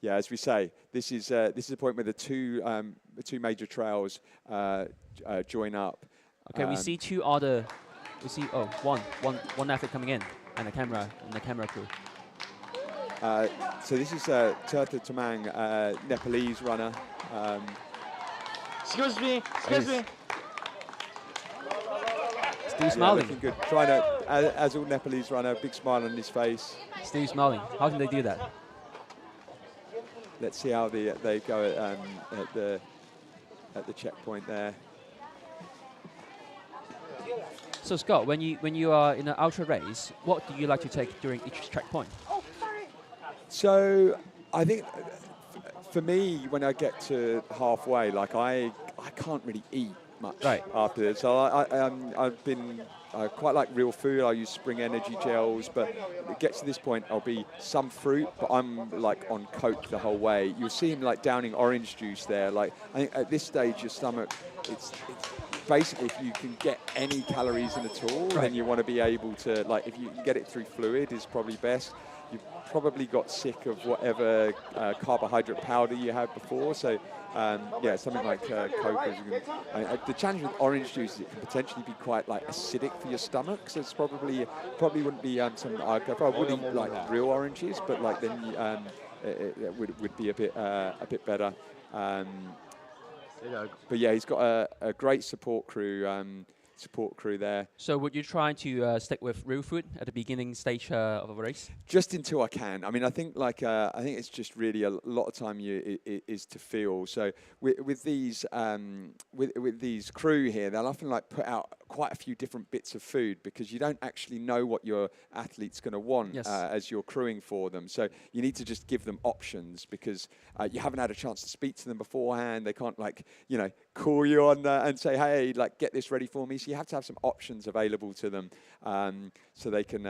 yeah, as we say, this is a point where the two major trails join up. Okay, we see 2 other. We see one athlete coming in, and the camera crew. So this is Tirtha Tamang, Nepalese runner. Excuse me. Still smiling. Looking good. Trying to, as all Nepalese runner, big smile on his face. Still smiling. How can they do that? Let's see how they go at the checkpoint there. So Scott, when you are in an ultra race, what do you like to take during each checkpoint? So I think for me, when I get to halfway, I can't really eat much after this. So I've been quite like real food. I use Spring Energy gels, but it gets to this point, I'll be some fruit, but I'm on Coke the whole way. You'll see him downing orange juice there. I think at this stage, your stomach, it's basically, if you can get any calories in at all, then you want to be able to, if you can get it through fluid is probably best. you've probably got sick of whatever carbohydrate powder you had before. So yeah, something like Coke. The challenge with orange juice is it can potentially be quite like acidic for your stomach. So it's probably wouldn't be something I would eat like real oranges, but like then it would be a bit better. But yeah, he's got a great support crew there. So would you try to stick with real food at the beginning stage of a race? Just until I can. I mean, I think it's just really a lot of time is to feel. So with these crew here, they'll often like put out quite a few different bits of food because you don't actually know what your athlete's going to want as you're crewing for them. So you need to just give them options because you haven't had a chance to speak to them beforehand. They can't call you on and say, hey, like get this ready for me. So you have to have some options available to them so they can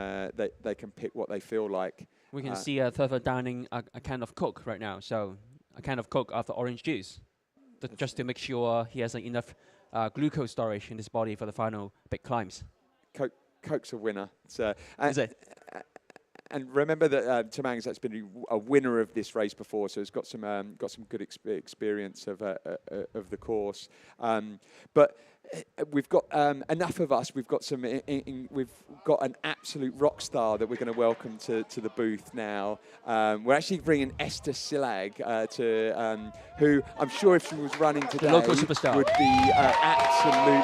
pick what they feel like. We can see Thurfer downing a can of Coke right now. So a can of Coke after orange juice, just to make sure he has enough glucose storage in his body for the final big climbs. Coke's a winner. Is it? And remember that Tamang's that's been a winner of this race before, so he's got some good experience of the course. But we've got enough of us. We've got we've got an absolute rock star that we're going to welcome to the booth now. We're actually bringing Esther Silag who I'm sure if she was running today the local superstar would be absolutely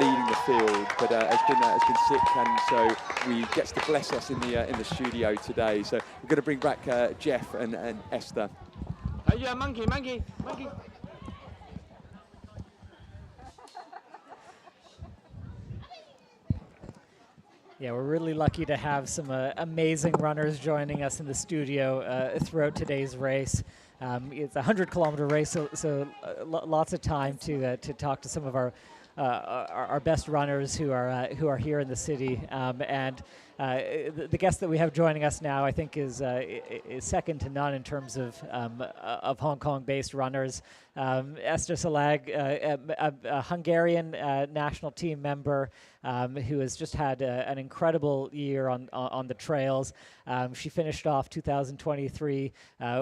leading the field, but has been sick, and so he gets to bless us in the studio today. So we're going to bring back Jeff and Esther. Hey, yeah, monkey. Yeah, we're really lucky to have some amazing runners joining us in the studio throughout today's race. It's a 100-kilometer race, so lots of time to talk to some of our best runners who are here in the city. And the guest that we have joining us now, I think, is second to none in terms of Hong Kong-based runners. Esther Silag, a Hungarian national team member who has just had an incredible year on the trails. She finished off 2023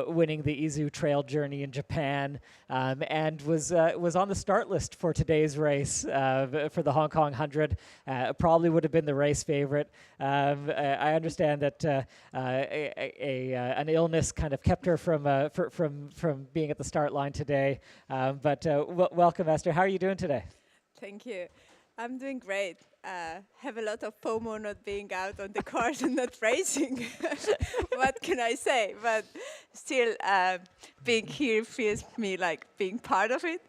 winning the Izu Trail Journey in Japan, and was on the start list for today's race for the Hong Kong 100. Probably would have been the race favorite. I understand that an illness kind of kept her from being at the start line today. But welcome, Esther. How are you doing today? Thank you. I'm doing great. Have a lot of FOMO not being out on the course and not racing. What can I say? But still, being here feels me like being part of it.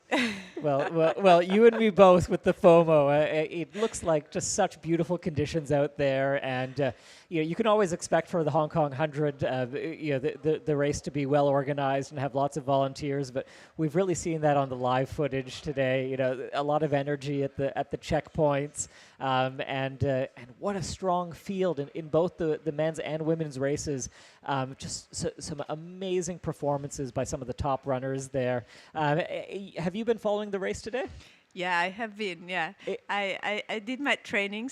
well, you and me both with the FOMO. It looks like just such beautiful conditions out there, and you can always expect for the Hong Kong 100, the race to be well organized and have lots of volunteers. But we've really seen that on the live footage today. A lot of energy at the checkpoints. And what a strong field in both the men's and women's races. Just some amazing performances by some of the top runners there. Have you been following the race today? Yeah, I have been. Yeah, I did my training,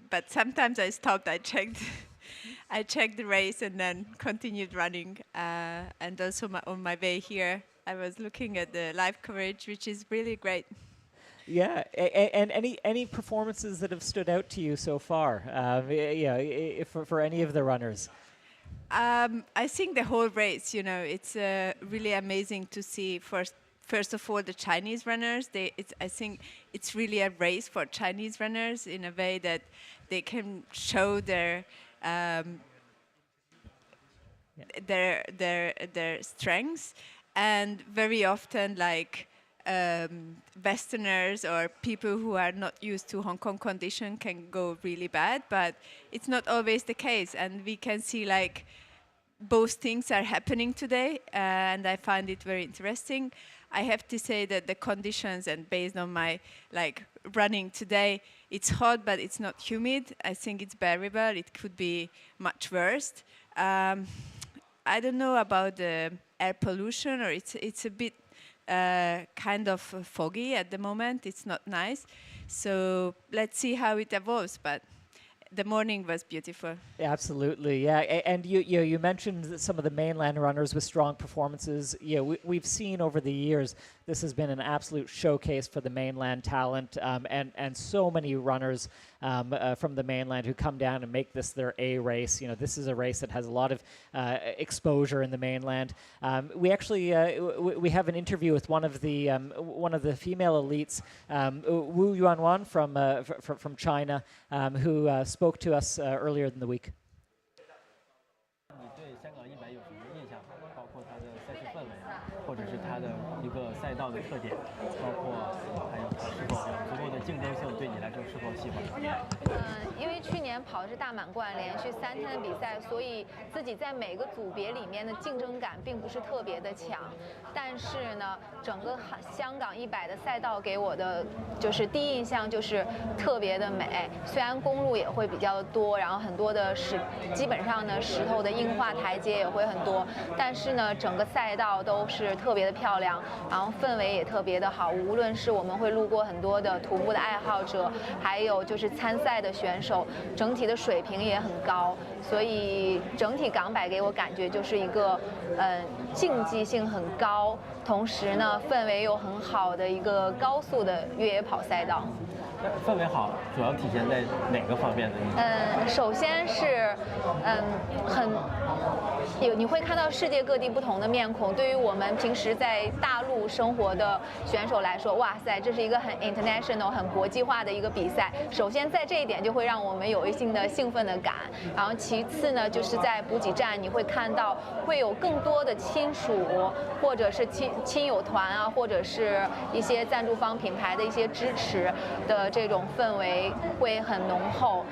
but sometimes I stopped. I checked the race and then continued running. And also on my way here, I was looking at the live coverage, which is really great. Yeah, and any performances that have stood out to you so far? For any of the runners. I think the whole race, it's really amazing to see. First of all, the Chinese runners. I think it's really a race for Chinese runners in a way that they can show their strengths, and very often Westerners or people who are not used to Hong Kong condition can go really bad, but it's not always the case, and we can see both things are happening today, and I find it very interesting. I have to say that the conditions, and based on my running today, it's hot, but it's not humid. I think it's bearable. It could be much worse. I don't know about the air pollution, or it's a bit kind of foggy at the moment. It's not nice. So let's see how it evolves. But the morning was beautiful. Absolutely, yeah. And you mentioned that some of the mainland runners with strong performances. We've seen over the years this has been an absolute showcase for the mainland talent, and so many runners from the mainland who come down and make this their A race. This is a race that has a lot of exposure in the mainland. We actually we have an interview with one of the female elites, Wu Yuanwan from China, who spoke to us earlier in the week. 你对香港100有什么印象？包括它的赛事氛围，或者是它的一个赛道的特点，包括还有它是否有足够的竞争性，对你来说是否喜欢？因为去年跑的是大满贯，连续3天的比赛，所以自己在每个组别里面的竞争感并不是特别的强。但是呢，整个香港100的赛道给我的就是第一印象就是特别的美。虽然公路也会比较多，然后很多的基本上呢石头的硬化台阶也会很多，但是呢整个赛道都是特别的漂亮，然后氛围也特别的好。无论是我们会路过很多的徒步的爱好者，还有就是参赛的选手，整体的水平也很高，所以整体港100给我感觉就是一个竞技性很高，同时呢氛围又很好的一个高速的越野跑赛道。氛围好，主要体现在哪个方面呢？首先是你会看到世界各地不同的面孔。对于我们平时在大陆生活的选手来说，哇塞，这是一个很 international、很国际化的一个比赛。首先在这一点就会让我们有一定的兴奋的感。然后其次呢，就是在补给站你会看到会有更多的亲属或者是亲友团啊，或者是一些赞助方品牌的一些支持的这种氛围会很浓厚。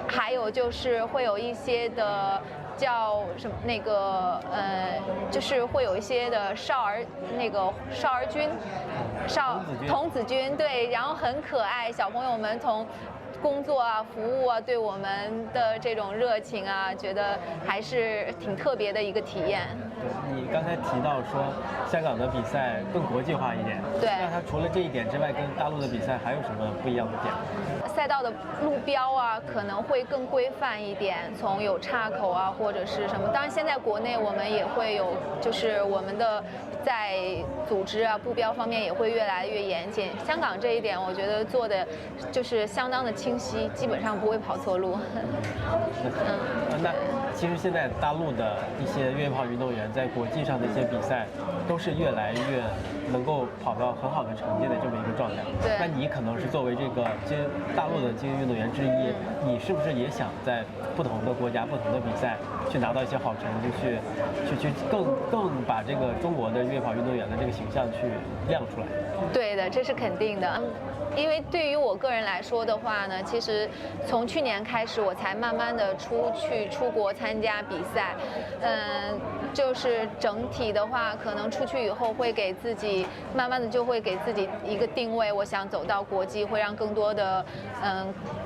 还有就是会有一些的叫什么就是会有一些的少儿军、童子军，对，然后很可爱，小朋友们从工作啊、服务啊，对我们的这种热情啊，觉得还是挺特别的一个体验。你刚才提到说香港的比赛更国际化一点，对，那它除了这一点之外，跟大陆的比赛还有什么不一样的点？赛道的路标啊，可能会更规范一点，从有岔口啊，或者是什么。当然，现在国内我们也会有，就是我们的在组织啊、布标方面也会越来越严谨。香港这一点，我觉得做的就是相当的清晰，基本上不会跑错路。那其实现在大陆的一些越野跑运动员在国际上的一些比赛，都是越来越能够跑到很好的成绩的这么一个状态。对。那你可能是作为这个大陆的精英运动员之一，你是不是也想在不同的国家、不同的比赛去拿到一些好成绩，去更把这个中国的越野跑运动员的这个形象去亮出来？对的，这是肯定的。因为对于我个人来说的话呢，其实从去年开始，我才慢慢的出国参加比赛。就是整体的话，可能出去以后会给自己慢慢的就会给自己一个定位，我想走到国际，会让更多的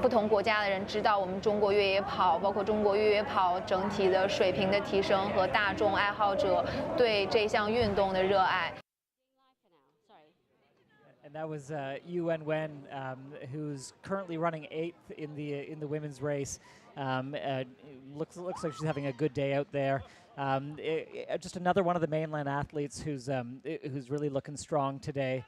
不同国家的人知道我们中国越野跑，包括中国越野跑整体的水平的提升和大众爱好者对这项运动的热爱。And that was Yuan Wen, who's currently running 8th in the women's race. Looks like she's having a good day out there. Just another one of the mainland athletes who's really looking strong today.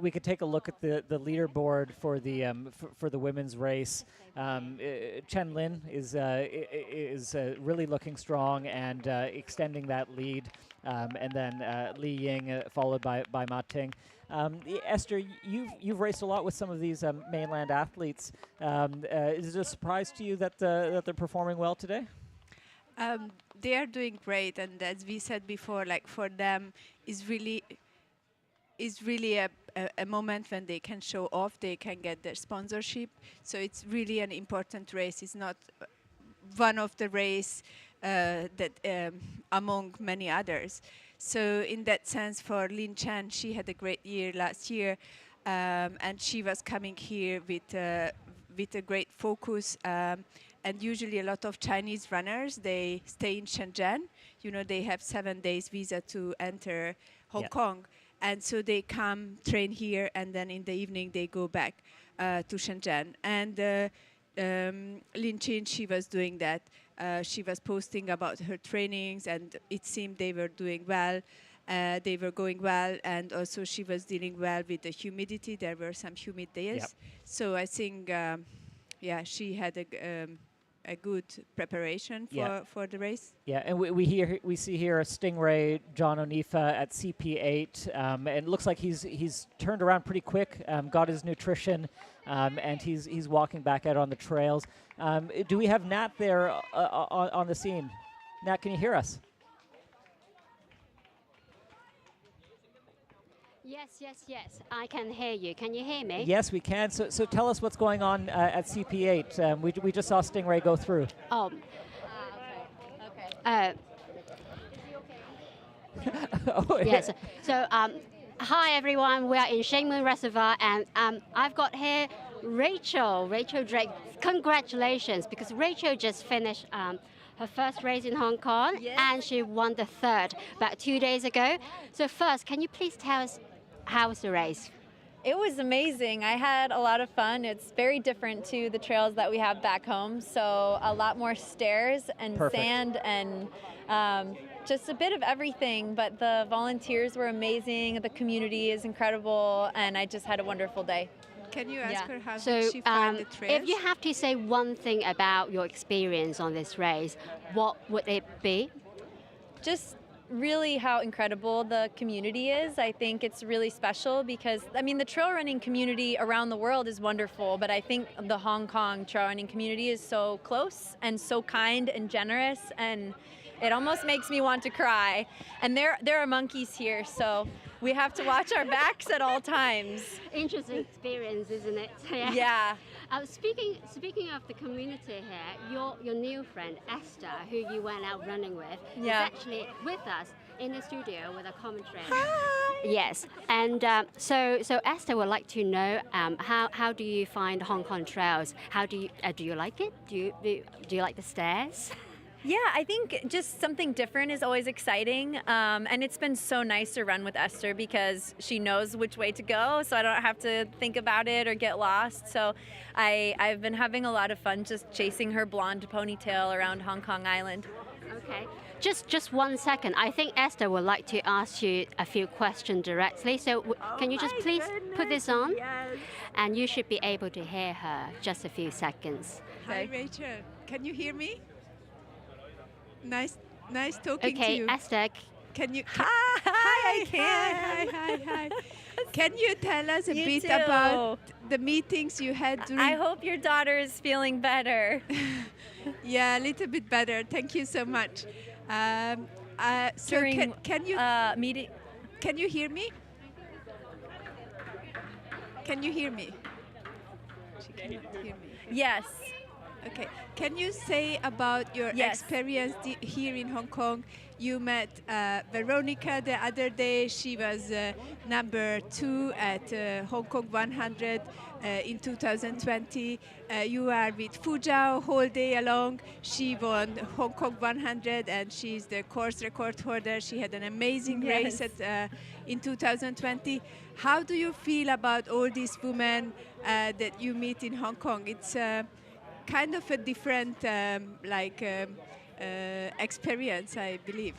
We could take a look at the leaderboard for the women's race. Chen Lin is really looking strong and extending that lead, and then Li Ying followed by Ma Ting. Esther, you've raced a lot with some of these mainland athletes. Is it a surprise to you that they're performing well today? They are doing great, and as we said before, like for them is really a moment when they can show off, they can get their sponsorship. So it's really an important race. It's not one of the race that among many others. So in that sense, for Lin Chen, she had a great year last year, and she was coming here with a great focus. And usually a lot of Chinese runners, they stay in Shenzhen. You know, they have 7 days visa to enter Hong Kong. And so they come train here, and then in the evening they go back to Shenzhen. And Lin Chin, she was doing that. She was posting about her trainings, and it seemed they were doing well. They were going well, and also she was dealing well with the humidity. There were some humid days. Yep. So I think, she had a good preparation for the race. Yeah, and we see here a Stingray John Onifa at CP8, and it looks like he's turned around pretty quick, got his nutrition, and he's walking back out on the trails. Do we have Nat there on the scene? Nat, can you hear us? Yes, I can hear you. Can you hear me? Yes, we can. So tell us what's going on at CP8. We just saw Stingray go through. Oh. Yes. So, hi everyone. We are in Shangmun Reservoir, and I've got here Rachel Drake. Congratulations, because Rachel just finished her first race in Hong Kong, and she won the third about 2 days ago. So first, can you please tell us how was the race? It was amazing. I had a lot of fun. It's very different to the trails that we have back home. So a lot more stairs and sand and just a bit of everything. But the volunteers were amazing. The community is incredible. And I just had a wonderful day. Can you ask her how so, did she find the trails? If you have to say one thing about your experience on this race, what would it be? Just really how incredible the community is. I think it's really special because, I mean, the trail running community around the world is wonderful, but I think the Hong Kong trail running community is so close and so kind and generous, and it almost makes me want to cry. And there are monkeys here, so we have to watch our backs at all times. Interesting experience, isn't it? Yeah. Speaking of the community here, your new friend Esther, who you went out running with, is actually with us in the studio with a commentary. Hi. Yes, and so Esther would like to know how do you find Hong Kong trails? How do you like it? Do you like the stairs? Yeah, I think just something different is always exciting. And it's been so nice to run with Esther because she knows which way to go, so I don't have to think about it or get lost. So I've been having a lot of fun just chasing her blonde ponytail around Hong Kong Island. Okay. Just 1 second. I think Esther would like to ask you a few questions directly. So can you just please put this on? Yes. And you should be able to hear her just a few seconds. Hi, Rachel. Can you hear me? Nice talking to you. Okay, Esther. Can you? Hi, I can. Hi. Can you tell us a bit about the meetings you had during? I hope your daughter is feeling better. Yeah, a little bit better. Thank you so much. So during can you meeting? Can you hear me? Can you hear me? She cannot hear me. Yes. Okay. Can you say about your experience here in Hong Kong? You met Veronica the other day. She was number 2 at Hong Kong 100 in 2020. You are with Fu Zhao whole day along. She won Hong Kong 100 and she's the course record holder. She had an amazing race at, in 2020. How do you feel about all these women that you meet in Hong Kong? It's kind of a different experience, I believe.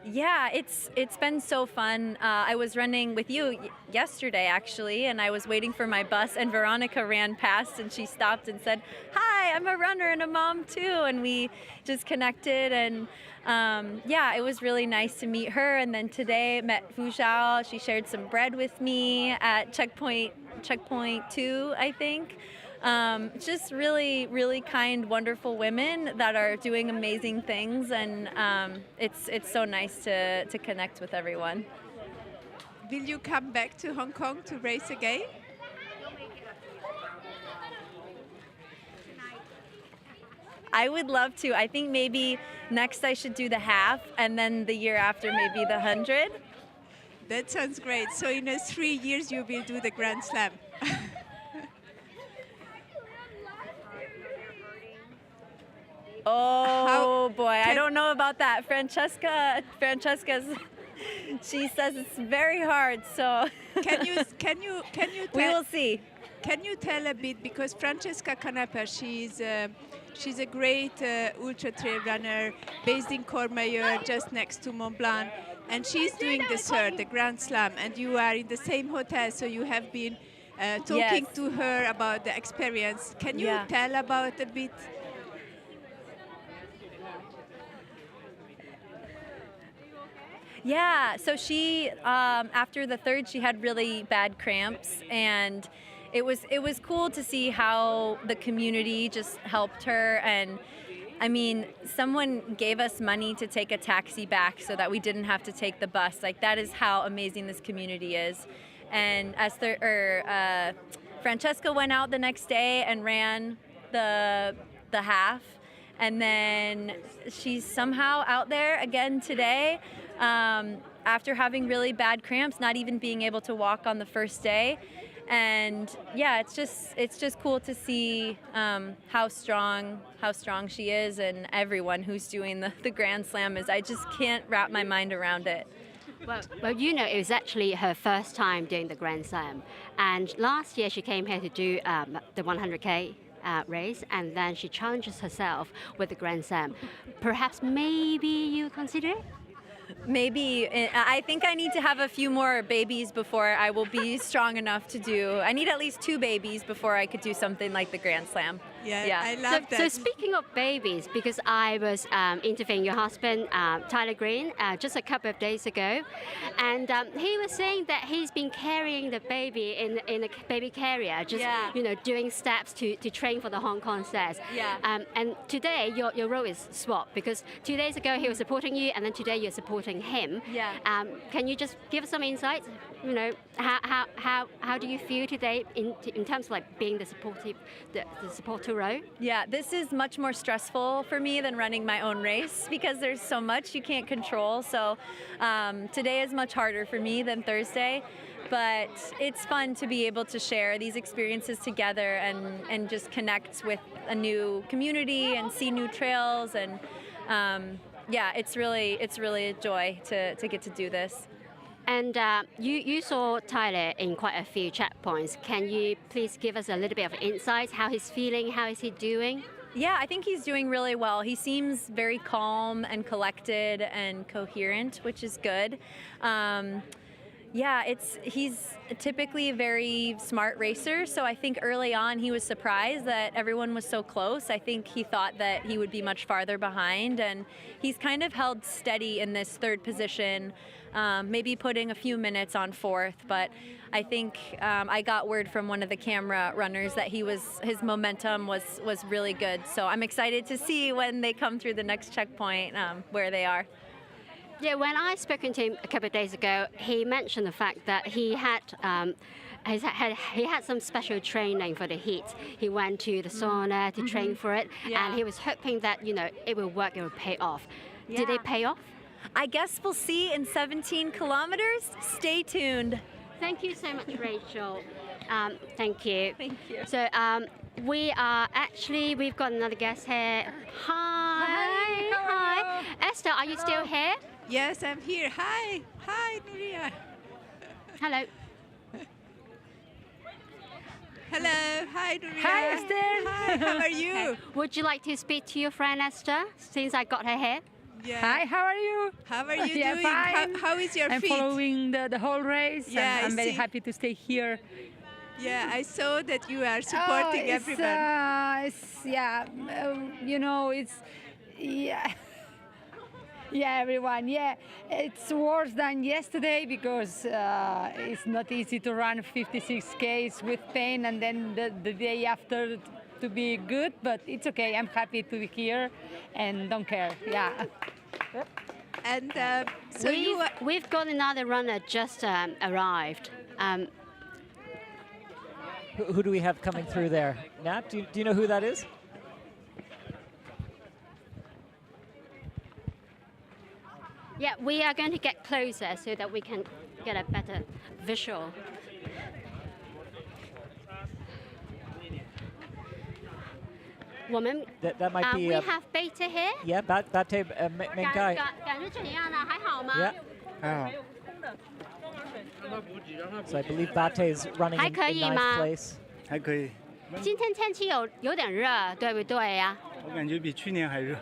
Yeah, it's been so fun. I was running with you yesterday, actually, and I was waiting for my bus, and Veronica ran past, and she stopped and said, "Hi, I'm a runner and a mom too," and we just connected, and yeah, it was really nice to meet her. And then today met Fu Zhao. She shared some bread with me at checkpoint 2, I think. Just really, really kind, wonderful women that are doing amazing things, and it's so nice to connect with everyone. Will you come back to Hong Kong to race again? I would love to. I think maybe next I should do the half, and then the year after maybe the 100. That sounds great. So in 3 years you will do the Grand Slam. Oh boy, I don't know about that. Francesca's She says it's very hard, so Can you we tell, will see. Can you tell a bit, because Francesca Canepa, she's a great ultra trail runner based in Courmayeur, just next to Mont Blanc, and she's doing the third, the Grand Slam, and you are in the same hotel, so you have been talking to her about the experience. Can you tell about a bit? Yeah, so she, after the third, she had really bad cramps, and it was cool to see how the community just helped her. And I mean, someone gave us money to take a taxi back so that we didn't have to take the bus. Like, that is how amazing this community is. And Francesca went out the next day and ran the half, and then she's somehow out there again today. After having really bad cramps, not even being able to walk on the first day. And yeah, it's just cool to see how strong she is, and everyone who's doing the Grand Slam is. I just can't wrap my mind around it. Well, you know, it was actually her first time doing the Grand Slam, and last year she came here to do the 100K race, and then she challenges herself with the Grand Slam. Perhaps maybe you consider it? Maybe. I think I need to have a few more babies before I will be strong enough to do. I need at least 2 babies before I could do something like the Grand Slam. Yeah. I love that. So speaking of babies, because I was interviewing your husband, Tyler Green, just a couple of days ago, and he was saying that he's been carrying the baby in a baby carrier, just doing steps to train for the Hong Kong stairs. Yeah. And today your role is swapped, because 2 days ago he was supporting you, and then today you're supporting him. Yeah. Can you just give us some insights? You know, how do you feel today in terms of like being the supporter role? Yeah, this is much more stressful for me than running my own race, because there's so much you can't control. So today is much harder for me than Thursday, but it's fun to be able to share these experiences together and just connect with a new community and see new trails. And yeah, it's really a joy to get to do this. And you saw Tyler in quite a few checkpoints. Can you please give us a little bit of insight, how he's feeling, how is he doing? Yeah, I think he's doing really well. He seems very calm and collected and coherent, which is good. Yeah, he's typically a very smart racer, so I think early on he was surprised that everyone was so close. I think he thought that he would be much farther behind, and he's kind of held steady in this third position, maybe putting a few minutes on fourth, but I think I got word from one of the camera runners that his momentum was really good. So I'm excited to see when they come through the next checkpoint where they are. Yeah, when I spoke to him a couple of days ago, he mentioned the fact that he had some special training for the heat. He went to the sauna to train for it, and he was hoping that it will work, it will pay off. Yeah. Did it pay off? I guess we'll see in 17 kilometers. Stay tuned. Thank you so much, Rachel. Thank you. Thank you. So we've got another guest here. Hi. Esther, are you still here? Yes, I'm here. Hi, Nuria. Hello. Hello. Hi, Nuria. Hi, Esther. Hi. How are you? Would you like to speak to your friend Esther, since I got her here? Yeah. Hi, how are you? How are you Yeah, doing? fine. How is your I'm feet? following the whole race. Yeah, I'm very see. happy to stay here. Yeah, I saw that you are supporting everyone. Yeah, everyone. Yeah, it's worse than yesterday because it's not easy to run 56 Ks with pain and then the day after to be good, but it's okay. I'm happy to be here and don't care. Yeah. And so we've got another runner just arrived. Who do we have coming through there? Nat, do you know who that is? Yeah, we are going to get closer so that we can get a better visual. That might be. We have Beta here. Yeah, Bate Menkai. Yeah. So I believe Bate is running in ninth place. 还可以。今天天气有点热，对不对呀？我感觉比去年还热。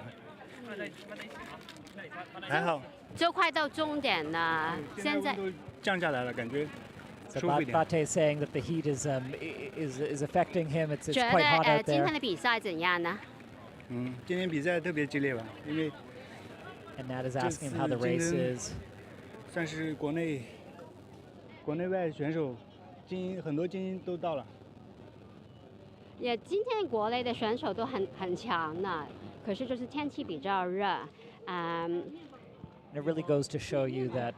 还好。就快到终点了，现在都降下来了，感觉。 So Bate is saying that the heat is affecting him. It's quite hot out there. 今天的比赛怎样呢？今天比赛特别激烈吧，因为 And Nat is asking him how the race is. 算是国内外选手很多精英都到了。也今天国内的选手都很强的，可是就是天气比较热，And it really goes to show you that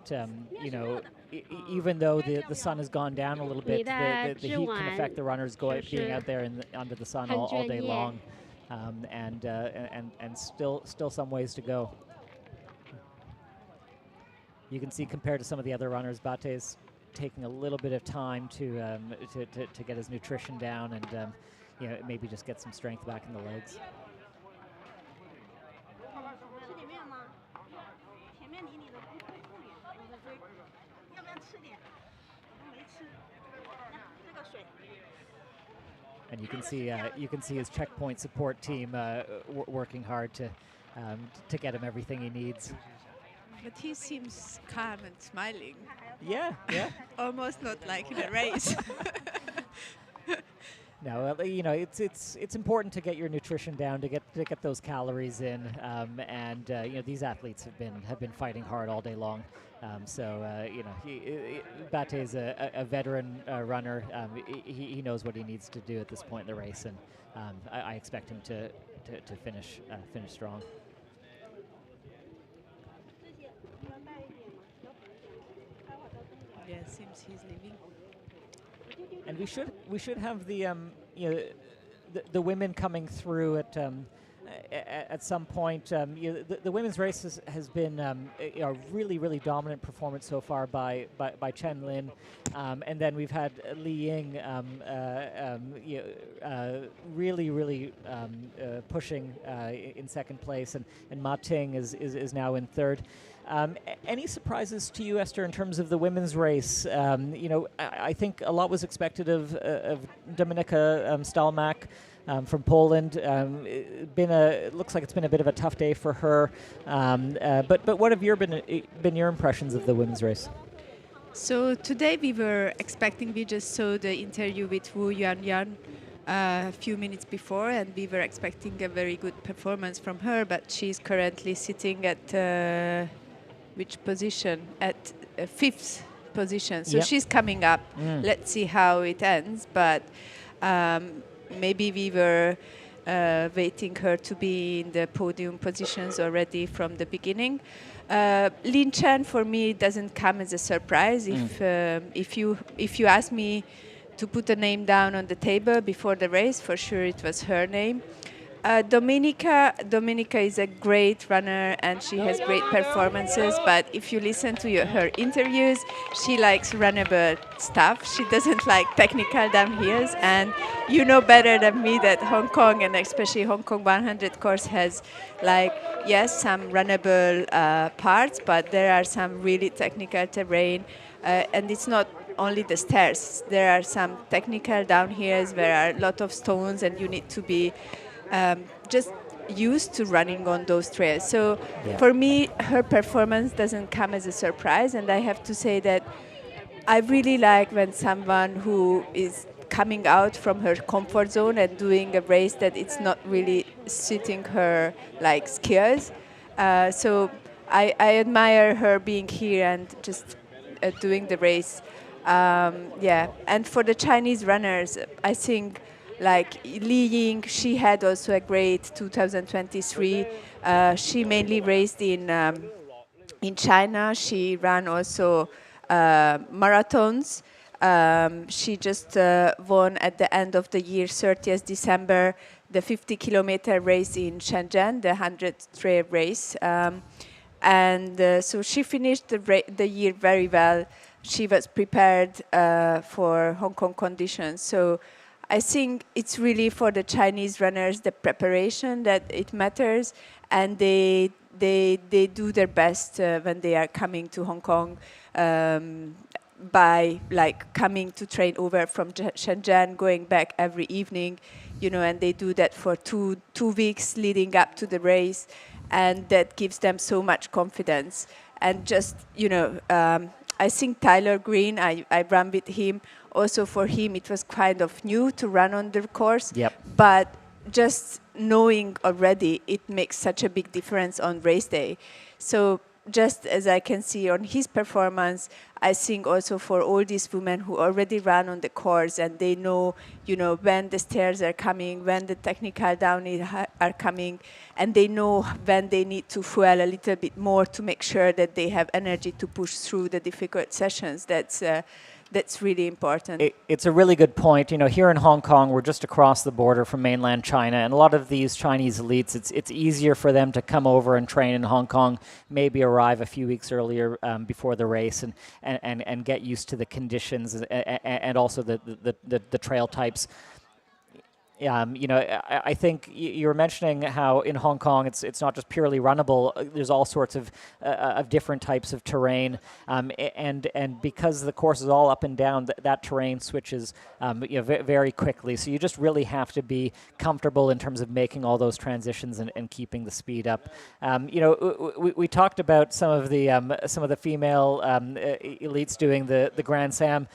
you know, even though the sun has gone down a little bit, the heat can affect the runners being out there under the sun all day long, and still some ways to go. You can see compared to some of the other runners, Bate's taking a little bit of time to get his nutrition down and you know, maybe just get some strength back in the legs. And you can see his checkpoint support team working hard to get him everything he needs. But he seems calm and smiling. Yeah. Almost not like in a race. No, you know, it's important to get your nutrition down, to get those calories in, and you know, these athletes have been fighting hard all day long. So you know, Bate is a veteran runner. He knows what he needs to do at this point in the race, and I expect him to finish strong. Yeah, seems he's leaving. And we should have the you know, the women coming through at some point. You know, the women's race has been a really dominant performance so far by Chen Lin, and then we've had Li Ying you know, really pushing in second place, and Ma Ting is now in third. Any surprises to you, Esther, in terms of the women's race? You know, I think a lot was expected of Dominika Stalmach from Poland. It looks like it's been a bit of a tough day for her. But what have been your impressions of the women's race? So today we just saw the interview with Wu Yuanyuan a few minutes before, and we were expecting a very good performance from her, but she's currently sitting at which position? At fifth position. So she's coming up. Let's see how it ends. But maybe we were waiting her to be in the podium positions already from the beginning. Lin Chen for me doesn't come as a surprise. If you ask me to put a name down on the table before the race, for sure it was her name. Dominika is a great runner and she has great performances, but if you listen to her interviews, she likes runnable stuff. She doesn't like technical downhills, and you know better than me that Hong Kong, and especially Hong Kong 100 course, has some runnable parts, but there are some really technical terrain, and it's not only the stairs. There are some technical downhills where are a lot of stones and you need to be just used to running on those trails. So for me, her performance doesn't come as a surprise, and I have to say that I really like when someone who is coming out from her comfort zone and doing a race that it's not really suiting her skills. So I admire her being here and just doing the race. And for the Chinese runners, I think Li Ying, she had also a great 2023. She mainly raced in China. She ran also marathons. She just won at the end of the year, 30th December, the 50-kilometer race in Shenzhen, the 100 trail race. So she finished the year very well. She was prepared for Hong Kong conditions. So I think it's really for the Chinese runners, the preparation, that it matters, and they they do their best when they are coming to Hong Kong by like coming to train over from Shenzhen, going back every evening, and they do that for two weeks leading up to the race, and that gives them so much confidence. And just, I think Tyler Green, I ran with him. Also for him, it was kind of new to run on the course. Yep. But just knowing already, it makes such a big difference on race day. So just as I can see on his performance, I think also for all these women who already ran on the course and they know, when the stairs are coming, when the technical downhill are coming, and they know when they need to fuel a little bit more to make sure that they have energy to push through the difficult sessions. That's really important. It's a really good point. Here in Hong Kong, we're just across the border from mainland China, and a lot of these Chinese elites, it's easier for them to come over and train in Hong Kong, maybe arrive a few weeks earlier before the race, and get used to the conditions and also the trail types. I think you were mentioning how in Hong Kong it's not just purely runnable. There's all sorts of different types of terrain, and because the course is all up and down, that terrain switches very quickly. So you just really have to be comfortable in terms of making all those transitions and keeping the speed up. We talked about some of the female elites doing the Grand Slam.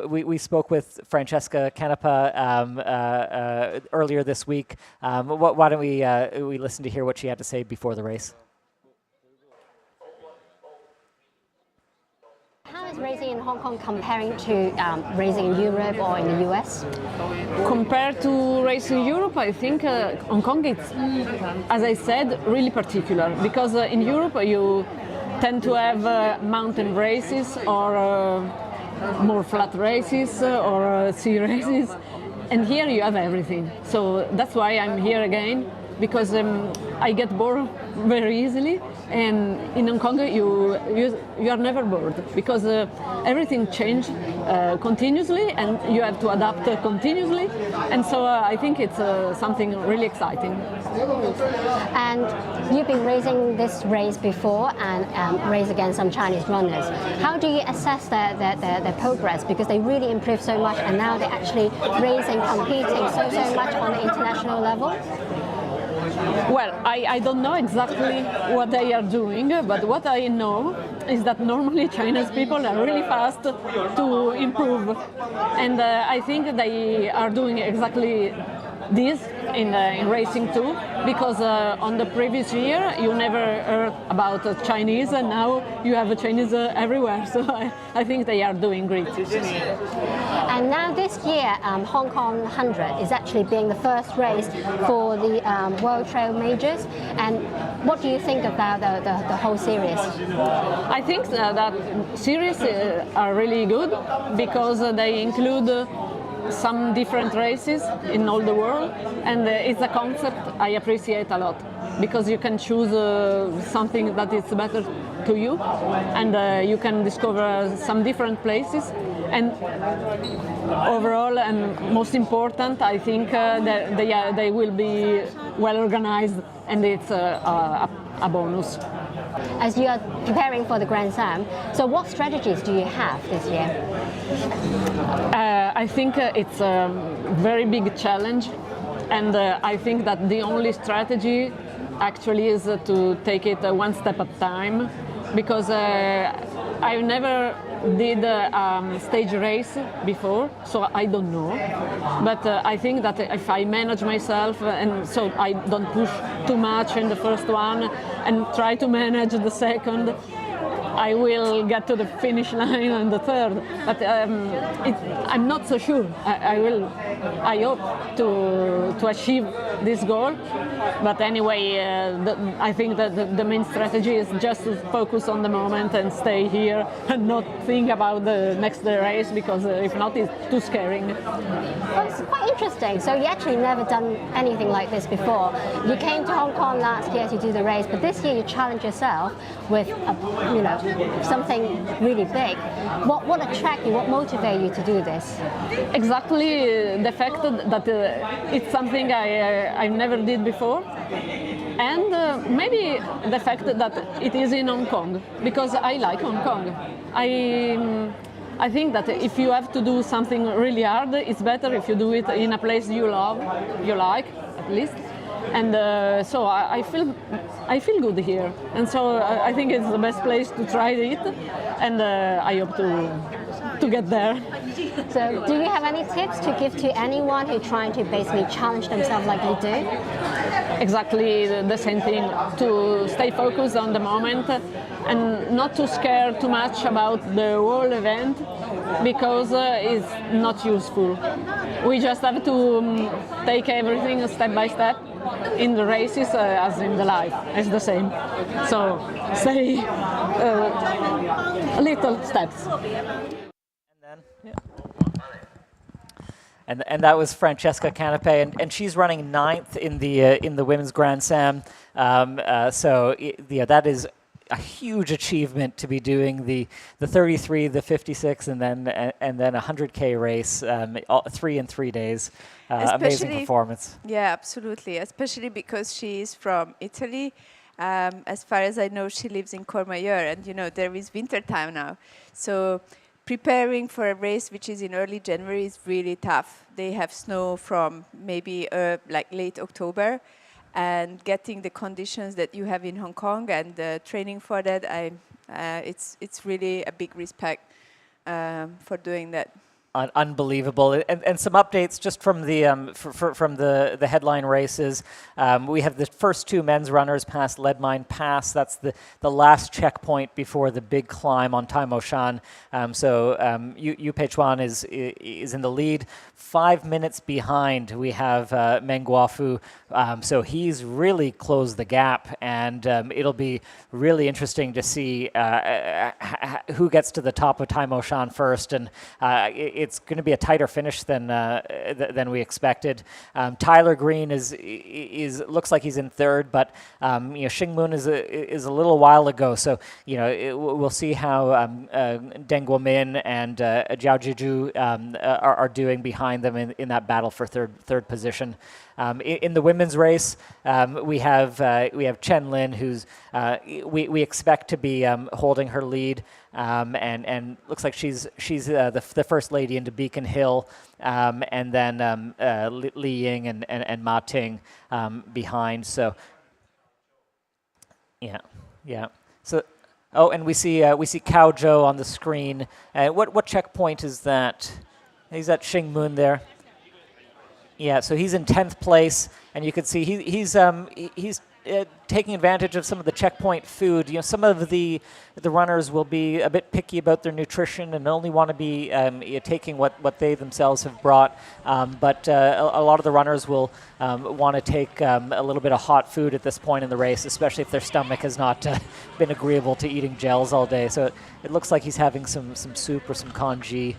We spoke with Francesca Canepa earlier this week. Why don't we listen to hear what she had to say before the race? How is racing in Hong Kong comparing to racing in Europe or in the US? Compared to racing in Europe, I think Hong Kong is, as I said, really particular, because in Europe you tend to have mountain races or more flat races or sea races. And here you have everything. So that's why I'm here again, because I get bored very easily. And in Hong Kong, you are never bored, because everything changes continuously, and you have to adapt continuously. And so I think it's something really exciting. And you've been racing this race before and raced against some Chinese runners. How do you assess their progress? Because they really improved so much, and now they're actually racing, competing so much on the international level. Well, I don't know exactly what they are doing, but what I know is that normally Chinese people are really fast to improve. And I think they are doing exactly this in racing too, because on the previous year you never heard about Chinese, and now you have a Chinese everywhere. So I think they are doing great. And now this year, Hong Kong 100 is actually being the first race for the World Trail Majors. And what do you think about the whole series? I think that series are really good, because they include some different races in all the world, and it's a concept I appreciate a lot, because you can choose something that is better to you, and you can discover some different places. And overall, and most important, I think that they will be well organized, and it's a bonus. As you are preparing for the Grand Slam, so what strategies do you have this year? I think it's a very big challenge, and I think that the only strategy actually is to take it one step at a time, because I never did a stage race before, so I don't know. But I think that if I manage myself, and so I don't push too much in the first one and try to manage the second, I will get to the finish line on the third. But I'm not so sure. I hope to achieve this goal. But anyway, I think that the main strategy is just to focus on the moment and stay here and not think about the next race, because if not, it's too scaring. Well, it's quite interesting. So you actually never done anything like this before. You came to Hong Kong last year to do the race, but this year you challenged yourself with something really big. What attracted you? What motivated you to do this? Exactly the fact that it's something I never did before, And maybe the fact that it is in Hong Kong, because I like Hong Kong. I think that if you have to do something really hard, it's better if you do it in a place you love, you like at least. And so I feel good here, and so I think it's the best place to try it, and I hope to get there. So, do you have any tips to give to anyone who's trying to basically challenge themselves like you do? Exactly the same thing, to stay focused on the moment and not to scare too much about the whole event, because it's not useful. We just have to take everything step by step. In the races as in the life, it's the same. So say little steps. And that was Francesca Canapé, and she's running 9th in the women's Grand Slam. So that is a huge achievement to be doing the 33, the 56, and then a 100K race, 3 in 3 days. Amazing performance. Yeah, absolutely. Especially because she is from Italy. As far as I know, she lives in Courmayeur, and there is winter time now. So preparing for a race which is in early January is really tough. They have snow from maybe like late October, and getting the conditions that you have in Hong Kong and training for that, it's really a big respect for doing that. Unbelievable, and some updates just from the headline races. We have the first 2 men's runners past Lead Mine Pass. That's the last checkpoint before the big climb on Tai Mo Shan. So Yu Pei Chuan is in the lead. 5 minutes behind, we have Meng Guofu. So he's really closed the gap, and it'll be really interesting to see who gets to the top of Tai Mo Shan first, and it's going to be a tighter finish than we expected. Tyler Green looks like he's in 3rd, but Xing Moon is a little while ago, so we'll see how Deng Guomin and Zhao Jiju are doing behind them in that battle for third position. In the women's race, we have Chen Lin, who's we expect to be holding her lead, and looks like she's the first lady into Beacon Hill, and then Li Ying and Ma Ting behind. So yeah. So and we see Cao Zhou on the screen. What checkpoint is that? He's at Xing Moon there. Yeah, so he's in 10th place, and you can see he's taking advantage of some of the checkpoint food. Some of the runners will be a bit picky about their nutrition and only want to be taking what they themselves have brought. But a lot of the runners will want to take a little bit of hot food at this point in the race, especially if their stomach has not been agreeable to eating gels all day. So it looks like he's having some soup or some congee.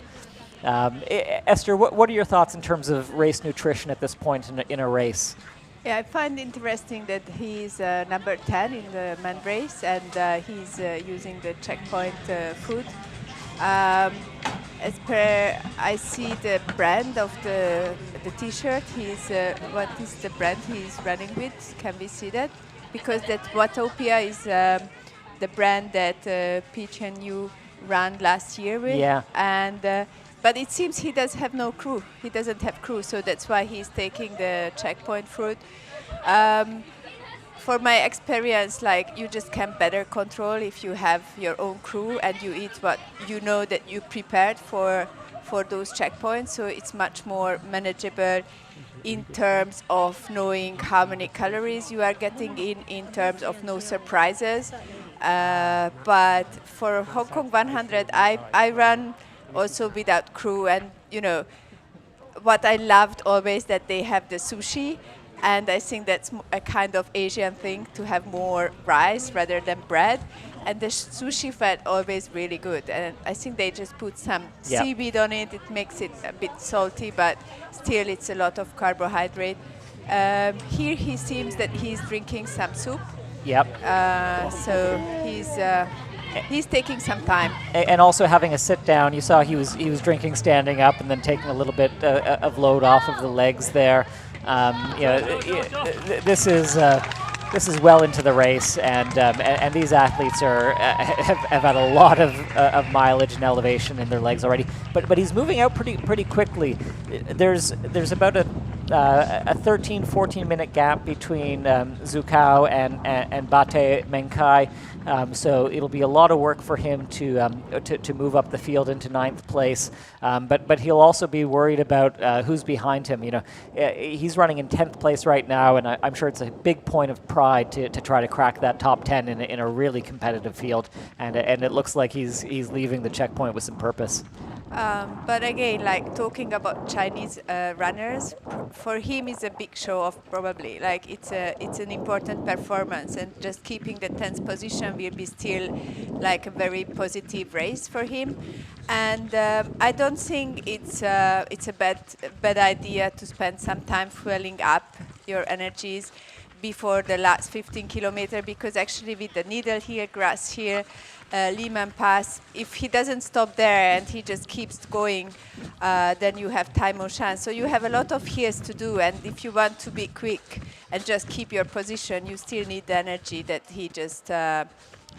Esther, what are your thoughts in terms of race nutrition at this point in a race? Yeah, I find interesting that he's number 10 in the men race, and he's using the checkpoint food. As per I see the brand of the T-shirt, what is the brand he's running with? Can we see that? Because that Watopia is the brand that Peach and you ran last year with. Yeah. And but it seems he does have no crew. He doesn't have crew, so that's why he's taking the checkpoint fruit. For my experience, you just can better control if you have your own crew and you eat what you know that you prepared for those checkpoints. So it's much more manageable in terms of knowing how many calories you are getting in terms of no surprises. But for Hong Kong 100, I run also without crew, and what I loved always that they have the sushi, and I think that's a kind of Asian thing to have more rice rather than bread, and the sushi felt always really good, and I think they just put some seaweed on it. It makes it a bit salty, but still it's a lot of carbohydrate. Here he seems that he's drinking some soup. Yep. So he's taking some time. And also having a sit down. You saw he was drinking standing up and then taking a little bit of load off of the legs there. This is this is well into the race, and these athletes have had a lot of mileage and elevation in their legs already. But he's moving out pretty quickly. There's about a 13-14 minute gap between Zukao and Bate Menkai. So it'll be a lot of work for him to move up the field into 9th place. But he'll also be worried about who's behind him. You know, he's running in 10th place right now, and I'm sure it's a big point of pride to try to crack that top 10 in a really competitive field. And it looks like he's leaving the checkpoint with some purpose. But again, like talking about Chinese runners, for him is a big show off probably. Like it's an important performance, and just keeping the 10th position will be still like a very positive race for him. And I don't think it's a bad idea to spend some time fueling up your energies before the last 15 kilometers, because actually with the Needle here, Grass here, Lehman Pass, if he doesn't stop there and he just keeps going, then you have time or chance. So you have a lot of years to do, and if you want to be quick and just keep your position, you still need the energy that he just had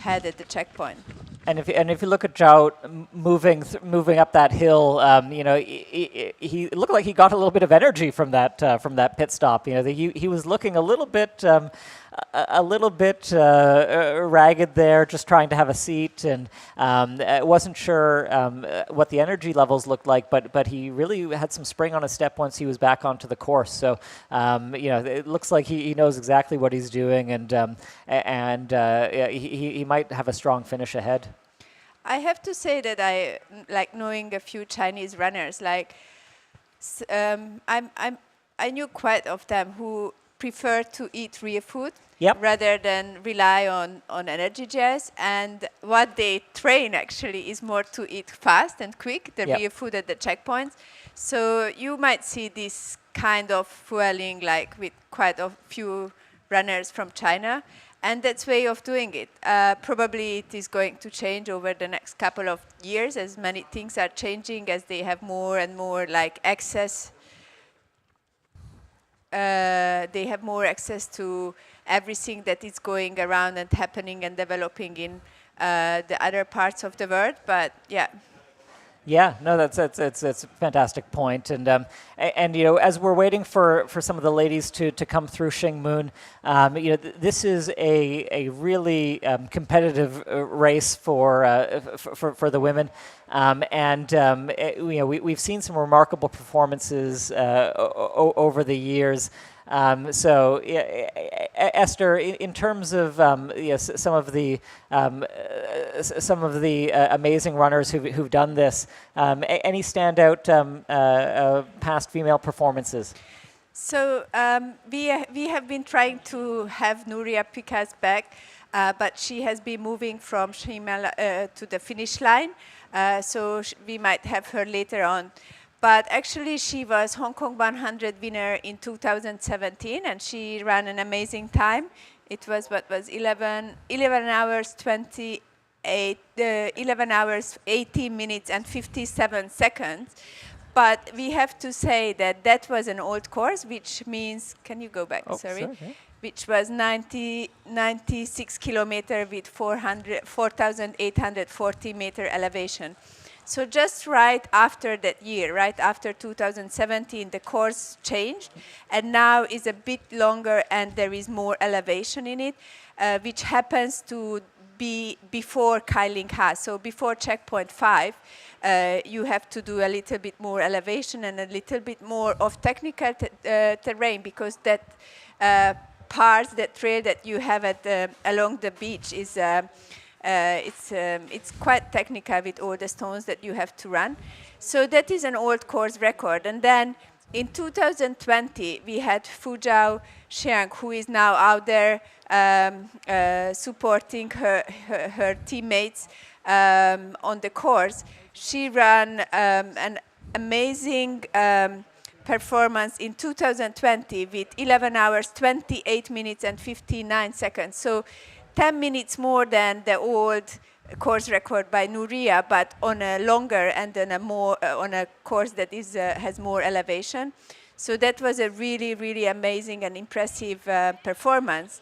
at the checkpoint. And if you look at Zhao moving up that hill, you know, he looked like he got a little bit of energy from that pit stop. You know, he was looking a little bit ragged there, just trying to have a seat, and wasn't sure what the energy levels looked like. But he really had some spring on his step once he was back onto the course. So you know, it looks like he knows exactly what he's doing, and he might have a strong finish ahead. I have to say that I like knowing a few Chinese runners. Like I knew quite of them who prefer to eat real food rather than rely on energy gels. And what they train actually is more to eat fast and quick, the real food at the checkpoints. So you might see this kind of fueling like with quite a few runners from China. And that's way of doing it. Probably it is going to change over the next couple of years as many things are changing, as they have more and more like access. They have more access to everything that is going around and happening and developing in the other parts of the world. But yeah. Yeah, no, that's a fantastic point, and you know, as we're waiting for some of the ladies to come through Xingmun, you know, this is a really competitive race for the women, and you know, we've seen some remarkable performances over the years. So, Esther, in terms of yes, some of the amazing runners who've done this, any standout past female performances? So we have been trying to have Nuria Pikas back, but she has been moving from Shimala to the finish line, so we might have her later on. But actually, she was Hong Kong 100 winner in 2017, and she ran an amazing time. It was 11 hours 18 minutes and 57 seconds. But we have to say that was an old course, which means, can you go back? Sorry. Which was 96 kilometers with 4,840 meter elevation. So just right after that year, right after 2017, the course changed, and now is a bit longer and there is more elevation in it, which happens to be before Kailing Ha. So before checkpoint 5, you have to do a little bit more elevation and a little bit more of technical terrain, because that that trail that you have along the beach is it's quite technical with all the stones that you have to run. So that is an old course record. And then in 2020, we had Fu Zhao Xiang, who is now out there supporting her teammates on the course. She ran an amazing performance in 2020 with 11 hours, 28 minutes and 59 seconds. So 10 minutes more than the old course record by Nuria, but on a longer and on a course that has more elevation. So that was a really, really amazing and impressive performance.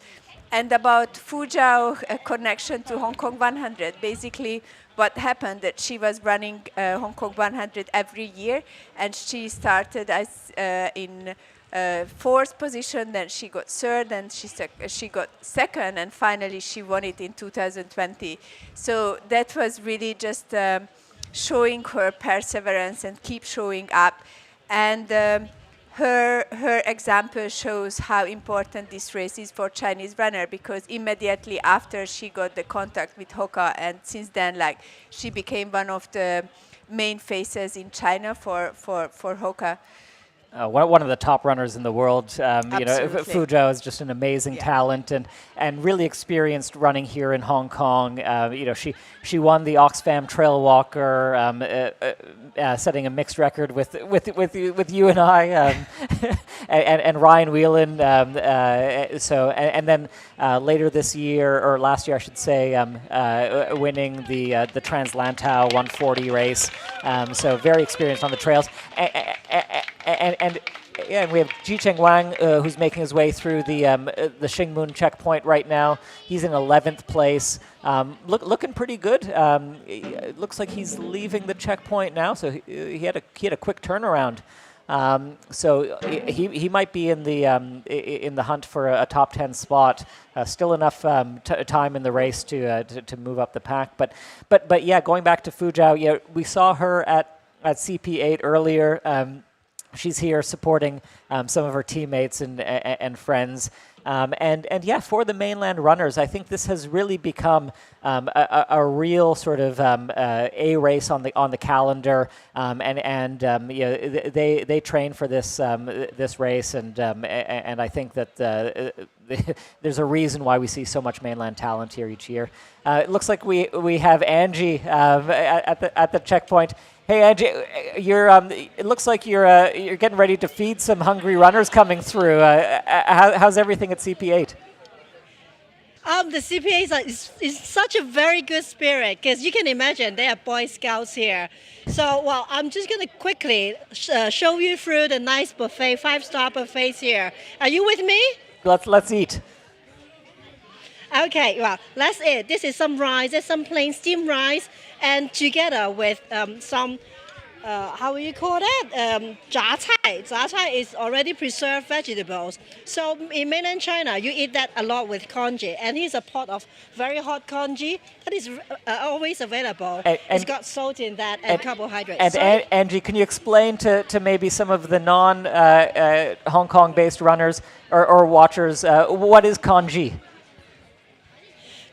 And about Fuzhou connection to Hong Kong 100, basically what happened that she was running Hong Kong 100 every year, and she started as in fourth position, then she got third, and she got second, and finally she won it in 2020. So that was really just showing her perseverance and keep showing up. And her example shows how important this race is for Chinese runner, because immediately after she got the contact with Hoka, and since then, like, she became one of the main faces in China for Hoka. One of the top runners in the world. Absolutely. Fuzhou is just an amazing talent and really experienced running here in Hong Kong. She won the Oxfam Trail Walker, setting a mixed record with you and I, and Ryan Whelan. And then later this year, or last year I should say, winning the Trans-Lantau 140 race. So very experienced on the trails. And we have Jicheng Wang, who's making his way through the Xingmun checkpoint right now. He's in 11th place, looking pretty good. It looks like he's leaving the checkpoint now, so he had a quick turnaround. So he might be in the hunt for a top 10 spot. Still enough time in the race to move up the pack. But yeah, going back to Fuzhou, yeah, we saw her at CP8 earlier. She's here supporting some of her teammates and friends. And yeah, for the mainland runners, I think this has really become a real sort of a race on the calendar. They train for this race, and I think that there's a reason why we see so much mainland talent here each year. It looks like we have Angie at the checkpoint. Hey Angie, it looks like you're getting ready to feed some hungry runners coming through. How's everything at CP8? The CPAs is such a very good spirit, because you can imagine they are Boy Scouts here. So, well, I'm just going to quickly show you through the nice buffet, 5-star buffets here. Are you with me? Let's eat. Okay, well, let's eat. This is some rice, there's some plain steamed rice, and together with some, how will you call that? 杂菜. 杂菜 is already preserved vegetables. So in mainland China, you eat that a lot with congee, and here's a pot of very hot congee that is always available. It's got salt in that and carbohydrates. And Angie, can you explain to maybe some of the non-Hong Kong-based runners or watchers, what is congee?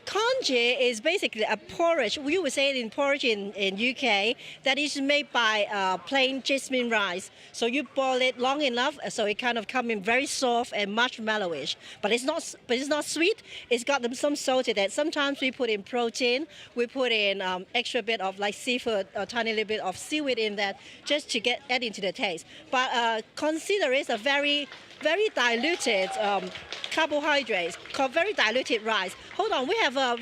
Congee is basically a porridge. We would say it in porridge in UK, that is made by plain jasmine rice. So you boil it long enough so it kind of comes in very soft and marshmallowish. But it's not sweet. It's got some salt in it. Sometimes we put in protein. We put in extra bit of like seafood, a tiny little bit of seaweed in that, just to add into the taste. But consider it's a very diluted carbohydrates, very diluted rice. Hold on, we have a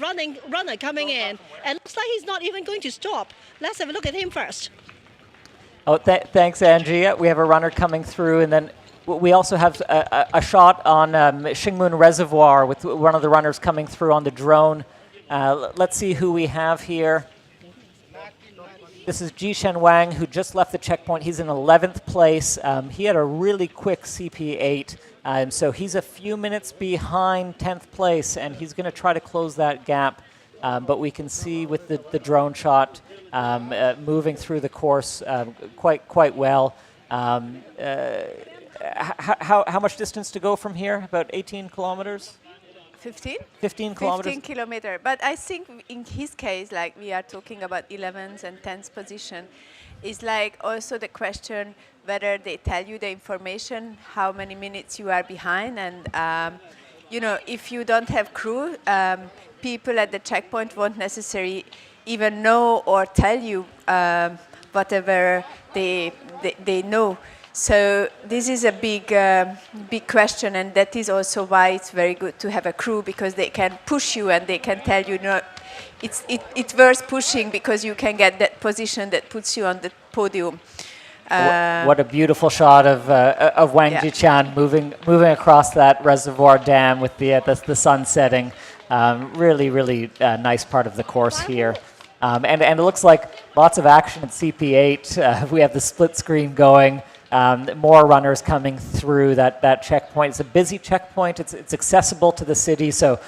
runner coming in, and looks like he's not even going to stop. Let's have a look at him first. Oh, thanks, Angie. We have a runner coming through, and then we also have a shot on Xingmun Reservoir with one of the runners coming through on the drone. Let's see who we have here. This is Jicheng Wang, who just left the checkpoint. He's in 11th place. He had a really quick CP8, so he's a few minutes behind 10th place, and he's going to try to close that gap. But we can see with the drone shot moving through the course quite well. How much distance to go from here? About 18 kilometers? 15? 15 kilometers. 15 kilometers. But I think in his case, like we are talking about 11th and 10th position, is like also the question whether they tell you the information, how many minutes you are behind. And, if you don't have crew, people at the checkpoint won't necessarily even know or tell you whatever they know. So this is a big question, and that is also why it's very good to have a crew, because they can push you and they can tell you, no, it's worth pushing because you can get that position that puts you on the podium. What a beautiful shot of Wang Jichan moving across that reservoir dam with the sun setting. Really nice part of the course here. And it looks like lots of action at CP8. We have the split screen going. More runners coming through that checkpoint. It's a busy checkpoint. It's accessible to the city, so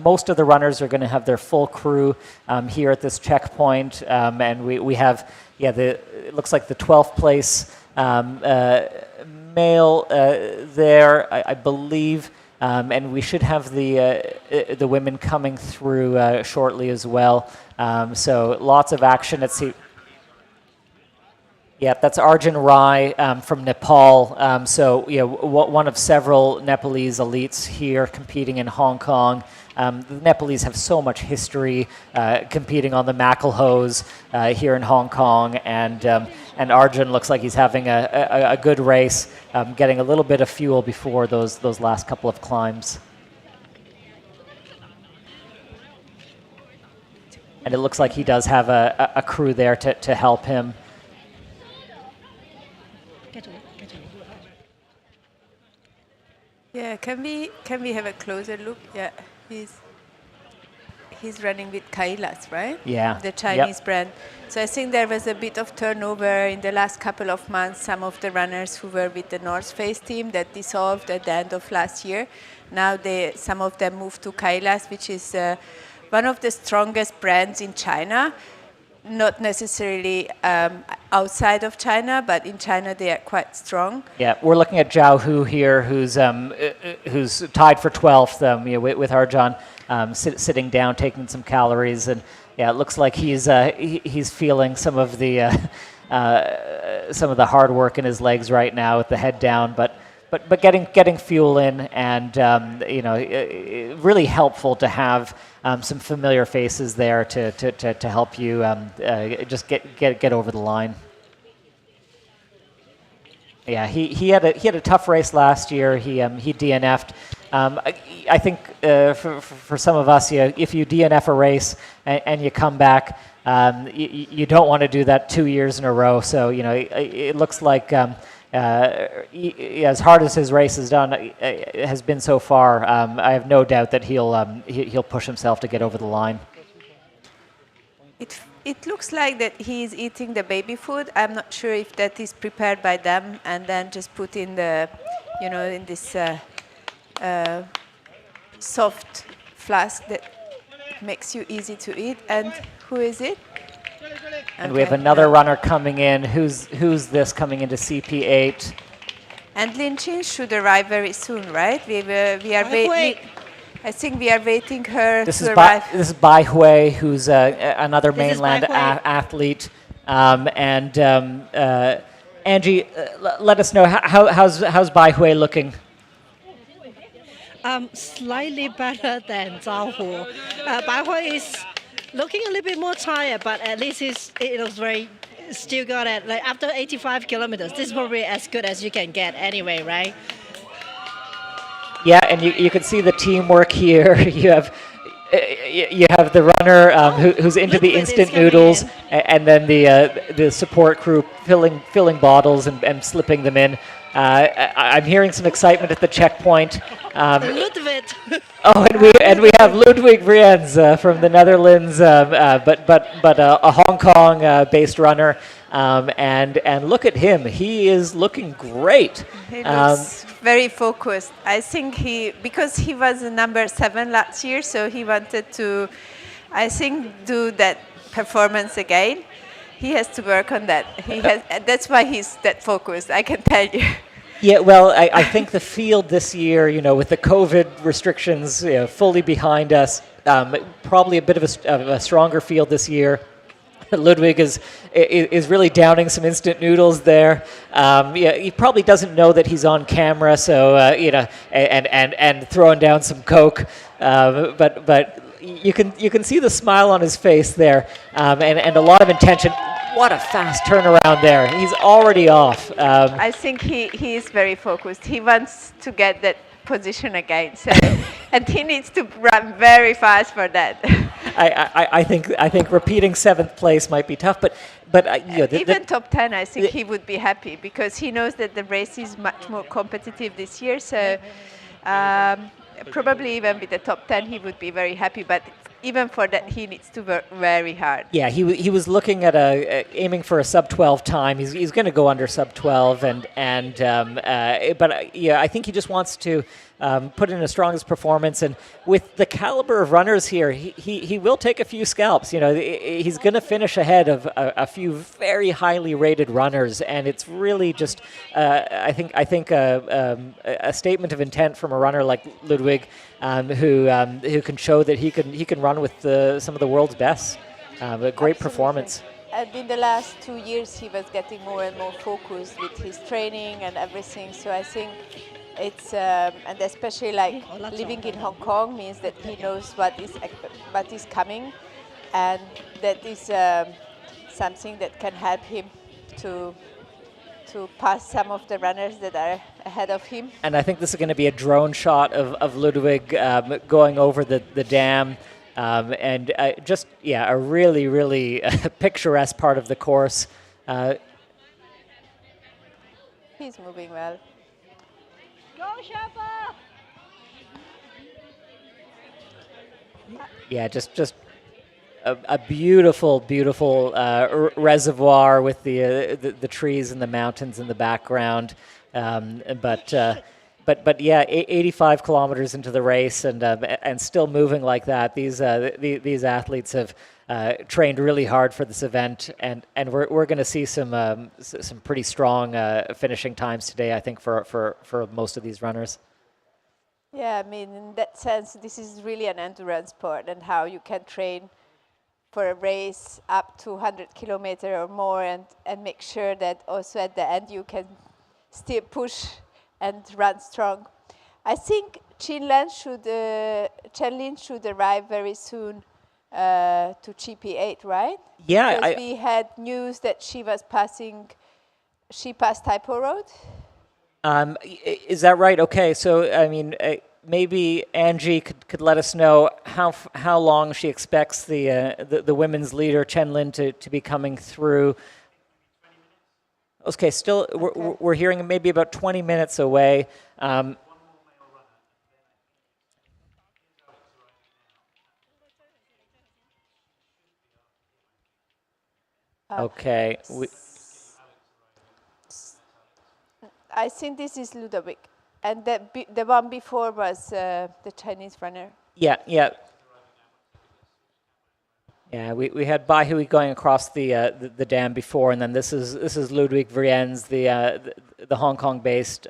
most of the runners are going to have their full crew here at this checkpoint. And we have, it looks like the 12th place male there, I believe. And we should have the women coming through shortly as well. So lots of action at CP. Yeah, that's Arjun Rai from Nepal. So one of several Nepalese elites here competing in Hong Kong. The Nepalese have so much history competing on the Mackelhose here in Hong Kong, and Arjun looks like he's having a good race, getting a little bit of fuel before those last couple of climbs. And it looks like he does have a crew there to help him. Yeah, can we have a closer look? Yeah, he's running with Kailas, right? Yeah. The Chinese brand. So I think there was a bit of turnover in the last couple of months. Some of the runners who were with the North Face team that dissolved at the end of last year. Now some of them moved to Kailas, which is one of the strongest brands in China. Not necessarily outside of China, but in China they are quite strong. Yeah, we're looking at Zhao Hu here, who's tied for 12th with Arjun, sitting down, taking some calories, and yeah, it looks like he's feeling some of the hard work in his legs right now with the head down, but getting fuel in, and really helpful to have some familiar faces there to help you just get over the line. Yeah, he had a tough race last year. He DNF'd. I think for some of us, if you DNF a race and you come back, you don't want to do that 2 years in a row. So it looks like. As hard as his race has been so far, I have no doubt that he'll push himself to get over the line. It looks like that he's eating the baby food. I'm not sure if that is prepared by them and then just put in the, in this soft flask that makes you easy to eat. And who is it? And we have another runner coming in. Who's this coming into CP8? And Lin Chin should arrive very soon, right? We are waiting. I think we are waiting her to arrive. This is Bai Hui, who's another mainland athlete. And Angie, let us know how's Bai Hui looking. Slightly better than Zhao Hu. Bai Hui is looking a little bit more tired, but at least it looks very still got it. Like after 85 kilometers, this is probably as good as you can get anyway, right? Yeah, and you can see the teamwork here. You have the runner who's into the instant noodles, and then the support crew filling bottles and slipping them in. I'm hearing some excitement at the checkpoint. Ludwig. Oh, and we have Ludwig Vriens from the Netherlands, but a Hong Kong based runner. And look at him; he is looking great. He looks very focused. I think because he was number 7 last year, so he wanted to, I think, do that performance again. He has to work on that. That's why he's that focused, I can tell you. Yeah, well, I think the field this year, with the COVID restrictions fully behind us, probably a bit of a stronger field this year. Ludwig is really downing some instant noodles there. He probably doesn't know that he's on camera, so and throwing down some Coke. But you can see the smile on his face there, and a lot of intention. What a fast turnaround there! He's already off. I think he is very focused. He wants to get that position again, so, and he needs to run very fast for that. I think repeating 7th place might be tough, but even top 10, I think he would be happy because he knows that the race is much more competitive this year. So probably even with the top 10, he would be very happy. But even for that, he needs to work very hard. Yeah, he was looking at aiming for a sub 12 time. He's going to go under sub 12, but I think he just wants to put in his strongest performance. And with the caliber of runners here, he will take a few scalps. He's going to finish ahead of a few very highly rated runners, and it's really just I think a statement of intent from a runner like Ludwig, who can show that he can run with some of the world's best. A great performance. And in the last 2 years, he was getting more and more focused with his training and everything. So I think it's and especially like living in Hong Kong means that he knows what is coming, and that is something that can help him to pass some of the runners that are ahead of him. And I think this is going to be a drone shot of Ludwig going over the dam. And just, a really, really picturesque part of the course. He's moving well. Go, Sherpa! Yeah, just a beautiful, beautiful reservoir with the trees and the mountains in the background. But yeah, 85 kilometers into the race and still moving like that. These athletes have trained really hard for this event, and we're going to see some pretty strong finishing times today, I think, for most of these runners. Yeah, I mean, in that sense, this is really an endurance sport, and how you can train for a race up to 100 kilometers or more, and make sure that also at the end you can still push and run strong. I think Chen Lin should arrive very soon to GP8, right? Yeah. Because we had news that she passed Taipo Road. Is that right? Okay, so I mean, maybe Angie could let us know how long she expects the women's leader Chen Lin to be coming through. Okay, still we're hearing maybe about 20 minutes away. Okay. I think this is Ludovic, and the one before was the Chinese runner. Yeah. Yeah, we had Bai Hui going across the dam before, and then this is Ludwig Vriens, the Hong Kong-based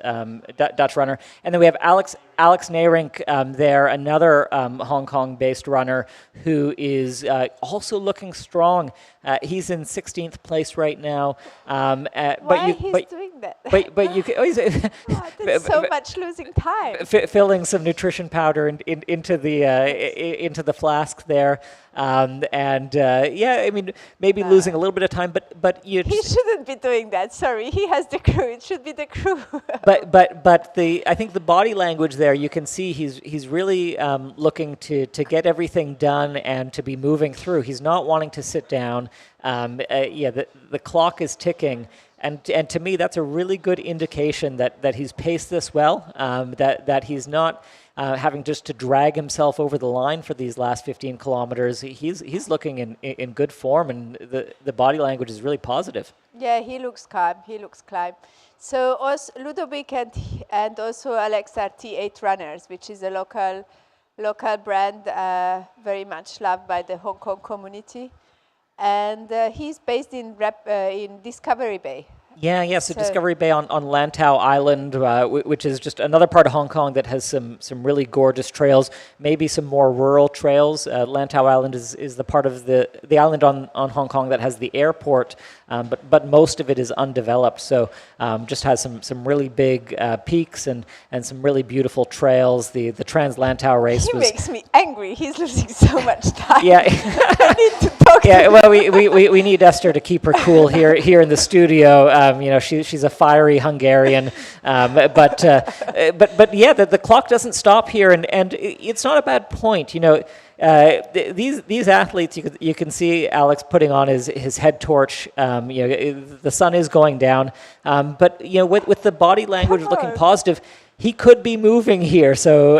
Dutch runner, and then we have Alex Nayrink there, another Hong Kong-based runner who is also looking strong. He's in 16th place right now. Why he's doing that? But you can that's so much losing time. Filling some nutrition powder into the flask there. I mean, maybe losing a little bit of time, but he shouldn't be doing that. Sorry, he has the crew. It should be the crew. but I think the body language there, you can see he's really looking to get everything done and to be moving through. He's not wanting to sit down. The clock is ticking. And to me, that's a really good indication that he's paced this well, that he's not having just to drag himself over the line for these last 15 kilometers. He's looking in good form, and the body language is really positive. Yeah, he looks calm. So also Ludovic and also Alex are T8 runners, which is a local brand very much loved by the Hong Kong community. And he's based in Discovery Bay. Yeah. So Discovery Bay on Lantau Island, which is just another part of Hong Kong that has some really gorgeous trails, maybe some more rural trails. Lantau Island is the part of the island on Hong Kong that has the airport, but most of it is undeveloped. So just has some really big peaks and some really beautiful trails. The Trans Lantau race makes me angry. He's losing so much time. Yeah. I need to talk to him. Well, we need Esther to keep her cool here in the studio. She's a fiery Hungarian, but yeah, the clock doesn't stop here, and it's not a bad point. these athletes, you can see Alex putting on his head torch. The sun is going down, but with the body language looking positive, he could be moving here. So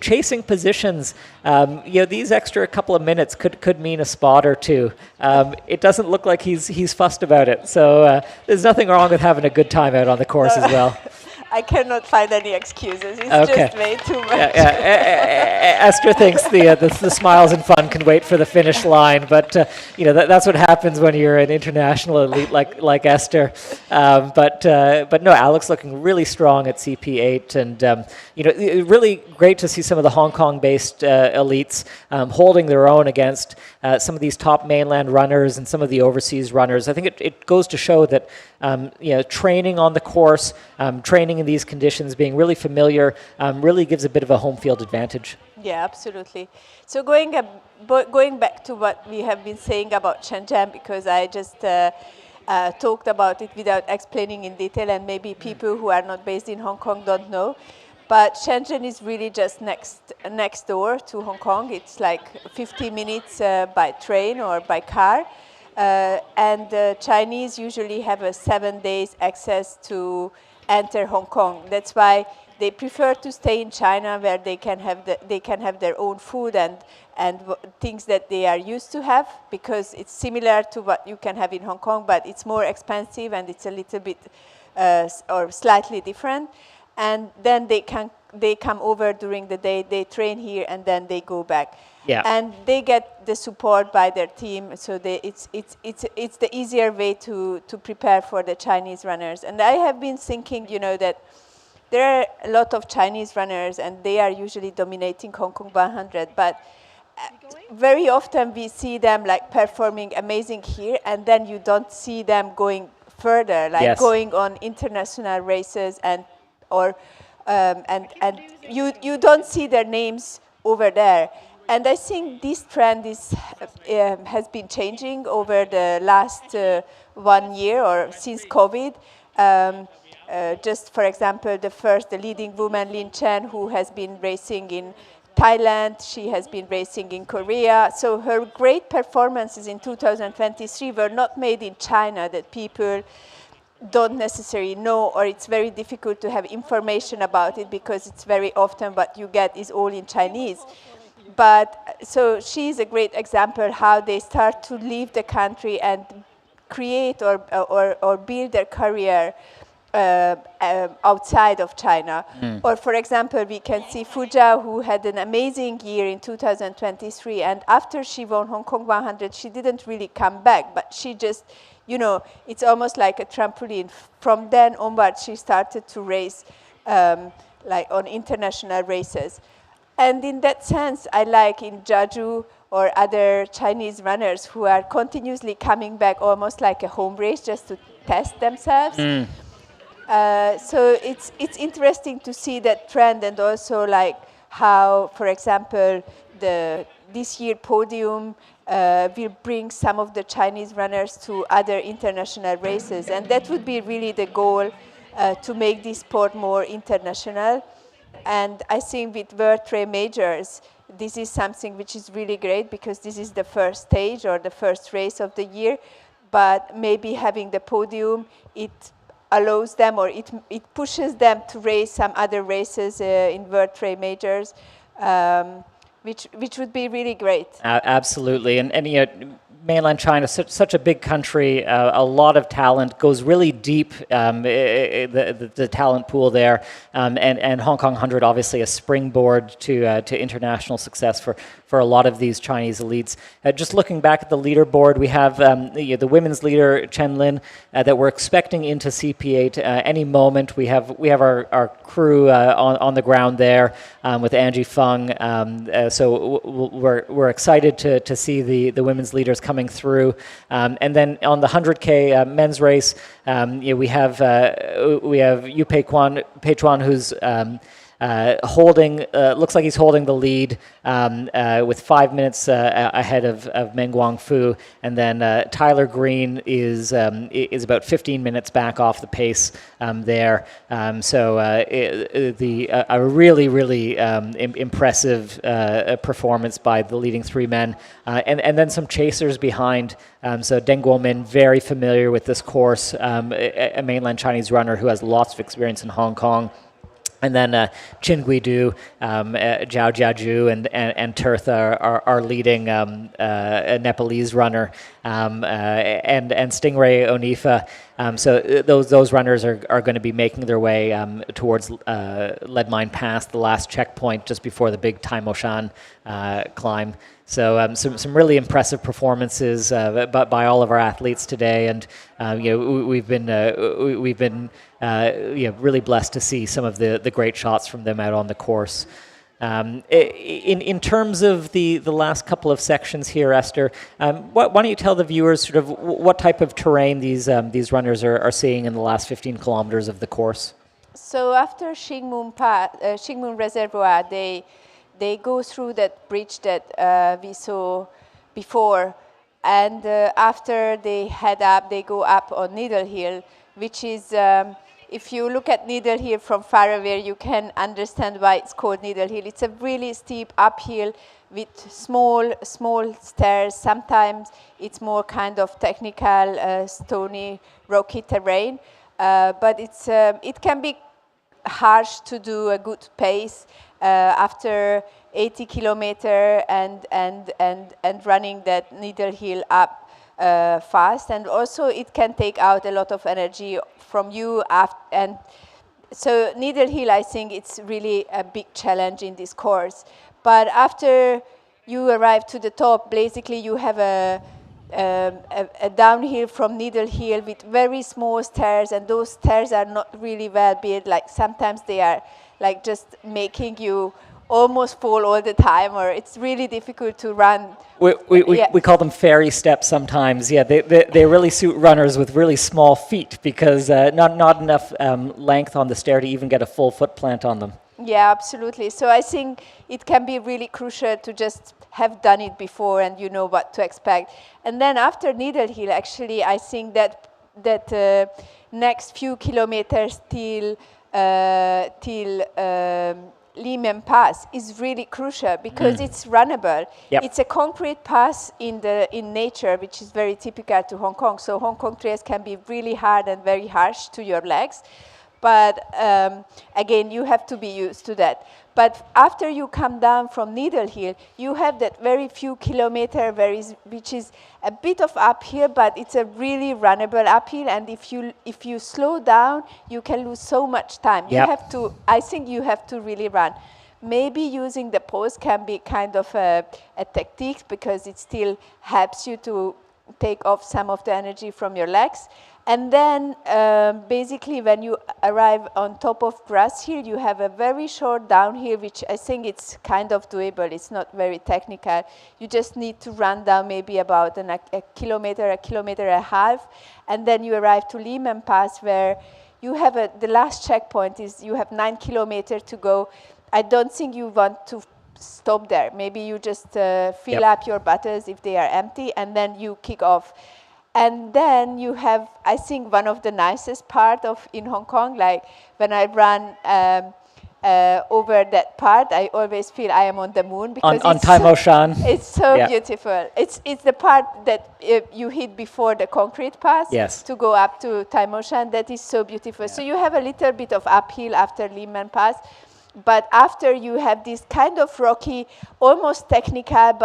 chasing positions, these extra couple of minutes could mean a spot or two. It doesn't look like he's fussed about it. So there's nothing wrong with having a good time out on the course as well. I cannot find any excuses. It's just way too much. Esther thinks the smiles and fun can wait for the finish line, but that's what happens when you're an international elite like Esther. But no, Alex looking really strong at CP8, and really great to see some of the Hong Kong-based elites holding their own against some of these top mainland runners and some of the overseas runners. I think it goes to show that training on the course, training in these conditions, being really familiar, really gives a bit of a home field advantage. Yeah, absolutely. So going back to what we have been saying about Shenzhen, because I just talked about it without explaining in detail, and maybe people who are not based in Hong Kong don't know. But Shenzhen is really just next door to Hong Kong. It's like 50 minutes by train or by car. And the Chinese usually have a 7 days access to enter Hong Kong. That's why they prefer to stay in China, where they can have their own food and things that they are used to have, because it's similar to what you can have in Hong Kong, but it's more expensive and it's a little bit or slightly different. And then they come over during the day, they train here, and then they go back. Yeah. And they get the support by their team, so it's the easier way to prepare for the Chinese runners. And I have been thinking, that there are a lot of Chinese runners, and they are usually dominating Hong Kong 100, but very often we see them like performing amazing here, and then you don't see them going further, like going on international races and you don't see their names over there. And I think this trend has been changing over the last 1 year or since COVID. Just for example, the leading woman, Lin Chen, who has been racing in Thailand, she has been racing in Korea. So her great performances in 2023 were not made in China, that people don't necessarily know, or it's very difficult to have information about it, because it's very often what you get is all in Chinese. But so she's a great example how they start to leave the country and create or build their career outside of China. Or for example, we can see Fuja, who had an amazing year in 2023, and after she won Hong Kong 100, she didn't really come back, but she just, it's almost like a trampoline. From then onward, she started to race like on international races. And in that sense, I like in Jeju or other Chinese runners who are continuously coming back, almost like a home race, just to test themselves. So it's interesting to see that trend, and also like how, for example, this year podium will bring some of the Chinese runners to other international races, and that would be really the goal, to make this sport more international. And I think with World Trail Majors, this is something which is really great, because this is the first stage or the first race of the year. But maybe having the podium, it allows them, or it pushes them to race some other races in World Trail Majors, which would be really great. Absolutely, and mainland China, such a big country, a lot of talent, goes really deep, the talent pool there, and Hong Kong 100 obviously a springboard to international success for a lot of these Chinese elites. Just looking back at the leaderboard, we have the women's leader Chen Lin that we're expecting into CP8 any moment. We have our crew on the ground there with Angie Feng, so we're excited to see the women's leaders coming through. And then on the 100K men's race, we have Yu Pei Chuan, who's holding, looks like he's holding the lead with 5 minutes ahead of Meng Guangfu, and then Tyler Green is about 15 minutes back off the pace there. So a really impressive performance by the leading three men, and then some chasers behind. So Deng Guomin, very familiar with this course, a mainland Chinese runner who has lots of experience in Hong Kong. And then Chin Guidu, Zhao Jiaju, and Tirtha are leading a Nepalese runner, and Stingray Onifa. So those runners are going to be making their way towards Lead Mine Pass, the last checkpoint just before the big Tai Mo Shan climb. So some really impressive performances by all of our athletes today, and we've been really blessed to see some of the great shots from them out on the course. In terms of the last couple of sections here, Esther, why don't you tell the viewers sort of what type of terrain these runners are seeing in the last 15 kilometers of the course? So after Xingmun Reservoir, they go through that bridge that we saw before, and after they head up, they go up on Needle Hill, which is, if you look at Needle Hill from far away, you can understand why it's called Needle Hill. It's a really steep uphill with small stairs. Sometimes it's more kind of technical, stony, rocky terrain, but it can be harsh to do a good pace after 80 kilometer and running that Needle Hill up fast, and also it can take out a lot of energy from you and so Needle Hill, I think it's really a big challenge in this course. But after you arrive to the top, basically you have a downhill from Needle Hill with very small stairs, and those stairs are not really well built. Like sometimes they are like just making you almost fall all the time, or it's really difficult to run. We call them fairy steps sometimes. Yeah, they really suit runners with really small feet because not enough length on the stair to even get a full foot plant on them. Yeah, absolutely. So I think it can be really crucial to just have done it before and you know what to expect. And then after Needle Hill, actually, I think that next few kilometers till Limen Pass is really crucial because it's runnable. Yep. It's a concrete pass in nature, which is very typical to Hong Kong. So Hong Kong trails can be really hard and very harsh to your legs. But again, you have to be used to that. But after you come down from Needle Hill, you have that very few kilometer which is a bit of uphill, but it's a really runnable uphill. And if you slow down, you can lose so much time. Yep. I think you have to really run. Maybe using the pause can be kind of a technique because it still helps you to take off some of the energy from your legs. And then basically when you arrive on top of Grass Hill, you have a very short downhill, which I think it's kind of doable. It's not very technical. You just need to run down maybe about a kilometer and a half. And then you arrive to Limen Pass, where you have the last checkpoint is you have 9 kilometers to go. I don't think you want to stop there. Maybe you just fill up your buttons if they are empty, and then you kick off. And then you have, I think, one of the nicest part in Hong Kong. Like when I run over that part, I always feel I am on the moon because on Tai Mo Shan. It's so beautiful. It's the part that you hit before the concrete pass to go up to Tai Mo Shan. That is so beautiful. So you have a little bit of uphill after Limen Pass. But after you have this kind of rocky, almost technical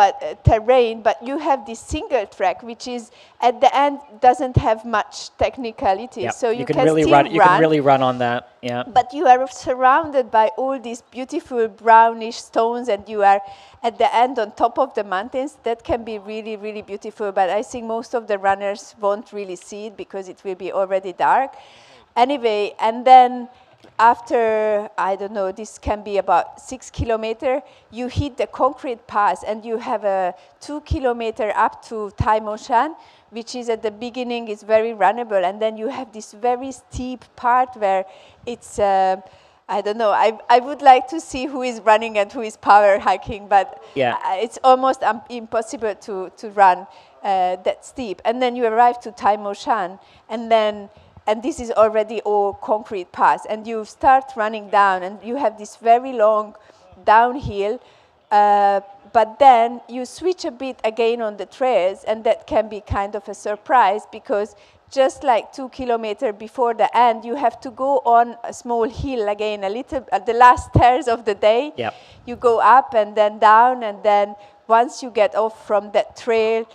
terrain, but you have this single track, which is at the end doesn't have much technicality. Yep. So you can really still run. You can really run on that. Yeah. But you are surrounded by all these beautiful brownish stones, and you are at the end on top of the mountains. That can be really, really beautiful. But I think most of the runners won't really see it because it will be already dark. Anyway, and then after, I don't know, this can be about 6 kilometers, you hit the concrete pass and you have a 2 kilometer up to Tai Mo Shan, which is at the beginning is very runnable. And then you have this very steep part where it's I don't know. I would like to see who is running and who is power hiking, but it's almost impossible to run that steep. And then you arrive to Tai Mo Shan, and this is already all concrete paths, and you start running down, and you have this very long downhill, but then you switch a bit again on the trails, and that can be kind of a surprise, because just like 2 kilometers before the end, you have to go on a small hill again, a little at the last stairs of the day. Yep. You go up and then down, and then once you get off from that trail.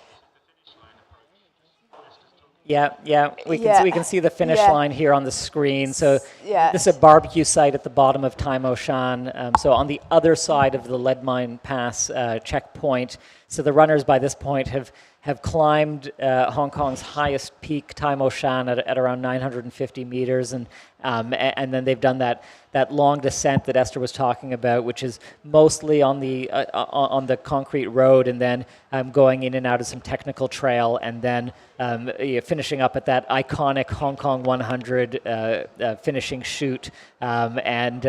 We can see the finish line here on the screen. So this is a barbecue site at the bottom of Tai Mo Shan. So on the other side of the Lead Mine Pass checkpoint. So the runners by this point have climbed Hong Kong's highest peak, Tai Mo Shan, at around 950 meters, and then they've done that long descent that Esther was talking about, which is mostly on the concrete road, and then going in and out of some technical trail, and then finishing up at that iconic Hong Kong 100 finishing chute, and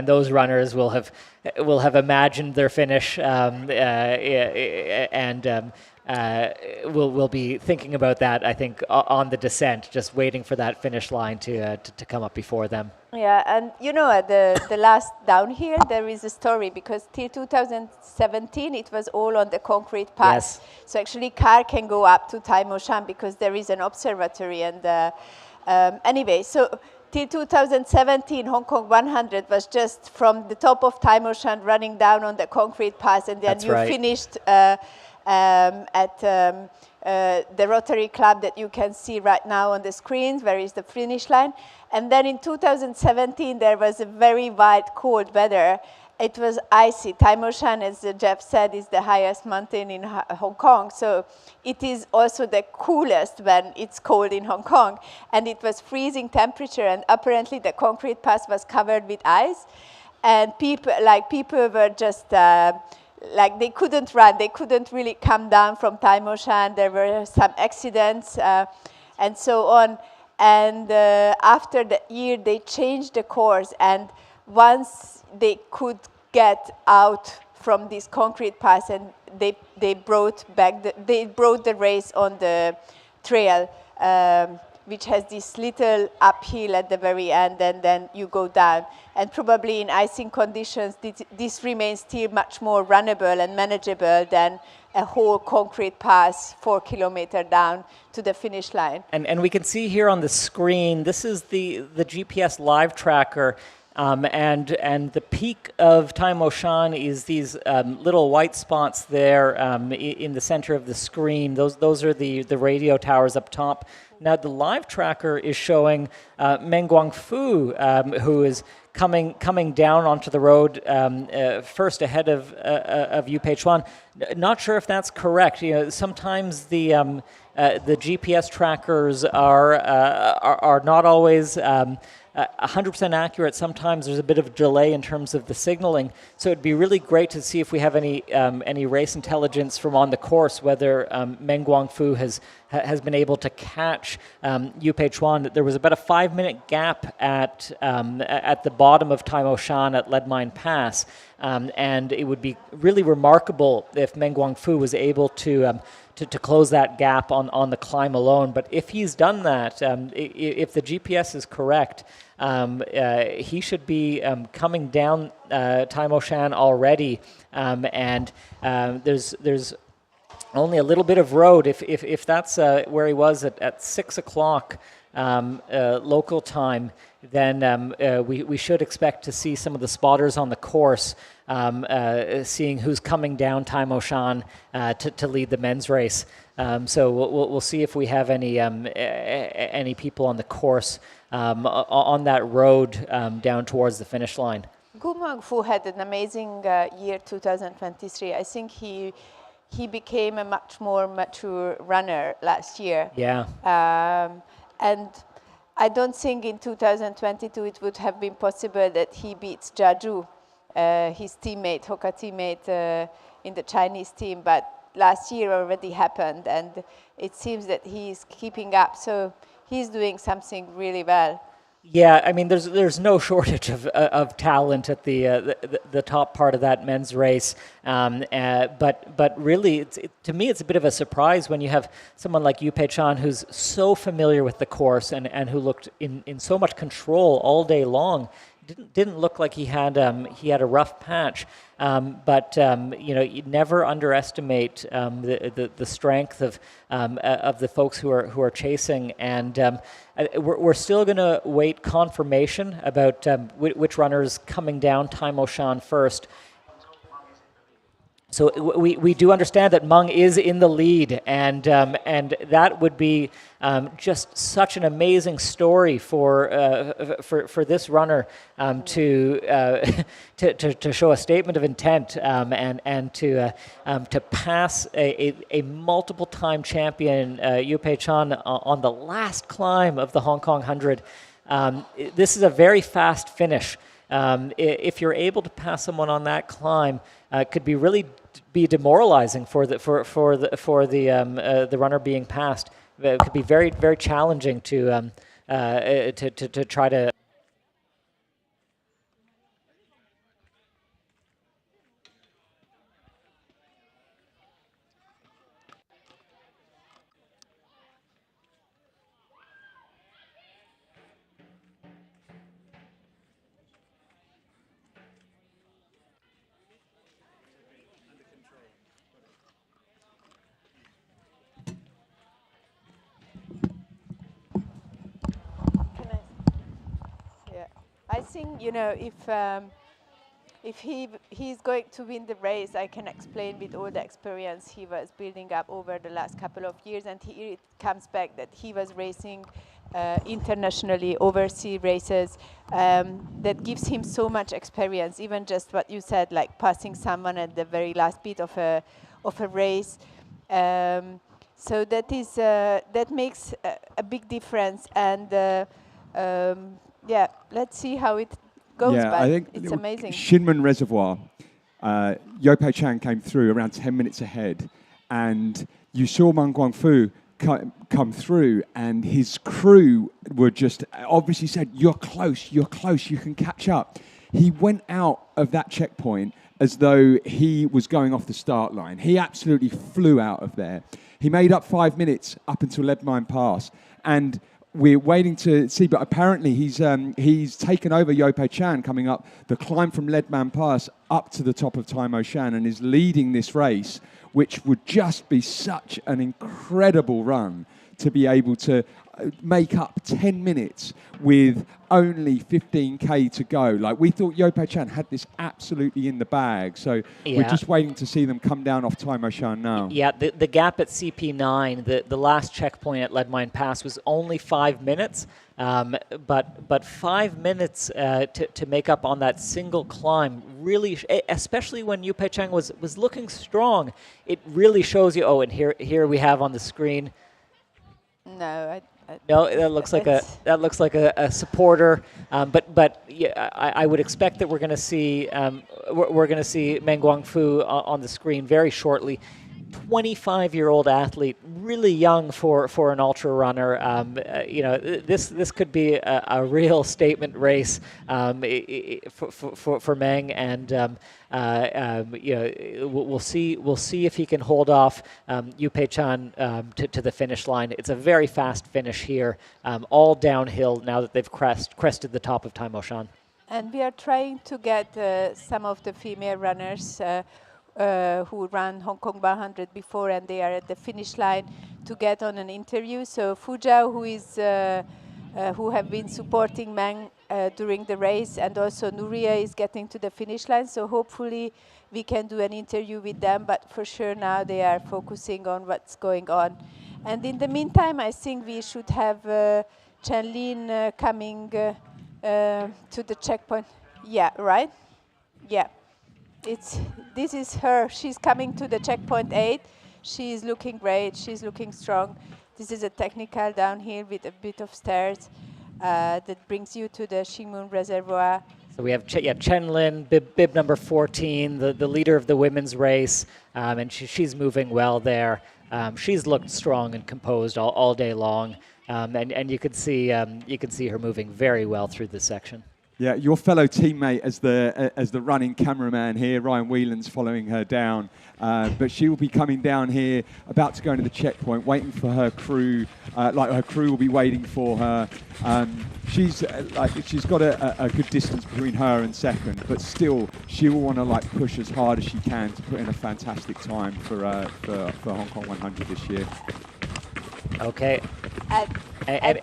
those runners will have imagined their finish we'll be thinking about that, I think, on the descent, just waiting for that finish line to come up before them. Yeah, and at the last downhill, there is a story, because till 2017, it was all on the concrete path. Yes. So actually, car can go up to Tai Mo Shan because there is an observatory. And anyway, so till 2017, Hong Kong 100 was just from the top of Tai Mo Shan running down on the concrete path, and then finished at the Rotary Club that you can see right now on the screens, where is the finish line. And then in 2017, there was a very wild, cold weather. It was icy. Tai Mo Shan, as Jeff said, is the highest mountain in Hong Kong. So it is also the coolest when it's cold in Hong Kong. And it was freezing temperature, and apparently the concrete path was covered with ice. And people were just they couldn't run. They couldn't really come down from Tai Mo Shan. There were some accidents and so on. And after the year, they changed the course. And once they could get out from this concrete path, and they brought the race on the trail, which has this little uphill at the very end, and then you go down. And probably in icing conditions, this remains still much more runnable and manageable than a whole concrete path 4 kilometers down to the finish line. And we can see here on the screen, this is the GPS live tracker, and the peak of Tai Mo Shan is these little white spots there in the center of the screen. Those are the radio towers up top. Now the live tracker is showing Meng Guangfu, who is coming down onto the road first ahead of Yu Peichuan. Not sure if that's correct. Sometimes the GPS trackers are not always 100% accurate. Sometimes there's a bit of a delay in terms of the signaling. So it'd be really great to see if we have any race intelligence from on the course, whether Meng Guangfu has been able to catch Yu Peichuan. There was about a 5-minute gap at the bottom of Tai Mo Shan at Lead Mine Pass, and it would be really remarkable if Meng Guangfu was able to close that gap on the climb alone. But if he's done that, if the GPS is correct, he should be coming down Tai Mo Shan already, and there's only a little bit of road. If that's where he was at 6 o'clock local time, then we should expect to see some of the spotters on the course seeing who's coming down Tai Mo Shan to lead the men's race. So we'll see if we have any people on the course on that road down towards the finish line. Gu Mengfu had an amazing year 2023. I think he became a much more mature runner last year. Yeah. And I don't think in 2022 it would have been possible that he beats Jiazhu, his teammate, Hoka teammate in the Chinese team. But last year already happened, and it seems that he's keeping up. So he's doing something really well. Yeah, I mean, there's no shortage of talent at the top part of that men's race, but really, to me, it's a bit of a surprise when you have someone like Yu Pei Chan who's so familiar with the course and who looked in so much control all day long. Didn't look like he had a rough patch, but you never underestimate the strength of the folks who are chasing, and we're still going to wait confirmation about which runners coming down Time O'Shan first. So we do understand that Meng is in the lead, and that would be just such an amazing story for this runner to show a statement of intent and to pass a multiple time champion Yu Pei Chan on the last climb of the Hong Kong 100. This is a very fast finish. If you're able to pass someone on that climb, it could be really be demoralizing for the runner being passed. It could be very, very challenging to try to. I think, if he's going to win the race, I can explain with all the experience he was building up over the last couple of years, and it comes back that he was racing internationally, overseas races, that gives him so much experience, even just what you said, like passing someone at the very last bit of a race. So that makes a big difference, and yeah, let's see how it goes. Yeah, but I think it's amazing. Shinmen Reservoir, Yu Pei Chan came through around 10 minutes ahead, and you saw Meng Guangfu come through, and his crew were just obviously said, you're close, you can catch up. He went out of that checkpoint as though he was going off the start line. He absolutely flew out of there. He made up 5 minutes up until Lead Mine Pass, and we're waiting to see, but apparently he's taken over Yu Pei Chan coming up the climb from Lead Man Pass up to the top of Time O'Shan and is leading this race, which would just be such an incredible run to be able to make up 10 minutes with only 15K to go. Like, we thought Yu Pei Chan had this absolutely in the bag, so we're just waiting to see them come down off Time O'Shan now. Yeah, the gap at CP9, the last checkpoint at Lead Mine Pass was only 5 minutes, but 5 minutes to make up on that single climb really, especially when Yu Pei Chan was looking strong, it really shows you. Oh, and here we have on the screen. No, no, that looks like a supporter, but yeah, I would expect that we're going to see Meng Guangfu on the screen very shortly. 25-year-old athlete, really young for an ultra runner. This could be a real statement race for Meng, and we'll see if he can hold off Yu Pei Chan to the finish line. It's a very fast finish here, all downhill now that they've crested the top of Time O'Shan. And we are trying to get some of the female runners who ran Hong Kong 100 before, and they are at the finish line, to get on an interview. So Fu Zhao, who have been supporting Meng during the race, and also Nuria is getting to the finish line. So hopefully we can do an interview with them, but for sure now they are focusing on what's going on. And in the meantime, I think we should have Chen Lin coming to the checkpoint. Yeah, right? Yeah. This is her. She's coming to the checkpoint 8. She is looking great. She's looking strong. This is a technical downhill with a bit of stairs that brings you to the Xingmun Reservoir. So we have Chen Lin, bib number 14, the leader of the women's race, and she's moving well there. she's looked strong and composed all day long, and you could see her moving very well through this section. Yeah, your fellow teammate as the running cameraman here, Ryan Whelan's following her down, but she will be coming down here, about to go into the checkpoint, waiting for her crew. Like her crew will be waiting for her. She's got a good distance between her and second, but still she will want to push as hard as she can to put in a fantastic time for Hong Kong 100 this year. Okay. And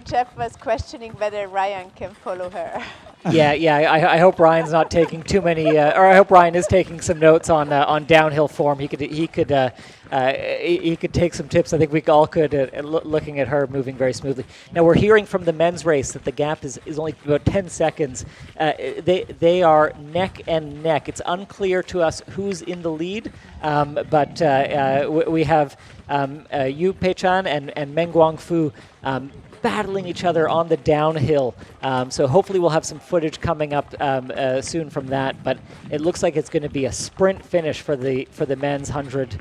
Jeff was questioning whether Ryan can follow her. I hope Ryan's not taking too many, or I hope Ryan is taking some notes on downhill form. He could take some tips. I think we all could, looking at her moving very smoothly. Now we're hearing from the men's race that the gap is only about 10 seconds. They are neck and neck. It's unclear to us who's in the lead, but we have Yu Pei-chan and Meng Guangfu battling each other on the downhill. So hopefully we'll have some footage coming up soon from that. But it looks like it's going to be a sprint finish for the men's 100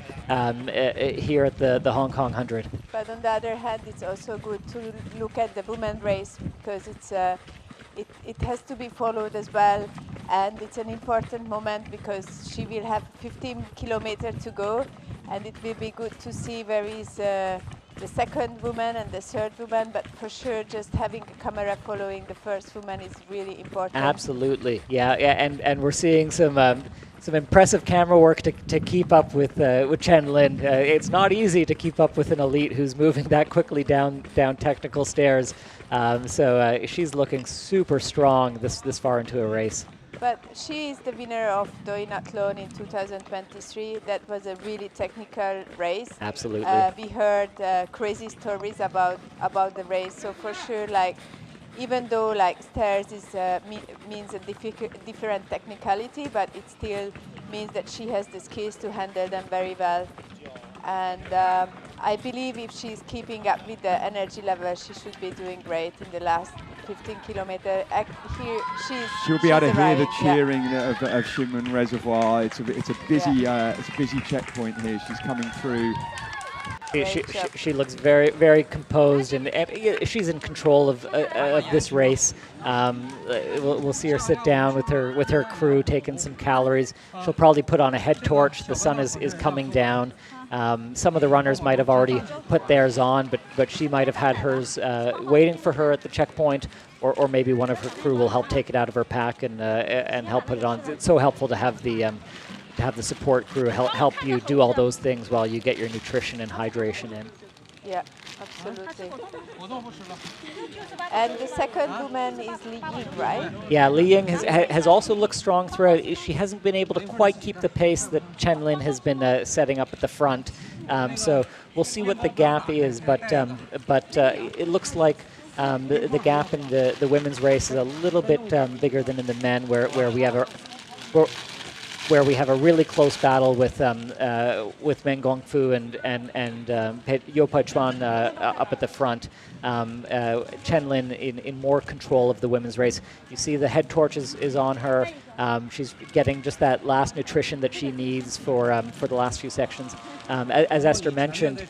here at the Hong Kong 100. But on the other hand, it's also good to look at the women's race because it has to be followed as well. And it's an important moment because she will have 15 kilometers to go. And it will be good to see where is the second woman and the third woman, but for sure just having a camera following the first woman is really important. Absolutely, yeah, and we're seeing some impressive camera work to keep up with Chen Lin. It's not easy to keep up with an elite who's moving that quickly down technical stairs. So she's looking super strong this far into a race. But she is the winner of Duathlon in 2023. That was a really technical race. Absolutely. We heard crazy stories about the race. So for sure, even though stairs means a different technicality, but it still means that she has the skills to handle them very well. And I believe if she's keeping up with the energy level, she should be doing great in the last 15 kilometers. Here she'll be able to hear the cheering of Xinmen Reservoir. It's a busy checkpoint here. She's coming through. She looks very, very composed, and she's in control of this race. We'll see her sit down with her crew, taking some calories. She'll probably put on a head torch. The sun is coming down. Some of the runners might have already put theirs on, but she might have had hers waiting for her at the checkpoint, or maybe one of her crew will help take it out of her pack and help put it on. It's so helpful to have the support crew help you do all those things while you get your nutrition and hydration in. Yeah, absolutely. And the second woman is Li Ying, right? Yeah, Li Ying has also looked strong throughout. She hasn't been able to quite keep the pace that Chen Lin has been setting up at the front. So we'll see what the gap is, but it looks like the gap in the women's race is a little bit bigger than in the men, where we have a really close battle with Meng Guangfu and Yu Pei-chan up at the front. Chen Lin in more control of the women's race. You see the head torch is on her. She's getting just that last nutrition that she needs for the last few sections. As Esther mentioned,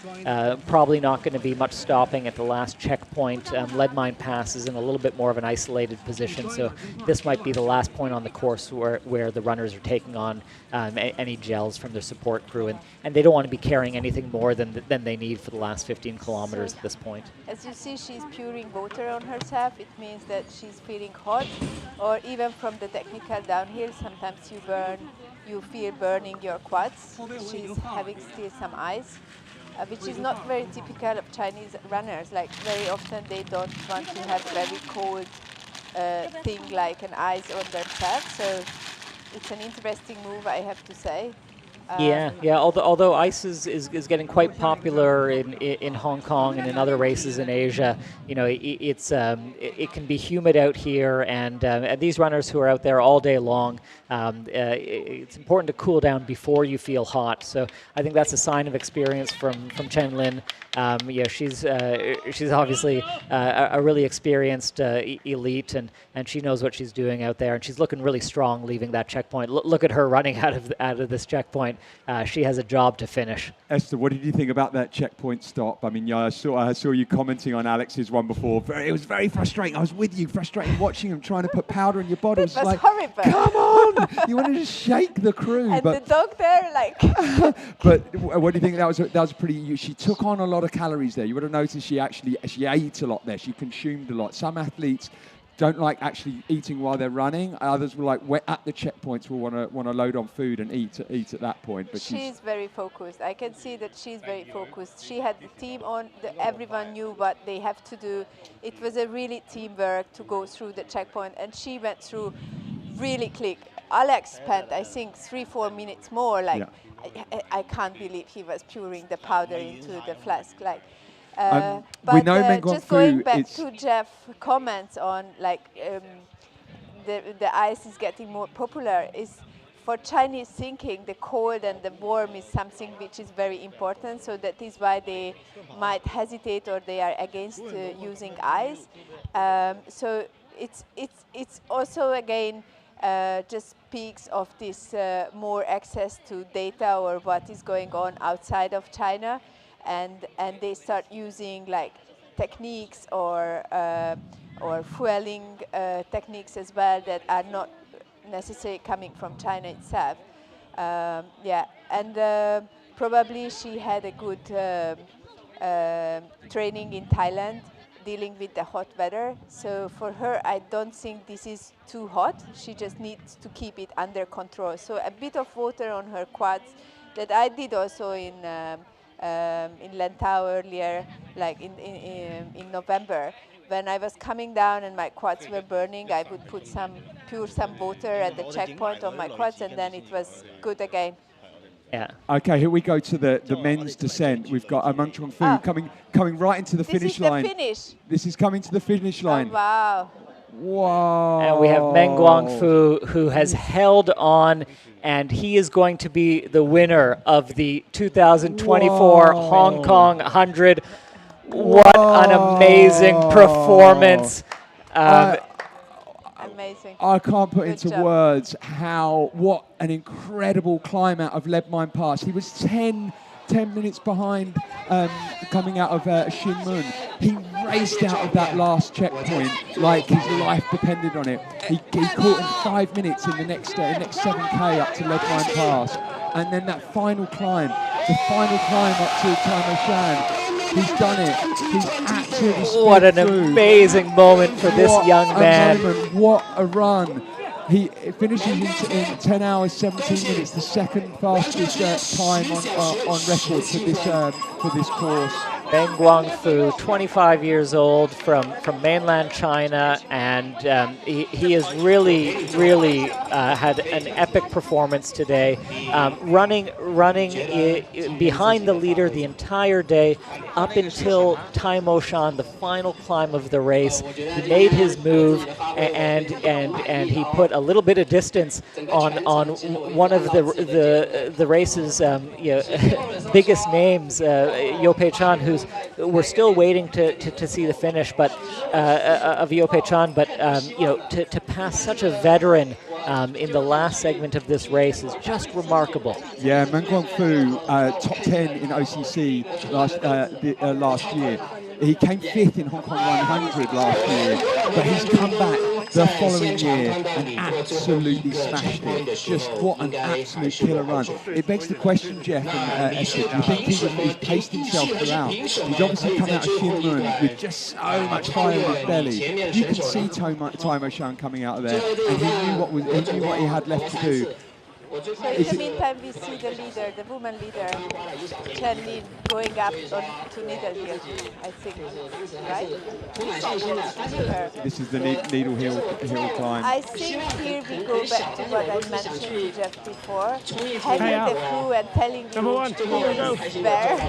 probably not going to be much stopping at the last checkpoint. Lead Mine Pass is in a little bit more of an isolated position, so this might be the last point on the course where the runners are taking on any gels from their support crew, and they don't want to be carrying anything more than they need for the last 15 kilometers at this point. As you see, she's pouring water on herself. It means that she's feeling hot, or even from the technical downhill, sometimes you feel burning your quads. She's having still some ice, which is not very typical of Chinese runners. Very often they don't want to have very cold thing like an ice on themselves. So it's an interesting move, I have to say. Yeah. Although ice is getting quite popular in Hong Kong and in other races in Asia, it can be humid out here, and these runners who are out there all day long, it's important to cool down before you feel hot. So I think that's a sign of experience from Chen Lin. She's obviously a really experienced elite, and she knows what she's doing out there, and she's looking really strong leaving that checkpoint. Look at her running out of this checkpoint. checkpoint, she has a job to finish. Esther, what did you think about that checkpoint stop? I mean, I saw you commenting on Alex's one before. It was very frustrating. I was with you, frustrating watching him trying to put powder in your body. It was like, horrible. Come on! You wanted to shake the crew. And but the dog there, like... But what do you think? That was pretty... She took on a lot of calories there. You would have noticed she ate a lot there. She consumed a lot. Some athletes don't like actually eating while they're running. Others will like at the checkpoints will want to load on food and eat at that point. But she's very focused. I can see that she's very focused. She had the team on. Everyone knew what they have to do. It was a really teamwork to go through the checkpoint, and she went through really quick. Alex spent, I think, 3-4 minutes more. Like I can't believe he was pouring the powder into the flask. Like. We know just going back to Jeff's comments on like the ice is getting more popular, is for Chinese thinking the cold and the warm is something which is very important, so that is why they might hesitate or they are against using ice. So it's also again just speaks of this more access to data or what is going on outside of China. And they start using like techniques or fueling techniques as well that are not necessarily coming from China itself. And probably she had a good training in Thailand dealing with the hot weather. So for her, I don't think this is too hot. She just needs to keep it under control. So a bit of water on her quads that I did also in Lantau earlier, like in November. When I was coming down and my quads were burning, I would put some water at the checkpoint on my quads, and then it was good again. Yeah. Okay, here we go to the men's descent. We've got Amang Chong Fu coming right into the finish line. This is the finish. This is coming to the finish line. Oh, wow. Wow. And we have Meng Guangfu, who has held on, and he is going to be the winner of the 2024 Hong Kong 100. What an amazing performance. Amazing. I can't put into words what an incredible climb out of Lead Mine Pass. He was 10 minutes behind coming out of Shin Mun. He raced out of that last checkpoint like his life depended on it. He caught in 5 minutes in the next 7K up to Lead Mine Pass. And then that final climb, up to Tai Mo Shan. He's done it. He's absolutely sped What an through. amazing moment for this young man. What a run. He finishes in 10 hours, 17 minutes, the second fastest time on record for this course. Meng Guangfu, 25 years old, from mainland China, and he has really had an epic performance today, running behind the leader the entire day up until Tai Mo Shan, the final climb of the race. He made his move, and he put a little bit of distance on one of the race's biggest names, Yo Pei Chan, we're still waiting to see the finish, but of Yo Pei Chan. But to pass such a veteran in the last segment of this race is just remarkable. Yeah, Meng Guangfu, top 10 in OCC last year. He came 5th in Hong Kong 100 last year, but he's come back the following year and absolutely smashed it. Just what an absolute killer run. It begs the question, Jeff and Esther, do you think he's paced himself throughout? He's obviously come out of Shin Mun with just so much fire in his belly. You can see Tai Mo Shan coming out of there, and he knew what he had left to do. So in the meantime, we see the woman leader, Chen Lin, going up to Needle Hill, I think, right? This is the Needle Hill climb. I think here we go back to what I mentioned to Jeff before, having the crew and telling you who is where.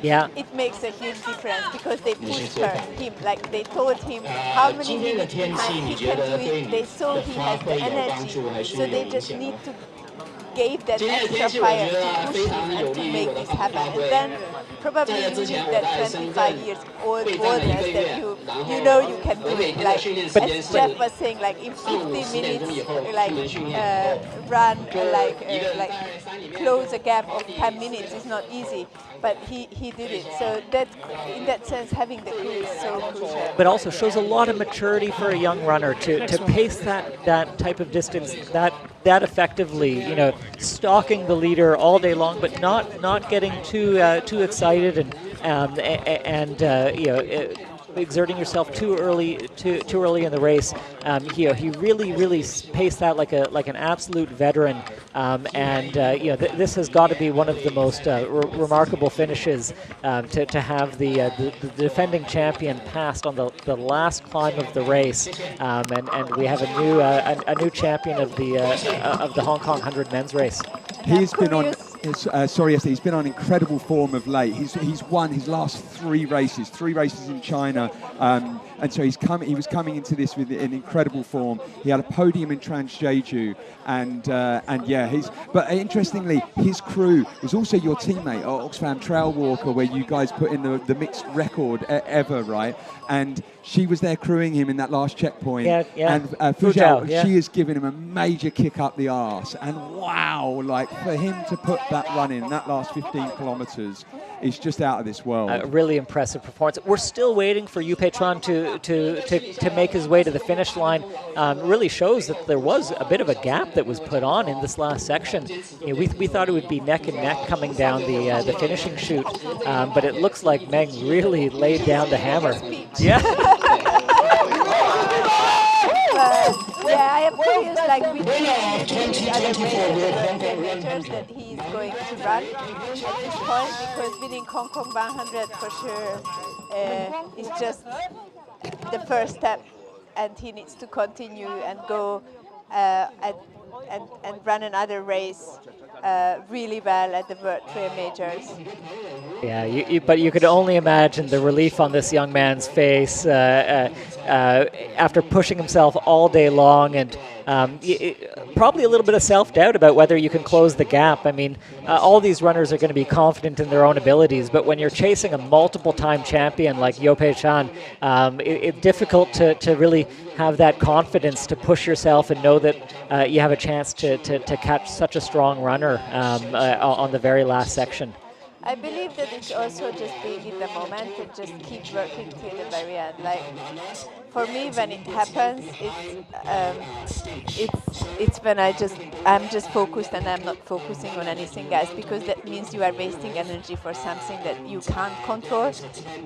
Yeah. It makes a huge difference because they pushed him, like they told him how many minutes behind he can do it. They saw he has the energy, so they just need to give that extra fire to push him and to make this happen. And then probably you need that 25 years old boldness that you know you can do it. Like as Jeff was saying, like in 15 minutes, like run like close a gap of 10 minutes is not easy, but he did it. So that in that sense, having the crew is so crucial. But also shows a lot of maturity for a young runner to pace that type of distance that effectively, you know, stalking the leader all day long, but not getting too excited and you know, exerting yourself too early in the race. He really paced that like an absolute veteran, and you know, this has got to be one of the most remarkable finishes to have the defending champion passed on the last climb of the race, and we have a new champion of the Hong Kong 100 men's race. He's been on. He's been on incredible form of late. He's won his last three races in China, and so he was coming into this with an incredible form. He had a podium in Transjeju, and yeah, but interestingly, his crew was also your teammate at Oxfam Trail Walker, where you guys put in the mixed record ever, right? And she was there crewing him in that last checkpoint. Yeah. And Fuzhou, she has given him a major kick up the arse. And wow, like for him to put that run in that last 15 kilometers is just out of this world. A really impressive performance. We're still waiting for Yu Pei-chuan to make his way to the finish line. Really shows that there was a bit of a gap that was put on in this last section. You know, we thought it would be neck and neck coming down the finishing chute, but it looks like Meng really laid down the hammer. Yeah. Yeah, I am curious, like with the other majors that he is going to run at this point, because winning Hong Kong 100 for sure is just the first step, and he needs to continue and go and run another race really well at the World Trail Majors. Yeah, but you could only imagine the relief on this young man's face after pushing himself all day long, and probably a little bit of self-doubt about whether you can close the gap. I mean, all these runners are going to be confident in their own abilities, but when you're chasing a multiple-time champion like Yu Pei-chuan, it's difficult to really have that confidence to push yourself and know that you have a chance to catch such a strong runner on the very last section. I believe that it's also just being in the moment and just keep working till the very end. Like for me, when it happens, it's when I'm just focused and I'm not focusing on anything else, because that means you are wasting energy for something that you can't control.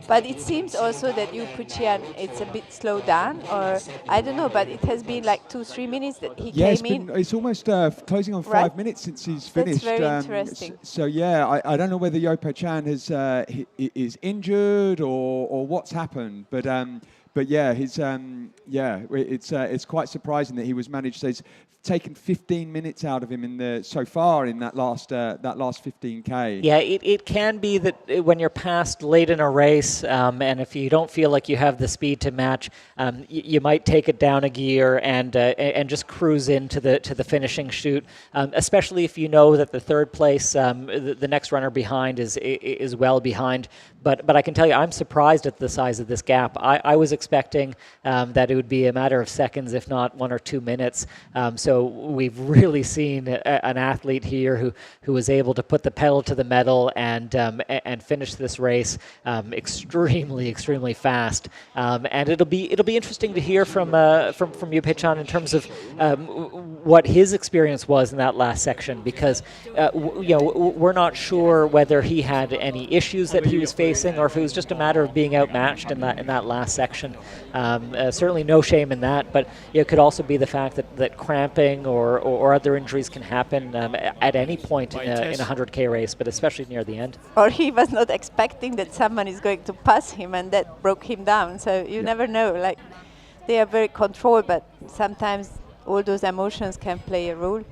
But it seems also that Yu Pei-chuan, it's a bit slowed down, or I don't know, but it has been like 2-3 minutes that he came in. It's almost closing on 5 minutes since he's finished. That's very interesting. So yeah, I don't know whether Yu Pei-chuan is injured or what's happened, but yeah, it's quite surprising that he was managed. So he's taken 15 minutes out of him so far in that last 15K. Yeah, it can be that when you're passed late in a race, and if you don't feel like you have the speed to match, you might take it down a gear and just cruise into the finishing chute. Especially if you know that the third place, the next runner behind is well behind. But I can tell you, I'm surprised at the size of this gap. I was expecting that it would be a matter of seconds, if not 1 or 2 minutes. So we've really seen an athlete here who was able to put the pedal to the metal and finish this race extremely fast. And it'll be interesting to hear from Yu Pei-chuan in terms of what his experience was in that last section, because we're not sure whether he had any issues that he was facing, or if it was just a matter of being outmatched in that last section. Certainly no shame in that, but it could also be the fact that cramping or other injuries can happen at any point in a 100K race, but especially near the end. Or he was not expecting that someone is going to pass him, and that broke him down. So you never know. Like, they are very controlled, but sometimes all those emotions can play a role.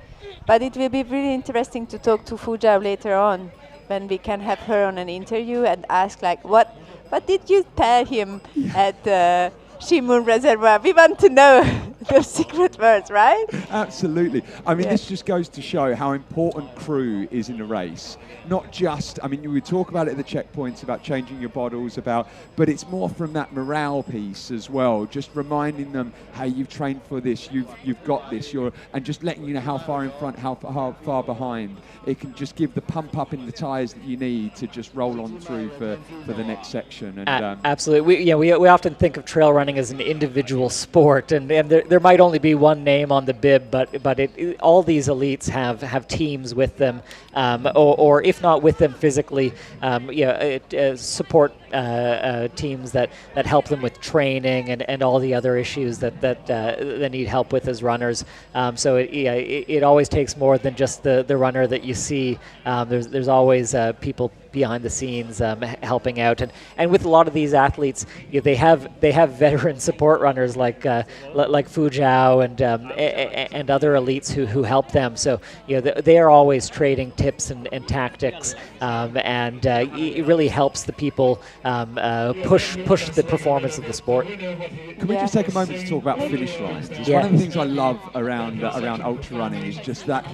But it will be really interesting to talk to Fuzhou later on, when we can have her on an interview and ask, like, what did you tell him at Shimun Reservoir? We want to know. those secret words, right? Absolutely. I mean, Yeah. this just goes to show how important crew is in a race. Not just, I mean, we talk about it at the checkpoints, about changing your bottles, but it's more from that morale piece as well. Just reminding them, hey, you've trained for this, you've got this, and just letting you know how far in front, how far behind. It can just give the pump up in the tyres that you need to just roll on through for the next section. And absolutely. We often think of trail running as an individual sport, and there might only be one name on the bib, but all these elites have teams with them, or if not with them physically, support teams that help them with training and all the other issues that they need help with as runners. So it always takes more than just the runner that you see. There's always people behind the scenes helping out, and with a lot of these athletes, they have veteran support runners like Fu Zhao and other elites who help them. So they are always trading tips and tactics, and it really helps the people push the performance of the sport. Can we just take a moment to talk about finish lines? It's one of the things I love around ultra running is just that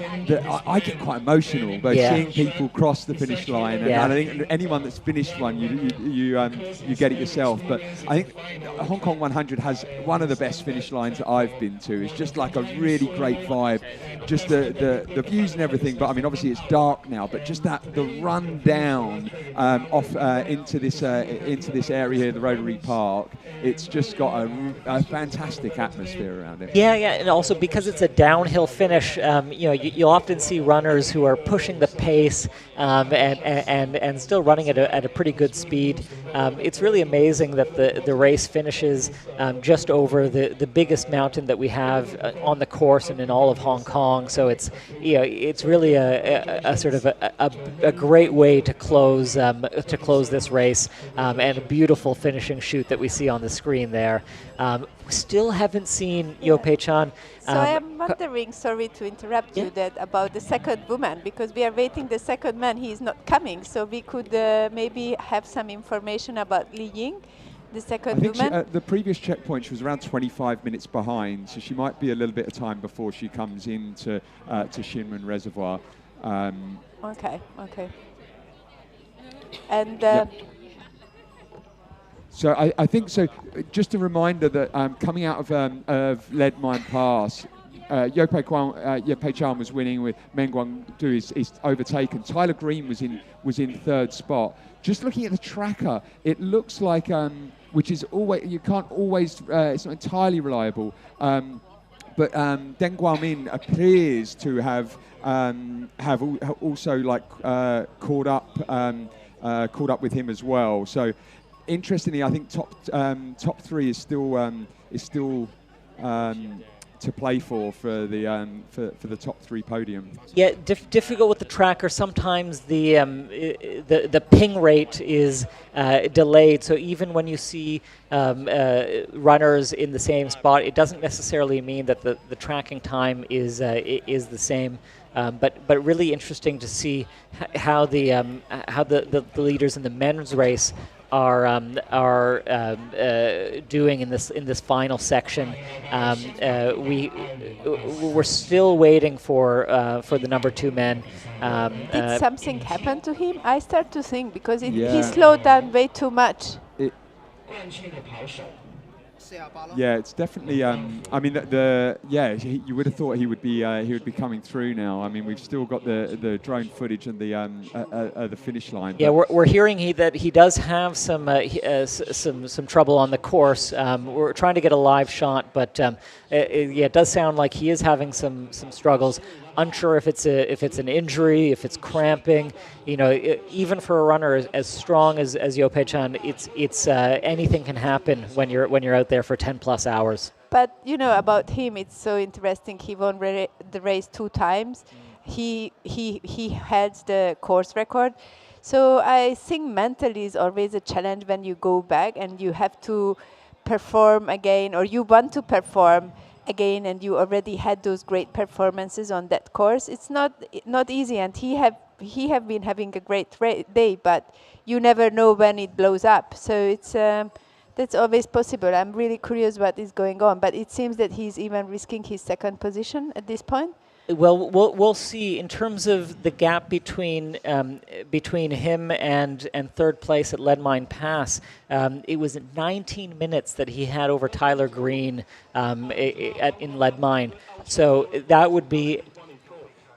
I get quite emotional by seeing people cross the finish line, and I think anyone that's finished one, you get it yourself. But I think Hong Kong 100 has one of the best finish lines that I've been to. It's just like a really great vibe, just the views and everything. But I mean, obviously it's dark now, but just the run down off into this area here, the Rotary Park. It's just got a fantastic atmosphere around it. Yeah, and also because it's a downhill finish, you'll often see runners who are pushing the pace and still running at a pretty good speed. It's really amazing that the race finishes just over the biggest mountain that we have on the course and in all of Hong Kong. So it's really a sort of a great way to close this race, and a beautiful finishing chute that we see on the screen there. Still haven't seen Yo Pei Chan. So I am wondering, sorry to interrupt you, that about the second woman, because we are waiting the second man. He is not coming, so we could maybe have some information about Li Ying, the second woman. At the previous checkpoint, she was around 25 minutes behind, so she might be a little bit of time before she comes into to Shinmen Reservoir. Okay. And. So I think so. Just a reminder that coming out of Lead Mine Pass, Yo Pei Chan was winning with Meng Guangdu is overtaken. Tyler Green was in third spot. Just looking at the tracker, it looks like which is always you can't always it's not entirely reliable. But Deng Guaomin appears to have also caught up with him as well. So. Interestingly, I think top three is still to play for the top three podium. Yeah, difficult with the tracker. Sometimes the ping rate is delayed. So even when you see runners in the same spot, it doesn't necessarily mean that the tracking time is the same. But really interesting to see how the leaders in the men's race are doing in this final section. We're still waiting for the number 2 men. Did something happen to him? I start to think because he slowed down way too much. Yeah, it's definitely. I mean, you would have thought he would be coming through now. I mean, we've still got the drone footage and the finish line. Yeah, we're hearing that he does have some trouble on the course. We're trying to get a live shot, but it does sound like he is having some struggles. Unsure if it's an injury, if it's cramping. Even for a runner as strong as Yo Pei Chan, it's anything can happen when you're out there for 10+ hours. But about him, it's so interesting. He won the race 2 times. He has the course record. So I think mentally is always a challenge when you go back and you have to perform again, or you want to perform again, and you already had those great performances on that course. It's not easy, and he have been having a great day, but you never know when it blows up. So it's That's always possible. I'm really curious what is going on, but it seems that he's even risking his second position at this point. Well, we'll see. In terms of the gap between him and third place at Leadmine Pass, it was 19 minutes that he had over Tyler Green in Leadmine. So that would be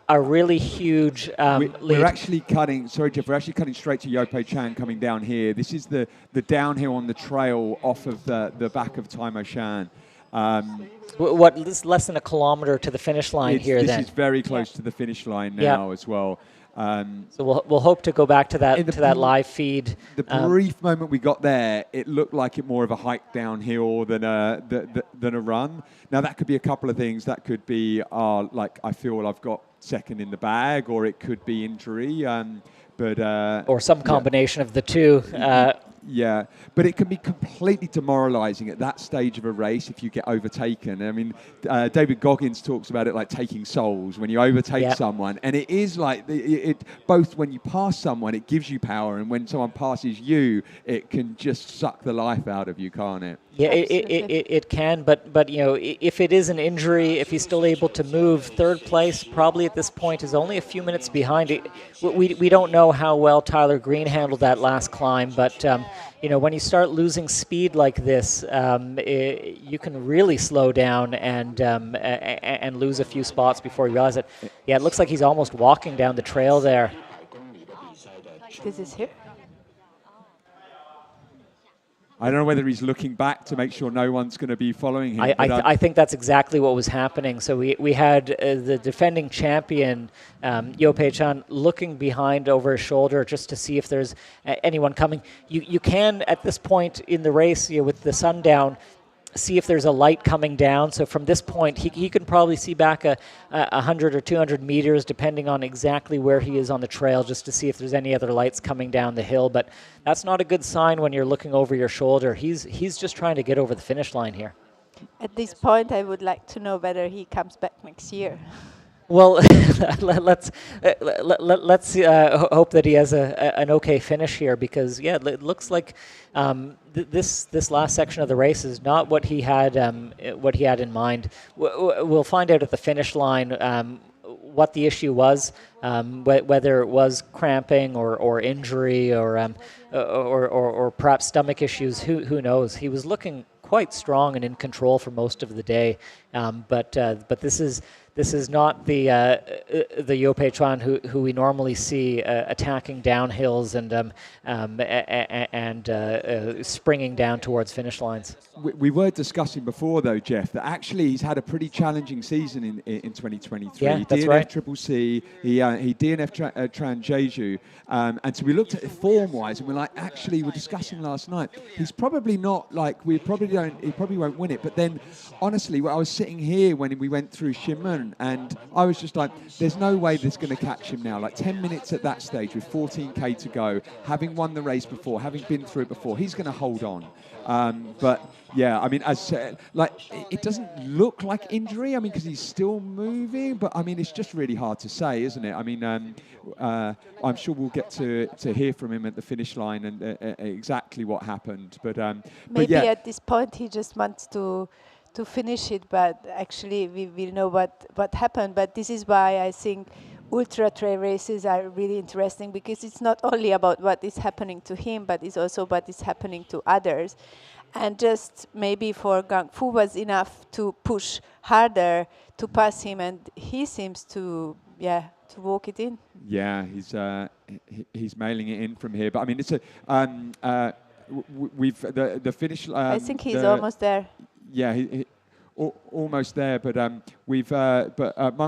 a really huge lead. We're actually cutting, sorry Jeff, we're actually cutting straight to Yope Chan coming down here. This is the downhill on the trail off of the back of Taimo Shan. This is less than a kilometer to the finish line here. This is very close to the finish line now as well. So we'll hope to go back to that live feed. The brief moment we got there, it looked like it more of a hike downhill than a run. Now that could be a couple of things. That could be like I feel I've got second in the bag, or it could be injury. Or some combination of the two. Yeah, but it can be completely demoralizing at that stage of a race if you get overtaken. I mean, David Goggins talks about it like taking souls when you overtake someone. And it is like, both when you pass someone, it gives you power. And when someone passes you, it can just suck the life out of you, can't it? Yeah, it can, but you know, if it is an injury, if he's still able to move, third place probably at this point is only a few minutes behind it. We don't know how well Tyler Green handled that last climb, but you know, when you start losing speed like this, you can really slow down and lose a few spots before you realize it. Yeah, it looks like he's almost walking down the trail there. This is here. I don't know whether he's looking back to make sure no one's going to be following him. I think that's exactly what was happening. So we had the defending champion, Yope Chan, looking behind over his shoulder just to see if there's anyone coming. You can, at this point in the race, with the sun down, see if there's a light coming down. So from this point, he can probably see back 100 or 200 meters, depending on exactly where he is on the trail, just to see if there's any other lights coming down the hill. But that's not a good sign when you're looking over your shoulder. He's just trying to get over the finish line here. At this point, I would like to know whether he comes back next year. Well, let's hope that he has an okay finish here, because it looks like this last section of the race is not what he had in mind. We'll find out at the finish line what the issue was, whether it was cramping or injury or perhaps stomach issues. Who knows? He was looking quite strong and in control for most of the day, but this is not the Yope Chan who we normally see attacking downhills and springing down towards finish lines. We were discussing before, though, Jeff, that actually he's had a pretty challenging season in 2023. Yeah, that's DNF right. Triple C, he DNF Tran Jeju, and so we looked at it form-wise, and we're like, actually, we're discussing last night, he's probably not like he probably won't win it. But then, honestly, I was sitting here when we went through Shinmun, and I was just like, there's no way this is going to catch him now. Like 10 minutes at that stage with 14K to go, having won the race before, having been through it before, he's going to hold on. But yeah, I mean, as like it doesn't look like injury. I mean, because he's still moving, but I mean, it's just really hard to say, isn't it? I mean, I'm sure we'll get to hear from him at the finish line and exactly what happened. But maybe yeah. at this point he just wants to finish it, but actually we will know what happened. But this is why I think ultra trail races are really interesting, because it's not only about what is happening to him, but it's also what is happening to others. And just maybe for Gang Fu was enough to push harder to pass him, and he seems to walk it in. Yeah, he's mailing it in from here. But I mean, it's we've the finish. I think he's almost there. Yeah, he almost there. But Meng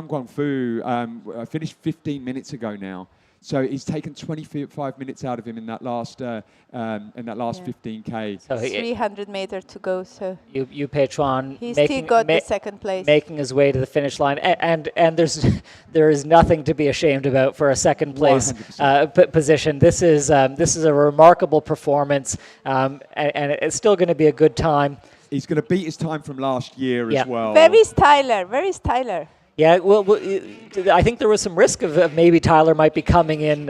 Guangfu finished 15 minutes ago now. So he's taken 25 minutes out of him in that last 15K. So 300 meters to go. So Yope Chan he still got the second place, making his way to the finish line, and there is nothing to be ashamed about for a second place position. This is a remarkable performance, and it's still going to be a good time. He's going to beat his time from last year as well. Very styler, very styler. Yeah, well, I think there was some risk of maybe Tyler might be coming in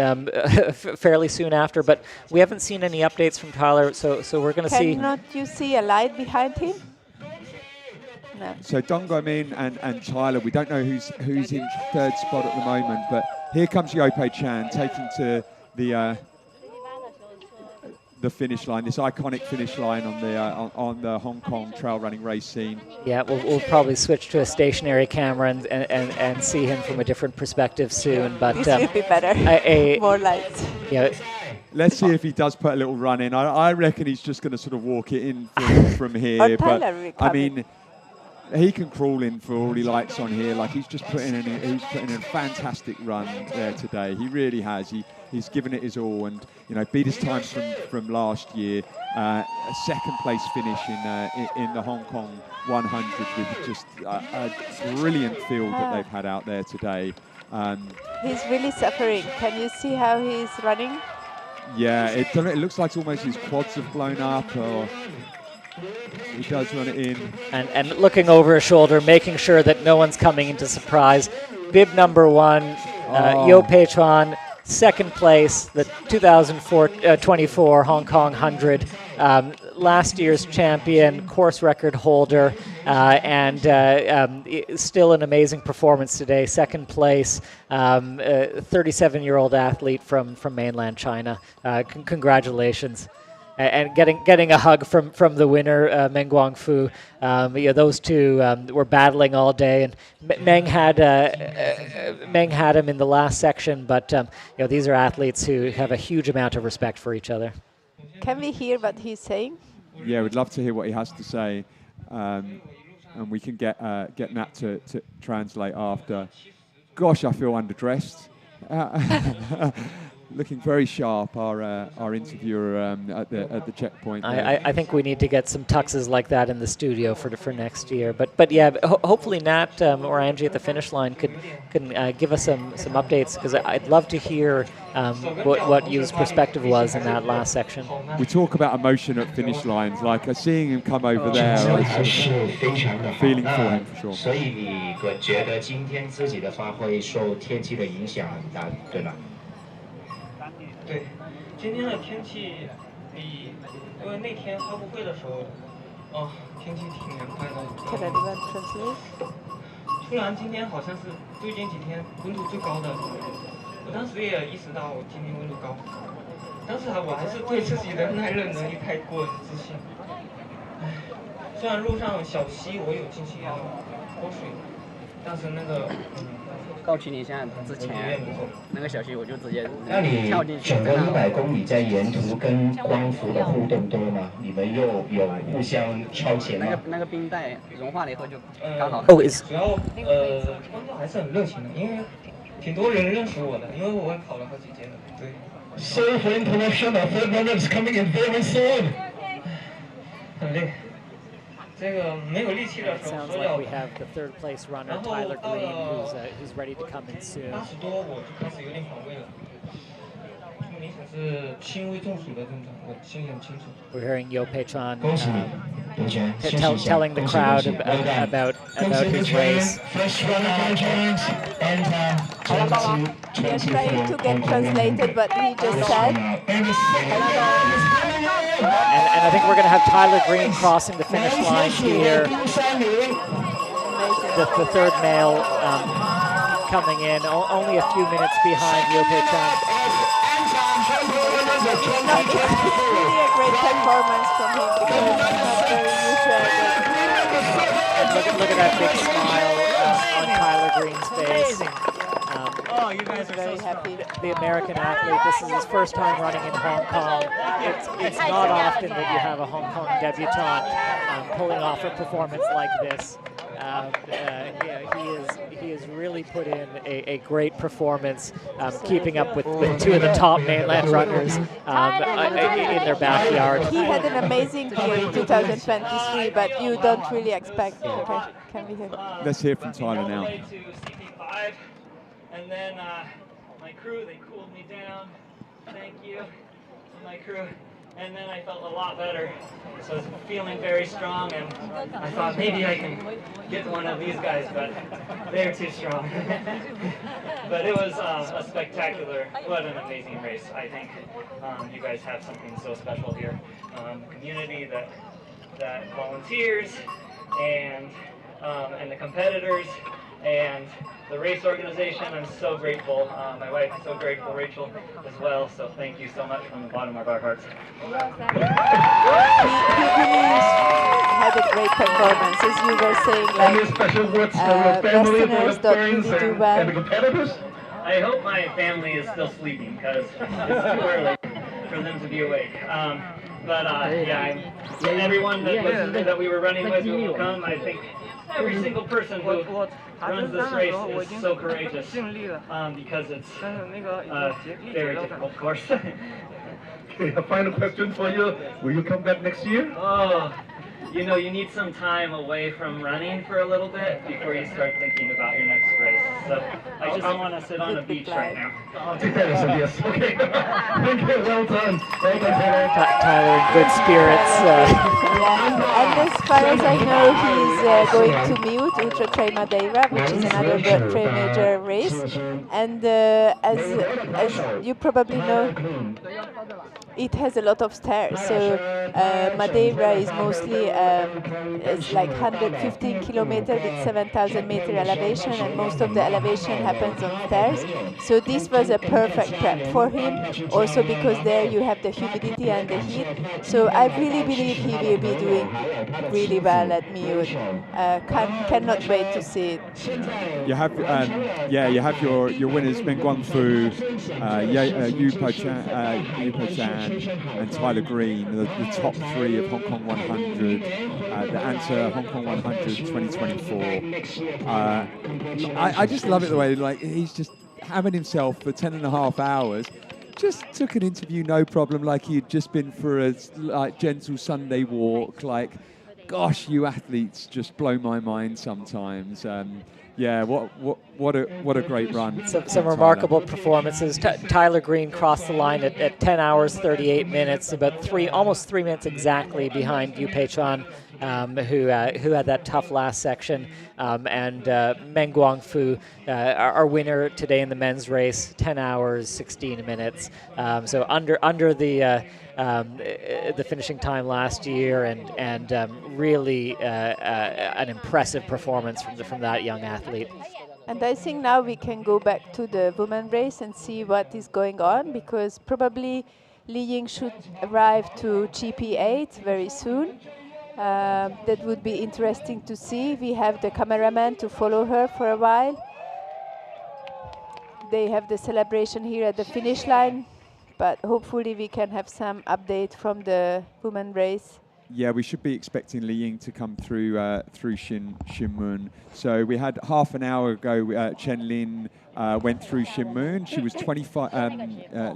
fairly soon after, but we haven't seen any updates from Tyler, so we're going to see. Cannot you see a light behind him? No. So Donggo Min and Tyler, we don't know who's in third spot at the moment, but here comes Yope Chan taking to the finish line, this iconic finish line on the Hong Kong trail running race scene. Yeah, we'll probably switch to a stationary camera and see him from a different perspective soon. But this will be better. More lights. Yeah. Let's see if he does put a little run in. I reckon he's just going to sort of walk it in from here. But I mean, he can crawl in for all he likes on here. Like he's putting in a fantastic run there today. He really has. He's given it his all, and beat his time from last year. A second place finish in the Hong Kong 100 with just a brilliant field that they've had out there today. He's really suffering. Can you see how he's running? Yeah, it looks like almost his quads have blown up, or he does run it in. And looking over his shoulder, making sure that no one's coming into surprise. Bib number 1, Yope Chan, second place, the 2024 Hong Kong 100, last year's champion, course record holder, and still an amazing performance today. Second place, 37-year-old athlete from mainland China. Congratulations. And getting a hug from the winner, Meng Guangfu. Those two were battling all day, and Meng had him in the last section. But these are athletes who have a huge amount of respect for each other. Can we hear what he's saying? Yeah, we'd love to hear what he has to say, and we can get Nat to translate after. Gosh, I feel underdressed. Looking very sharp, our interviewer at the checkpoint. I think we need to get some tuxes like that in the studio for next year. But yeah, hopefully Nat or Angie at the finish line can give us some updates, because I'd love to hear what Yu's perspective was in that last section. We talk about emotion at finish lines, like seeing him come over there, I was sort of feeling for him for sure. 所以你觉得今天自己的发挥受天气的影响很大，对吧？ 对，今天的天气比，因为那天发布会的时候，天气挺凉快的。突然今天好像是最近几天温度最高的，我当时也意识到今天温度高，当时我还是对自己的耐热能力太过自信。虽然路上小溪我有进行脱水，但是那个。 高区你像之前那个小溪，我就直接跳进去。整个100公里在沿途跟光伏的互动多吗？你们有互相超前吗？那个冰袋融化了以后就刚好。主要观众还是很热情的，因为挺多人认识我的，因为我也跑了好几届了。对。So for international, third runner is coming in very soon. 很累。 It sounds like we have the third place runner, Tyler Green, who's ready to come in soon. We're hearing Yope Chan telling the crowd about his race. We are trying to get translated what he just said. And I think we're going to have Tyler Green crossing the finish line here. The third male coming in, only a few minutes behind Yope Chan. It's really a great performance from him, because it's not very usual. And look at that big smile on Tyler Green's face. You guys are very happy. The American athlete, this is his first time running in Hong Kong. It's not often that you have a Hong Kong debutante pulling off a performance like this. He has really put in a great performance, keeping up with two of the top mainland runners in their backyard. He had an amazing year in 2023, but you don't really expect. Okay, can we hear? Let's hear from Tyler now. And then my crew, they cooled me down. Thank you. My crew. and then I felt a lot better. So I was feeling very strong, and I thought maybe I can get one of these guys, but they're too strong. But it was a spectacular, what an amazing race. I think you guys have something so special here. Community that volunteers, and the competitors, and the race organization. I'm so grateful. My wife is so grateful, Rachel, as well. So thank you so much from the bottom of our hearts. He had a great performance, as you were saying. Like Westerners don't really do well. I hope my family is still sleeping because it's too early for them to be awake. But everyone that we were running with will come. I think every single person who runs this race is so courageous because it's very difficult course. Okay, a final question for you. Will you come back next year? Oh, you know, you need some time away from running for a little bit before you start thinking about your next race. So I just want to sit on a beach right now. I'll take that as a yes. Okay. Thank you. Well done. Well done, Taylor. Tyler in good spirits. And as far as I know, he's going to Mute, Ultra Trail Madeira, which is another World Trail Major race. And as you probably know, it has a lot of stairs. So Madeira is mostly it's like 115 kilometers with 7,000 meter elevation, and most of the elevation happens on stairs. So this was a perfect prep for him, also because there you have the humidity and the heat. So I really believe he will be doing really well at Mute. Cannot wait to see it. You have, you have your winners, Meng Guangfu, Yupo Chan, and Tyler Green, the top three of Hong Kong 100, the Anta Hong Kong 100 2024. I just love it the way he's just hammered himself for 10.5 hours. Just took an interview, no problem, like he'd just been for a gentle Sunday walk. Gosh, you athletes just blow my mind sometimes. What a great run. Some remarkable performances. Tyler Green crossed the line at 10 hours 38 minutes, about almost 3 minutes exactly behind Yu Pei Chan, who had that tough last section, and Meng Guangfu, our winner today in the men's race, 10 hours 16 minutes. So under the finishing time last year, and really an impressive performance from that young athlete. And I think now we can go back to the women race and see what is going on, because probably Li Ying should arrive to GP8 very soon. That would be interesting to see. We have the cameraman to follow her for a while. They have the celebration here at the finish line, but hopefully we can have some update from the women race. Yeah, we should be expecting Li Ying to come through Shinmun. So we had half an hour ago, Chen Lin went through Shinmun. She was 25.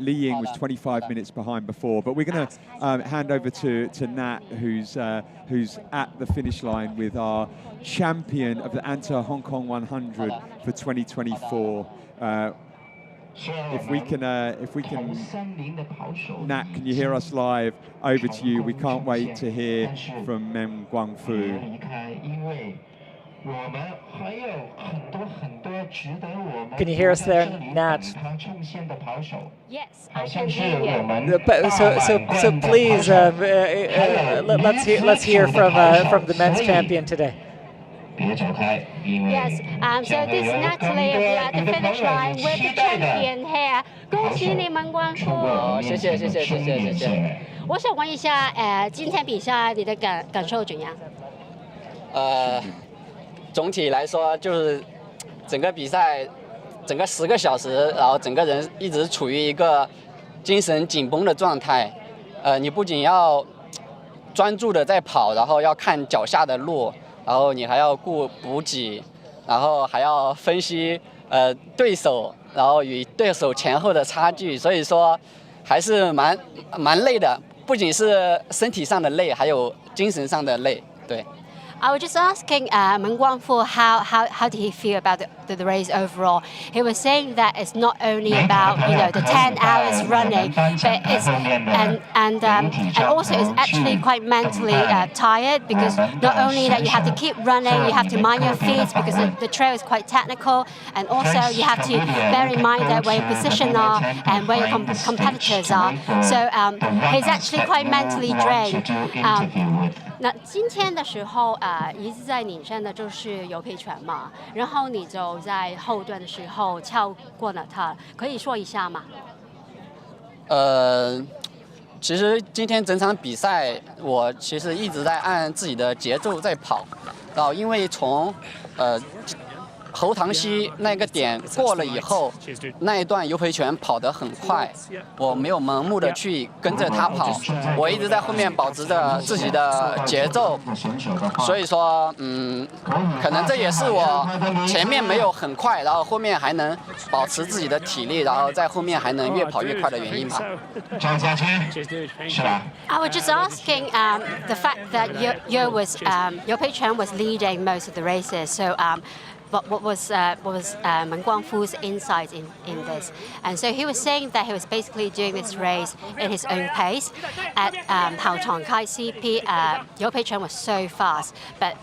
Li Ying was 25 minutes behind before. But we're going to hand over to Nat, who's at the finish line with our champion of the Anta Hong Kong 100 for 2024. If we can, Nat, can you hear us live? Over to you. We can't wait to hear from Meng Guangfu. Can you hear us there, Nat? Yes, I can hear you. So please, let's hear from the men's champion today. Yes, so this Natalie, we are at the finish line with the champion here. 恭喜你们光复！谢谢。我想问一下，今天比赛你的感受怎样？总体来说就是整个比赛，整个10个小时，然后整个人一直处于一个精神紧绷的状态。你不仅要专注的在跑，然后要看脚下的路。然后你还要顾补给，然后还要分析对手，然后与对手前后的差距，所以说还是蛮累的，不仅是身体上的累，还有精神上的累，对。I was just asking Meng Guangfu how did he feel about the race overall. He was saying that it's not only about the 10 hours running, but it's and also it's actually quite mentally tired, because not only that you have to keep running, you have to mind your feet because the trail is quite technical, and also you have to bear in mind that where your position are and where your competitors are. So he's actually quite mentally drained. 那今天的时候，一直在领先的就是尤培全嘛，然后你就在后段的时候超过了他，可以说一下吗？其实今天整场比赛，我其实一直在按自己的节奏在跑，然后因为从侯唐熙那个点过了以后，那一段尤培全跑得很快，我没有盲目的去跟着他跑，我一直在后面保持着自己的节奏，所以说，可能这也是我前面没有很快，然后后面还能保持自己的体力，然后在后面还能越跑越快的原因吧。张家军，是吧？ I was just asking the fact that Yo Pei Chuan was leading most of the races, so what was Meng Guangfu's insight in this? And so he was saying that he was basically doing this race in his own pace. At Hao Tong Kai CP, Yo Pei Chuan was so fast, but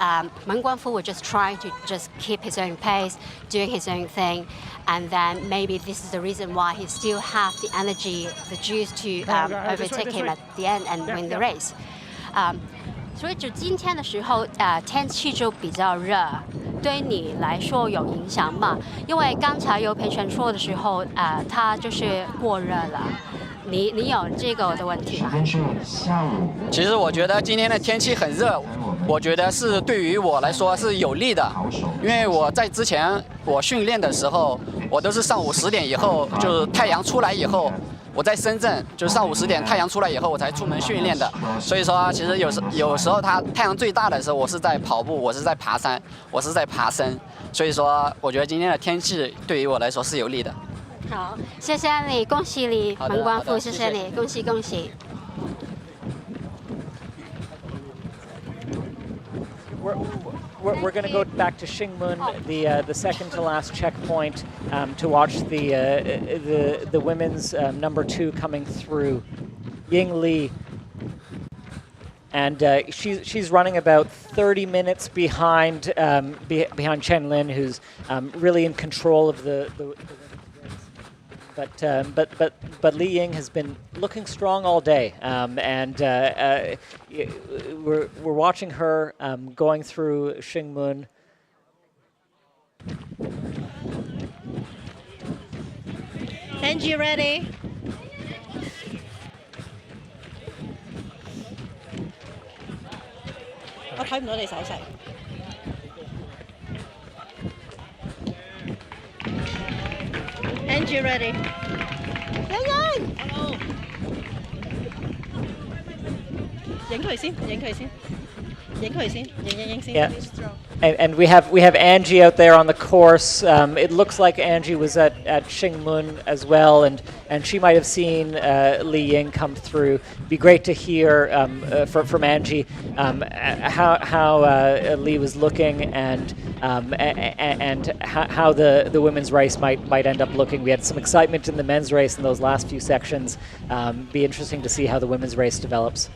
Meng Guangfu was just trying to just keep his own pace, doing his own thing. And then maybe this is the reason why he still have the energy, the juice to overtake him at the end and win the race. 所以就今天的时候，天气就比较热，对你来说有影响吗？因为刚才尤培全说的时候，他就是过热了。你有这个的问题吗？其实我觉得今天的天气很热，我觉得是对于我来说是有利的，因为我在之前我训练的时候，我都是上午10点以后，就是太阳出来以后。 我在深圳，就是上午10点太阳出来以后，我才出门训练的。所以说，其实有时候太阳最大的时候，我是在跑步，我是在爬山，我是在爬升。所以说，我觉得今天的天气对于我来说是有利的。好，谢谢你，恭喜你，蒙光富，谢谢你，恭喜恭喜。 We're going to go back to Xingmun, the second to last checkpoint, to watch the women's number 2 coming through, Ying Li, and she's running about 30 minutes behind behind Chen Lin, who's really in control of the But Li Ying has been looking strong all day, and we're watching her going through Xingmun. Angie, ready? I can't see your手勢。 Angie, ready? Yang! Hello. 影佢先，影佢先，影佢先，影先。Yeah. And we have Angie out there on the course. It looks like Angie was at Xingmun as well, and she might have seen Li Ying come through. It'd be great to hear from Angie how Li was looking and how the women's race might end up looking. We had some excitement in the men's race in those last few sections. Be interesting to see how the women's race develops.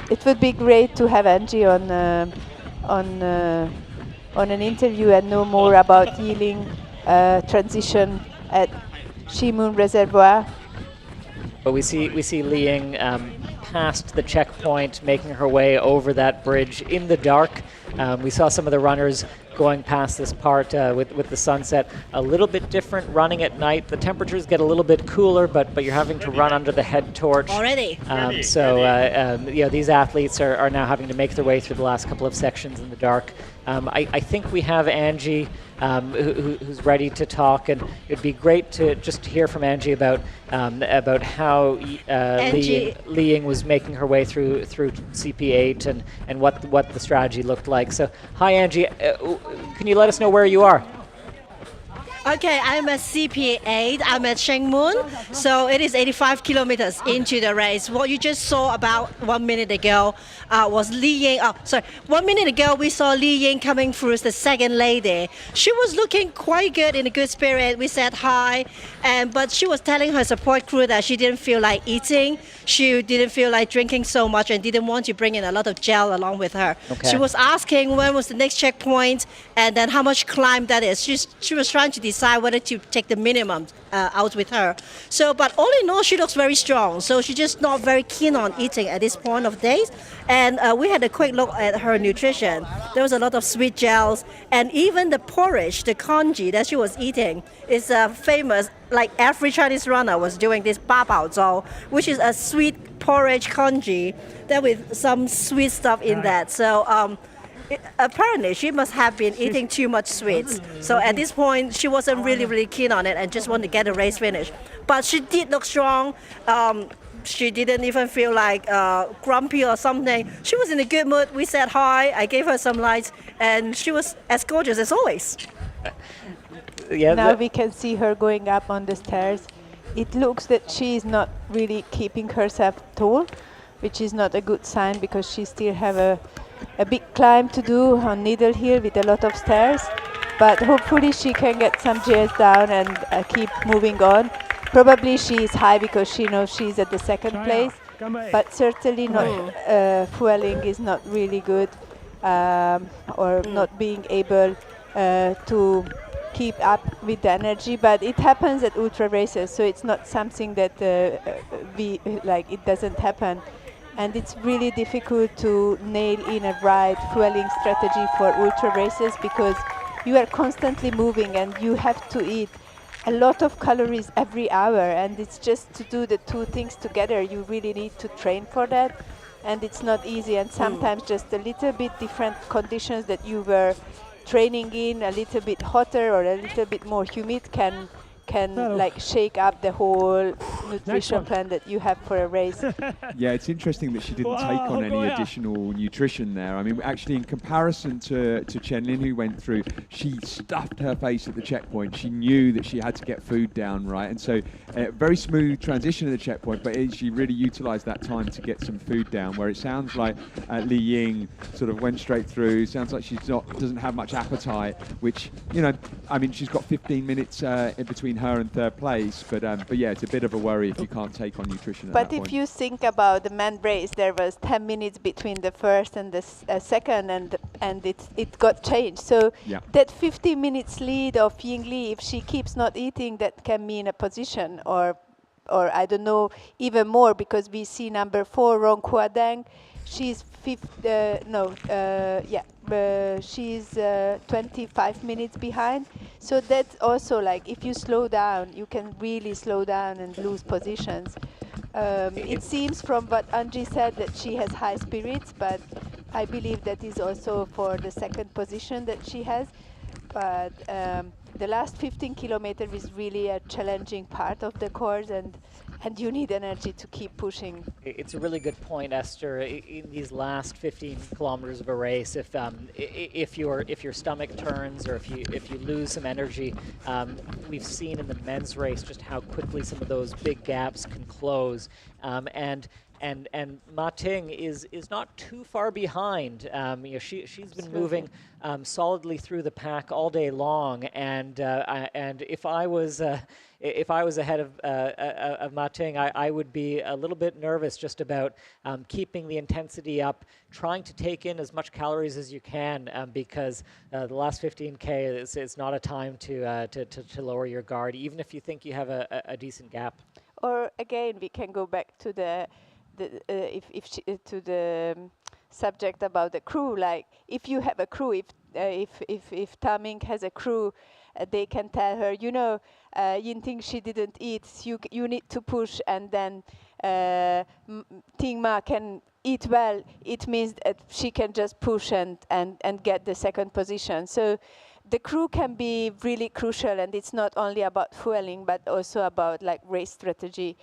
It would be great to have Angie on an interview and know more about healing transition at Xingmun Reservoir. But we see Li Ying past the checkpoint, making her way over that bridge in the dark. We saw some of the runners going past this part with the sunset. A little bit different running at night. The temperatures get a little bit cooler, but you're having to run under the head torch. Already. These athletes are now having to make their way through the last couple of sections in the dark. I think we have Angie who's ready to talk, and it'd be great to just hear from Angie about how Li Ying was making her way through CP8 and what the strategy looked like. So, hi Angie, can you let us know where you are? Okay, I'm at CP8. I'm at Shengmun. So it is 85 kilometers into the race. What you just saw about 1 minute ago was Li Ying. 1 minute ago we saw Li Ying coming through as the second lady. She was looking quite good, in a good spirit. We said hi, but she was telling her support crew that she didn't feel like eating. She didn't feel like drinking so much and didn't want to bring in a lot of gel along with her. Okay. She was asking when was the next checkpoint and then how much climb that is. She was trying to decide whether to take the minimum out with her. So, but all in all, she looks very strong. So she's just not very keen on eating at this point of days. And we had a quick look at her nutrition. There was a lot of sweet gels, and even the porridge, the congee that she was eating is famous. Like every Chinese runner was doing this ba bao zhou, which is a sweet porridge congee that with some sweet stuff in that. So apparently she must have been eating too much sweets. So at this point she wasn't really keen on it and just wanted to get the race finished. But she did look strong. She didn't even feel like grumpy or something. She was in a good mood. We said hi. I gave her some lights, and she was as gorgeous as always. Yeah, now we can see her going up on the stairs. It looks that she is not really keeping herself tall, which is not a good sign because she still have a big climb to do on Needle Hill with a lot of stairs. But hopefully she can get some gears down and keep moving on. Probably she is high because she knows she's at the second place, but certainly not fueling is not really good, or not being able to keep up with the energy. But it happens at ultra races, so it's not something that it doesn't happen. And it's really difficult to nail in a right fueling strategy for ultra races because you are constantly moving and you have to eat a lot of calories every hour, and it's just to do the two things together. You really need to train for that, and it's not easy. And sometimes just a little bit different conditions that you were training in, a little bit hotter or a little bit more humid, can like shake up the whole nutrition plan that you have for a race. Yeah, it's interesting that she didn't take on any additional nutrition there. I mean, actually, in comparison to Chen Lin, who went through, she stuffed her face at the checkpoint. She knew that she had to get food down, right? And so, very smooth transition at the checkpoint, but she really utilised that time to get some food down, where it sounds like Li Ying sort of went straight through. Sounds like doesn't have much appetite, which, you know, I mean, she's got 15 minutes in between her and third place, but yeah, it's a bit of a worry if you can't take on nutrition at that point. But if you think about the men race, there was 10 minutes between the first and the second, and it got changed. So that 15 minutes lead of Ying Li, if she keeps not eating, that can mean a position, or I don't know, even more, because we see number 4, Rong Huadeng. She's she's 25 minutes behind. So that's also like, if you slow down, you can really slow down and lose positions. It seems from what Anji said that she has high spirits, but I believe that is also for the second position that she has. But the last 15 kilometers is really a challenging part of the course, and you need energy to keep pushing. It's a really good point, Esther. In these last 15 kilometers of a race, if your stomach turns or if you lose some energy, we've seen in the men's race just how quickly some of those big gaps can close. And Ma Ting is not too far behind. She's been moving solidly through the pack all day long, and if I was ahead of Ma Ting, I would be a little bit nervous just about keeping the intensity up, trying to take in as much calories as you can, because the last 15K is not a time to lower your guard, even if you think you have a decent gap. Or again, we can go back to the subject about the crew. Like, if you have a crew, if Taming has a crew, they can tell her, you know, Yinting, she didn't eat, you need to push, and then Ting Ma can eat well. It means that she can just push and get the second position. So the crew can be really crucial, and it's not only about fueling, but also about like race strategy.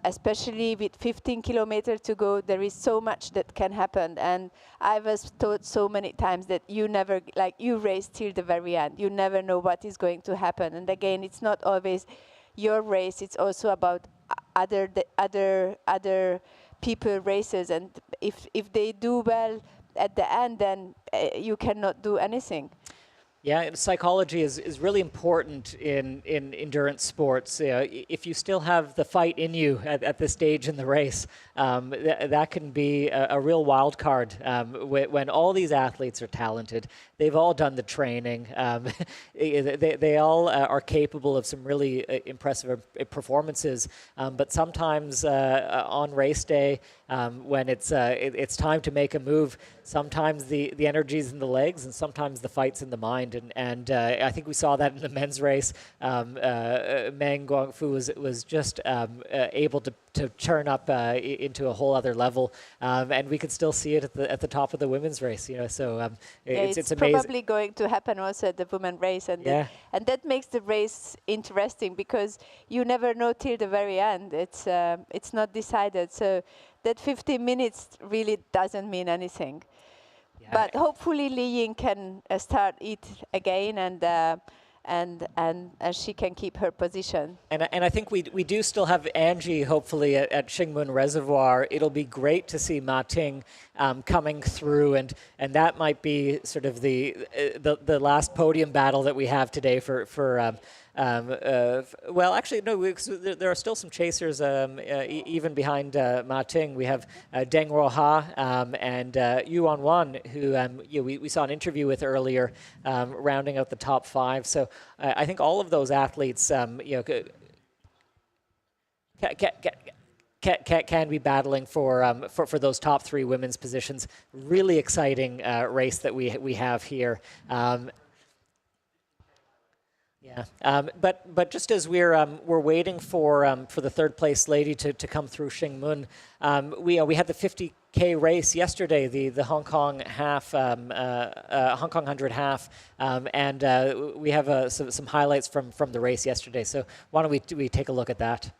Especially with 15 kilometers to go, there is so much that can happen. And I was taught so many times that you never, like, you race till the very end. You never know what is going to happen. And again, it's not always your race. It's also about other people races. And if they do well at the end, then you cannot do anything. Yeah, psychology is really important in endurance sports. If you still have the fight in you at this stage in the race, that can be a real wild card. When all these athletes are talented, they've all done the training. They all are capable of some really impressive performances. But sometimes on race day, when it's time to make a move, sometimes the energy's in the legs, and sometimes the fight's in the mind. And I think we saw that in the men's race. Meng Guangfu was just able to turn up into a whole other level, and we could still see it at the top of the women's race. So it's amazing. Probably going to happen also at the women's race, and that makes the race interesting, because you never know till the very end. It's not decided. So that 15 minutes really doesn't mean anything. But hopefully Li Ying can start it again, and she can keep her position. And I think we do still have Angie, hopefully, at Xingmun Reservoir. It'll be great to see Ma Ting coming through, and that might be sort of the last podium battle that we have today for well, actually, no, there are still some chasers even behind Ma Ting. We have Deng Ruoha and Yuan Wan, who we saw an interview with earlier, rounding out the top 5. So I think all of those athletes, can be battling for those top 3 women's positions. Really exciting race that we have here. But just as we're waiting for the third place lady to come through Xingmun, we had the 50K race yesterday, the Hong Kong half, Hong Kong 100 half, and we have some highlights from the race yesterday. So why don't we take a look at that?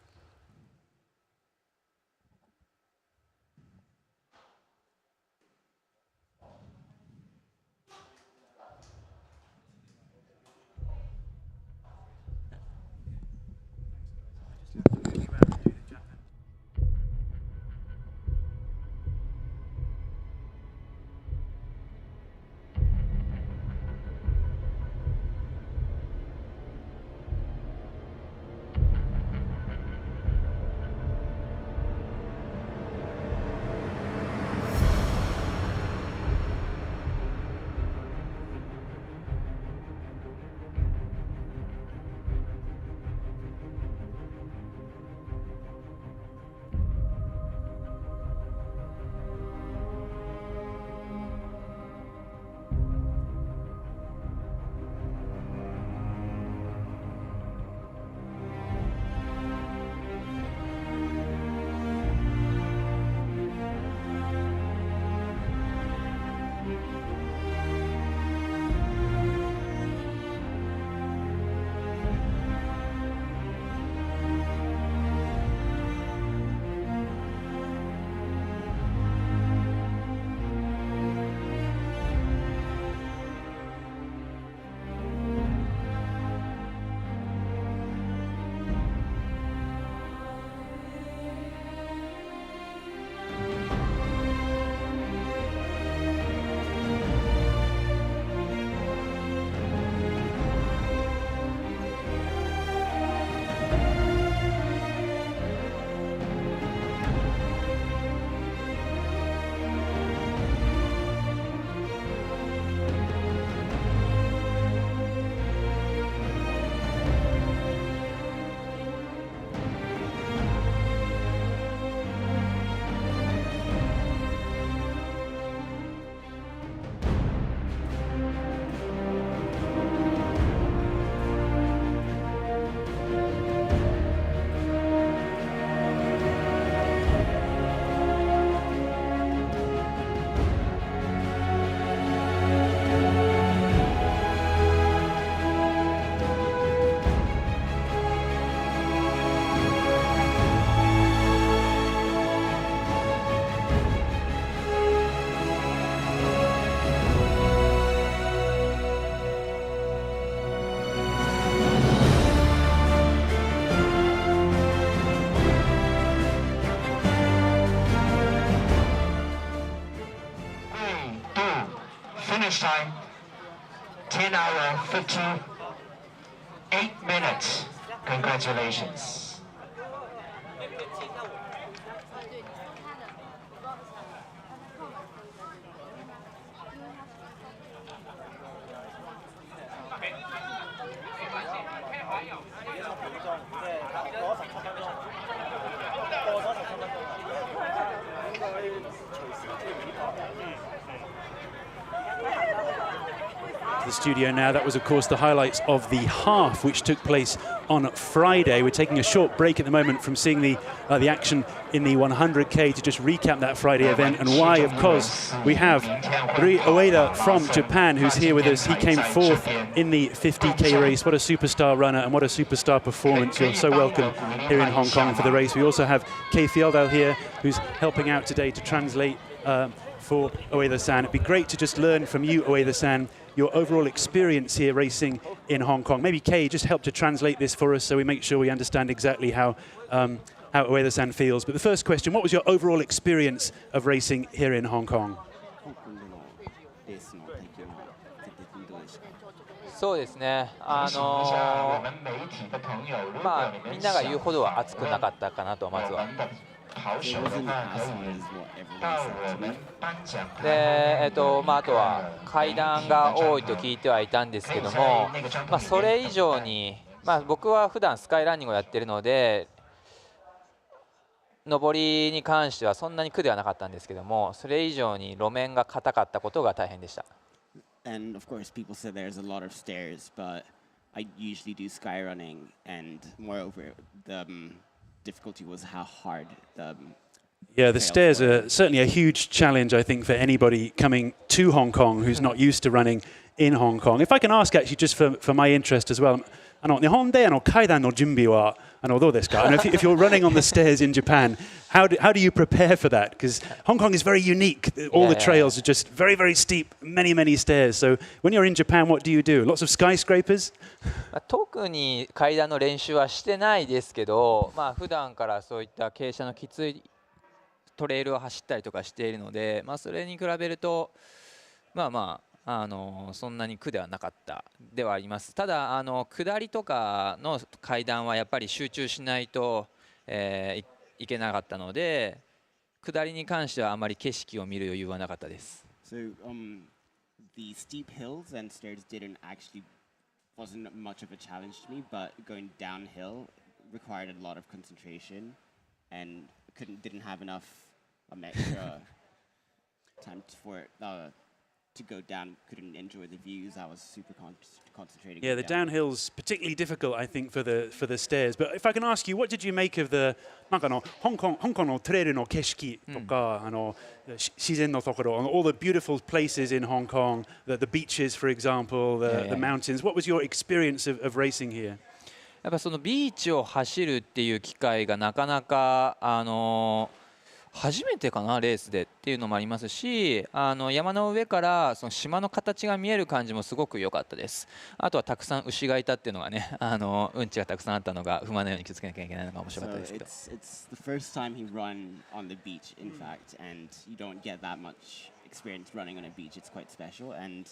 time, 10 hour 58 minutes. Congratulations. The studio now. That was, of course, the highlights of the half, which took place on Friday. We're taking a short break at the moment from seeing the action in the 100K to just recap that Friday event and why, of course, we have Rui Ueda from Japan who's here with us. He came fourth in the 50K race. What a superstar runner and what a superstar performance. You're so welcome here in Hong Kong for the race. We also have Kay Fieldal here who's helping out today to translate for Ueda-san. It'd be great to just learn from you, Ueda-san, your overall experience here racing in Hong Kong. Maybe Kay, just help to translate this for us so we make sure we understand exactly how Ueda-san feels. But the first question, what was your overall experience of racing here in Hong Kong? そうですね。まあみんなが言うほどは暑くなかったかなとまずは。で、まあ、あとは階段が多いと聞いてはいたんですけども、まあ、それ以上に、まあ、僕は普段スカイランニングをやっているので上りに関してはそんなに苦ではなかったんですけども、それ以上に路面が硬かったことが大変でした。And of course, people say there's a lot of stairs, but I usually do sky running, and moreover, the difficulty was how hard the Yeah, the stairs are certainly a huge challenge, I think, for anybody coming to Hong Kong who's not used to running in Hong Kong. If I can ask, actually, just for my interest as well, 日本で階段の準備はどうですか? And if you're running on the stairs in Japan, how do you prepare for that? Because Hong Kong is very unique. All the trails are just very, very steep, many, many stairs. So when you're in Japan, what do you do? Lots of skyscrapers? 特に階段の練習はしてないですけど、まあ普段からそういった傾斜のきついトレイルを走ったりとかしているので、まあそれに比べるとまあそんなに苦ではなかったではあります。ただ下りとかの階段はやっぱり集中しないと、いけなかったので、下りに関してはあまり景色を見る余裕はなかったです。So the steep hills and stairs wasn't much of a challenge to me, but going downhill required a lot of concentration and didn't have enough extra time for it. To go down, couldn't enjoy the views. I was super concentrating. Yeah, the downhill's particularly difficult, I think, for the stairs. But if I can ask you, what did you make of the なんかHong Kong のトレイルの景色とか、自然のところ, all the beautiful places in Hong Kong, the beaches, for example, the mountains. What was your experience of racing here? やっぱそのビーチを走るっていう機会がなかなか初めてかなレースでっていうのもありますし、山の上からその島の形が見える感じもすごく良かったです。あとはたくさん牛がいたっていうのがね、うんちがたくさんあったのが踏まないように気をつけなきゃいけないのが面白かったですけど。It's the first time he run on the beach, in fact, and you don't get that much experience running on a beach. It's quite special, and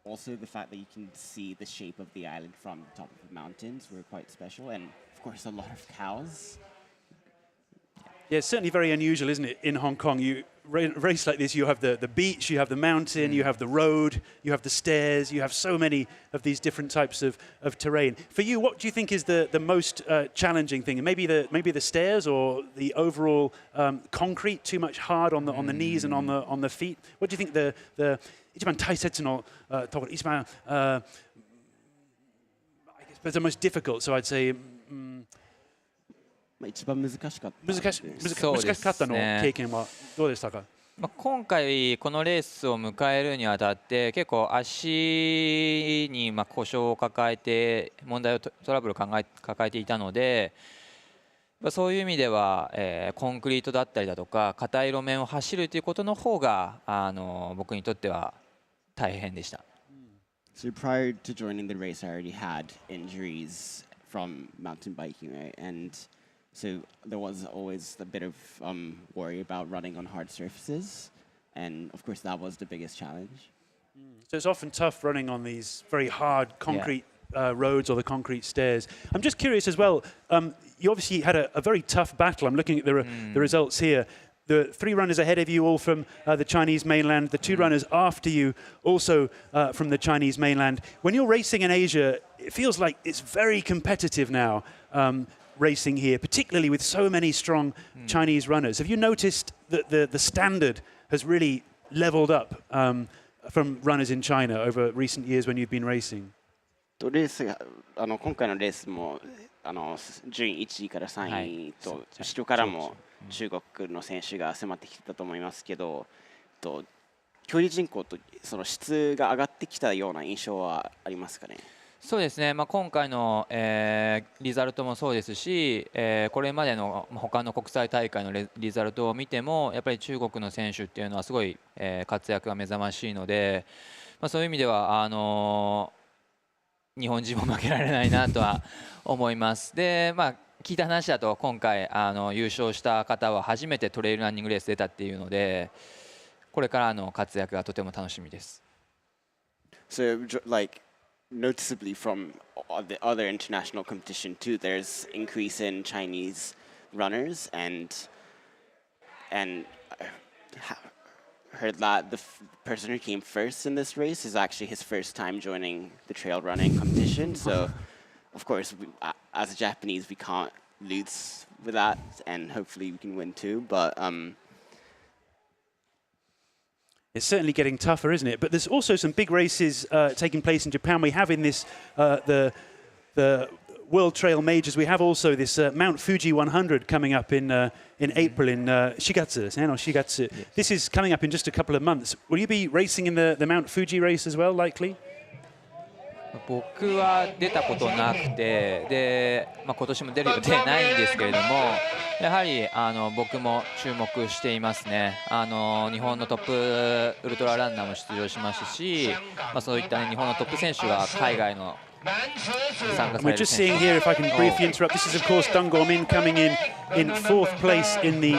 also the fact that you can see the shape of the island from the top of the mountains were quite special, and of course a lot of cows. Yeah, it's certainly very unusual, isn't it, in Hong Kong? You race like this, you have the beach, you have the mountain, you have the road, you have the stairs, you have so many of these different types of terrain. For you, what do you think is the most challenging thing? Maybe the stairs or the overall concrete, too much hard on the knees and on the feet? What do you think the 一番大切なところ、一番I guess the most difficult, so I'd say 一番難しかったの経験はどうでしたか？今回このレースを迎えるにあたって結構足に故障を抱えて問題をトラブルを抱えていたので、そういう意味ではコンクリートだったりだとか硬い路面を走るということの方が僕にとっては大変でした。So prior to joining the race, I already had injuries from mountain biking, right? And so there was always a bit of worry about running on hard surfaces, and of course that was the biggest challenge. So it's often tough running on these very hard concrete roads or the concrete stairs. I'm just curious as well, you obviously had a very tough battle. I'm looking at the results here. The 3 runners ahead of you all from the Chinese mainland, the 2 runners after you also from the Chinese mainland. When you're racing in Asia, it feels like it's very competitive now, racing here, particularly with so many strong Chinese runners. Have you noticed that the standard has really leveled up from runners in China over recent years when you've been racing? レースが今回のレースも順位1位から3位と後ろからも中国の選手が迫ってきてたと思いますけど、競技人口とその質が上がってきたような印象はありますかね。そうですね、今回の、リザルトもそうですし、これまでの他の国際大会のリザルトを見てもやっぱり中国の選手っていうのはすごい、活躍が目覚ましいので、そういう意味では日本人も負けられないなとは思います。で、聞いた話だと今回優勝した方は初めてトレイルランニングレース出たっていうので、これからの活躍がとても楽しみです。So, like noticeably from the other international competition too, there's increase in Chinese runners and heard that the person who came first in this race is actually his first time joining the trail running competition. So, of course, as a Japanese, we can't lose with that, and hopefully we can win too. But it's certainly getting tougher, isn't it? But there's also some big races taking place in Japan. We have in this the World Trail Majors. We have also this Mount Fuji 100 coming up in April in Shigatsu. This is coming up in just a couple of months. Will you be racing in the Mount Fuji race as well, likely? 僕は出たことなくて、で、今年も出る予定ないんですけれども、やはり僕も注目していますね。日本のトップウルトラランナーも出場しますし、そういった、日本のトップ選手が海外の We're just seeing here, if I can briefly interrupt, this is of course Deng Guomin coming in 4th place in the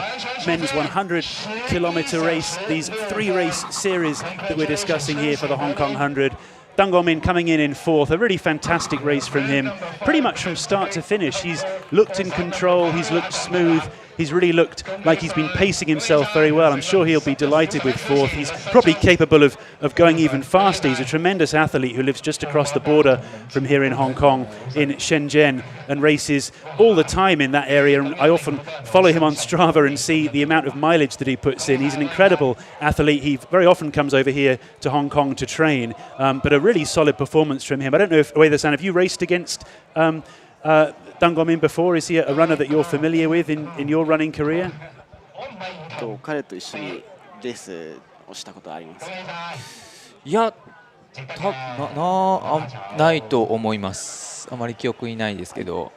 men's 100-kilometer race, these 3-race series that we're discussing here for the Hong Kong 100. Deng Guomin coming in 4th, a really fantastic race from him, pretty much from start to finish. He's looked in control, he's looked smooth, he's really looked like he's been pacing himself very well. I'm sure he'll be delighted with 4th. He's probably capable of going even faster. He's a tremendous athlete who lives just across the border from here in Hong Kong, in Shenzhen, and races all the time in that area. And I often follow him on Strava and see the amount of mileage that he puts in. He's an incredible athlete. He very often comes over here to Hong Kong to train, but a really solid performance from him. I don't know if, Ueda-san, have you raced against Deng Guomin before? Is he a runner that you're familiar with in your running career? 彼と一緒にレースをしたことはありますか？いや、ないと思います。あまり記憶にないですけど。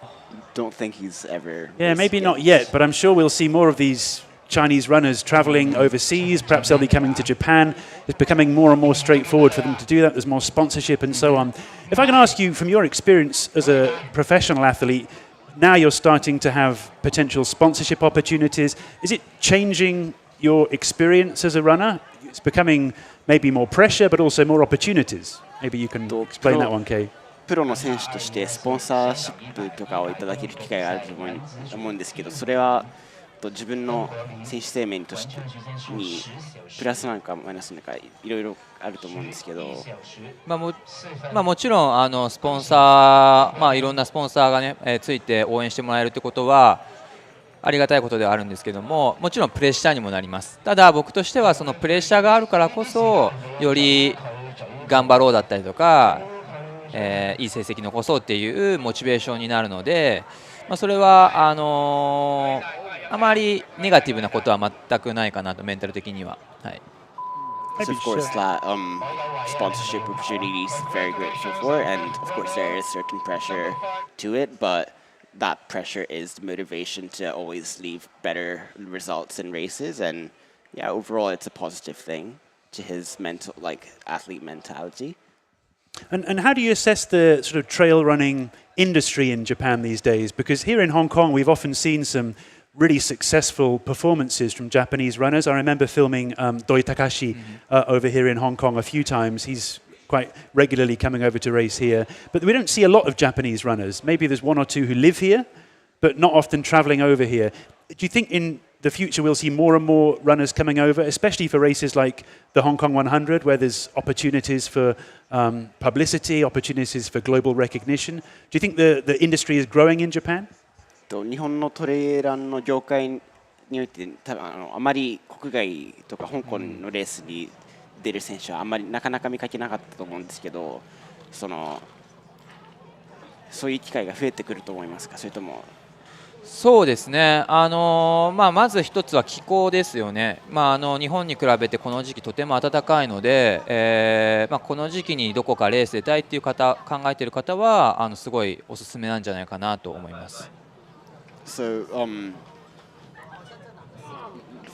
Don't think he's ever. Yeah, maybe not yet, but I'm sure we'll see more of these Chinese runners traveling overseas. Perhaps they'll be coming to Japan. It's becoming more and more straightforward for them to do that. There's more sponsorship and so on. If I can ask you, from your experience as a professional athlete, now you're starting to have potential sponsorship opportunities. Is it changing your experience as a runner? It's becoming maybe more pressure, but also more opportunities. Maybe you can explain that one, Kay. プロの選手としてスポンサーシップとかをいただける機会があると思うんですけど、それは自分の選手生命としてにプラスなのかマイナスなのかいろいろあると思うんですけど、もちろんスポンサー、いろんなスポンサーがね、ついて応援してもらえるってことはありがたいことではあるんですけども、もちろんプレッシャーにもなります。ただ僕としてはそのプレッシャーがあるからこそより頑張ろうだったりとか、いい成績残そうっていうモチベーションになるので、それはあまりネガティブなことは全くないかなとメンタル的には。はい。So of course that sponsorship opportunities very grateful for, and of course there is certain pressure to it, but that pressure is the motivation to always leave better results in races, and yeah, overall it's a positive thing to his mental, like athlete mentality. And how do you assess the sort of trail running industry in Japan these days? Because here in Hong Kong we've often seen some really successful performances from Japanese runners. I remember filming Doi Takashi over here in Hong Kong a few times. He's quite regularly coming over to race here. But we don't see a lot of Japanese runners. Maybe there's one or two who live here, but not often traveling over here. Do you think in the future we'll see more and more runners coming over, especially for races like the Hong Kong 100, where there's opportunities for publicity, opportunities for global recognition? Do you think the industry is growing in Japan? 日本のトレイランの業界において多分あまり国外とか香港のレースに出る選手はあんまりなかなか見かけなかったと思うんですけど、そういう機会が増えてくると思いますか？それともそうですね、まず一つは気候ですよね、日本に比べてこの時期とても暖かいので、この時期にどこかレース出たいっていう方考えている方はすごいおすすめなんじゃないかなと思います。So,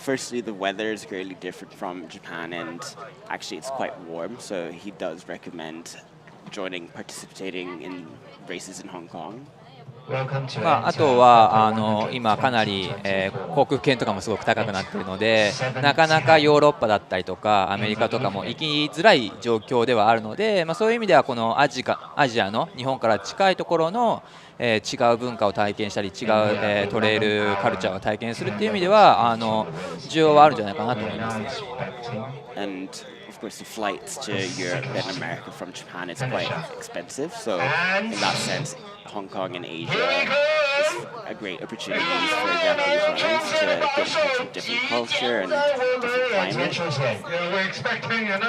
firstly, the weather is greatly different from Japan, and actually it's quite warm, so he does recommend participating in races in Hong Kong. あとは今かなり、航空券とかもすごく高くなっているので、なかなかヨーロッパだったりとかアメリカとかも行きづらい状況ではあるので、そういう意味ではこのアジアの日本から近いところの、違う文化を体験したり違う、トレイルカルチャーを体験するっていう意味では需要はあるんじゃないかなと思います。And of course, the flights to Europe and America from Japan is quite expensive. So, in that sense, Hong Kong and Asia is a great opportunity for Japanese runners to get in touch with different culture and different climate.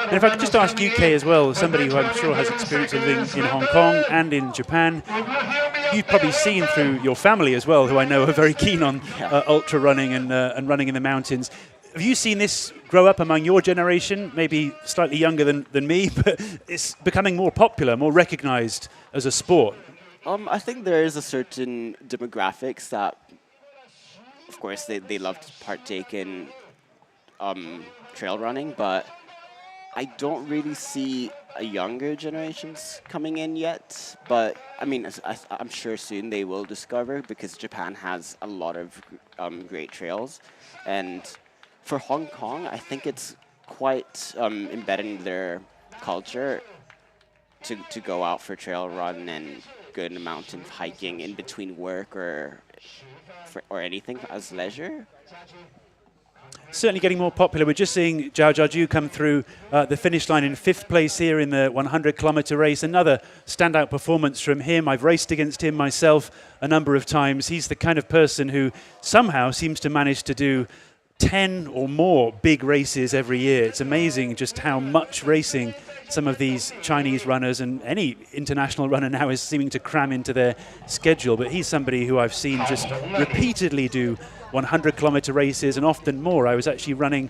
And if I could just ask UK as well, somebody who I'm sure has experience of living in Hong Kong and in Japan, you've probably seen through your family as well, who I know are very keen on ultra running and running in the mountains. Have you seen this grow up among your generation, maybe slightly younger than me, but it's becoming more popular, more recognized as a sport? I think there is a certain demographics that, of course, they love to partake in trail running, but I don't really see a younger generations coming in yet. But I mean, I'm sure soon they will discover, because Japan has a lot of great trails. And for Hong Kong, I think it's quite embedded in their culture to go out for trail run and go in the mountain hiking in between work or anything as leisure. Certainly getting more popular. We're just seeing Zhao Jiaju come through the finish line in 5th place here in the 100-kilometer race. Another standout performance from him. I've raced against him myself a number of times. He's the kind of person who somehow seems to manage to do 10 or more big races every year. It's amazing just how much racing some of these Chinese runners and any international runner now is seeming to cram into their schedule. But he's somebody who I've seen just repeatedly do 100-kilometer races and often more. I was actually running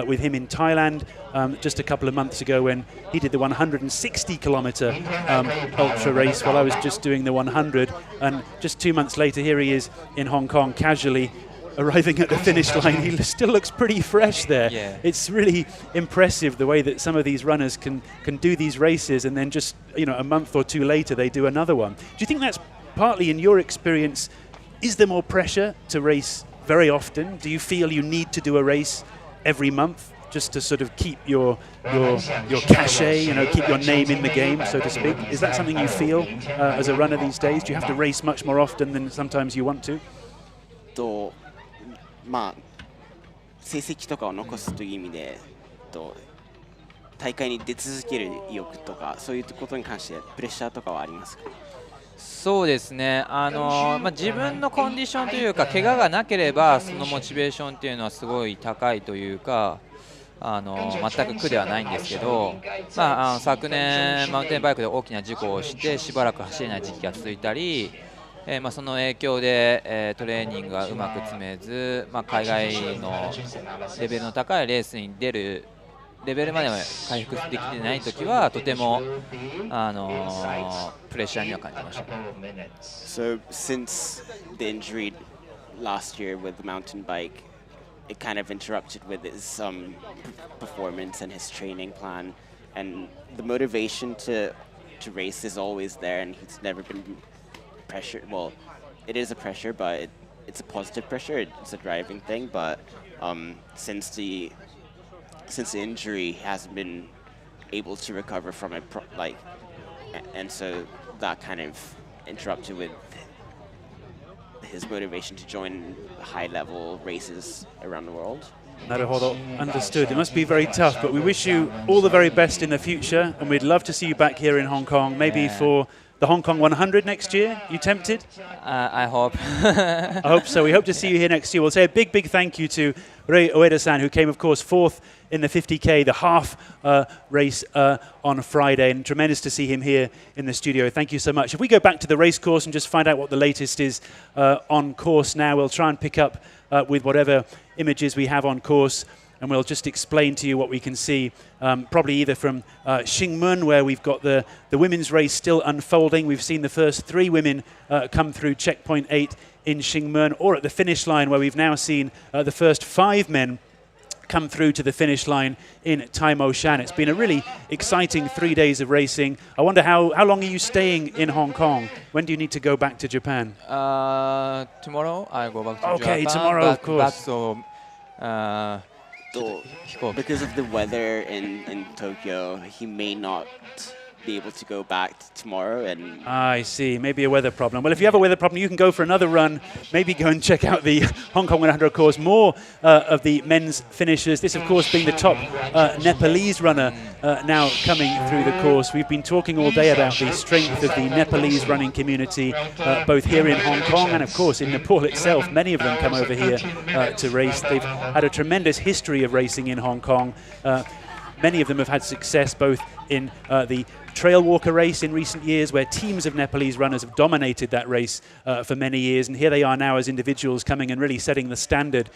with him in Thailand just a couple of months ago when he did the 160-kilometer ultra race while I was just doing the 100. And just 2 months later, here he is in Hong Kong casually arriving at the finish line. He still looks pretty fresh there. Yeah. It's really impressive the way that some of these runners can do these races and then just, a month or two later they do another one. Do you think that's partly in your experience? Is there more pressure to race very often? Do you feel you need to do a race every month just to sort of keep your cachet, keep your name in the game, so to speak? Is that something you feel as a runner these days? Do you have to race much more often than sometimes you want to? 成績とかを残すという意味で、大会に出続ける意欲とかそういうことに関してプレッシャーとかはありますか？そうですね、自分のコンディションというか怪我がなければそのモチベーションっていうのはすごい高いというか全く苦ではないんですけど、昨年マウンテンバイクで大きな事故をしてしばらく走れない時期が続いたり、その影響で、トレーニングがうまく積めず、海外のレベルの高いレースに出るレベルまでは回復できてないときはとてもプレッシャーには感じました。So since the injury last year with the mountain bike, it kind of interrupted with his performance and his training plan, and the motivation to race is always there, and he's never been pressure. Well, it is a pressure, but it's a positive pressure. It's a driving thing, but since the injury, he hasn't been able to recover from it, and so that kind of interrupted with his motivation to join high-level races around the world. Naruhodo, understood. It must be very tough, but we wish you all the very best in the future, and we'd love to see you back here in Hong Kong, maybe for the Hong Kong 100 next year. You tempted? I hope. I hope so. We hope to see you here next year. We'll say a big, big thank you to Rei Ueda-san, who came, of course, 4th in the 50K, the half race on Friday, and tremendous to see him here in the studio. Thank you so much. If we go back to the race course and just find out what the latest is on course now, we'll try and pick up with whatever images we have on course, and we'll just explain to you what we can see, probably either from Xingmen, where we've got the women's race still unfolding. We've seen the first 3 women come through checkpoint 8 in Xingmen, or at the finish line, where we've now seen the first 5 men come through to the finish line in Taimou-shan. It's been a really exciting 3 days of racing. I wonder how long are you staying in Hong Kong? When do you need to go back to Japan? Tomorrow I go back to Japan. Okay, tomorrow, of course. So, because of the weather in Tokyo, he may not be able to go back tomorrow. And I see, maybe a weather problem. Well, if you have a weather problem, you can go for another run. Maybe go and check out the Hong Kong 100 course. More of the men's finishers. This, of course, being the top Nepalese runner now coming through the course. We've been talking all day about the strength of the Nepalese running community, both here in Hong Kong and, of course, in Nepal itself. Many of them come over here to race. They've had a tremendous history of racing in Hong Kong. Many of them have had success both in the trail walker race in recent years, where teams of Nepalese runners have dominated that race for many years, and here they are now as individuals coming and really setting the standard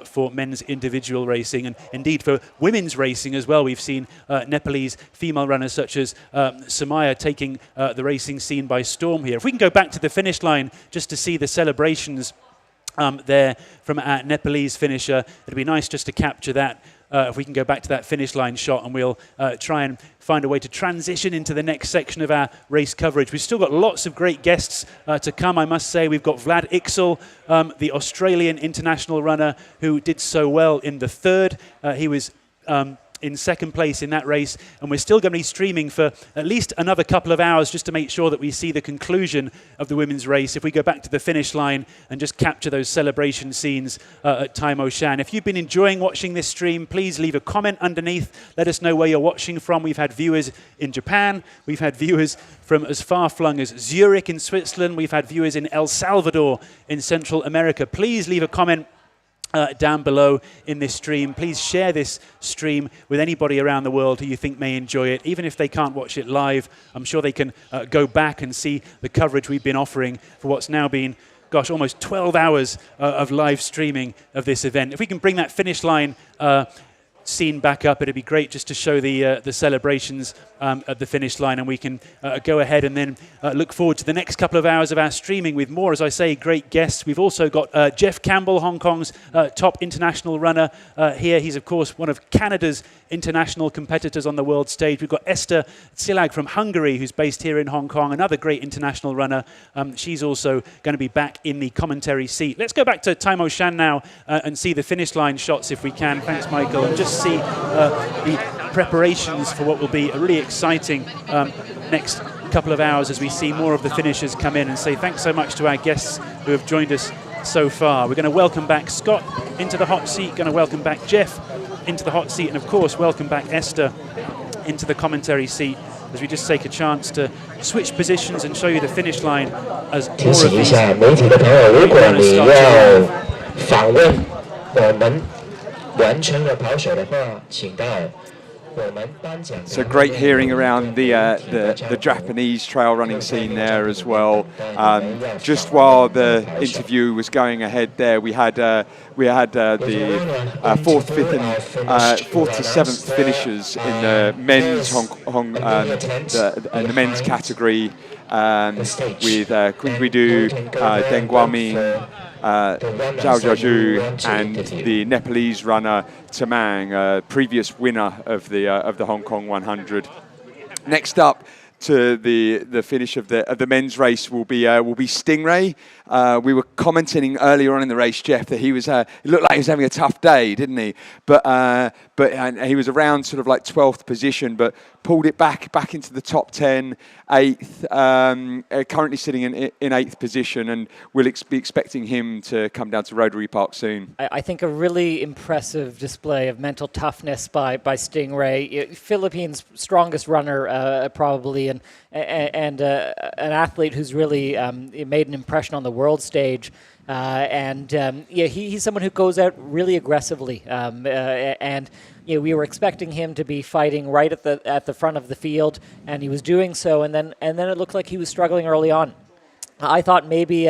for men's individual racing, and indeed for women's racing as well. We've seen Nepalese female runners such as Samaya taking the racing scene by storm here. If we can go back to the finish line just to see the celebrations there from our Nepalese finisher, it'd be nice just to capture that. If we can go back to that finish line shot, and we'll try and find a way to transition into the next section of our race coverage. We've still got lots of great guests to come, I must say. We've got Vlad Ixel, the Australian international runner who did so well in the 3rd. He was in 2nd place in that race, and we're still going to be streaming for at least another couple of hours just to make sure that we see the conclusion of the women's race. If we go back to the finish line and just capture those celebration scenes at Taimou-shan. If you've been enjoying watching this stream, please leave a comment underneath. Let us know where you're watching from. We've had viewers in Japan. We've had viewers from as far-flung as Zurich in Switzerland. We've had viewers in El Salvador in Central America. Please leave a comment down below in this stream. Please share this stream with anybody around the world who you think may enjoy it. Even if they can't watch it live, I'm sure they can go back and see the coverage we've been offering for what's now been, gosh, almost 12 hours of live streaming of this event. If we can bring that finish line scene back up, it'd be great just to show the celebrations at the finish line, and we can go ahead and then look forward to the next couple of hours of our streaming with more, as I say, great guests. We've also got Jeff Campbell, Hong Kong's top international runner here. He's, of course, one of Canada's international competitors on the world stage. We've got Esther Zilag from Hungary, who's based here in Hong Kong, another great international runner. She's also going to be back in the commentary seat. Let's go back to Taimou-shan now and see the finish line shots if we can. Thanks, Michael. And just see the preparations for what will be a really exciting next couple of hours as we see more of the finishers come in, and say thanks so much to our guests who have joined us so far. We're going to welcome back Scott into the hot seat, going to welcome back Jeff into the hot seat, and of course welcome back Esther into the commentary seat as we just take a chance to switch positions and show you the finish line as more of these So great hearing around the Japanese trail running scene there as well. Just while the interview was going ahead there, we had the 4th, 5th, and 4th to 7th finishers in the men's the men's category with Qin Guidu, Deng Guoming, Zhao Jiaju, and the Nepalese runner Tamang, previous winner of the Hong Kong 100. Next up, to the finish of the men's race will be Stingray. We were commenting earlier on in the race, Jeff, that he looked like he was having a tough day, didn't he? But and he was around sort of like 12th position, but pulled it back into the top 10, 8th, currently sitting in 8th position, and we'll be expecting him to come down to Rotary Park soon. I think a really impressive display of mental toughness by Stingray, Philippines' strongest runner probably, and an athlete who's really made an impression on the world stage. He's someone who goes out really aggressively, and we were expecting him to be fighting right at the front of the field, and he was doing so, and then it looked like he was struggling early on. I thought maybe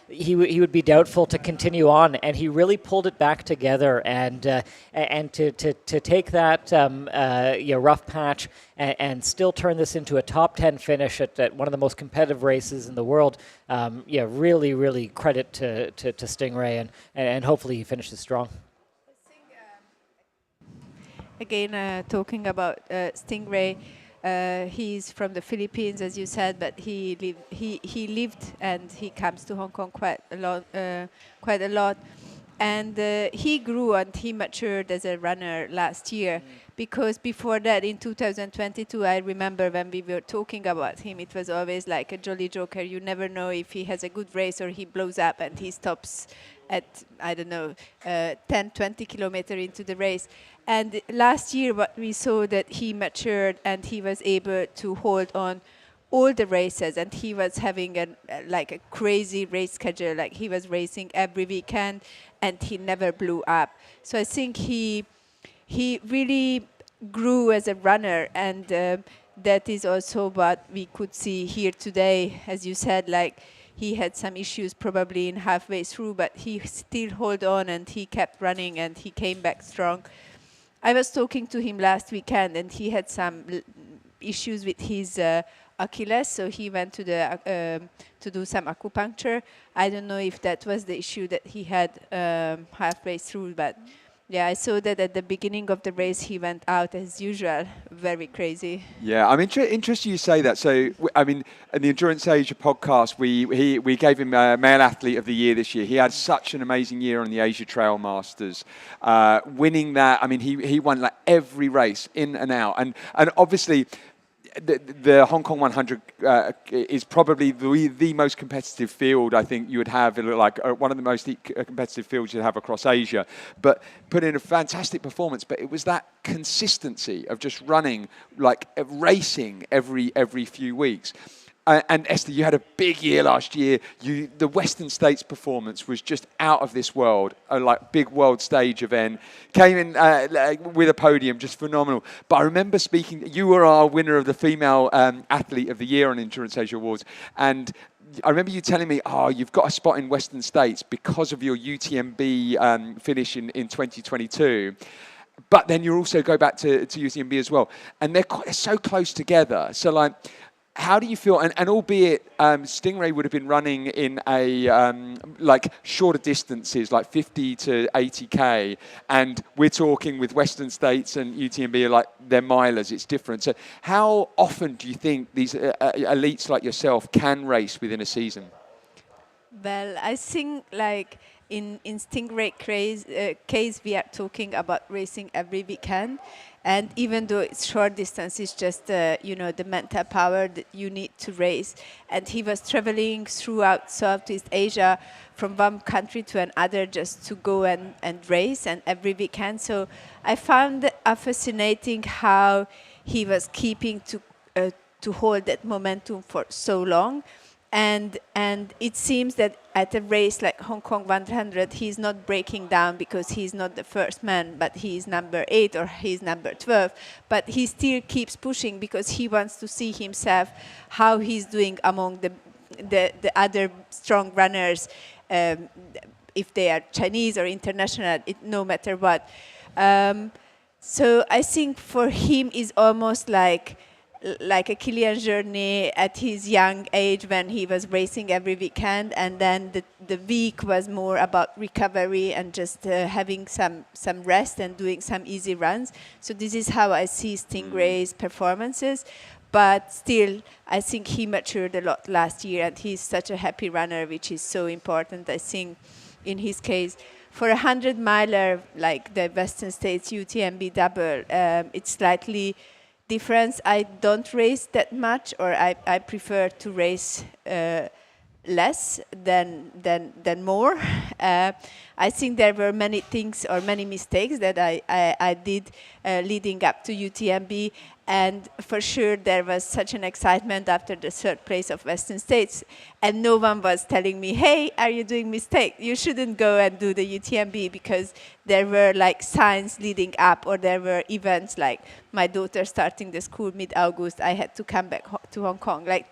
he would be doubtful to continue on, and he really pulled it back together, and to take that rough patch and still turn this into a top 10 finish at one of the most competitive races in the world. Really credit to Stingray, and hopefully he finishes strong. Again, talking about Stingray. He's from the Philippines, as you said, but he lived and he comes to Hong Kong quite a lot. And he grew and he matured as a runner last year, because before that, in 2022, I remember when we were talking about him, it was always like a jolly joker. You never know if he has a good race or he blows up and he stops at, 10, 20 kilometers into the race. And last year, what we saw that he matured and he was able to hold on all the races, and he was having a crazy race schedule. Like, he was racing every weekend, and he never blew up. So I think he really grew as a runner, and that is also what we could see here today. As you said, like, he had some issues probably in halfway through, but he still held on and he kept running and he came back strong. I was talking to him last weekend, and he had some issues with his Achilles, so he went to to do some acupuncture. I don't know if that was the issue that he had halfway through, but yeah, I saw that at the beginning of the race he went out as usual, very crazy. Yeah, I'm interested you say that. So, I mean, in the Endurance Asia podcast, we gave him Male Athlete of the Year this year. He had such an amazing year on the Asia Trail Masters, winning that. I mean, he won like every race in and out, and obviously. The Hong Kong 100 is probably the most competitive field I think you would have, like one of the most competitive fields you'd have across Asia. But put in a fantastic performance. But it was that consistency of just running, like racing every few weeks. And Esther, you had a big year last year. The Western States performance was just out of this world, a big world stage event. Came in with a podium, just phenomenal. But I remember speaking, you were our winner of the Female Athlete of the Year on Endurance Asia Awards. And I remember you telling me, you've got a spot in Western States because of your UTMB finish in 2022. But then you also go back to UTMB as well. And they're so close together. So like, how do you feel? And albeit Stingray would have been running in a shorter distances, like 50 to 80K, and we're talking with Western States and UTMB like they're milers. It's different. So how often do you think these elites like yourself can race within a season? Well, I think like in Stingray case, we are talking about racing every weekend. And even though it's short distance, it's just, the mental power that you need to race. And he was traveling throughout Southeast Asia from one country to another just to go and race, and every weekend. So I found it fascinating how he was keeping to hold that momentum for so long. And it seems that at a race like Hong Kong 100, he's not breaking down because he's not the first man, but he's number 8 or he's number 12. But he still keeps pushing because he wants to see himself how he's doing among the other strong runners, if they are Chinese or international, no matter what. So I think for him is almost like a Kilian journey at his young age when he was racing every weekend, and then the week was more about recovery and just having some rest and doing some easy runs. So this is how I see Stingray's performances. but still, I think he matured a lot last year, and he's such a happy runner, which is so important, I think, in his case. For a 100-miler, like the Western States UTMB double, it's slightly different. I don't race that much, or I prefer to race less than more. I think there were many things or many mistakes that I did leading up to UTMB, and for sure there was such an excitement after the third place of Western States, and no one was telling me, hey, are you doing mistake? You shouldn't go and do the UTMB, because there were like signs leading up, or there were events like my daughter starting the school mid-August, I had to come back to Hong Kong. Like,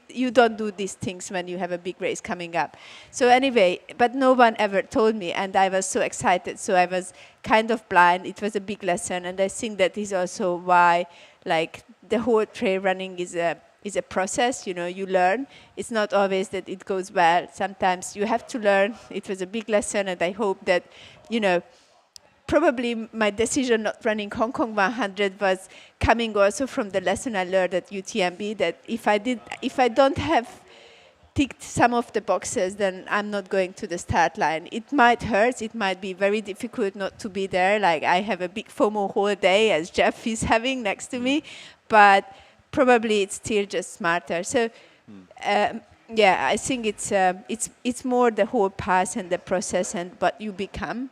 you don't do these things when you have a big race coming up. So anyway, but no one ever told me, and I was so excited. So I was kind of blind. It was a big lesson, and I think that is also why, like, the whole trail running is a process. You know, you learn. It's not always that it goes well. Sometimes you have to learn. It was a big lesson, and I hope that, you know, probably my decision not running Hong Kong 100 was coming also from the lesson I learned at UTMB, that if I don't have ticked some of the boxes, then I'm not going to the start line. It might hurt, it might be very difficult not to be there, like I have a big FOMO whole day as Jeff is having next to me, but probably it's still just smarter. So yeah, I think it's more the whole path and the process and what you become.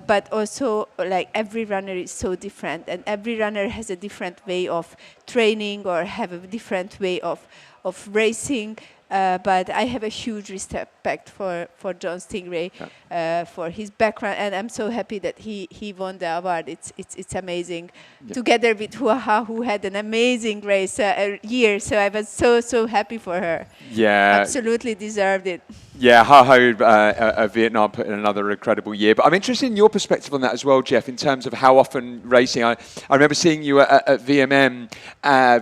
But also, like, every runner is so different, and every runner has a different way of training or have a different way of racing. But I have a huge respect for John Stingray, for his background, and I'm so happy that he won the award. It's amazing. Yeah. Together with Hua, who had an amazing race year, so I was so happy for her. Yeah, absolutely deserved it. Yeah, Ha-Ho Vietnam put in another incredible year. But I'm interested in your perspective on that as well, Jeff, in terms of how often racing. I remember seeing you at VMM,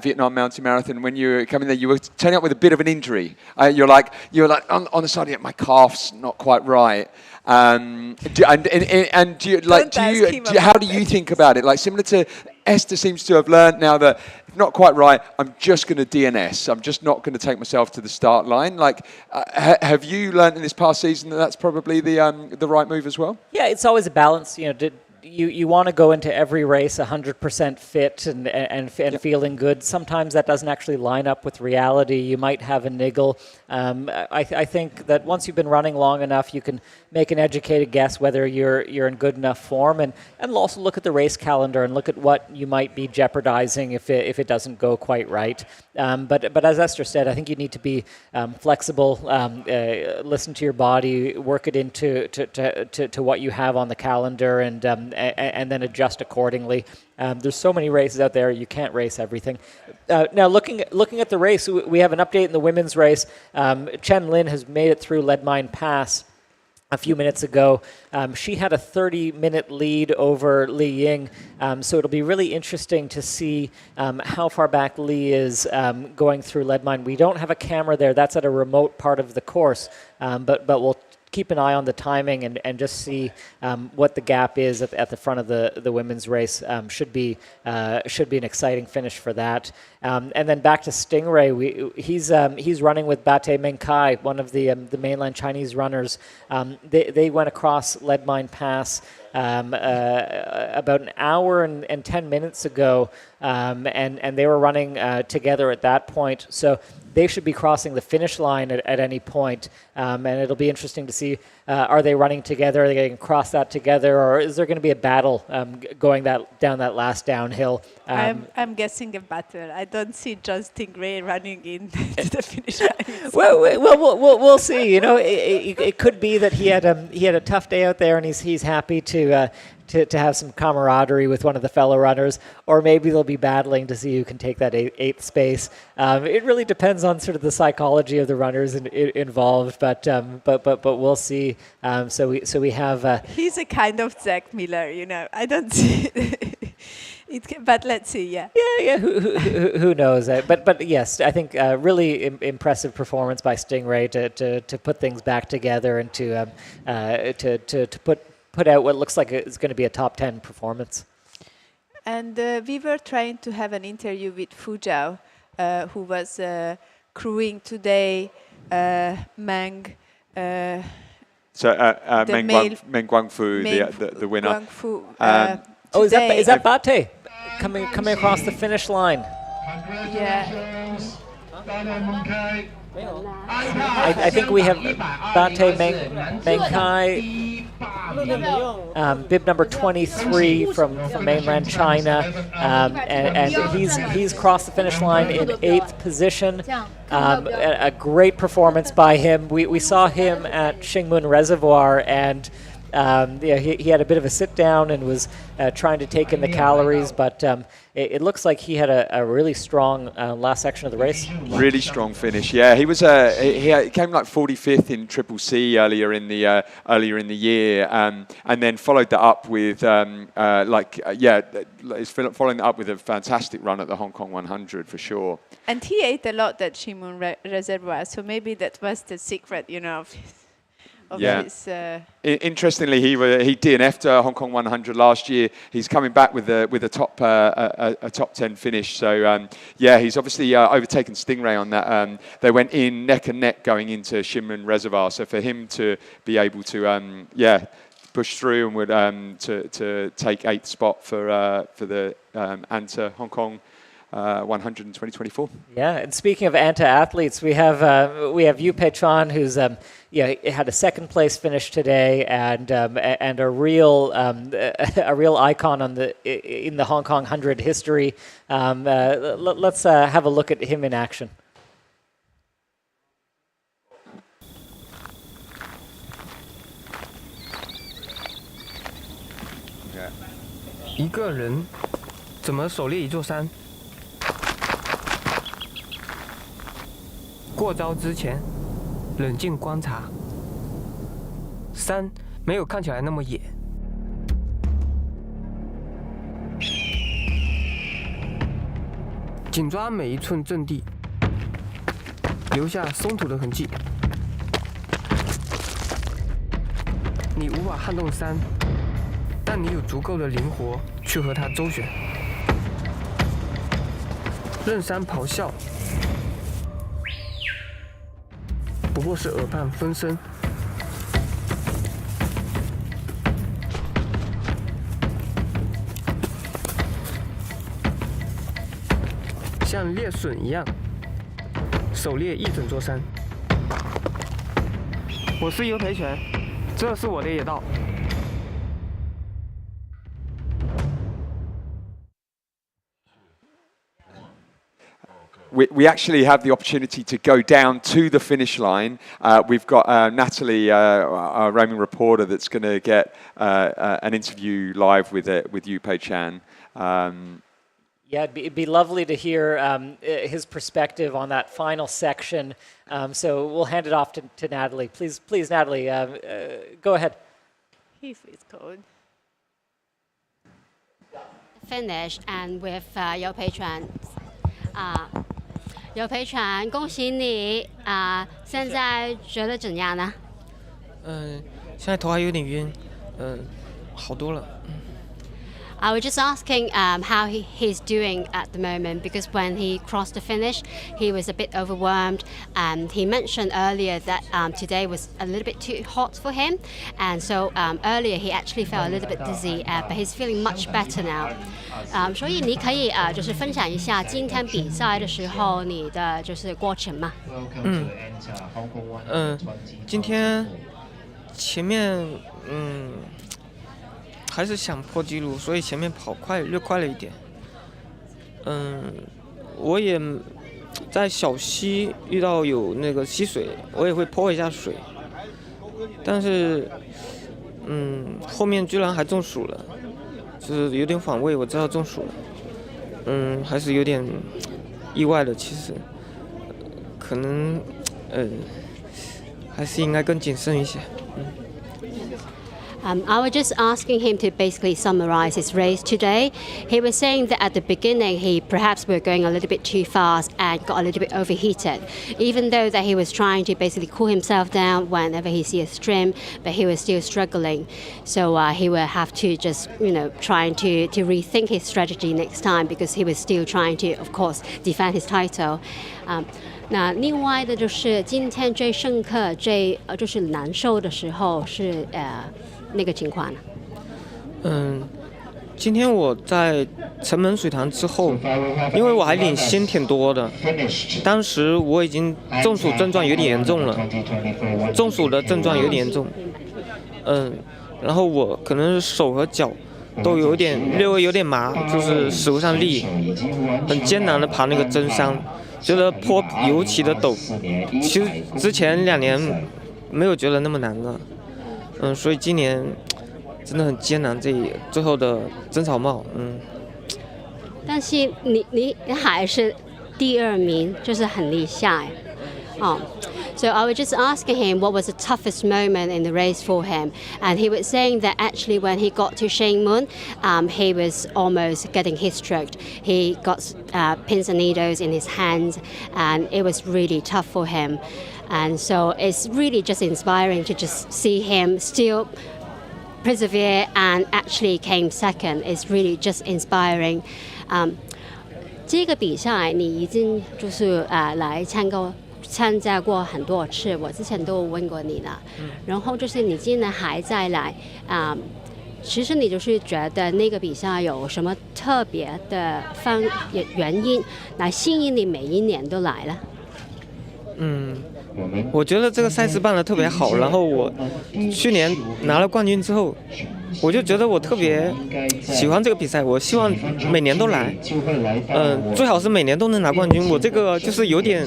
Vietnam Mountain Marathon, when you were coming there, you were turning up with a bit of an injury. You're like on the side, my calf's not quite right. How do you think about it? Like, similar to Esther seems to have learned now that if not quite right, I'm just going to DNS. I'm just not going to take myself to the start line. Like, have you learned in this past season that that's probably the right move as well? Yeah, it's always a balance. You know, you want to go into every race 100% fit and feeling good. Sometimes that doesn't actually line up with reality. You might have a niggle. I think that once you've been running long enough, you can make an educated guess whether you're in good enough form, and also look at the race calendar and look at what you might be jeopardizing if it doesn't go quite right. But as Esther said, I think you need to be flexible, listen to your body, work it into to what you have on the calendar, and then adjust accordingly. There's so many races out there, you can't race everything. Now, looking at the race, we have an update in the women's race. Chen Lin has made it through Lead Mine Pass a few minutes ago. She had a 30-minute lead over Li Ying, so it'll be really interesting to see how far back Li is going through Lead Mine. We don't have a camera there. That's at a remote part of the course, but we'll keep an eye on the timing and just see what the gap is at the front of the women's race. Should be an exciting finish for that. And then back to Stingray, he's running with Bate Meng Kai, one of the mainland Chinese runners. They went across Lead Mine Pass about an hour and 10 minutes ago, and they were running together at that point. So they should be crossing the finish line at any point, and it'll be interesting to see, are they running together, are they going to cross that together, or is there going to be a battle going down that last downhill? I'm guessing a battle. I don't see John Stingray running in to the finish line. Well, we'll see. You know, it could be that he had a tough day out there, and he's happy to have some camaraderie with one of the fellow runners, or maybe they'll be battling to see who can take that eighth space. It really depends on sort of the psychology of the runners involved, but we'll see. So we have. He's a kind of Zach Miller, you know. I don't see it, but let's see. Yeah. Yeah. Who knows? But yes, I think really impressive performance by Stingray to put things back together and to put out what looks like it's going to be a top 10 performance. And we were trying to have an interview with Fu Zhao, who was crewing today, Meng. Meng Guangfu, the winner. Is that Bate coming across the finish line? Yeah. I think we have Bate Meng Kai, bib number 23 from mainland China, and he's crossed the finish line in 8th position. A great performance by him. We saw him at Xingmun Reservoir, and he had a bit of a sit down and was trying to take in the calories, but it looks like he had a really strong last section of the race. Really strong finish. Yeah, he was he came like 45th in Triple C earlier in the year, and then followed that up with following that up with a fantastic run at the Hong Kong 100 for sure. And he ate a lot at Xingmun Reservoir, so maybe that was the secret, of his. Interestingly, he DNF'd Hong Kong 100 last year. He's coming back with a top 10 finish. So he's obviously overtaken Stingray on that. They went in neck and neck going into Xinmen Reservoir. So for him to be able to push through and would to take 8th spot for the Anta Hong Kong 100 in 2024. Yeah, and speaking of Anta athletes, we have Yu Pei Chuan, who's had a 2nd place finish today, and a real icon in the Hong Kong 100 history. Let's have a look at him in action. Yeah. 一个人怎么狩猎一座山？ 过招之前，冷静观察。山没有看起来那么野。紧抓每一寸阵地，留下松土的痕迹。你无法撼动山，但你有足够的灵活去和它周旋。任山咆哮。 不过是耳畔风声，像猎隼一样狩猎一整座山。我是尤培全，这是我的野道。 We actually have the opportunity to go down to the finish line. We've got Natalie, our roaming reporter, that's going to get an interview live with Yu Pei Chan. Yeah, it'd be lovely to hear his perspective on that final section. So we'll hand it off to Natalie. Please, Natalie, go ahead. He's cold. Finish and with Yu Pei Chuan. 有培全，恭喜你现在觉得怎样呢？现在头还有点晕，好多了。I was just asking how he's doing at the moment, because when he crossed the finish, he was a bit overwhelmed. And he mentioned earlier that today was a little bit too hot for him, and so earlier he actually felt a little bit dizzy, but he's feeling much better now. 所以你可以就是分享一下今天比赛的时候你的就是过程吗？今天前面还是想破纪录，所以前面略快了一点。我也在小溪遇到有那个溪水，我也会泼一下水。但是，后面居然还中暑了，就是有点反胃，我知道中暑了。还是有点意外的，其实，可能，还是应该更谨慎一些。I was just asking him to basically summarize his race today. He was saying that at the beginning he perhaps were going a little bit too fast and got a little bit overheated, even though that he was trying to basically cool himself down whenever he sees a stream, but he was still struggling. So he will have to just, trying to rethink his strategy next time, because he was still trying to, of course, defend his title. 那另外的就是今天最深刻、就是难受的时候是那个情况呢？今天我在城门水塘之后，因为我还领先挺多的，当时我已经中暑症状有点严重了，中暑的症状有点严重，然后我可能手和脚都略微有点麻，就是使不上力，很艰难的爬那个真山，觉得坡尤其的陡，其实之前2年没有觉得那么难的，所以今年真的很艰难，最后的真草帽，但是你还是第2名，就是很厉害。So I was just asking him what was the toughest moment in the race for him, and he was saying that actually when he got to Shangmun, he was almost getting heat stroked. He got pins and needles in his hands, and it was really tough for him. And so it's really just inspiring to just see him still persevere and actually came second. It's really just inspiring. 这个比赛你已经就是来参加过很多次，我之前都问过你了。然后就是你今年还在来，其实你就是觉得那个比赛有什么特别的原因来吸引你每一年都来了？我觉得这个赛事办得特别好，然后我去年拿了冠军之后，我就觉得我特别喜欢这个比赛，我希望每年都来，最好是每年都能拿冠军。我这个就是有点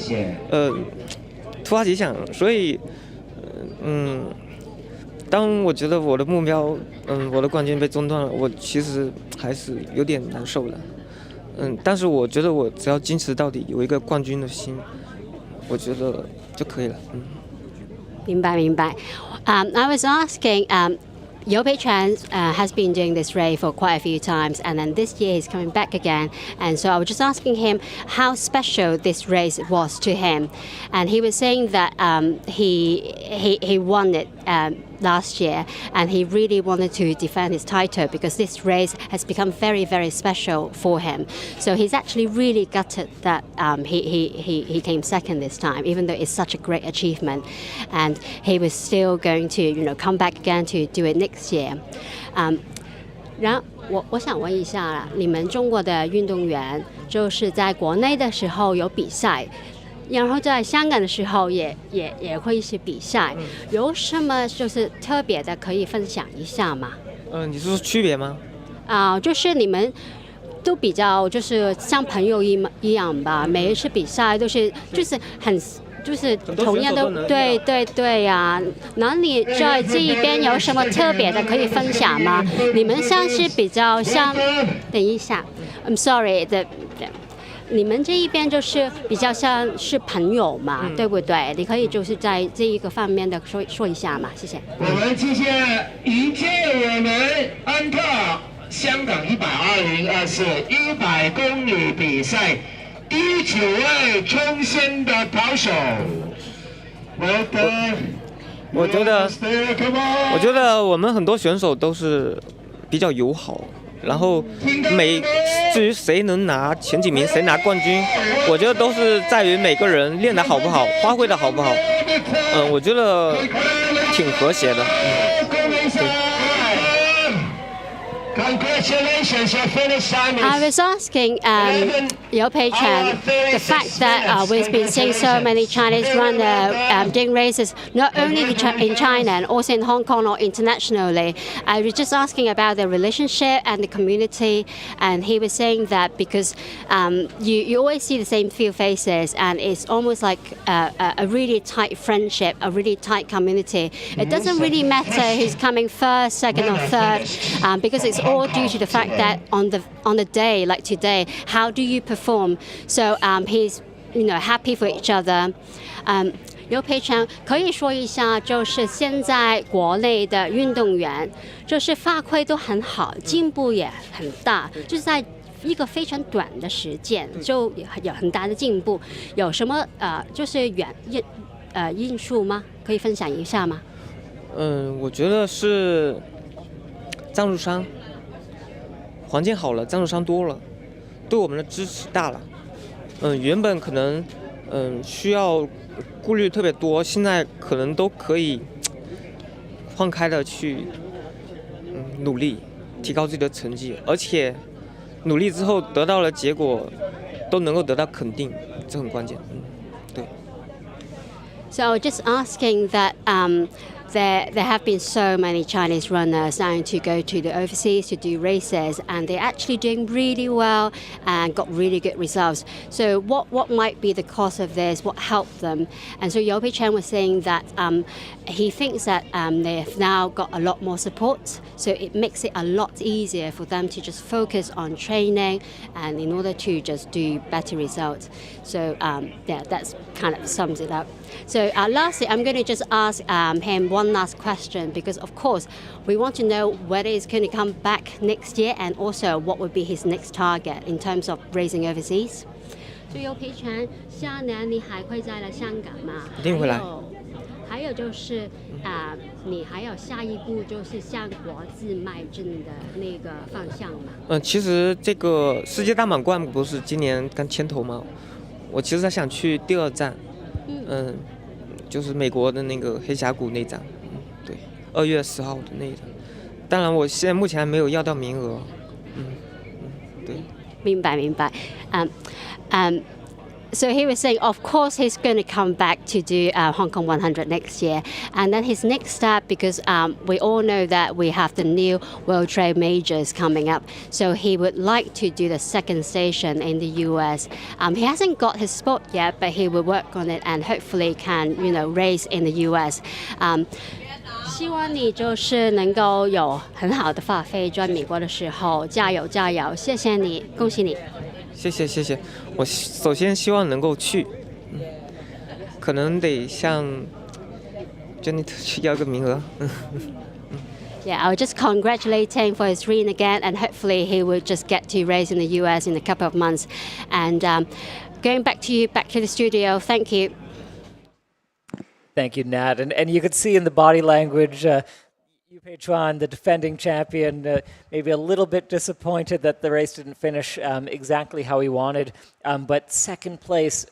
突发奇想，所以当我觉得我的目标我的冠军被中断了，我其实还是有点难受的，但是我觉得我只要坚持到底，有一个冠军的心，我觉得就可以了。明白。I was asking. Liu Peichuan has been doing this race for quite a few times, and then this year he's coming back again. And so I was just asking him how special this race was to him, and he was saying that he won it last year, and he really wanted to defend his title because this race has become very, very special for him. So he's actually really gutted that he came second this time, even though it's such a great achievement, and he was still going to come back again to do it next year. 然后我想问一下啦，你们中国的运动员就是在国内的时候有比赛，然后在香港的时候也会一起比赛，有什么就是特别的可以分享一下吗？你是说区别吗？就是你们都比较就是像朋友一样吧，每一次比赛都是就是同样的，对呀。那你在这一边有什么特别的可以分享吗？你们像是比较像，等一下 ，I'm sorry 你们这一边就是比较像是朋友嘛，对不对？你可以就是在这一个方面的说一下嘛，谢谢。我们接下来迎接我们安特香港120/24 100公里比赛第9位冲线的跑手。我觉得我们很多选手都是比较友好，然后至于谁能拿前几名，谁拿冠军，我觉得都是在于每个人练得好不好，发挥得好不好。我觉得挺和谐的。I was asking Liu Peichuan the fact that we've been seeing so many Chinese runners doing races not only in China and also in Hong Kong or internationally. I was just asking about the relationship and the community, and he was saying that because you always see the same few faces, and it's almost like a really tight friendship, a really tight community. It doesn't really matter who's coming first, second or third, because it's all due to the fact that on the day like today, how do you perform? So happy for each other. 刘培成可以说一下，就是现在国内的运动员，就是发挥都很好，进步也很大，就是在一个非常短的时间就有很大的进步。有什么就是因素吗？可以分享一下吗？我觉得是赞助商环境好了，赞助商多了，对我们的支持大了。原本可能需要顾虑特别多，现在可能都可以放开的去努力，提高自己的成绩，而且努力之后得到了结果，都能够得到肯定，这很关键。对。So just asking that there have been so many Chinese runners starting to go to the overseas to do races, and they're actually doing really well and got really good results. So what might be the cause of this? What helped them? And so Yo Pei Chen was saying that he thinks that they have now got a lot more support, so it makes it a lot easier for them to just focus on training and in order to just do better results. So yeah, that's kind of sums it up. So lastly, I'm going to just ask him one last question, because of course we want to know whether he's going to come back next year, and also what would be his next target in terms of racing overseas. 所以有培全，下年你还会再来香港吗？一定会来。还有就是你还有下一步就是向国际迈进的那个方向吗？其实这个世界大满贯不是今年刚牵头吗？我其实还想去第二站，就是美国的那个黑峡谷那站，对，2月10号的那一站。当然，我现在目前还没有要到名额，对。明白。So he was saying, of course, he's going to come back to do Hong Kong 100 next year. And then his next step, because we all know that we have the new World Trade Majors coming up. So he would like to do the second station in the US. He hasn't got his spot yet, but he will work on it and hopefully can, race in the US. 希望你就是能够有很好的发挥，在美国的时候，加油！谢谢你，恭喜你。谢谢，我首先希望能够去，可能得向 Janet 去要个名额。Yeah, I was just congratulating for his win again, and hopefully he will just get to race in the US in a couple of months. And going back to the studio. Thank you. Thank you, Nat. And you could see in the body language, Yu Pei Chuan, the defending champion, maybe a little bit disappointed that the race didn't finish exactly how he wanted. But second place,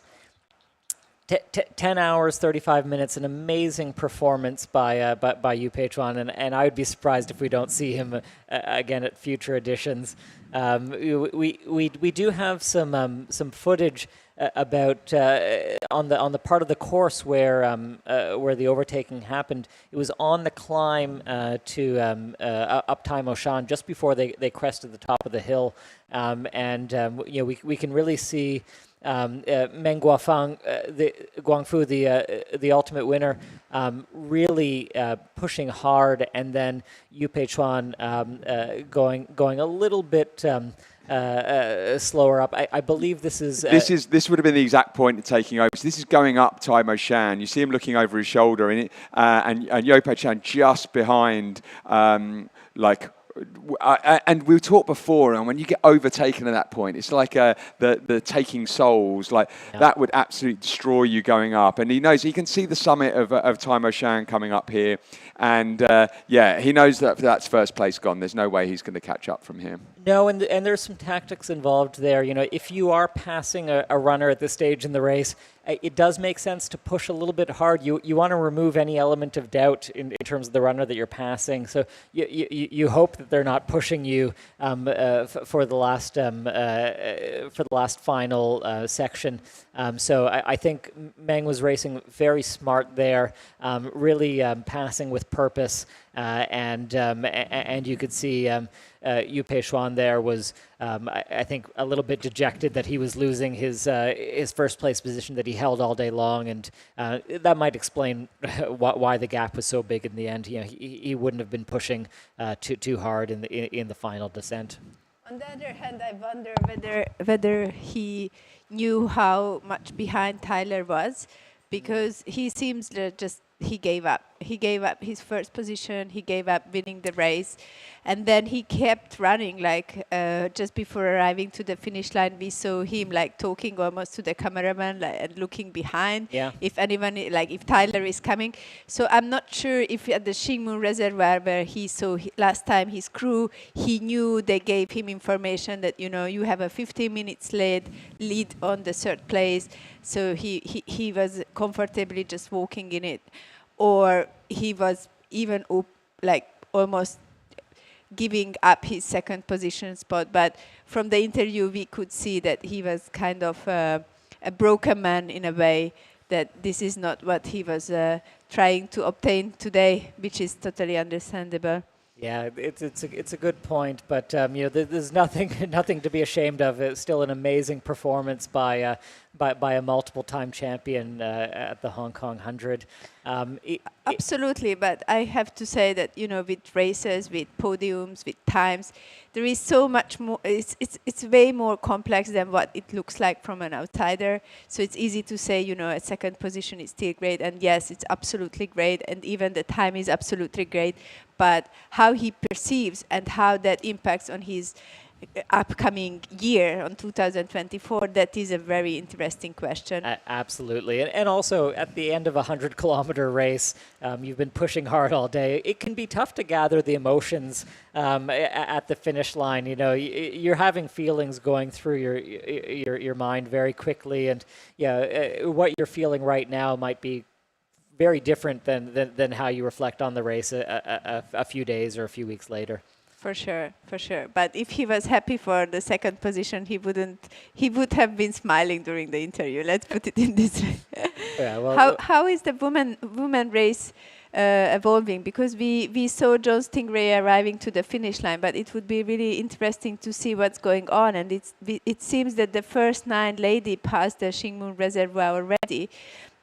10 hours, 35 minutes, an amazing performance by Yu Pei Chuan. And I would be surprised if we don't see him again at future editions. We do have some footage about on the part of the course where the overtaking happened. It was on the climb to up Tai Mo Shan just before they crested the top of the hill, we can really see Meng Guangfu, the ultimate winner, really pushing hard, and then Yu Pei Chuan going a little bit slower up. I believe this is... This would have been the exact point of taking over. So this is going up Tai Mo Shan. You see him looking over his shoulder, and Yu Pei Chuan just behind, and we talked before, and when you get overtaken at that point, it's like the taking souls. That would absolutely destroy you going up. And he knows, he can see the summit of Tai Mo Shan coming up here. And he knows that that's first place gone. There's no way he's going to catch up from here. No, and there's some tactics involved there. If you are passing a runner at this stage in the race, it does make sense to push a little bit hard. You want to remove any element of doubt in terms of the runner that you're passing. So you hope that they're not pushing you for the last final section. So I think Meng was racing very smart there, really passing with purpose, and you could see Yu Pei Chuan there was, I think, a little bit dejected that he was losing his first place position that he held all day long, and that might explain why the gap was so big in the end. He wouldn't have been pushing too hard in the final descent. On the other hand, I wonder whether he knew how much behind Tyler was, because he seems he gave up. He gave up his first position. He gave up winning the race, and then he kept running. Like just before arriving to the finish line, we saw him like talking almost to the cameraman, like, and looking behind. Yeah. If anyone, like if Tyler is coming. So I'm not sure if at the Shingmun Reservoir where he saw last time his crew, he knew they gave him information that you have a 15 minutes lead on the third place. So he was comfortably just walking in it, or he was even like almost giving up his second position spot. But from the interview, we could see that he was kind of a broken man in a way, that this is not what he was trying to obtain today, which is totally understandable. Yeah, it's a good point, but there's nothing to be ashamed of. It's still an amazing performance by a multiple-time champion at the Hong Kong 100. Absolutely, but I have to say that with races, with podiums, with times, there is so much more. It's way more complex than what it looks like from an outsider. So it's easy to say a second position is still great, and yes, it's absolutely great, and even the time is absolutely great. But how he perceives and how that impacts on his upcoming year, on 2024, that is a very interesting question. Absolutely. And also, at the end of a 100-kilometer race, you've been pushing hard all day. It can be tough to gather the emotions at the finish line. You're having feelings going through your mind very quickly, and what you're feeling right now might be very different than how you reflect on the race a few days or a few weeks later. For sure. But if he was happy for the second position, he would have been smiling during the interview. Let's put it in this way. Yeah, well, how is the woman race evolving? Because we saw John Stingray arriving to the finish line, but it would be really interesting to see what's going on. And it seems that the first 9 ladies passed the Shingmun Reservoir already,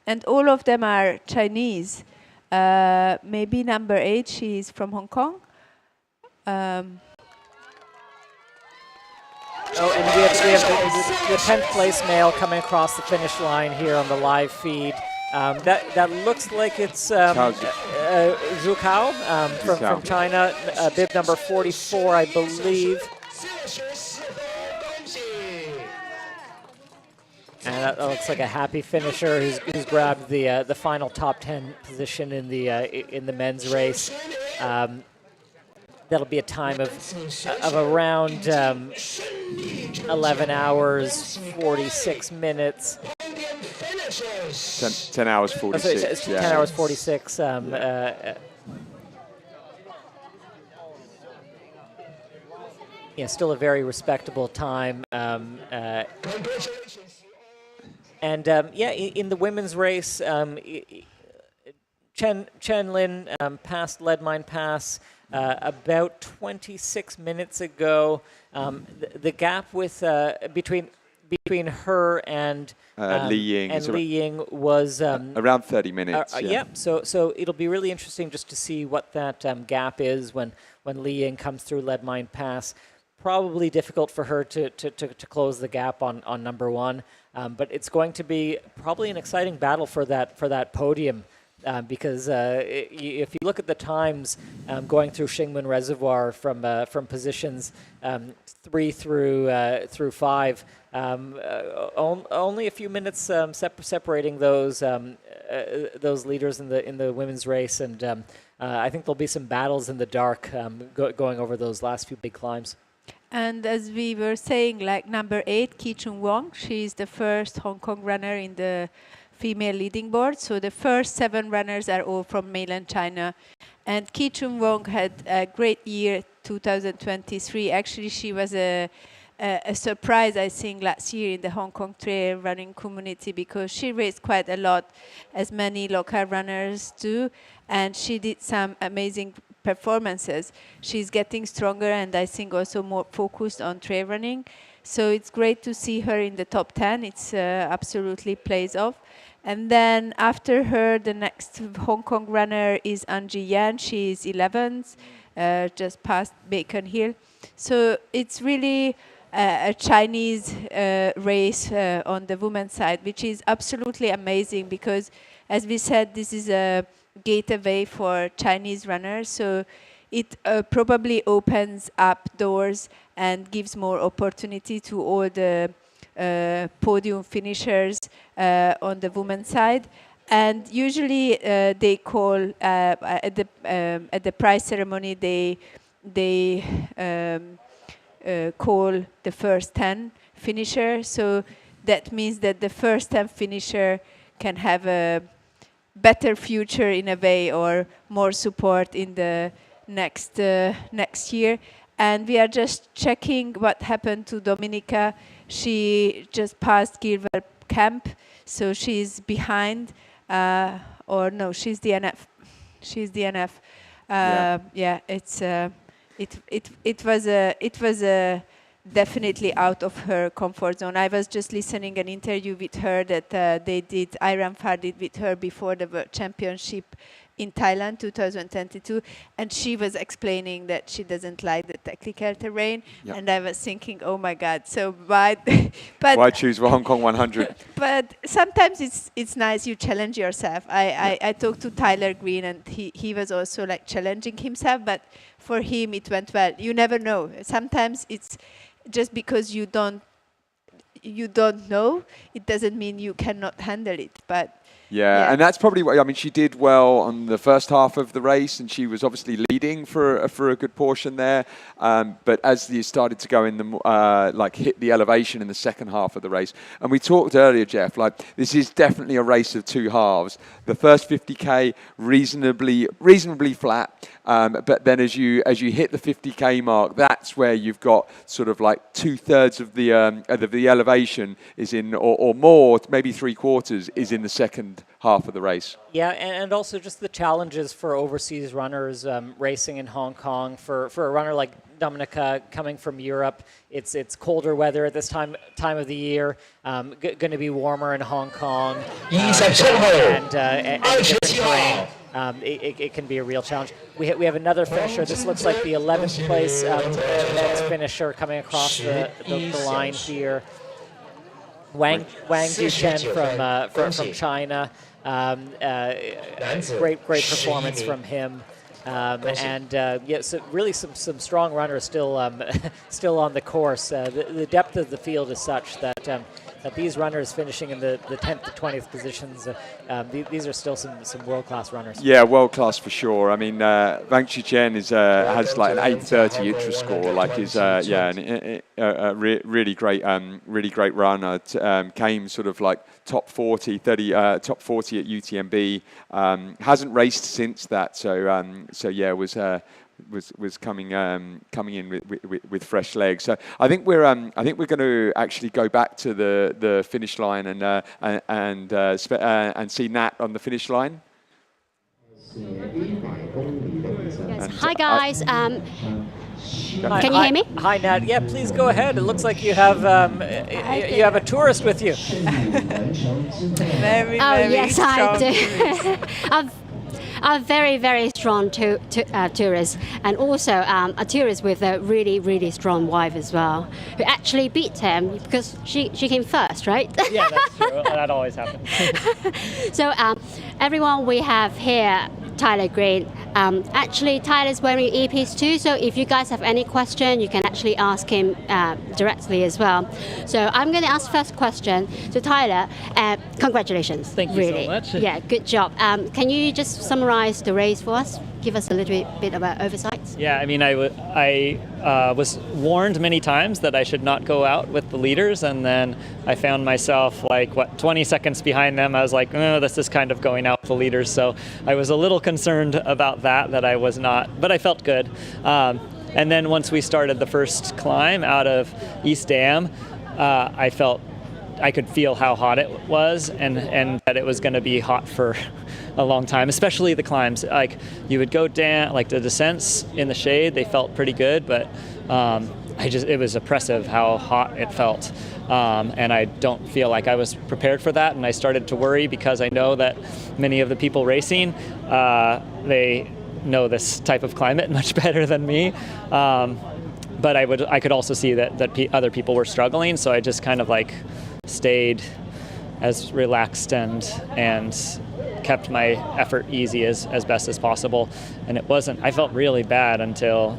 and all of them are Chinese. Maybe number 8, she is from Hong Kong. And we have the 10th place male coming across the finish line here on the live feed. That looks like it's Zhu Kao from China, bib number 44, I believe. And that looks like a happy finisher who's grabbed the final top 10 position in the men's race. That'll be a time of around 11 hours, 46 minutes. 10 hours 46. 10 hours 46. Still a very respectable time. And in the women's race, Chen Lin passed Lead Mine Pass about 26 minutes ago. The gap with between her and Li Ying was around 30 minutes. So it'll be really interesting just to see what that gap is when Li Ying comes through Lead Mine Pass. Probably difficult for her to close the gap on number 1, but it's going to be probably an exciting battle for that podium. Because if you look at the times going through Shingmun Reservoir from positions 3 through 5, only a few minutes separating those leaders in the women's race, and I think there'll be some battles in the dark going over those last few big climbs. And as we were saying, like number 8, Ki Chung Wong, she's the first Hong Kong runner in the female leading board. So the first 7 runners are all from mainland China. And Ki Chung Wong had a great year, 2023. Actually, she was a surprise, I think, last year in the Hong Kong trail running community, because she raced quite a lot, as many local runners do. And she did some amazing performances. She's getting stronger, and I think also more focused on trail running. So it's great to see her in the top 10. It's absolutely plays off. And then after her, the next Hong Kong runner is Anji Yan. She is 11th, just past Bacon Hill. So it's really a Chinese race on the women's side, which is absolutely amazing because, as we said, this is a gateway for Chinese runners. So it probably opens up doors and gives more opportunity to all the podium finishers on the women's side. And usually they call at the prize ceremony they call the first 10 finisher. So that means that the first 10 finisher can have a better future in a way, or more support in the next year. And we are just checking what happened to Dominica. She just passed Gilbert Camp, so she's behind. Or no, she's DNF. She's DNF. Yeah, it was definitely out of her comfort zone. I was just listening an interview with her that Iram Far did with her before the World Championship in Thailand 2022, and she was explaining that she doesn't like the technical terrain. Yep. And I was thinking, oh my God, so why? But why choose the Hong Kong 100? But sometimes it's nice, you challenge yourself. I talked to Tyler Green, and he was also like challenging himself, but for him it went well. You never know. Sometimes it's just because you don't know, it doesn't mean you cannot handle it. But yeah, and that's probably what, I mean, she did well on the first half of the race, and she was obviously leading for a good portion there. But as you started to go in the hit the elevation in the second half of the race, and we talked earlier, Jeff, like this is definitely a race of two halves. The first 50k reasonably flat, but then as you hit the 50k mark, that's where you've got sort of like 2/3 of the elevation is in, or more, maybe 3/4 is in the second half of the race. Yeah, and also just the challenges for overseas runners racing in Hong Kong. For a runner like Dominica coming from Europe, it's colder weather at this time of the year. Going to be warmer in Hong Kong, and different terrain. It can be a real challenge. We have another finisher. This looks like the 11th place men's finisher coming across the line here. Wang Duchen from China. Great performance from him. So really some strong runners still on the course. The depth of the field is such that these runners finishing in the 10th to 20th positions, these are still some world-class runners. Yeah, world-class for sure. I mean, Wang Qichen has like an 830 ITRA score, like is a really great runner. Came sort of like top 40 at UTMB. Hasn't raced since that, was coming in with fresh legs. So I think we're going to actually go back to the finish line and see Nat on the finish line. Yes. Hi guys. Can you hear me? Hi Nat. Yeah, please go ahead. It looks like you have a tourist with you. Very yes, I do. A very, very strong tourist, and also a tourist with a really, really strong wife as well, who actually beat him because she came first, right? Yeah, that's true. That always happens. So everyone we have here, Tyler Green. Actually, Tyler's wearing earpiece too, so if you guys have any question, you can actually ask him directly as well. So I'm going to ask first question to Tyler. Congratulations. Thank you so much. Yeah, good job. Can you just summarize the race for us? Give us a little bit of an oversight. Yeah, I mean, I was warned many times that I should not go out with the leaders, and then I found myself 20 seconds behind them. I was like, oh, this is kind of going out with the leaders. So I was a little concerned about that I was not, but I felt good. And then once we started the first climb out of East Dam, I could feel how hot it was, and that it was going to be hot for a long time, especially the climbs. Like you would go down, like the descents in the shade, they felt pretty good, but it was oppressive how hot it felt. And I don't feel like I was prepared for that, and I started to worry because I know that many of the people racing, they know this type of climate much better than me. but I could also see that other people were struggling, so I just kind of like stayed as relaxed and kept my effort easy as best as possible. And I felt really bad until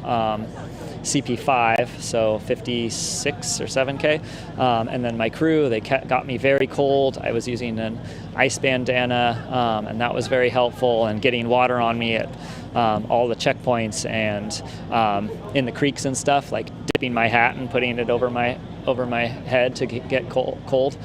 CP5, so 56 or 7K. And then my crew, they got me very cold. I was using an ice bandana, and that was very helpful, and getting water on me at all the checkpoints and in the creeks and stuff, like dipping my hat and putting it over my head to get cold.